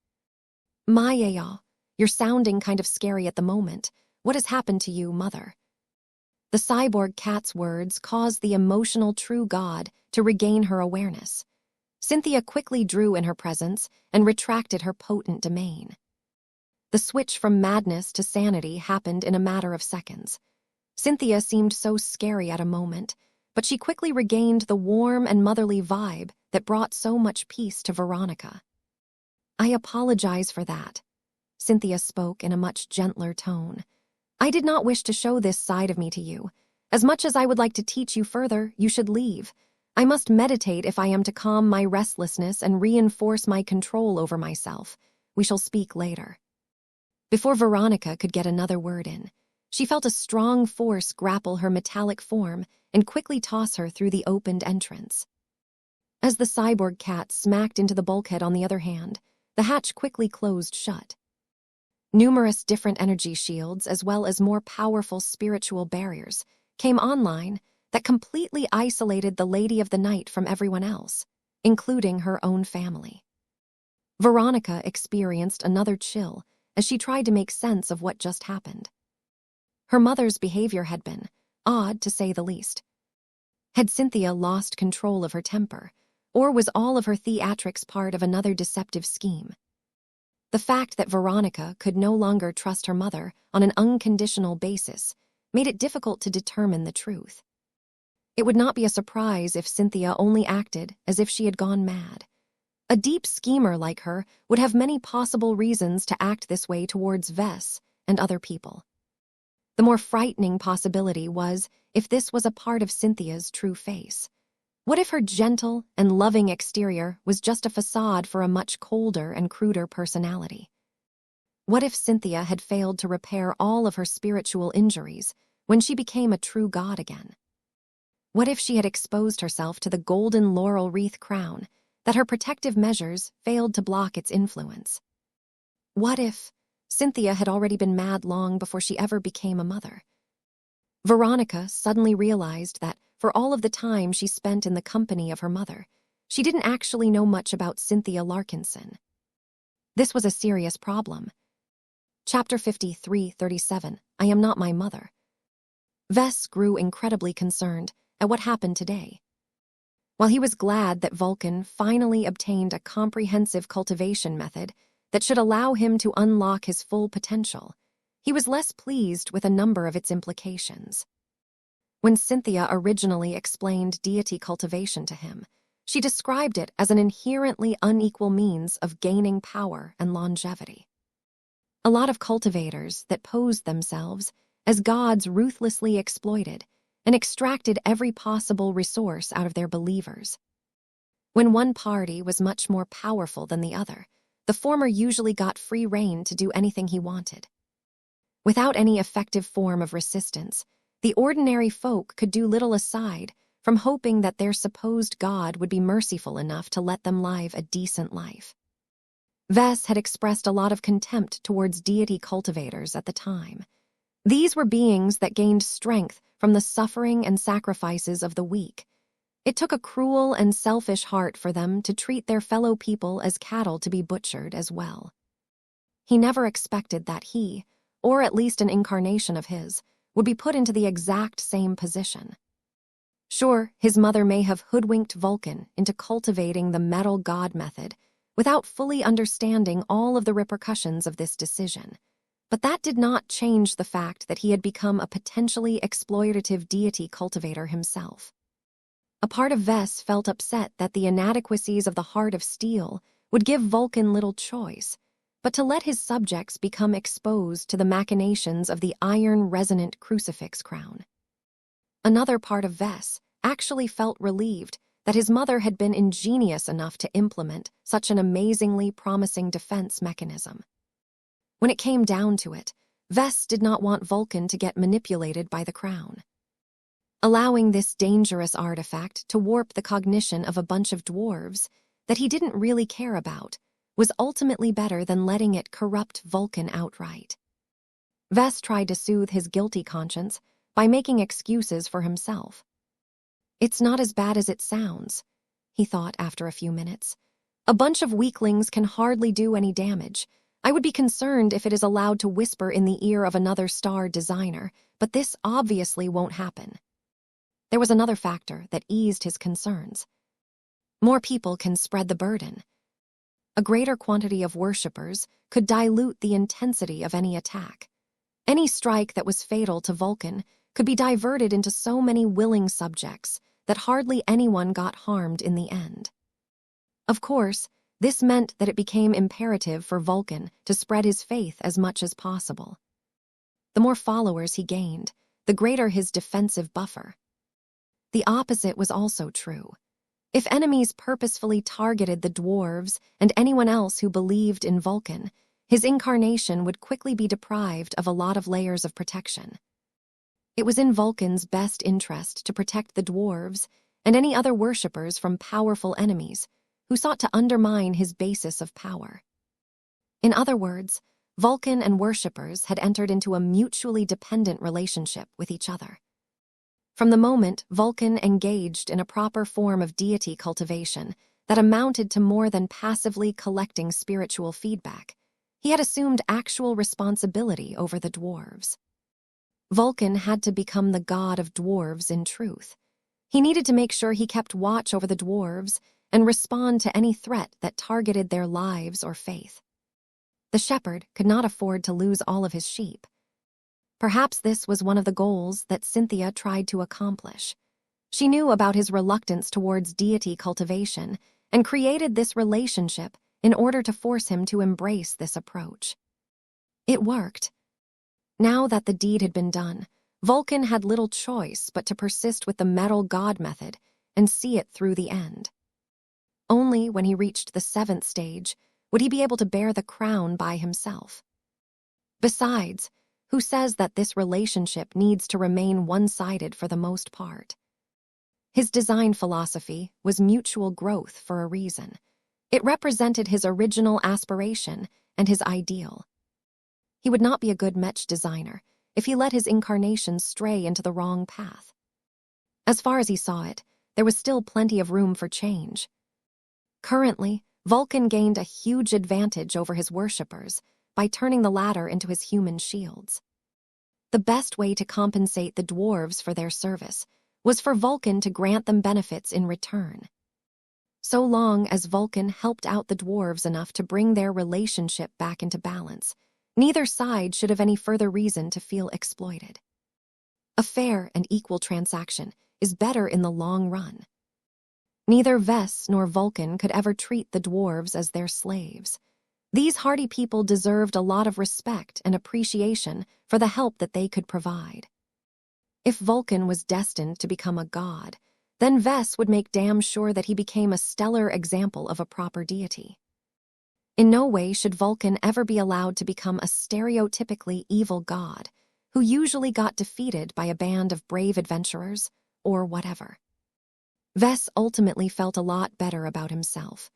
Maya, you're sounding kind of scary at the moment. What has happened to you, mother? The cyborg cat's words caused the emotional true god to regain her awareness. Cynthia quickly drew in her presence and retracted her potent domain. The switch from madness to sanity happened in a matter of seconds. Cynthia seemed so scary at a moment, but she quickly regained the warm and motherly vibe that brought so much peace to Veronica. I apologize for that, Cynthia spoke in a much gentler tone. I did not wish to show this side of me to you. As much as I would like to teach you further, you should leave. I must meditate if I am to calm my restlessness and reinforce my control over myself. We shall speak later. Before Veronica could get another word in, she felt a strong force grapple her metallic form and quickly toss her through the opened entrance. As the cyborg cat smacked into the bulkhead on the other hand, the hatch quickly closed shut. Numerous different energy shields, as well as more powerful spiritual barriers, came online that completely isolated the Lady of the Night from everyone else, including her own family. Veronica experienced another chill as she tried to make sense of what just happened. Her mother's behavior had been odd, to say the least. Had Cynthia lost control of her temper, or was all of her theatrics part of another deceptive scheme? The fact that Veronica could no longer trust her mother on an unconditional basis made it difficult to determine the truth. It would not be a surprise if Cynthia only acted as if she had gone mad. A deep schemer like her would have many possible reasons to act this way towards Vess and other people. The more frightening possibility was if this was a part of Cynthia's true face. What if her gentle and loving exterior was just a facade for a much colder and cruder personality? What if Cynthia had failed to repair all of her spiritual injuries when she became a true god again? What if she had exposed herself to the golden laurel wreath crown, that her protective measures failed to block its influence? What if Cynthia had already been mad long before she ever became a mother? Veronica suddenly realized that for all of the time she spent in the company of her mother, she didn't actually know much about Cynthia Larkinson. This was a serious problem. Chapter 53:37, I Am Not My Mother. Vess grew incredibly concerned at what happened today. While he was glad that Vulcan finally obtained a comprehensive cultivation method that should allow him to unlock his full potential, he was less pleased with a number of its implications. When Cynthia originally explained deity cultivation to him, She described it as an inherently unequal means of gaining power and longevity. A lot of cultivators that posed themselves as gods ruthlessly exploited and extracted every possible resource out of their believers. When one party was much more powerful than the other, the former usually got free rein to do anything he wanted. Without any effective form of resistance, the ordinary folk could do little aside from hoping that their supposed god would be merciful enough to let them live a decent life. Vess had expressed a lot of contempt towards deity cultivators at the time. These were beings that gained strength from the suffering and sacrifices of the weak. It took a cruel and selfish heart for them to treat their fellow people as cattle to be butchered as well. He never expected that he, or at least an incarnation of his, would be put into the exact same position. Sure, his mother may have hoodwinked Vulcan into cultivating the metal god method without fully understanding all of the repercussions of this decision, but that did not change the fact that he had become a potentially exploitative deity cultivator himself. A part of Vess felt upset that the inadequacies of the Heart of Steel would give Vulcan little choice, but to let his subjects become exposed to the machinations of the iron-resonant crucifix crown. Another part of Vess actually felt relieved that his mother had been ingenious enough to implement such an amazingly promising defense mechanism. When it came down to it, Vess did not want Vulcan to get manipulated by the crown. Allowing this dangerous artifact to warp the cognition of a bunch of dwarves that he didn't really care about was ultimately better than letting it corrupt Vulcan outright. Vess tried to soothe his guilty conscience by making excuses for himself. "It's not as bad as it sounds," he thought after a few minutes. "A bunch of weaklings can hardly do any damage. I would be concerned if it is allowed to whisper in the ear of another star designer, but this obviously won't happen." There was another factor that eased his concerns. More people can spread the burden. A greater quantity of worshippers could dilute the intensity of any attack. Any strike that was fatal to Vulcan could be diverted into so many willing subjects that hardly anyone got harmed in the end. Of course, this meant that it became imperative for Vulcan to spread his faith as much as possible. The more followers he gained, the greater his defensive buffer. The opposite was also true. If enemies purposefully targeted the dwarves and anyone else who believed in Vulcan, his incarnation would quickly be deprived of a lot of layers of protection. It was in Vulcan's best interest to protect the dwarves and any other worshippers from powerful enemies who sought to undermine his basis of power. In other words, Vulcan and worshippers had entered into a mutually dependent relationship with each other. From the moment Vulcan engaged in a proper form of deity cultivation that amounted to more than passively collecting spiritual feedback, he had assumed actual responsibility over the dwarves. Vulcan had to become the god of dwarves in truth. He needed to make sure he kept watch over the dwarves and respond to any threat that targeted their lives or faith. The shepherd could not afford to lose all of his sheep. Perhaps this was one of the goals that Cynthia tried to accomplish. She knew about his reluctance towards deity cultivation and created this relationship in order to force him to embrace this approach. It worked. Now that the deed had been done, Vulcan had little choice but to persist with the metal god method and see it through the end. Only when he reached the 7th stage would he be able to bear the crown by himself. Besides, who says that this relationship needs to remain one-sided for the most part? His design philosophy was mutual growth for a reason. It represented his original aspiration and his ideal. He would not be a good Mech designer if he let his incarnation stray into the wrong path. As far as he saw it, there was still plenty of room for change. Currently, Vulcan gained a huge advantage over his worshippers by turning the latter into his human shields. The best way to compensate the dwarves for their service was for Vulcan to grant them benefits in return. So long as Vulcan helped out the dwarves enough to bring their relationship back into balance, neither side should have any further reason to feel exploited. A fair and equal transaction is better in the long run. Neither Ves nor Vulcan could ever treat the dwarves as their slaves. These hardy people deserved a lot of respect and appreciation for the help that they could provide. If Vulcan was destined to become a god, then Ves would make damn sure that he became a stellar example of a proper deity. In no way should Vulcan ever be allowed to become a stereotypically evil god, who usually got defeated by a band of brave adventurers, or whatever. Ves ultimately felt a lot better about himself.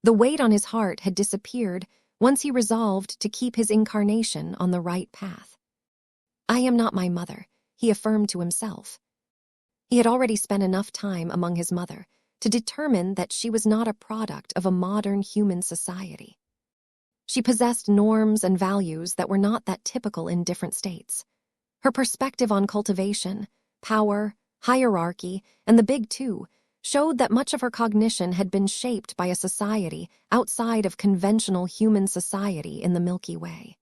The weight on his heart had disappeared once he resolved to keep his incarnation on the right path. I am not my mother, he affirmed to himself. He had already spent enough time among his mother to determine that she was not a product of a modern human society. She possessed norms and values that were not that typical in different states. Her perspective on cultivation, power, hierarchy, and the big two showed that much of her cognition had been shaped by a society outside of conventional human society in the Milky Way.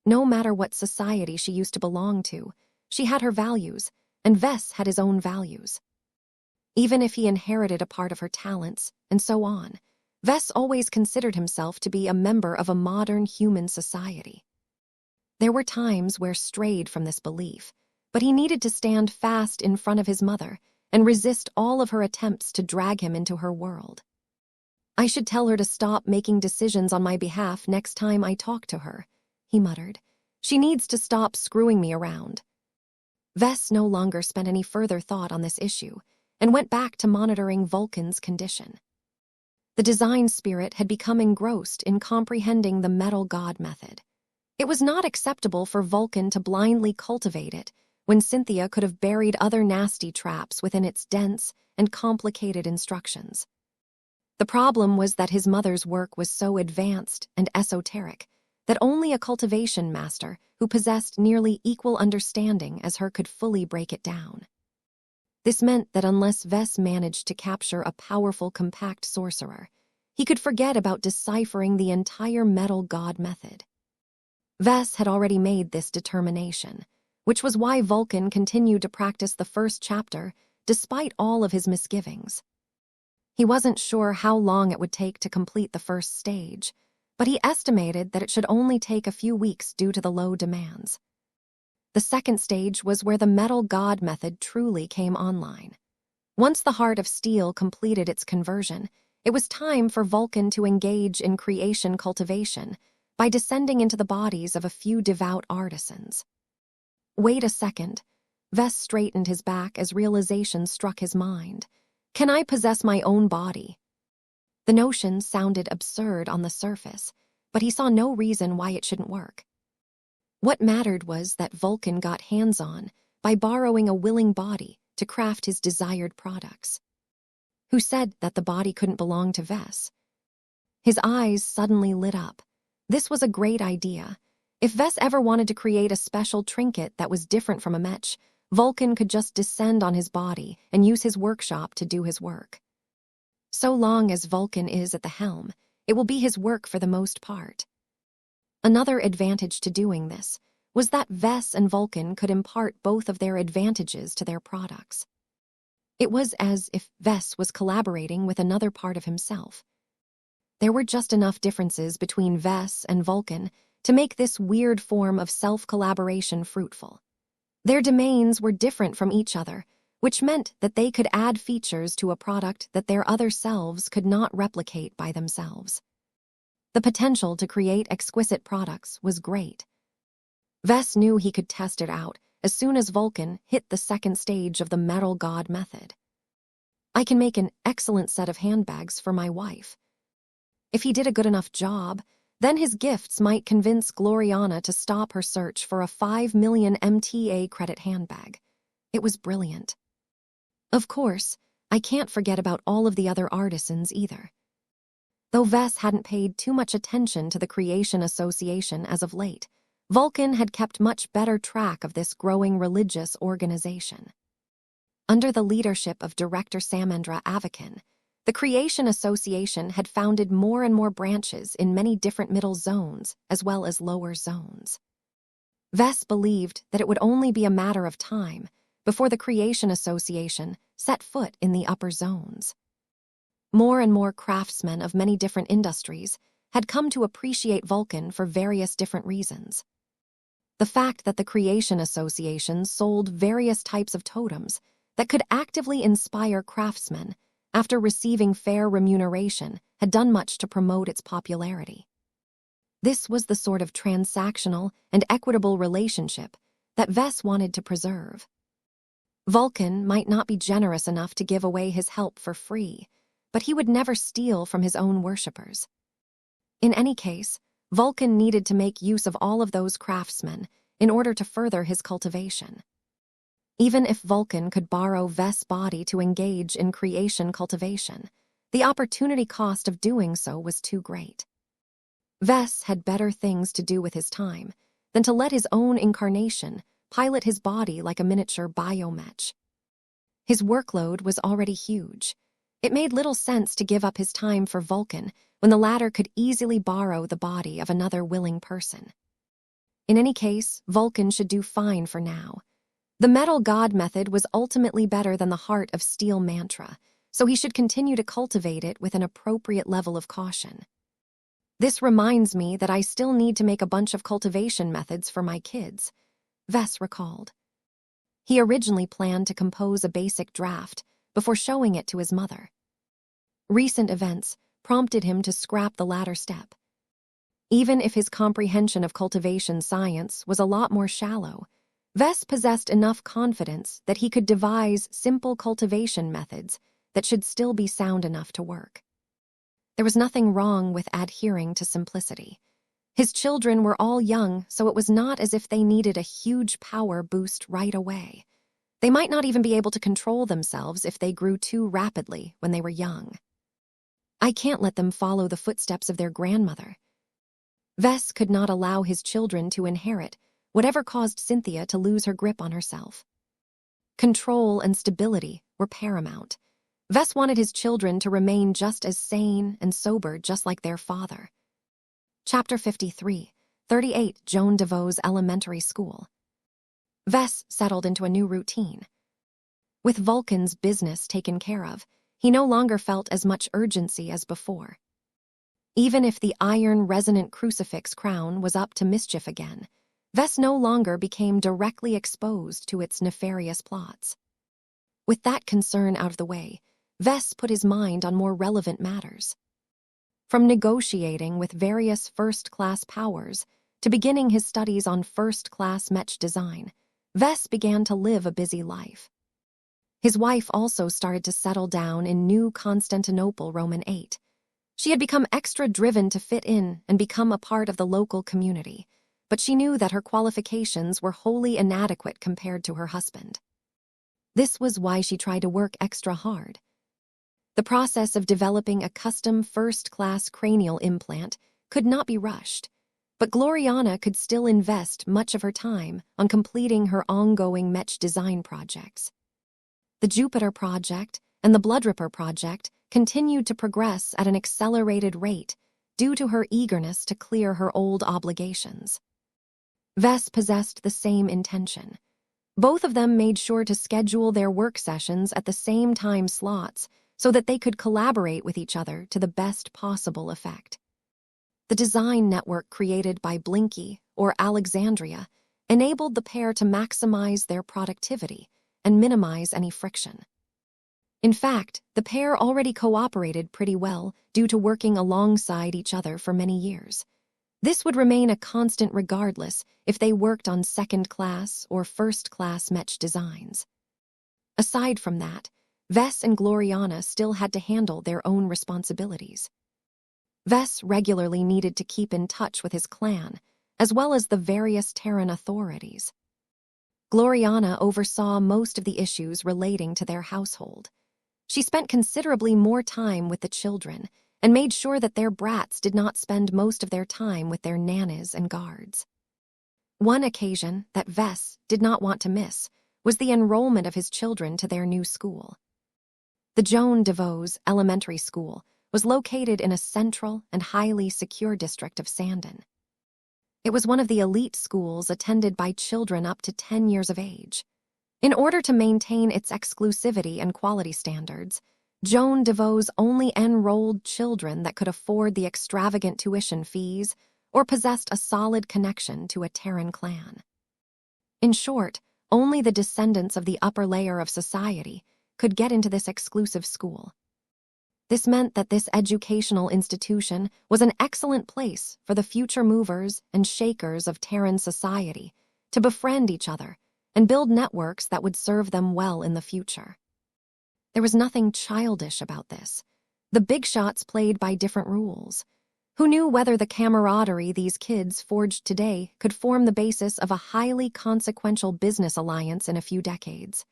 No matter what society she used to belong to, she had her values, and Ves had his own values. Even if he inherited a part of her talents, and so on, Ves always considered himself to be a member of a modern human society. There were times where strayed from this belief, but he needed to stand fast in front of his mother and resist all of her attempts to drag him into her world. I should tell her to stop making decisions on my behalf next time I talk to her, he muttered. She needs to stop screwing me around. Ves no longer spent any further thought on this issue and went back to monitoring Vulcan's condition. The design spirit had become engrossed in comprehending the metal god method. It was not acceptable for Vulcan to blindly cultivate it when Cynthia could have buried other nasty traps within its dense and complicated instructions. The problem was that his mother's work was so advanced and esoteric that only a cultivation master who possessed nearly equal understanding as her could fully break it down. This meant that unless Ves managed to capture a powerful compact sorcerer, he could forget about deciphering the entire metal god method. Ves had already made this determination, which was why Vulcan continued to practice the first chapter despite all of his misgivings. He wasn't sure how long it would take to complete the first stage, but he estimated that it should only take a few weeks due to the low demands. The second stage was where the metal god method truly came online. Once the heart of steel completed its conversion, it was time for Vulcan to engage in creation cultivation by descending into the bodies of a few devout artisans. Wait a second. Ves straightened his back as realization struck his mind. Can I possess my own body? The notion sounded absurd on the surface, but he saw no reason why it shouldn't work. What mattered was that Vulcan got hands-on by borrowing a willing body to craft his desired products. Who said that the body couldn't belong to Ves? His eyes suddenly lit up. This was a great idea. If Ves ever wanted to create a special trinket that was different from a Mech, Vulcan could just descend on his body and use his workshop to do his work. So long as Vulcan is at the helm, it will be his work for the most part. Another advantage to doing this was that Ves and Vulcan could impart both of their advantages to their products. It was as if Ves was collaborating with another part of himself. There were just enough differences between Ves and Vulcan to make this weird form of self-collaboration fruitful. Their domains were different from each other, which meant that they could add features to a product that their other selves could not replicate by themselves. The potential to create exquisite products was great. Ves knew he could test it out as soon as Vulcan hit the second stage of the metal god method. I can make an excellent set of handbags for my wife. If he did a good enough job, then his gifts might convince Gloriana to stop her search for a 5 million MTA credit handbag. It was brilliant. Of course, I can't forget about all of the other artisans either. Though Ves hadn't paid too much attention to the Creation Association as of late, Vulcan had kept much better track of this growing religious organization. Under the leadership of Director Samendra Avakin, the Creation Association had founded more and more branches in many different middle zones as well as lower zones. Ves believed that it would only be a matter of time before the Creation Association set foot in the upper zones. More and more craftsmen of many different industries had come to appreciate Vulcan for various different reasons. The fact that the Creation Association sold various types of totems that could actively inspire craftsmen after receiving fair remuneration had done much to promote its popularity. This was the sort of transactional and equitable relationship that Vess wanted to preserve. Vulcan might not be generous enough to give away his help for free, but he would never steal from his own worshippers. In any case, Vulcan needed to make use of all of those craftsmen in order to further his cultivation. Even if Vulcan could borrow Vess' body to engage in creation cultivation, the opportunity cost of doing so was too great. Vess had better things to do with his time than to let his own incarnation pilot his body like a miniature biomech. His workload was already huge. It made little sense to give up his time for Vulcan when the latter could easily borrow the body of another willing person. In any case, Vulcan should do fine for now. The metal god method was ultimately better than the heart of steel mantra, so he should continue to cultivate it with an appropriate level of caution. This reminds me that I still need to make a bunch of cultivation methods for my kids, Vess recalled. He originally planned to compose a basic draft before showing it to his mother. Recent events prompted him to scrap the latter step. Even if his comprehension of cultivation science was a lot more shallow, Vess possessed enough confidence that he could devise simple cultivation methods that should still be sound enough to work. There was nothing wrong with adhering to simplicity. His children were all young, so it was not as if they needed a huge power boost right away. They might not even be able to control themselves if they grew too rapidly when they were young. I can't let them follow the footsteps of their grandmother. Vess could not allow his children to inherit whatever caused Cynthia to lose her grip on herself. Control and stability were paramount. Vess wanted his children to remain just as sane and sober just like their father. Chapter 53, 38 Joan DeVoe's Elementary School. Vess settled into a new routine. With Vulcan's business taken care of, he no longer felt as much urgency as before. Even if the iron resonant crucifix crown was up to mischief again, Vess no longer became directly exposed to its nefarious plots. With that concern out of the way, Vess put his mind on more relevant matters. From negotiating with various first-class powers to beginning his studies on first-class Mech design, Vess began to live a busy life. His wife also started to settle down in New Constantinople Roman 8. She had become extra driven to fit in and become a part of the local community, but she knew that her qualifications were wholly inadequate compared to her husband. This was why she tried to work extra hard. The process of developing a custom first-class cranial implant could not be rushed, but Gloriana could still invest much of her time on completing her ongoing Mech design projects. The Jupiter project and the Bloodripper project continued to progress at an accelerated rate due to her eagerness to clear her old obligations. Vess possessed the same intention. Both of them made sure to schedule their work sessions at the same time slots so that they could collaborate with each other to the best possible effect. The design network created by Blinky or Alexandria enabled the pair to maximize their productivity and minimize any friction. In fact, the pair already cooperated pretty well due to working alongside each other for many years. This would remain a constant regardless if they worked on second-class or first-class Mech designs. Aside from that, Vess and Gloriana still had to handle their own responsibilities. Vess regularly needed to keep in touch with his clan, as well as the various Terran authorities. Gloriana oversaw most of the issues relating to their household. She spent considerably more time with the children and made sure that their brats did not spend most of their time with their nanas and guards. One occasion that Vess did not want to miss was the enrollment of his children to their new school. The Joan DeVoe's Elementary School was located in a central and highly secure district of Sandon. It was one of the elite schools attended by children up to 10 years of age. In order to maintain its exclusivity and quality standards, Joan DeVoe's only enrolled children that could afford the extravagant tuition fees or possessed a solid connection to a Terran clan. In short, only the descendants of the upper layer of society could get into this exclusive school. This meant that this educational institution was an excellent place for the future movers and shakers of Terran society to befriend each other and build networks that would serve them well in the future. There was nothing childish about this. The big shots played by different rules. Who knew whether the camaraderie these kids forged today could form the basis of a highly consequential business alliance in a few decades?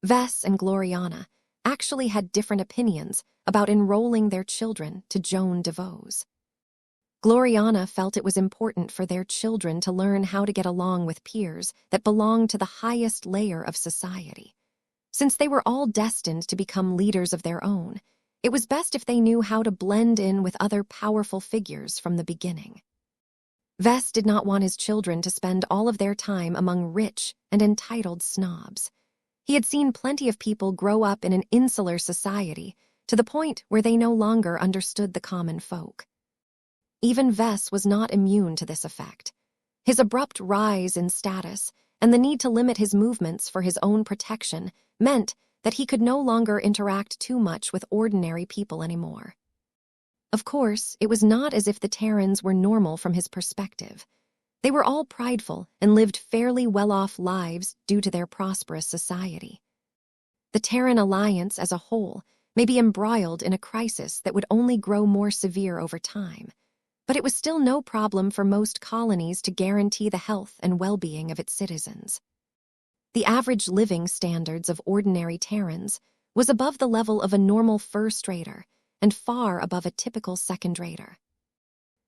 Vess and Gloriana actually had different opinions about enrolling their children to Joan DeVoe's. Gloriana felt it was important for their children to learn how to get along with peers that belonged to the highest layer of society. Since they were all destined to become leaders of their own, it was best if they knew how to blend in with other powerful figures from the beginning. Vess did not want his children to spend all of their time among rich and entitled snobs. He had seen plenty of people grow up in an insular society to the point where they no longer understood the common folk. Even Vess was not immune to this effect. His abrupt rise in status and the need to limit his movements for his own protection meant that he could no longer interact too much with ordinary people anymore. Of course, it was not as if the Terrans were normal from his perspective. They were all prideful and lived fairly well-off lives due to their prosperous society. The Terran alliance as a whole may be embroiled in a crisis that would only grow more severe over time, but it was still no problem for most colonies to guarantee the health and well-being of its citizens. The average living standards of ordinary Terrans was above the level of a normal first-rater and far above a typical second-rater.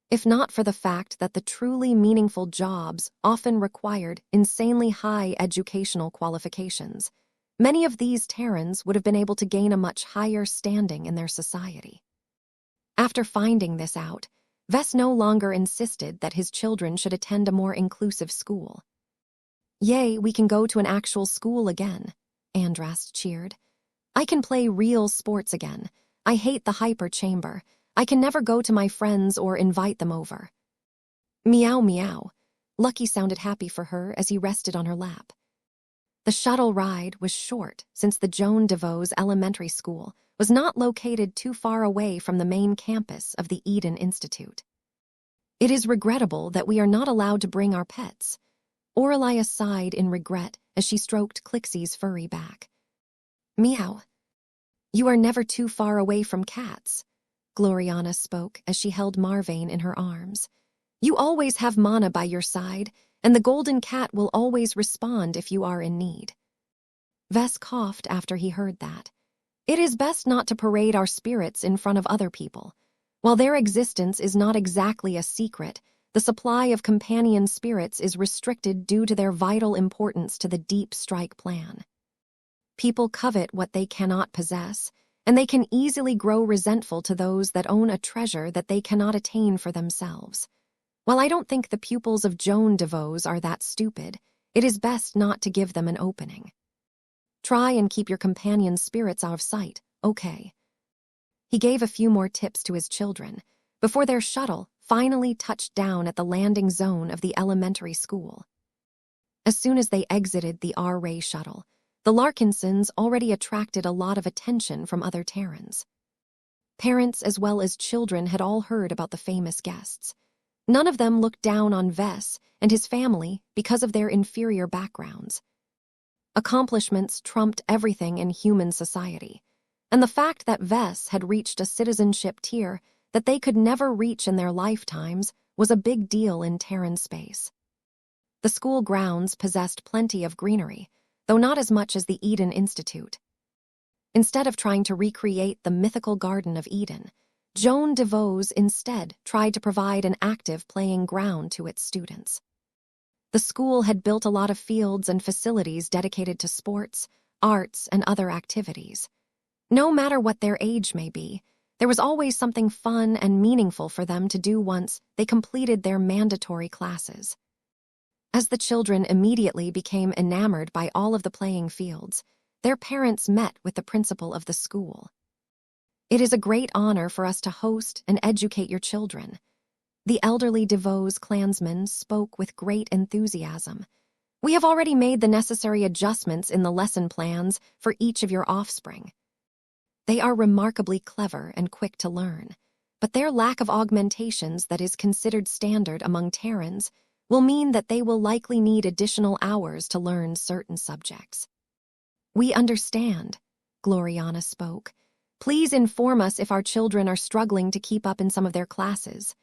If not for the fact that the truly meaningful jobs often required insanely high educational qualifications, many of these Terrans would have been able to gain a much higher standing in their society. After finding this out, Vess no longer insisted that his children should attend a more inclusive school. "Yay, we can go to an actual school again," Andrast cheered. "I can play real sports again. I hate the hyper chamber. I can never go to my friends or invite them over." Meow meow. Lucky sounded happy for her as he rested on her lap. The shuttle ride was short since the Joan DeVoe's elementary school was not located too far away from the main campus of the Eden Institute. "It is regrettable that we are not allowed to bring our pets." Aurelia sighed in regret as she stroked Clixie's furry back. "Meow. You are never too far away from cats," Gloriana spoke as she held Marvain in her arms. "You always have Mana by your side, and the golden cat will always respond if you are in need." Vess coughed after he heard that. "It is best not to parade our spirits in front of other people. While their existence is not exactly a secret, the supply of companion spirits is restricted due to their vital importance to the Deep Strike plan. People covet what they cannot possess, and they can easily grow resentful to those that own a treasure that they cannot attain for themselves. While I don't think the pupils of Joan DeVoe's are that stupid, it is best not to give them an opening. Try and keep your companion spirits out of sight, okay?" He gave a few more tips to his children before their shuttle finally touched down at the landing zone of the elementary school. As soon as they exited the R-Ray shuttle, the Larkinsons already attracted a lot of attention from other Terrans. Parents as well as children had all heard about the famous guests. None of them looked down on Vess and his family because of their inferior backgrounds. Accomplishments trumped everything in human society, and the fact that Vess had reached a citizenship tier that they could never reach in their lifetimes was a big deal in Terran space. The school grounds possessed plenty of greenery, though not as much as the Eden Institute. Instead of trying to recreate the mythical Garden of Eden, Joan DeVoe's instead tried to provide an active playing ground to its students. The school had built a lot of fields and facilities dedicated to sports, arts, and other activities. No matter what their age may be, there was always something fun and meaningful for them to do once they completed their mandatory classes. As the children immediately became enamored by all of the playing fields, their parents met with the principal of the school. It is a great honor for us to host and educate your children. The elderly DeVos clansman spoke with great enthusiasm. We have already made the necessary adjustments in the lesson plans for each of your offspring. They are remarkably clever and quick to learn, but their lack of augmentations that is considered standard among Terrans will mean that they will likely need additional hours to learn certain subjects. We understand, Gloriana spoke. Please inform us if our children are struggling to keep up in some of their classes.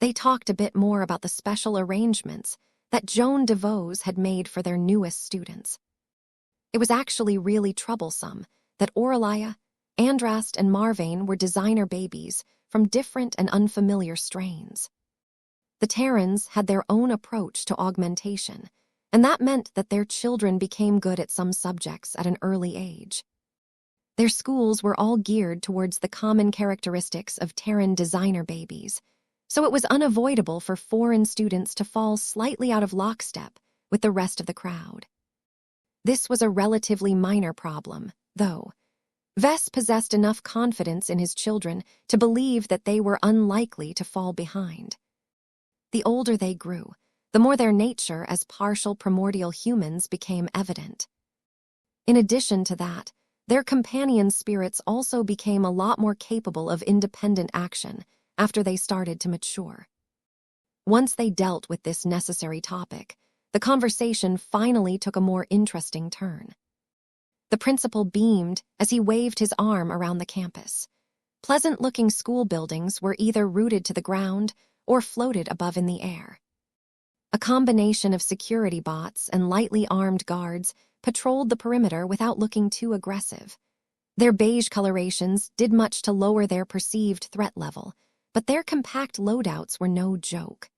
They talked a bit more about the special arrangements that Joan DeVos had made for their newest students. It was actually really troublesome that Aurelia, Andrast, and Marvane were designer babies from different and unfamiliar strains. The Terrans had their own approach to augmentation, and that meant that their children became good at some subjects at an early age. Their schools were all geared towards the common characteristics of Terran designer babies, so it was unavoidable for foreign students to fall slightly out of lockstep with the rest of the crowd. This was a relatively minor problem, though. Vess possessed enough confidence in his children to believe that they were unlikely to fall behind. The older they grew, the more their nature as partial primordial humans became evident. In addition to that, their companion spirits also became a lot more capable of independent action after they started to mature. Once they dealt with this necessary topic, the conversation finally took a more interesting turn. The principal beamed as he waved his arm around the campus. Pleasant-looking school buildings were either rooted to the ground or floated above in the air. A combination of security bots and lightly armed guards patrolled the perimeter without looking too aggressive. Their beige colorations did much to lower their perceived threat level, but their compact loadouts were no joke.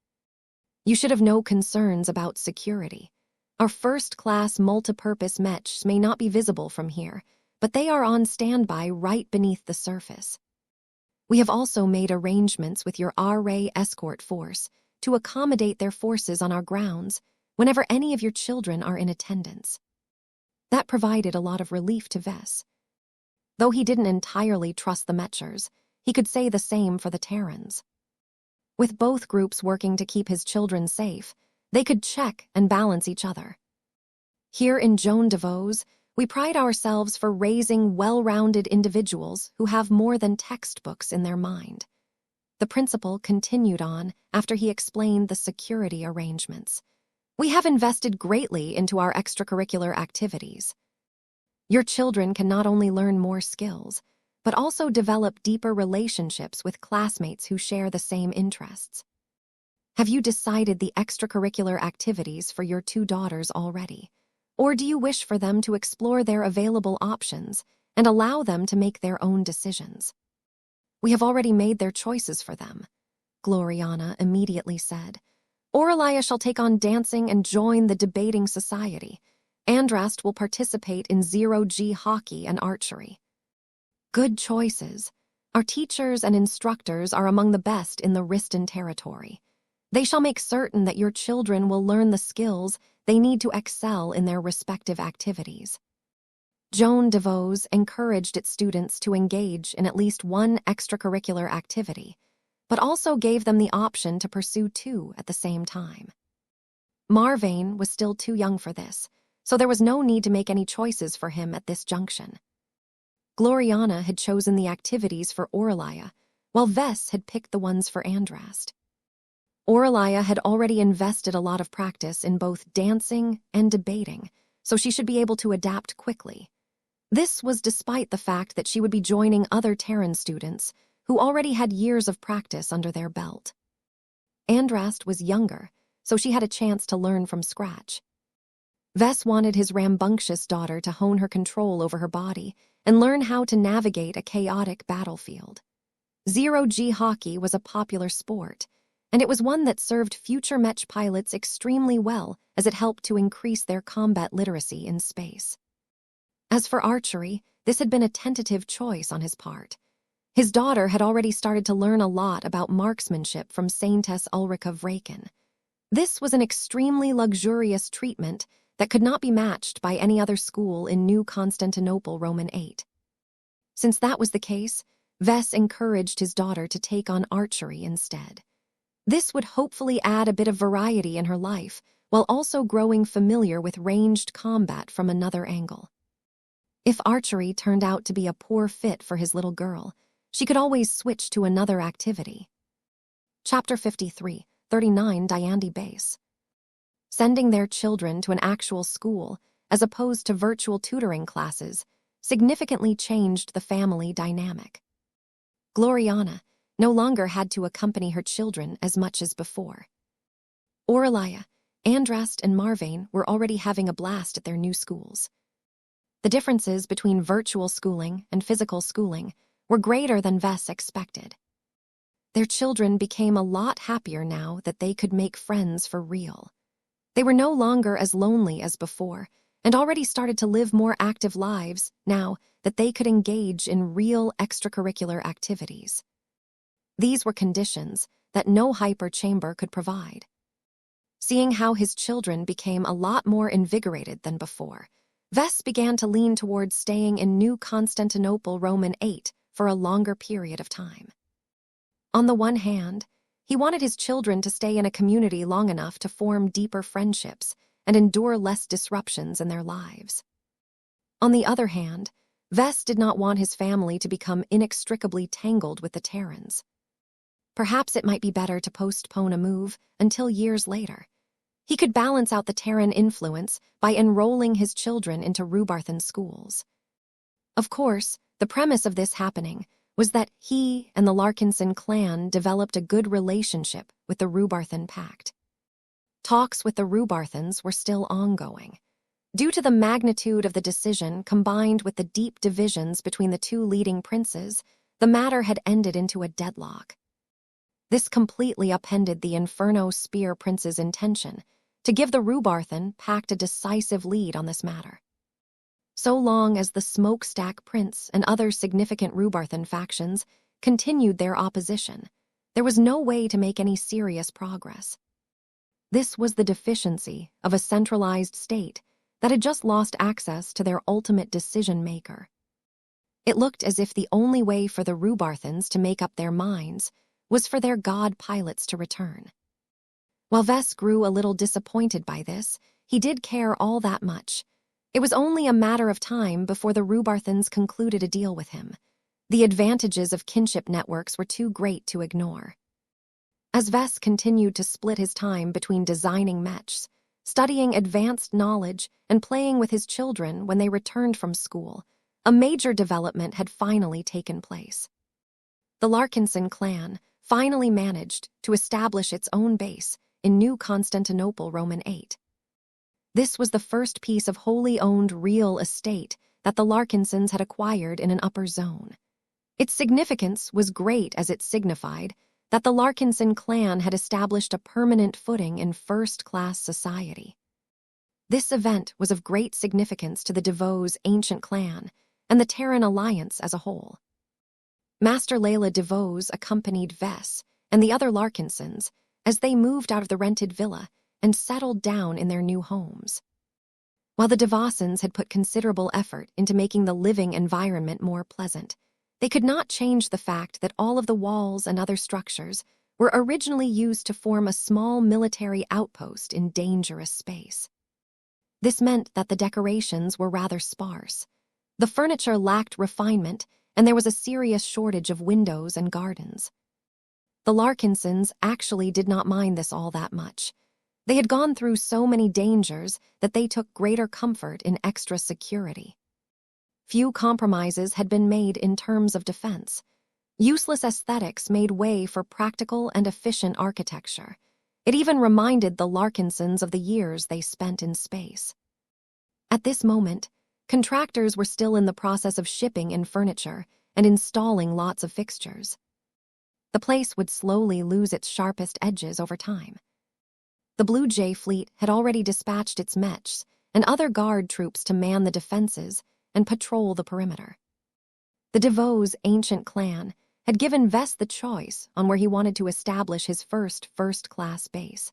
You should have no concerns about security. Our first-class multipurpose mechs may not be visible from here, but they are on standby right beneath the surface. We have also made arrangements with your R-Ray escort force to accommodate their forces on our grounds whenever any of your children are in attendance. That provided a lot of relief to Vess. Though he didn't entirely trust the Mechers, he could say the same for the Terrans. With both groups working to keep his children safe, they could check and balance each other. Here in Joan DeVos, we pride ourselves for raising well-rounded individuals who have more than textbooks in their mind. The principal continued on after he explained the security arrangements. We have invested greatly into our extracurricular activities. Your children can not only learn more skills, but also develop deeper relationships with classmates who share the same interests. Have you decided the extracurricular activities for your two daughters already? Or do you wish for them to explore their available options and allow them to make their own decisions? We have already made their choices for them, Gloriana immediately said. Aurelia shall take on dancing and join the debating society. Andrast will participate in zero-G hockey and archery. Good choices. Our teachers and instructors are among the best in the Riston territory. They shall make certain that your children will learn the skills they need to excel in their respective activities. Joan DeVos encouraged its students to engage in at least one extracurricular activity, but also gave them the option to pursue two at the same time. Marvane was still too young for this, so there was no need to make any choices for him at this junction. Gloriana had chosen the activities for Aurelia, while Vess had picked the ones for Andrast. Aurelia had already invested a lot of practice in both dancing and debating, so she should be able to adapt quickly. This was despite the fact that she would be joining other Terran students who already had years of practice under their belt. Andrast was younger, so she had a chance to learn from scratch. Vess wanted his rambunctious daughter to hone her control over her body and learn how to navigate a chaotic battlefield. Zero-G hockey was a popular sport, and it was one that served future Mech pilots extremely well as it helped to increase their combat literacy in space. As for archery, this had been a tentative choice on his part. His daughter had already started to learn a lot about marksmanship from Saintess Ulrika Vraken. This was an extremely luxurious treatment that could not be matched by any other school in New Constantinople Roman 8. Since that was the case, Vess encouraged his daughter to take on archery instead. This would hopefully add a bit of variety in her life, while also growing familiar with ranged combat from another angle. If archery turned out to be a poor fit for his little girl, she could always switch to another activity. Chapter 53, 39 Diandi Base. Sending their children to an actual school, as opposed to virtual tutoring classes, significantly changed the family dynamic. Gloriana no longer had to accompany her children as much as before. Aurelia, Andrast, and Marvane were already having a blast at their new schools. The differences between virtual schooling and physical schooling were greater than Vess expected. Their children became a lot happier now that they could make friends for real. They were no longer as lonely as before, and already started to live more active lives now that they could engage in real extracurricular activities. These were conditions that no hyper chamber could provide. Seeing how his children became a lot more invigorated than before, Vess began to lean towards staying in New Constantinople Roman 8 for a longer period of time. On the one hand, he wanted his children to stay in a community long enough to form deeper friendships and endure less disruptions in their lives. On the other hand, Vess did not want his family to become inextricably tangled with the Terrans. Perhaps it might be better to postpone a move until years later. He could balance out the Terran influence by enrolling his children into Rubarthan schools. Of course, the premise of this happening was that he and the Larkinson clan developed a good relationship with the Rubarthan Pact. Talks with the Rubarthans were still ongoing. Due to the magnitude of the decision combined with the deep divisions between the two leading princes, the matter had ended into a deadlock. This completely upended the Inferno Spear Prince's intention to give the Rubarthan Pact a decisive lead on this matter. So long as the Smokestack Prince and other significant Rubarthan factions continued their opposition, there was no way to make any serious progress. This was the deficiency of a centralized state that had just lost access to their ultimate decision-maker. It looked as if the only way for the Rubarthans to make up their minds was for their god pilots to return. While Vess grew a little disappointed by this, he did care all that much. It was only a matter of time before the Rubarthans concluded a deal with him. The advantages of kinship networks were too great to ignore. As Vess continued to split his time between designing mechs, studying advanced knowledge, and playing with his children when they returned from school, a major development had finally taken place. The Larkinson clan finally managed to establish its own base in New Constantinople Roman 8. This was the first piece of wholly owned real estate that the Larkinsons had acquired in an upper zone. Its significance was great as it signified that the Larkinson clan had established a permanent footing in first-class society. This event was of great significance to the DeVos ancient clan and the Terran alliance as a whole. Master Layla DeVos accompanied Vess and the other Larkinsons as they moved out of the rented villa and settled down in their new homes. While the DeVossons had put considerable effort into making the living environment more pleasant, they could not change the fact that all of the walls and other structures were originally used to form a small military outpost in dangerous space. This meant that the decorations were rather sparse. The furniture lacked refinement, and there was a serious shortage of windows and gardens. The Larkinsons actually did not mind this all that much. They had gone through so many dangers that they took greater comfort in extra security. Few compromises had been made in terms of defense. Useless aesthetics made way for practical and efficient architecture. It even reminded the Larkinsons of the years they spent in space. At this moment, contractors were still in the process of shipping in furniture and installing lots of fixtures. The place would slowly lose its sharpest edges over time. The Blue Jay fleet had already dispatched its mechs and other guard troops to man the defenses and patrol the perimeter. The DeVos ancient clan had given Vess the choice on where he wanted to establish his first-class base.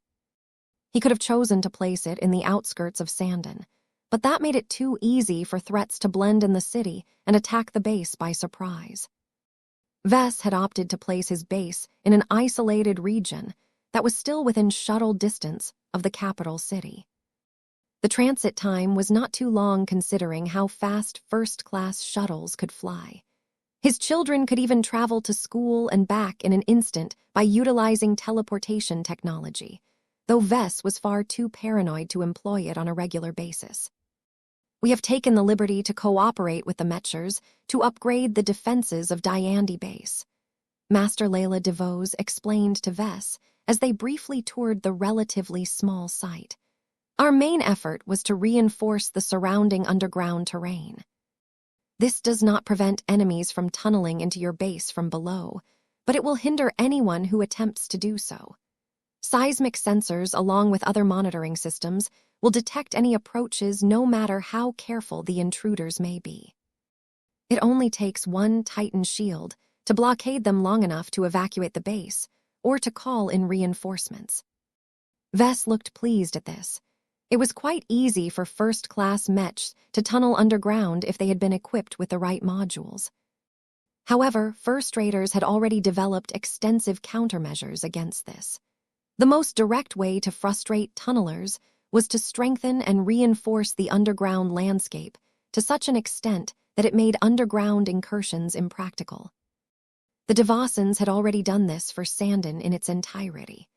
He could have chosen to place it in the outskirts of Sandon, but that made it too easy for threats to blend in the city and attack the base by surprise. Vess had opted to place his base in an isolated region that was still within shuttle distance of the capital city. The transit time was not too long considering how fast first-class shuttles could fly. His children could even travel to school and back in an instant by utilizing teleportation technology, though Vess was far too paranoid to employ it on a regular basis. We have taken the liberty to cooperate with the Mechers to upgrade the defenses of Diandi Base, Master Layla DeVos explained to Vess as they briefly toured the relatively small site. Our main effort was to reinforce the surrounding underground terrain. This does not prevent enemies from tunneling into your base from below, but it will hinder anyone who attempts to do so. Seismic sensors, along with other monitoring systems, will detect any approaches no matter how careful the intruders may be. It only takes one Titan shield to blockade them long enough to evacuate the base or to call in reinforcements. Vess looked pleased at this. It was quite easy for first-class mechs to tunnel underground if they had been equipped with the right modules. However, First Raiders had already developed extensive countermeasures against this. The most direct way to frustrate tunnelers was to strengthen and reinforce the underground landscape to such an extent that it made underground incursions impractical. The Devasans had already done this for Sandon in its entirety.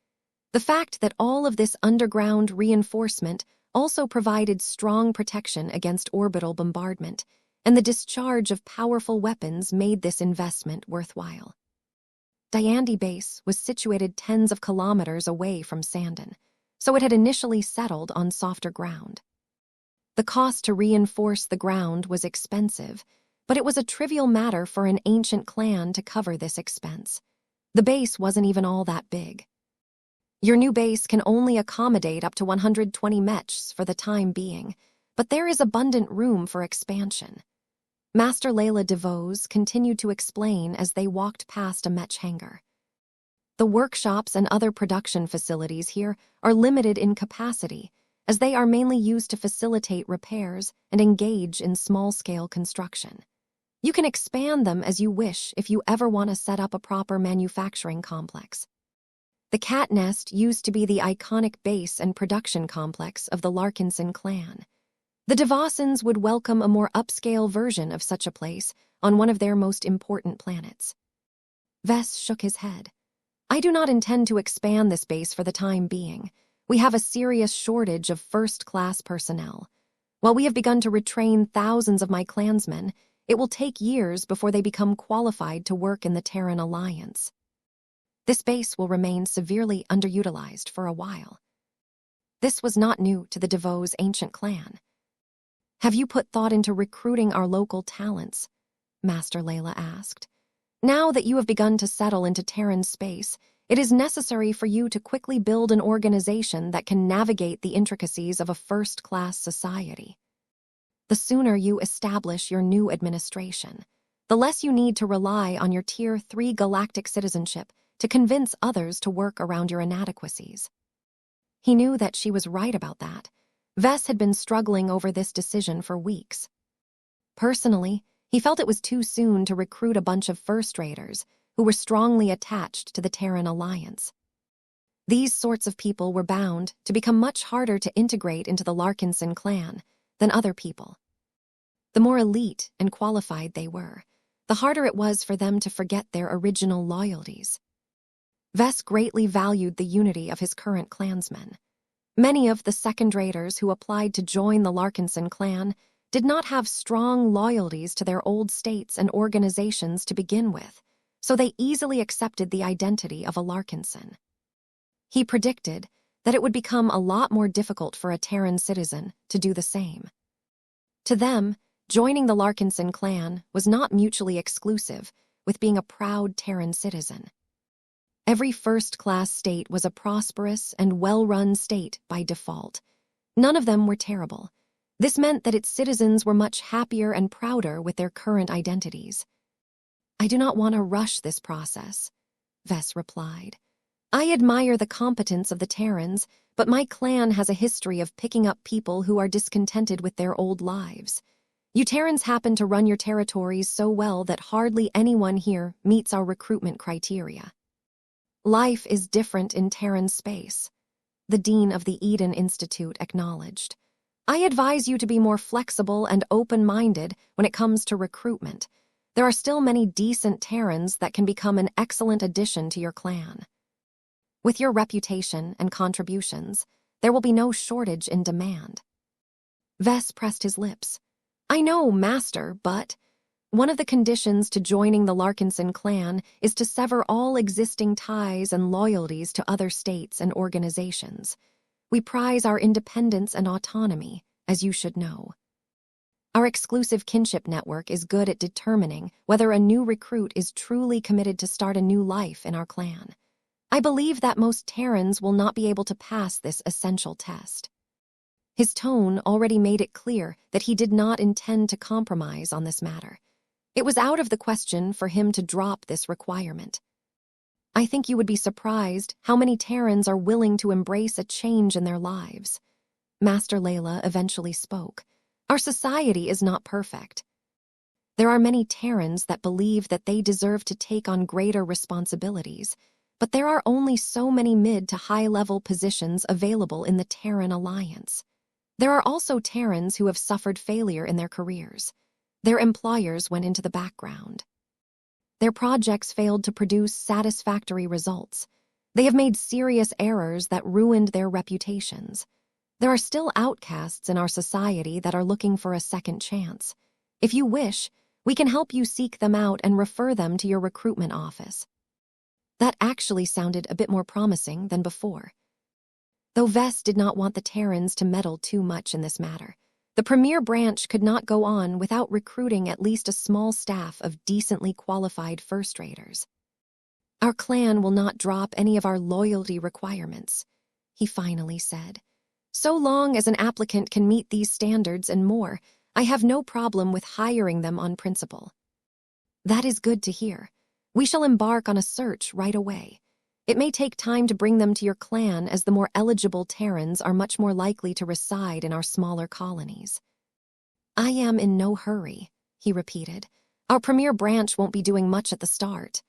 The fact that all of this underground reinforcement also provided strong protection against orbital bombardment, and the discharge of powerful weapons made this investment worthwhile. Diandi Base was situated tens of kilometers away from Sandon, so it had initially settled on softer ground. The cost to reinforce the ground was expensive, but it was a trivial matter for an ancient clan to cover this expense. The base wasn't even all that big. Your new base can only accommodate up to 120 mechs for the time being, but there is abundant room for expansion. Master Layla DeVos continued to explain as they walked past a mech hangar. The workshops and other production facilities here are limited in capacity, as they are mainly used to facilitate repairs and engage in small-scale construction. You can expand them as you wish if you ever want to set up a proper manufacturing complex. The Cat Nest used to be the iconic base and production complex of the Larkinson clan. The Devasans would welcome a more upscale version of such a place on one of their most important planets. Vess shook his head. I do not intend to expand this base for the time being. We have a serious shortage of first-class personnel. While we have begun to retrain thousands of my clansmen, it will take years before they become qualified to work in the Terran Alliance. This base will remain severely underutilized for a while. This was not new to the DeVos ancient clan. Have you put thought into recruiting our local talents? Master Layla asked. Now that you have begun to settle into Terran space, it is necessary for you to quickly build an organization that can navigate the intricacies of a first-class society. The sooner you establish your new administration, the less you need to rely on your Tier 3 galactic citizenship to convince others to work around your inadequacies. He knew that she was right about that. Vess had been struggling over this decision for weeks. Personally, he felt it was too soon to recruit a bunch of First Raiders who were strongly attached to the Terran Alliance. These sorts of people were bound to become much harder to integrate into the Larkinson clan than other people. The more elite and qualified they were, the harder it was for them to forget their original loyalties. Vess greatly valued the unity of his current clansmen. Many of the Second Raiders who applied to join the Larkinson clan did not have strong loyalties to their old states and organizations to begin with, so they easily accepted the identity of a Larkinson. He predicted that it would become a lot more difficult for a Terran citizen to do the same. To them, joining the Larkinson clan was not mutually exclusive with being a proud Terran citizen. Every first-class state was a prosperous and well-run state by default. None of them were terrible. This meant that its citizens were much happier and prouder with their current identities. I do not want to rush this process, Vess replied. I admire the competence of the Terrans, but my clan has a history of picking up people who are discontented with their old lives. You Terrans happen to run your territories so well that hardly anyone here meets our recruitment criteria. Life is different in Terran space, the dean of the Eden Institute acknowledged. I advise you to be more flexible and open-minded when it comes to recruitment. There are still many decent Terrans that can become an excellent addition to your clan. With your reputation and contributions, there will be no shortage in demand. Vess pressed his lips. I know, Master, but one of the conditions to joining the Larkinson clan is to sever all existing ties and loyalties to other states and organizations. We prize our independence and autonomy, as you should know. Our exclusive kinship network is good at determining whether a new recruit is truly committed to start a new life in our clan. I believe that most Terrans will not be able to pass this essential test. His tone already made it clear that he did not intend to compromise on this matter. It was out of the question for him to drop this requirement. I think you would be surprised how many Terrans are willing to embrace a change in their lives. Master Layla eventually spoke. Our society is not perfect. There are many Terrans that believe that they deserve to take on greater responsibilities, but there are only so many mid to high-level positions available in the Terran Alliance. There are also Terrans who have suffered failure in their careers. Their employers went into the background. Their projects failed to produce satisfactory results. They have made serious errors that ruined their reputations. There are still outcasts in our society that are looking for a second chance. If you wish, we can help you seek them out and refer them to your recruitment office. That actually sounded a bit more promising than before. Though Vess did not want the Terrans to meddle too much in this matter, the premier branch could not go on without recruiting at least a small staff of decently qualified first-raters. Our clan will not drop any of our loyalty requirements, he finally said. So long as an applicant can meet these standards and more, I have no problem with hiring them on principle. That is good to hear. We shall embark on a search right away. It may take time to bring them to your clan, as the more eligible Terrans are much more likely to reside in our smaller colonies. I am in no hurry, he repeated. Our premier branch won't be doing much at the start.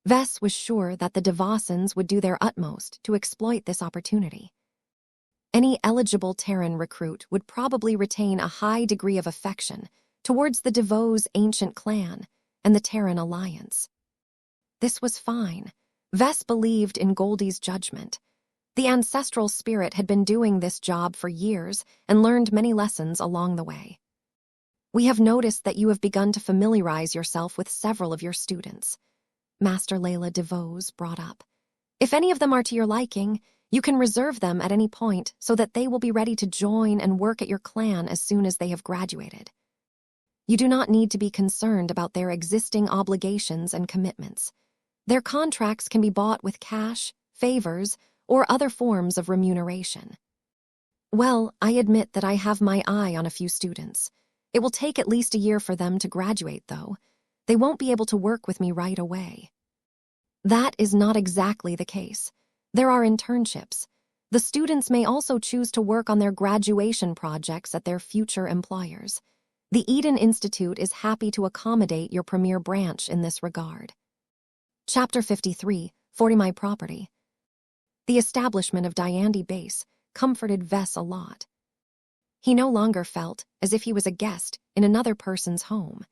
Vess was sure that the Devasans would do their utmost to exploit this opportunity. Any eligible Terran recruit would probably retain a high degree of affection towards the DeVos' ancient clan and the Terran Alliance. This was fine. Vess believed in Goldie's judgment. The ancestral spirit had been doing this job for years and learned many lessons along the way. We have noticed that you have begun to familiarize yourself with several of your students, Master Layla DeVos brought up. If any of them are to your liking, you can reserve them at any point so that they will be ready to join and work at your clan as soon as they have graduated. You do not need to be concerned about their existing obligations and commitments. Their contracts can be bought with cash, favors, or other forms of remuneration. Well, I admit that I have my eye on a few students. It will take at least a year for them to graduate, though. They won't be able to work with me right away. That is not exactly the case. There are internships. The students may also choose to work on their graduation projects at their future employers. The Eden Institute is happy to accommodate your premier branch in this regard. Chapter 53, 40 My Property. The establishment of Diandi Base comforted Vess a lot. He no longer felt as if he was a guest in another person's home.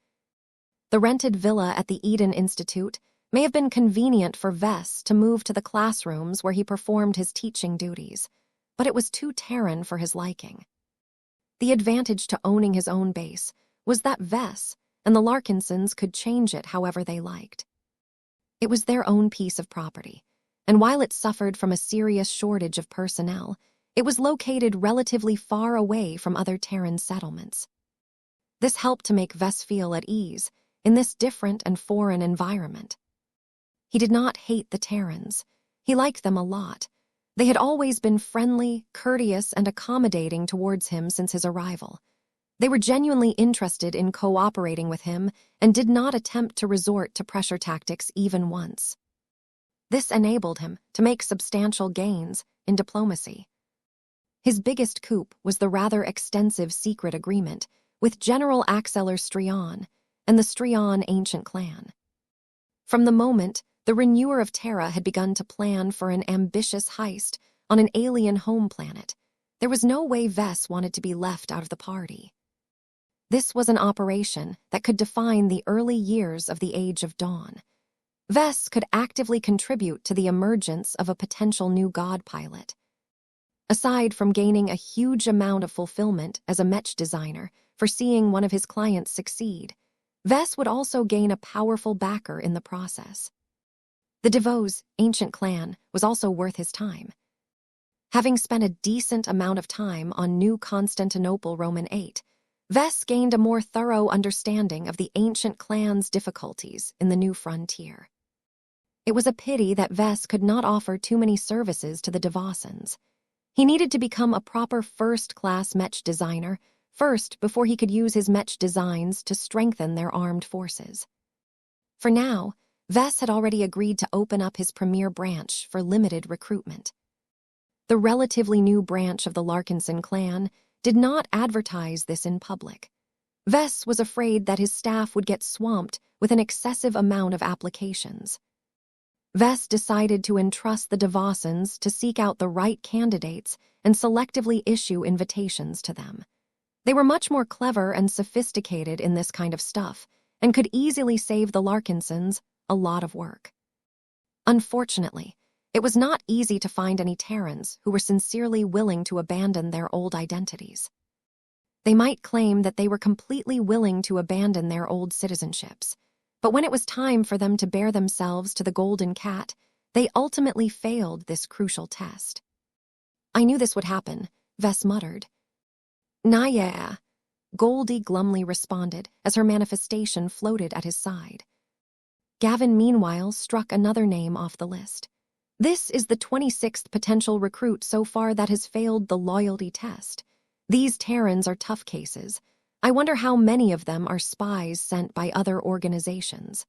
The rented villa at the Eden Institute may have been convenient for Vess to move to the classrooms where he performed his teaching duties, but it was too Terran for his liking. The advantage to owning his own base was that Vess and the Larkinsons could change it however they liked. It was their own piece of property, and while it suffered from a serious shortage of personnel, it was located relatively far away from other Terran settlements. This helped to make Vess feel at ease in this different and foreign environment. He did not hate the Terrans. He liked them a lot. They had always been friendly, courteous, and accommodating towards him since his arrival. They were genuinely interested in cooperating with him and did not attempt to resort to pressure tactics even once. This enabled him to make substantial gains in diplomacy. His biggest coup was the rather extensive secret agreement with General Axeler Strion and the Strion ancient clan. From the moment the Renewer of Terra had begun to plan for an ambitious heist on an alien home planet, there was no way Vess wanted to be left out of the party. This was an operation that could define the early years of the Age of Dawn. Vess could actively contribute to the emergence of a potential new god pilot. Aside from gaining a huge amount of fulfillment as a Mech designer for seeing one of his clients succeed, Vess would also gain a powerful backer in the process. The DeVos ancient clan was also worth his time. Having spent a decent amount of time on New Constantinople Roman VIII, Vess gained a more thorough understanding of the ancient clan's difficulties in the new frontier. It was a pity that Vess could not offer too many services to the Devosans. He needed to become a proper first-class Mech designer first before he could use his Mech designs to strengthen their armed forces. For now, Vess had already agreed to open up his premier branch for limited recruitment. The relatively new branch of the Larkinson clan did not advertise this in public. Vess was afraid that his staff would get swamped with an excessive amount of applications. Vess decided to entrust the Devosans to seek out the right candidates and selectively issue invitations to them. They were much more clever and sophisticated in this kind of stuff and could easily save the Larkinsons a lot of work. Unfortunately, it was not easy to find any Terrans who were sincerely willing to abandon their old identities. They might claim that they were completely willing to abandon their old citizenships, but when it was time for them to bear themselves to the Golden Cat, they ultimately failed this crucial test. "I knew this would happen," Vess muttered. "Nah, yeah," Goldie glumly responded as her manifestation floated at his side. Gavin, meanwhile, struck another name off the list. "This is the 26th potential recruit so far that has failed the loyalty test. These Terrans are tough cases. I wonder how many of them are spies sent by other organizations."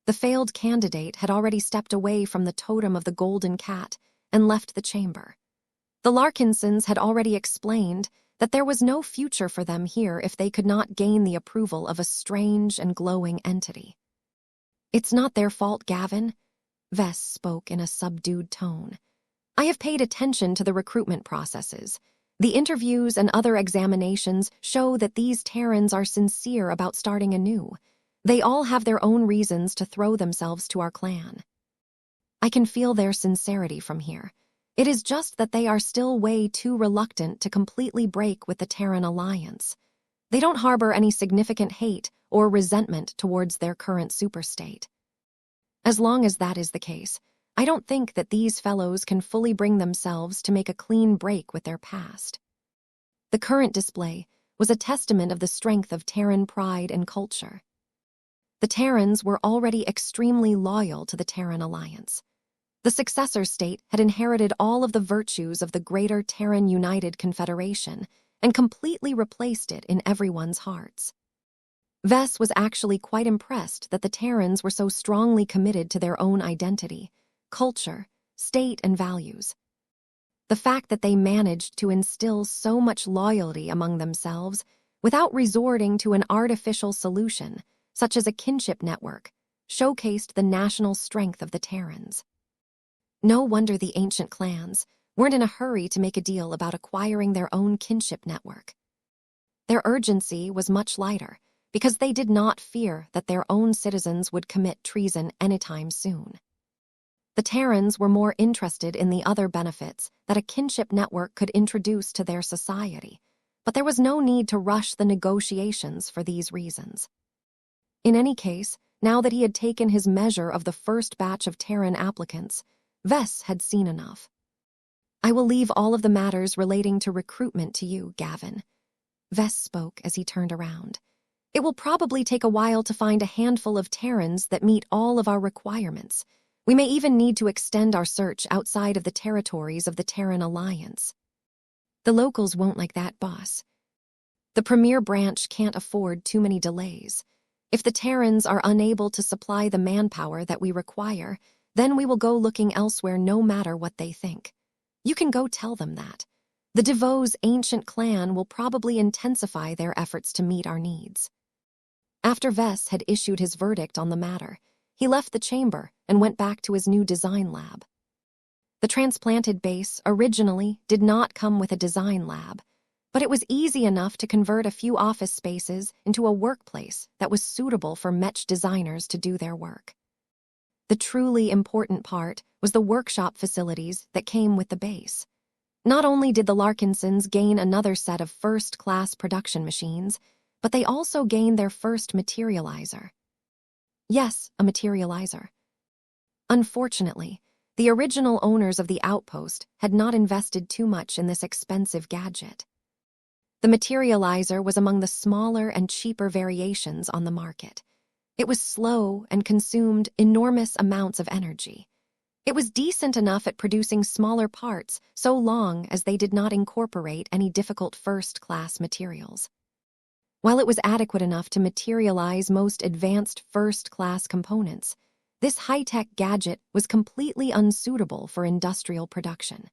The failed candidate had already stepped away from the totem of the Golden Cat and left the chamber. The Larkinsons had already explained that there was no future for them here if they could not gain the approval of a strange and glowing entity. "It's not their fault, Gavin," Vess spoke in a subdued tone. "I have paid attention to the recruitment processes. The interviews and other examinations show that these Terrans are sincere about starting anew. They all have their own reasons to throw themselves to our clan. I can feel their sincerity from here. It is just that they are still way too reluctant to completely break with the Terran alliance. They don't harbor any significant hate or resentment towards their current superstate. As long as that is the case, I don't think that these fellows can fully bring themselves to make a clean break with their past." The current display was a testament of the strength of Terran pride and culture. The Terrans were already extremely loyal to the Terran alliance. The successor state had inherited all of the virtues of the greater Terran United Confederation and completely replaced it in everyone's hearts. Vess was actually quite impressed that the Terrans were so strongly committed to their own identity, culture, state, and values. The fact that they managed to instill so much loyalty among themselves without resorting to an artificial solution, such as a kinship network, showcased the national strength of the Terrans. No wonder the ancient clans weren't in a hurry to make a deal about acquiring their own kinship network. Their urgency was much lighter, because they did not fear that their own citizens would commit treason anytime soon. The Terrans were more interested in the other benefits that a kinship network could introduce to their society, but there was no need to rush the negotiations for these reasons. In any case, now that he had taken his measure of the first batch of Terran applicants, Vess had seen enough. "I will leave all of the matters relating to recruitment to you, Gavin," Vess spoke as he turned around. "It will probably take a while to find a handful of Terrans that meet all of our requirements. We may even need to extend our search outside of the territories of the Terran Alliance." "The locals won't like that, boss. The premier branch can't afford too many delays. If the Terrans are unable to supply the manpower that we require, Then we will go looking elsewhere no matter what they think. You can go tell them that. The DeVos' ancient clan will probably intensify their efforts to meet our needs." After Vess had issued his verdict on the matter, he left the chamber and went back to his new design lab. The transplanted base originally did not come with a design lab, but it was easy enough to convert a few office spaces into a workplace that was suitable for Mech designers to do their work. The truly important part was the workshop facilities that came with the base. Not only did the Larkinsons gain another set of first-class production machines, but they also gained their first materializer. Yes, a materializer. Unfortunately, the original owners of the outpost had not invested too much in this expensive gadget. The materializer was among the smaller and cheaper variations on the market. It was slow and consumed enormous amounts of energy. It was decent enough at producing smaller parts so long as they did not incorporate any difficult first-class materials. While it was adequate enough to materialize most advanced first-class components, this high-tech gadget was completely unsuitable for industrial production.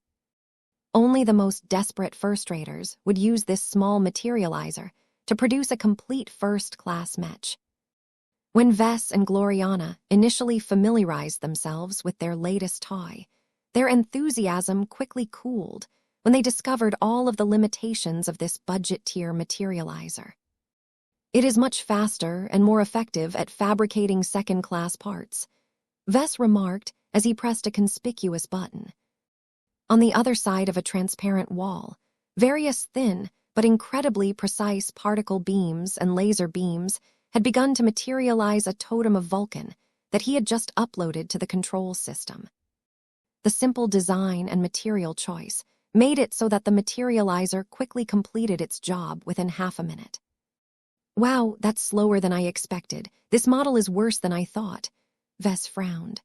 Only the most desperate first-raters would use this small materializer to produce a complete first-class Mech. When Vess and Gloriana initially familiarized themselves with their latest toy, their enthusiasm quickly cooled when they discovered all of the limitations of this budget-tier materializer. It is much faster and more effective at fabricating second-class parts, Vess remarked as he pressed a conspicuous button. On the other side of a transparent wall, various thin but incredibly precise particle beams and laser beams had begun to materialize a totem of Vulcan that he had just uploaded to the control system. The simple design and material choice made it so that the materializer quickly completed its job within half a minute. "Wow, that's slower than I expected. This model is worse than I thought," Vess frowned.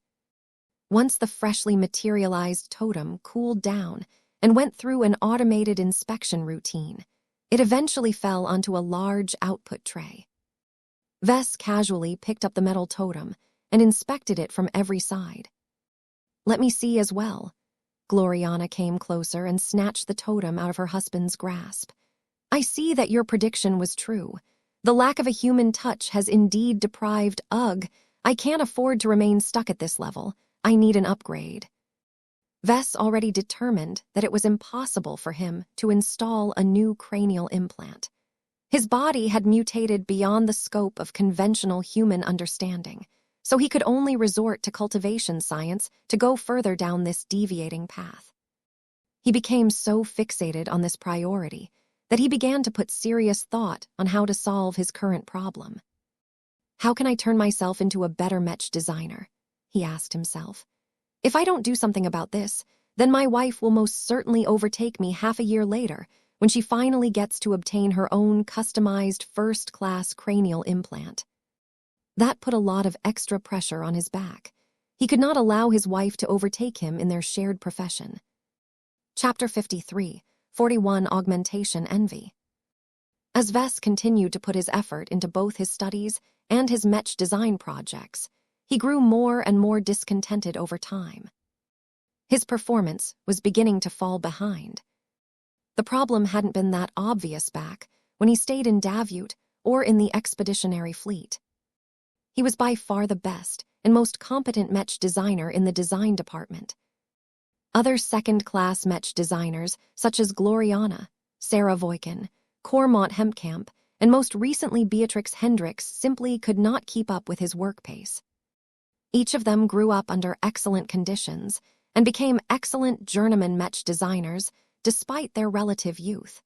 Once the freshly materialized totem cooled down and went through an automated inspection routine, it eventually fell onto a large output tray. Vess casually picked up the metal totem and inspected it from every side. "Let me see as well." Gloriana came closer and snatched the totem out of her husband's grasp. "I see that your prediction was true. The lack of a human touch has indeed deprived Ugh. I can't afford to remain stuck at this level. I need an upgrade." Vess already determined that it was impossible for him to install a new cranial implant. His body had mutated beyond the scope of conventional human understanding, so he could only resort to cultivation science to go further down this deviating path. He became so fixated on this priority that he began to put serious thought on how to solve his current problem. "How can I turn myself into a better Mech designer?" he asked himself. "If I don't do something about this, then my wife will most certainly overtake me half a year later when she finally gets to obtain her own customized first-class cranial implant." That put a lot of extra pressure on his back. He could not allow his wife to overtake him in their shared profession. Chapter 53, 41 Augmentation Envy. As Vess continued to put his effort into both his studies and his Mech design projects, he grew more and more discontented over time. His performance was beginning to fall behind. The problem hadn't been that obvious back when he stayed in Davut or in the expeditionary fleet. He was by far the best and most competent Mech designer in the design department. Other second-class Mech designers, such as Gloriana, Sarah Voikin, Cormont Hempkamp, and most recently Beatrix Hendricks, simply could not keep up with his work pace. Each of them grew up under excellent conditions and became excellent journeyman Mech designers despite their relative youth.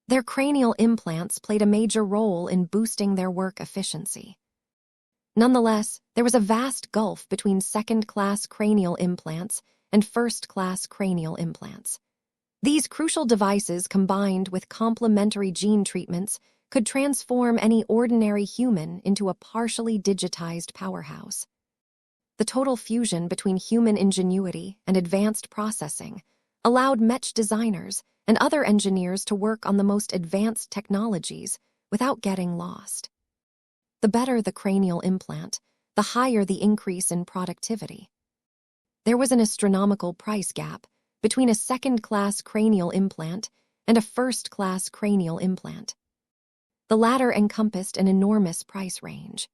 Their cranial implants played a major role in boosting their work efficiency. Nonetheless, there was a vast gulf between second-class cranial implants and first-class cranial implants. These crucial devices, combined with complementary gene treatments, could transform any ordinary human into a partially digitized powerhouse. The total fusion between human ingenuity and advanced processing allowed Mech designers and other engineers to work on the most advanced technologies without getting lost. The better the cranial implant, the higher the increase in productivity. There was an astronomical price gap between a second-class cranial implant and a first-class cranial implant. The latter encompassed an enormous price range.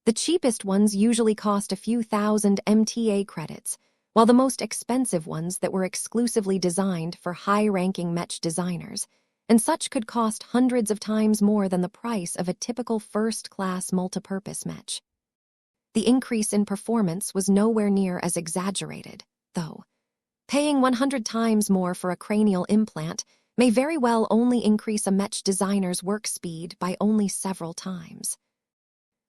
The cheapest ones usually cost a few thousand MTA credits, while the most expensive ones that were exclusively designed for high-ranking Mech designers, and such could cost hundreds of times more than the price of a typical first-class multipurpose Mech. The increase in performance was nowhere near as exaggerated, though. Paying 100 times more for a cranial implant may very well only increase a Mech designer's work speed by only several times.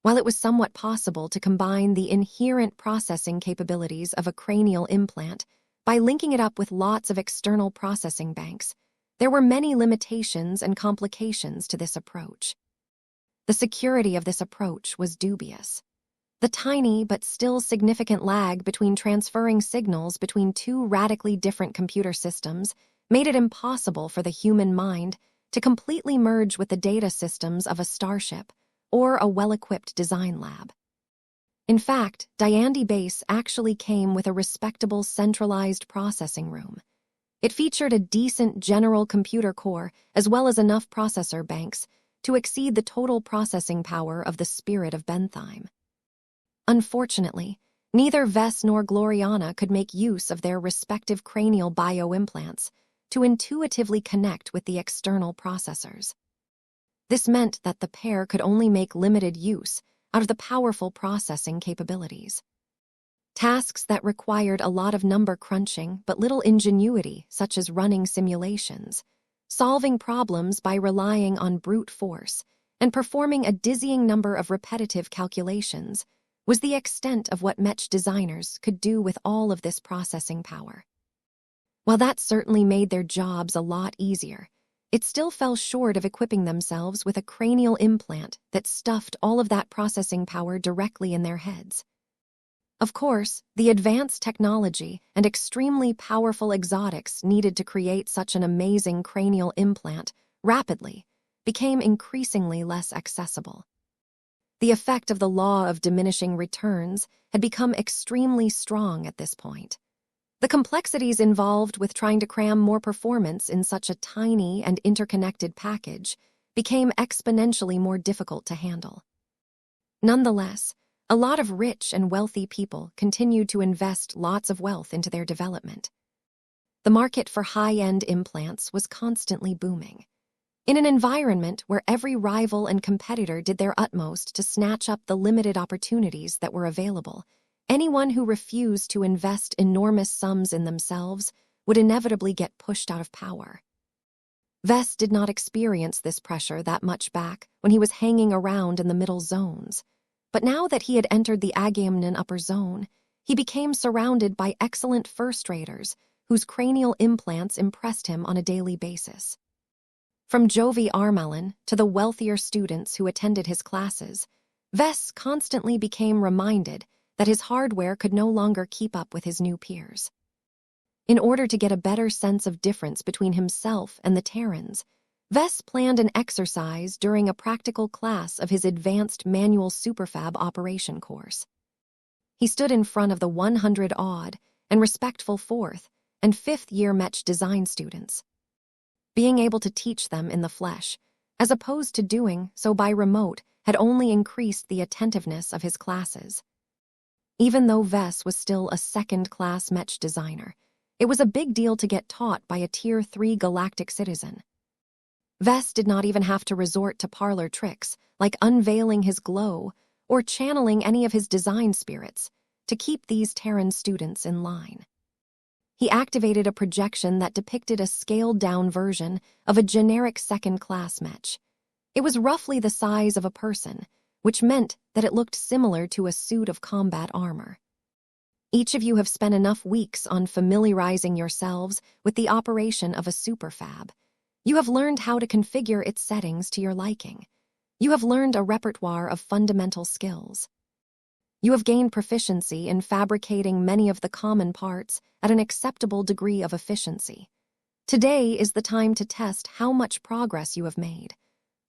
While it was somewhat possible to combine the inherent processing capabilities of a cranial implant by linking it up with lots of external processing banks, there were many limitations and complications to this approach. The security of this approach was dubious. The tiny but still significant lag between transferring signals between two radically different computer systems made it impossible for the human mind to completely merge with the data systems of a starship or a well-equipped design lab. In fact, Diandi Base actually came with a respectable centralized processing room. It featured a decent general computer core as well as enough processor banks to exceed the total processing power of the Spirit of Bentheim. Unfortunately, neither Vess nor Gloriana could make use of their respective cranial bioimplants to intuitively connect with the external processors. This meant that the pair could only make limited use out of the powerful processing capabilities. Tasks that required a lot of number crunching but little ingenuity, such as running simulations, solving problems by relying on brute force, and performing a dizzying number of repetitive calculations, was the extent of what Mech designers could do with all of this processing power. While that certainly made their jobs a lot easier, it still fell short of equipping themselves with a cranial implant that stuffed all of that processing power directly in their heads. Of course, the advanced technology and extremely powerful exotics needed to create such an amazing cranial implant rapidly became increasingly less accessible. The effect of the law of diminishing returns had become extremely strong at this point. The complexities involved with trying to cram more performance in such a tiny and interconnected package became exponentially more difficult to handle. Nonetheless, a lot of rich and wealthy people continued to invest lots of wealth into their development. The market for high-end implants was constantly booming. In an environment where every rival and competitor did their utmost to snatch up the limited opportunities that were available, anyone who refused to invest enormous sums in themselves would inevitably get pushed out of power. Vess did not experience this pressure that much back when he was hanging around in the middle zones, but now that he had entered the Agamemnon upper zone, he became surrounded by excellent first-raters whose cranial implants impressed him on a daily basis. From Jovi Armelin to the wealthier students who attended his classes, Vess constantly became reminded that his hardware could no longer keep up with his new peers. In order to get a better sense of difference between himself and the Terrans, Vess planned an exercise during a practical class of his advanced manual superfab operation course. He stood in front of the 100-odd and respectful 4th and 5th-year Mech design students. Being able to teach them in the flesh, as opposed to doing so by remote, had only increased the attentiveness of his classes. Even though Vess was still a second-class Mech designer, it was a big deal to get taught by a Tier 3 galactic citizen. Vess did not even have to resort to parlor tricks, like unveiling his glow or channeling any of his design spirits, to keep these Terran students in line. He activated a projection that depicted a scaled-down version of a generic second-class Mech. It was roughly the size of a person, which meant that it looked similar to a suit of combat armor. Each of you have spent enough weeks on familiarizing yourselves with the operation of a superfab. You have learned how to configure its settings to your liking. You have learned a repertoire of fundamental skills. You have gained proficiency in fabricating many of the common parts at an acceptable degree of efficiency. Today is the time to test how much progress you have made.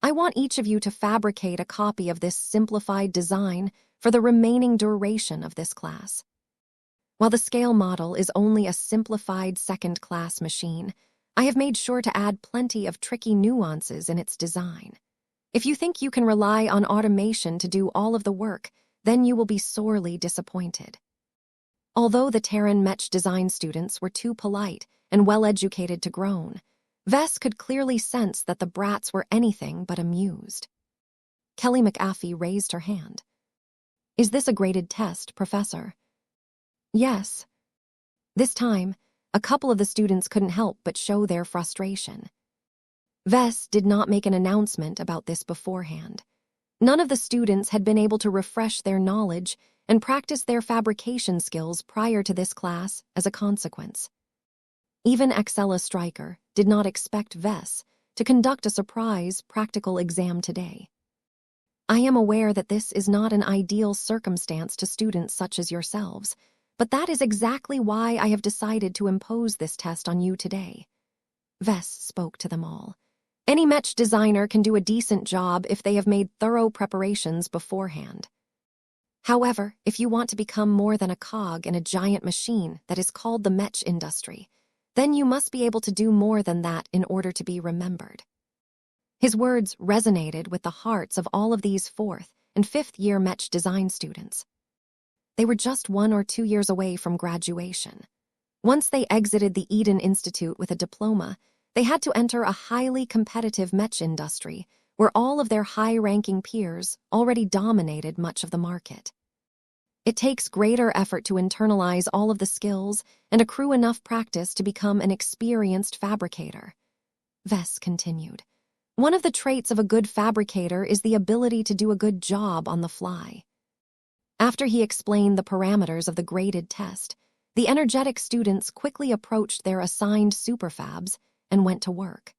I want each of you to fabricate a copy of this simplified design for the remaining duration of this class. While the scale model is only a simplified second-class machine, I have made sure to add plenty of tricky nuances in its design. If you think you can rely on automation to do all of the work, then you will be sorely disappointed. Although the Terran Mech design students were too polite and well-educated to groan, Vess could clearly sense that the brats were anything but amused. Kelly McAfee raised her hand. "Is this a graded test, Professor?" "Yes." This time, a couple of the students couldn't help but show their frustration. Vess did not make an announcement about this beforehand. None of the students had been able to refresh their knowledge and practice their fabrication skills prior to this class as a consequence. Even Axella Stryker did not expect Vess to conduct a surprise practical exam today. "I am aware that this is not an ideal circumstance to students such as yourselves, but that is exactly why I have decided to impose this test on you today." Vess spoke to them all. Any Mech designer can do a decent job if they have made thorough preparations beforehand. However, if you want to become more than a cog in a giant machine that is called the Mech industry, then you must be able to do more than that in order to be remembered. His words resonated with the hearts of all of these 4th and 5th year Mech design students. They were just 1 or 2 years away from graduation. Once they exited the Eden Institute with a diploma, they had to enter a highly competitive Mech industry where all of their high-ranking peers already dominated much of the market. It takes greater effort to internalize all of the skills and accrue enough practice to become an experienced fabricator. Vess continued. "One of the traits of a good fabricator is the ability to do a good job on the fly." After he explained the parameters of the graded test, the energetic students quickly approached their assigned superfabs and went to work.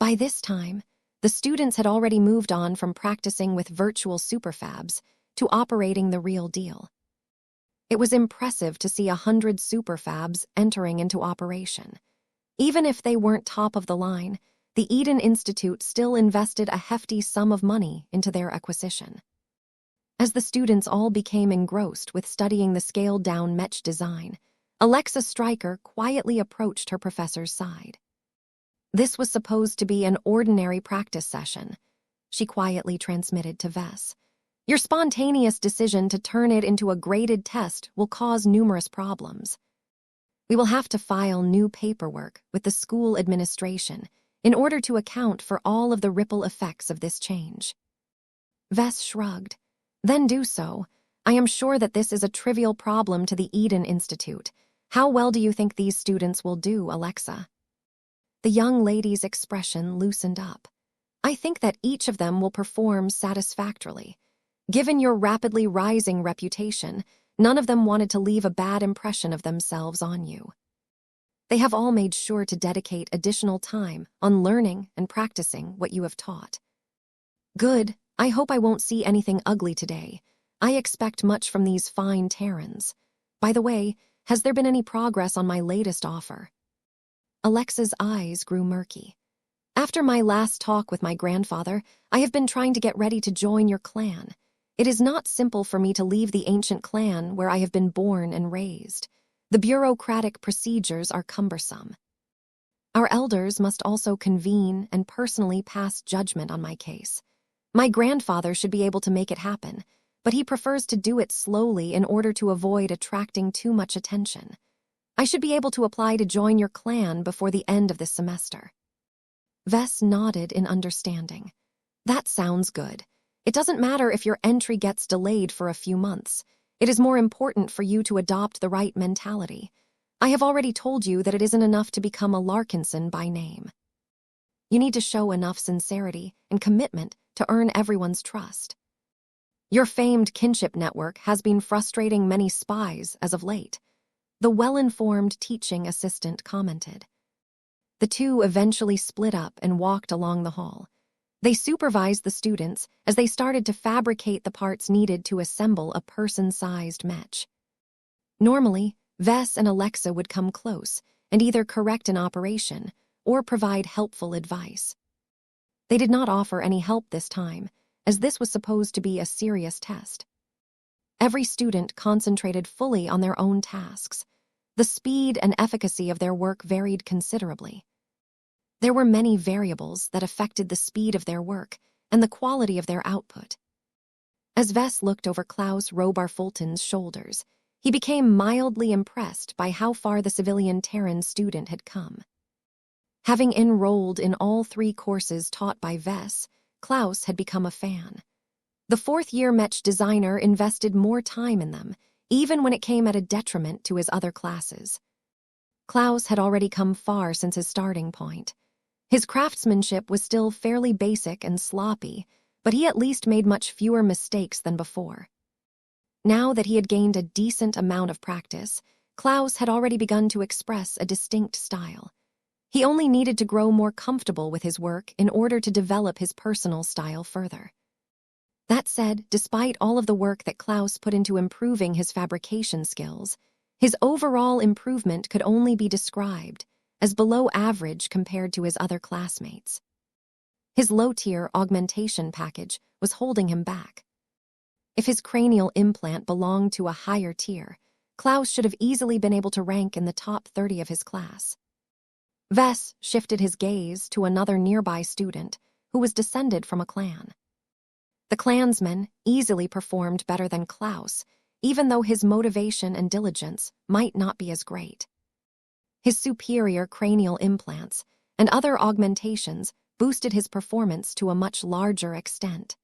By this time, the students had already moved on from practicing with virtual superfabs to operating the real deal. It was impressive to see 100 superfabs entering into operation. Even if they weren't top of the line, the Eden Institute still invested a hefty sum of money into their acquisition. As the students all became engrossed with studying the scaled-down Mech design, Alexa Stryker quietly approached her professor's side. This was supposed to be an ordinary practice session, she quietly transmitted to Vess. Your spontaneous decision to turn it into a graded test will cause numerous problems. We will have to file new paperwork with the school administration in order to account for all of the ripple effects of this change. Vess shrugged. Then do so. I am sure that this is a trivial problem to the Eden Institute. How well do you think these students will do, Alexa? The young lady's expression loosened up. I think that each of them will perform satisfactorily. Given your rapidly rising reputation, none of them wanted to leave a bad impression of themselves on you. They have all made sure to dedicate additional time on learning and practicing what you have taught. Good. I hope I won't see anything ugly today. I expect much from these fine Terrans. By the way, has there been any progress on my latest offer? Alexa's eyes grew murky. After my last talk with my grandfather, I have been trying to get ready to join your clan. It is not simple for me to leave the ancient clan where I have been born and raised. The bureaucratic procedures are cumbersome. Our elders must also convene and personally pass judgment on my case. My grandfather should be able to make it happen, but he prefers to do it slowly in order to avoid attracting too much attention. I should be able to apply to join your clan before the end of this semester. Vess nodded in understanding. That sounds good. It doesn't matter if your entry gets delayed for a few months. It is more important for you to adopt the right mentality. I have already told you that it isn't enough to become a Larkinson by name. You need to show enough sincerity and commitment to earn everyone's trust. Your famed kinship network has been frustrating many spies as of late, the well-informed teaching assistant commented. The two eventually split up and walked along the hall. They supervised the students as they started to fabricate the parts needed to assemble a person-sized Mech. Normally, Vess and Alexa would come close and either correct an operation or provide helpful advice. They did not offer any help this time, as this was supposed to be a serious test. Every student concentrated fully on their own tasks. The speed and efficacy of their work varied considerably. There were many variables that affected the speed of their work and the quality of their output. As Vess looked over Klaus Robarfulton's shoulders, he became mildly impressed by how far the civilian Terran student had come. Having enrolled in all 3 courses taught by Vess, Klaus had become a fan. The 4th-year Mech designer invested more time in them, even when it came at a detriment to his other classes. Klaus had already come far since his starting point. His craftsmanship was still fairly basic and sloppy, but he at least made much fewer mistakes than before. Now that he had gained a decent amount of practice, Klaus had already begun to express a distinct style. He only needed to grow more comfortable with his work in order to develop his personal style further. That said, despite all of the work that Klaus put into improving his fabrication skills, his overall improvement could only be described as below average compared to his other classmates. His low-tier augmentation package was holding him back. If his cranial implant belonged to a higher tier, Klaus should have easily been able to rank in the top 30 of his class. Vess shifted his gaze to another nearby student who was descended from a clan. The clansman easily performed better than Klaus, even though his motivation and diligence might not be as great. His superior cranial implants and other augmentations boosted his performance to a much larger extent.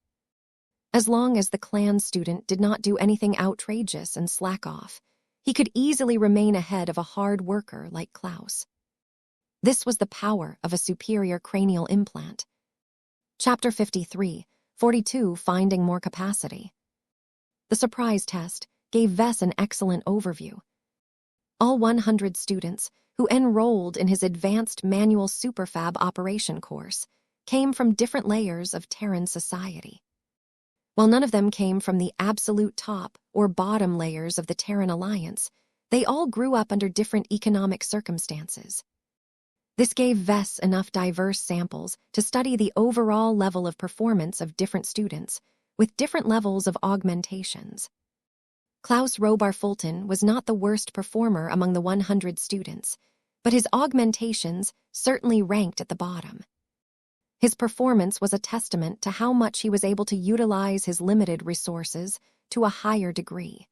As long as the clan student did not do anything outrageous and slack off, he could easily remain ahead of a hard worker like Klaus. This was the power of a superior cranial implant. Chapter 53, 42, Finding More Capacity. The surprise test gave Vess an excellent overview. All 100 students who enrolled in his advanced manual superfab operation course came from different layers of Terran society. While none of them came from the absolute top or bottom layers of the Terran Alliance, they all grew up under different economic circumstances. This gave Vess enough diverse samples to study the overall level of performance of different students, with different levels of augmentations. Klaus Robarfulton was not the worst performer among the 100 students, but his augmentations certainly ranked at the bottom. His performance was a testament to how much he was able to utilize his limited resources to a higher degree.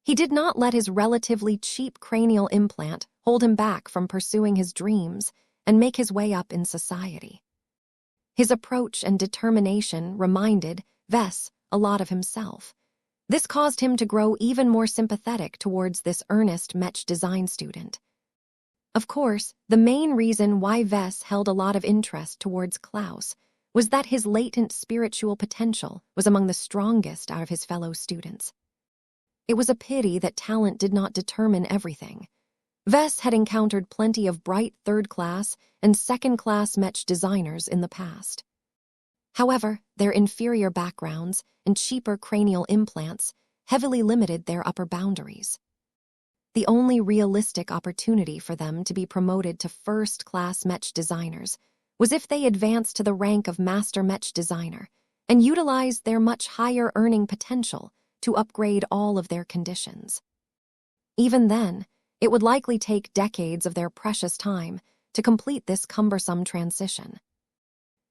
He did not let his relatively cheap cranial implant hold him back from pursuing his dreams and make his way up in society. His approach and determination reminded Vess a lot of himself. This caused him to grow even more sympathetic towards this earnest Mech design student. Of course, the main reason why Vess held a lot of interest towards Klaus was that his latent spiritual potential was among the strongest out of his fellow students. It was a pity that talent did not determine everything. Vess had encountered plenty of bright third-class and second-class Mech designers in the past. However, their inferior backgrounds and cheaper cranial implants heavily limited their upper boundaries. The only realistic opportunity for them to be promoted to first-class Mech designers was if they advanced to the rank of Master Mech Designer and utilized their much higher earning potential to upgrade all of their conditions. Even then, it would likely take decades of their precious time to complete this cumbersome transition.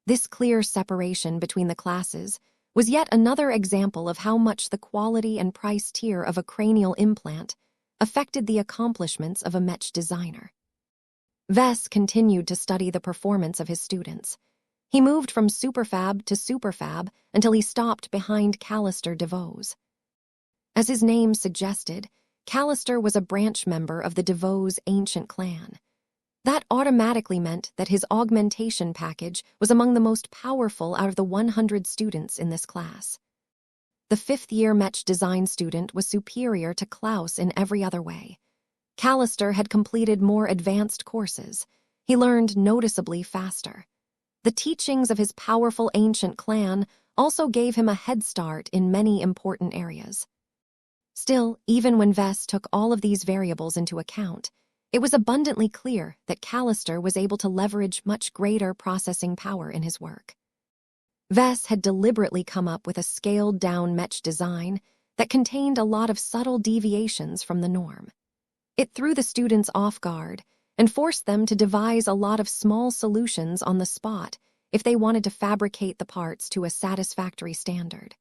This clear separation between the classes was yet another example of how much the quality and price tier of a cranial implant affected the accomplishments of a Mech designer. Vess continued to study the performance of his students. He moved from superfab to superfab until he stopped behind Callister DeVos. As his name suggested, Callister was a branch member of the DeVos ancient clan. That automatically meant that his augmentation package was among the most powerful out of the 100 students in this class. The 5th-year Mech design student was superior to Klaus in every other way. Callister had completed more advanced courses. He learned noticeably faster. The teachings of his powerful ancient clan also gave him a head start in many important areas. Still, even when Vess took all of these variables into account, it was abundantly clear that Callister was able to leverage much greater processing power in his work. Vess had deliberately come up with a scaled-down Mech design that contained a lot of subtle deviations from the norm. It threw the students off guard and forced them to devise a lot of small solutions on the spot if they wanted to fabricate the parts to a satisfactory standard.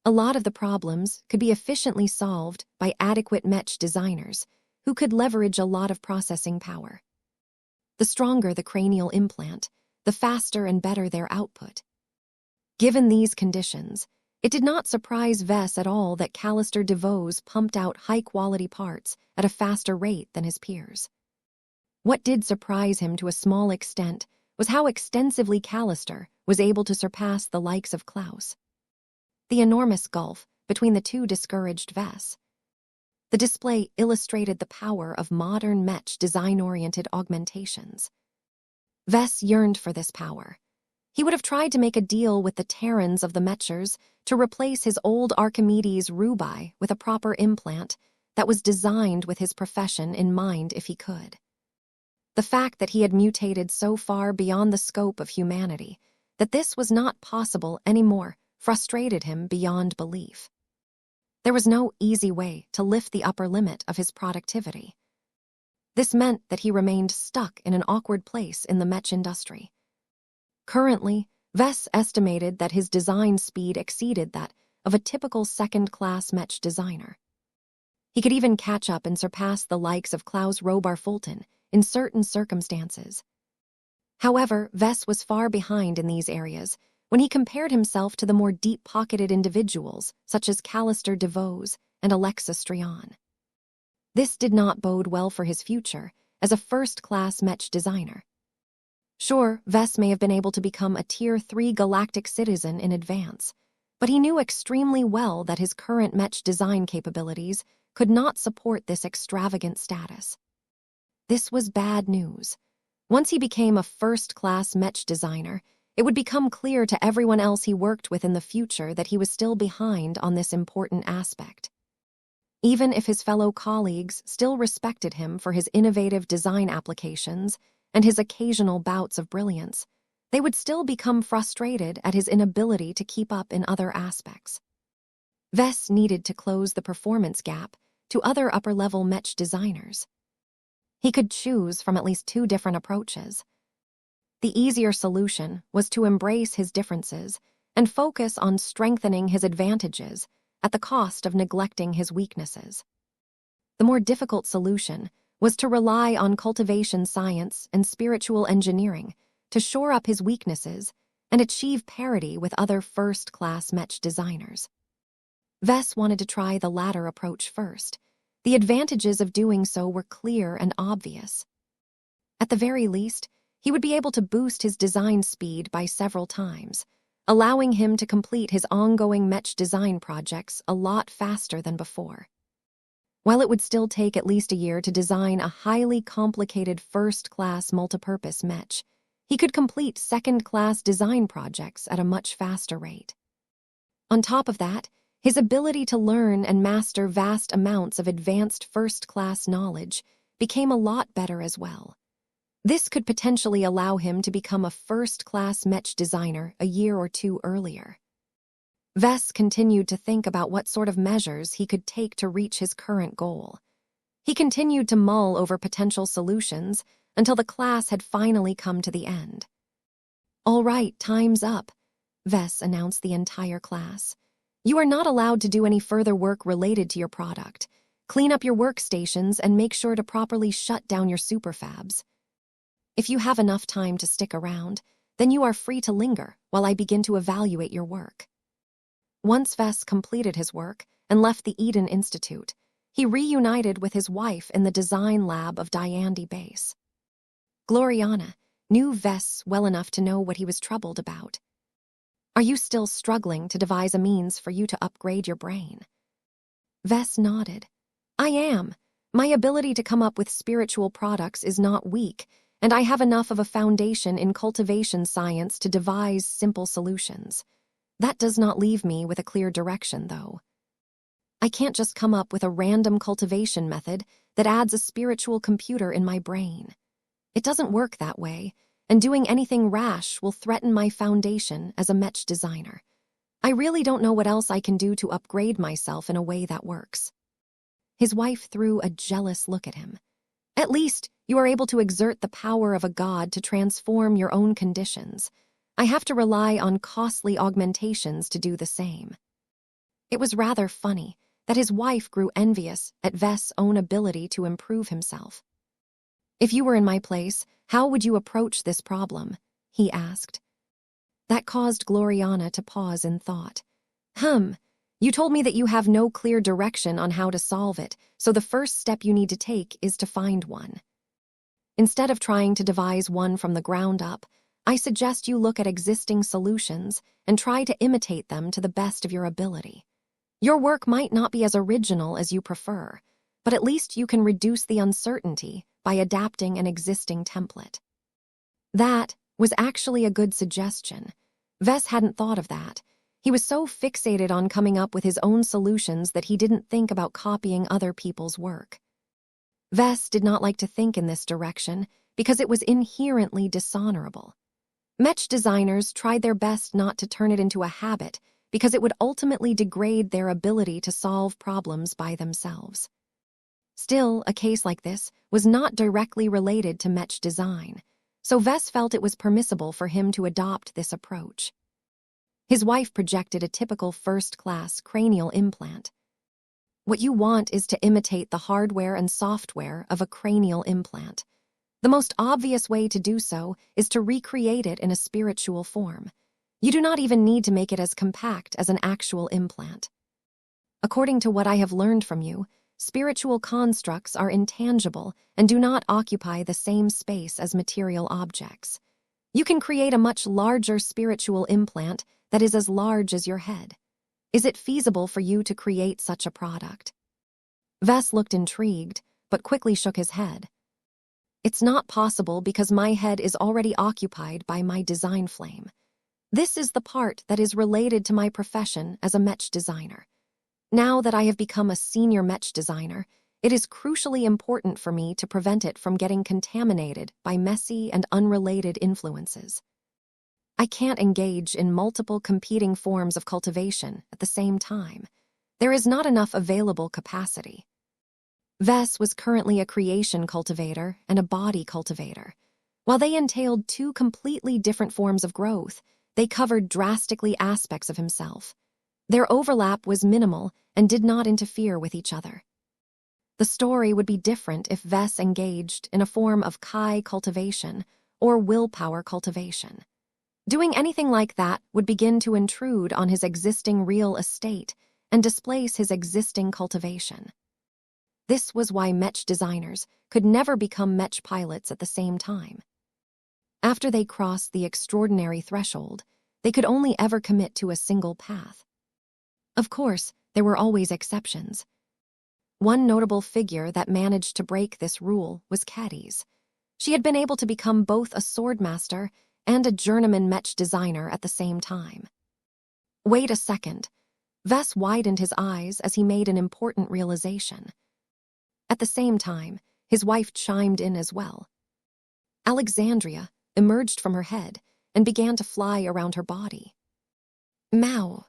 A lot of the problems could be efficiently solved by adequate Mech designers who could leverage a lot of processing power. The stronger the cranial implant, the faster and better their output. Given these conditions, it did not surprise Vess at all that Callister DeVos pumped out high-quality parts at a faster rate than his peers. What did surprise him to a small extent was how extensively Callister was able to surpass the likes of Klaus. The enormous gulf between the two discouraged Vess. The display illustrated the power of modern Mech design-oriented augmentations. Vess yearned for this power. He would have tried to make a deal with the Terrans of the Mechers to replace his old Archimedes Rubai with a proper implant that was designed with his profession in mind if he could. The fact that he had mutated so far beyond the scope of humanity that this was not possible anymore frustrated him beyond belief. There was no easy way to lift the upper limit of his productivity. This meant that he remained stuck in an awkward place in the Mech industry. Currently, Vess estimated that his design speed exceeded that of a typical second-class Mech designer. He could even catch up and surpass the likes of Klaus Robar Fulton in certain circumstances. However, Vess was far behind in these areas when he compared himself to the more deep-pocketed individuals such as Callister DeVos and Alexa Strian. This did not bode well for his future as a first-class Mech designer. Sure, Vess may have been able to become a Tier 3 galactic citizen in advance, but he knew extremely well that his current Mech design capabilities could not support this extravagant status. This was bad news. Once he became a first-class Mech designer, it would become clear to everyone else he worked with in the future that he was still behind on this important aspect. Even if his fellow colleagues still respected him for his innovative design applications and his occasional bouts of brilliance, they would still become frustrated at his inability to keep up in other aspects. Vess needed to close the performance gap to other upper-level Mech designers. He could choose from at least two different approaches. The easier solution was to embrace his differences and focus on strengthening his advantages at the cost of neglecting his weaknesses. The more difficult solution was to rely on cultivation science and spiritual engineering to shore up his weaknesses and achieve parity with other first-class Mech designers. Vess wanted to try the latter approach first. The advantages of doing so were clear and obvious. At the very least, he would be able to boost his design speed by several times, allowing him to complete his ongoing Mech design projects a lot faster than before. While it would still take at least a year to design a highly complicated first-class multipurpose Mech, he could complete second-class design projects at a much faster rate. On top of that, his ability to learn and master vast amounts of advanced first-class knowledge became a lot better as well. This could potentially allow him to become a first-class Mech designer a year or two earlier. Vess continued to think about what sort of measures he could take to reach his current goal. He continued to mull over potential solutions until the class had finally come to the end. "All right, time's up," Vess announced the entire class. "You are not allowed to do any further work related to your product. Clean up your workstations and make sure to properly shut down your superfabs. If you have enough time to stick around, then you are free to linger while I begin to evaluate your work." Once Vess completed his work and left the Eden Institute, he reunited with his wife in the design lab of Diandi Base. Gloriana knew Vess well enough to know what he was troubled about. "Are you still struggling to devise a means for you to upgrade your brain?" Vess nodded. "I am. My ability to come up with spiritual products is not weak, and I have enough of a foundation in cultivation science to devise simple solutions. That does not leave me with a clear direction, though. I can't just come up with a random cultivation method that adds a spiritual computer in my brain. It doesn't work that way, and doing anything rash will threaten my foundation as a Mech designer. I really don't know what else I can do to upgrade myself in a way that works." His wife threw a jealous look at him. "At least you are able to exert the power of a god to transform your own conditions. I have to rely on costly augmentations to do the same." It was rather funny that his wife grew envious at Vess' own ability to improve himself. "If you were in my place, how would you approach this problem?" he asked. That caused Gloriana to pause in thought. You told me that you have no clear direction on how to solve it, so the first step you need to take is to find one. Instead of trying to devise one from the ground up, I suggest you look at existing solutions and try to imitate them to the best of your ability. Your work might not be as original as you prefer, but at least you can reduce the uncertainty by adapting an existing template. That was actually a good suggestion. Vess hadn't thought of that. He was so fixated on coming up with his own solutions that he didn't think about copying other people's work. Vess did not like to think in this direction because it was inherently dishonorable. Mech designers tried their best not to turn it into a habit because it would ultimately degrade their ability to solve problems by themselves. Still, a case like this was not directly related to Mech design, so Vess felt it was permissible for him to adopt this approach. His wife projected a typical first-class cranial implant. What you want is to imitate the hardware and software of a cranial implant. The most obvious way to do so is to recreate it in a spiritual form. You do not even need to make it as compact as an actual implant. According to what I have learned from you, spiritual constructs are intangible and do not occupy the same space as material objects. You can create a much larger spiritual implant that is as large as your head. Is it feasible for you to create such a product? Vess looked intrigued, but quickly shook his head. It's not possible because my head is already occupied by my design flame. This is the part that is related to my profession as a Mech designer. Now that I have become a senior Mech designer, it is crucially important for me to prevent it from getting contaminated by messy and unrelated influences. I can't engage in multiple competing forms of cultivation at the same time. There is not enough available capacity. Vess was currently a creation cultivator and a body cultivator. While they entailed two completely different forms of growth, they covered drastically aspects of himself. Their overlap was minimal and did not interfere with each other. The story would be different if Vess engaged in a form of Kai cultivation or willpower cultivation. Doing anything like that would begin to intrude on his existing real estate and displace his existing cultivation. This was why Mech designers could never become Mech pilots at the same time. After they crossed the extraordinary threshold, they could only ever commit to a single path. Of course, there were always exceptions. One notable figure that managed to break this rule was Caddy's. She had been able to become both a swordmaster and a journeyman Mech designer at the same time. Wait a second. Vess widened his eyes as he made an important realization. At the same time, his wife chimed in as well. Alexandria emerged from her head and began to fly around her body. Mao.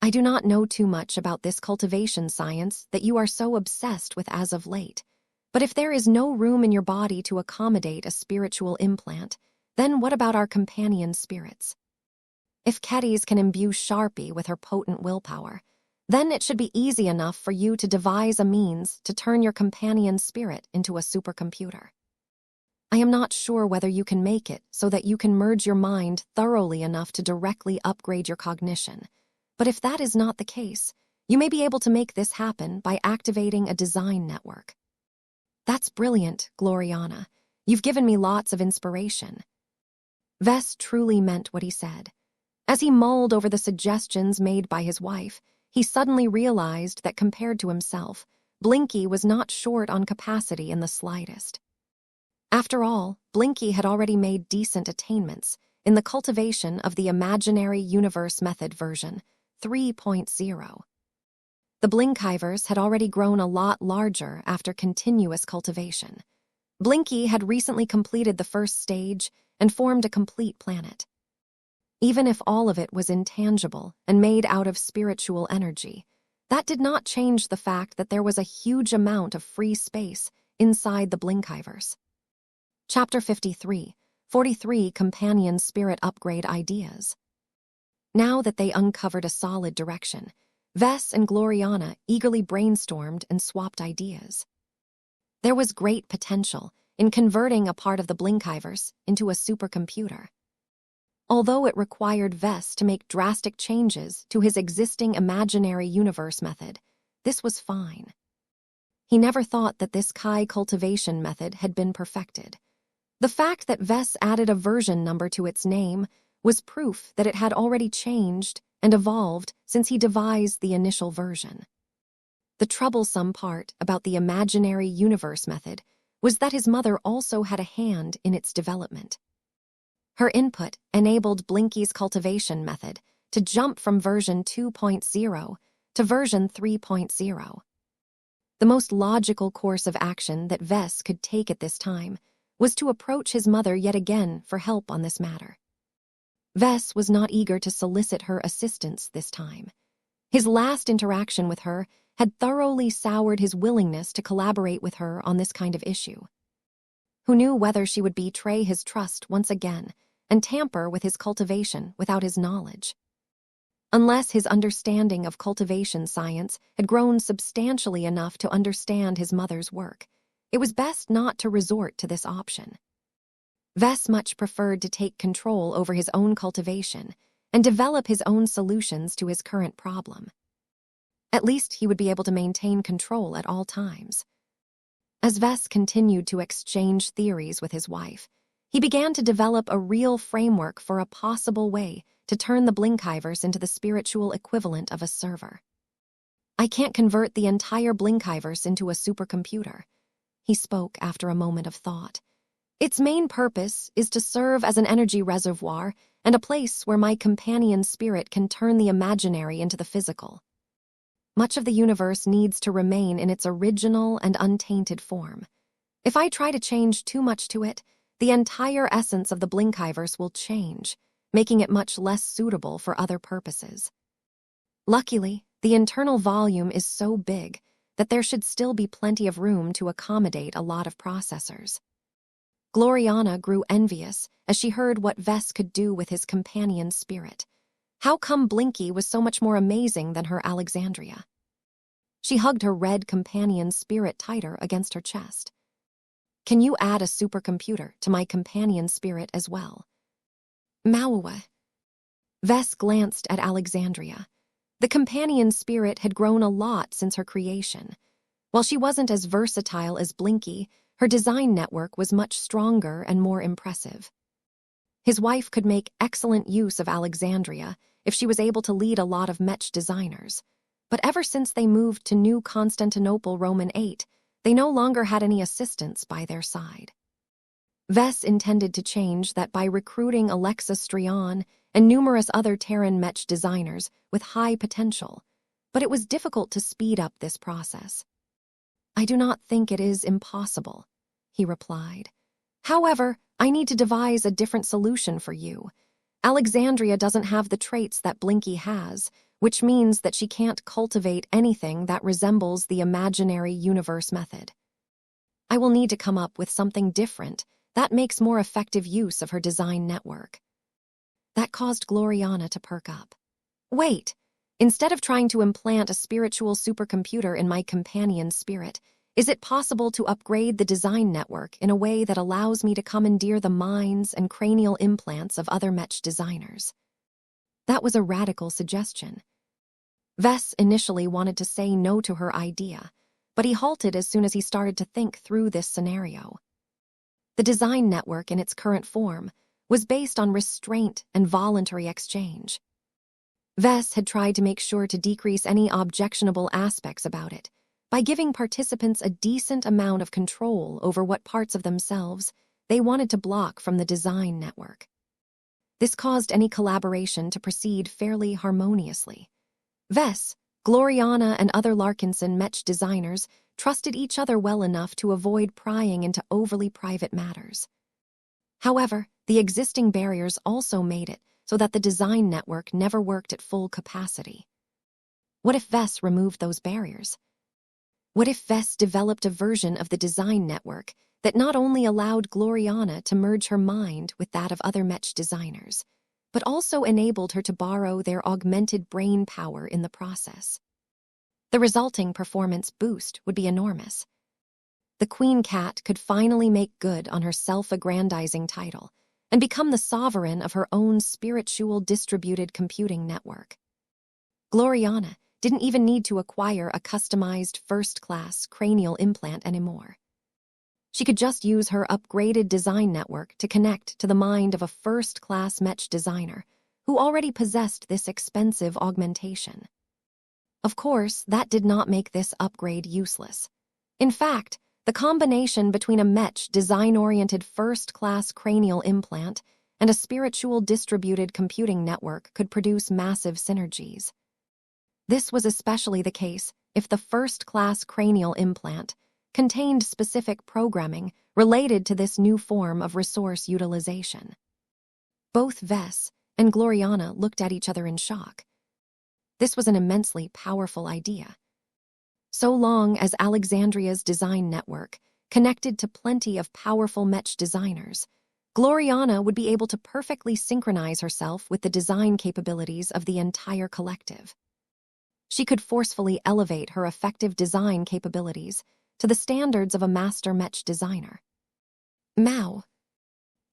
I do not know too much about this cultivation science that you are so obsessed with as of late, but if there is no room in your body to accommodate a spiritual implant, then what about our companion spirits? If Kedis can imbue Sharpie with her potent willpower, then it should be easy enough for you to devise a means to turn your companion spirit into a supercomputer. I am not sure whether you can make it so that you can merge your mind thoroughly enough to directly upgrade your cognition, but if that is not the case, you may be able to make this happen by activating a design network. That's brilliant, Gloriana. You've given me lots of inspiration. Vess truly meant what he said. As he mulled over the suggestions made by his wife, he suddenly realized that compared to himself, Blinky was not short on capacity in the slightest. After all, Blinky had already made decent attainments in the cultivation of the Imaginary Universe Method version 3.0. The Blinkhivers had already grown a lot larger after continuous cultivation. Blinky had recently completed the first stage and formed a complete planet. even if all of it was intangible and made out of spiritual energy. That did not change the fact that there was a huge amount of free space inside the Blinkhiverse. Chapter 53, 43 Companion Spirit Upgrade Ideas. Now that they uncovered a solid direction, Vess and Gloriana eagerly brainstormed and swapped ideas. There was great potential in converting a part of the Blinkhiverse into a supercomputer. Although it required Vess to make drastic changes to his existing imaginary universe method, this was fine. He never thought that this Kai cultivation method had been perfected. The fact that Vess added a version number to its name was proof that it had already changed and evolved since he devised the initial version. The troublesome part about the imaginary universe method was that his mother also had a hand in its development. Her input enabled Blinky's cultivation method to jump from version 2.0 to version 3.0. The most logical course of action that Vess could take at this time was to approach his mother yet again for help on this matter. Vess was not eager to solicit her assistance this time. His last interaction with her had thoroughly soured his willingness to collaborate with her on this kind of issue. Who knew whether she would betray his trust once again and tamper with his cultivation without his knowledge? Unless his understanding of cultivation science had grown substantially enough to understand his mother's work, it was best not to resort to this option. Vess much preferred to take control over his own cultivation and develop his own solutions to his current problem. At least he would be able to maintain control at all times. As Vess continued to exchange theories with his wife, he began to develop a real framework for a possible way to turn the Blinkhiverse into the spiritual equivalent of a server. I can't convert the entire Blinkhiverse into a supercomputer, he spoke after a moment of thought. Its main purpose is to serve as an energy reservoir and a place where my companion spirit can turn the imaginary into the physical. Much of the universe needs to remain in its original and untainted form. If I try to change too much to it, the entire essence of the Blinkhiverse will change, making it much less suitable for other purposes. Luckily, the internal volume is so big that there should still be plenty of room to accommodate a lot of processors. Gloriana grew envious as she heard what Vess could do with his companion spirit. How come Blinky was so much more amazing than her Alexandria? She hugged her red companion spirit tighter against her chest. Can you add a supercomputer to my companion spirit as well? Maua. Vess glanced at Alexandria. The companion spirit had grown a lot since her creation. While she wasn't as versatile as Blinky, her design network was much stronger and more impressive. His wife could make excellent use of Alexandria if she was able to lead a lot of Mech designers. But ever since they moved to New Constantinople Roman 8, they no longer had any assistants by their side. Vess intended to change that by recruiting Alexa Strion and numerous other Terran Mech designers with high potential, but it was difficult to speed up this process. I do not think it is impossible, he replied. However, I need to devise a different solution for you. Alexandria doesn't have the traits that Blinky has, which means that she can't cultivate anything that resembles the imaginary universe method. I will need to come up with something different that makes more effective use of her design network. That caused Gloriana to perk up. Wait, instead of trying to implant a spiritual supercomputer in my companion spirit, is it possible to upgrade the design network in a way that allows me to commandeer the minds and cranial implants of other Mech designers? That was a radical suggestion. Vess initially wanted to say no to her idea, but he halted as soon as he started to think through this scenario. The design network in its current form was based on restraint and voluntary exchange. Vess had tried to make sure to decrease any objectionable aspects about it by giving participants a decent amount of control over what parts of themselves they wanted to block from the design network. This caused any collaboration to proceed fairly harmoniously. Vess, Gloriana, and other Larkinson Mech designers trusted each other well enough to avoid prying into overly private matters. However, the existing barriers also made it so that the design network never worked at full capacity. What if Vess removed those barriers? What if Vess developed a version of the design network that not only allowed Gloriana to merge her mind with that of other Mech designers, but also enabled her to borrow their augmented brain power in the process? The resulting performance boost would be enormous. The Queen Cat could finally make good on her self-aggrandizing title and become the sovereign of her own spiritual distributed computing network. Gloriana didn't even need to acquire a customized first-class cranial implant anymore. She could just use her upgraded design network to connect to the mind of a first-class Mech designer who already possessed this expensive augmentation. Of course, that did not make this upgrade useless. In fact, the combination between a Mech design-oriented first-class cranial implant and a spiritual distributed computing network could produce massive synergies. This was especially the case if the first-class cranial implant contained specific programming related to this new form of resource utilization. Both Vess and Gloriana looked at each other in shock. This was an immensely powerful idea. So long as Alexandria's design network connected to plenty of powerful Mech designers, Gloriana would be able to perfectly synchronize herself with the design capabilities of the entire collective. She could forcefully elevate her effective design capabilities to the standards of a master Mech designer. Mao,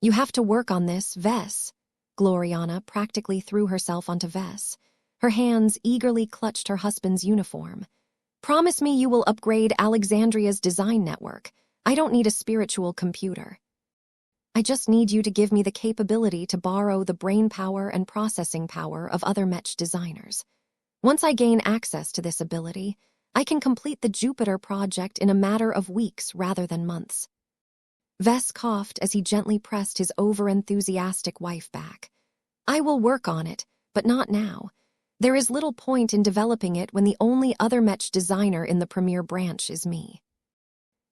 you have to work on this, Vess. Gloriana practically threw herself onto Vess. Her hands eagerly clutched her husband's uniform. Promise me you will upgrade Alexandria's design network. I don't need a spiritual computer. I just need you to give me the capability to borrow the brain power and processing power of other Mech designers. Once I gain access to this ability, I can complete the Jupiter project in a matter of weeks rather than months. Vess coughed as he gently pressed his over-enthusiastic wife back. I will work on it, but not now. There is little point in developing it when the only other Mech designer in the premier branch is me.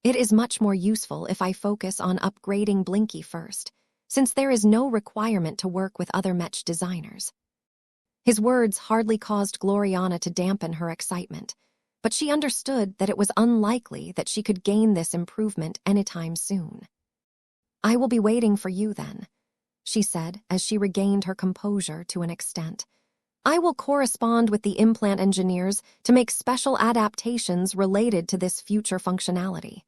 It is much more useful if I focus on upgrading Blinky first, since there is no requirement to work with other Mech designers. His words hardly caused Gloriana to dampen her excitement, but she understood that it was unlikely that she could gain this improvement anytime soon. I will be waiting for you then, she said as she regained her composure to an extent. I will correspond with the implant engineers to make special adaptations related to this future functionality.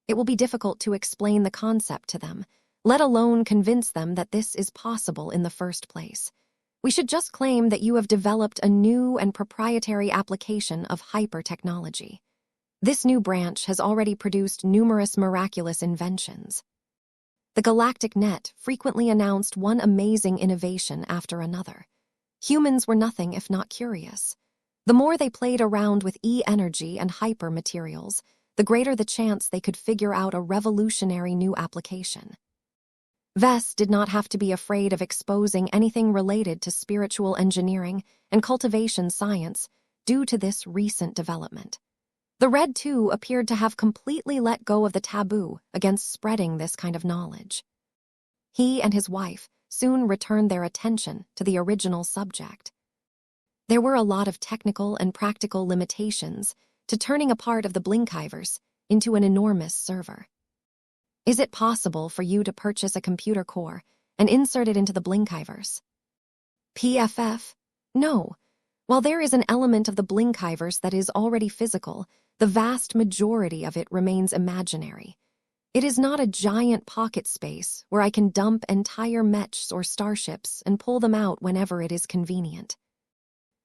It will be difficult to explain the concept to them, let alone convince them that this is possible in the first place. We should just claim that you have developed a new and proprietary application of hyper-technology. This new branch has already produced numerous miraculous inventions. The Galactic Net frequently announced one amazing innovation after another. Humans were nothing if not curious. The more they played around with E-energy and hyper-materials, the greater the chance they could figure out a revolutionary new application. Vess did not have to be afraid of exposing anything related to spiritual engineering and cultivation science due to this recent development. The Red Two appeared to have completely let go of the taboo against spreading this kind of knowledge. He and his wife soon returned their attention to the original subject. There were a lot of technical and practical limitations to turning a part of the Blinkhiverse into an enormous server. Is it possible for you to purchase a computer core and insert it into the Blinkhiverse? PFF? No. While there is an element of the Blinkhiverse that is already physical, the vast majority of it remains imaginary. It is not a giant pocket space where I can dump entire mechs or starships and pull them out whenever it is convenient.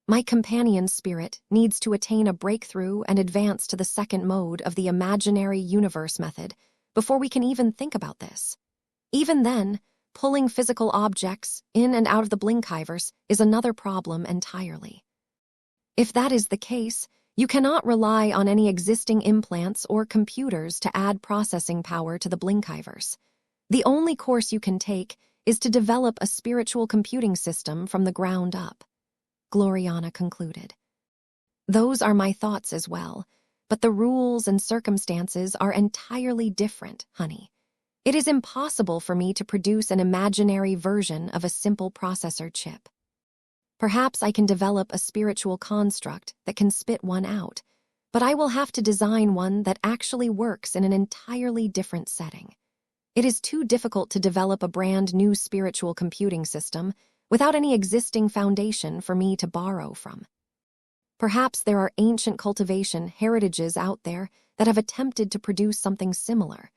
My companion spirit needs to attain a breakthrough and advance to the second mode of the imaginary universe method before we can even think about this. Even then, pulling physical objects in and out of the Blinkhiverse is another problem entirely. If that is the case, you cannot rely on any existing implants or computers to add processing power to the Blinkhiverse. The only course you can take is to develop a spiritual computing system from the ground up, Gloriana concluded. Those are my thoughts as well, but the rules and circumstances are entirely different, honey. It is impossible for me to produce an imaginary version of a simple processor chip. Perhaps I can develop a spiritual construct that can spit one out, but I will have to design one that actually works in an entirely different setting. It is too difficult to develop a brand new spiritual computing system without any existing foundation for me to borrow from. Perhaps there are ancient cultivation heritages out there that have attempted to produce something similar,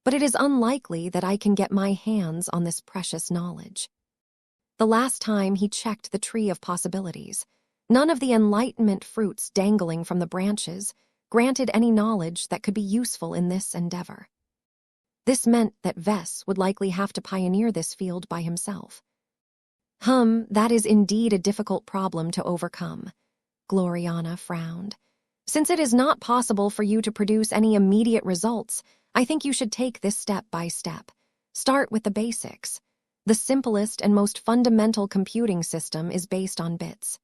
but it is unlikely that I can get my hands on this precious knowledge. The last time he checked the tree of possibilities, none of the enlightenment fruits dangling from the branches granted any knowledge that could be useful in this endeavor. This meant that Vess would likely have to pioneer this field by himself. That is indeed a difficult problem to overcome. Gloriana frowned. Since it is not possible for you to produce any immediate results, I think you should take this step by step. Start with the basics. The simplest and most fundamental computing system is based on bits.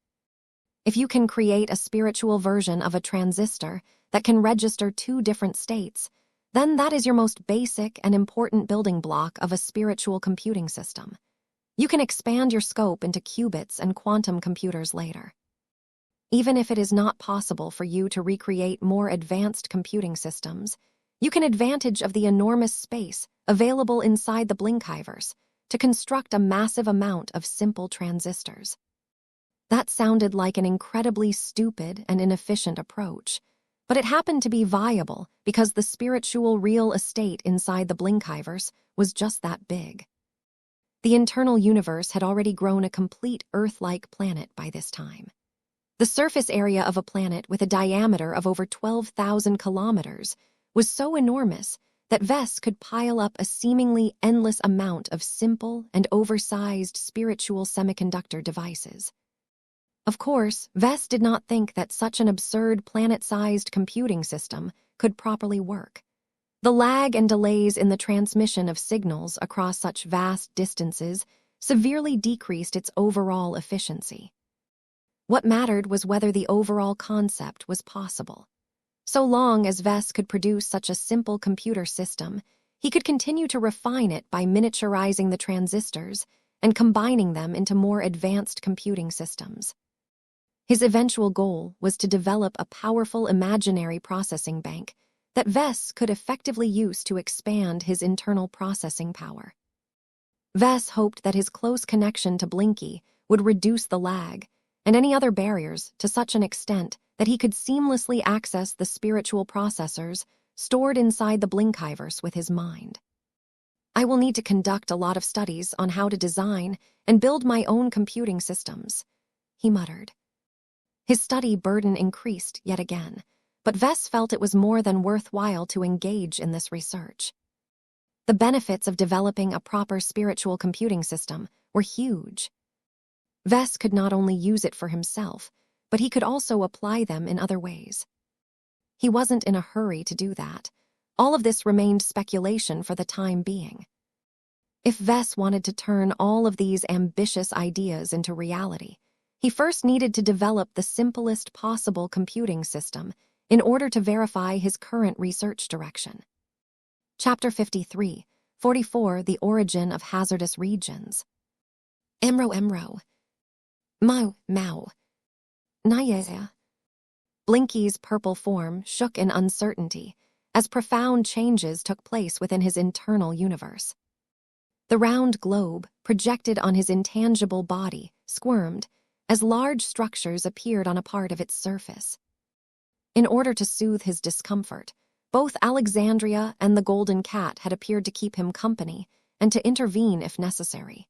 If you can create a spiritual version of a transistor that can register two different states, then that is your most basic and important building block of a spiritual computing system. You can expand your scope into qubits and quantum computers later. Even if it is not possible for you to recreate more advanced computing systems, you can advantage of the enormous space available inside the Blinkhiverse to construct a massive amount of simple transistors. That sounded like an incredibly stupid and inefficient approach, but it happened to be viable because the spiritual real estate inside the Blinkhiverse was just that big. The internal universe had already grown a complete Earth-like planet by this time. The surface area of a planet with a diameter of over 12,000 kilometers was so enormous that Vess could pile up a seemingly endless amount of simple and oversized spiritual semiconductor devices. Of course, Vess did not think that such an absurd planet-sized computing system could properly work. The lag and delays in the transmission of signals across such vast distances severely decreased its overall efficiency. What mattered was whether the overall concept was possible. So long as Vess could produce such a simple computer system, he could continue to refine it by miniaturizing the transistors and combining them into more advanced computing systems. His eventual goal was to develop a powerful imaginary processing bank that Vess could effectively use to expand his internal processing power. Vess hoped that his close connection to Blinky would reduce the lag and any other barriers to such an extent that he could seamlessly access the spiritual processors stored inside the Blinkhiverse with his mind. I will need to conduct a lot of studies on how to design and build my own computing systems, he muttered. His study burden increased yet again, but Vess felt it was more than worthwhile to engage in this research. The benefits of developing a proper spiritual computing system were huge. Vess could not only use it for himself, but he could also apply them in other ways. He wasn't in a hurry to do that. All of this remained speculation for the time being. If Vess wanted to turn all of these ambitious ideas into reality, he first needed to develop the simplest possible computing system in order to verify his current research direction. Chapter 44, The Origin of Hazardous Regions. Emro. Mau. Nayeza. Blinky's purple form shook in uncertainty as profound changes took place within his internal universe. The round globe, projected on his intangible body, squirmed as large structures appeared on a part of its surface. In order to soothe his discomfort, both Alexandria and the Golden Cat had appeared to keep him company and to intervene if necessary.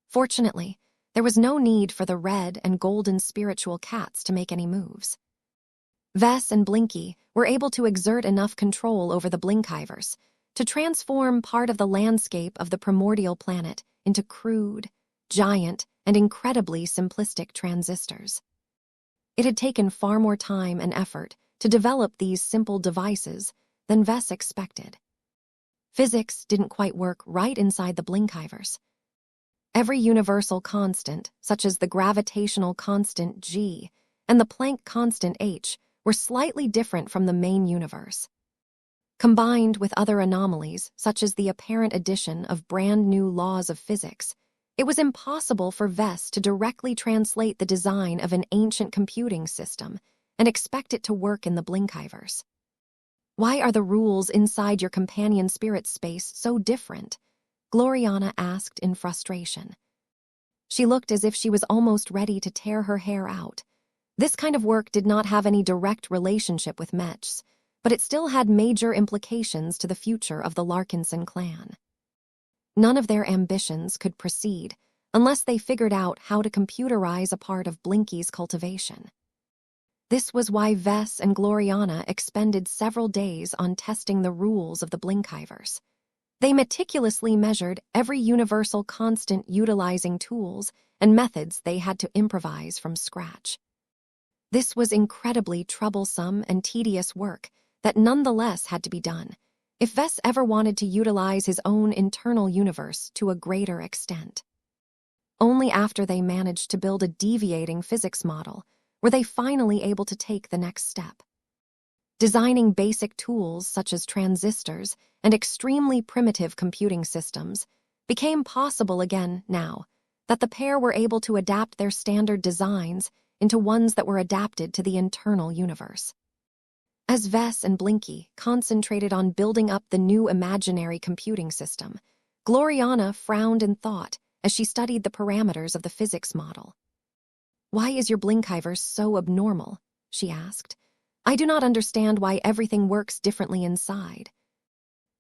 Fortunately, there was no need for the red and golden spiritual cats to make any moves. Vess and Blinky were able to exert enough control over the Blinkhiverse to transform part of the landscape of the primordial planet into crude, giant, and incredibly simplistic transistors. It had taken far more time and effort to develop these simple devices than Vess expected. Physics didn't quite work right inside the Blinkhiverse. Every universal constant, such as the gravitational constant G and the Planck constant H, were slightly different from the main universe. Combined with other anomalies, such as the apparent addition of brand new laws of physics, it was impossible for Vess to directly translate the design of an ancient computing system and expect it to work in the Blinkhiverse. Why are the rules inside your companion spirit space so different? Gloriana asked in frustration. She looked as if she was almost ready to tear her hair out. This kind of work did not have any direct relationship with Mechs, but it still had major implications to the future of the Larkinson clan. None of their ambitions could proceed unless they figured out how to computerize a part of Blinky's cultivation. This was why Vess and Gloriana expended several days on testing the rules of the Blinkhiverse. They meticulously measured every universal constant utilizing tools and methods they had to improvise from scratch. This was incredibly troublesome and tedious work that nonetheless had to be done if Vess ever wanted to utilize his own internal universe to a greater extent. Only after they managed to build a deviating physics model were they finally able to take the next step. Designing basic tools such as transistors and extremely primitive computing systems became possible again now that the pair were able to adapt their standard designs into ones that were adapted to the internal universe. As Vess and Blinky concentrated on building up the new imaginary computing system, Gloriana frowned in thought as she studied the parameters of the physics model. "Why is your Blinkhiverse so abnormal?" she asked. "I do not understand why everything works differently inside.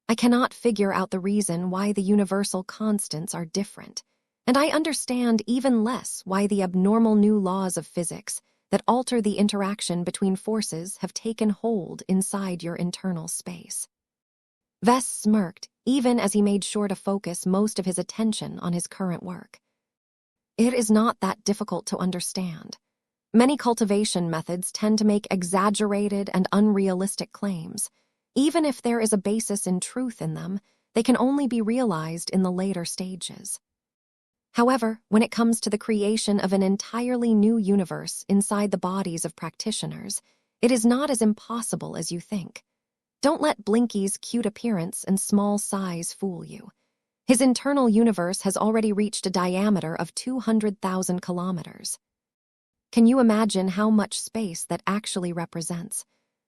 I cannot figure out the reason why the universal constants are different, and I understand even less why the abnormal new laws of physics that alter the interaction between forces have taken hold inside your internal space." Vess smirked, even as he made sure to focus most of his attention on his current work. "It is not that difficult to understand. Many cultivation methods tend to make exaggerated and unrealistic claims. Even if there is a basis in truth in them, they can only be realized in the later stages. However, when it comes to the creation of an entirely new universe inside the bodies of practitioners, it is not as impossible as you think. Don't let Blinky's cute appearance and small size fool you. His internal universe has already reached a diameter of 200,000 kilometers. Can you imagine how much space that actually represents?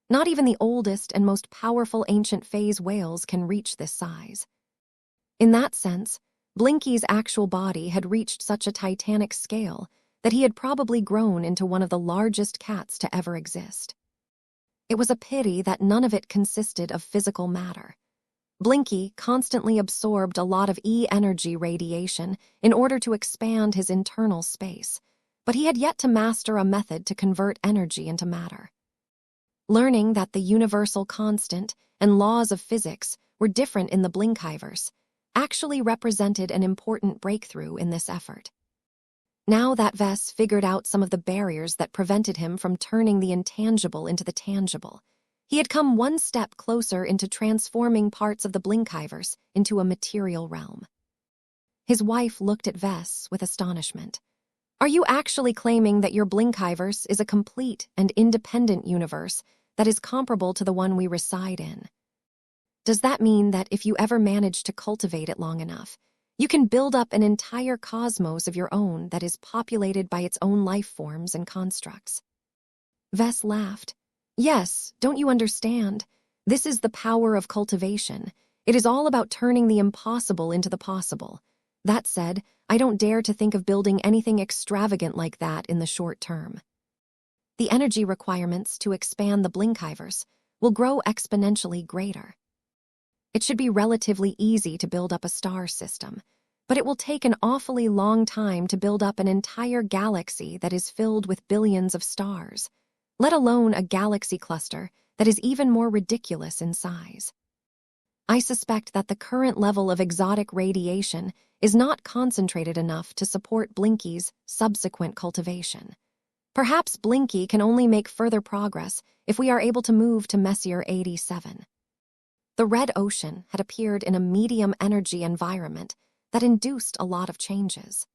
Not even the oldest and most powerful ancient phase whales can reach this size. In that sense, Blinky's actual body had reached such a titanic scale that he had probably grown into one of the largest cats to ever exist. It was a pity that none of it consisted of physical matter. Blinky constantly absorbed a lot of E-energy radiation in order to expand his internal space, but he had yet to master a method to convert energy into matter. Learning that the universal constant and laws of physics were different in the Blinkhiverse actually represented an important breakthrough in this effort. Now that Vess figured out some of the barriers that prevented him from turning the intangible into the tangible, he had come one step closer into transforming parts of the Blinkhiverse into a material realm. His wife looked at Vess with astonishment. "Are you actually claiming that your Blinkhiverse is a complete and independent universe that is comparable to the one we reside in? Does that mean that if you ever manage to cultivate it long enough, you can build up an entire cosmos of your own that is populated by its own life forms and constructs?" Vess laughed. "Yes, don't you understand? This is the power of cultivation. It is all about turning the impossible into the possible. That said, I don't dare to think of building anything extravagant like that in the short term. The energy requirements to expand the Blinkhiverse will grow exponentially greater. It should be relatively easy to build up a star system, but it will take an awfully long time to build up an entire galaxy that is filled with billions of stars, let alone a galaxy cluster that is even more ridiculous in size. I suspect that the current level of exotic radiation is not concentrated enough to support Blinky's subsequent cultivation. Perhaps Blinky can only make further progress if we are able to move to Messier 87. The Red Ocean had appeared in a medium-energy environment that induced a lot of changes.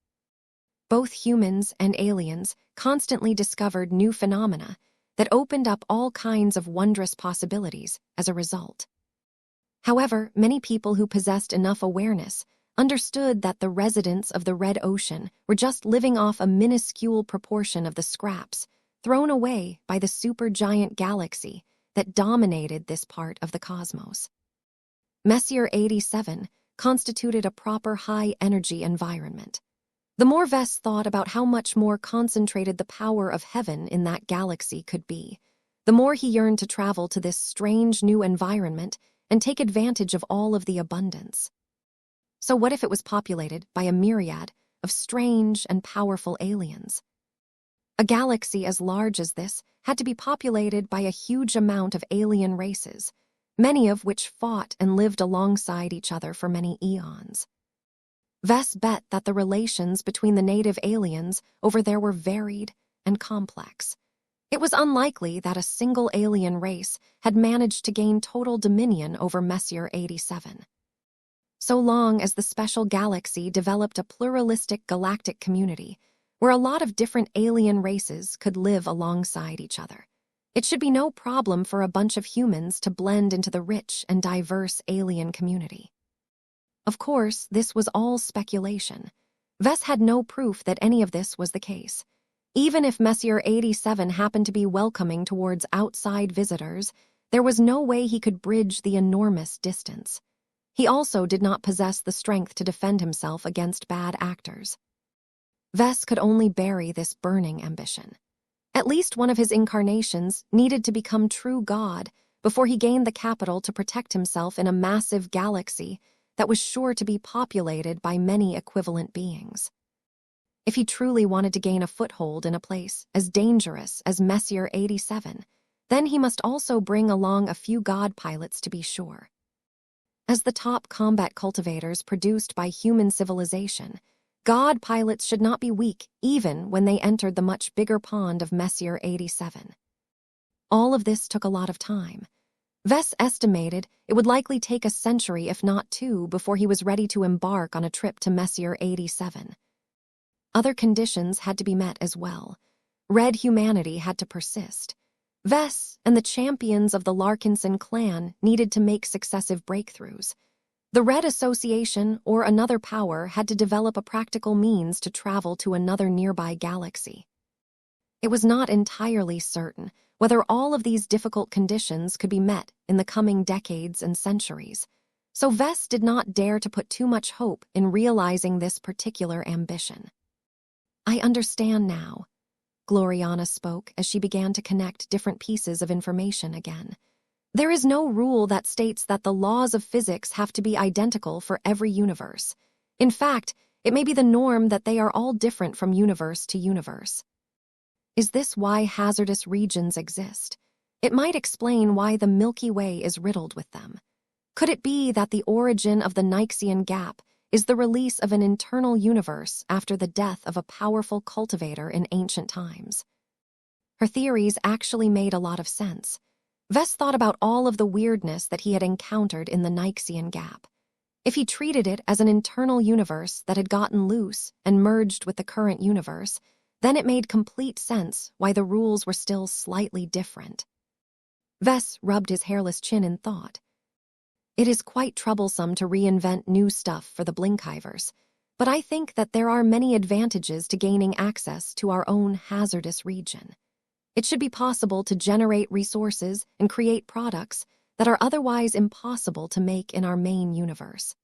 Both humans and aliens constantly discovered new phenomena that opened up all kinds of wondrous possibilities as a result. However, many people who possessed enough awareness understood that the residents of the Red Ocean were just living off a minuscule proportion of the scraps thrown away by the supergiant galaxy that dominated this part of the cosmos. Messier 87 constituted a proper high-energy environment. The more Vess thought about how much more concentrated the power of heaven in that galaxy could be, the more he yearned to travel to this strange new environment and take advantage of all of the abundance. So what if it was populated by a myriad of strange and powerful aliens? A galaxy as large as this had to be populated by a huge amount of alien races, many of which fought and lived alongside each other for many eons. Vess bet that the relations between the native aliens over there were varied and complex. It was unlikely that a single alien race had managed to gain total dominion over Messier 87. So long as the special galaxy developed a pluralistic galactic community where a lot of different alien races could live alongside each other, it should be no problem for a bunch of humans to blend into the rich and diverse alien community. Of course, this was all speculation. Vess had no proof that any of this was the case. Even if Messier 87 happened to be welcoming towards outside visitors, there was no way he could bridge the enormous distance. He also did not possess the strength to defend himself against bad actors. Vess could only bury this burning ambition. At least one of his incarnations needed to become true God before he gained the capital to protect himself in a massive galaxy that was sure to be populated by many equivalent beings. If he truly wanted to gain a foothold in a place as dangerous as Messier 87, then he must also bring along a few god pilots to be sure. As the top combat cultivators produced by human civilization, god pilots should not be weak even when they entered the much bigger pond of Messier 87. All of this took a lot of time. Vess estimated it would likely take a century, if not two, before he was ready to embark on a trip to Messier 87. Other conditions had to be met as well. Red humanity had to persist. Vess and the champions of the Larkinson clan needed to make successive breakthroughs. The Red Association or another power had to develop a practical means to travel to another nearby galaxy. It was not entirely certain whether all of these difficult conditions could be met in the coming decades and centuries, so Vess did not dare to put too much hope in realizing this particular ambition. "I understand now," Gloriana spoke as she began to connect different pieces of information again. "There is no rule that states that the laws of physics have to be identical for every universe. In fact, it may be the norm that they are all different from universe to universe. Is this why hazardous regions exist? It might explain why the Milky Way is riddled with them. Could it be that the origin of the Nyxian Gap is the release of an internal universe after the death of a powerful cultivator in ancient times?" Her theories actually made a lot of sense. Vess thought about all of the weirdness that he had encountered in the Nyxian Gap. If he treated it as an internal universe that had gotten loose and merged with the current universe, then it made complete sense why the rules were still slightly different. Vess rubbed his hairless chin in thought. "It is quite troublesome to reinvent new stuff for the Blinkhivers, but I think that there are many advantages to gaining access to our own hazardous region. It should be possible to generate resources and create products that are otherwise impossible to make in our main universe.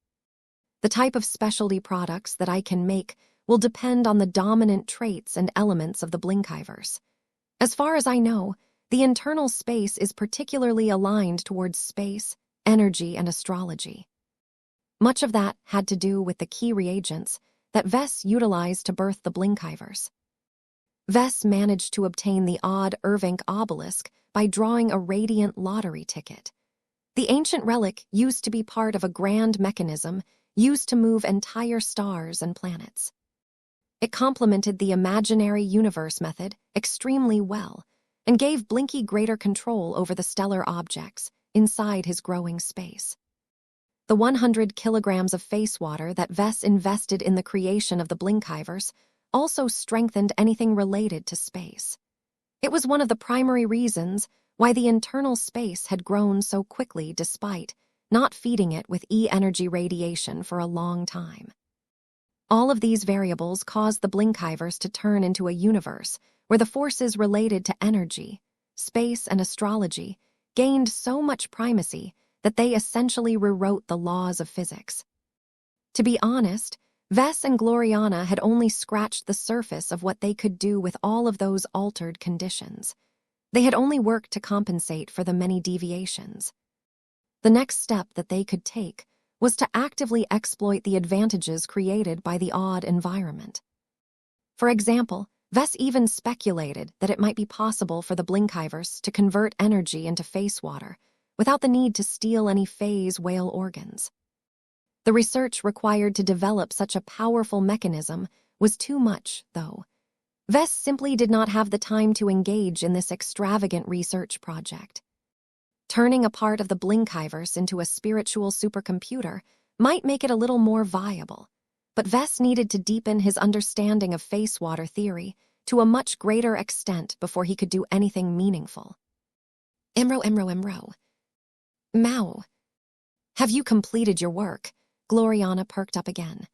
The type of specialty products that I can make will depend on the dominant traits and elements of the Blinkhivers. As far as I know, the internal space is particularly aligned towards space, energy, and astrology. Much of that had to do with the key reagents that Vess utilized to birth the Blinkhivers. Vess managed to obtain the odd Irvink obelisk by drawing a radiant lottery ticket. The ancient relic used to be part of a grand mechanism used to move entire stars and planets. It complemented the imaginary universe method extremely well and gave Blinky greater control over the stellar objects inside his growing space. The 100 kilograms of face water that Vess invested in the creation of the Blinkhivers also strengthened anything related to space. It was one of the primary reasons why the internal space had grown so quickly despite not feeding it with E-energy radiation for a long time. All of these variables caused the Blinkhiverse to turn into a universe where the forces related to energy, space, and astrology gained so much primacy that they essentially rewrote the laws of physics. To be honest, Vess and Gloriana had only scratched the surface of what they could do with all of those altered conditions. They had only worked to compensate for the many deviations. The next step that they could take was to actively exploit the advantages created by the odd environment. For example, Vess even speculated that it might be possible for the Blinkhiverse to convert energy into face water without the need to steal any phase whale organs. The research required to develop such a powerful mechanism was too much, though. Vess simply did not have the time to engage in this extravagant research project. Turning a part of the Blinkhiverse into a spiritual supercomputer might make it a little more viable, but Vess needed to deepen his understanding of face water theory to a much greater extent before he could do anything meaningful. Emro. Mao. Have you completed your work? Gloriana perked up again.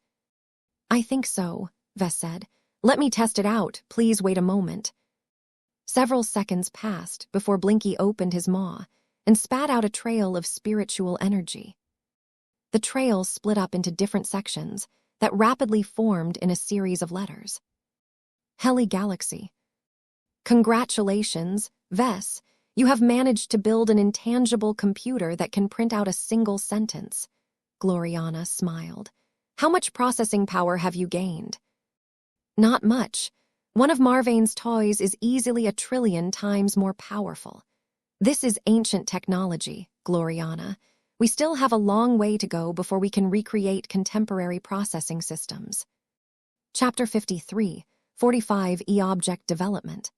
I think so, Vess said. Let me test it out. Please wait a moment. Several seconds passed before Blinky opened his maw and spat out a trail of spiritual energy. The trail split up into different sections that rapidly formed in a series of letters. Heli Galaxy. Congratulations, Vess. You have managed to build an intangible computer that can print out a single sentence. Gloriana smiled. How much processing power have you gained? Not much. One of Marvain's toys is easily 1 trillion times more powerful. This is ancient technology, Gloriana. We still have a long way to go before we can recreate contemporary processing systems. Chapter 53, 45 E-Object Development.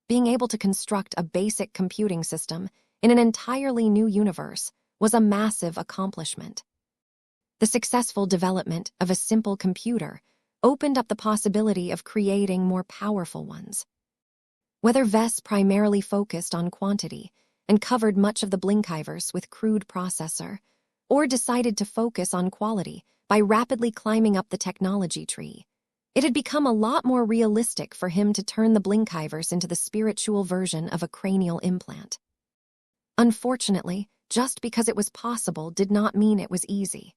Being able to construct a basic computing system in an entirely new universe was a massive accomplishment. The successful development of a simple computer opened up the possibility of creating more powerful ones. Whether Vess primarily focused on quantity and covered much of the Blinkhiverse with crude processor, or decided to focus on quality by rapidly climbing up the technology tree, it had become a lot more realistic for him to turn the Blinkhiverse into the spiritual version of a cranial implant. Unfortunately, just because it was possible did not mean it was easy.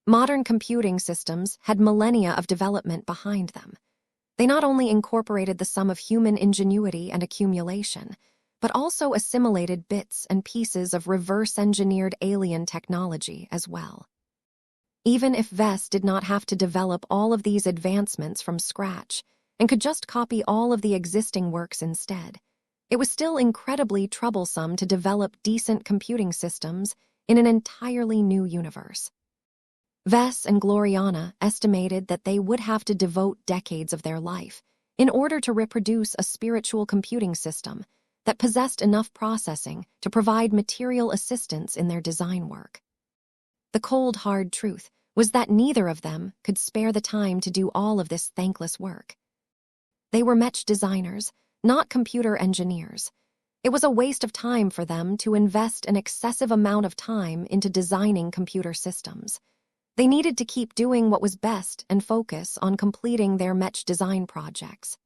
Modern computing systems had millennia of development behind them. They not only incorporated the sum of human ingenuity and accumulation, but also assimilated bits and pieces of reverse-engineered alien technology as well. Even if Vess did not have to develop all of these advancements from scratch and could just copy all of the existing works instead, it was still incredibly troublesome to develop decent computing systems in an entirely new universe. Vess and Gloriana estimated that they would have to devote decades of their life in order to reproduce a spiritual computing system that possessed enough processing to provide material assistance in their design work. The cold, hard truth was that neither of them could spare the time to do all of this thankless work. They were Mech designers, not computer engineers. It was a waste of time for them to invest an excessive amount of time into designing computer systems. They needed to keep doing what was best and focus on completing their Mech design projects.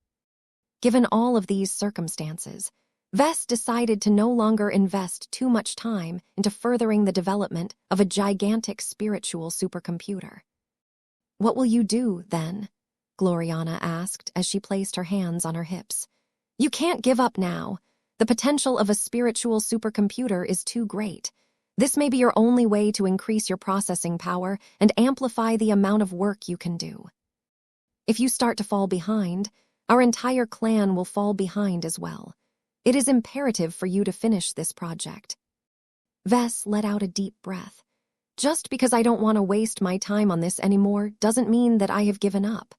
Given all of these circumstances, Vess decided to no longer invest too much time into furthering the development of a gigantic spiritual supercomputer. What will you do, then? Gloriana asked as she placed her hands on her hips. You can't give up now. The potential of a spiritual supercomputer is too great. This may be your only way to increase your processing power and amplify the amount of work you can do. If you start to fall behind, our entire clan will fall behind as well. It is imperative for you to finish this project. Vess let out a deep breath. Just because I don't want to waste my time on this anymore doesn't mean that I have given up.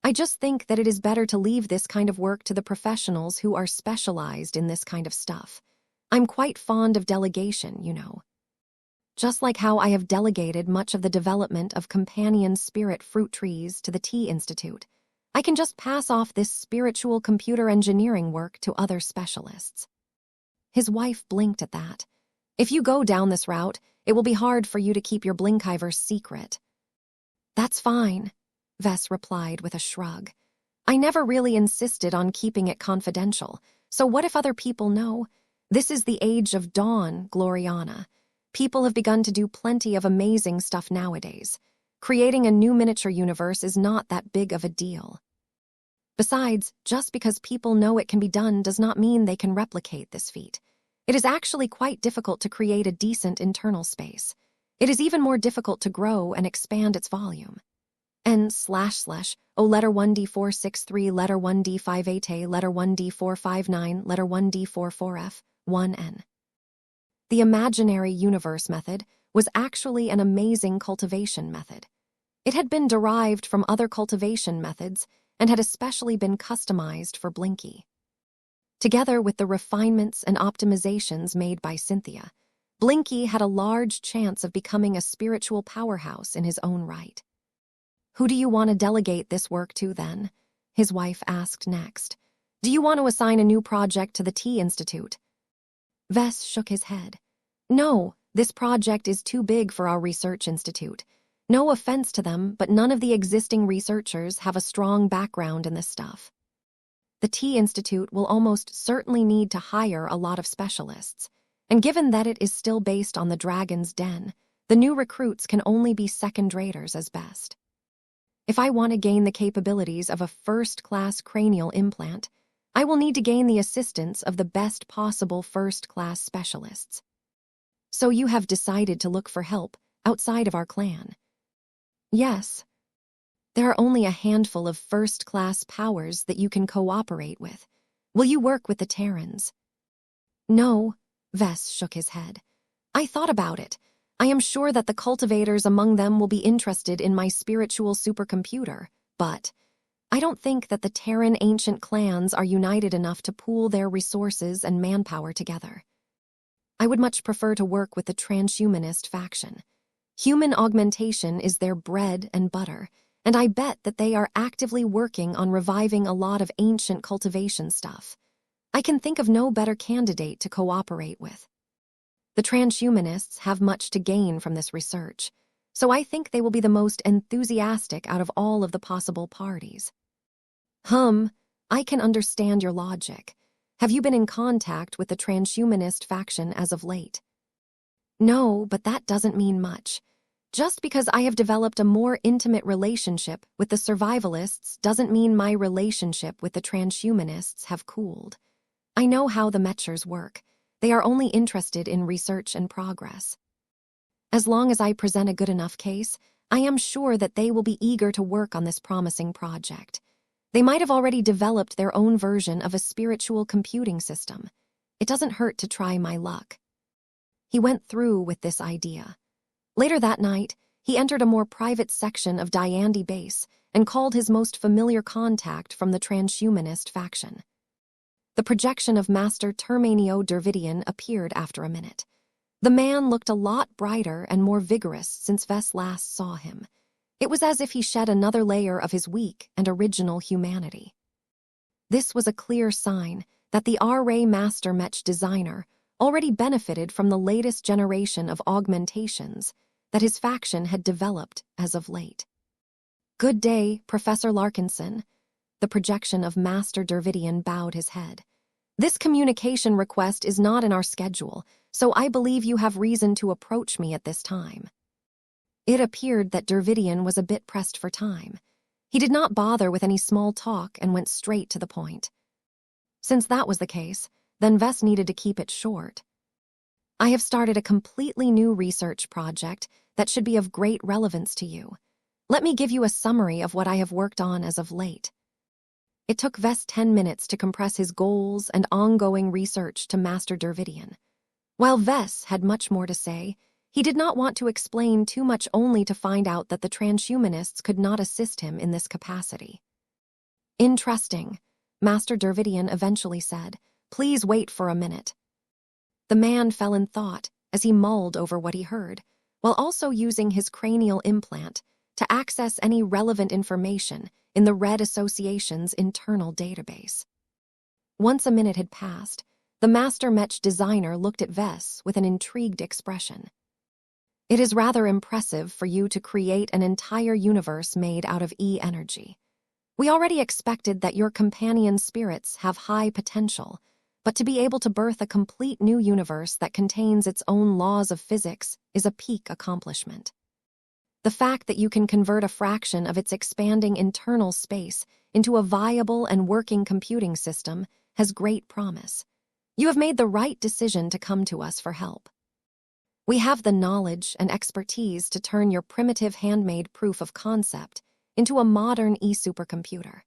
I just think that it is better to leave this kind of work to the professionals who are specialized in this kind of stuff. I'm quite fond of delegation, you know. Just like how I have delegated much of the development of companion spirit fruit trees to the Tea Institute, I can just pass off this spiritual computer engineering work to other specialists. His wife blinked at that. If you go down this route, It will be hard for you to keep your Blinkhiver secret." "That's fine," Vess replied with a shrug. "I never really insisted on keeping it confidential, so what if other people know? This is the age of dawn, Gloriana. People have begun to do plenty of amazing stuff nowadays. Creating a new miniature universe is not that big of a deal. Besides, just because people know it can be done does not mean they can replicate this feat. It is actually quite difficult to create a decent internal space. It is even more difficult to grow and expand its volume. N// letter 1D463 letter 1D58A letter 1D459 letter 1D44F 1N. The imaginary universe method was actually an amazing cultivation method. It had been derived from other cultivation methods and had especially been customized for Blinky. Together with the refinements and optimizations made by Cynthia, Blinky had a large chance of becoming a spiritual powerhouse in his own right. "Who do you want to delegate this work to, then?" his wife asked next. "Do you want to assign a new project to the Tea Institute?" Vess shook his head. "No, this project is too big for our research institute. No offense to them, but none of the existing researchers have a strong background in this stuff. The Tea Institute will almost certainly need to hire a lot of specialists, and given that it is still based on the Dragon's Den, the new recruits can only be second-raters as best. If I want to gain the capabilities of a first-class cranial implant, I will need to gain the assistance of the best possible first-class specialists. So you have decided to look for help outside of our clan?" "Yes. There are only a handful of first-class powers that you can cooperate with. Will you work with the Terrans?" "No," Vess shook his head. "I thought about it. I am sure that the cultivators among them will be interested in my spiritual supercomputer, but I don't think that the Terran ancient clans are united enough to pool their resources and manpower together. I would much prefer to work with the transhumanist faction. Human augmentation is their bread and butter, and I bet that they are actively working on reviving a lot of ancient cultivation stuff. I can think of no better candidate to cooperate with. The transhumanists have much to gain from this research, so I think they will be the most enthusiastic out of all of the possible parties." I can understand your logic. Have you been in contact with the transhumanist faction as of late?" "No, but that doesn't mean much. Just because I have developed a more intimate relationship with the survivalists doesn't mean my relationship with the transhumanists have cooled. I know how the Mechers work. They are only interested in research and progress. As long as I present a good enough case, I am sure that they will be eager to work on this promising project. They might have already developed their own version of a spiritual computing system. It doesn't hurt to try my luck." He went through with this idea. Later that night, he entered a more private section of Diandi Base and called his most familiar contact from the transhumanist faction. The projection of Master Termanio Dervidian appeared after a minute. The man looked a lot brighter and more vigorous since Vess last saw him. It was as if he shed another layer of his weak and original humanity. This was a clear sign that the R-Ray Master Mech designer already benefited from the latest generation of augmentations that his faction had developed as of late. "Good day, Professor Larkinson." The projection of Master Dervidian bowed his head. "This communication request is not in our schedule, so I believe you have reason to approach me at this time." It appeared that Dervidian was a bit pressed for time. He did not bother with any small talk and went straight to the point. Since that was the case, then Vess needed to keep it short. "I have started a completely new research project that should be of great relevance to you. Let me give you a summary of what I have worked on as of late." It took Vess 10 minutes to compress his goals and ongoing research to Master Dervidian. While Vess had much more to say, he did not want to explain too much only to find out that the transhumanists could not assist him in this capacity. "Interesting," Master Dervidian eventually said. "Please wait for a minute." The man fell in thought as he mulled over what he heard, while also using his cranial implant to access any relevant information in the Red Association's internal database. Once a minute had passed, the Master Mech designer looked at Vess with an intrigued expression. It is rather impressive for you to create an entire universe made out of E-energy. We already expected that your companion spirits have high potential, but to be able to birth a complete new universe that contains its own laws of physics is a peak accomplishment. The fact that you can convert a fraction of its expanding internal space into a viable and working computing system has great promise. You have made the right decision to come to us for help. We have the knowledge and expertise to turn your primitive handmade proof of concept into a modern e-supercomputer.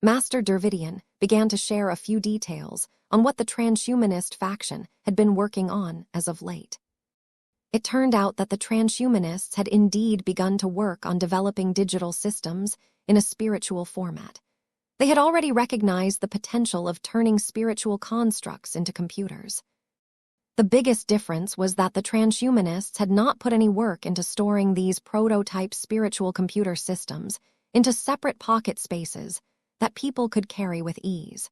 Master Dervidian began to share a few details on what the transhumanist faction had been working on as of late. It turned out that the transhumanists had indeed begun to work on developing digital systems in a spiritual format. They had already recognized the potential of turning spiritual constructs into computers. The biggest difference was that the transhumanists had not put any work into storing these prototype spiritual computer systems into separate pocket spaces that people could carry with ease.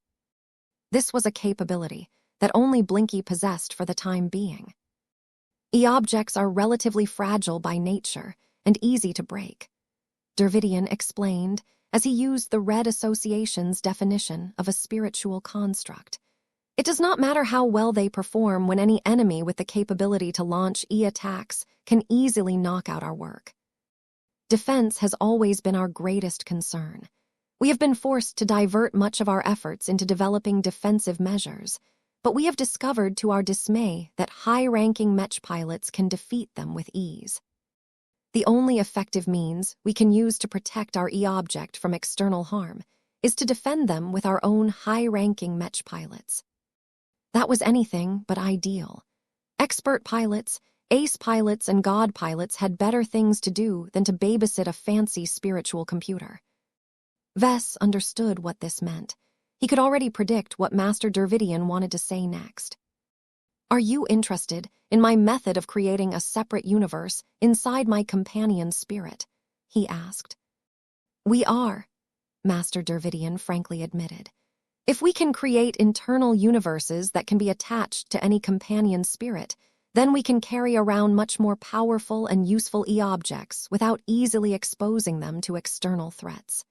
This was a capability that only Blinky possessed for the time being. E-objects are relatively fragile by nature and easy to break, Dervidian explained as he used the Red Association's definition of a spiritual construct. It does not matter how well they perform when any enemy with the capability to launch E-attacks can easily knock out our work. Defense has always been our greatest concern. We have been forced to divert much of our efforts into developing defensive measures, but we have discovered to our dismay that high-ranking Mech pilots can defeat them with ease. The only effective means we can use to protect our E-object from external harm is to defend them with our own high-ranking Mech pilots. That was anything but ideal. Expert pilots, ace pilots, and god pilots had better things to do than to babysit a fancy spiritual computer. Vess understood what this meant. He could already predict what Master Dervidian wanted to say next. Are you interested in my method of creating a separate universe inside my companion's spirit? He asked. We are, Master Dervidian frankly admitted. If we can create internal universes that can be attached to any companion spirit, then we can carry around much more powerful and useful E-objects without easily exposing them to external threats.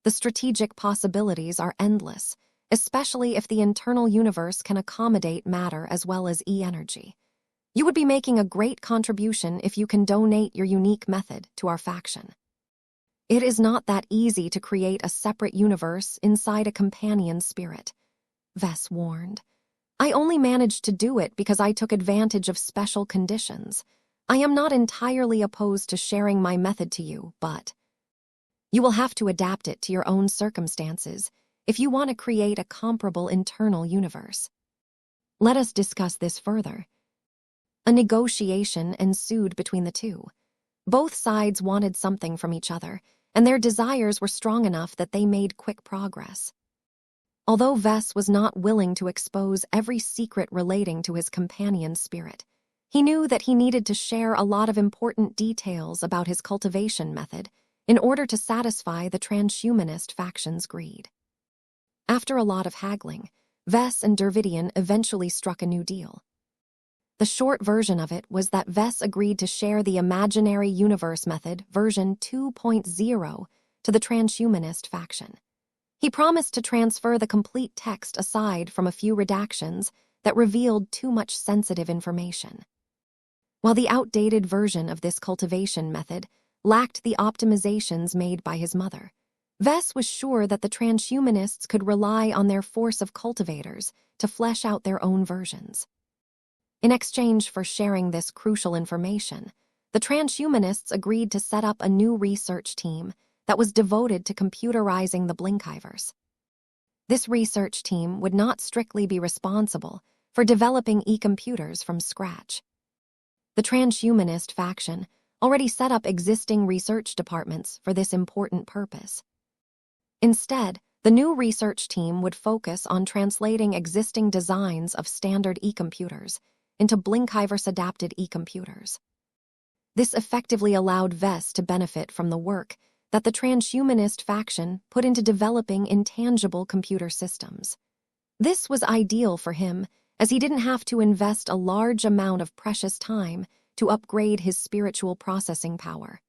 The strategic possibilities are endless, especially if the internal universe can accommodate matter as well as E-energy. You would be making a great contribution if you can donate your unique method to our faction. It is not that easy to create a separate universe inside a companion spirit, Vess warned. I only managed to do it because I took advantage of special conditions. I am not entirely opposed to sharing my method to you, but you will have to adapt it to your own circumstances if you want to create a comparable internal universe. Let us discuss this further. A negotiation ensued between the two. Both sides wanted something from each other, and their desires were strong enough that they made quick progress. Although Vess was not willing to expose every secret relating to his companion's spirit, he knew that he needed to share a lot of important details about his cultivation method in order to satisfy the transhumanist faction's greed. After a lot of haggling, Vess and Dervidian eventually struck a new deal. The short version of it was that Vess agreed to share the Imaginary Universe Method version 2.0 to the transhumanist faction. He promised to transfer the complete text aside from a few redactions that revealed too much sensitive information. While the outdated version of this cultivation method lacked the optimizations made by his mother, Vess was sure that the transhumanists could rely on their force of cultivators to flesh out their own versions. In exchange for sharing this crucial information, the transhumanists agreed to set up a new research team that was devoted to computerizing the Blinkiverse. This research team would not strictly be responsible for developing e-computers from scratch. The transhumanist faction already set up existing research departments for this important purpose. Instead, the new research team would focus on translating existing designs of standard e-computers into Blinkiverse-adapted e-computers. This effectively allowed Vess to benefit from the work that the transhumanist faction put into developing intangible computer systems. This was ideal for him, as he didn't have to invest a large amount of precious time to upgrade his spiritual processing power.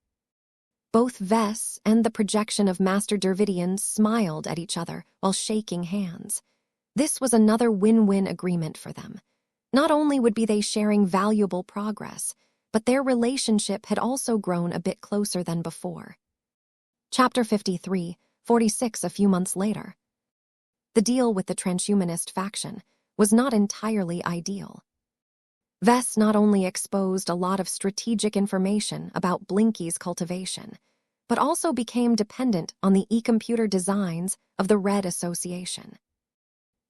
Both Vess and the projection of Master Dervidian smiled at each other while shaking hands. This was another win-win agreement for them. Not only would they be sharing valuable progress, but their relationship had also grown a bit closer than before. Chapter 53, 46 a few months later. The deal with the transhumanist faction was not entirely ideal. Vess not only exposed a lot of strategic information about Blinky's cultivation, but also became dependent on the e-computer designs of the Red Association.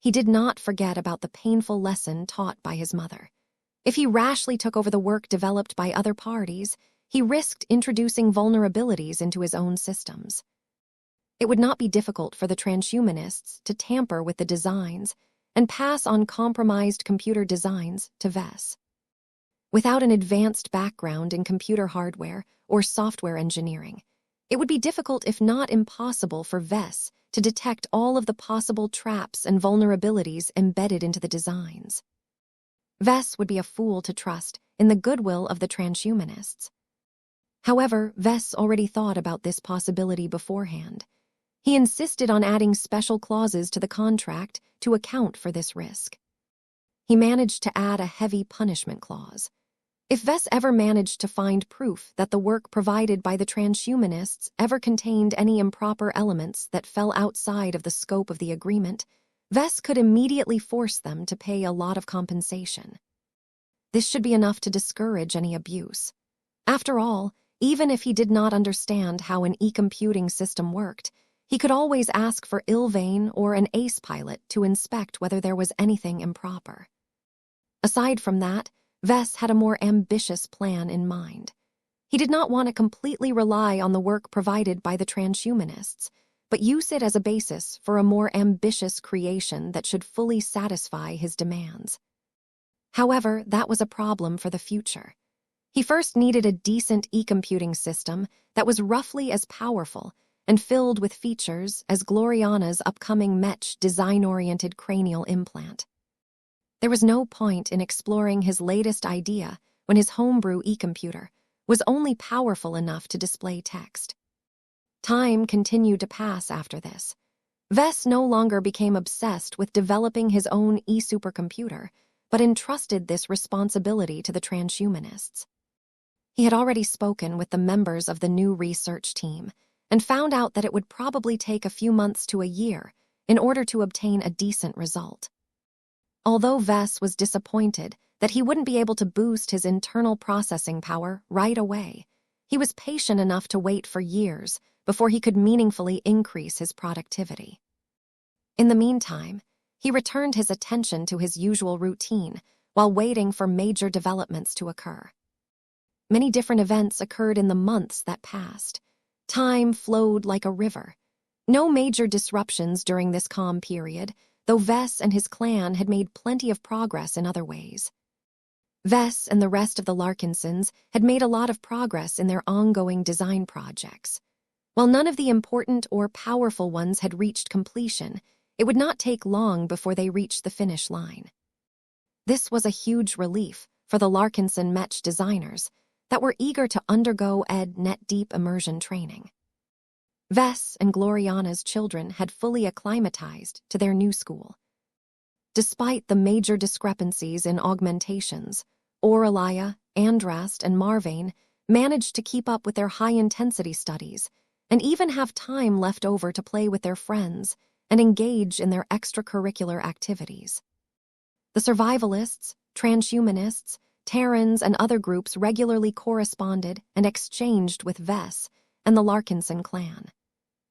He did not forget about the painful lesson taught by his mother. If he rashly took over the work developed by other parties, he risked introducing vulnerabilities into his own systems. It would not be difficult for the transhumanists to tamper with the designs and pass on compromised computer designs to Vess. Without an advanced background in computer hardware or software engineering, it would be difficult if not impossible for Vess to detect all of the possible traps and vulnerabilities embedded into the designs. Vess would be a fool to trust in the goodwill of the transhumanists. However, Vess already thought about this possibility beforehand. He insisted on adding special clauses to the contract to account for this risk. He managed to add a heavy punishment clause. If Vess ever managed to find proof that the work provided by the transhumanists ever contained any improper elements that fell outside of the scope of the agreement, Vess could immediately force them to pay a lot of compensation. This should be enough to discourage any abuse. After all, even if he did not understand how an e-computing system worked, he could always ask for Ilvain or an ace pilot to inspect whether there was anything improper. Aside from that, Vess had a more ambitious plan in mind. He did not want to completely rely on the work provided by the transhumanists, but use it as a basis for a more ambitious creation that should fully satisfy his demands. However, that was a problem for the future. He first needed a decent e-computing system that was roughly as powerful and filled with features as Gloriana's upcoming Mech design-oriented cranial implant. There was no point in exploring his latest idea when his homebrew e-computer was only powerful enough to display text. Time continued to pass after this. Vess no longer became obsessed with developing his own e-supercomputer, but entrusted this responsibility to the transhumanists. He had already spoken with the members of the new research team and found out that it would probably take a few months to a year in order to obtain a decent result. Although Vess was disappointed that he wouldn't be able to boost his internal processing power right away, he was patient enough to wait for years before he could meaningfully increase his productivity. In the meantime, he returned his attention to his usual routine while waiting for major developments to occur. Many different events occurred in the months that passed. Time flowed like a river. No major disruptions during this calm period, though Vess and his clan had made plenty of progress in other ways. Vess and the rest of the Larkinsons had made a lot of progress in their ongoing design projects. While none of the important or powerful ones had reached completion, it would not take long before they reached the finish line. This was a huge relief for the Larkinson Mech designers that were eager to undergo net deep immersion training. Vess and Gloriana's children had fully acclimatized to their new school. Despite the major discrepancies in augmentations, Aurelia, Andrast, and Marvain managed to keep up with their high-intensity studies and even have time left over to play with their friends and engage in their extracurricular activities. The survivalists, transhumanists, Terrans, and other groups regularly corresponded and exchanged with Vess and the Larkinson clan.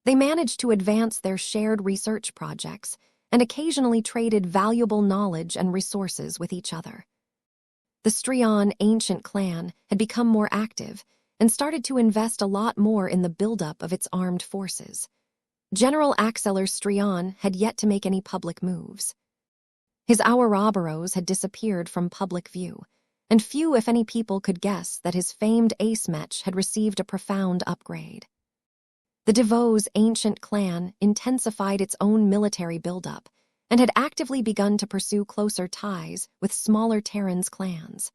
They managed to advance their shared research projects and occasionally traded valuable knowledge and resources with each other. The Strion ancient clan had become more active and started to invest a lot more in the buildup of its armed forces. General Axeler Strion had yet to make any public moves. His Ouroboros had disappeared from public view, and few, if any, people could guess that his famed Ace Mech had received a profound upgrade. The DeVos ancient clan intensified its own military buildup and had actively begun to pursue closer ties with smaller Terrans clans.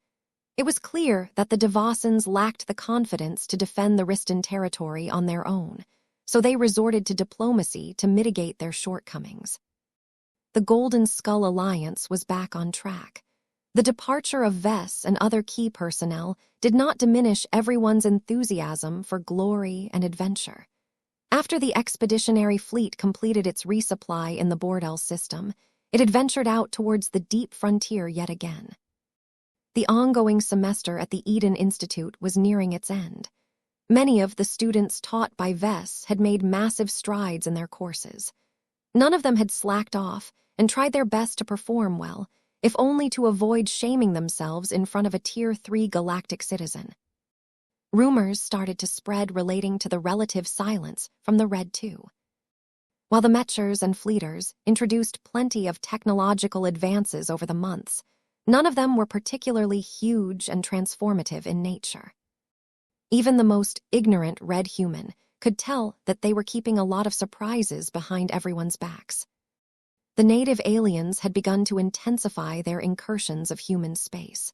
It was clear that the Devasins lacked the confidence to defend the Riston territory on their own, so they resorted to diplomacy to mitigate their shortcomings. The Golden Skull Alliance was back on track. The departure of Vess and other key personnel did not diminish everyone's enthusiasm for glory and adventure. After the expeditionary fleet completed its resupply in the Bordel system, it had ventured out towards the deep frontier yet again. The ongoing semester at the Eden Institute was nearing its end. Many of the students taught by Vess had made massive strides in their courses. None of them had slacked off and tried their best to perform well, if only to avoid shaming themselves in front of a Tier 3 galactic citizen. Rumors started to spread relating to the relative silence from the Red 2. While the Mechers and Fleeters introduced plenty of technological advances over the months, none of them were particularly huge and transformative in nature. Even the most ignorant Red human could tell that they were keeping a lot of surprises behind everyone's backs. The native aliens had begun to intensify their incursions of human space.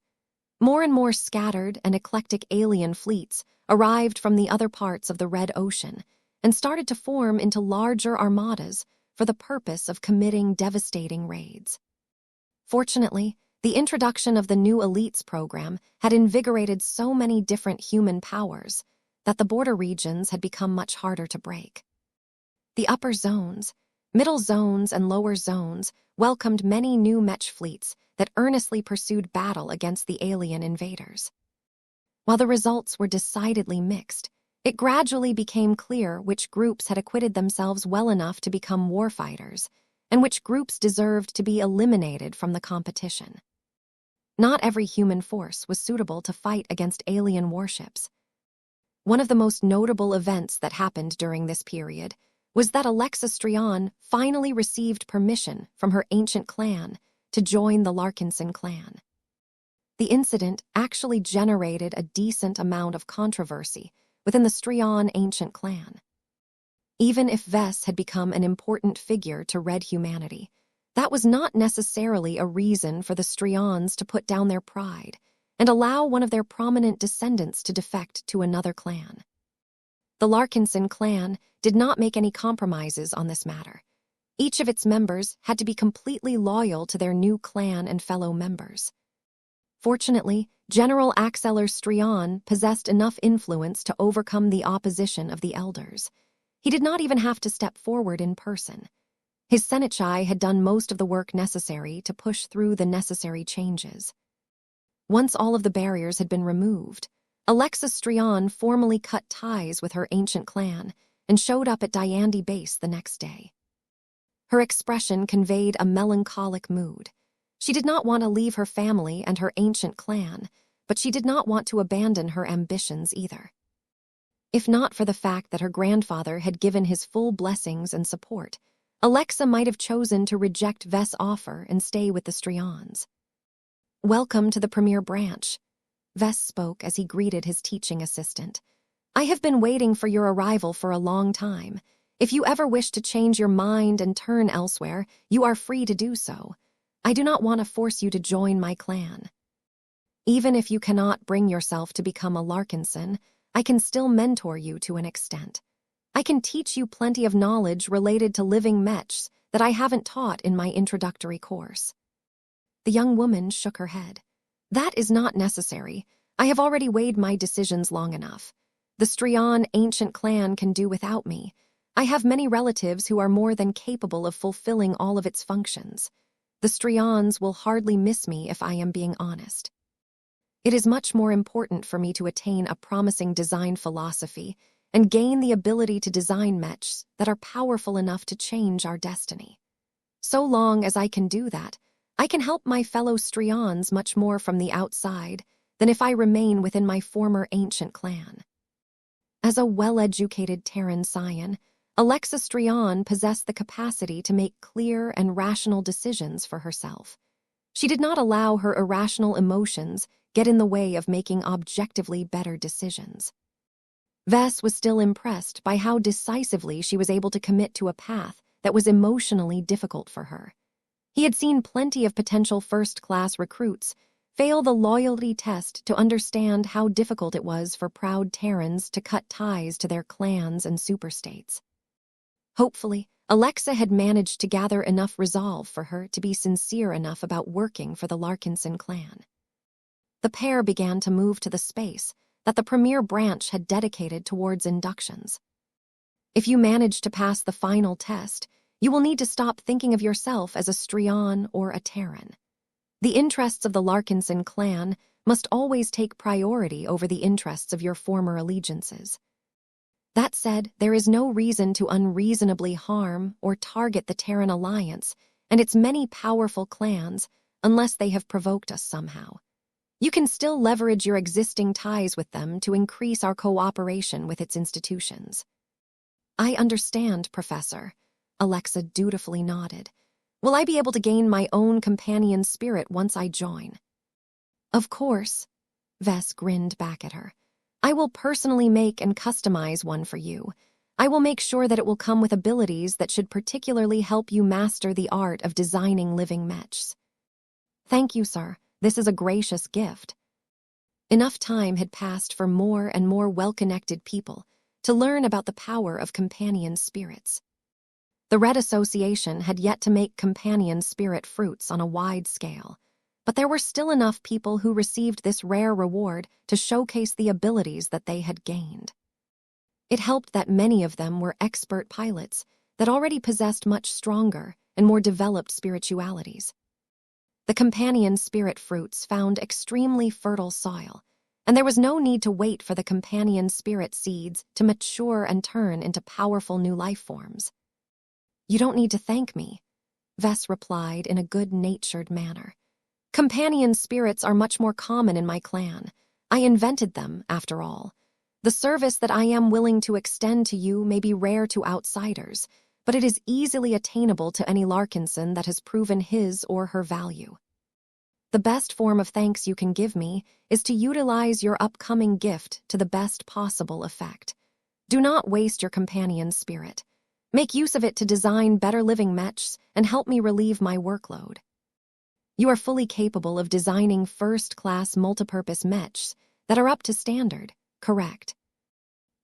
More and more scattered and eclectic alien fleets arrived from the other parts of the Red Ocean and started to form into larger armadas for the purpose of committing devastating raids. Fortunately, the introduction of the new Elites program had invigorated so many different human powers that the border regions had become much harder to break. The upper zones, middle zones, and lower zones welcomed many new Mech fleets that earnestly pursued battle against the alien invaders. While the results were decidedly mixed, it gradually became clear which groups had acquitted themselves well enough to become warfighters, and which groups deserved to be eliminated from the competition. Not every human force was suitable to fight against alien warships. One of the most notable events that happened during this period was that Alexa Strion finally received permission from her ancient clan to join the Larkinson clan. The incident actually generated a decent amount of controversy within the Strion ancient clan. Even if Vess had become an important figure to Red humanity, that was not necessarily a reason for the Strions to put down their pride and allow one of their prominent descendants to defect to another clan. The Larkinson clan did not make any compromises on this matter. Each of its members had to be completely loyal to their new clan and fellow members. Fortunately, General Axeler Strion possessed enough influence to overcome the opposition of the elders. He did not even have to step forward in person. His Seneschai had done most of the work necessary to push through the necessary changes. Once all of the barriers had been removed, Alexa Strion formally cut ties with her ancient clan and showed up at Diandi base the next day. Her expression conveyed a melancholic mood. She did not want to leave her family and her ancient clan, but she did not want to abandon her ambitions either. If not for the fact that her grandfather had given his full blessings and support, Alexa might have chosen to reject Vess' offer and stay with the Strions. "Welcome to the Premier Branch," Vess spoke as he greeted his teaching assistant. "I have been waiting for your arrival for a long time. If you ever wish to change your mind and turn elsewhere, you are free to do so. I do not want to force you to join my clan. Even if you cannot bring yourself to become a Larkinson, I can still mentor you to an extent. I can teach you plenty of knowledge related to living mechs that I haven't taught in my introductory course." The young woman shook her head. "That is not necessary. I have already weighed my decisions long enough. The Strion ancient clan can do without me. I have many relatives who are more than capable of fulfilling all of its functions. The Strions will hardly miss me if I am being honest. It is much more important for me to attain a promising design philosophy and gain the ability to design mechs that are powerful enough to change our destiny. So long as I can do that, I can help my fellow Strions much more from the outside than if I remain within my former ancient clan." As a well-educated Terran scion, Alexa Strion possessed the capacity to make clear and rational decisions for herself. She did not allow her irrational emotions get in the way of making objectively better decisions. Vess was still impressed by how decisively she was able to commit to a path that was emotionally difficult for her. He had seen plenty of potential first-class recruits fail the loyalty test to understand how difficult it was for proud Terrans to cut ties to their clans and superstates. Hopefully, Alexa had managed to gather enough resolve for her to be sincere enough about working for the Larkinson clan. The pair began to move to the space that the premier branch had dedicated towards inductions. If you manage to pass the final test, you will need to stop thinking of yourself as a Strian or a Terran. The interests of the Larkinson clan must always take priority over the interests of your former allegiances. That said, there is no reason to unreasonably harm or target the Terran Alliance and its many powerful clans unless they have provoked us somehow. You can still leverage your existing ties with them to increase our cooperation with its institutions. I understand, Professor. Alexa dutifully nodded. Will I be able to gain my own companion spirit once I join? Of course. Vess grinned back at her. I will personally make and customize one for you. I will make sure that it will come with abilities that should particularly help you master the art of designing living mechs. Thank you, sir. This is a gracious gift. Enough time had passed for more and more well-connected people to learn about the power of companion spirits. The Red Association had yet to make companion spirit fruits on a wide scale, but there were still enough people who received this rare reward to showcase the abilities that they had gained. It helped that many of them were expert pilots that already possessed much stronger and more developed spiritualities. The companion spirit fruits found extremely fertile soil, and there was no need to wait for the companion spirit seeds to mature and turn into powerful new life forms. You don't need to thank me, Vess replied in a good-natured manner. Companion spirits are much more common in my clan. I invented them, after all. The service that I am willing to extend to you may be rare to outsiders, but it is easily attainable to any Larkinson that has proven his or her value. The best form of thanks you can give me is to utilize your upcoming gift to the best possible effect. Do not waste your companion spirit. Make use of it to design better living mechs and help me relieve my workload. You are fully capable of designing first-class multipurpose mechs that are up to standard, correct?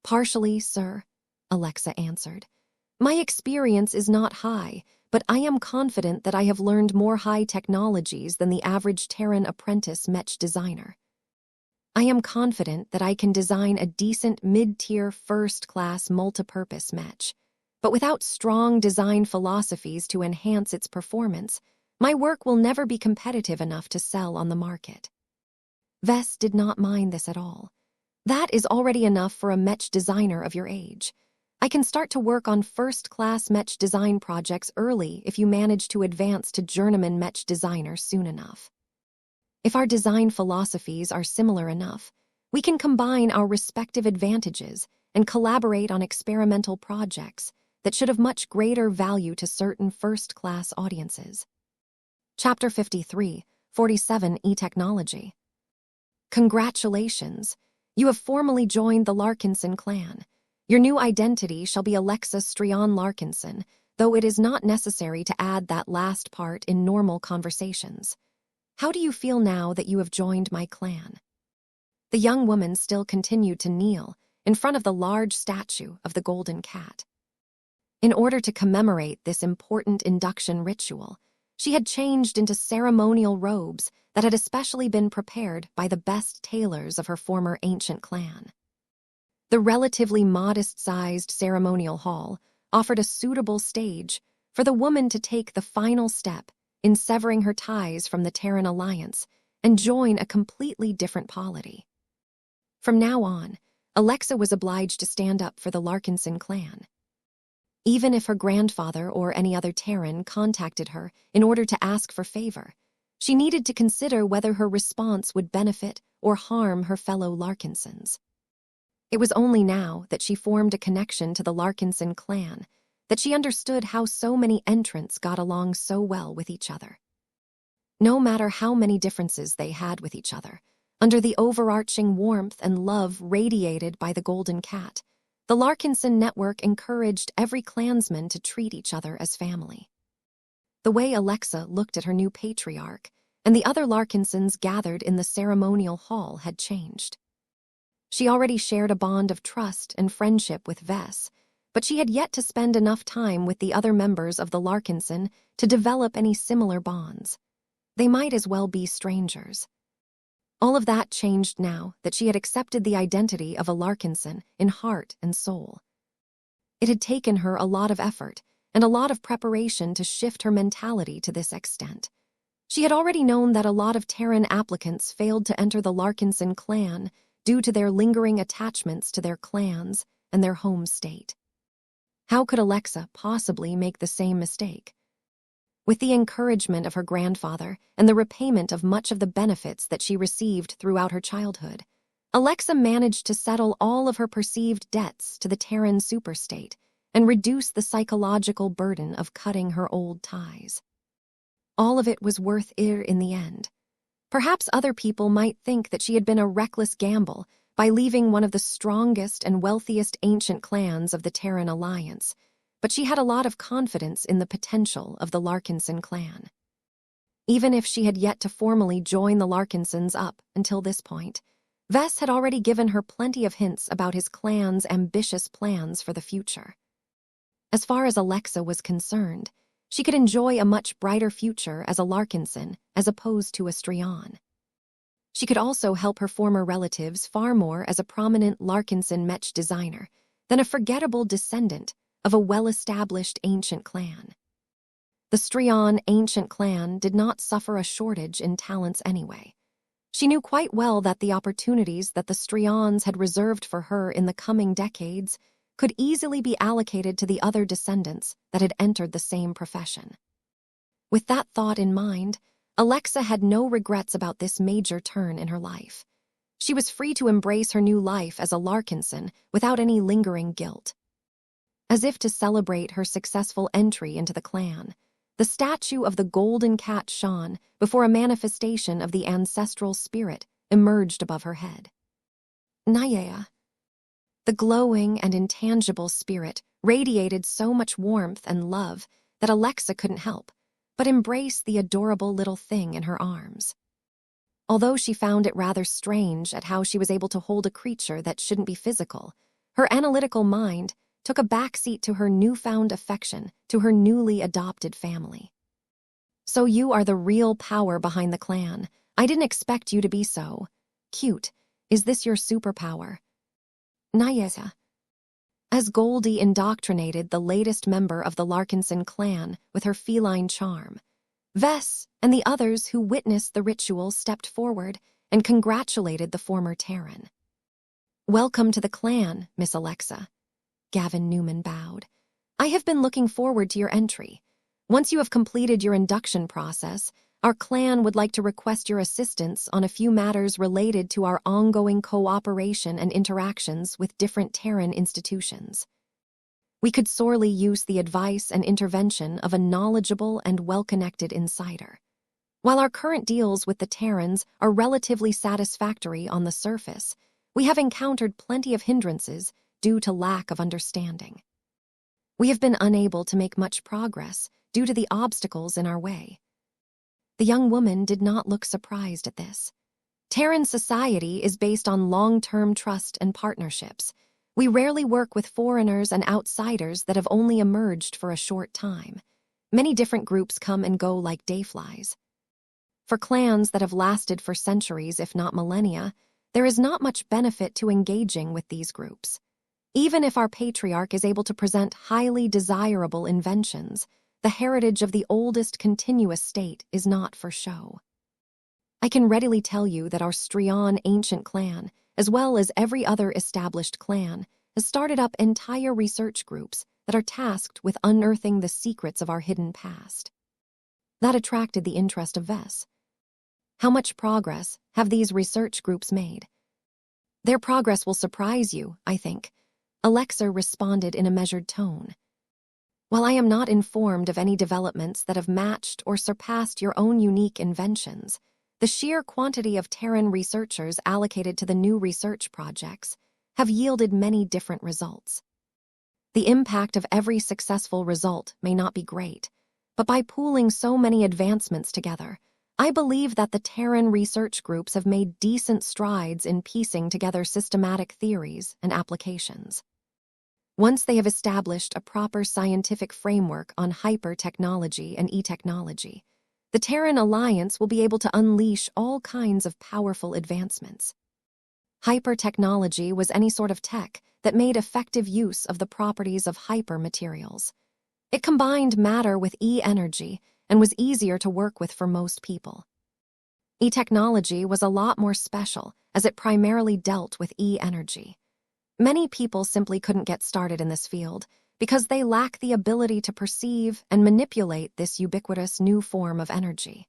Partially, sir, Alexa answered. My experience is not high, but I am confident that I have learned more high technologies than the average Terran apprentice mech designer. I am confident that I can design a decent mid-tier first-class multipurpose mech, but without strong design philosophies to enhance its performance, my work will never be competitive enough to sell on the market. Vess did not mind this at all. That is already enough for a mech designer of your age. I can start to work on first-class mech design projects early if you manage to advance to journeyman mech designer soon enough. If our design philosophies are similar enough, we can combine our respective advantages and collaborate on experimental projects that should have much greater value to certain first-class audiences. Chapter 53, 47 E-Technology. Congratulations! You have formally joined the Larkinson clan. Your new identity shall be Alexa Strian Larkinson, though it is not necessary to add that last part in normal conversations. How do you feel now that you have joined my clan? The young woman still continued to kneel in front of the large statue of the golden cat. In order to commemorate this important induction ritual, she had changed into ceremonial robes that had especially been prepared by the best tailors of her former ancient clan. The relatively modest-sized ceremonial hall offered a suitable stage for the woman to take the final step in severing her ties from the Terran Alliance and join a completely different polity. From now on, Alexa was obliged to stand up for the Larkinson clan. Even if her grandfather or any other Terran contacted her in order to ask for favor, she needed to consider whether her response would benefit or harm her fellow Larkinsons. It was only now that she formed a connection to the Larkinson clan that she understood how so many entrants got along so well with each other. No matter how many differences they had with each other, under the overarching warmth and love radiated by the Golden Cat, the Larkinson network encouraged every clansman to treat each other as family. The way Alexa looked at her new patriarch and the other Larkinsons gathered in the ceremonial hall had changed. She already shared a bond of trust and friendship with Vess, but she had yet to spend enough time with the other members of the Larkinson to develop any similar bonds. They might as well be strangers. All of that changed now that she had accepted the identity of a Larkinson in heart and soul. It had taken her a lot of effort and a lot of preparation to shift her mentality to this extent. She had already known that a lot of Terran applicants failed to enter the Larkinson clan due to their lingering attachments to their clans and their home state. How could Alexa possibly make the same mistake? With the encouragement of her grandfather and the repayment of much of the benefits that she received throughout her childhood, Alexa managed to settle all of her perceived debts to the Terran superstate and reduce the psychological burden of cutting her old ties. All of it was worth it in the end. Perhaps other people might think that she had been a reckless gamble by leaving one of the strongest and wealthiest ancient clans of the Terran Alliance, but she had a lot of confidence in the potential of the Larkinson clan. Even if she had yet to formally join the Larkinsons up until this point, Vess had already given her plenty of hints about his clan's ambitious plans for the future. As far as Alexa was concerned, she could enjoy a much brighter future as a Larkinson as opposed to a Strian. She could also help her former relatives far more as a prominent Larkinson Mech designer than a forgettable descendant of a well-established ancient clan. The Strian ancient clan did not suffer a shortage in talents anyway. She knew quite well that the opportunities that the Strians had reserved for her in the coming decades could easily be allocated to the other descendants that had entered the same profession. With that thought in mind, Alexa had no regrets about this major turn in her life. She was free to embrace her new life as a Larkinson without any lingering guilt. As if to celebrate her successful entry into the clan, the statue of the golden cat shone before a manifestation of the ancestral spirit emerged above her head. Naya. The glowing and intangible spirit radiated so much warmth and love that Alexa couldn't help but embrace the adorable little thing in her arms. Although she found it rather strange at how she was able to hold a creature that shouldn't be physical, her analytical mind took a backseat to her newfound affection to her newly adopted family. So you are the real power behind the clan. I didn't expect you to be so cute. Is this your superpower? Nayesa. As Goldie indoctrinated the latest member of the Larkinson clan with her feline charm, Vess and the others who witnessed the ritual stepped forward and congratulated the former Terran. Welcome to the clan, Miss Alexa. Gavin Newman bowed. I have been looking forward to your entry. Once you have completed your induction process, our clan would like to request your assistance on a few matters related to our ongoing cooperation and interactions with different Terran institutions. We could sorely use the advice and intervention of a knowledgeable and well-connected insider. While our current deals with the Terrans are relatively satisfactory on the surface, we have encountered plenty of hindrances due to lack of understanding. We have been unable to make much progress due to the obstacles in our way. The young woman did not look surprised at this. Terran society is based on long-term trust and partnerships. We rarely work with foreigners and outsiders that have only emerged for a short time. Many different groups come and go like dayflies. For clans that have lasted for centuries, if not millennia, there is not much benefit to engaging with these groups. Even if our patriarch is able to present highly desirable inventions, the heritage of the oldest continuous state is not for show. I can readily tell you that our Strian ancient clan, as well as every other established clan, has started up entire research groups that are tasked with unearthing the secrets of our hidden past. That attracted the interest of Vess. How much progress have these research groups made? Their progress will surprise you, I think. Alexa responded in a measured tone. While I am not informed of any developments that have matched or surpassed your own unique inventions, the sheer quantity of Terran researchers allocated to the new research projects have yielded many different results. The impact of every successful result may not be great, but by pooling so many advancements together, I believe that the Terran research groups have made decent strides in piecing together systematic theories and applications. Once they have established a proper scientific framework on hyper-technology and e-technology, the Terran Alliance will be able to unleash all kinds of powerful advancements. Hyper-technology was any sort of tech that made effective use of the properties of hypermaterials. It combined matter with e-energy and was easier to work with for most people. E-technology was a lot more special as it primarily dealt with e-energy. Many people simply couldn't get started in this field because they lack the ability to perceive and manipulate this ubiquitous new form of energy.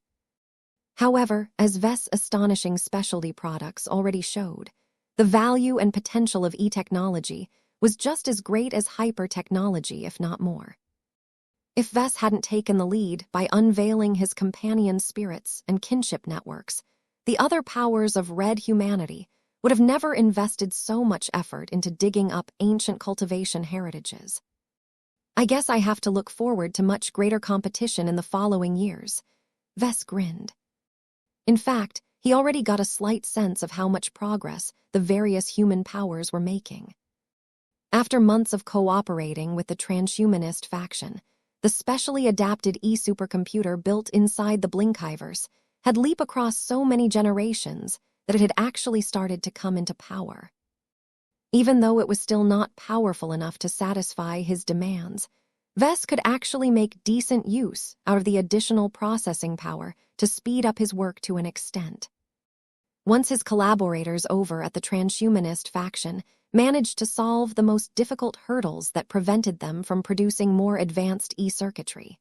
However, as Vest's astonishing specialty products already showed, the value and potential of e-technology was just as great as hyper-technology, if not more. If Vest hadn't taken the lead by unveiling his companion spirits and kinship networks, the other powers of red humanity would have never invested so much effort into digging up ancient cultivation heritages. I guess I have to look forward to much greater competition in the following years. Vest grinned. In fact, he already got a slight sense of how much progress the various human powers were making. After months of cooperating with the transhumanist faction, the specially adapted e-supercomputer built inside the Blinkhiverse had leaped across so many generations that it had actually started to come into power. Even though it was still not powerful enough to satisfy his demands, Vest could actually make decent use out of the additional processing power to speed up his work to an extent. Once his collaborators over at the transhumanist faction managed to solve the most difficult hurdles that prevented them from producing more advanced e-circuitry,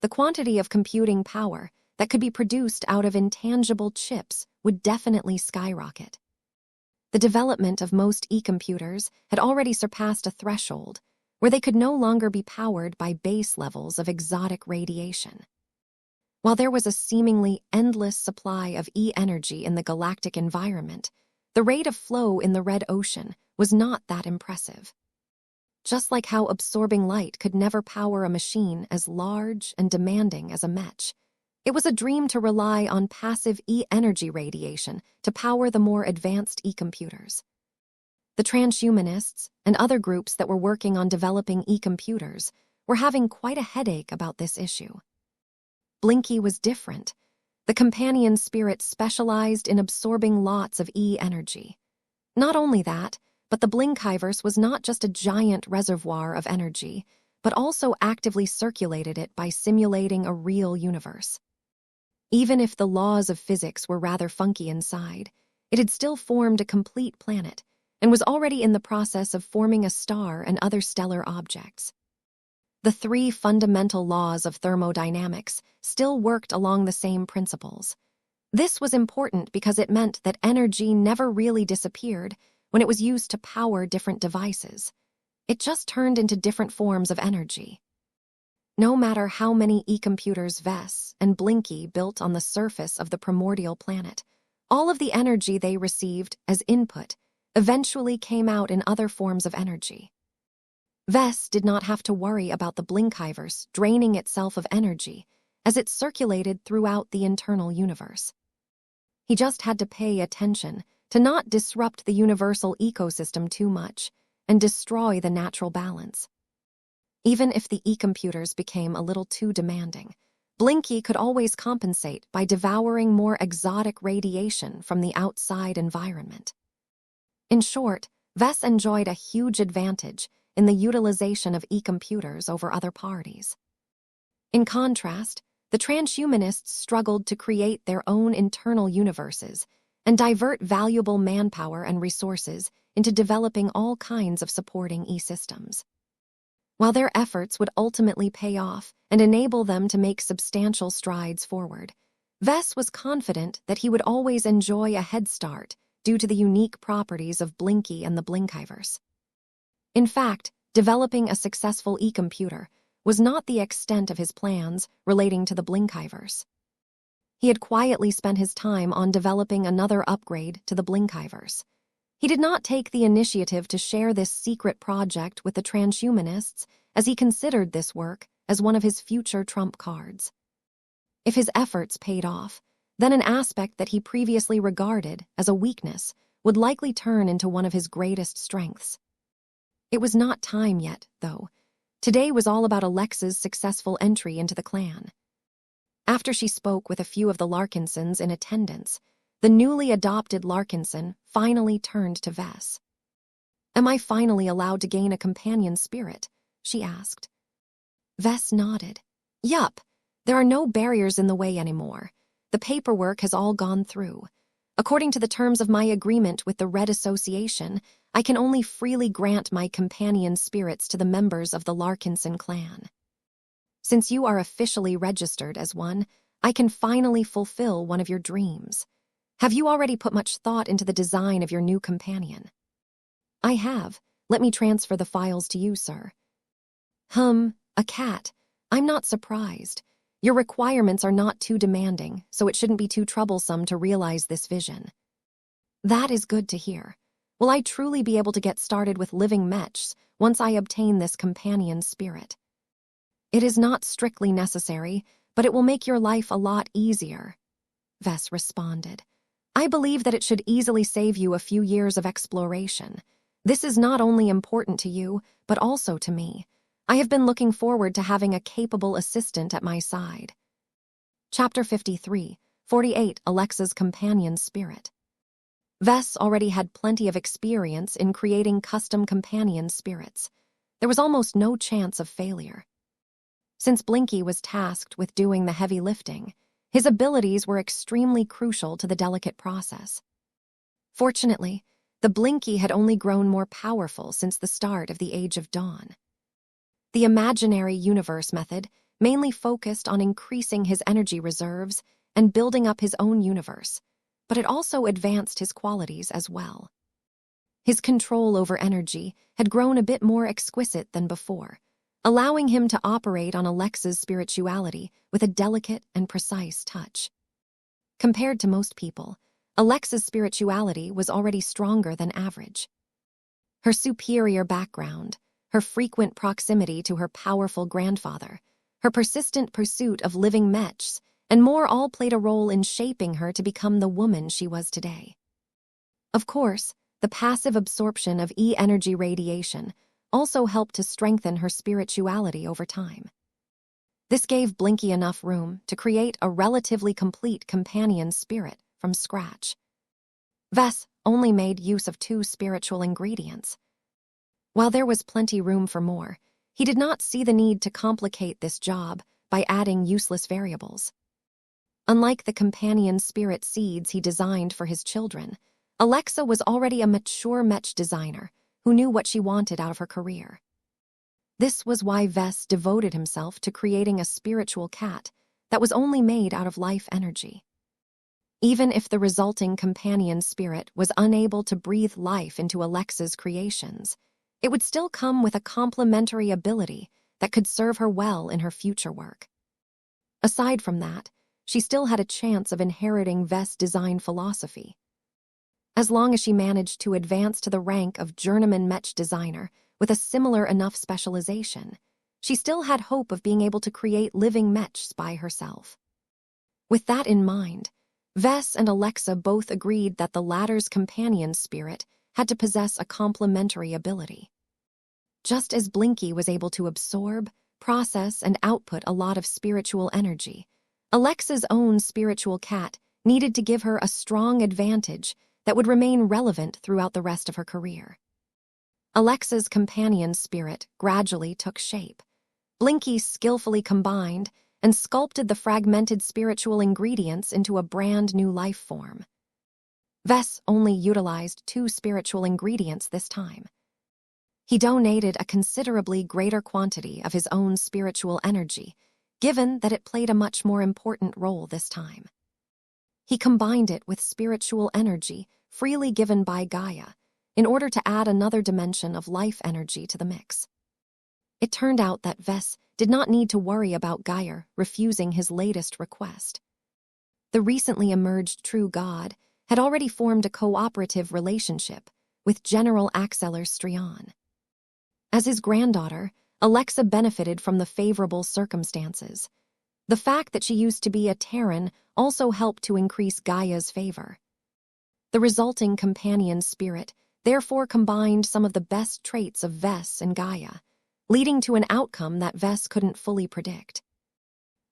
the quantity of computing power that could be produced out of intangible chips would definitely skyrocket. The development of most e-computers had already surpassed a threshold where they could no longer be powered by base levels of exotic radiation. While there was a seemingly endless supply of e-energy in the galactic environment, the rate of flow in the red ocean was not that impressive. Just like how absorbing light could never power a machine as large and demanding as a Mech, it was a dream to rely on passive e-energy radiation to power the more advanced e-computers. The transhumanists and other groups that were working on developing e-computers were having quite a headache about this issue. Blinky was different. The companion spirit specialized in absorbing lots of e-energy. Not only that, but the Blinkhiverse was not just a giant reservoir of energy, but also actively circulated it by simulating a real universe. Even if the laws of physics were rather funky inside, it had still formed a complete planet and was already in the process of forming a star and other stellar objects. The three fundamental laws of thermodynamics still worked along the same principles. This was important because it meant that energy never really disappeared when it was used to power different devices. It just turned into different forms of energy. No matter how many e-computers Vest and Blinky built on the surface of the primordial planet, all of the energy they received as input eventually came out in other forms of energy. Vest did not have to worry about the Blinkhiverse draining itself of energy as it circulated throughout the internal universe. He just had to pay attention to not disrupt the universal ecosystem too much and destroy the natural balance. Even if the e-computers became a little too demanding, Blinky could always compensate by devouring more exotic radiation from the outside environment. In short, Vest enjoyed a huge advantage in the utilization of e-computers over other parties. In contrast, the transhumanists struggled to create their own internal universes and divert valuable manpower and resources into developing all kinds of supporting e-systems. While their efforts would ultimately pay off and enable them to make substantial strides forward, Vest was confident that he would always enjoy a head start due to the unique properties of Blinky and the Blinkhiverse. In fact, developing a successful e-computer was not the extent of his plans relating to the Blinkhiverse. He had quietly spent his time on developing another upgrade to the Blinkhiverse. He did not take the initiative to share this secret project with the transhumanists, as he considered this work as one of his future trump cards. If his efforts paid off, then an aspect that he previously regarded as a weakness would likely turn into one of his greatest strengths. It was not time yet, though. Today was all about Alexa's successful entry into the clan. After she spoke with a few of the Larkinsons in attendance, the newly adopted Larkinson finally turned to Vess. "Am I finally allowed to gain a companion spirit?" she asked. Vess nodded. "Yup, there are no barriers in the way anymore. The paperwork has all gone through. According to the terms of my agreement with the Red Association, I can only freely grant my companion spirits to the members of the Larkinson clan. Since you are officially registered as one, I can finally fulfill one of your dreams. Have you already put much thought into the design of your new companion?" "I have. Let me transfer the files to you, sir." A cat. I'm not surprised. Your requirements are not too demanding, so it shouldn't be too troublesome to realize this vision." "That is good to hear. Will I truly be able to get started with living mechs once I obtain this companion spirit?" "It is not strictly necessary, but it will make your life a lot easier," Vess responded. "I believe that it should easily save you a few years of exploration. This is not only important to you, but also to me. I have been looking forward to having a capable assistant at my side." Chapter 53, 48, Alexa's Companion Spirit. Vess already had plenty of experience in creating custom companion spirits. There was almost no chance of failure. Since Blinky was tasked with doing the heavy lifting, his abilities were extremely crucial to the delicate process. Fortunately, the Blinky had only grown more powerful since the start of the Age of Dawn. The imaginary universe method mainly focused on increasing his energy reserves and building up his own universe, but it also advanced his qualities as well. His control over energy had grown a bit more exquisite than before, allowing him to operate on Alexa's spirituality with a delicate and precise touch. Compared to most people, Alexa's spirituality was already stronger than average. Her superior background, her frequent proximity to her powerful grandfather, her persistent pursuit of living mechs, and more all played a role in shaping her to become the woman she was today. Of course, the passive absorption of E-energy radiation also helped to strengthen her spirituality over time. This gave Blinky enough room to create a relatively complete companion spirit from scratch. Vess only made use of 2 spiritual ingredients. While there was plenty room for more, he did not see the need to complicate this job by adding useless variables. Unlike the companion spirit seeds he designed for his children, Alexa was already a mature mech designer who knew what she wanted out of her career. This was why Vess devoted himself to creating a spiritual cat that was only made out of life energy. Even if the resulting companion spirit was unable to breathe life into Alexa's creations, it would still come with a complementary ability that could serve her well in her future work. Aside from that, she still had a chance of inheriting Vess' design philosophy. As long as she managed to advance to the rank of journeyman mech designer with a similar enough specialization, she still had hope of being able to create living mechs by herself. With that in mind, Vess and Alexa both agreed that the latter's companion spirit had to possess a complementary ability. Just as Blinky was able to absorb, process, and output a lot of spiritual energy, Alexa's own spiritual cat needed to give her a strong advantage that would remain relevant throughout the rest of her career. Alexa's companion spirit gradually took shape. Blinky skillfully combined and sculpted the fragmented spiritual ingredients into a brand new life form. Vess only utilized 2 spiritual ingredients this time. He donated a considerably greater quantity of his own spiritual energy, given that it played a much more important role this time. He combined it with spiritual energy freely given by Gaia in order to add another dimension of life energy to the mix. It turned out that Vess did not need to worry about Gaia refusing his latest request. The recently emerged true god had already formed a cooperative relationship with General Axeler Strion. As his granddaughter, Alexa benefited from the favorable circumstances. The fact that she used to be a Terran also helped to increase Gaia's favor. The resulting companion spirit therefore combined some of the best traits of Vess and Gaia, leading to an outcome that Vess couldn't fully predict.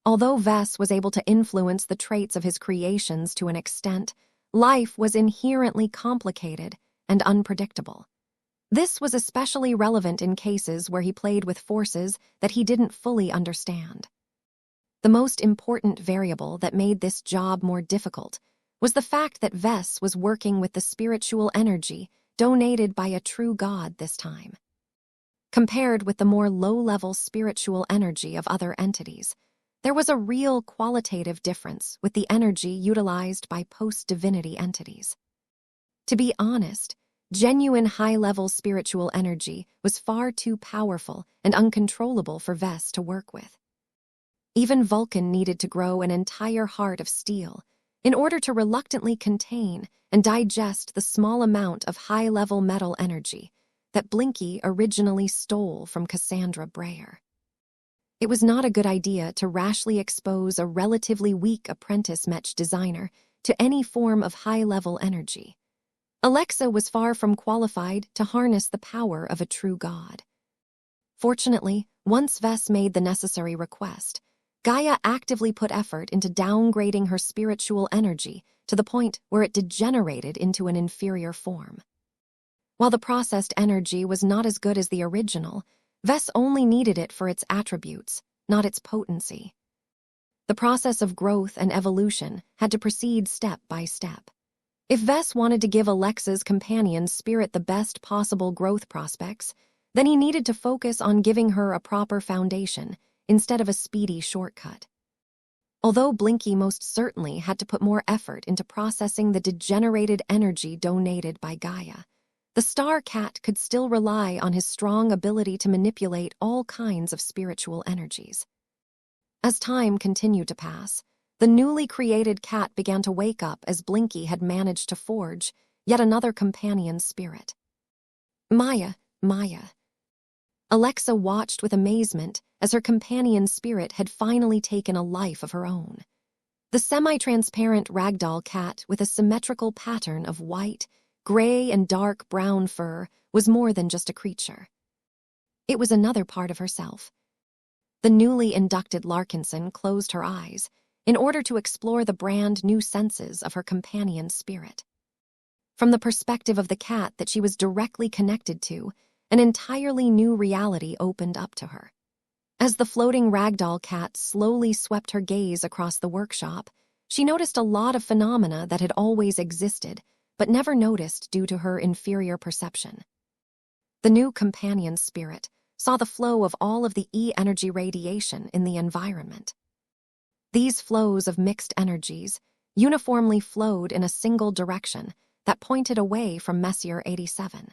Although Vess was able to influence the traits of his creations to an extent, life was inherently complicated and unpredictable. This was especially relevant in cases where he played with forces that he didn't fully understand. The most important variable that made this job more difficult was the fact that Vess was working with the spiritual energy donated by a true god this time. Compared with the more low-level spiritual energy of other entities, there was a real qualitative difference with the energy utilized by post-divinity entities. To be honest, genuine high-level spiritual energy was far too powerful and uncontrollable for Vess to work with. Even Vulcan needed to grow an entire heart of steel in order to reluctantly contain and digest the small amount of high-level metal energy that Blinky originally stole from Cassandra Breyer. It was not a good idea to rashly expose a relatively weak apprentice Mech designer to any form of high-level energy. Alexa was far from qualified to harness the power of a true god. Fortunately, once Vess made the necessary request, Gaia actively put effort into downgrading her spiritual energy to the point where it degenerated into an inferior form. While the processed energy was not as good as the original, Vess only needed it for its attributes, not its potency. The process of growth and evolution had to proceed step by step. If Vess wanted to give Alexa's companion spirit the best possible growth prospects, then he needed to focus on giving her a proper foundation instead of a speedy shortcut. Although Blinky most certainly had to put more effort into processing the degenerated energy donated by Gaia, the Star Cat could still rely on his strong ability to manipulate all kinds of spiritual energies. As time continued to pass, the newly created cat began to wake up as Blinky had managed to forge yet another companion spirit. Maya. Alexa watched with amazement as her companion spirit had finally taken a life of her own. The semi-transparent ragdoll cat with a symmetrical pattern of white, gray, and dark brown fur was more than just a creature. It was another part of herself. The newly inducted Larkinson closed her eyes in order to explore the brand new senses of her companion spirit. From the perspective of the cat that she was directly connected to, an entirely new reality opened up to her. As the floating ragdoll cat slowly swept her gaze across the workshop, she noticed a lot of phenomena that had always existed, but never noticed due to her inferior perception. The new companion spirit saw the flow of all of the E-energy radiation in the environment. These flows of mixed energies uniformly flowed in a single direction that pointed away from Messier 87.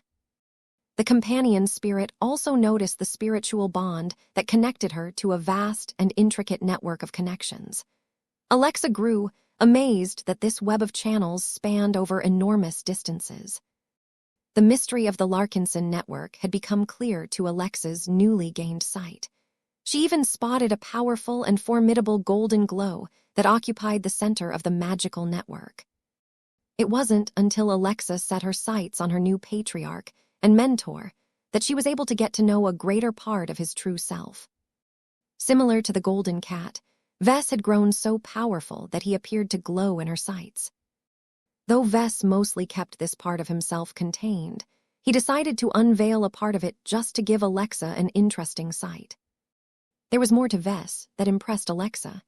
The companion spirit also noticed the spiritual bond that connected her to a vast and intricate network of connections. Alexa grew, amazed that this web of channels spanned over enormous distances. The mystery of the Larkinson network had become clear to Alexa's newly gained sight. She even spotted a powerful and formidable golden glow that occupied the center of the magical network. It wasn't until Alexa set her sights on her new patriarch and mentor that she was able to get to know a greater part of his true self. Similar to the golden cat, Vess had grown so powerful that he appeared to glow in her sights. Though Vess mostly kept this part of himself contained, he decided to unveil a part of it just to give Alexa an interesting sight. There was more to Vess that impressed Alexa.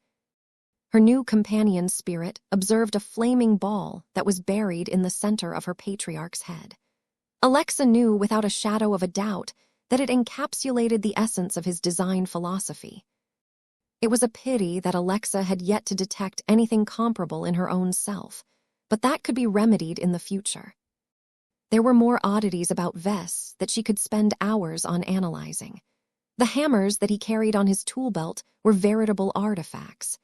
Her new companion spirit observed a flaming ball that was buried in the center of her patriarch's head. Alexa knew without a shadow of a doubt that it encapsulated the essence of his design philosophy. It was a pity that Alexa had yet to detect anything comparable in her own self, but that could be remedied in the future. There were more oddities about Vess that she could spend hours on analyzing. The hammers that he carried on his tool belt were veritable artifacts.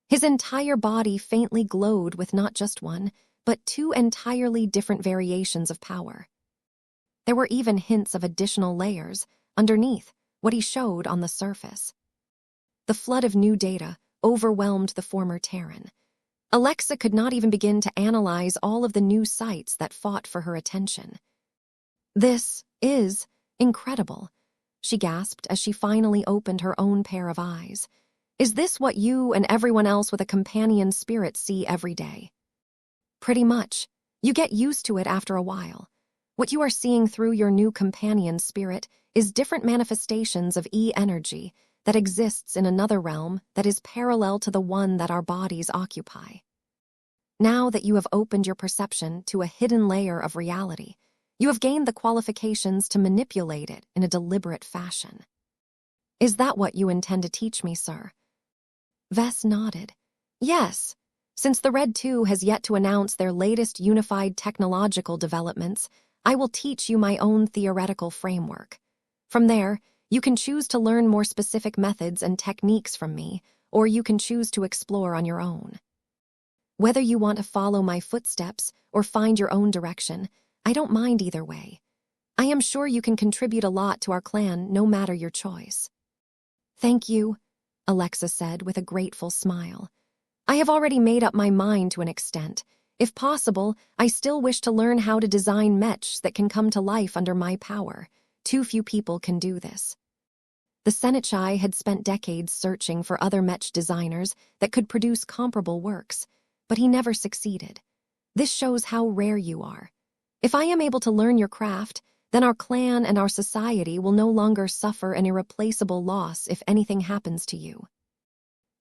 His entire body faintly glowed with not just one, but two entirely different variations of power. There were even hints of additional layers underneath what he showed on the surface. The flood of new data overwhelmed the former Terran. Alexa could not even begin to analyze all of the new sights that fought for her attention. "This is incredible," she gasped as she finally opened her own pair of eyes. "Is this what you and everyone else with a companion spirit see every day?" "Pretty much. You get used to it after a while. What you are seeing through your new companion spirit is different manifestations of E-energy that exists in another realm that is parallel to the one that our bodies occupy. Now that you have opened your perception to a hidden layer of reality, you have gained the qualifications to manipulate it in a deliberate fashion." "Is that what you intend to teach me, sir?" Vess nodded. "Yes. Since the Red 2 has yet to announce their latest unified technological developments, I will teach you my own theoretical framework. From there, you can choose to learn more specific methods and techniques from me, or you can choose to explore on your own. Whether you want to follow my footsteps or find your own direction, I don't mind either way. I am sure you can contribute a lot to our clan no matter your choice." "Thank you," Alexa said with a grateful smile. "I have already made up my mind to an extent. If possible, I still wish to learn how to design mechs that can come to life under my power. Too few people can do this." The Seneschai had spent decades searching for other mech designers that could produce comparable works, but he never succeeded. This shows how rare you are. If I am able to learn your craft, then our clan and our society will no longer suffer an irreplaceable loss if anything happens to you.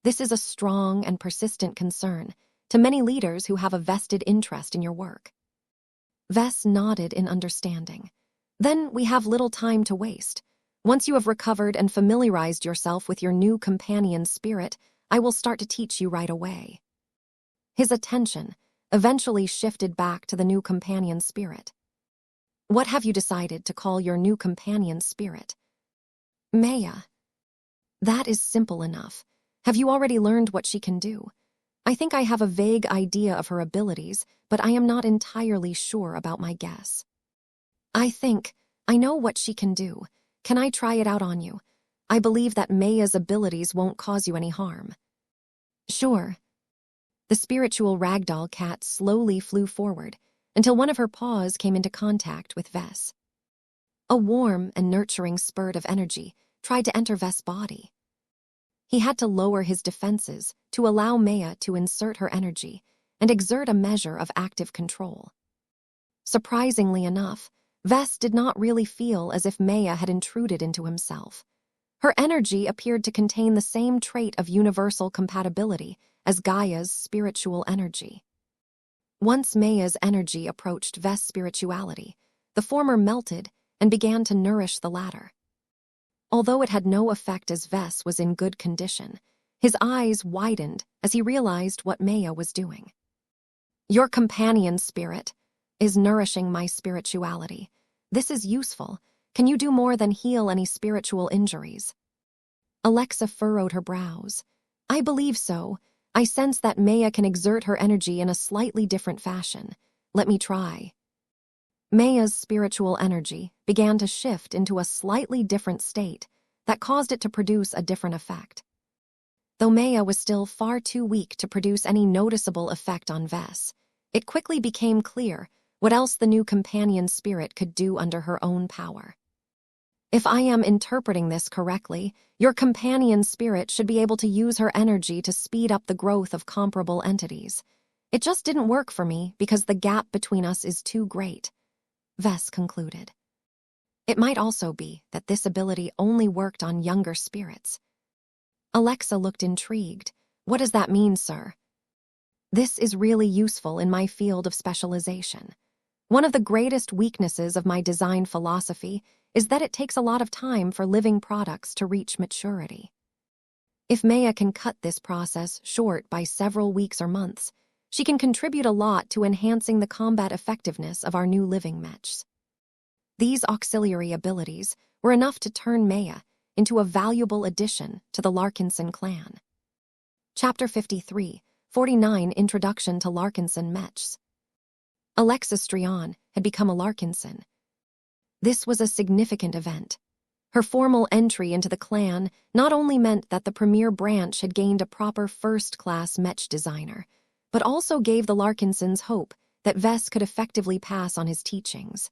This is a strong and persistent concern to many leaders who have a vested interest in your work. Vess nodded in understanding. "Then we have little time to waste. Once you have recovered and familiarized yourself with your new companion spirit, I will start to teach you right away." His attention eventually shifted back to the new companion spirit. "What have you decided to call your new companion spirit?" "Maya." "That is simple enough. Have you already learned what she can do?" "I think I have a vague idea of her abilities, but I am not entirely sure about my guess." "I think I know what she can do. Can I try it out on you? I believe that Maya's abilities won't cause you any harm." "Sure." The spiritual ragdoll cat slowly flew forward until one of her paws came into contact with Vess. A warm and nurturing spurt of energy tried to enter Vess' body. He had to lower his defenses to allow Maya to insert her energy and exert a measure of active control. Surprisingly enough, Vess did not really feel as if Maya had intruded into himself. Her energy appeared to contain the same trait of universal compatibility as Gaia's spiritual energy. Once Maya's energy approached Vess' spirituality, the former melted and began to nourish the latter. Although it had no effect as Vess was in good condition, his eyes widened as he realized what Maya was doing. "Your companion spirit is nourishing my spirituality. This is useful. Can you do more than heal any spiritual injuries?" Alexa furrowed her brows. "I believe so. I sense that Maya can exert her energy in a slightly different fashion. Let me try." Maya's spiritual energy began to shift into a slightly different state that caused it to produce a different effect. Though Maya was still far too weak to produce any noticeable effect on Vess, it quickly became clear what else the new companion spirit could do under her own power. "If I am interpreting this correctly, your companion spirit should be able to use her energy to speed up the growth of comparable entities. It just didn't work for me because the gap between us is too great," Vess concluded. It might also be that this ability only worked on younger spirits. Alexa looked intrigued. "What does that mean, sir?" "This is really useful in my field of specialization. One of the greatest weaknesses of my design philosophy is that it takes a lot of time for living products to reach maturity. If Maya can cut this process short by several weeks or months, she can contribute a lot to enhancing the combat effectiveness of our new living mechs." These auxiliary abilities were enough to turn Maya into a valuable addition to the Larkinson clan. Chapter 53, 49 Introduction to Larkinson Mechs. Alexa Strion had become a Larkinson. This was a significant event. Her formal entry into the clan not only meant that the premier branch had gained a proper first-class Mech designer, but also gave the Larkinsons hope that Vess could effectively pass on his teachings.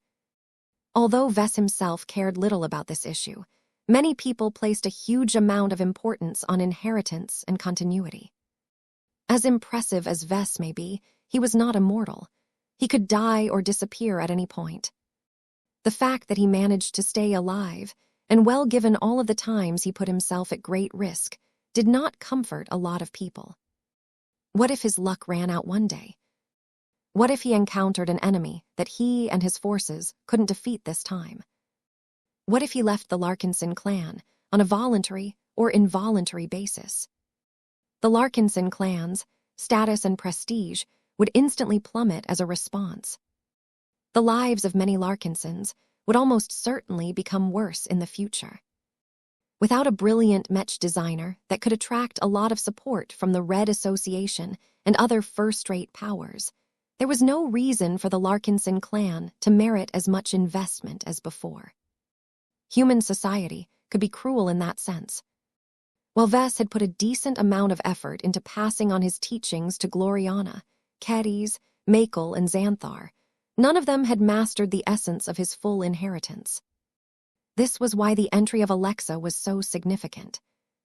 Although Vess himself cared little about this issue, many people placed a huge amount of importance on inheritance and continuity. As impressive as Vess may be, he was not immortal. He could die or disappear at any point. The fact that he managed to stay alive, and well given all of the times he put himself at great risk, did not comfort a lot of people. What if his luck ran out one day? What if he encountered an enemy that he and his forces couldn't defeat this time? What if he left the Larkinson clan on a voluntary or involuntary basis? The Larkinson clan's status and prestige would instantly plummet as a response. The lives of many Larkinsons would almost certainly become worse in the future. Without a brilliant Mech designer that could attract a lot of support from the Red Association and other first-rate powers, there was no reason for the Larkinson clan to merit as much investment as before. Human society could be cruel in that sense. While Vess had put a decent amount of effort into passing on his teachings to Gloriana, Kedis, Makel, and Xanthar, none of them had mastered the essence of his full inheritance. This was why the entry of Alexa was so significant.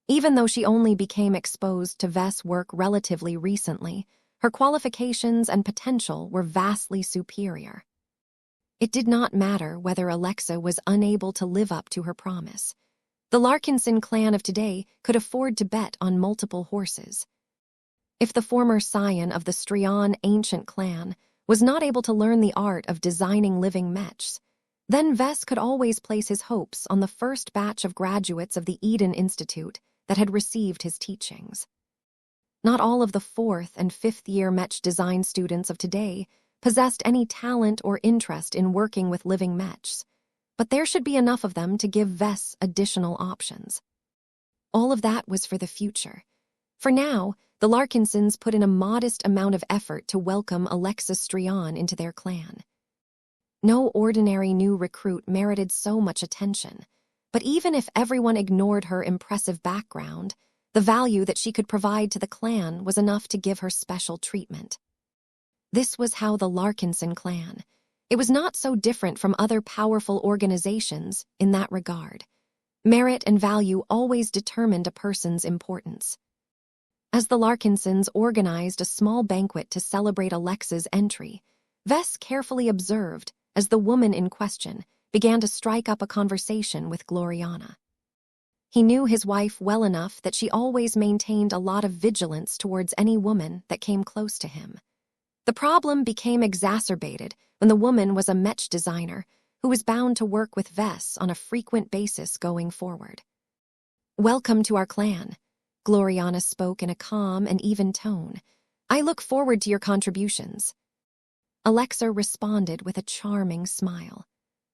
Even though she only became exposed to Vess' work relatively recently, her qualifications and potential were vastly superior. It did not matter whether Alexa was unable to live up to her promise. The Larkinson clan of today could afford to bet on multiple horses. If the former scion of the Strian ancient clan was not able to learn the art of designing living mechs, then Vess could always place his hopes on the first batch of graduates of the Eden Institute that had received his teachings. Not all of the 4th and 5th year Mech design students of today possessed any talent or interest in working with living mechs, but there should be enough of them to give Vess additional options. All of that was for the future. For now, the Larkinsons put in a modest amount of effort to welcome Alexa Strian into their clan. No ordinary new recruit merited so much attention, but even if everyone ignored her impressive background, the value that she could provide to the clan was enough to give her special treatment. This was how the Larkinson clan. It was not so different from other powerful organizations in that regard. Merit and value always determined a person's importance. As the Larkinsons organized a small banquet to celebrate Alexa's entry, Vess carefully observed as the woman in question began to strike up a conversation with Gloriana. He knew his wife well enough that she always maintained a lot of vigilance towards any woman that came close to him. The problem became exacerbated when the woman was a Mech designer who was bound to work with Vess on a frequent basis going forward. "Welcome to our clan," Gloriana spoke in a calm and even tone. "I look forward to your contributions." Alexa responded with a charming smile.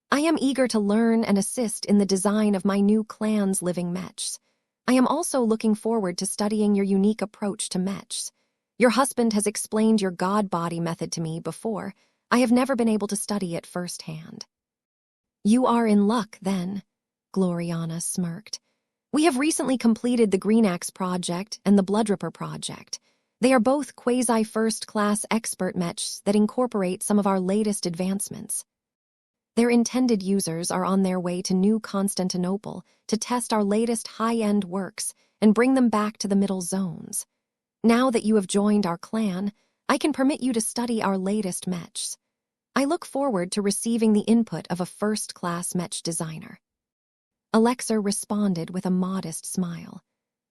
"I am eager to learn and assist in the design of my new clan's living mechs. I am also looking forward to studying your unique approach to mechs. Your husband has explained your God body method to me before. I have never been able to study it firsthand." "You are in luck, then," Gloriana smirked. "We have recently completed the Green Axe project and the Bloodripper project. They are both quasi-first-class expert mechs that incorporate some of our latest advancements. Their intended users are on their way to New Constantinople to test our latest high-end works and bring them back to the Middle Zones. Now that you have joined our clan, I can permit you to study our latest mechs. I look forward to receiving the input of a first-class Mech designer." Alexa responded with a modest smile.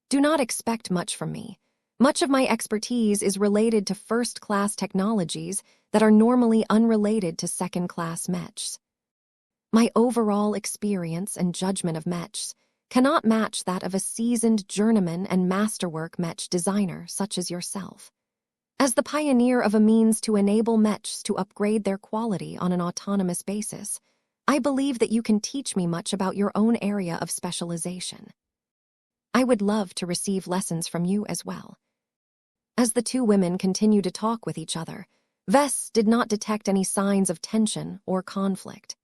"Do not expect much from me. Much of my expertise is related to first-class technologies that are normally unrelated to second-class mechs. My overall experience and judgment of mechs cannot match that of a seasoned journeyman and masterwork mech designer such as yourself. As the pioneer of a means to enable mechs to upgrade their quality on an autonomous basis, I believe that you can teach me much about your own area of specialization. I would love to receive lessons from you as well." As the two women continued to talk with each other, Vess did not detect any signs of tension or conflict.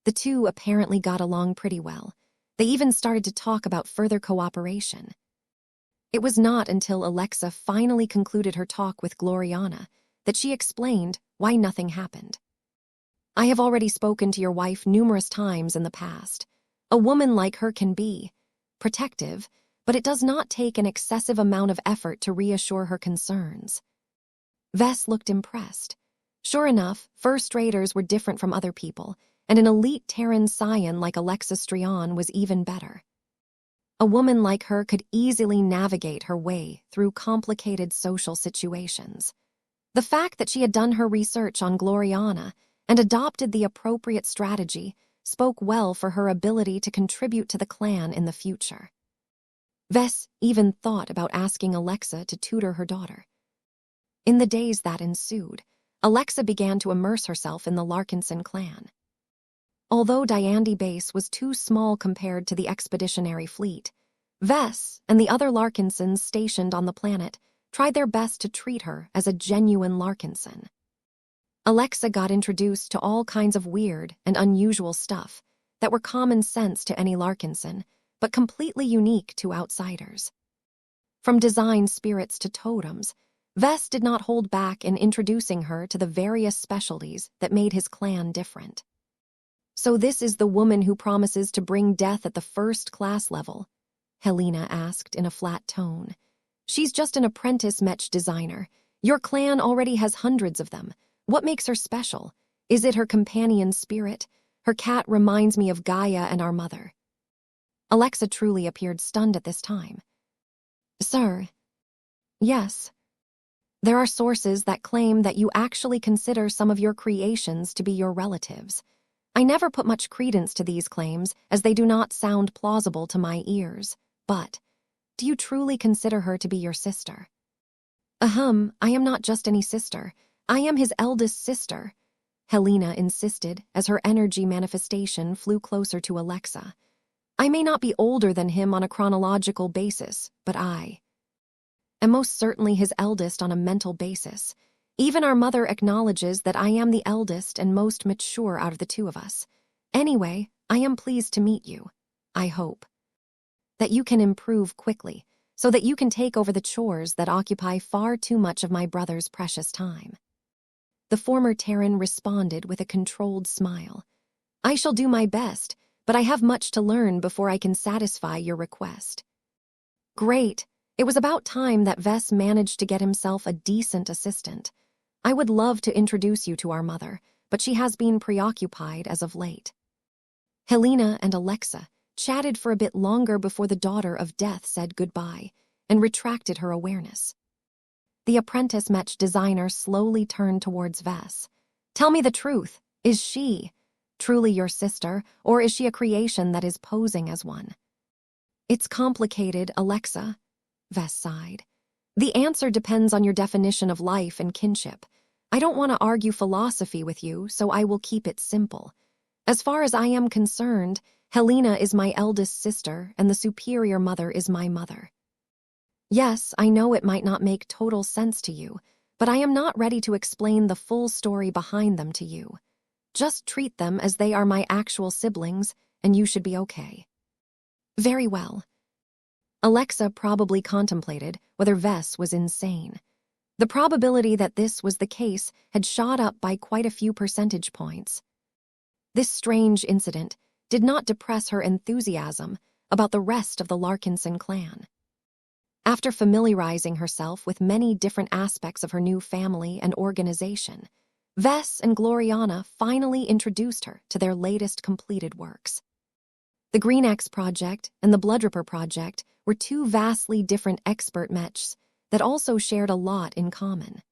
The two apparently got along pretty well, They even started to talk about further cooperation. It was not until Alexa finally concluded her talk with Gloriana that she explained why nothing happened. I have already spoken to your wife numerous times in the past. A woman like her can be protective, but it does not take an excessive amount of effort to reassure her concerns. Vess looked impressed. Sure enough, first raters were different from other people, and an elite Terran scion like Alexa Strion was even better. A woman like her could easily navigate her way through complicated social situations. The fact that she had done her research on Gloriana and adopted the appropriate strategy spoke well for her ability to contribute to the clan in the future. Vess even thought about asking Alexa to tutor her daughter. In the days that ensued, Alexa began to immerse herself in the Larkinson clan. Although Diandi Base was too small compared to the expeditionary fleet, Vess and the other Larkinsons stationed on the planet tried their best to treat her as a genuine Larkinson. Alexa got introduced to all kinds of weird and unusual stuff that were common sense to any Larkinson, but completely unique to outsiders. From design spirits to totems, Vess did not hold back in introducing her to the various specialties that made his clan different. So this is the woman who promises to bring death at the first-class level? Helena asked in a flat tone. She's just an apprentice Mech designer. Your clan already has hundreds of them. What makes her special? Is it her companion spirit? Her cat reminds me of Gaia and our mother. Alexa truly appeared stunned at this time. Sir. Yes. There are sources that claim that you actually consider some of your creations to be your relatives. I never put much credence to these claims, as they do not sound plausible to my ears. But, do you truly consider her to be your sister? I am not just any sister. I am his eldest sister, Helena insisted as her energy manifestation flew closer to Alexa. I may not be older than him on a chronological basis, but I am most certainly his eldest on a mental basis. Even our mother acknowledges that I am the eldest and most mature out of the two of us. Anyway, I am pleased to meet you. I hope that you can improve quickly, so that you can take over the chores that occupy far too much of my brother's precious time. The former Terran responded with a controlled smile. I shall do my best, but I have much to learn before I can satisfy your request. Great. It was about time that Vess managed to get himself a decent assistant. I would love to introduce you to our mother, but she has been preoccupied as of late. Helena and Alexa chatted for a bit longer before the daughter of Death said goodbye and retracted her awareness. The apprentice Mech designer slowly turned towards Vess. Tell me the truth. Is she truly your sister, or is she a creation that is posing as one? It's complicated, Alexa, Vess sighed. The answer depends on your definition of life and kinship. I don't want to argue philosophy with you, so I will keep it simple. As far as I am concerned, Helena is my eldest sister, and the superior mother is my mother. Yes, I know it might not make total sense to you, but I am not ready to explain the full story behind them to you. Just treat them as they are my actual siblings, and you should be okay. Very well. Alexa probably contemplated whether Vess was insane. The probability that this was the case had shot up by quite a few percentage points. This strange incident did not depress her enthusiasm about the rest of the Larkinson clan. After familiarizing herself with many different aspects of her new family and organization, Vess and Gloriana finally introduced her to their latest completed works. The Green X Project and the Bloodripper Project were two vastly different expert mechs that also shared a lot in common.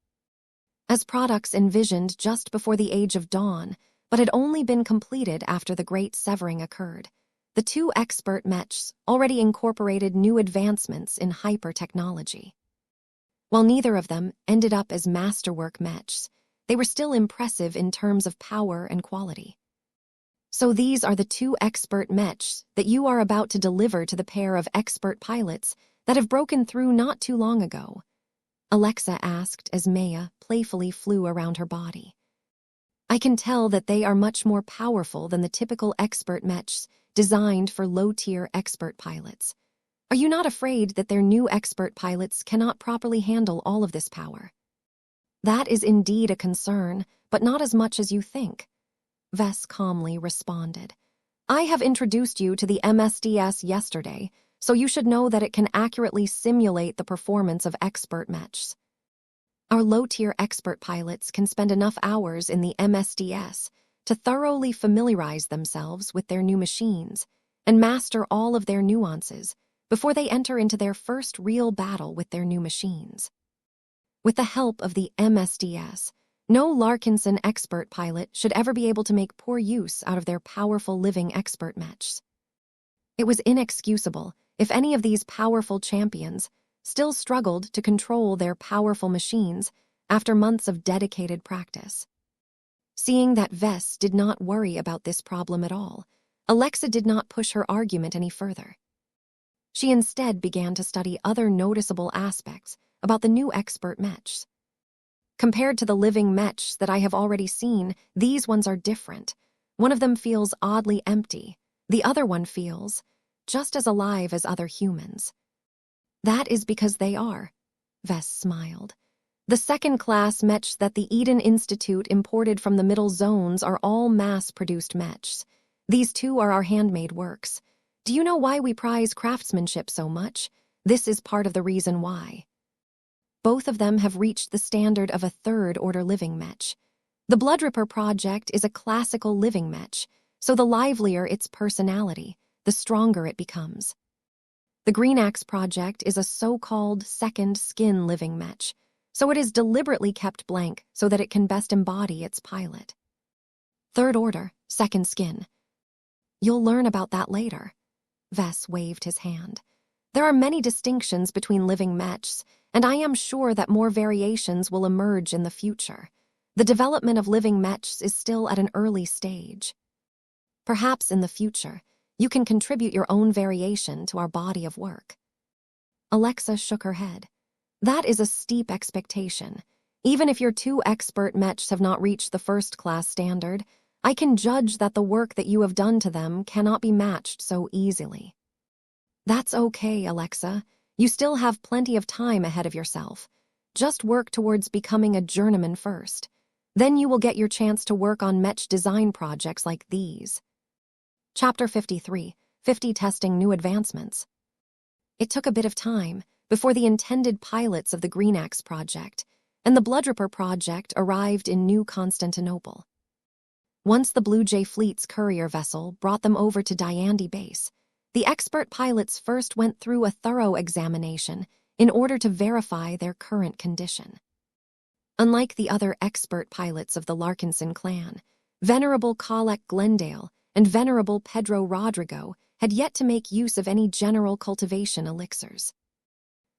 As products envisioned just before the Age of Dawn, but had only been completed after the Great Severing occurred, the two expert mechs already incorporated new advancements in hyper-technology. While neither of them ended up as masterwork mechs, they were still impressive in terms of power and quality. So these are the two expert mechs that you are about to deliver to the pair of expert pilots that have broken through not too long ago, Alexa asked as Maya playfully flew around her body. I can tell that they are much more powerful than the typical expert mechs designed for low-tier expert pilots. Are you not afraid that their new expert pilots cannot properly handle all of this power? That is indeed a concern, but not as much as you think. Vess calmly responded. I have introduced you to the MSDS yesterday, so you should know that it can accurately simulate the performance of expert mechs. Our low-tier expert pilots can spend enough hours in the MSDS to thoroughly familiarize themselves with their new machines and master all of their nuances before they enter into their first real battle with their new machines. With the help of the MSDS, no Larkinson expert pilot should ever be able to make poor use out of their powerful living expert mechs. It was inexcusable if any of these powerful champions still struggled to control their powerful machines after months of dedicated practice. Seeing that Vess did not worry about this problem at all, Alexa did not push her argument any further. She instead began to study other noticeable aspects about the new expert mechs. Compared to the living mechs that I have already seen, these ones are different. One of them feels oddly empty. The other one feels just as alive as other humans. That is because they are, Vess smiled. The second-class mechs that the Eden Institute imported from the Middle Zones are all mass-produced mechs. These two are our handmade works. Do you know why we prize craftsmanship so much? This is part of the reason why. Both of them have reached the standard of a third-order living mech. The Bloodripper project is a classical living mech, so the livelier its personality, the stronger it becomes. The Green Axe project is a so-called second skin living mech, so it is deliberately kept blank so that it can best embody its pilot. Third order, second skin. You'll learn about that later. Vess waved his hand. There are many distinctions between living mechs, and I am sure that more variations will emerge in the future. The development of living mechs is still at an early stage. Perhaps in the future, you can contribute your own variation to our body of work. Alexa shook her head. That is a steep expectation. Even if your two expert mechs have not reached the first-class standard, I can judge that the work that you have done to them cannot be matched so easily. That's okay, Alexa. You still have plenty of time ahead of yourself. Just work towards becoming a journeyman first. Then you will get your chance to work on mech design projects like these. Chapter 53, 50 Testing New Advancements. It took a bit of time before the intended pilots of the Green Axe project and the Bloodripper project arrived in New Constantinople. Once the Blue Jay Fleet's courier vessel brought them over to Diandi Base, the expert pilots first went through a thorough examination in order to verify their current condition. Unlike the other expert pilots of the Larkinson clan, Venerable Colec Glendale and Venerable Pedro Rodrigo had yet to make use of any general cultivation elixirs.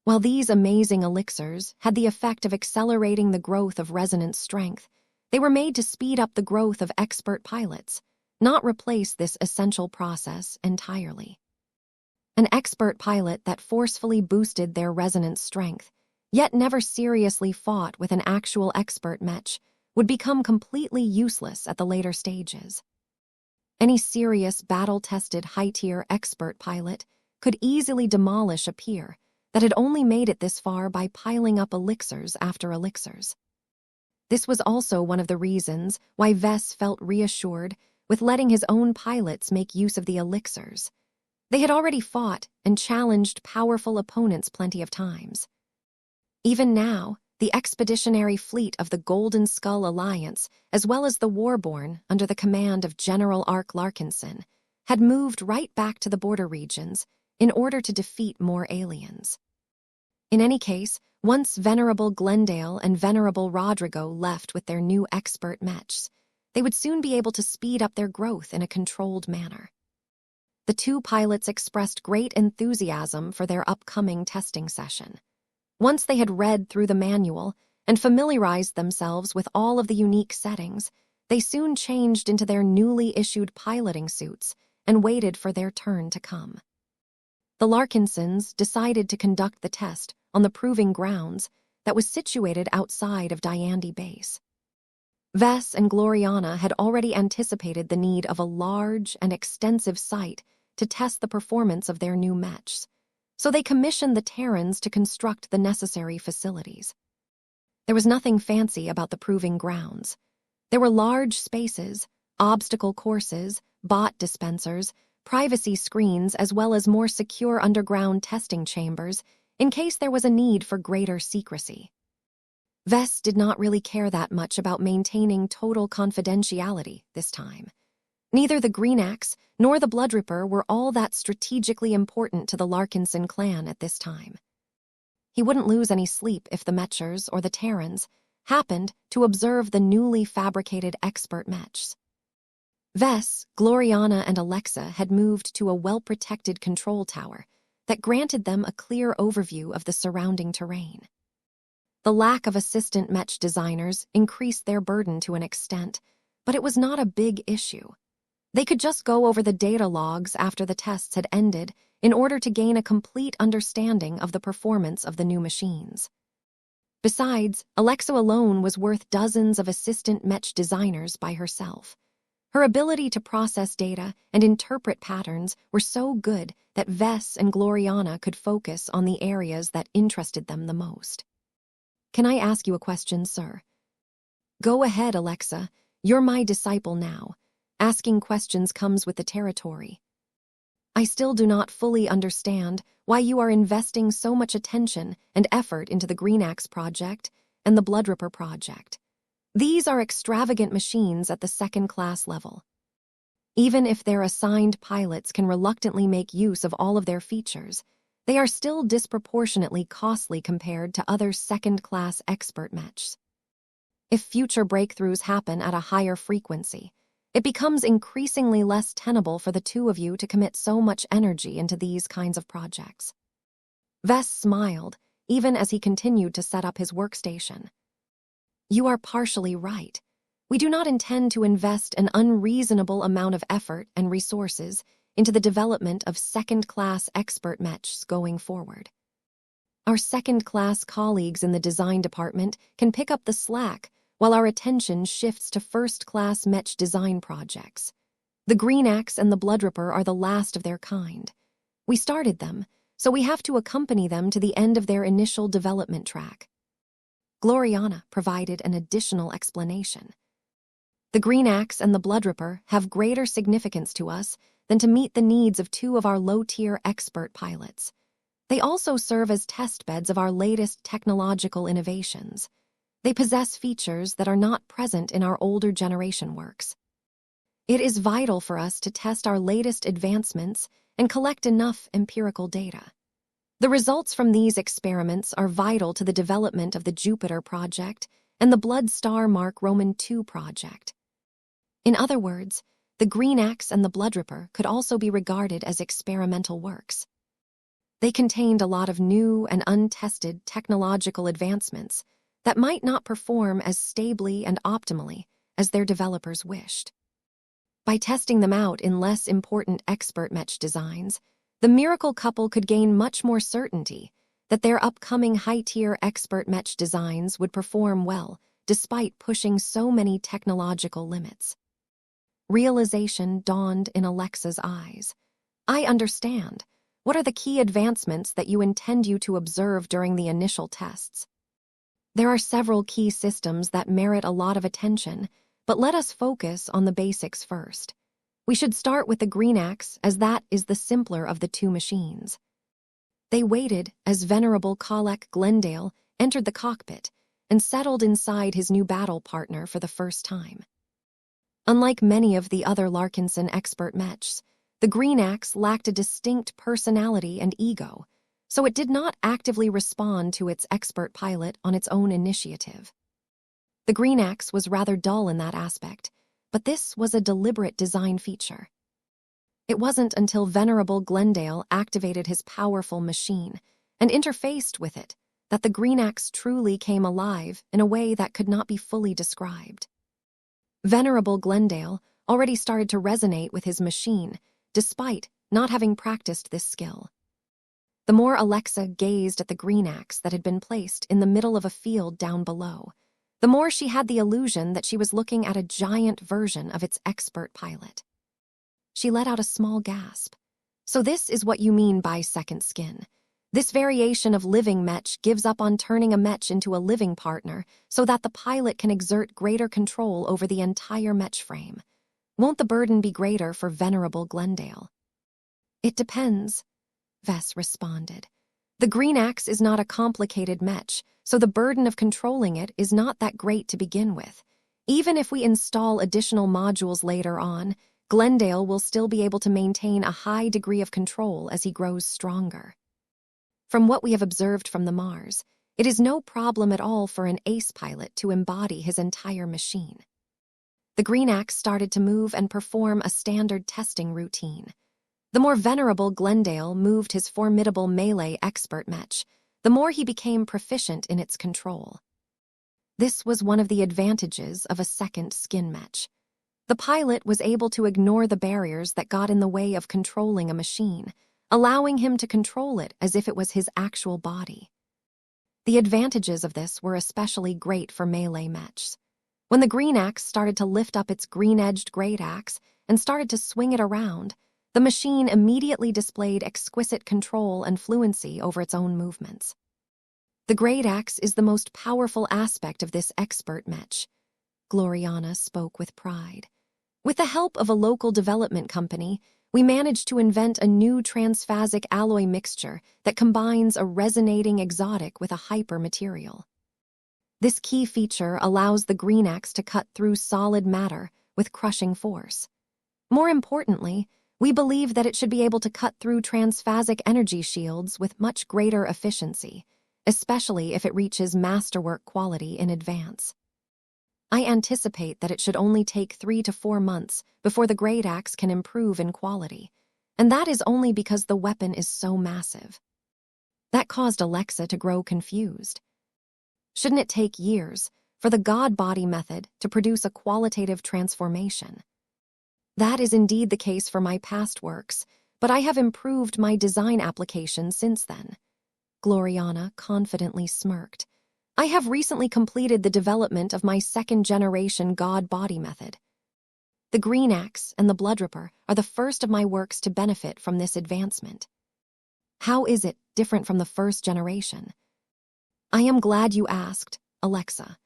While these amazing elixirs had the effect of accelerating the growth of resonance strength, they were made to speed up the growth of expert pilots, not replace this essential process entirely. An expert pilot that forcefully boosted their resonance strength, yet never seriously fought with an actual expert mech, would become completely useless at the later stages. Any serious battle-tested high-tier expert pilot could easily demolish a peer that had only made it this far by piling up elixirs after elixirs. This was also one of the reasons why Vess felt reassured with letting his own pilots make use of the elixirs. They had already fought and challenged powerful opponents plenty of times. Even now, the expeditionary fleet of the Golden Skull Alliance, as well as the Warborn under the command of General Ark Larkinson, had moved right back to the border regions in order to defeat more aliens. In any case, once Venerable Glendale and Venerable Rodrigo left with their new expert mechs, they would soon be able to speed up their growth in a controlled manner. The two pilots expressed great enthusiasm for their upcoming testing session. Once they had read through the manual and familiarized themselves with all of the unique settings, they soon changed into their newly issued piloting suits and waited for their turn to come. The Larkinsons decided to conduct the test on the proving grounds that was situated outside of Diandi Base. Vess and Gloriana had already anticipated the need of a large and extensive site to test the performance of their new mechs, so they commissioned the Terrans to construct the necessary facilities. There was nothing fancy about the proving grounds. There were large spaces, obstacle courses, bot dispensers, privacy screens, as well as more secure underground testing chambers in case there was a need for greater secrecy. Vess did not really care that much about maintaining total confidentiality this time. Neither the Green Axe nor the Bloodripper were all that strategically important to the Larkinson clan at this time. He wouldn't lose any sleep if the Mechers or the Terrans happened to observe the newly fabricated expert mechs. Vess, Gloriana, and Alexa had moved to a well-protected control tower that granted them a clear overview of the surrounding terrain. The lack of assistant mech designers increased their burden to an extent, but it was not a big issue. They could just go over the data logs after the tests had ended in order to gain a complete understanding of the performance of the new machines. Besides, Alexa alone was worth dozens of assistant mech designers by herself. Her ability to process data and interpret patterns were so good that Vess and Gloriana could focus on the areas that interested them the most. "Can I ask you a question, sir?" "Go ahead, Alexa. You're my disciple now. Asking questions comes with the territory." "I still do not fully understand why you are investing so much attention and effort into the Green Axe project and the Bloodripper project. These are extravagant machines at the second-class level. Even if their assigned pilots can reluctantly make use of all of their features, they are still disproportionately costly compared to other second-class expert mechs. If future breakthroughs happen at a higher frequency, it becomes increasingly less tenable for the two of you to commit so much energy into these kinds of projects." Vess smiled, even as he continued to set up his workstation. "You are partially right. We do not intend to invest an unreasonable amount of effort and resources into the development of second-class expert mechs going forward. Our second-class colleagues in the design department can pick up the slack while our attention shifts to first-class mech design projects. The Green Axe and the Bloodripper are the last of their kind. We started them, so we have to accompany them to the end of their initial development track." Gloriana provided an additional explanation. "The Green Axe and the Bloodripper have greater significance to us than to meet the needs of two of our low-tier expert pilots. They also serve as test beds of our latest technological innovations. They possess features that are not present in our older generation works. It is vital for us to test our latest advancements and collect enough empirical data. The results from these experiments are vital to the development of the Jupiter project and the Blood Star Mark Roman II project. In other words, the Green Axe and the Bloodripper could also be regarded as experimental works. They contained a lot of new and untested technological advancements that might not perform as stably and optimally as their developers wished. By testing them out in less important expert mech designs, the miracle couple could gain much more certainty that their upcoming high-tier expert mech designs would perform well despite pushing so many technological limits. Realization dawned in Alexa's eyes. "I understand. What are the key advancements that you intend to observe during the initial tests?" "There are several key systems that merit a lot of attention, but let us focus on the basics first. We should start with the Green Axe, as that is the simpler of the two machines." They waited as Venerable Collec Glendale entered the cockpit and settled inside his new battle partner for the first time. Unlike many of the other Larkinson expert mechs, the Green Axe lacked a distinct personality and ego, so it did not actively respond to its expert pilot on its own initiative. The Green Axe was rather dull in that aspect, but this was a deliberate design feature. It wasn't until Venerable Glendale activated his powerful machine and interfaced with it that the Green Axe truly came alive in a way that could not be fully described. Venerable Glendale already started to resonate with his machine, despite not having practiced this skill. The more Alexa gazed at the Green Axe that had been placed in the middle of a field down below, the more she had the illusion that she was looking at a giant version of its expert pilot. She let out a small gasp. So this is what you mean by second skin. This variation of living Mech gives up on turning a Mech into a living partner so that the pilot can exert greater control over the entire Mech frame. Won't the burden be greater for venerable Glendale? It depends, Vess responded. The green axe is not a complicated Mech, so the burden of controlling it is not that great to begin with. Even if we install additional modules later on, Glendale will still be able to maintain a high degree of control as he grows stronger. From what we have observed from the Mars, it is no problem at all for an ace pilot to embody his entire machine. The green axe started to move and perform a standard testing routine. The more venerable Glendale moved his formidable melee expert Mech, the more he became proficient in its control. This was one of the advantages of a second skin Mech. The pilot was able to ignore the barriers that got in the way of controlling a machine, allowing him to control it as if it was his actual body. The advantages of this were especially great for melee Mechs. When the green axe started to lift up its green-edged great axe and started to swing it around, the machine immediately displayed exquisite control and fluency over its own movements. The great axe is the most powerful aspect of this expert Mech, Gloriana spoke with pride. With the help of a local development company, we managed to invent a new transphasic alloy mixture that combines a resonating exotic with a hyper material. This key feature allows the green axe to cut through solid matter with crushing force. More importantly, we believe that it should be able to cut through transphasic energy shields with much greater efficiency, especially if it reaches masterwork quality in advance. I anticipate that it should only take 3 to 4 months before the great axe can improve in quality, and that is only because the weapon is so massive. That caused Alexa to grow confused. Shouldn't it take years for the God body method to produce a qualitative transformation? That is indeed the case for my past works, but I have improved my design application since then. Gloriana confidently smirked. I have recently completed the development of my second-generation God body method. The green axe and the bloodripper are the first of my works to benefit from this advancement. How is it different from the first generation? I am glad you asked, Alexa.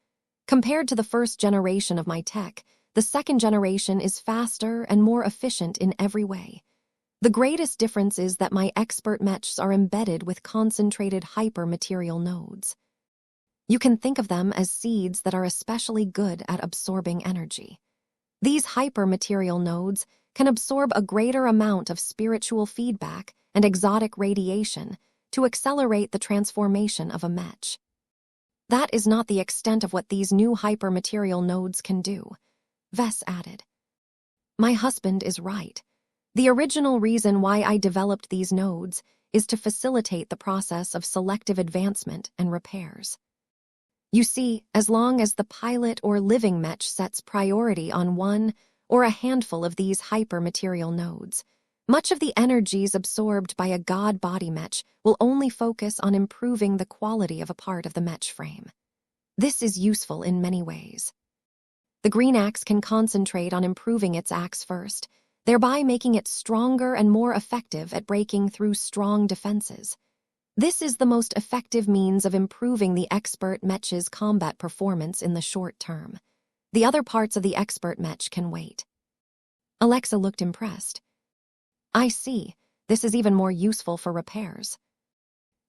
Compared to the first generation of my tech, the second generation is faster and more efficient in every way. The greatest difference is that my expert Mechs are embedded with concentrated hypermaterial nodes. You can think of them as seeds that are especially good at absorbing energy. These hypermaterial nodes can absorb a greater amount of spiritual feedback and exotic radiation to accelerate the transformation of a Mech. That is not the extent of what these new hypermaterial nodes can do, Vess added. My husband is right. The original reason why I developed these nodes is to facilitate the process of selective advancement and repairs. You see, as long as the pilot or living Mech sets priority on one or a handful of these hypermaterial nodes, much of the energies absorbed by a God body Mech will only focus on improving the quality of a part of the Mech frame. This is useful in many ways. The green axe can concentrate on improving its axe first, thereby making it stronger and more effective at breaking through strong defenses. This is the most effective means of improving the expert Mech's combat performance in the short term. The other parts of the expert Mech can wait. Alexa looked impressed. I see. This is even more useful for repairs.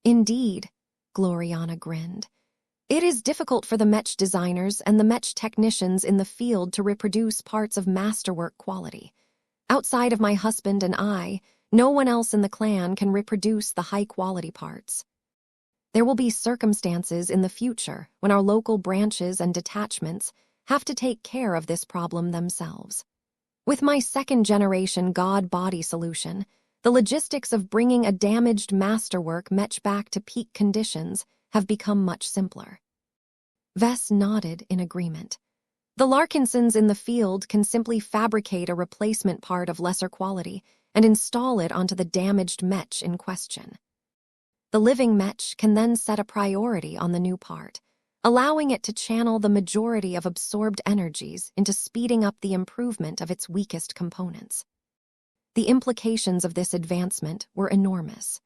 Indeed, Gloriana grinned. It is difficult for the Mech designers and the Mech technicians in the field to reproduce parts of masterwork quality. Outside of my husband and I, no one else in the clan can reproduce the high-quality parts. There will be circumstances in the future when our local branches and detachments have to take care of this problem themselves. With my second-generation God body solution, the logistics of bringing a damaged masterwork Mech back to peak conditions have become much simpler. Vess nodded in agreement. The Larkinsons in the field can simply fabricate a replacement part of lesser quality and install it onto the damaged Mech in question. The living Mech can then set a priority on the new part, allowing it to channel the majority of absorbed energies into speeding up the improvement of its weakest components. The implications of this advancement were enormous.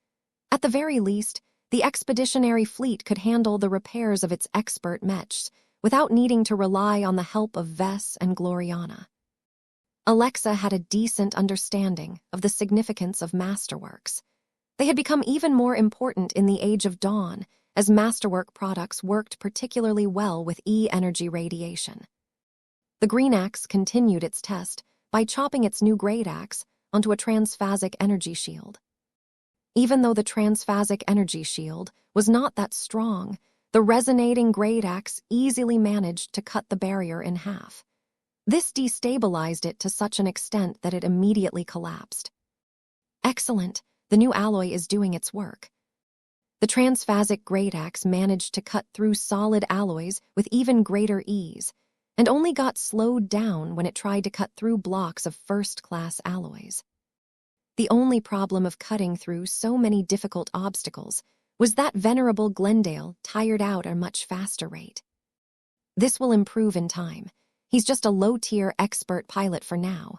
At the very least, the expeditionary fleet could handle the repairs of its expert mechs without needing to rely on the help of Vess and Gloriana. Alexa had a decent understanding of the significance of masterworks. They had become even more important in the Age of Dawn, as masterwork products worked particularly well with E-energy radiation. The Green Axe continued its test by chopping its new Great Axe onto a transphasic energy shield. Even though the transphasic energy shield was not that strong, the resonating Great Axe easily managed to cut the barrier in half. This destabilized it to such an extent that it immediately collapsed. Excellent, the new alloy is doing its work. The transphasic Great Axe managed to cut through solid alloys with even greater ease, and only got slowed down when it tried to cut through blocks of first-class alloys. The only problem of cutting through so many difficult obstacles was that venerable Glendale tired out at a much faster rate. This will improve in time. He's just a low-tier expert pilot for now.